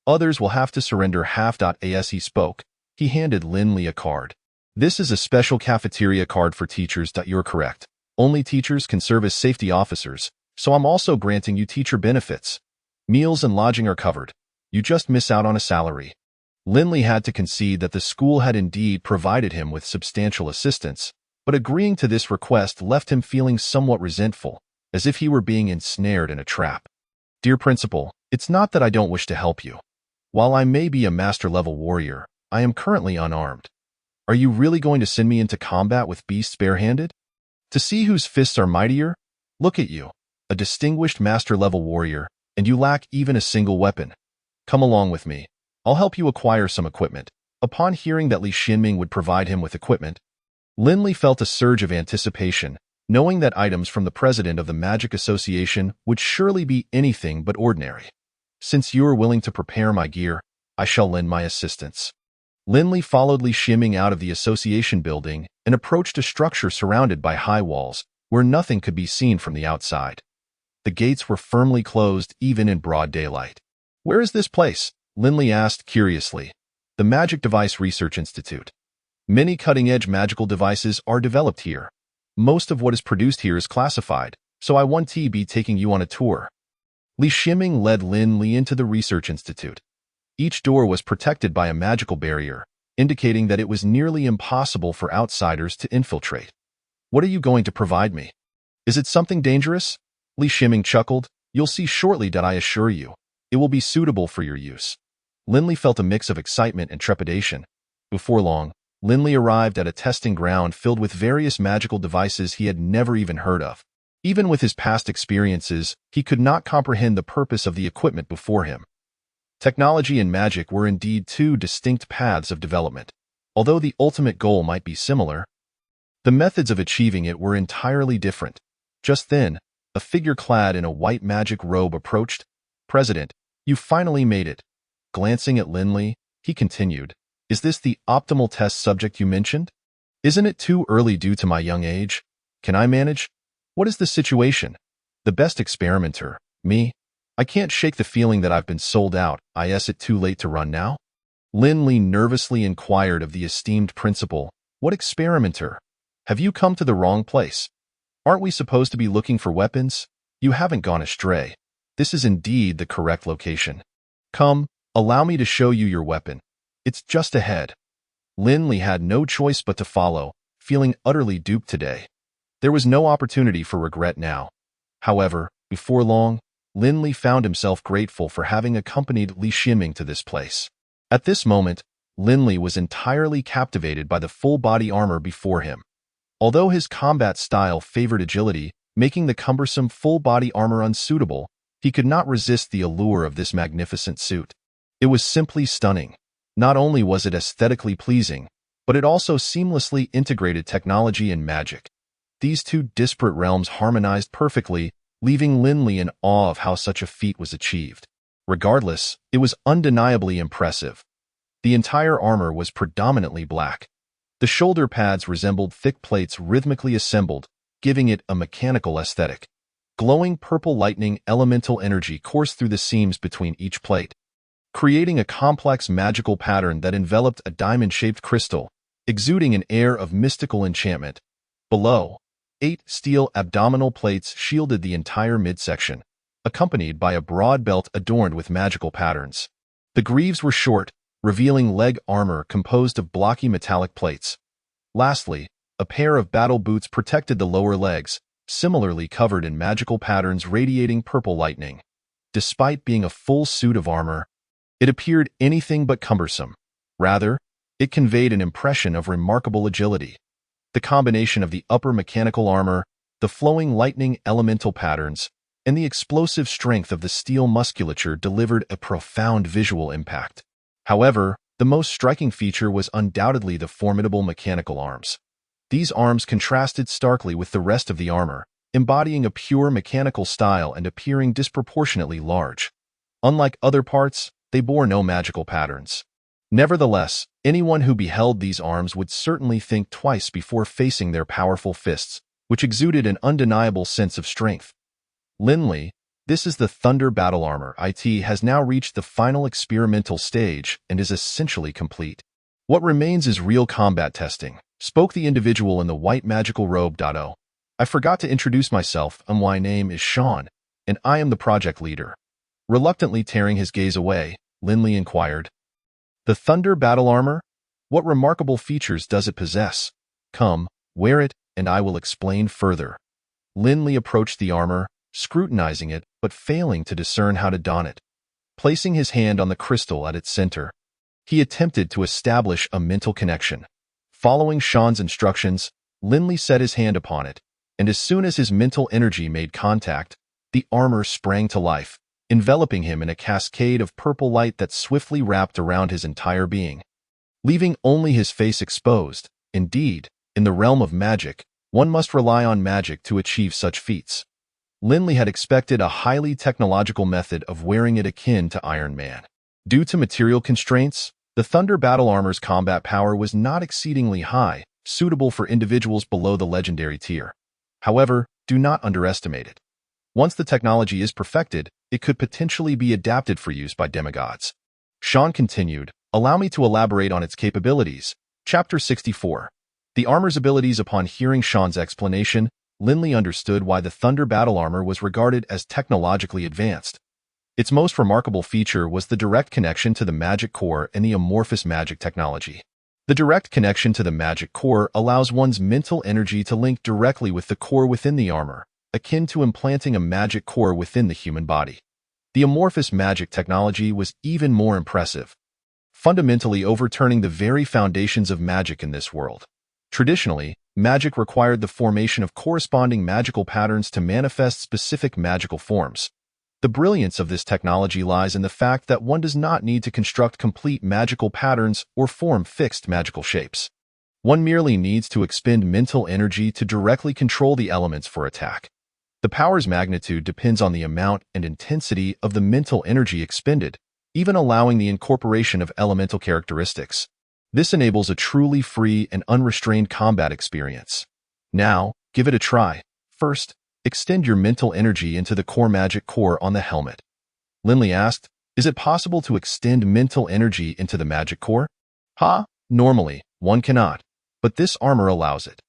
Others will have to surrender half. As he spoke, he handed Linley a card. This is a special cafeteria card for teachers. You're correct. Only teachers can serve as safety officers, so I'm also granting you teacher benefits. Meals and lodging are covered. You just miss out on a salary. Linley had to concede that the school had indeed provided him with substantial assistance, but agreeing to this request left him feeling somewhat resentful, as if he were being ensnared in a trap. Dear Principal, it's not that I don't wish to help you. While I may be a master-level warrior, I am currently unarmed. Are you really going to send me into combat with beasts barehanded? To see whose fists are mightier? Look at you, a distinguished master-level warrior, and you lack even a single weapon. Come along with me. I'll help you acquire some equipment. Upon hearing that Li Xinming would provide him with equipment, Linley felt a surge of anticipation, knowing that items from the president of the Magic Association would surely be anything but ordinary. Since you are willing to prepare my gear, I shall lend my assistance. Linley followed Li Xinming out of the association building and approached a structure surrounded by high walls, where nothing could be seen from the outside. The gates were firmly closed even in broad daylight. Where is this place? Linley asked curiously. The Magic Device Research Institute. Many cutting-edge magical devices are developed here. Most of what is produced here is classified, so I want to be taking you on a tour. Li Xinming led Linley into the research institute. Each door was protected by a magical barrier, indicating that it was nearly impossible for outsiders to infiltrate. What are you going to provide me? Is it something dangerous? Li Xinming chuckled. You'll see shortly, I assure you. It will be suitable for your use. Linley felt a mix of excitement and trepidation. Before long, Linley arrived at a testing ground filled with various magical devices he had never even heard of. Even with his past experiences, he could not comprehend the purpose of the equipment before him. Technology and magic were indeed two distinct paths of development. Although the ultimate goal might be similar, the methods of achieving it were entirely different. Just then, a figure clad in a white magic robe approached. President, you finally made it. Glancing at Linley, he continued, is this the optimal test subject you mentioned? Isn't it too early due to my young age? Can I manage? What is the situation? The best experimenter, me? I can't shake the feeling that I've been sold out. Is it too late to run now? Linley nervously inquired of the esteemed principal, what experimenter? Have you come to the wrong place? Aren't we supposed to be looking for weapons? You haven't gone astray. This is indeed the correct location. Come, allow me to show you your weapon. It's just ahead. Linley had no choice but to follow, feeling utterly duped today. There was no opportunity for regret now. However, before long, Linley found himself grateful for having accompanied Li Xinming to this place. At this moment, Linley was entirely captivated by the full-body armor before him. Although his combat style favored agility, making the cumbersome full-body armor unsuitable, he could not resist the allure of this magnificent suit. It was simply stunning. Not only was it aesthetically pleasing, but it also seamlessly integrated technology and magic. These two disparate realms harmonized perfectly, leaving Linley in awe of how such a feat was achieved. Regardless, it was undeniably impressive. The entire armor was predominantly black. The shoulder pads resembled thick plates rhythmically assembled, giving it a mechanical aesthetic. Glowing purple lightning elemental energy coursed through the seams between each plate, creating a complex magical pattern that enveloped a diamond-shaped crystal, exuding an air of mystical enchantment. Below, 8 steel abdominal plates shielded the entire midsection, accompanied by a broad belt adorned with magical patterns. The greaves were short, revealing leg armor composed of blocky metallic plates. Lastly, a pair of battle boots protected the lower legs, similarly covered in magical patterns radiating purple lightning. Despite being a full suit of armor, it appeared anything but cumbersome. Rather, it conveyed an impression of remarkable agility. The combination of the upper mechanical armor, the flowing lightning elemental patterns, and the explosive strength of the steel musculature delivered a profound visual impact. However, the most striking feature was undoubtedly the formidable mechanical arms. These arms contrasted starkly with the rest of the armor, embodying a pure mechanical style and appearing disproportionately large. Unlike other parts, they bore no magical patterns. Nevertheless, anyone who beheld these arms would certainly think twice before facing their powerful fists, which exuded an undeniable sense of strength. Linley, this is the Thunder Battle Armor. It has now reached the final experimental stage and is essentially complete. What remains is real combat testing, spoke the individual in the white magical robe. Oh, I forgot to introduce myself. My name is Sean, and I am the project leader. Reluctantly tearing his gaze away, Linley inquired, "The Thunder Battle Armor? What remarkable features does it possess? Come, wear it, and I will explain further." Linley approached the armor, scrutinizing it but failing to discern how to don it. Placing his hand on the crystal at its center, he attempted to establish a mental connection. Following Sean's instructions, Linley set his hand upon it, and as soon as his mental energy made contact, the armor sprang to life, enveloping him in a cascade of purple light that swiftly wrapped around his entire being, leaving only his face exposed. Indeed, in the realm of magic, one must rely on magic to achieve such feats. Linley had expected a highly technological method of wearing it akin to Iron Man. Due to material constraints, the Thunder Battle Armor's combat power was not exceedingly high, suitable for individuals below the legendary tier. However, do not underestimate it. Once the technology is perfected, it could potentially be adapted for use by demigods. Sean continued, "Allow me to elaborate on its capabilities." Chapter 64. The armor's abilities. Upon hearing Sean's explanation, Linley understood why the Thunder Battle Armor was regarded as technologically advanced. Its most remarkable feature was the direct connection to the magic core and the amorphous magic technology. The direct connection to the magic core allows one's mental energy to link directly with the core within the armor, akin to implanting a magic core within the human body. The amorphous magic technology was even more impressive, fundamentally overturning the very foundations of magic in this world. Traditionally, magic required the formation of corresponding magical patterns to manifest specific magical forms. The brilliance of this technology lies in the fact that one does not need to construct complete magical patterns or form fixed magical shapes. One merely needs to expend mental energy to directly control the elements for attack. The power's magnitude depends on the amount and intensity of the mental energy expended, even allowing the incorporation of elemental characteristics. This enables a truly free and unrestrained combat experience. Now, give it a try. First, extend your mental energy into the core magic core on the helmet. Linley asked, "Is it possible to extend mental energy into the magic core?" Normally, one cannot, but this armor allows it.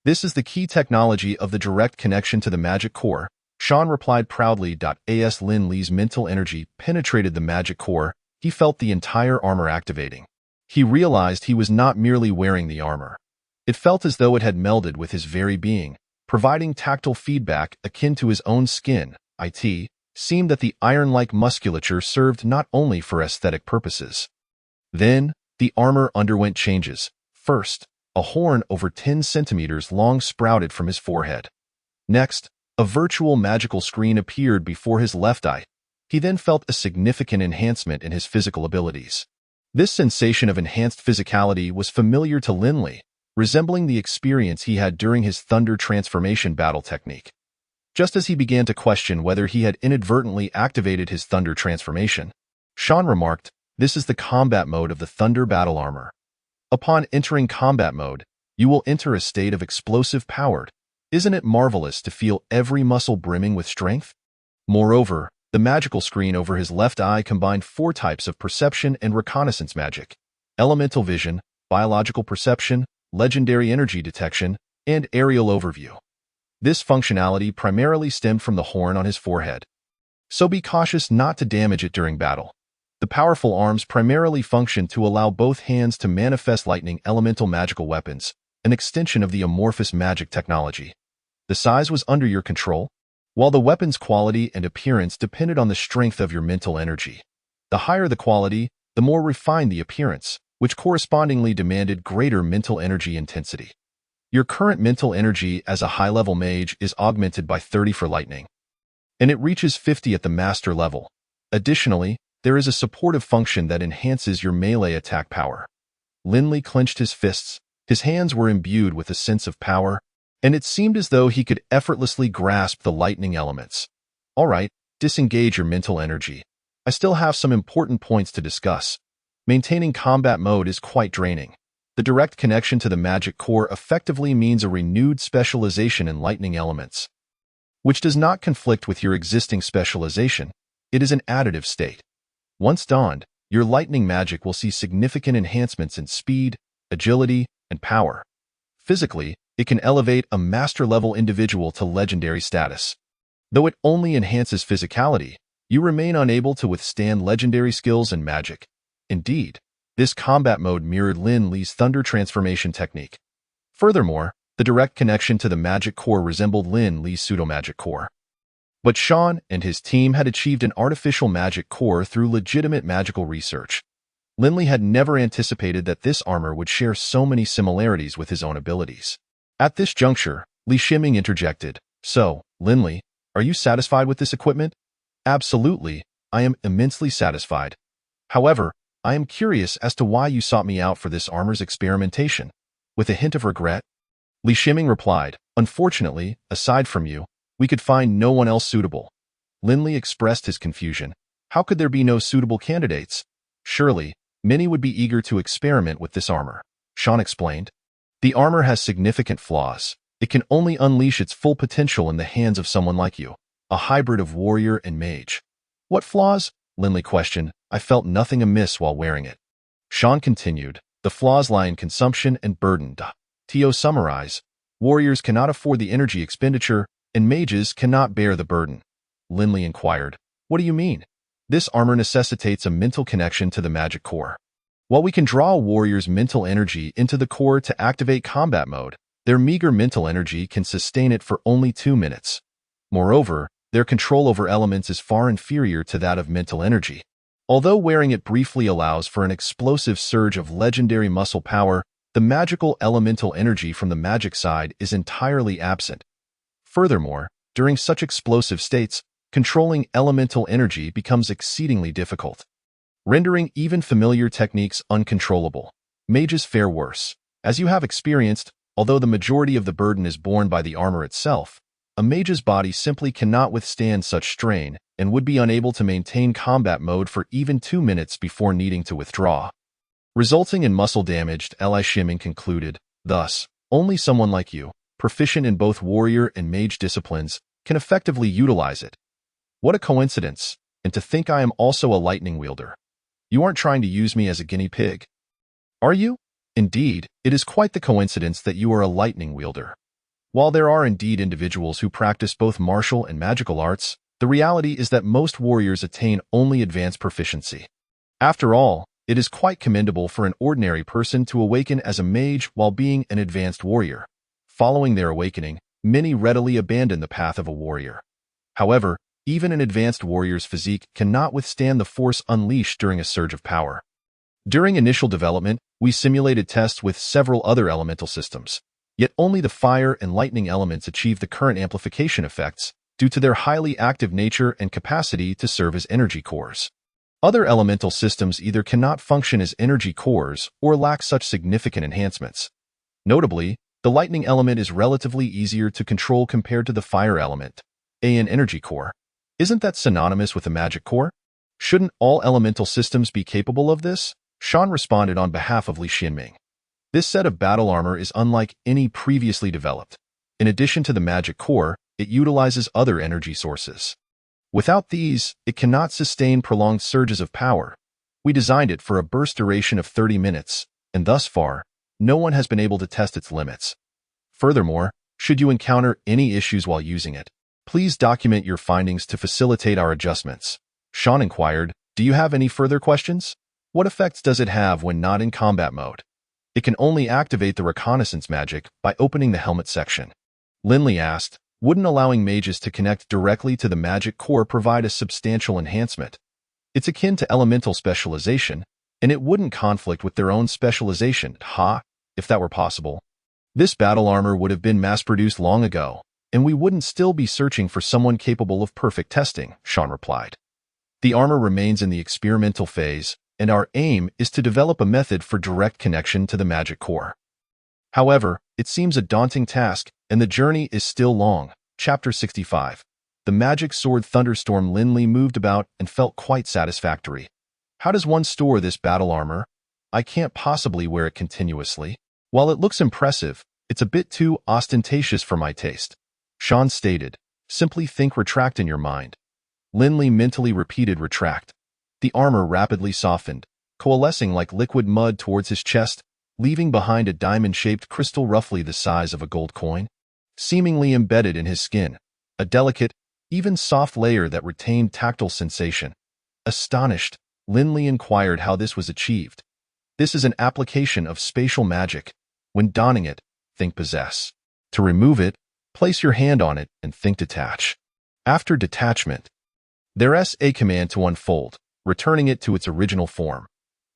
This is the key technology of the direct connection to the magic core, Sean replied proudly. As Linley's mental energy penetrated the magic core, he felt the entire armor activating. He realized he was not merely wearing the armor. It felt as though it had melded with his very being, providing tactile feedback akin to his own skin. It seemed that the iron-like musculature served not only for aesthetic purposes. Then, the armor underwent changes. First, a horn over 10 centimeters long sprouted from his forehead. Next, a virtual magical screen appeared before his left eye. He then felt a significant enhancement in his physical abilities. This sensation of enhanced physicality was familiar to Linley, resembling the experience he had during his Thunder Transformation battle technique. Just as he began to question whether he had inadvertently activated his thunder transformation, Sean remarked, "This is the combat mode of the Thunder Battle Armor. Upon entering combat mode, you will enter a state of explosive power. Isn't it marvelous to feel every muscle brimming with strength?" Moreover, the magical screen over his left eye combined 4 types of perception and reconnaissance magic: elemental vision, biological perception, legendary energy detection, and aerial overview. This functionality primarily stemmed from the horn on his forehead, so be cautious not to damage it during battle. The powerful arms primarily function to allow both hands to manifest lightning elemental magical weapons, an extension of the amorphous magic technology. The size was under your control, while the weapon's quality and appearance depended on the strength of your mental energy. The higher the quality, the more refined the appearance, which correspondingly demanded greater mental energy intensity. Your current mental energy as a high-level mage is augmented by 30 for lightning, and it reaches 50 at the master level. Additionally, there is a supportive function that enhances your melee attack power. Linley clenched his fists. His hands were imbued with a sense of power, and it seemed as though he could effortlessly grasp the lightning elements. "All right, disengage your mental energy. I still have some important points to discuss. Maintaining combat mode is quite draining. The direct connection to the magic core effectively means a renewed specialization in lightning elements, which does not conflict with your existing specialization. It is an additive state. Once donned, your lightning magic will see significant enhancements in speed, agility, and power. Physically, it can elevate a master-level individual to legendary status. Though it only enhances physicality, you remain unable to withstand legendary skills and magic. Indeed, this combat mode mirrored Lin Li's thunder transformation technique. Furthermore, the direct connection to the magic core resembled Lin Li's pseudo-magic core. But Sean and his team had achieved an artificial magic core through legitimate magical research. Linley had never anticipated that this armor would share so many similarities with his own abilities. At this juncture, Li Shiming interjected, "So, Linley, are you satisfied with this equipment?" "Absolutely, I am immensely satisfied. However, I am curious as to why you sought me out for this armor's experimentation." With a hint of regret, Li Shiming replied, "Unfortunately, aside from you, we could find no one else suitable." Linley expressed his confusion. How could there be no suitable candidates? Surely, many would be eager to experiment with this armor. Sean explained, "The armor has significant flaws. It can only unleash its full potential in the hands of someone like you, a hybrid of warrior and mage." "What flaws?" Linley questioned. "I felt nothing amiss while wearing it." Sean continued, "The flaws lie in consumption and burden. To summarize, warriors cannot afford the energy expenditure, and mages cannot bear the burden." Linley inquired, "What do you mean?" "This armor necessitates a mental connection to the magic core. While we can draw a warrior's mental energy into the core to activate combat mode, their meager mental energy can sustain it for only 2 minutes. Moreover, their control over elements is far inferior to that of mental energy. Although wearing it briefly allows for an explosive surge of legendary muscle power, the magical elemental energy from the magic side is entirely absent. Furthermore, during such explosive states, controlling elemental energy becomes exceedingly difficult, rendering even familiar techniques uncontrollable. Mages fare worse. As you have experienced, although the majority of the burden is borne by the armor itself, a mage's body simply cannot withstand such strain and would be unable to maintain combat mode for even 2 minutes before needing to withdraw, resulting in muscle damage. Li Shiming concluded, "Thus, only someone like you, proficient in both warrior and mage disciplines, can effectively utilize it. What a coincidence, and to think I am also a lightning wielder. You aren't trying to use me as a guinea pig, are you?" "Indeed, it is quite the coincidence that you are a lightning wielder. While there are indeed individuals who practice both martial and magical arts, the reality is that most warriors attain only advanced proficiency. After all, it is quite commendable for an ordinary person to awaken as a mage while being an advanced warrior. Following their awakening, many readily abandon the path of a warrior. However, even an advanced warrior's physique cannot withstand the force unleashed during a surge of power. During initial development, we simulated tests with several other elemental systems, yet only the fire and lightning elements achieve the current amplification effects due to their highly active nature and capacity to serve as energy cores. Other elemental systems either cannot function as energy cores or lack such significant enhancements. Notably, the lightning element is relatively easier to control compared to the fire element. An energy core. Isn't that synonymous with a magic core? Shouldn't all elemental systems be capable of this? Sean responded on behalf of Li Xinming. This set of battle armor is unlike any previously developed. In addition to the magic core, it utilizes other energy sources. Without these, it cannot sustain prolonged surges of power. We designed it for a burst duration of 30 minutes, and thus far, no one has been able to test its limits. Furthermore, should you encounter any issues while using it, please document your findings to facilitate our adjustments. Sean inquired, do you have any further questions? What effects does it have when not in combat mode? It can only activate the reconnaissance magic by opening the helmet section. Linley asked, wouldn't allowing mages to connect directly to the magic core provide a substantial enhancement? It's akin to elemental specialization, and it wouldn't conflict with their own specialization. If that were possible. This battle armor would have been mass-produced long ago, and we wouldn't still be searching for someone capable of perfect testing, Sean replied. The armor remains in the experimental phase, and our aim is to develop a method for direct connection to the magic core. However, it seems a daunting task, and the journey is still long. Chapter 65. The magic sword thunderstorm. Linley moved about and felt quite satisfactory. How does one store this battle armor? I can't possibly wear it continuously. While it looks impressive, it's a bit too ostentatious for my taste. Sean stated, simply think retract in your mind. Linley mentally repeated retract. The armor rapidly softened, coalescing like liquid mud towards his chest, leaving behind a diamond-shaped crystal roughly the size of a gold coin, seemingly embedded in his skin, a delicate, even soft layer that retained tactile sensation. Astonished, Linley inquired how this was achieved. This is an application of spatial magic. When donning it, think possess. To remove it, place your hand on it and think detach. After detachment, there's a command to unfold, returning it to its original form.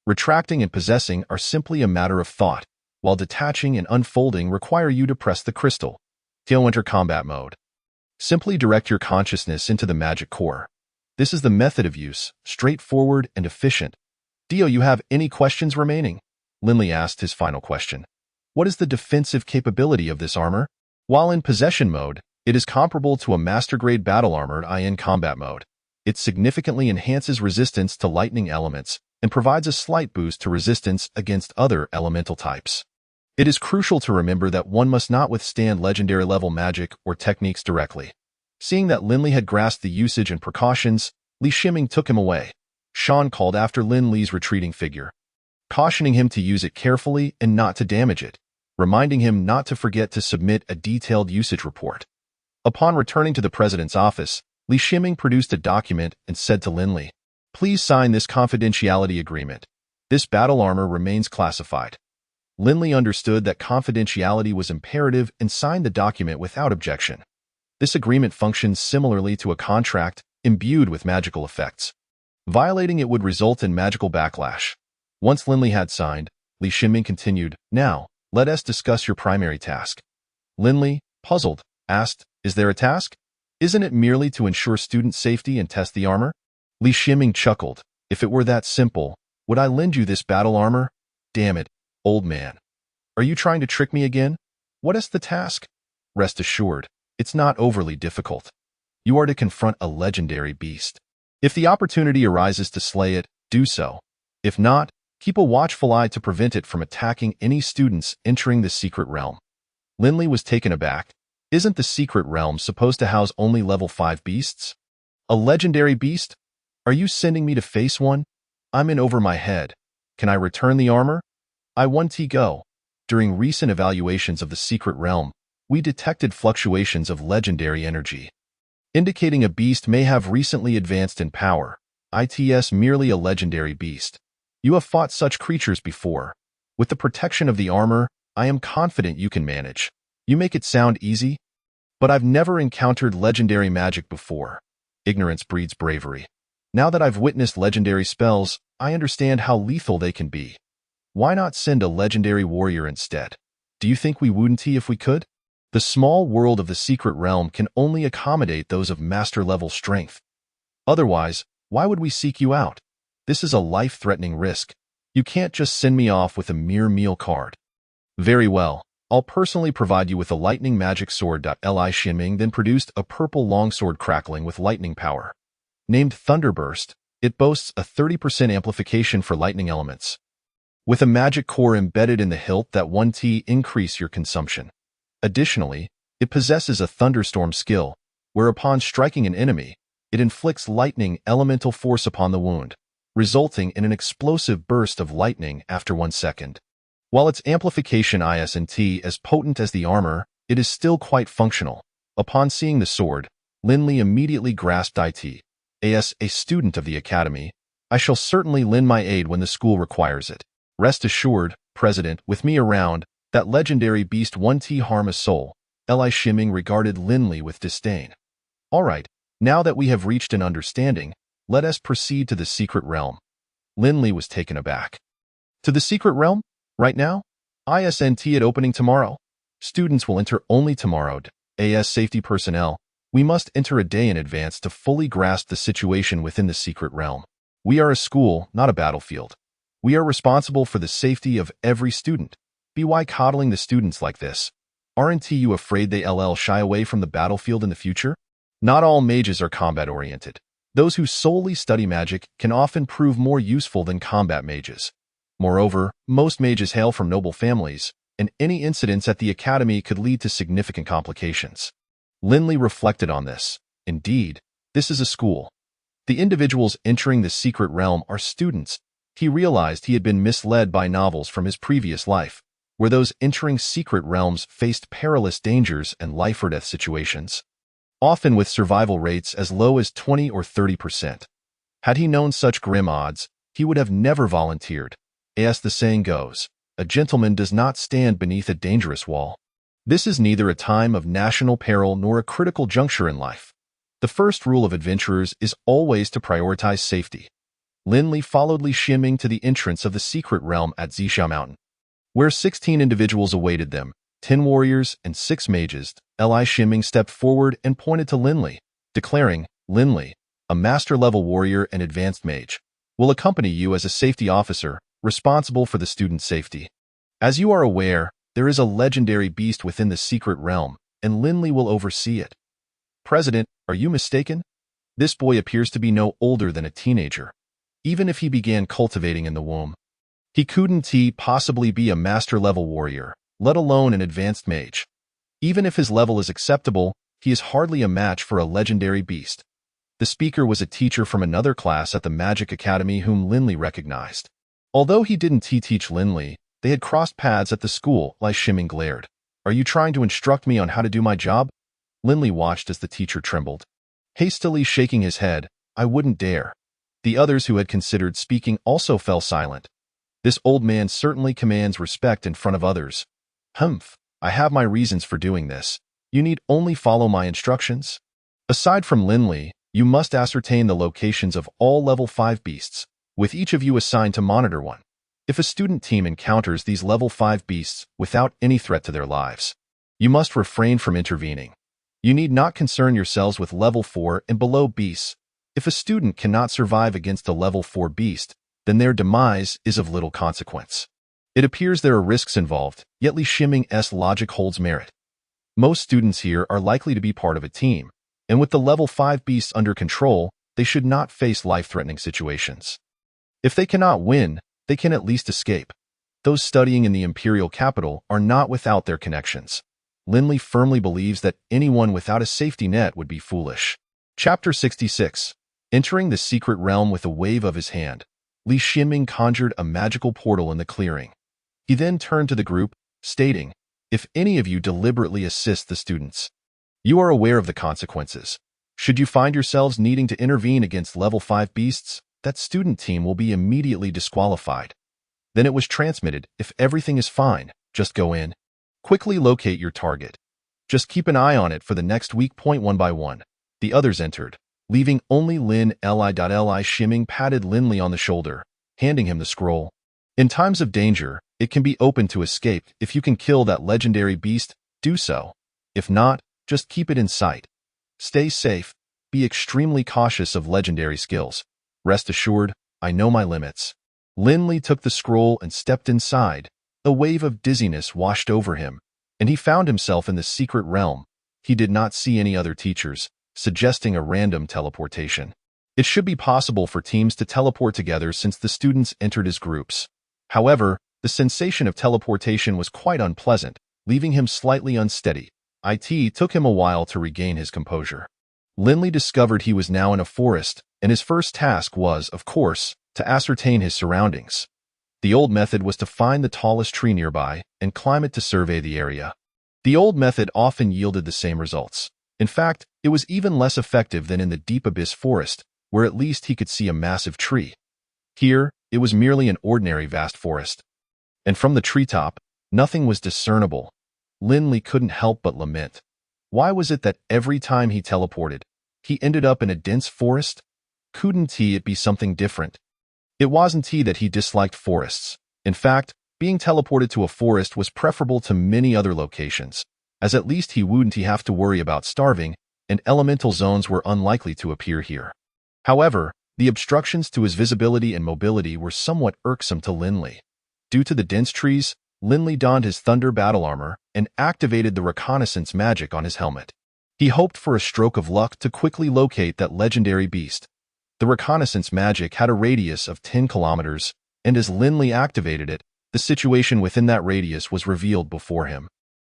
Retracting and possessing are simply a matter of thought, while detaching and unfolding require you to press the crystal. To enter combat mode. Simply direct your consciousness into the magic core. This is the method of use, straightforward and efficient. Dio, you have any questions remaining? Linley asked his final question. What is the defensive capability of this armor? While in possession mode, it is comparable to a master-grade battle armor in combat mode. It significantly enhances resistance to lightning elements and provides a slight boost to resistance against other elemental types. It is crucial to remember that one must not withstand legendary-level magic or techniques directly. Seeing that Linley had grasped the usage and precautions, Li Xinming took him away. Sean called after Linley's retreating figure, cautioning him to use it carefully and not to damage it, reminding him not to forget to submit a detailed usage report. Upon returning to the president's office, Li Xinming produced a document and said to Linley, please sign this confidentiality agreement. This battle armor remains classified. Linley understood that confidentiality was imperative and signed the document without objection. This agreement functions similarly to a contract imbued with magical effects. Violating it would result in magical backlash. Once Linley had signed, Li Xinming continued, now, let us discuss your primary task. Linley, puzzled, asked, is there a task? Isn't it merely to ensure student safety and test the armor? Li Xinming chuckled, if it were that simple, would I lend you this battle armor? Damn it, old man. Are you trying to trick me again? What is the task? Rest assured, it's not overly difficult. You are to confront a legendary beast. If the opportunity arises to slay it, do so. If not, keep a watchful eye to prevent it from attacking any students entering the secret realm. Linley was taken aback. Isn't the secret realm supposed to house only level 5 beasts? A legendary beast? Are you sending me to face one? I'm in over my head. Can I return the armor? I want to go. During recent evaluations of the secret realm, we detected fluctuations of legendary energy, indicating a beast may have recently advanced in power. It's merely a legendary beast. You have fought such creatures before. With the protection of the armor, I am confident you can manage. You make it sound easy, but I've never encountered legendary magic before. Ignorance breeds bravery. Now that I've witnessed legendary spells, I understand how lethal they can be. Why not send a legendary warrior instead? Do you think we wouldn't if we could? The small world of the secret realm can only accommodate those of master-level strength. Otherwise, why would we seek you out? This is a life-threatening risk. You can't just send me off with a mere meal card. Very well, I'll personally provide you with a lightning magic sword. Li Xinming then produced a purple longsword crackling with lightning power. Named Thunderburst, it boasts a 30% amplification for lightning elements. With a magic core embedded in the hilt that 1T increase your consumption. Additionally, it possesses a thunderstorm skill, where upon striking an enemy, it inflicts lightning elemental force upon the wound, resulting in an explosive burst of lightning after 1 second. While its amplification isn't as potent as the armor, it is still quite functional. Upon seeing the sword, Lin Li immediately grasped it. As a student of the academy, I shall certainly lend my aid when the school requires it. Rest assured, President, with me around, that legendary beast 1T harm a soul. Li Xinming regarded Lin Li with disdain. All right, now that we have reached an understanding, let us proceed to the secret realm. Lin Li was taken aback. To the secret realm? Right now? Isn't it opening tomorrow? Students will enter only tomorrow. As safety personnel, we must enter a day in advance to fully grasp the situation within the secret realm. We are a school, not a battlefield. We are responsible for the safety of every student. Why coddling the students like this? Aren't you afraid they'll shy away from the battlefield in the future? Not all mages are combat-oriented. Those who solely study magic can often prove more useful than combat mages. Moreover, most mages hail from noble families, and any incidents at the academy could lead to significant complications. Lin Li reflected on this. Indeed, this is a school. The individuals entering the secret realm are students. He realized he had been misled by novels from his previous life, where those entering secret realms faced perilous dangers and life-or-death situations, often with survival rates as low as 20 or 30%. Had he known such grim odds, he would have never volunteered. As the saying goes, a gentleman does not stand beneath a dangerous wall. This is neither a time of national peril nor a critical juncture in life. The first rule of adventurers is always to prioritize safety. Lin Li followed Li Xinming to the entrance of the secret realm at Zixia Mountain, where 16 individuals awaited them, 10 warriors and 6 mages. Li Xinming stepped forward and pointed to Lin Li, declaring, Lin Li, a master-level warrior and advanced mage, will accompany you as a safety officer, responsible for the student's safety. As you are aware, there is a legendary beast within the secret realm, and Lin Li will oversee it. President, are you mistaken? This boy appears to be no older than a teenager. Even if he began cultivating in the womb, he couldn't possibly be a master-level warrior, let alone an advanced mage. Even if his level is acceptable, he is hardly a match for a legendary beast. The speaker was a teacher from another class at the Magic Academy whom Lin Li recognized. Although he didn't teach Lin Li, they had crossed paths at the school. Li Xinming glared. Are you trying to instruct me on how to do my job? Lin Li watched as the teacher trembled. Hastily shaking his head, I wouldn't dare. The others who had considered speaking also fell silent. This old man certainly commands respect in front of others. Humph, I have my reasons for doing this. You need only follow my instructions. Aside from Lin Li, you must ascertain the locations of all level 5 beasts, with each of you assigned to monitor one. If a student team encounters these level 5 beasts without any threat to their lives, you must refrain from intervening. You need not concern yourselves with level 4 and below beasts. If a student cannot survive against a level 4 beast, then their demise is of little consequence. It appears there are risks involved, yet Li Xinming's logic holds merit. Most students here are likely to be part of a team, and with the level 5 beasts under control, they should not face life-threatening situations. If they cannot win, they can at least escape. Those studying in the imperial capital are not without their connections. Lin Li firmly believes that anyone without a safety net would be foolish. Chapter 66. Entering the secret realm with a wave of his hand, Li Xinming conjured a magical portal in the clearing. He then turned to the group, stating, if any of you deliberately assist the students, you are aware of the consequences. Should you find yourselves needing to intervene against level 5 beasts, that student team will be immediately disqualified. Then it was transmitted, if everything is fine, just go in. Quickly locate your target. Just keep an eye on it for the next week. One by one, the others entered, leaving only Li Xinming patted Lin Li on the shoulder, handing him the scroll. In times of danger, it can be open to escape. If you can kill that legendary beast, do so. If not, just keep it in sight. Stay safe. Be extremely cautious of legendary skills. Rest assured, I know my limits. Lin Li took the scroll and stepped inside. A wave of dizziness washed over him. and he found himself in the secret realm. He did not see any other teachers, suggesting a random teleportation. It should be possible for teams to teleport together since the students entered as groups. However, the sensation of teleportation was quite unpleasant, leaving him slightly unsteady. It took him a while to regain his composure. Linley discovered he was now in a forest, and his first task was, of course, to ascertain his surroundings. The old method was to find the tallest tree nearby and climb it to survey the area. The old method often yielded the same results. In fact, it was even less effective than in the deep abyss forest, where at least he could see a massive tree. Here, it was merely an ordinary vast forest. And from the treetop, nothing was discernible. Linley couldn't help but lament. Why was it that every time he teleported, he ended up in a dense forest? Couldn't it be something different? It wasn't that he disliked forests. In fact, being teleported to a forest was preferable to many other locations, as at least he wouldn't have to worry about starving, and elemental zones were unlikely to appear here. However, the obstructions to his visibility and mobility were somewhat irksome to Linley. Due to the dense trees, Linley donned his thunder battle armor and activated the reconnaissance magic on his helmet. He hoped for a stroke of luck to quickly locate that legendary beast. The reconnaissance magic had a radius of 10 kilometers, and as Linley activated it, the situation within that radius was revealed before him.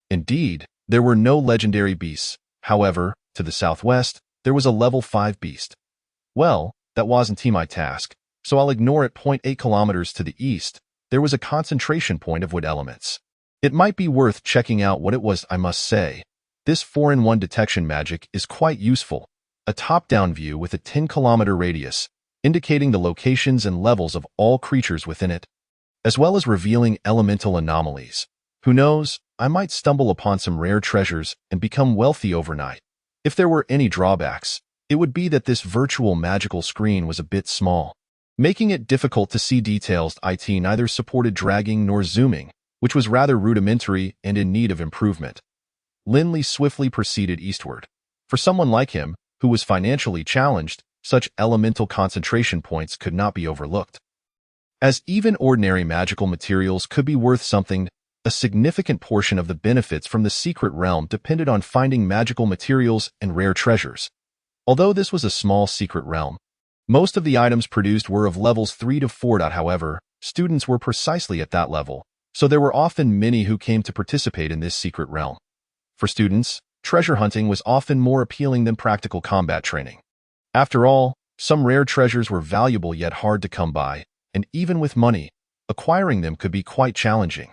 Indeed, there were no legendary beasts. However, to the southwest, there was a level 5 beast. Well, that wasn't my task, so I'll ignore it. 0.8 kilometers to the east, there was a concentration point of wood elements. It might be worth checking out what it was. I must say, this 4-in-1 detection magic is quite useful. A top-down view with a 10-kilometer radius, indicating the locations and levels of all creatures within it, as well as revealing elemental anomalies. Who knows, I might stumble upon some rare treasures and become wealthy overnight. If there were any drawbacks, it would be that this virtual magical screen was a bit small, making it difficult to see details. It neither supported dragging nor zooming, which was rather rudimentary and in need of improvement. Linley swiftly proceeded eastward. For someone like him, who was financially challenged, such elemental concentration points could not be overlooked. As even ordinary magical materials could be worth something, a significant portion of the benefits from the secret realm depended on finding magical materials and rare treasures. Although this was a small secret realm, most of the items produced were of levels 3 to 4. However, students were precisely at that level, so there were often many who came to participate in this secret realm. For students, treasure hunting was often more appealing than practical combat training. After all, some rare treasures were valuable yet hard to come by, and even with money, acquiring them could be quite challenging.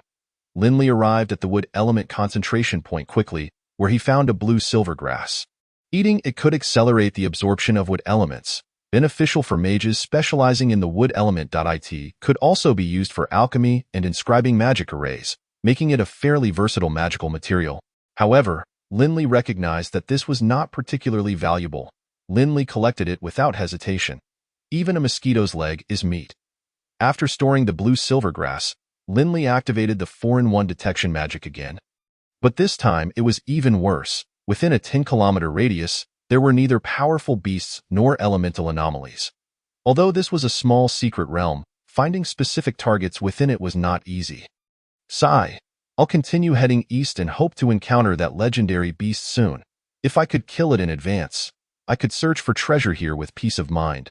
Linley arrived at the wood element concentration point quickly, where he found a blue silver grass. Eating it could accelerate the absorption of wood elements, beneficial for mages specializing in the wood element. It could also be used for alchemy and inscribing magic arrays, making it a fairly versatile magical material. However, Linley recognized that this was not particularly valuable. Linley collected it without hesitation. Even a mosquito's leg is meat. After storing the blue silver grass, Linley activated the 4-in-1 detection magic again. But this time it was even worse. Within a 10-kilometer radius, there were neither powerful beasts nor elemental anomalies. Although this was a small secret realm, finding specific targets within it was not easy. Sigh. I'll continue heading east and hope to encounter that legendary beast soon. If I could kill it in advance, I could search for treasure here with peace of mind.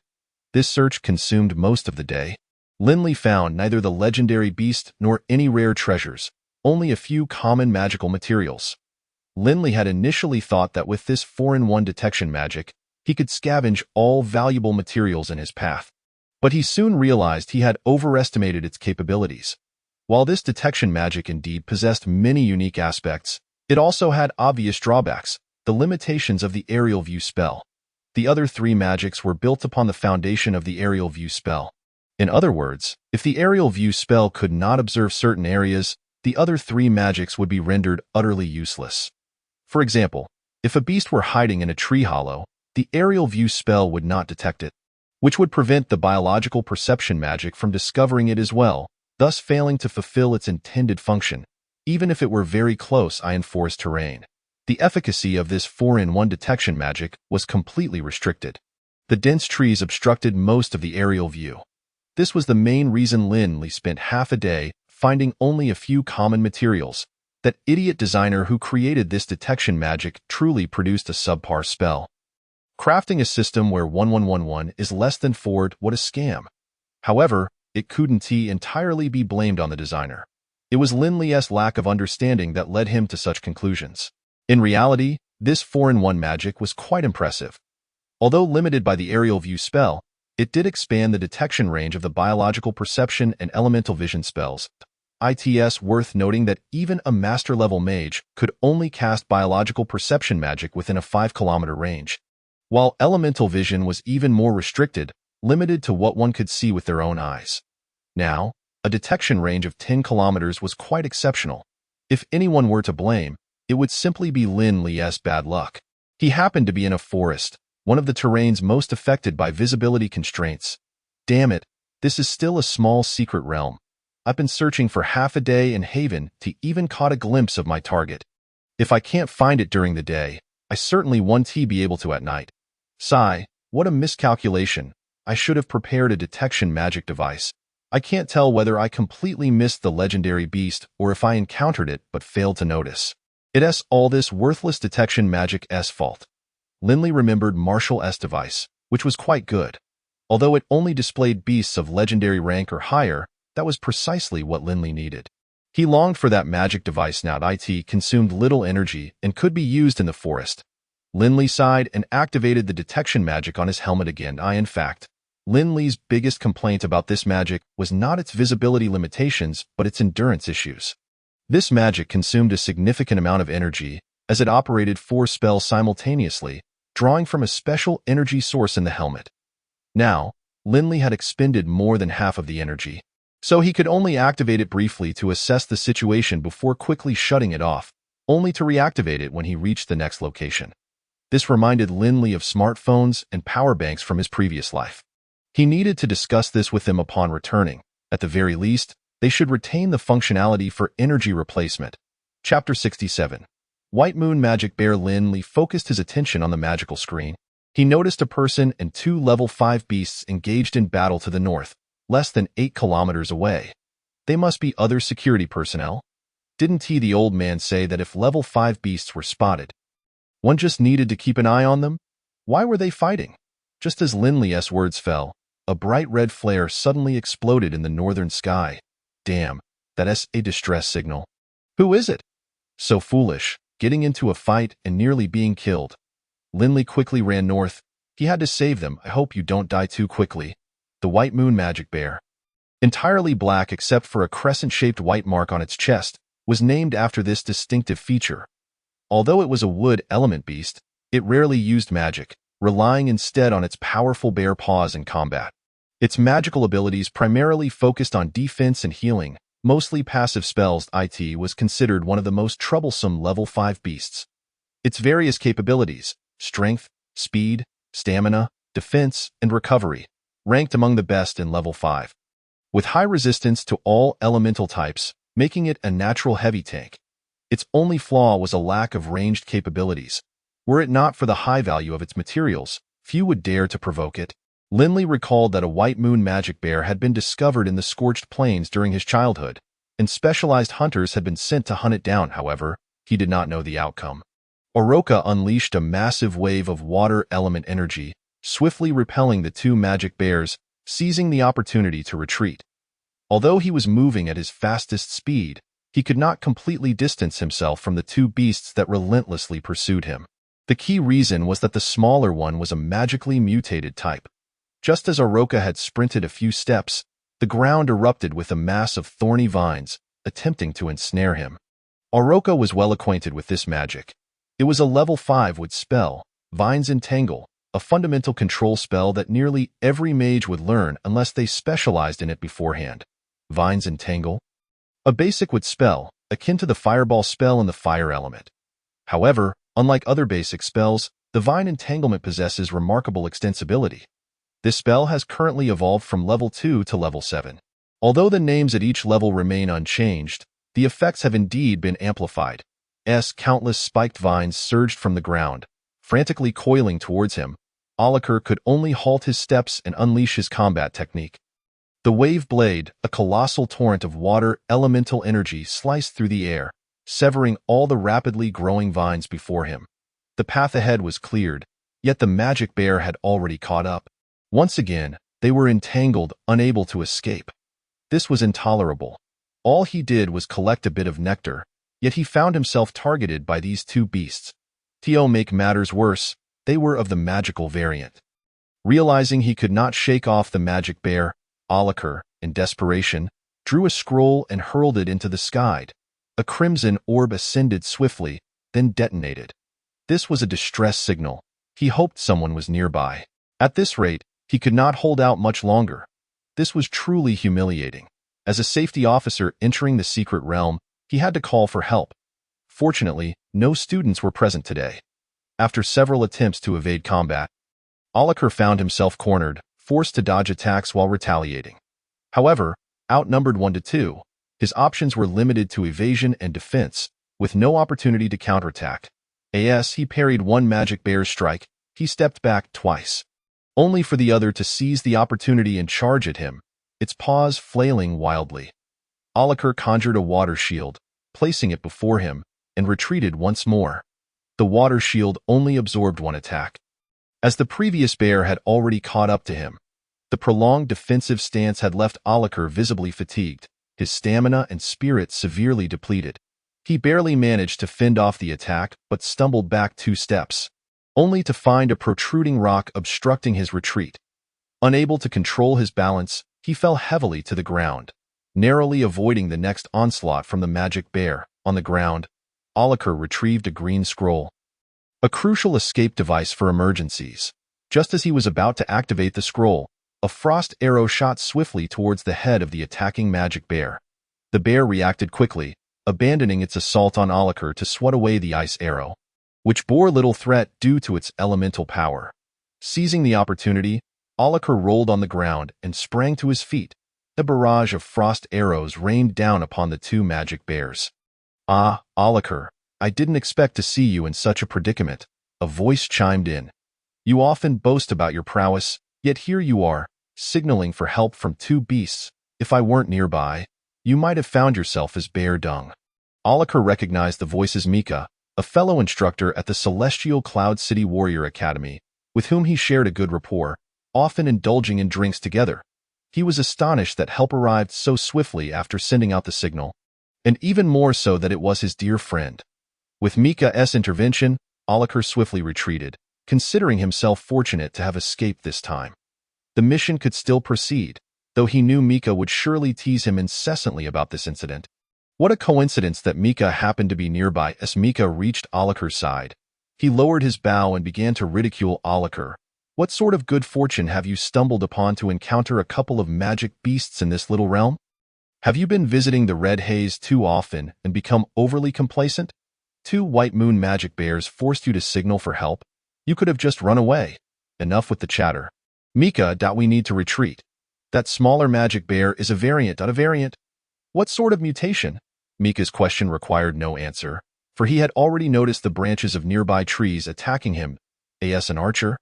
This search consumed most of the day. Linley found neither the legendary beast nor any rare treasures, only a few common magical materials. Linley had initially thought that with this 4-in-1 detection magic, he could scavenge all valuable materials in his path. But he soon realized he had overestimated its capabilities. While this detection magic indeed possessed many unique aspects, it also had obvious drawbacks, the limitations of the aerial view spell. The other 3 magics were built upon the foundation of the aerial view spell. In other words, if the aerial view spell could not observe certain areas, the other 3 magics would be rendered utterly useless. For example, if a beast were hiding in a tree hollow, the aerial view spell would not detect it, which would prevent the biological perception magic from discovering it as well, thus failing to fulfill its intended function, even if it were very close in forest terrain. The efficacy of this 4-in-1 detection magic was completely restricted. The dense trees obstructed most of the aerial view. This was the main reason Linley spent half a day finding only a few common materials. That idiot designer who created this detection magic truly produced a subpar spell. Crafting a system where 1111 is less than 4, what a scam. However, it couldn't entirely be blamed on the designer. It was Lin Li's lack of understanding that led him to such conclusions. In reality, this 4-in-1 magic was quite impressive. Although limited by the aerial view spell, it did expand the detection range of the biological perception and elemental vision spells. It's worth noting that even a master-level mage could only cast biological perception magic within a 5-kilometer range, while elemental vision was even more restricted, limited to what one could see with their own eyes. Now, a detection range of 10 kilometers was quite exceptional. If anyone were to blame, it would simply be Lin Li's bad luck. He happened to be in a forest, one of the terrains most affected by visibility constraints. Damn it, this is still a small secret realm. I've been searching for half a day in Haven to even caught a glimpse of my target. If I can't find it during the day, I certainly won't be able to at night. Sigh, what a miscalculation. I should have prepared a detection magic device. I can't tell whether I completely missed the legendary beast or if I encountered it but failed to notice. It's all this worthless detection magic's fault. Lin Li remembered Marshall's device, which was quite good. Although it only displayed beasts of legendary rank or higher, that was precisely what Lin Li needed. He longed for that magic device now that it consumed little energy and could be used in the forest. Lin Li sighed and activated the detection magic on his helmet again. In fact, Lin Li's biggest complaint about this magic was not its visibility limitations but its endurance issues. This magic consumed a significant amount of energy as it operated 4 spells simultaneously, drawing from a special energy source in the helmet. Now, Lin Li had expended more than half of the energy, so he could only activate it briefly to assess the situation before quickly shutting it off, only to reactivate it when he reached the next location. This reminded Lin Li of smartphones and power banks from his previous life. He needed to discuss this with them upon returning. At the very least, they should retain the functionality for energy replacement. Chapter 67. White Moon Magic Bear. Lin Li focused his attention on the magical screen. He noticed a person and 2 level 5 beasts engaged in battle to the north, less than 8 kilometers away. They must be other security personnel. Didn't the old man say that if level 5 beasts were spotted, one just needed to keep an eye on them? Why were they fighting? Just as Lin Li's words fell, a bright red flare suddenly exploded in the northern sky. Damn, that's a distress signal. Who is it? So foolish, getting into a fight and nearly being killed. Lin Li quickly ran north. He had to save them. I hope you don't die too quickly. The White Moon Magic Bear, entirely black except for a crescent-shaped white mark on its chest, was named after this distinctive feature. Although it was a wood element beast, it rarely used magic, relying instead on its powerful bear paws in combat. Its magical abilities primarily focused on defense and healing, mostly passive spells. It was considered one of the most troublesome level 5 beasts. Its various capabilities, strength, speed, stamina, defense, and recovery, ranked among the best in level 5. With high resistance to all elemental types, making it a natural heavy tank. Its only flaw was a lack of ranged capabilities. Were it not for the high value of its materials, few would dare to provoke it. Lin Li recalled that a White Moon Magic Bear had been discovered in the scorched plains during his childhood, and specialized hunters had been sent to hunt it down. However, he did not know the outcome. Oroka unleashed a massive wave of water element energy, swiftly repelling the 2 magic bears, seizing the opportunity to retreat. Although he was moving at his fastest speed, he could not completely distance himself from the 2 beasts that relentlessly pursued him. The key reason was that the smaller one was a magically mutated type. Just as Oroka had sprinted a few steps, the ground erupted with a mass of thorny vines, attempting to ensnare him. Oroka was well acquainted with this magic. It was a level 5 wood spell, Vines Entangle, a fundamental control spell that nearly every mage would learn unless they specialized in it beforehand. Vines Entangle? A basic wood spell, akin to the Fireball spell in the fire element. However, unlike other basic spells, the Vine Entanglement possesses remarkable extensibility. This spell has currently evolved from level 2 to level 7. Although the names at each level remain unchanged, the effects have indeed been amplified. Countless spiked vines surged from the ground, frantically coiling towards him. Alikar could only halt his steps and unleash his combat technique. The Wave Blade, a colossal torrent of water elemental energy, sliced through the air, severing all the rapidly growing vines before him. The path ahead was cleared, yet the magic bear had already caught up. Once again, they were entangled, unable to escape. This was intolerable. All he did was collect a bit of nectar, yet he found himself targeted by these two beasts. To make matters worse, they were of the magical variant. Realizing he could not shake off the magic bear, Alikar, in desperation, drew a scroll and hurled it into the sky. A crimson orb ascended swiftly, then detonated. This was a distress signal. He hoped someone was nearby. At this rate, he could not hold out much longer. This was truly humiliating. As a safety officer entering the secret realm, he had to call for help. Fortunately, no students were present today. After several attempts to evade combat, Alikar found himself cornered, forced to dodge attacks while retaliating. However, outnumbered 1 to 2, his options were limited to evasion and defense, with no opportunity to counterattack. As he parried one magic bear's strike, he stepped back twice, only for the other to seize the opportunity and charge at him, its paws flailing wildly. Alikar conjured a water shield, placing it before him, and retreated once more. The water shield only absorbed one attack. As the previous bear had already caught up to him, the prolonged defensive stance had left Alikar visibly fatigued, his stamina and spirit severely depleted. He barely managed to fend off the attack but stumbled back 2 steps, only to find a protruding rock obstructing his retreat. Unable to control his balance, he fell heavily to the ground, narrowly avoiding the next onslaught from the magic bear. On the ground, Alikar retrieved a green scroll, a crucial escape device for emergencies. Just as he was about to activate the scroll, a frost arrow shot swiftly towards the head of the attacking magic bear. The bear reacted quickly, abandoning its assault on Alikar to swat away the ice arrow, which bore little threat due to its elemental power. Seizing the opportunity, Alikar rolled on the ground and sprang to his feet. A barrage of frost arrows rained down upon the 2 magic bears. "Ah, Alikar, I didn't expect to see you in such a predicament," a voice chimed in. "You often boast about your prowess, yet here you are, signaling for help from 2 beasts. If I weren't nearby, you might have found yourself as bear dung." Alikar recognized the voice as Mika, a fellow instructor at the Celestial Cloud City Warrior Academy, with whom he shared a good rapport, often indulging in drinks together. He was astonished that help arrived so swiftly after sending out the signal, and even more so that it was his dear friend. With Mika's intervention, Alikar swiftly retreated, considering himself fortunate to have escaped this time. The mission could still proceed, though he knew Mika would surely tease him incessantly about this incident. What a coincidence that Mika happened to be nearby. As Mika reached Alikar's side, he lowered his bow and began to ridicule Alikar. "What sort of good fortune have you stumbled upon to encounter a couple of magic beasts in this little realm? Have you been visiting the Red Haze too often and become overly complacent? 2 white moon magic bears forced you to signal for help? You could have just run away. Enough with the chatter. Mika, we need to retreat. That smaller magic bear is a variant, not a variant." "What sort of mutation?" Mika's question required no answer, for he had already noticed the branches of nearby trees attacking him. As an archer,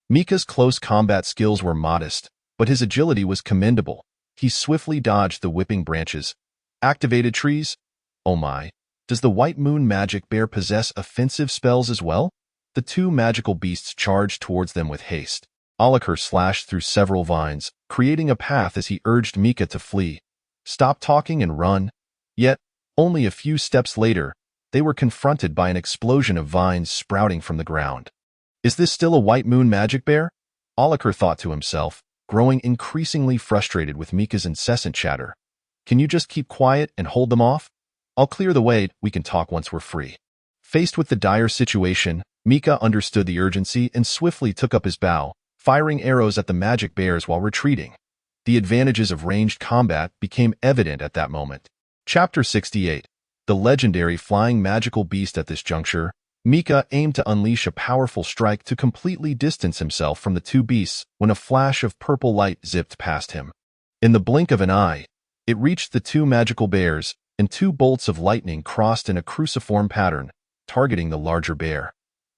Mika's close combat skills were modest, but his agility was commendable. He swiftly dodged the whipping branches. Activated trees? Oh my, does the white moon magic bear possess offensive spells as well? The 2 magical beasts charged towards them with haste. Alikar slashed through several vines, creating a path as he urged Mika to flee. "Stop talking and run." Yet, only a few steps later, they were confronted by an explosion of vines sprouting from the ground. "Is this still a white moon magic bear?" Alikar thought to himself, growing increasingly frustrated with Mika's incessant chatter. "Can you just keep quiet and hold them off? I'll clear the way, we can talk once we're free." Faced with the dire situation, Mika understood the urgency and swiftly took up his bow, firing arrows at the magic bears while retreating. The advantages of ranged combat became evident at that moment. Chapter 68. The legendary flying magical beast. At this juncture, Mika aimed to unleash a powerful strike to completely distance himself from the 2 beasts when a flash of purple light zipped past him. In the blink of an eye, it reached the 2 magical bears, and 2 bolts of lightning crossed in a cruciform pattern, targeting the larger bear.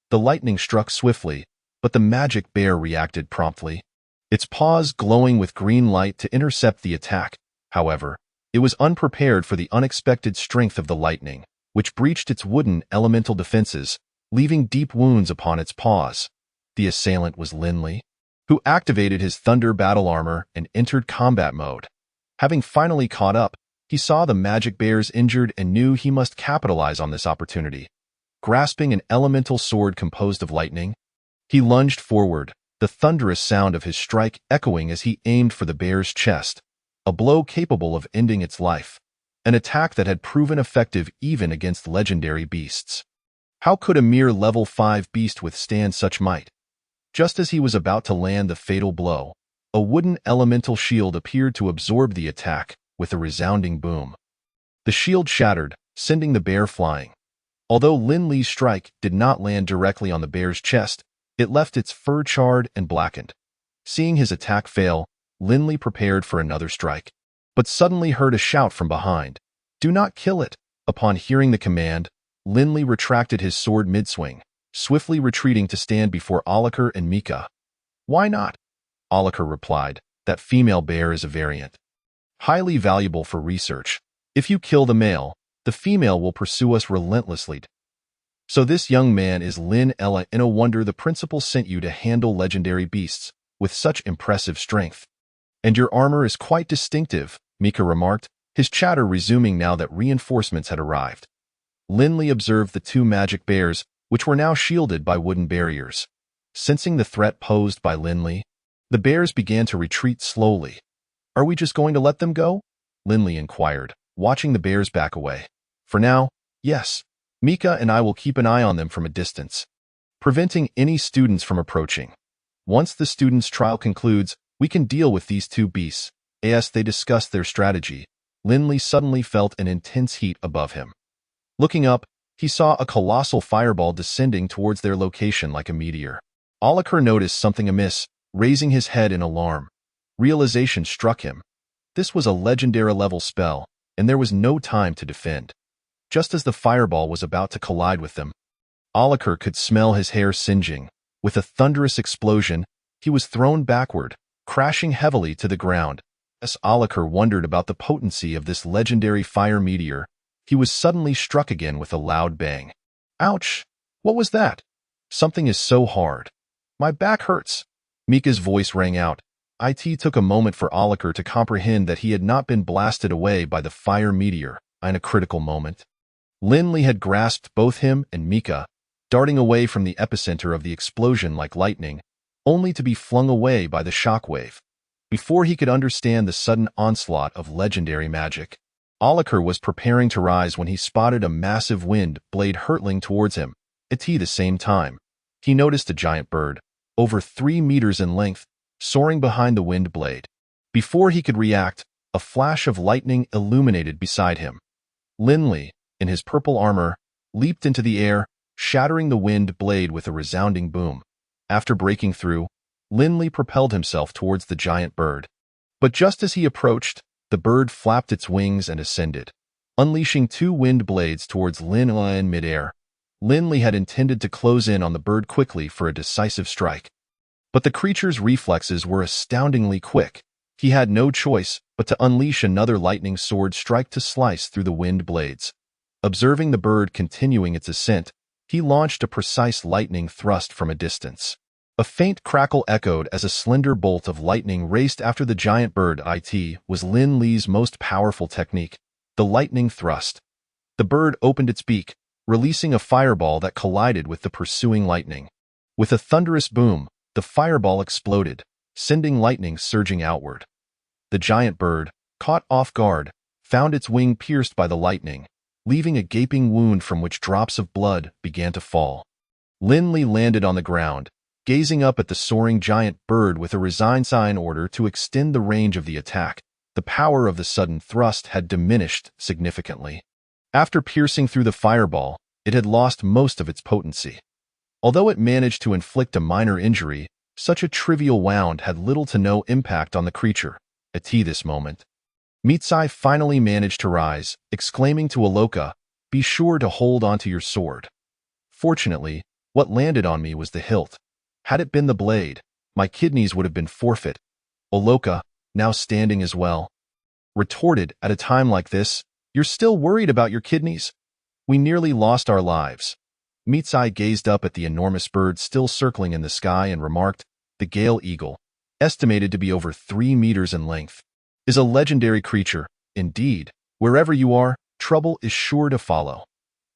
The lightning struck swiftly, but the magic bear reacted promptly, its paws glowing with green light to intercept the attack. However, it was unprepared for the unexpected strength of the lightning. which breached its wooden elemental defenses, leaving deep wounds upon its paws. The assailant was Linley, who activated his thunder battle armor and entered combat mode. Having finally caught up, he saw the magic bears injured and knew he must capitalize on this opportunity. Grasping an elemental sword composed of lightning, he lunged forward, the thunderous sound of his strike echoing as he aimed for the bear's chest, a blow capable of ending its life, an attack that had proven effective even against legendary beasts. How could a mere level 5 beast withstand such might? Just as he was about to land the fatal blow, a wooden elemental shield appeared to absorb the attack with a resounding boom. The shield shattered, sending the bear flying. Although Linley's strike did not land directly on the bear's chest, it left its fur charred and blackened. Seeing his attack fail, Linley prepared for another strike, but suddenly heard a shout from behind. "Do not kill it!" Upon hearing the command, Linley retracted his sword mid-swing, swiftly retreating to stand before Alikar and Mika. "Why not?" Alikar replied, "That female bear is a variant. Highly valuable for research. If you kill the male, the female will pursue us relentlessly. So this young man is Lin Ella. No wonder the principal sent you to handle legendary beasts with such impressive strength. And your armor is quite distinctive," Mika remarked, his chatter resuming now that reinforcements had arrived. Linley observed the two magic bears, which were now shielded by wooden barriers. Sensing the threat posed by Linley, the bears began to retreat slowly. "Are we just going to let them go?" Linley inquired, watching the bears back away. "For now, yes. Mika and I will keep an eye on them from a distance, preventing any students from approaching. Once the students' trial concludes, we can deal with these two beasts." As they discussed their strategy, Linley suddenly felt an intense heat above him. Looking up, he saw a colossal fireball descending towards their location like a meteor. Alikar noticed something amiss, raising his head in alarm. Realization struck him. This was a legendary-level spell, and there was no time to defend. Just as the fireball was about to collide with them, Alikar could smell his hair singeing. With a thunderous explosion, he was thrown backward, crashing heavily to the ground. As Alikar wondered about the potency of this legendary fire meteor, he was suddenly struck again with a loud bang. "Ouch! What was that? Something is so hard. My back hurts." Mika's voice rang out. It took a moment for Alikar to comprehend that he had not been blasted away by the fire meteor in a critical moment. Linley had grasped both him and Mika, darting away from the epicenter of the explosion like lightning, only to be flung away by the shockwave. Before he could understand the sudden onslaught of legendary magic, Alikar was preparing to rise when he spotted a massive wind blade hurtling towards him. At the same time, he noticed a giant bird, over 3 meters in length, soaring behind the wind blade. Before he could react, a flash of lightning illuminated beside him. Linley, in his purple armor, leaped into the air, shattering the wind blade with a resounding boom. After breaking through, Linley propelled himself towards the giant bird. But just as he approached, the bird flapped its wings and ascended, unleashing 2 wind blades towards Linley in midair. Linley had intended to close in on the bird quickly for a decisive strike. But the creature's reflexes were astoundingly quick. He had no choice but to unleash another lightning sword strike to slice through the wind blades. Observing the bird continuing its ascent, he launched a precise lightning thrust from a distance. A faint crackle echoed as a slender bolt of lightning raced after the giant bird. It was Linley's most powerful technique, the lightning thrust. The bird opened its beak, releasing a fireball that collided with the pursuing lightning. With a thunderous boom, the fireball exploded, sending lightning surging outward. The giant bird, caught off guard, found its wing pierced by the lightning, leaving a gaping wound from which drops of blood began to fall. Linley landed on the ground, gazing up at the soaring giant bird with a resigned sign order to extend the range of the attack. The power of the sudden thrust had diminished significantly. After piercing through the fireball, it had lost most of its potency. Although it managed to inflict a minor injury, such a trivial wound had little to no impact on the creature. At this moment, Mitsai finally managed to rise, exclaiming to Aloka, "Be sure to hold onto your sword." Fortunately, what landed on me was the hilt. Had it been the blade, my kidneys would have been forfeit. Aloka, now standing as well, retorted, "At a time like this, you're still worried about your kidneys? We nearly lost our lives. Mitsai gazed up at the enormous bird still circling in the sky and remarked, the Gale Eagle, estimated to be over 3 meters in length, is a legendary creature. Indeed, wherever you are, trouble is sure to follow.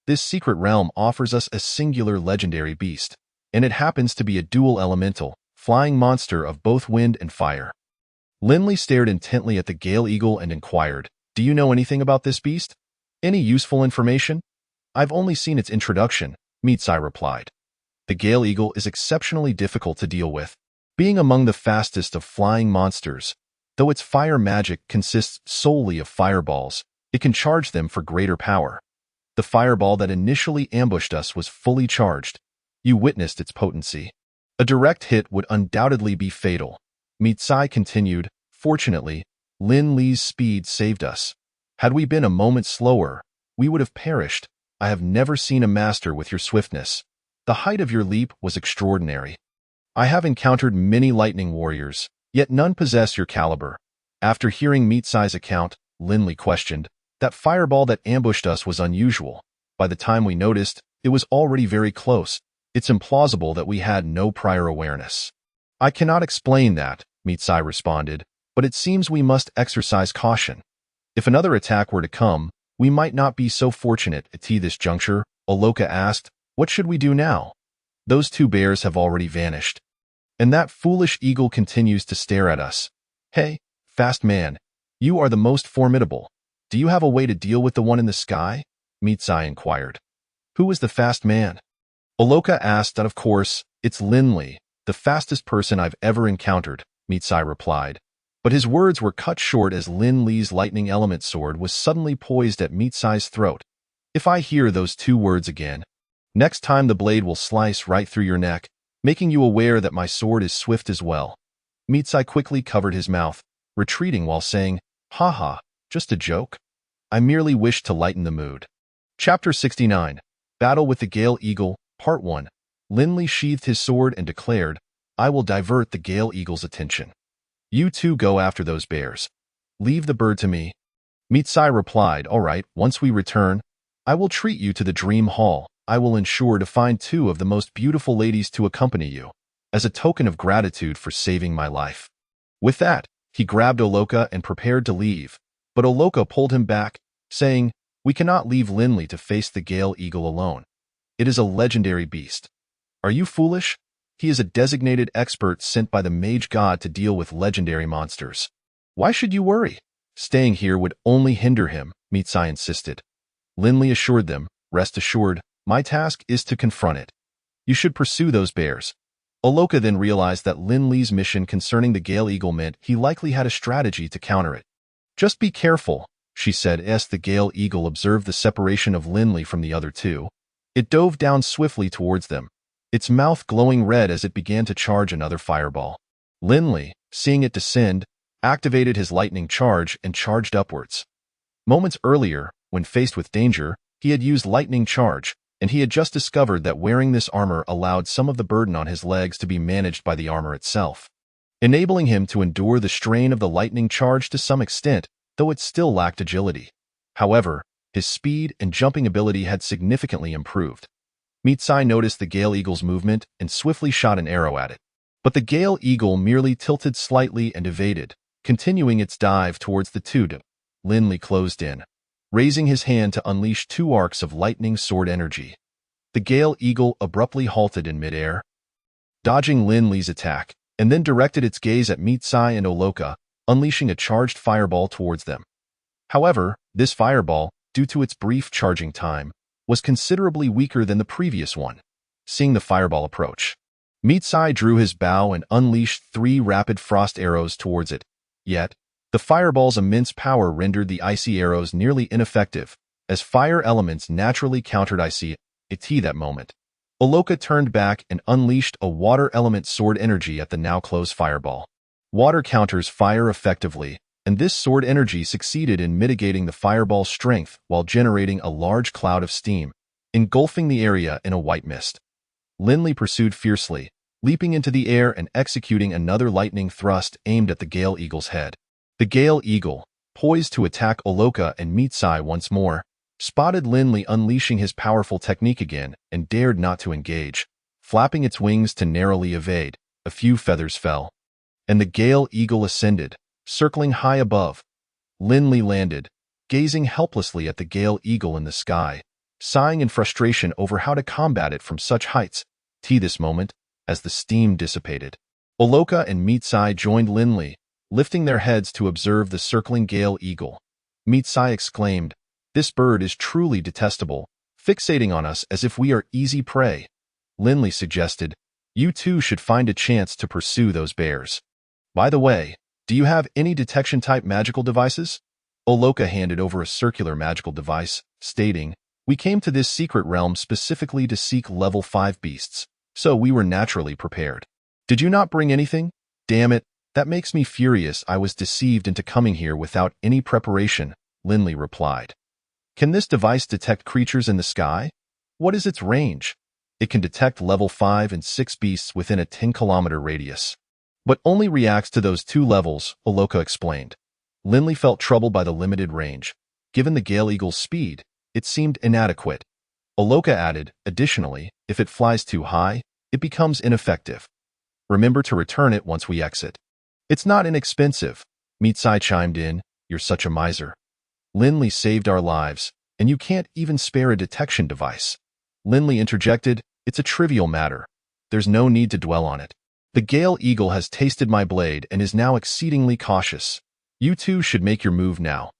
This secret realm offers us a singular legendary beast, and it happens to be a dual elemental, flying monster of both wind and fire. Linley stared intently at the Gale Eagle and inquired, do you know anything about this beast? Any useful information? I've only seen its introduction, Mitsai replied. The Gale Eagle is exceptionally difficult to deal with, being among the fastest of flying monsters. Though its fire magic consists solely of fireballs, it can charge them for greater power. The fireball that initially ambushed us was fully charged. You witnessed its potency. A direct hit would undoubtedly be fatal. Mitsai continued, fortunately, Lin Li's speed saved us. Had we been a moment slower, we would have perished. I have never seen a master with your swiftness. The height of your leap was extraordinary. I have encountered many lightning warriors, yet none possess your caliber. After hearing Mitsai's account, Linley questioned, that fireball that ambushed us was unusual. By the time we noticed, it was already very close. It's implausible that we had no prior awareness. I cannot explain that, Mitsai responded, but it seems we must exercise caution. If another attack were to come, we might not be so fortunate at this juncture. Oloka asked, what should we do now? Those 2 bears have already vanished. And that foolish eagle continues to stare at us. Hey, fast man, you are the most formidable. Do you have a way to deal with the one in the sky? Mitsai inquired. Who is the fast man? Oloka asked, and of course, it's Linley, the fastest person I've ever encountered, Mitsai replied. But his words were cut short as Linley's lightning element sword was suddenly poised at Mitsai's throat. If I hear those 2 words again, next time the blade will slice right through your neck, making you aware that my sword is swift as well. Mitsai quickly covered his mouth, retreating while saying, haha, just a joke. I merely wished to lighten the mood. Chapter 69, Battle with the Gale Eagle, Part 1. Linley sheathed his sword and declared, I will divert the Gale Eagle's attention. You 2 go after those bears. Leave the bird to me. Mitsai replied, all right, once we return, I will treat you to the Dream Hall. I will ensure to find 2 of the most beautiful ladies to accompany you, as a token of gratitude for saving my life. With that, he grabbed Oloka and prepared to leave, but Oloka pulled him back, saying, we cannot leave Linley to face the Gale Eagle alone. It is a legendary beast. Are you foolish? He is a designated expert sent by the mage god to deal with legendary monsters. Why should you worry? Staying here would only hinder him, Mitsai insisted. Linley assured them, rest assured, my task is to confront it. You should pursue those bears. Oloka then realized that Linley's mission concerning the Gale Eagle meant he likely had a strategy to counter it. Just be careful, she said as the Gale Eagle observed the separation of Linley from the other 2. It dove down swiftly towards them, its mouth glowing red as it began to charge another fireball. Linley, seeing it descend, activated his lightning charge and charged upwards. Moments earlier, when faced with danger, he had used lightning charge, and he had just discovered that wearing this armor allowed some of the burden on his legs to be managed by the armor itself, enabling him to endure the strain of the lightning charge to some extent, though it still lacked agility. However, his speed and jumping ability had significantly improved. Mitsai noticed the Gale Eagle's movement and swiftly shot an arrow at it. But the Gale Eagle merely tilted slightly and evaded, continuing its dive towards the 2. Linley closed in, raising his hand to unleash 2 arcs of lightning sword energy. The Gale Eagle abruptly halted in midair, dodging Linley's attack, and then directed its gaze at Mitsai and Oloka, unleashing a charged fireball towards them. However, this fireball, due to its brief charging time, was considerably weaker than the previous one. Seeing the fireball approach, Mitsai drew his bow and unleashed 3 rapid frost arrows towards it. Yet, the fireball's immense power rendered the icy arrows nearly ineffective, as fire elements naturally countered icy at that moment. Oloka turned back and unleashed a water element sword energy at the now closed fireball. Water counters fire effectively, and this sword energy succeeded in mitigating the fireball's strength while generating a large cloud of steam, engulfing the area in a white mist. Linley pursued fiercely, leaping into the air and executing another lightning thrust aimed at the Gale Eagle's head. The Gale Eagle, poised to attack Oloka and Mitsai once more, spotted Linley unleashing his powerful technique again and dared not to engage. Flapping its wings to narrowly evade, a few feathers fell, and the Gale Eagle ascended, circling high above. Linley landed, gazing helplessly at the Gale Eagle in the sky, sighing in frustration over how to combat it from such heights. This moment, as the steam dissipated, Oloka and Mitsai joined Linley, lifting their heads to observe the circling Gale Eagle. Mitsai exclaimed, "This bird is truly detestable, fixating on us as if we are easy prey." Linley suggested, "You two should find a chance to pursue those bears. By the way, do you have any detection-type magical devices?" Oloka handed over a circular magical device, stating, "We came to this secret realm specifically to seek level 5 beasts, so we were naturally prepared." "Did you not bring anything? Damn it, that makes me furious. I was deceived into coming here without any preparation," Linley replied. "Can this device detect creatures in the sky? What is its range?" "It can detect level 5 and 6 beasts within a 10-kilometer radius, but only reacts to those 2 levels," Oloka explained. Linley felt troubled by the limited range. Given the Gale Eagle's speed, it seemed inadequate. Oloka added, "Additionally, if it flies too high, it becomes ineffective. Remember to return it once we exit." "It's not inexpensive," Mitsai chimed in. "You're such a miser. Linley saved our lives, and you can't even spare a detection device." Linley interjected, "It's a trivial matter. There's no need to dwell on it. The Gale Eagle has tasted my blade and is now exceedingly cautious. You two should make your move now."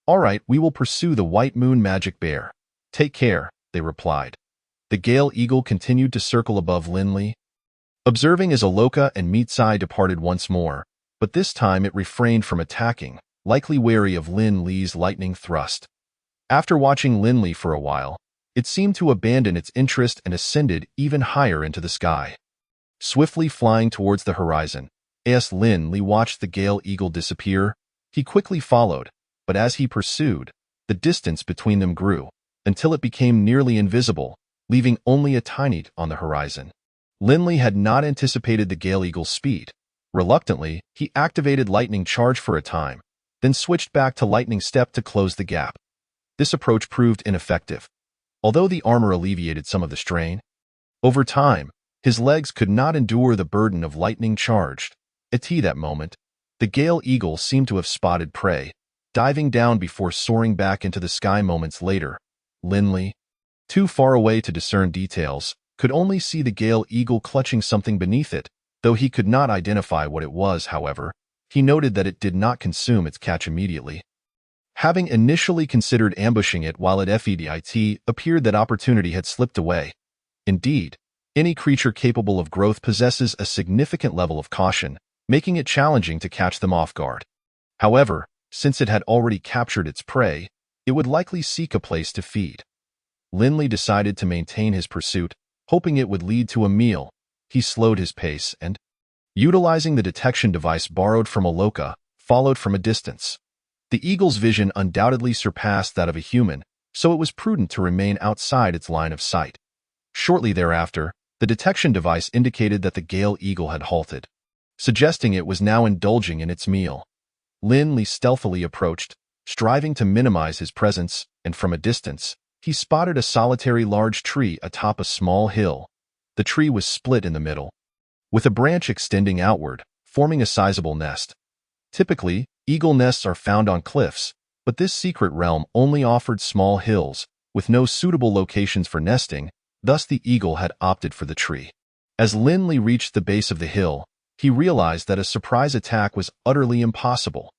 "All right, we will pursue the White Moon Magic Bear. Take care," they replied. The Gale Eagle continued to circle above Linley, observing as Oloka and Mitsai departed once more, but this time it refrained from attacking, likely wary of Linley's lightning thrust. After watching Linley for a while, it seemed to abandon its interest and ascended even higher into the sky. Swiftly flying towards the horizon, as Linley watched the Gale Eagle disappear, he quickly followed, but as he pursued, the distance between them grew, until it became nearly invisible, leaving only a tiny on the horizon. Linley had not anticipated the Gale Eagle's speed. Reluctantly, he activated Lightning Charge for a time, then switched back to Lightning Step to close the gap. This approach proved ineffective. Although the armor alleviated some of the strain, over time, his legs could not endure the burden of Lightning Charged. At that moment, the Gale Eagle seemed to have spotted prey, diving down before soaring back into the sky moments later. Linley, too far away to discern details, could only see the Gale Eagle clutching something beneath it. Though he could not identify what it was, however, he noted that it did not consume its catch immediately. Having initially considered ambushing it while it FEDIT, appeared that opportunity had slipped away. Indeed, any creature capable of growth possesses a significant level of caution, making it challenging to catch them off guard. However, since it had already captured its prey, it would likely seek a place to feed. Linley decided to maintain his pursuit, hoping it would lead to a meal. He slowed his pace and, utilizing the detection device borrowed from Oloka, followed from a distance. The eagle's vision undoubtedly surpassed that of a human, so it was prudent to remain outside its line of sight. Shortly thereafter, the detection device indicated that the Gale Eagle had halted, suggesting it was now indulging in its meal. Linley stealthily approached, striving to minimize his presence, and from a distance, he spotted a solitary large tree atop a small hill. The tree was split in the middle, with a branch extending outward, forming a sizable nest. Typically, eagle nests are found on cliffs, but this secret realm only offered small hills, with no suitable locations for nesting, thus the eagle had opted for the tree. As Linley reached the base of the hill, he realized that a surprise attack was utterly impossible.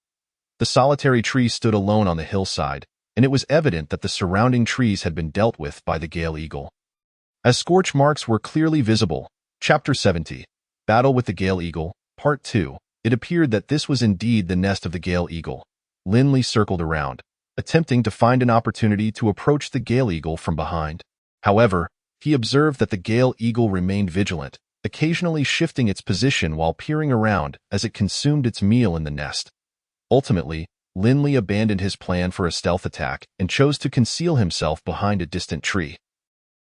The solitary tree stood alone on the hillside, and it was evident that the surrounding trees had been dealt with by the Gale Eagle. As scorch marks were clearly visible, Chapter 70, Battle with the Gale Eagle, Part 2, it appeared that this was indeed the nest of the Gale Eagle. Linley circled around, attempting to find an opportunity to approach the Gale Eagle from behind. However, he observed that the Gale Eagle remained vigilant, occasionally shifting its position while peering around as it consumed its meal in the nest. Ultimately, Linley abandoned his plan for a stealth attack and chose to conceal himself behind a distant tree.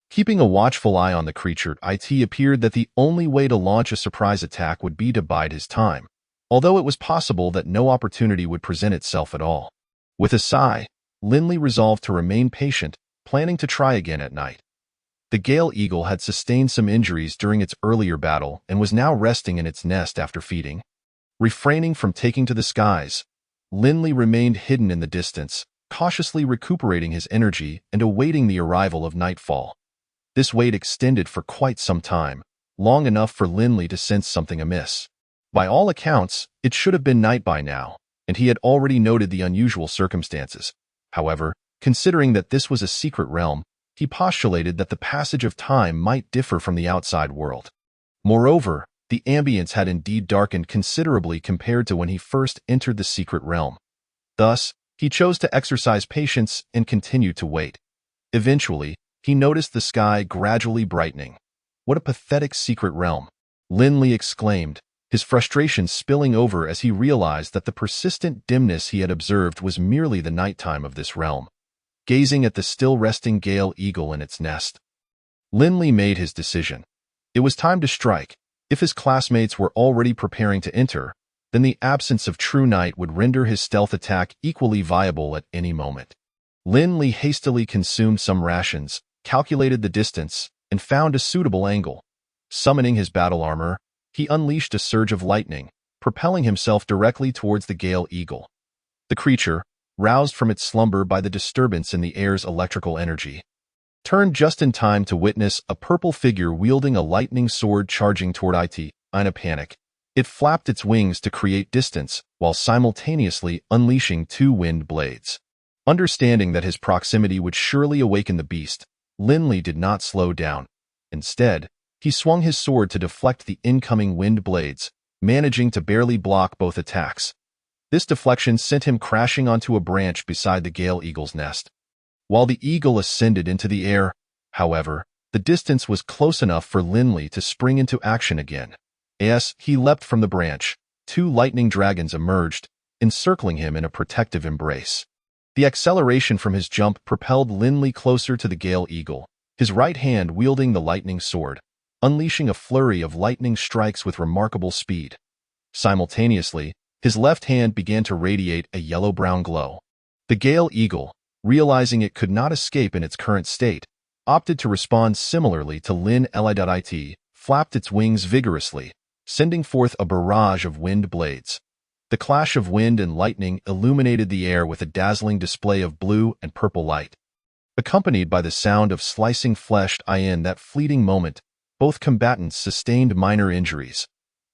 Keeping a watchful eye on the creature, it appeared that the only way to launch a surprise attack would be to bide his time, although it was possible that no opportunity would present itself at all. With a sigh, Linley resolved to remain patient, planning to try again at night. The Gale Eagle had sustained some injuries during its earlier battle and was now resting in its nest after feeding. Refraining from taking to the skies, Linley remained hidden in the distance, cautiously recuperating his energy and awaiting the arrival of nightfall. This wait extended for quite some time, long enough for Linley to sense something amiss. By all accounts, it should have been night by now, and he had already noted the unusual circumstances. However, considering that this was a secret realm, he postulated that the passage of time might differ from the outside world. Moreover, the ambience had indeed darkened considerably compared to when he first entered the secret realm. Thus, he chose to exercise patience and continue to wait. Eventually, he noticed the sky gradually brightening. "What a pathetic secret realm!" Linley exclaimed, his frustration spilling over as he realized that the persistent dimness he had observed was merely the nighttime of this realm. Gazing at the still resting Gale Eagle in its nest, Linley made his decision. It was time to strike. If his classmates were already preparing to enter, then the absence of true night would render his stealth attack equally viable at any moment. Linley hastily consumed some rations, calculated the distance, and found a suitable angle. Summoning his battle armor, he unleashed a surge of lightning, propelling himself directly towards the Gale Eagle. The creature, roused from its slumber by the disturbance in the air's electrical energy, turned just in time to witness a purple figure wielding a lightning sword charging toward it. In a panic, it flapped its wings to create distance while simultaneously unleashing two wind blades. Understanding that his proximity would surely awaken the beast, Linley did not slow down. Instead, he swung his sword to deflect the incoming wind blades, managing to barely block both attacks. This deflection sent him crashing onto a branch beside the Gale Eagle's nest. While the eagle ascended into the air, however, the distance was close enough for Linley to spring into action again. As he leapt from the branch, two lightning dragons emerged, encircling him in a protective embrace. The acceleration from his jump propelled Linley closer to the Gale Eagle, his right hand wielding the lightning sword, unleashing a flurry of lightning strikes with remarkable speed. Simultaneously, his left hand began to radiate a yellow-brown glow. The Gale Eagle, realizing it could not escape in its current state, opted to respond similarly to Linley, flapped its wings vigorously, sending forth a barrage of wind blades. The clash of wind and lightning illuminated the air with a dazzling display of blue and purple light. Accompanied by the sound of slicing flesh in that fleeting moment, both combatants sustained minor injuries.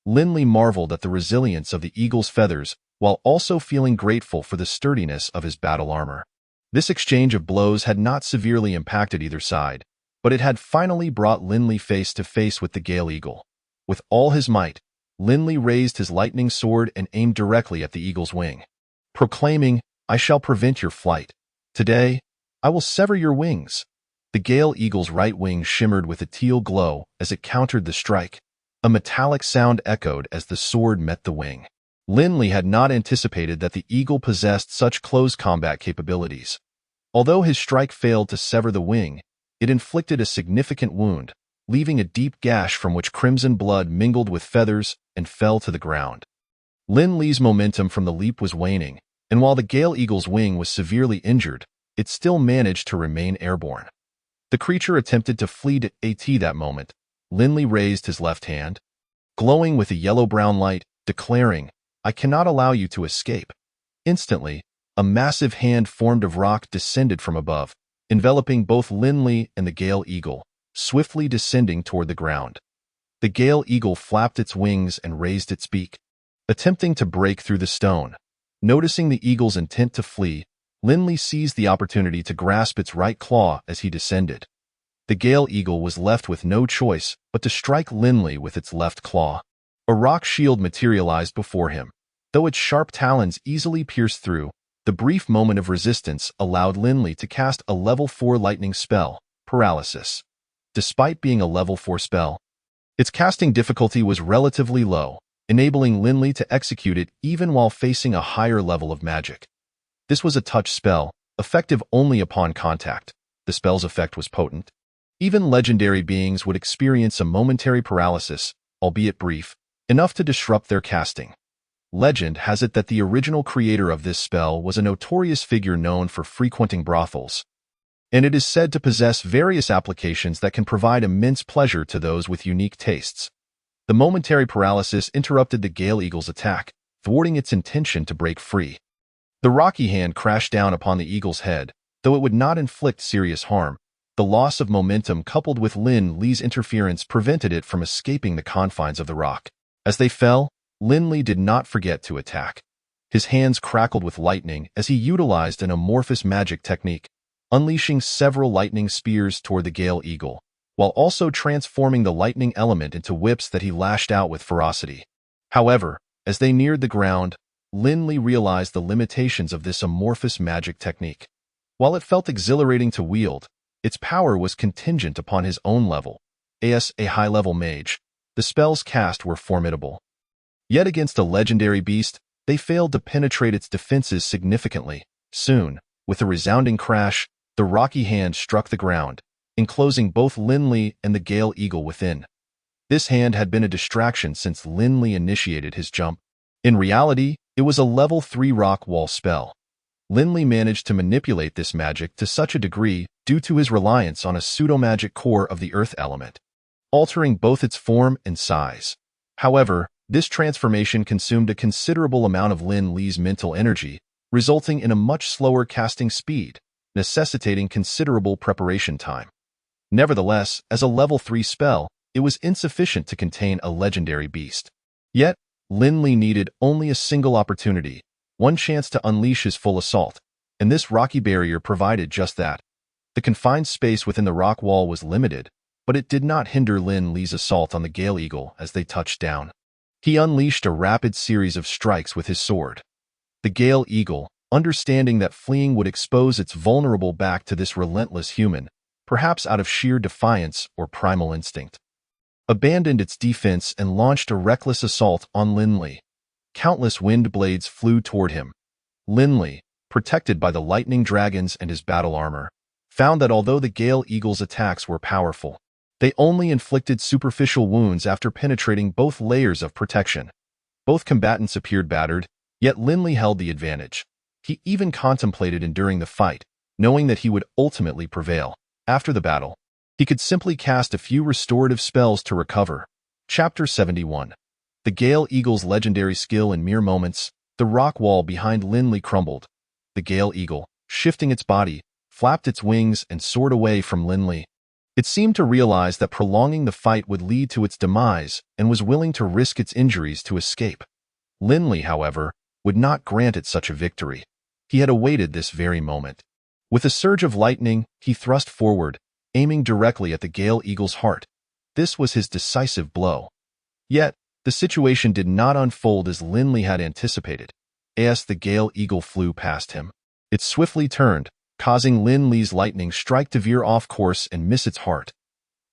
Linley marveled at the resilience of the eagle's feathers while also feeling grateful for the sturdiness of his battle armor. This exchange of blows had not severely impacted either side, but it had finally brought Linley face to face with the Gale Eagle. With all his might, Linley raised his lightning sword and aimed directly at the eagle's wing, proclaiming, "I shall prevent your flight. Today, I will sever your wings." The Gale Eagle's right wing shimmered with a teal glow as it countered the strike. A metallic sound echoed as the sword met the wing. Linley had not anticipated that the eagle possessed such close combat capabilities. Although his strike failed to sever the wing, it inflicted a significant wound, leaving a deep gash from which crimson blood mingled with feathers and fell to the ground. Linley's momentum from the leap was waning, and while the Gale Eagle's wing was severely injured, it still managed to remain airborne. The creature attempted to flee at that moment. Linley raised his left hand, glowing with a yellow-brown light, declaring, "I cannot allow you to escape." Instantly, a massive hand formed of rock descended from above, enveloping both Linley and the Gale Eagle, swiftly descending toward the ground. The Gale Eagle flapped its wings and raised its beak, attempting to break through the stone. Noticing the eagle's intent to flee, Linley seized the opportunity to grasp its right claw as he descended. The Gale Eagle was left with no choice but to strike Linley with its left claw. A rock shield materialized before him. Though its sharp talons easily pierced through, the brief moment of resistance allowed Linley to cast a level 4 lightning spell, Paralysis. Despite being a level 4 spell, its casting difficulty was relatively low, enabling Linley to execute it even while facing a higher level of magic. This was a touch spell, effective only upon contact. The spell's effect was potent. Even legendary beings would experience a momentary paralysis, albeit brief, enough to disrupt their casting. Legend has it that the original creator of this spell was a notorious figure known for frequenting brothels, and it is said to possess various applications that can provide immense pleasure to those with unique tastes. The momentary paralysis interrupted the Gale Eagle's attack, thwarting its intention to break free. The rocky hand crashed down upon the eagle's head, though it would not inflict serious harm. The loss of momentum coupled with Lin Li's interference prevented it from escaping the confines of the rock. As they fell, Lin Li did not forget to attack. His hands crackled with lightning as he utilized an amorphous magic technique, unleashing several lightning spears toward the Gale Eagle, while also transforming the lightning element into whips that he lashed out with ferocity. However, as they neared the ground, Lin Li realized the limitations of this amorphous magic technique. While it felt exhilarating to wield, its power was contingent upon his own level. As a high-level mage, the spells cast were formidable. Yet against a legendary beast, they failed to penetrate its defenses significantly. Soon, with a resounding crash, the rocky hand struck the ground, enclosing both Lin Li and the Gale Eagle within. This hand had been a distraction since Lin Li initiated his jump. In reality, it was a level 3 rock wall spell. Lin Li managed to manipulate this magic to such a degree due to his reliance on a pseudo-magic core of the earth element, altering both its form and size. However, this transformation consumed a considerable amount of Lin Li's mental energy, resulting in a much slower casting speed, necessitating considerable preparation time. Nevertheless, as a level 3 spell, it was insufficient to contain a legendary beast. Yet, Lin Li needed only a single opportunity, one chance to unleash his full assault, and this rocky barrier provided just that. The confined space within the rock wall was limited, but it did not hinder Lin Li's assault on the Gale Eagle as they touched down. He unleashed a rapid series of strikes with his sword. The Gale Eagle, understanding that fleeing would expose its vulnerable back to this relentless human, perhaps out of sheer defiance or primal instinct, abandoned its defense and launched a reckless assault on Lin Li. Countless wind blades flew toward him. Lin Li, protected by the lightning dragons and his battle armor, found that although the Gale Eagle's attacks were powerful, they only inflicted superficial wounds after penetrating both layers of protection. Both combatants appeared battered, yet Lin Li held the advantage. He even contemplated enduring the fight, knowing that he would ultimately prevail. After the battle, he could simply cast a few restorative spells to recover. Chapter 71. The Gale Eagle's legendary skill. In mere moments, the rock wall behind Lin Li crumbled. The Gale Eagle, shifting its body, flapped its wings and soared away from Lin Li. It seemed to realize that prolonging the fight would lead to its demise and was willing to risk its injuries to escape. Lin Li, however, would not grant it such a victory. He had awaited this very moment. With a surge of lightning, he thrust forward, aiming directly at the Gale Eagle's heart. This was his decisive blow. Yet, the situation did not unfold as Lin Li had anticipated. As the Gale Eagle flew past him, it swiftly turned, causing Lin Li's lightning strike to veer off course and miss its heart.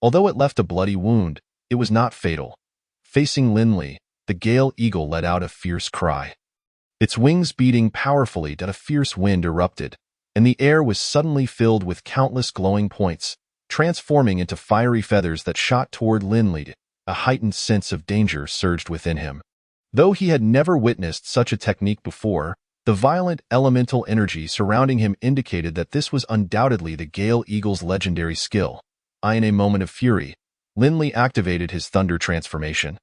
Although it left a bloody wound, it was not fatal. Facing Lin Li, the Gale Eagle let out a fierce cry. Its wings beating powerfully, a fierce wind erupted, and the air was suddenly filled with countless glowing points, transforming into fiery feathers that shot toward Lin Li. A heightened sense of danger surged within him. Though he had never witnessed such a technique before, the violent elemental energy surrounding him indicated that this was undoubtedly the Gale Eagle's legendary skill. In a moment of fury, Lin Li activated his thunder transformation.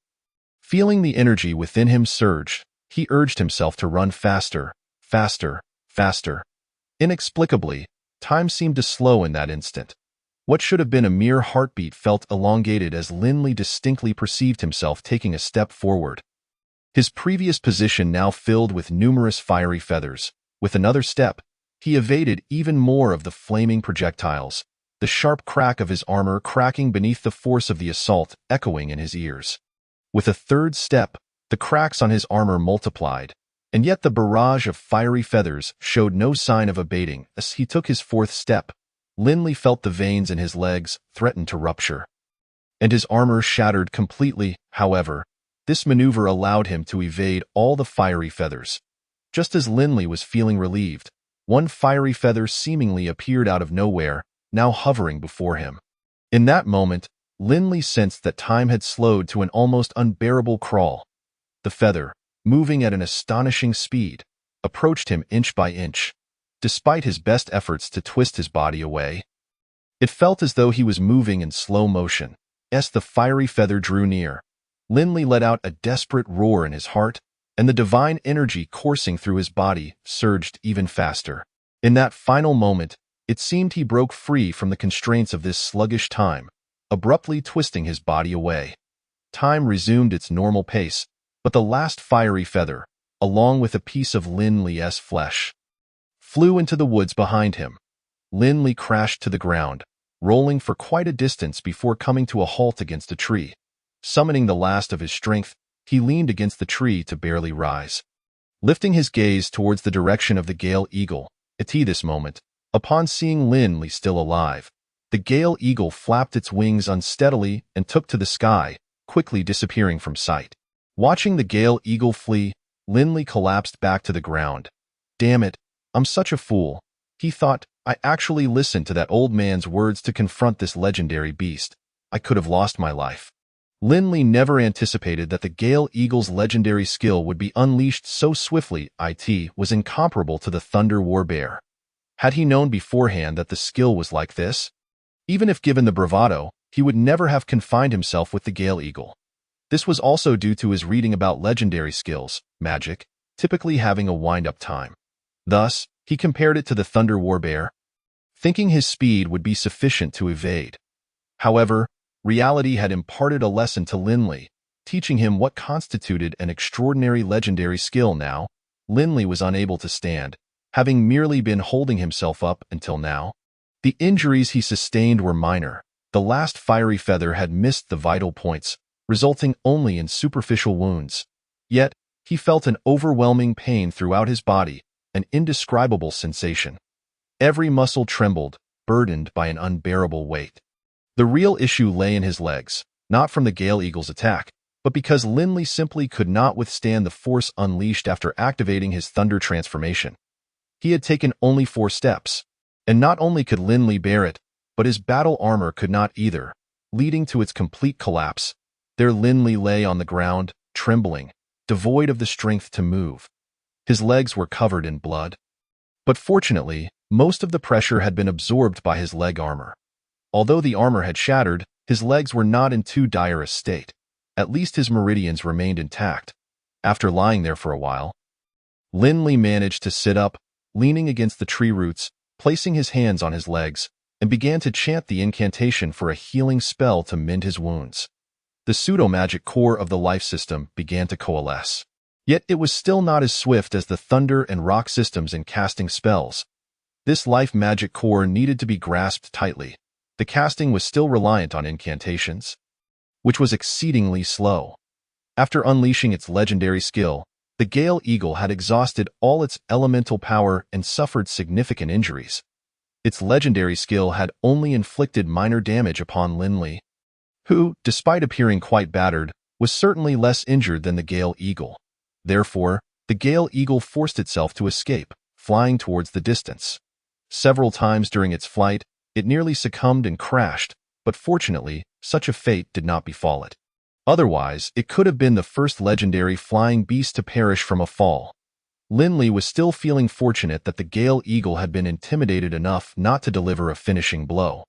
Feeling the energy within him surge, he urged himself to run faster, faster, faster. Inexplicably, time seemed to slow in that instant. What should have been a mere heartbeat felt elongated as Lin Li distinctly perceived himself taking a step forward. His previous position now filled with numerous fiery feathers. With another step, he evaded even more of the flaming projectiles, the sharp crack of his armor cracking beneath the force of the assault echoing in his ears. With a third step, the cracks on his armor multiplied, and yet the barrage of fiery feathers showed no sign of abating. As he took his fourth step, Lin Li felt the veins in his legs threaten to rupture, and his armor shattered completely. However, this maneuver allowed him to evade all the fiery feathers. Just as Lin Li was feeling relieved, one fiery feather seemingly appeared out of nowhere, now hovering before him. In that moment, Lin Li sensed that time had slowed to an almost unbearable crawl. The feather, moving at an astonishing speed, approached him inch by inch. Despite his best efforts to twist his body away, it felt as though he was moving in slow motion. As the fiery feather drew near, Linley let out a desperate roar in his heart, and the divine energy coursing through his body surged even faster. In that final moment, it seemed he broke free from the constraints of this sluggish time, abruptly twisting his body away. Time resumed its normal pace, but the last fiery feather, along with a piece of Linley's flesh, flew into the woods behind him. Linley crashed to the ground, rolling for quite a distance before coming to a halt against a tree. Summoning the last of his strength, he leaned against the tree to barely rise. Lifting his gaze towards the direction of the Gale Eagle, at this moment, upon seeing Linley still alive, the Gale Eagle flapped its wings unsteadily and took to the sky, quickly disappearing from sight. Watching the Gale Eagle flee, Linley collapsed back to the ground. "Damn it, I'm such a fool," he thought. "I actually listened to that old man's words to confront this legendary beast. I could have lost my life." Linley never anticipated that the Gale Eagle's legendary skill would be unleashed so swiftly. It was incomparable to the Thunder Warbear. Had he known beforehand that the skill was like this? Even if given the bravado, he would never have confined himself with the Gale Eagle. This was also due to his reading about legendary skills, magic, typically having a wind-up time. Thus, he compared it to the Thunder Warbear, thinking his speed would be sufficient to evade. However, reality had imparted a lesson to Linley, teaching him what constituted an extraordinary legendary skill. Now, Linley was unable to stand, having merely been holding himself up until now. The injuries he sustained were minor. The last fiery feather had missed the vital points, resulting only in superficial wounds. Yet, he felt an overwhelming pain throughout his body, an indescribable sensation. Every muscle trembled, burdened by an unbearable weight. The real issue lay in his legs, not from the Gale Eagle's attack, but because Linley simply could not withstand the force unleashed after activating his thunder transformation. He had taken only 4 steps, and not only could Linley bear it, but his battle armor could not either, leading to its complete collapse. There Linley lay on the ground, trembling, devoid of the strength to move. His legs were covered in blood. But fortunately, most of the pressure had been absorbed by his leg armor. Although the armor had shattered, his legs were not in too dire a state. At least his meridians remained intact. After lying there for a while, Linley managed to sit up, leaning against the tree roots, placing his hands on his legs, and began to chant the incantation for a healing spell to mend his wounds. The pseudo-magic core of the life system began to coalesce. Yet it was still not as swift as the thunder and rock systems in casting spells. This life magic core needed to be grasped tightly. The casting was still reliant on incantations, which was exceedingly slow. After unleashing its legendary skill, the Gale Eagle had exhausted all its elemental power and suffered significant injuries. Its legendary skill had only inflicted minor damage upon Linley, who, despite appearing quite battered, was certainly less injured than the Gale Eagle. Therefore, the Gale Eagle forced itself to escape, flying towards the distance. Several times during its flight, it nearly succumbed and crashed, but fortunately, such a fate did not befall it. Otherwise, it could have been the first legendary flying beast to perish from a fall. Linley was still feeling fortunate that the Gale Eagle had been intimidated enough not to deliver a finishing blow.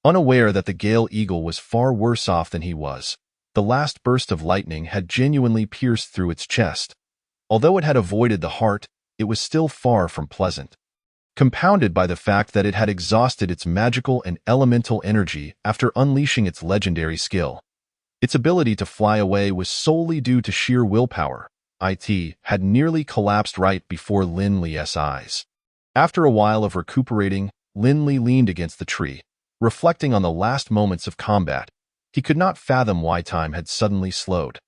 Unaware that the Gale Eagle was far worse off than he was, the last burst of lightning had genuinely pierced through its chest. Although it had avoided the heart, it was still far from pleasant. Compounded by the fact that it had exhausted its magical and elemental energy after unleashing its legendary skill. Its ability to fly away was solely due to sheer willpower. It had nearly collapsed right before Linley's eyes. After a while of recuperating, Linley leaned against the tree, reflecting on the last moments of combat. He could not fathom why time had suddenly slowed.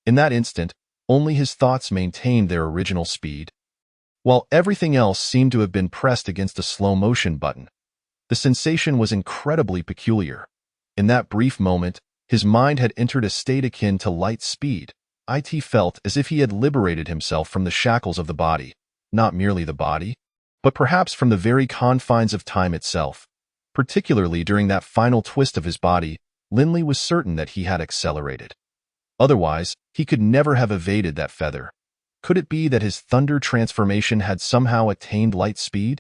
In that instant, only his thoughts maintained their original speed, while everything else seemed to have been pressed against a slow-motion button. The sensation was incredibly peculiar. In that brief moment, his mind had entered a state akin to light speed. It felt as if he had liberated himself from the shackles of the body, not merely the body, but perhaps from the very confines of time itself. Particularly during that final twist of his body, Linley was certain that he had accelerated. Otherwise, he could never have evaded that feather. Could it be that his thunder transformation had somehow attained light speed?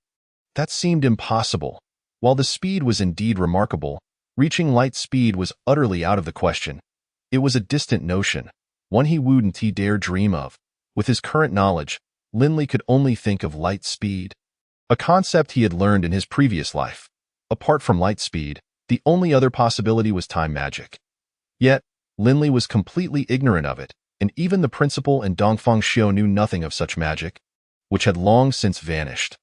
That seemed impossible. While the speed was indeed remarkable, reaching light speed was utterly out of the question. It was a distant notion, one he wouldn't dare dream of. With his current knowledge, Linley could only think of light speed, a concept he had learned in his previous life. Apart from light speed, the only other possibility was time magic. Yet, Linley was completely ignorant of it, and even the principal and Dongfang Xiu knew nothing of such magic, which had long since vanished.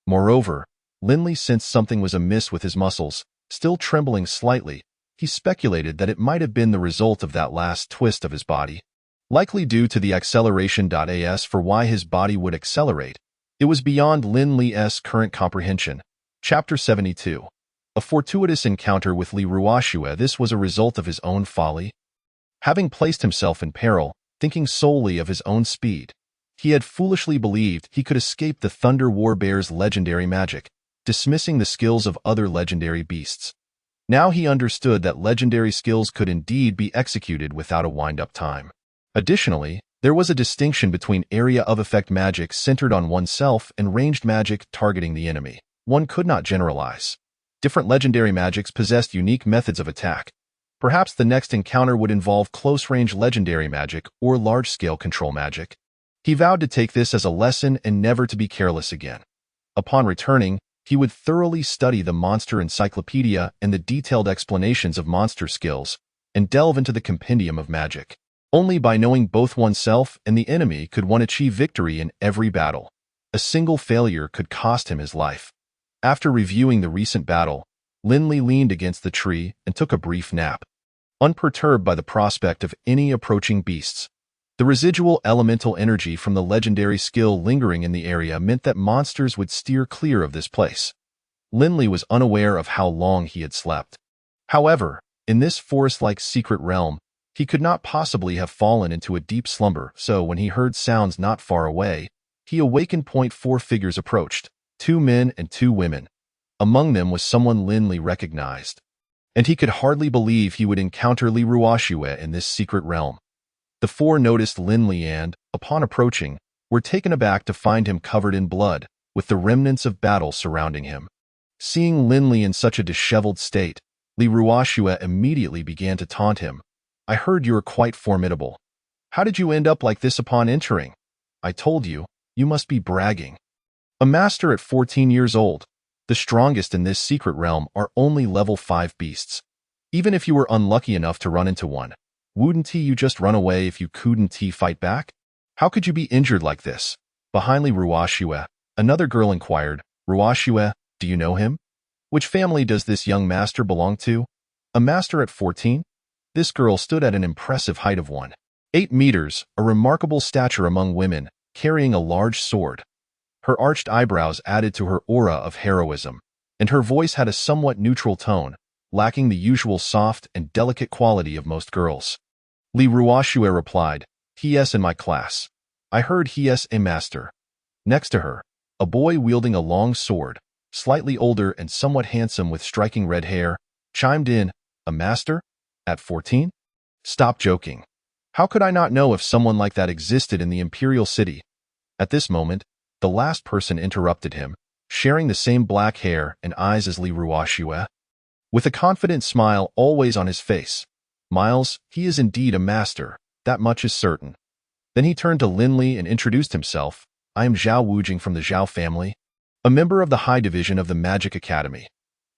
Moreover, Linley sensed something was amiss with his muscles. Still trembling slightly, he speculated that it might have been the result of that last twist of his body. Likely due to the acceleration. As for why his body would accelerate, it was beyond Linley's current comprehension. Chapter 72. A fortuitous encounter with Li Ruoxue. This was a result of his own folly. Having placed himself in peril, thinking solely of his own speed, he had foolishly believed he could escape the Thunder War Bear's legendary magic, dismissing the skills of other legendary beasts. Now he understood that legendary skills could indeed be executed without a wind-up time. Additionally, there was a distinction between area of effect magic centered on oneself and ranged magic targeting the enemy. One could not generalize. Different legendary magics possessed unique methods of attack. Perhaps the next encounter would involve close-range legendary magic or large-scale control magic. He vowed to take this as a lesson and never to be careless again. Upon returning, he would thoroughly study the monster encyclopedia and the detailed explanations of monster skills, and delve into the compendium of magic. Only by knowing both oneself and the enemy could one achieve victory in every battle. A single failure could cost him his life. After reviewing the recent battle, Linley leaned against the tree and took a brief nap, unperturbed by the prospect of any approaching beasts. The residual elemental energy from the legendary skill lingering in the area meant that monsters would steer clear of this place. Linley was unaware of how long he had slept. However, in this forest-like secret realm, he could not possibly have fallen into a deep slumber, so when he heard sounds not far away, he awakened. 4 figures approached, 2 men and 2 women. Among them was someone Linley recognized, and he could hardly believe he would encounter Li Ruoxue in this secret realm. The 4 noticed Linley and, upon approaching, were taken aback to find him covered in blood, with the remnants of battle surrounding him. Seeing Linley in such a disheveled state, Li Ruoxue immediately began to taunt him. "I heard you were quite formidable. How did you end up like this upon entering? I told you, you must be bragging." A master at 14 years old. The strongest in this secret realm are only level 5 beasts. Even if you were unlucky enough to run into one, wouldn't you just run away if you couldn't fight back? How could you be injured like this? Behind Li Ruoxue, another girl inquired, "Ruoxue, do you know him? Which family does this young master belong to?" A master at 14? This girl stood at an impressive height of 1.8 meters, a remarkable stature among women, carrying a large sword. Her arched eyebrows added to her aura of heroism, and her voice had a somewhat neutral tone, lacking the usual soft and delicate quality of most girls. Li Ruoxue replied, "He is in my class. I heard he is a master." Next to her, a boy wielding a long sword, slightly older and somewhat handsome with striking red hair, chimed in, "A master? At 14? Stop joking. How could I not know if someone like that existed in the Imperial City?" At this moment, the last person interrupted him, sharing the same black hair and eyes as Li Ruoxue. With a confident smile always on his face, "Miles, he is indeed a master, that much is certain." Then he turned to Linley and introduced himself. "I am Zhao Wujing from the Zhao family, a member of the High Division of the Magic Academy.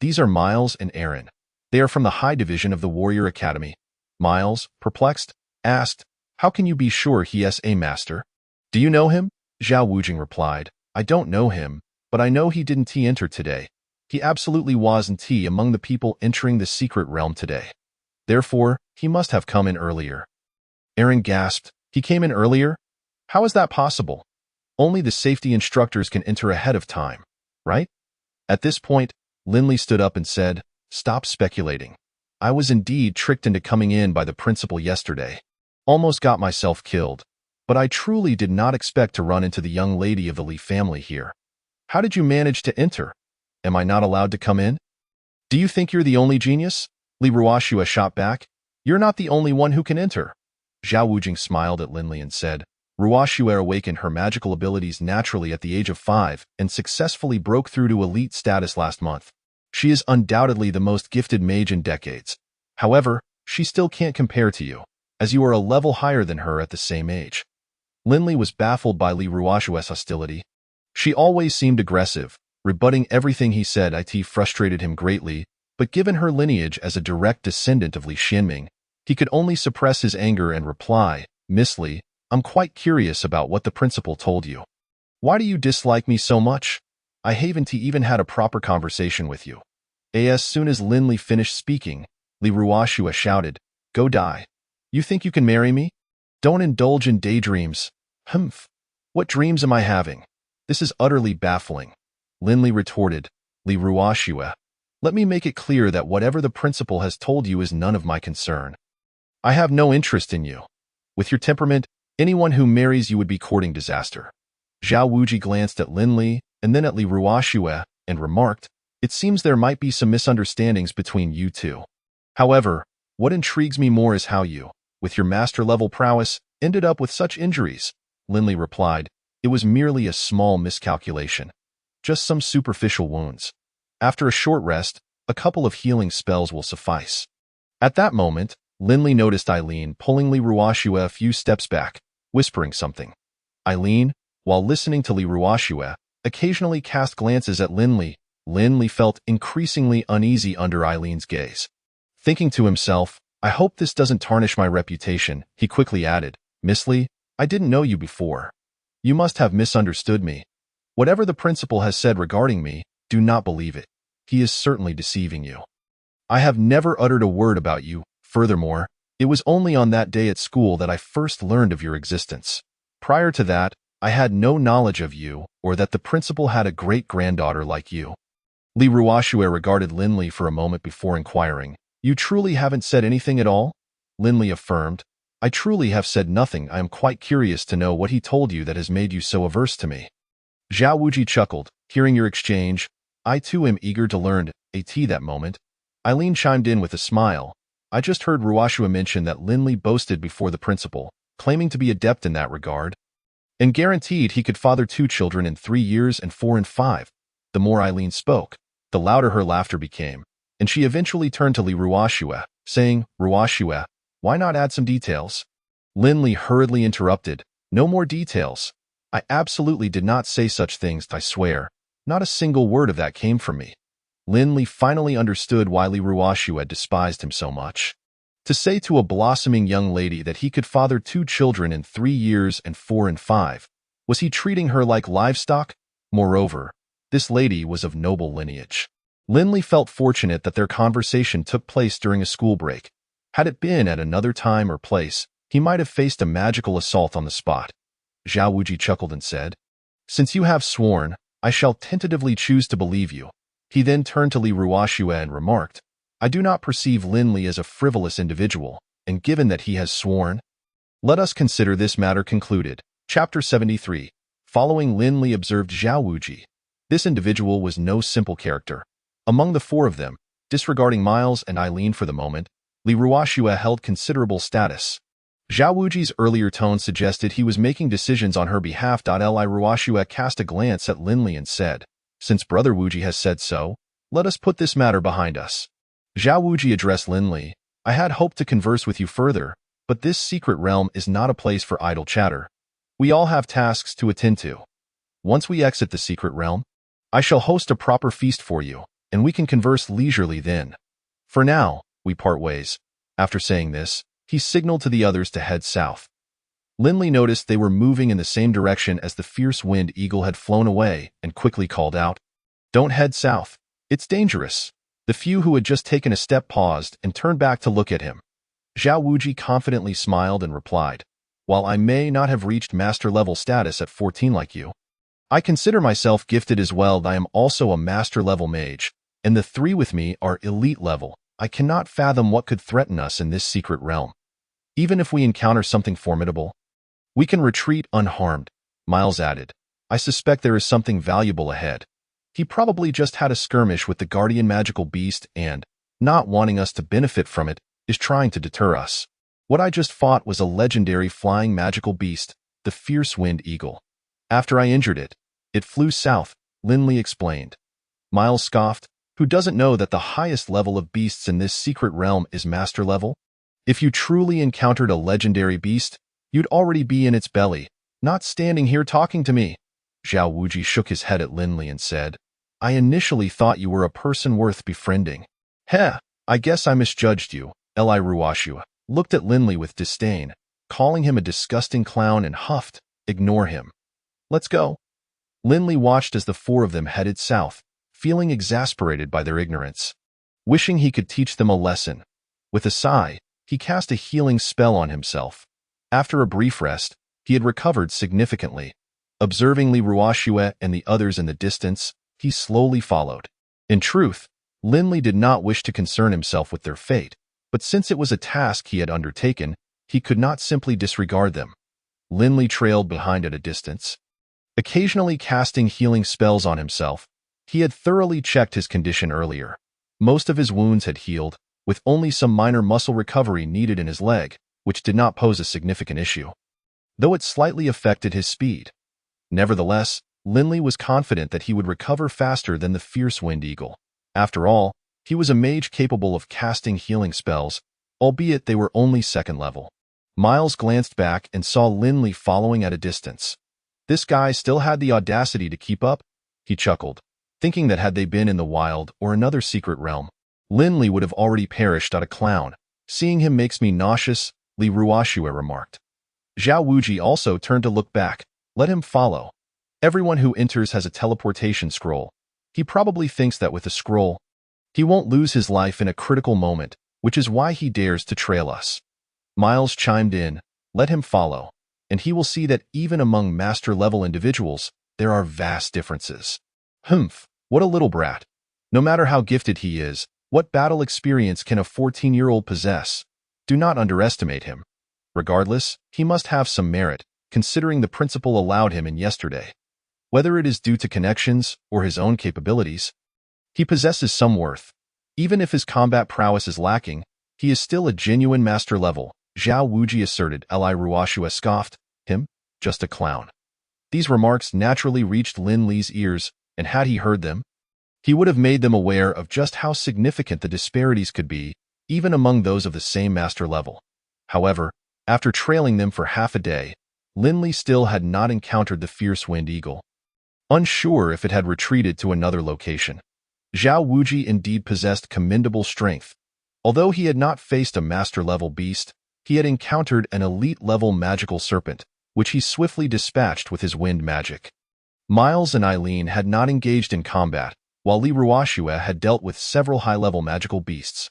These are Miles and Aaron. They are from the High Division of the Warrior Academy." Miles, perplexed, asked, "How can you be sure he is a master?" "Do you know him?" Zhao Wujing replied, "I don't know him, but I know he didn't enter today. He absolutely wasn't among the people entering the secret realm today. Therefore, he must have come in earlier." Aaron gasped, "He came in earlier? How is that possible? Only the safety instructors can enter ahead of time, right?" At this point, Linley stood up and said, "Stop speculating. I was indeed tricked into coming in by the principal yesterday. Almost got myself killed. But I truly did not expect to run into the young lady of the Li family here. How did you manage to enter? Am I not allowed to come in?" "Do you think you're the only genius?" Li Ruoxue shot back. "You're not the only one who can enter." Zhao Wujing smiled at Linley and said, Ruashua awakened her magical abilities naturally at the age of 5 and successfully broke through to elite status last month. She is undoubtedly the most gifted mage in decades. However, she still can't compare to you, as you are a level higher than her at the same age. Linley was baffled by Li Ruashua's hostility. She always seemed aggressive, rebutting everything he said. It frustrated him greatly, but given her lineage as a direct descendant of Li Xianming, he could only suppress his anger and reply, "Miss Li, I'm quite curious about what the principal told you. Why do you dislike me so much? I haven't even had a proper conversation with you." As soon as Linley finished speaking, Li Ruashua shouted, "Go die. You think you can marry me? Don't indulge in daydreams." "Humph. What dreams am I having? This is utterly baffling." Linley retorted, "Li Ruashua, let me make it clear that whatever the principal has told you is none of my concern. I have no interest in you. With your temperament, anyone who marries you would be courting disaster." Zhao Wuji glanced at Linley and then at Li Ruashua and remarked, "It seems there might be some misunderstandings between you two. However, what intrigues me more is how you, with your master-level prowess, ended up with such injuries." Linley replied, "It was merely a small miscalculation. Just some superficial wounds. After a short rest, a couple of healing spells will suffice." At that moment, Linley noticed Eileen pulling Li Ruashua a few steps back, whispering something. Eileen, while listening to Li Ruashua, occasionally cast glances at Linley. Linley felt increasingly uneasy under Eileen's gaze. Thinking to himself, "I hope this doesn't tarnish my reputation," he quickly added, "Miss Li, I didn't know you before. You must have misunderstood me. Whatever the principal has said regarding me, do not believe it. He is certainly deceiving you. I have never uttered a word about you. Furthermore, it was only on that day at school that I first learned of your existence. Prior to that, I had no knowledge of you or that the principal had a great-granddaughter like you." Li Ruashua regarded Linley for a moment before inquiring, "You truly haven't said anything at all?" Linley affirmed, "I truly have said nothing. I am quite curious to know what he told you that has made you so averse to me." Zhao Wuji chuckled, "Hearing your exchange, I too am eager to learn." That moment, Eileen chimed in with a smile, "I just heard Ruashua mention that Linley boasted before the principal, claiming to be adept in that regard, and guaranteed he could father 2 children in 3 years and 4 and 5. The more Eileen spoke, the louder her laughter became, and she eventually turned to Li Ruashua, saying, "Ruashua, why not add some details?" Linley hurriedly interrupted, "No more details. I absolutely did not say such things, I swear. Not a single word of that came from me." Linley finally understood why Li Ruashua despised him so much. To say to a blossoming young lady that he could father 2 children in 3 years and 4 and 5, was he treating her like livestock? Moreover, this lady was of noble lineage. Linley felt fortunate that their conversation took place during a school break. Had it been at another time or place, he might have faced a magical assault on the spot. Zhao Wuji chuckled and said, "Since you have sworn, I shall tentatively choose to believe you." He then turned to Li Ruashua and remarked, "I do not perceive Linley as a frivolous individual, and given that he has sworn, let us consider this matter concluded." Chapter 73. Following Linley observed Zhao Wuji. This individual was no simple character. Among the 4 of them, disregarding Miles and Eileen for the moment, Li Ruashua held considerable status. Zhao Wuji's earlier tone suggested he was making decisions on her behalf. Li Ruashua cast a glance at Linley and said, "Since Brother Wuji has said so, let us put this matter behind us." Zhao Wuji addressed Linley, "I had hoped to converse with you further, but this secret realm is not a place for idle chatter. We all have tasks to attend to. Once we exit the secret realm, I shall host a proper feast for you, and we can converse leisurely then. For now, we part ways." After saying this, he signaled to the others to head south. Linley noticed they were moving in the same direction as the fierce wind eagle had flown away and quickly called out, "Don't head south. It's dangerous." The few who had just taken a step paused and turned back to look at him. Zhao Wuji confidently smiled and replied, "While I may not have reached master-level status at 14 like you, I consider myself gifted as well. I am also a master-level mage, and the 3 with me are elite level. I cannot fathom what could threaten us in this secret realm. Even if we encounter something formidable, we can retreat unharmed." Miles added, "I suspect there is something valuable ahead. He probably just had a skirmish with the guardian magical beast and, not wanting us to benefit from it, is trying to deter us. What I just fought was a legendary flying magical beast. the fierce wind eagle. After I injured it, it flew south, Lindley explained. Miles scoffed. Who doesn't know that the highest level of beasts in this secret realm is master level? If you truly encountered a legendary beast, you'd already be in its belly, not standing here talking to me. Zhao Wuji shook his head at Lindley and said, I initially thought you were a person worth befriending. Heh, I guess I misjudged you. Li Ruoxue looked at Lindley with disdain, calling him a disgusting clown, and huffed, Ignore him. Let's go. Lindley watched as the four of them headed south, feeling exasperated by their ignorance. Wishing he could teach them a lesson. With a sigh, he cast a healing spell on himself. After a brief rest, he had recovered significantly. Observing Li Ruoxue and the others in the distance, he slowly followed. In truth, Lindley did not wish to concern himself with their fate, but since it was a task he had undertaken, he could not simply disregard them. Lindley trailed behind at a distance. Occasionally casting healing spells on himself, he had thoroughly checked his condition earlier. Most of his wounds had healed, with only some minor muscle recovery needed in his leg, which did not pose a significant issue, though it slightly affected his speed. Nevertheless, Lindley was confident that he would recover faster than the fierce wind eagle. After all, he was a mage capable of casting healing spells, albeit they were only second level. Miles glanced back and saw Lindley following at a distance. This guy still had the audacity to keep up? He chuckled, thinking that had they been in the wild or another secret realm, Lindley would have already perished at a clown. Seeing him makes me nauseous, Li Ruoxue remarked. Zhao Wuji also turned to look back. Let him follow. Everyone who enters has a teleportation scroll. He probably thinks that with a scroll, he won't lose his life in a critical moment, which is why he dares to trail us. Miles chimed in, let him follow, and he will see that even among master-level individuals, there are vast differences. Humph, what a little brat. No matter how gifted he is, what battle experience can a 14-year-old possess? Do not underestimate him. Regardless, he must have some merit, considering the principal allowed him in yesterday. Whether it is due to connections or his own capabilities, he possesses some worth. Even if his combat prowess is lacking, he is still a genuine master level, Zhao Wuji asserted. Li Ruoxue scoffed, him? Just a clown. These remarks naturally reached Lindley's ears, and had he heard them, he would have made them aware of just how significant the disparities could be, even among those of the same master level. However, after trailing them for half a day, Lindley still had not encountered the fierce wind eagle. Unsure if it had retreated to another location. Zhao Wuji indeed possessed commendable strength. Although he had not faced a master-level beast, he had encountered an elite-level magical serpent, which he swiftly dispatched with his wind magic. Miles and Eileen had not engaged in combat, while Li Ruoxue had dealt with several high-level magical beasts.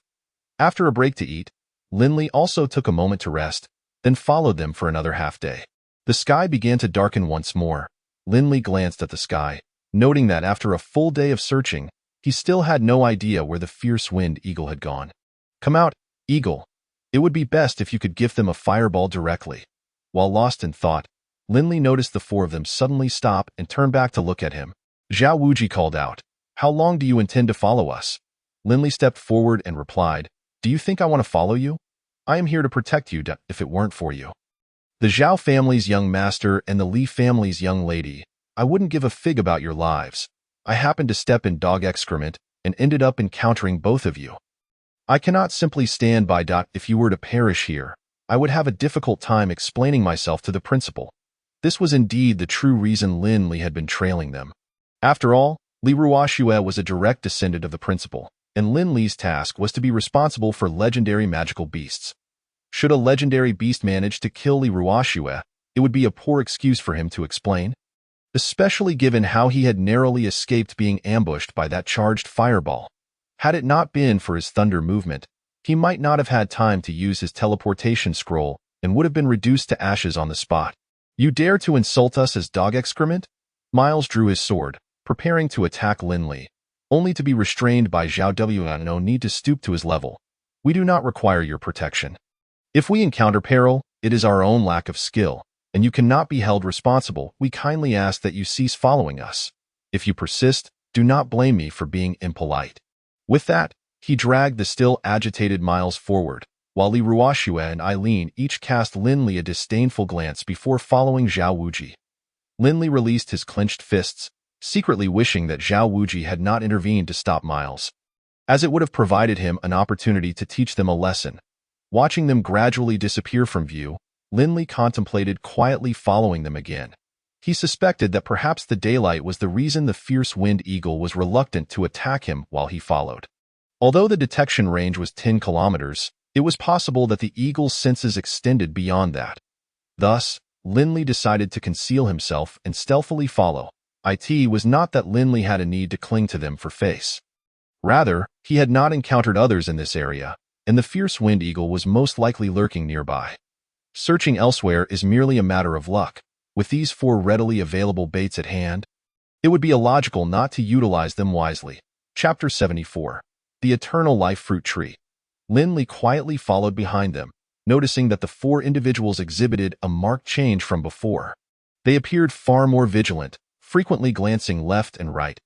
After a break to eat, Lindley also took a moment to rest, then followed them for another half-day. The sky began to darken once more. Lindley glanced at the sky, noting that after a full day of searching, he still had no idea where the fierce wind eagle had gone. Come out, eagle. It would be best if you could gift them a fireball directly. While lost in thought, Lindley noticed the four of them suddenly stop and turn back to look at him. Zhao Wuji called out, How long do you intend to follow us? Lindley stepped forward and replied, Do you think I want to follow you? I am here to protect you if it weren't for you. The Zhao family's young master and the Li family's young lady, I wouldn't give a fig about your lives. I happened to step in dog excrement and ended up encountering both of you. I cannot simply stand by. If you were to perish here, I would have a difficult time explaining myself to the principal. This was indeed the true reason Lindley had been trailing them. After all, Li Ruoxue was a direct descendant of the principal, and Lindley's task was to be responsible for legendary magical beasts. Should a legendary beast manage to kill Li Ruoxue, it would be a poor excuse for him to explain, especially given how he had narrowly escaped being ambushed by that charged fireball. Had it not been for his thunder movement, he might not have had time to use his teleportation scroll and would have been reduced to ashes on the spot. You dare to insult us as dog excrement? Miles drew his sword, preparing to attack Lindley, only to be restrained by Zhao W. No need to stoop to his level. We do not require your protection. If we encounter peril, it is our own lack of skill, and you cannot be held responsible. We kindly ask that you cease following us. If you persist, do not blame me for being impolite. With that, he dragged the still agitated Miles forward, while Li Ruoxue and Eileen each cast Linli a disdainful glance before following Zhao Wuji. Linli released his clenched fists, secretly wishing that Zhao Wuji had not intervened to stop Miles, as it would have provided him an opportunity to teach them a lesson. Watching them gradually disappear from view, Linli contemplated quietly following them again. He suspected that perhaps the daylight was the reason the fierce wind eagle was reluctant to attack him while he followed. Although the detection range was 10 kilometers, it was possible that the eagle's senses extended beyond that. Thus, Linli decided to conceal himself and stealthily follow. It was not that Linli had a need to cling to them for face. Rather, he had not encountered others in this area, and the fierce wind eagle was most likely lurking nearby. Searching elsewhere is merely a matter of luck. With these 4 readily available baits at hand, it would be illogical not to utilize them wisely. Chapter 74. The Eternal Life Fruit Tree. Linli quietly followed behind them, noticing that the 4 individuals exhibited a marked change from before. They appeared far more vigilant, frequently glancing left and right.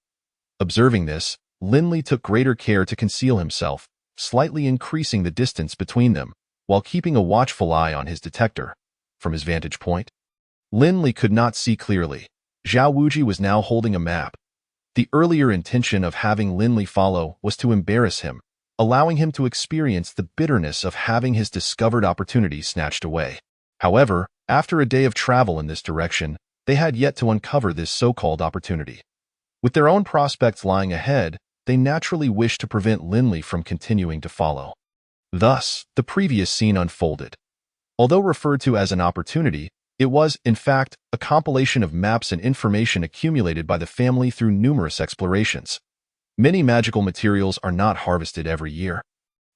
Observing this, Linli took greater care to conceal himself, slightly increasing the distance between them, while keeping a watchful eye on his detector. From his vantage point, Linli could not see clearly. Zhao Wuji was now holding a map. The earlier intention of having Linli follow was to embarrass him, allowing him to experience the bitterness of having his discovered opportunity snatched away. However, after a day of travel in this direction, they had yet to uncover this so-called opportunity. With their own prospects lying ahead, they naturally wished to prevent Linli from continuing to follow. Thus, the previous scene unfolded. Although referred to as an opportunity, it was, in fact, a compilation of maps and information accumulated by the family through numerous explorations. Many magical materials are not harvested every year.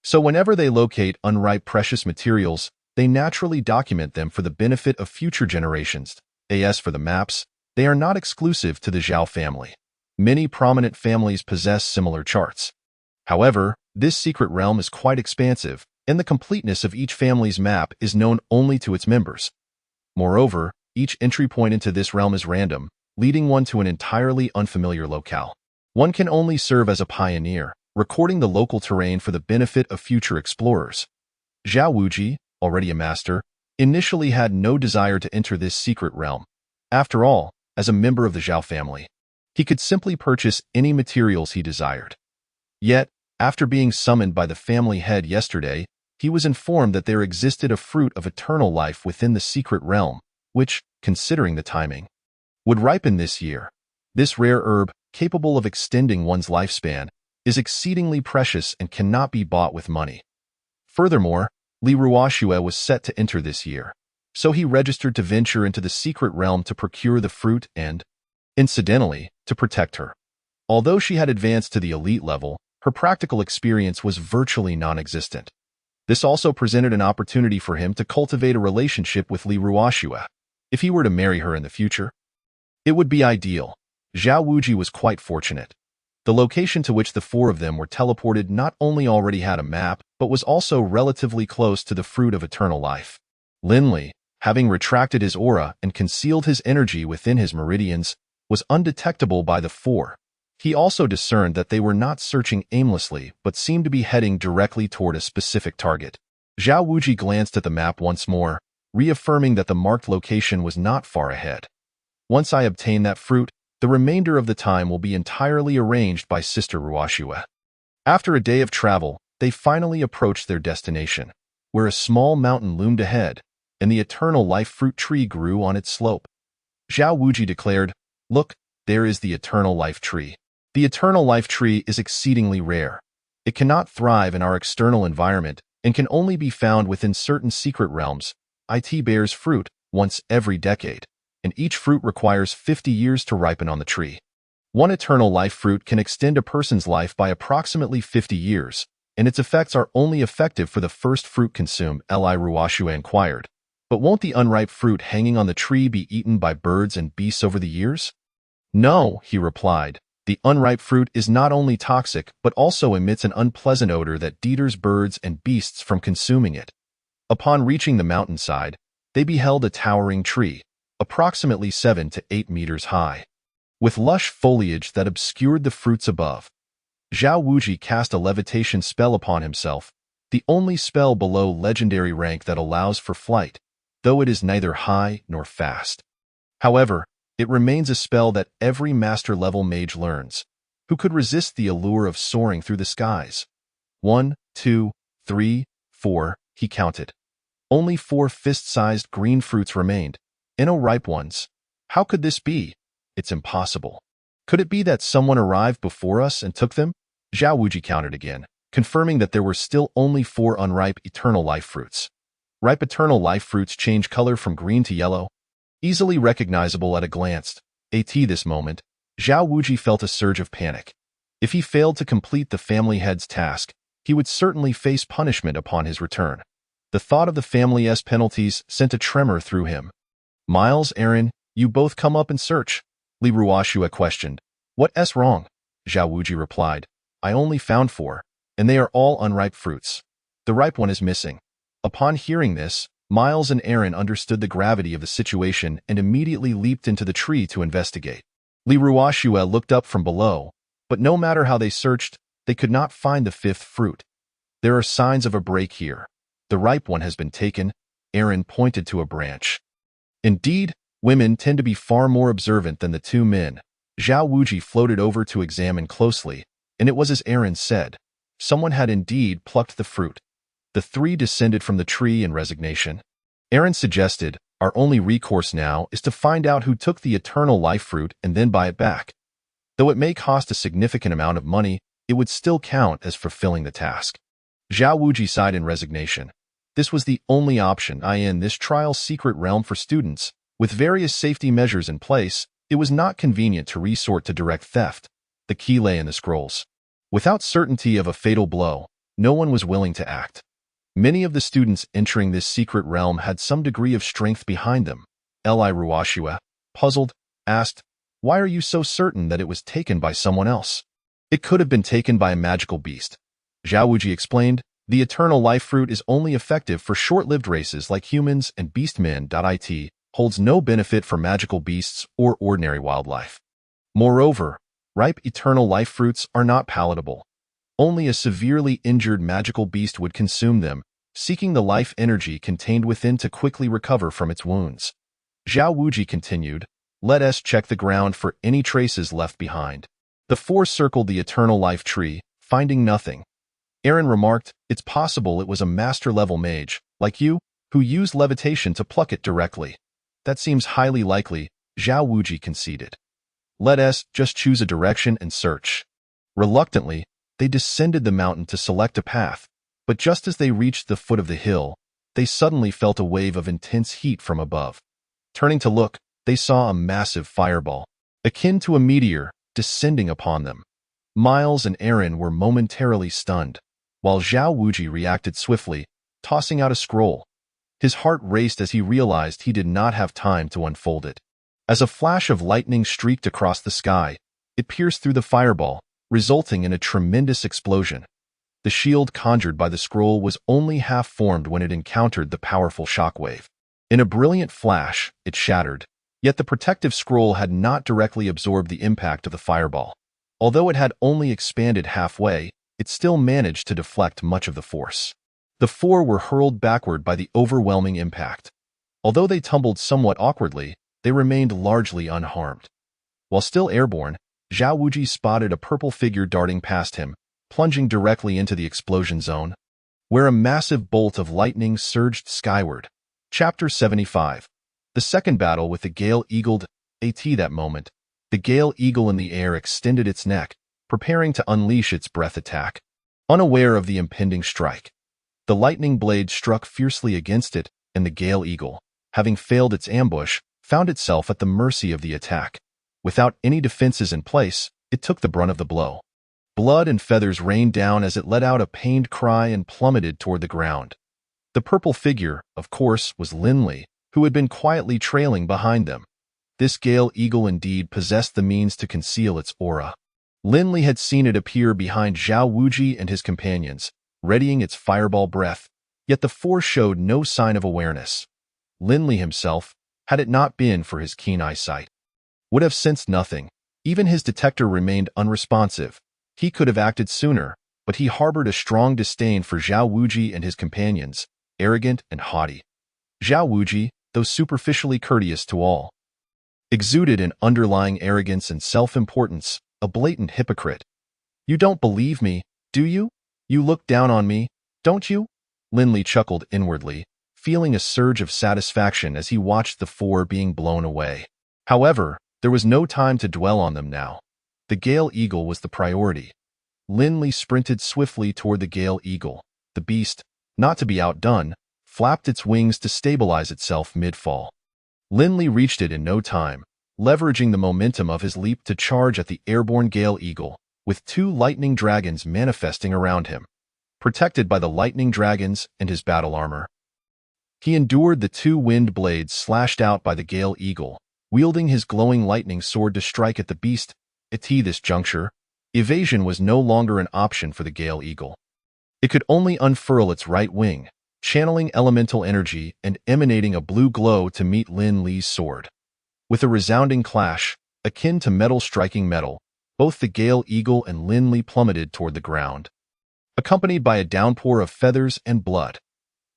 So whenever they locate unripe precious materials, they naturally document them for the benefit of future generations. As for the maps, they are not exclusive to the Zhao family. Many prominent families possess similar charts. However, this secret realm is quite expansive, and the completeness of each family's map is known only to its members. Moreover, each entry point into this realm is random, leading one to an entirely unfamiliar locale. One can only serve as a pioneer, recording the local terrain for the benefit of future explorers. Zhao Wuji, already a master, initially had no desire to enter this secret realm. After all, as a member of the Zhao family, he could simply purchase any materials he desired. Yet, after being summoned by the family head yesterday, he was informed that there existed a fruit of eternal life within the secret realm, which, considering the timing, would ripen this year. This rare herb, capable of extending one's lifespan, is exceedingly precious and cannot be bought with money. Furthermore, Li Ruoxue was set to enter this year, so he registered to venture into the secret realm to procure the fruit and, incidentally, to protect her. Although she had advanced to the elite level, her practical experience was virtually non-existent. This also presented an opportunity for him to cultivate a relationship with Li Ruoxue. If he were to marry her in the future, it would be ideal. Zhao Wuji was quite fortunate. The location to which the 4 of them were teleported not only already had a map, but was also relatively close to the fruit of eternal life. Linli, having retracted his aura and concealed his energy within his meridians, was undetectable by the 4. He also discerned that they were not searching aimlessly but seemed to be heading directly toward a specific target. Zhao Wuji glanced at the map once more, reaffirming that the marked location was not far ahead. Once I obtain that fruit, the remainder of the time will be entirely arranged by Sister Ruoxue. After a day of travel, they finally approached their destination, where a small mountain loomed ahead, and the eternal life fruit tree grew on its slope. Zhao Wuji declared, "Look, there is the eternal life tree." The eternal life tree is exceedingly rare. It cannot thrive in our external environment and can only be found within certain secret realms. It bears fruit once every decade, and each fruit requires 50 years to ripen on the tree. One eternal life fruit can extend a person's life by approximately 50 years, and its effects are only effective for the first fruit consumed, Li Ruoxue inquired. But won't the unripe fruit hanging on the tree be eaten by birds and beasts over the years? No, he replied. The unripe fruit is not only toxic but also emits an unpleasant odor that deters birds and beasts from consuming it. Upon reaching the mountainside, they beheld a towering tree, approximately 7 to 8 meters high, with lush foliage that obscured the fruits above. Zhao Wuji cast a levitation spell upon himself. the only spell below legendary rank that allows for flight, though it is neither high nor fast. However, it remains a spell that every master-level mage learns. Who could resist the allure of soaring through the skies? 1, 2, 3, 4, he counted. Only 4 fist-sized green fruits remained, and no ripe ones. How could this be? It's impossible. Could it be that someone arrived before us and took them? Zhao Wuji counted again, confirming that there were still only 4 unripe eternal life fruits. Ripe eternal life fruits change color from green to yellow, easily recognizable at a glance. At this moment, Zhao Wuji felt a surge of panic. If he failed to complete the family head's task, he would certainly face punishment upon his return. The thought of the family's penalties sent a tremor through him. Miles, Aaron, you both come up and search, Li Ruoxue questioned. What's wrong? Zhao Wuji replied. I only found 4, and they are all unripe fruits. The ripe one is missing. Upon hearing this, Miles and Aaron understood the gravity of the situation and immediately leaped into the tree to investigate. Li Ruoxue looked up from below, but no matter how they searched, they could not find the 5th fruit. There are signs of a break here. The ripe one has been taken. Aaron pointed to a branch. Indeed, women tend to be far more observant than the 2 men. Zhao Wuji floated over to examine closely, and it was as Aaron said. Someone had indeed plucked the fruit. The 3 descended from the tree in resignation. Aaron suggested, our only recourse now is to find out who took the eternal life fruit and then buy it back. Though it may cost a significant amount of money, it would still count as fulfilling the task. Zhao Wuji sighed in resignation. This was the only option in this trial's secret realm for students. With various safety measures in place, it was not convenient to resort to direct theft. The key lay in the scrolls. Without certainty of a fatal blow, no one was willing to act. Many of the students entering this secret realm had some degree of strength behind them. Li Ruoxue, puzzled, asked, why are you so certain that it was taken by someone else? It could have been taken by a magical beast. Zhao Wuji explained, the eternal life fruit is only effective for short-lived races like humans and beastmen. It holds no benefit for magical beasts or ordinary wildlife. Moreover, ripe eternal life fruits are not palatable. Only a severely injured magical beast would consume them, seeking the life energy contained within to quickly recover from its wounds. Zhao Wuji continued, let us check the ground for any traces left behind. The 4 circled the eternal life tree, finding nothing. Aaron remarked, it's possible it was a master-level mage, like you, who used levitation to pluck it directly. That seems highly likely, Zhao Wuji conceded. Let us just choose a direction and search. Reluctantly, they descended the mountain to select a path, but just as they reached the foot of the hill, they suddenly felt a wave of intense heat from above. Turning to look, they saw a massive fireball, akin to a meteor, descending upon them. Miles and Aaron were momentarily stunned, while Zhao Wuji reacted swiftly, tossing out a scroll. His heart raced as he realized he did not have time to unfold it. As a flash of lightning streaked across the sky, it pierced through the fireball, resulting in a tremendous explosion. The shield conjured by the scroll was only half formed when it encountered the powerful shockwave. In a brilliant flash, it shattered, yet the protective scroll had not directly absorbed the impact of the fireball. Although it had only expanded halfway, it still managed to deflect much of the force. The 4 were hurled backward by the overwhelming impact. Although they tumbled somewhat awkwardly, they remained largely unharmed. While still airborne, Zhao Wuji spotted a purple figure darting past him, plunging directly into the explosion zone, where a massive bolt of lightning surged skyward. Chapter 75. The second battle with the gale-eagled. At that moment, the gale-eagle in the air extended its neck, preparing to unleash its breath attack. Unaware of the impending strike, the lightning blade struck fiercely against it, and the gale-eagle, having failed its ambush, found itself at the mercy of the attack. Without any defenses in place, it took the brunt of the blow. Blood and feathers rained down as it let out a pained cry and plummeted toward the ground. The purple figure, of course, was Linley, who had been quietly trailing behind them. This gale-eagle indeed possessed the means to conceal its aura. Linley had seen it appear behind Zhao Wuji and his companions, readying its fireball breath, yet the 4 showed no sign of awareness. Linley himself, had it not been for his keen eyesight, would have sensed nothing. Even his detector remained unresponsive. He could have acted sooner, but he harbored a strong disdain for Zhao Wuji and his companions, arrogant and haughty. Zhao Wuji, though superficially courteous to all, exuded an underlying arrogance and self-importance, a blatant hypocrite. "You don't believe me, do you? You look down on me, don't you?" Lin Li chuckled inwardly, feeling a surge of satisfaction as he watched the four being blown away. However, there was no time to dwell on them now. The Gale Eagle was the priority. Lin Li sprinted swiftly toward the Gale Eagle. The beast, not to be outdone, flapped its wings to stabilize itself mid-fall. Lin Li reached it in no time, leveraging the momentum of his leap to charge at the airborne Gale Eagle, with two lightning dragons manifesting around him. Protected by the lightning dragons and his battle armor, he endured the two wind blades slashed out by the Gale Eagle, wielding his glowing lightning sword to strike at the beast. At this juncture, evasion was no longer an option for the Gale Eagle. It could only unfurl its right wing, channeling elemental energy and emanating a blue glow to meet Lin Li's sword. With a resounding clash, akin to metal striking metal, both the Gale Eagle and Lin Li plummeted toward the ground, accompanied by a downpour of feathers and blood.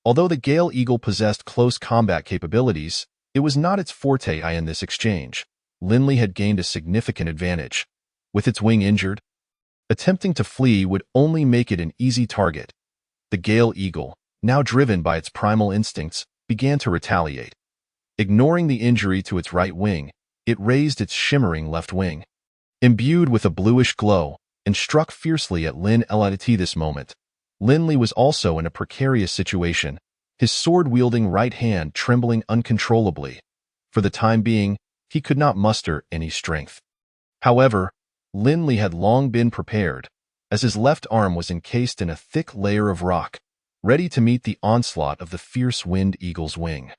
Although the Gale Eagle possessed close combat capabilities, it was not its forte in this exchange. Lin Li had gained a significant advantage. With its wing injured, attempting to flee would only make it an easy target. The Gale Eagle, now driven by its primal instincts, began to retaliate. Ignoring the injury to its right wing, it raised its shimmering left wing, imbued with a bluish glow, and struck fiercely at Lin Li. This moment, Lin Li was also in a precarious situation, his sword-wielding right hand trembling uncontrollably. For the time being, he could not muster any strength. However, Lin Li had long been prepared, as his left arm was encased in a thick layer of rock, ready to meet the onslaught of the fierce Wind Eagle's wing.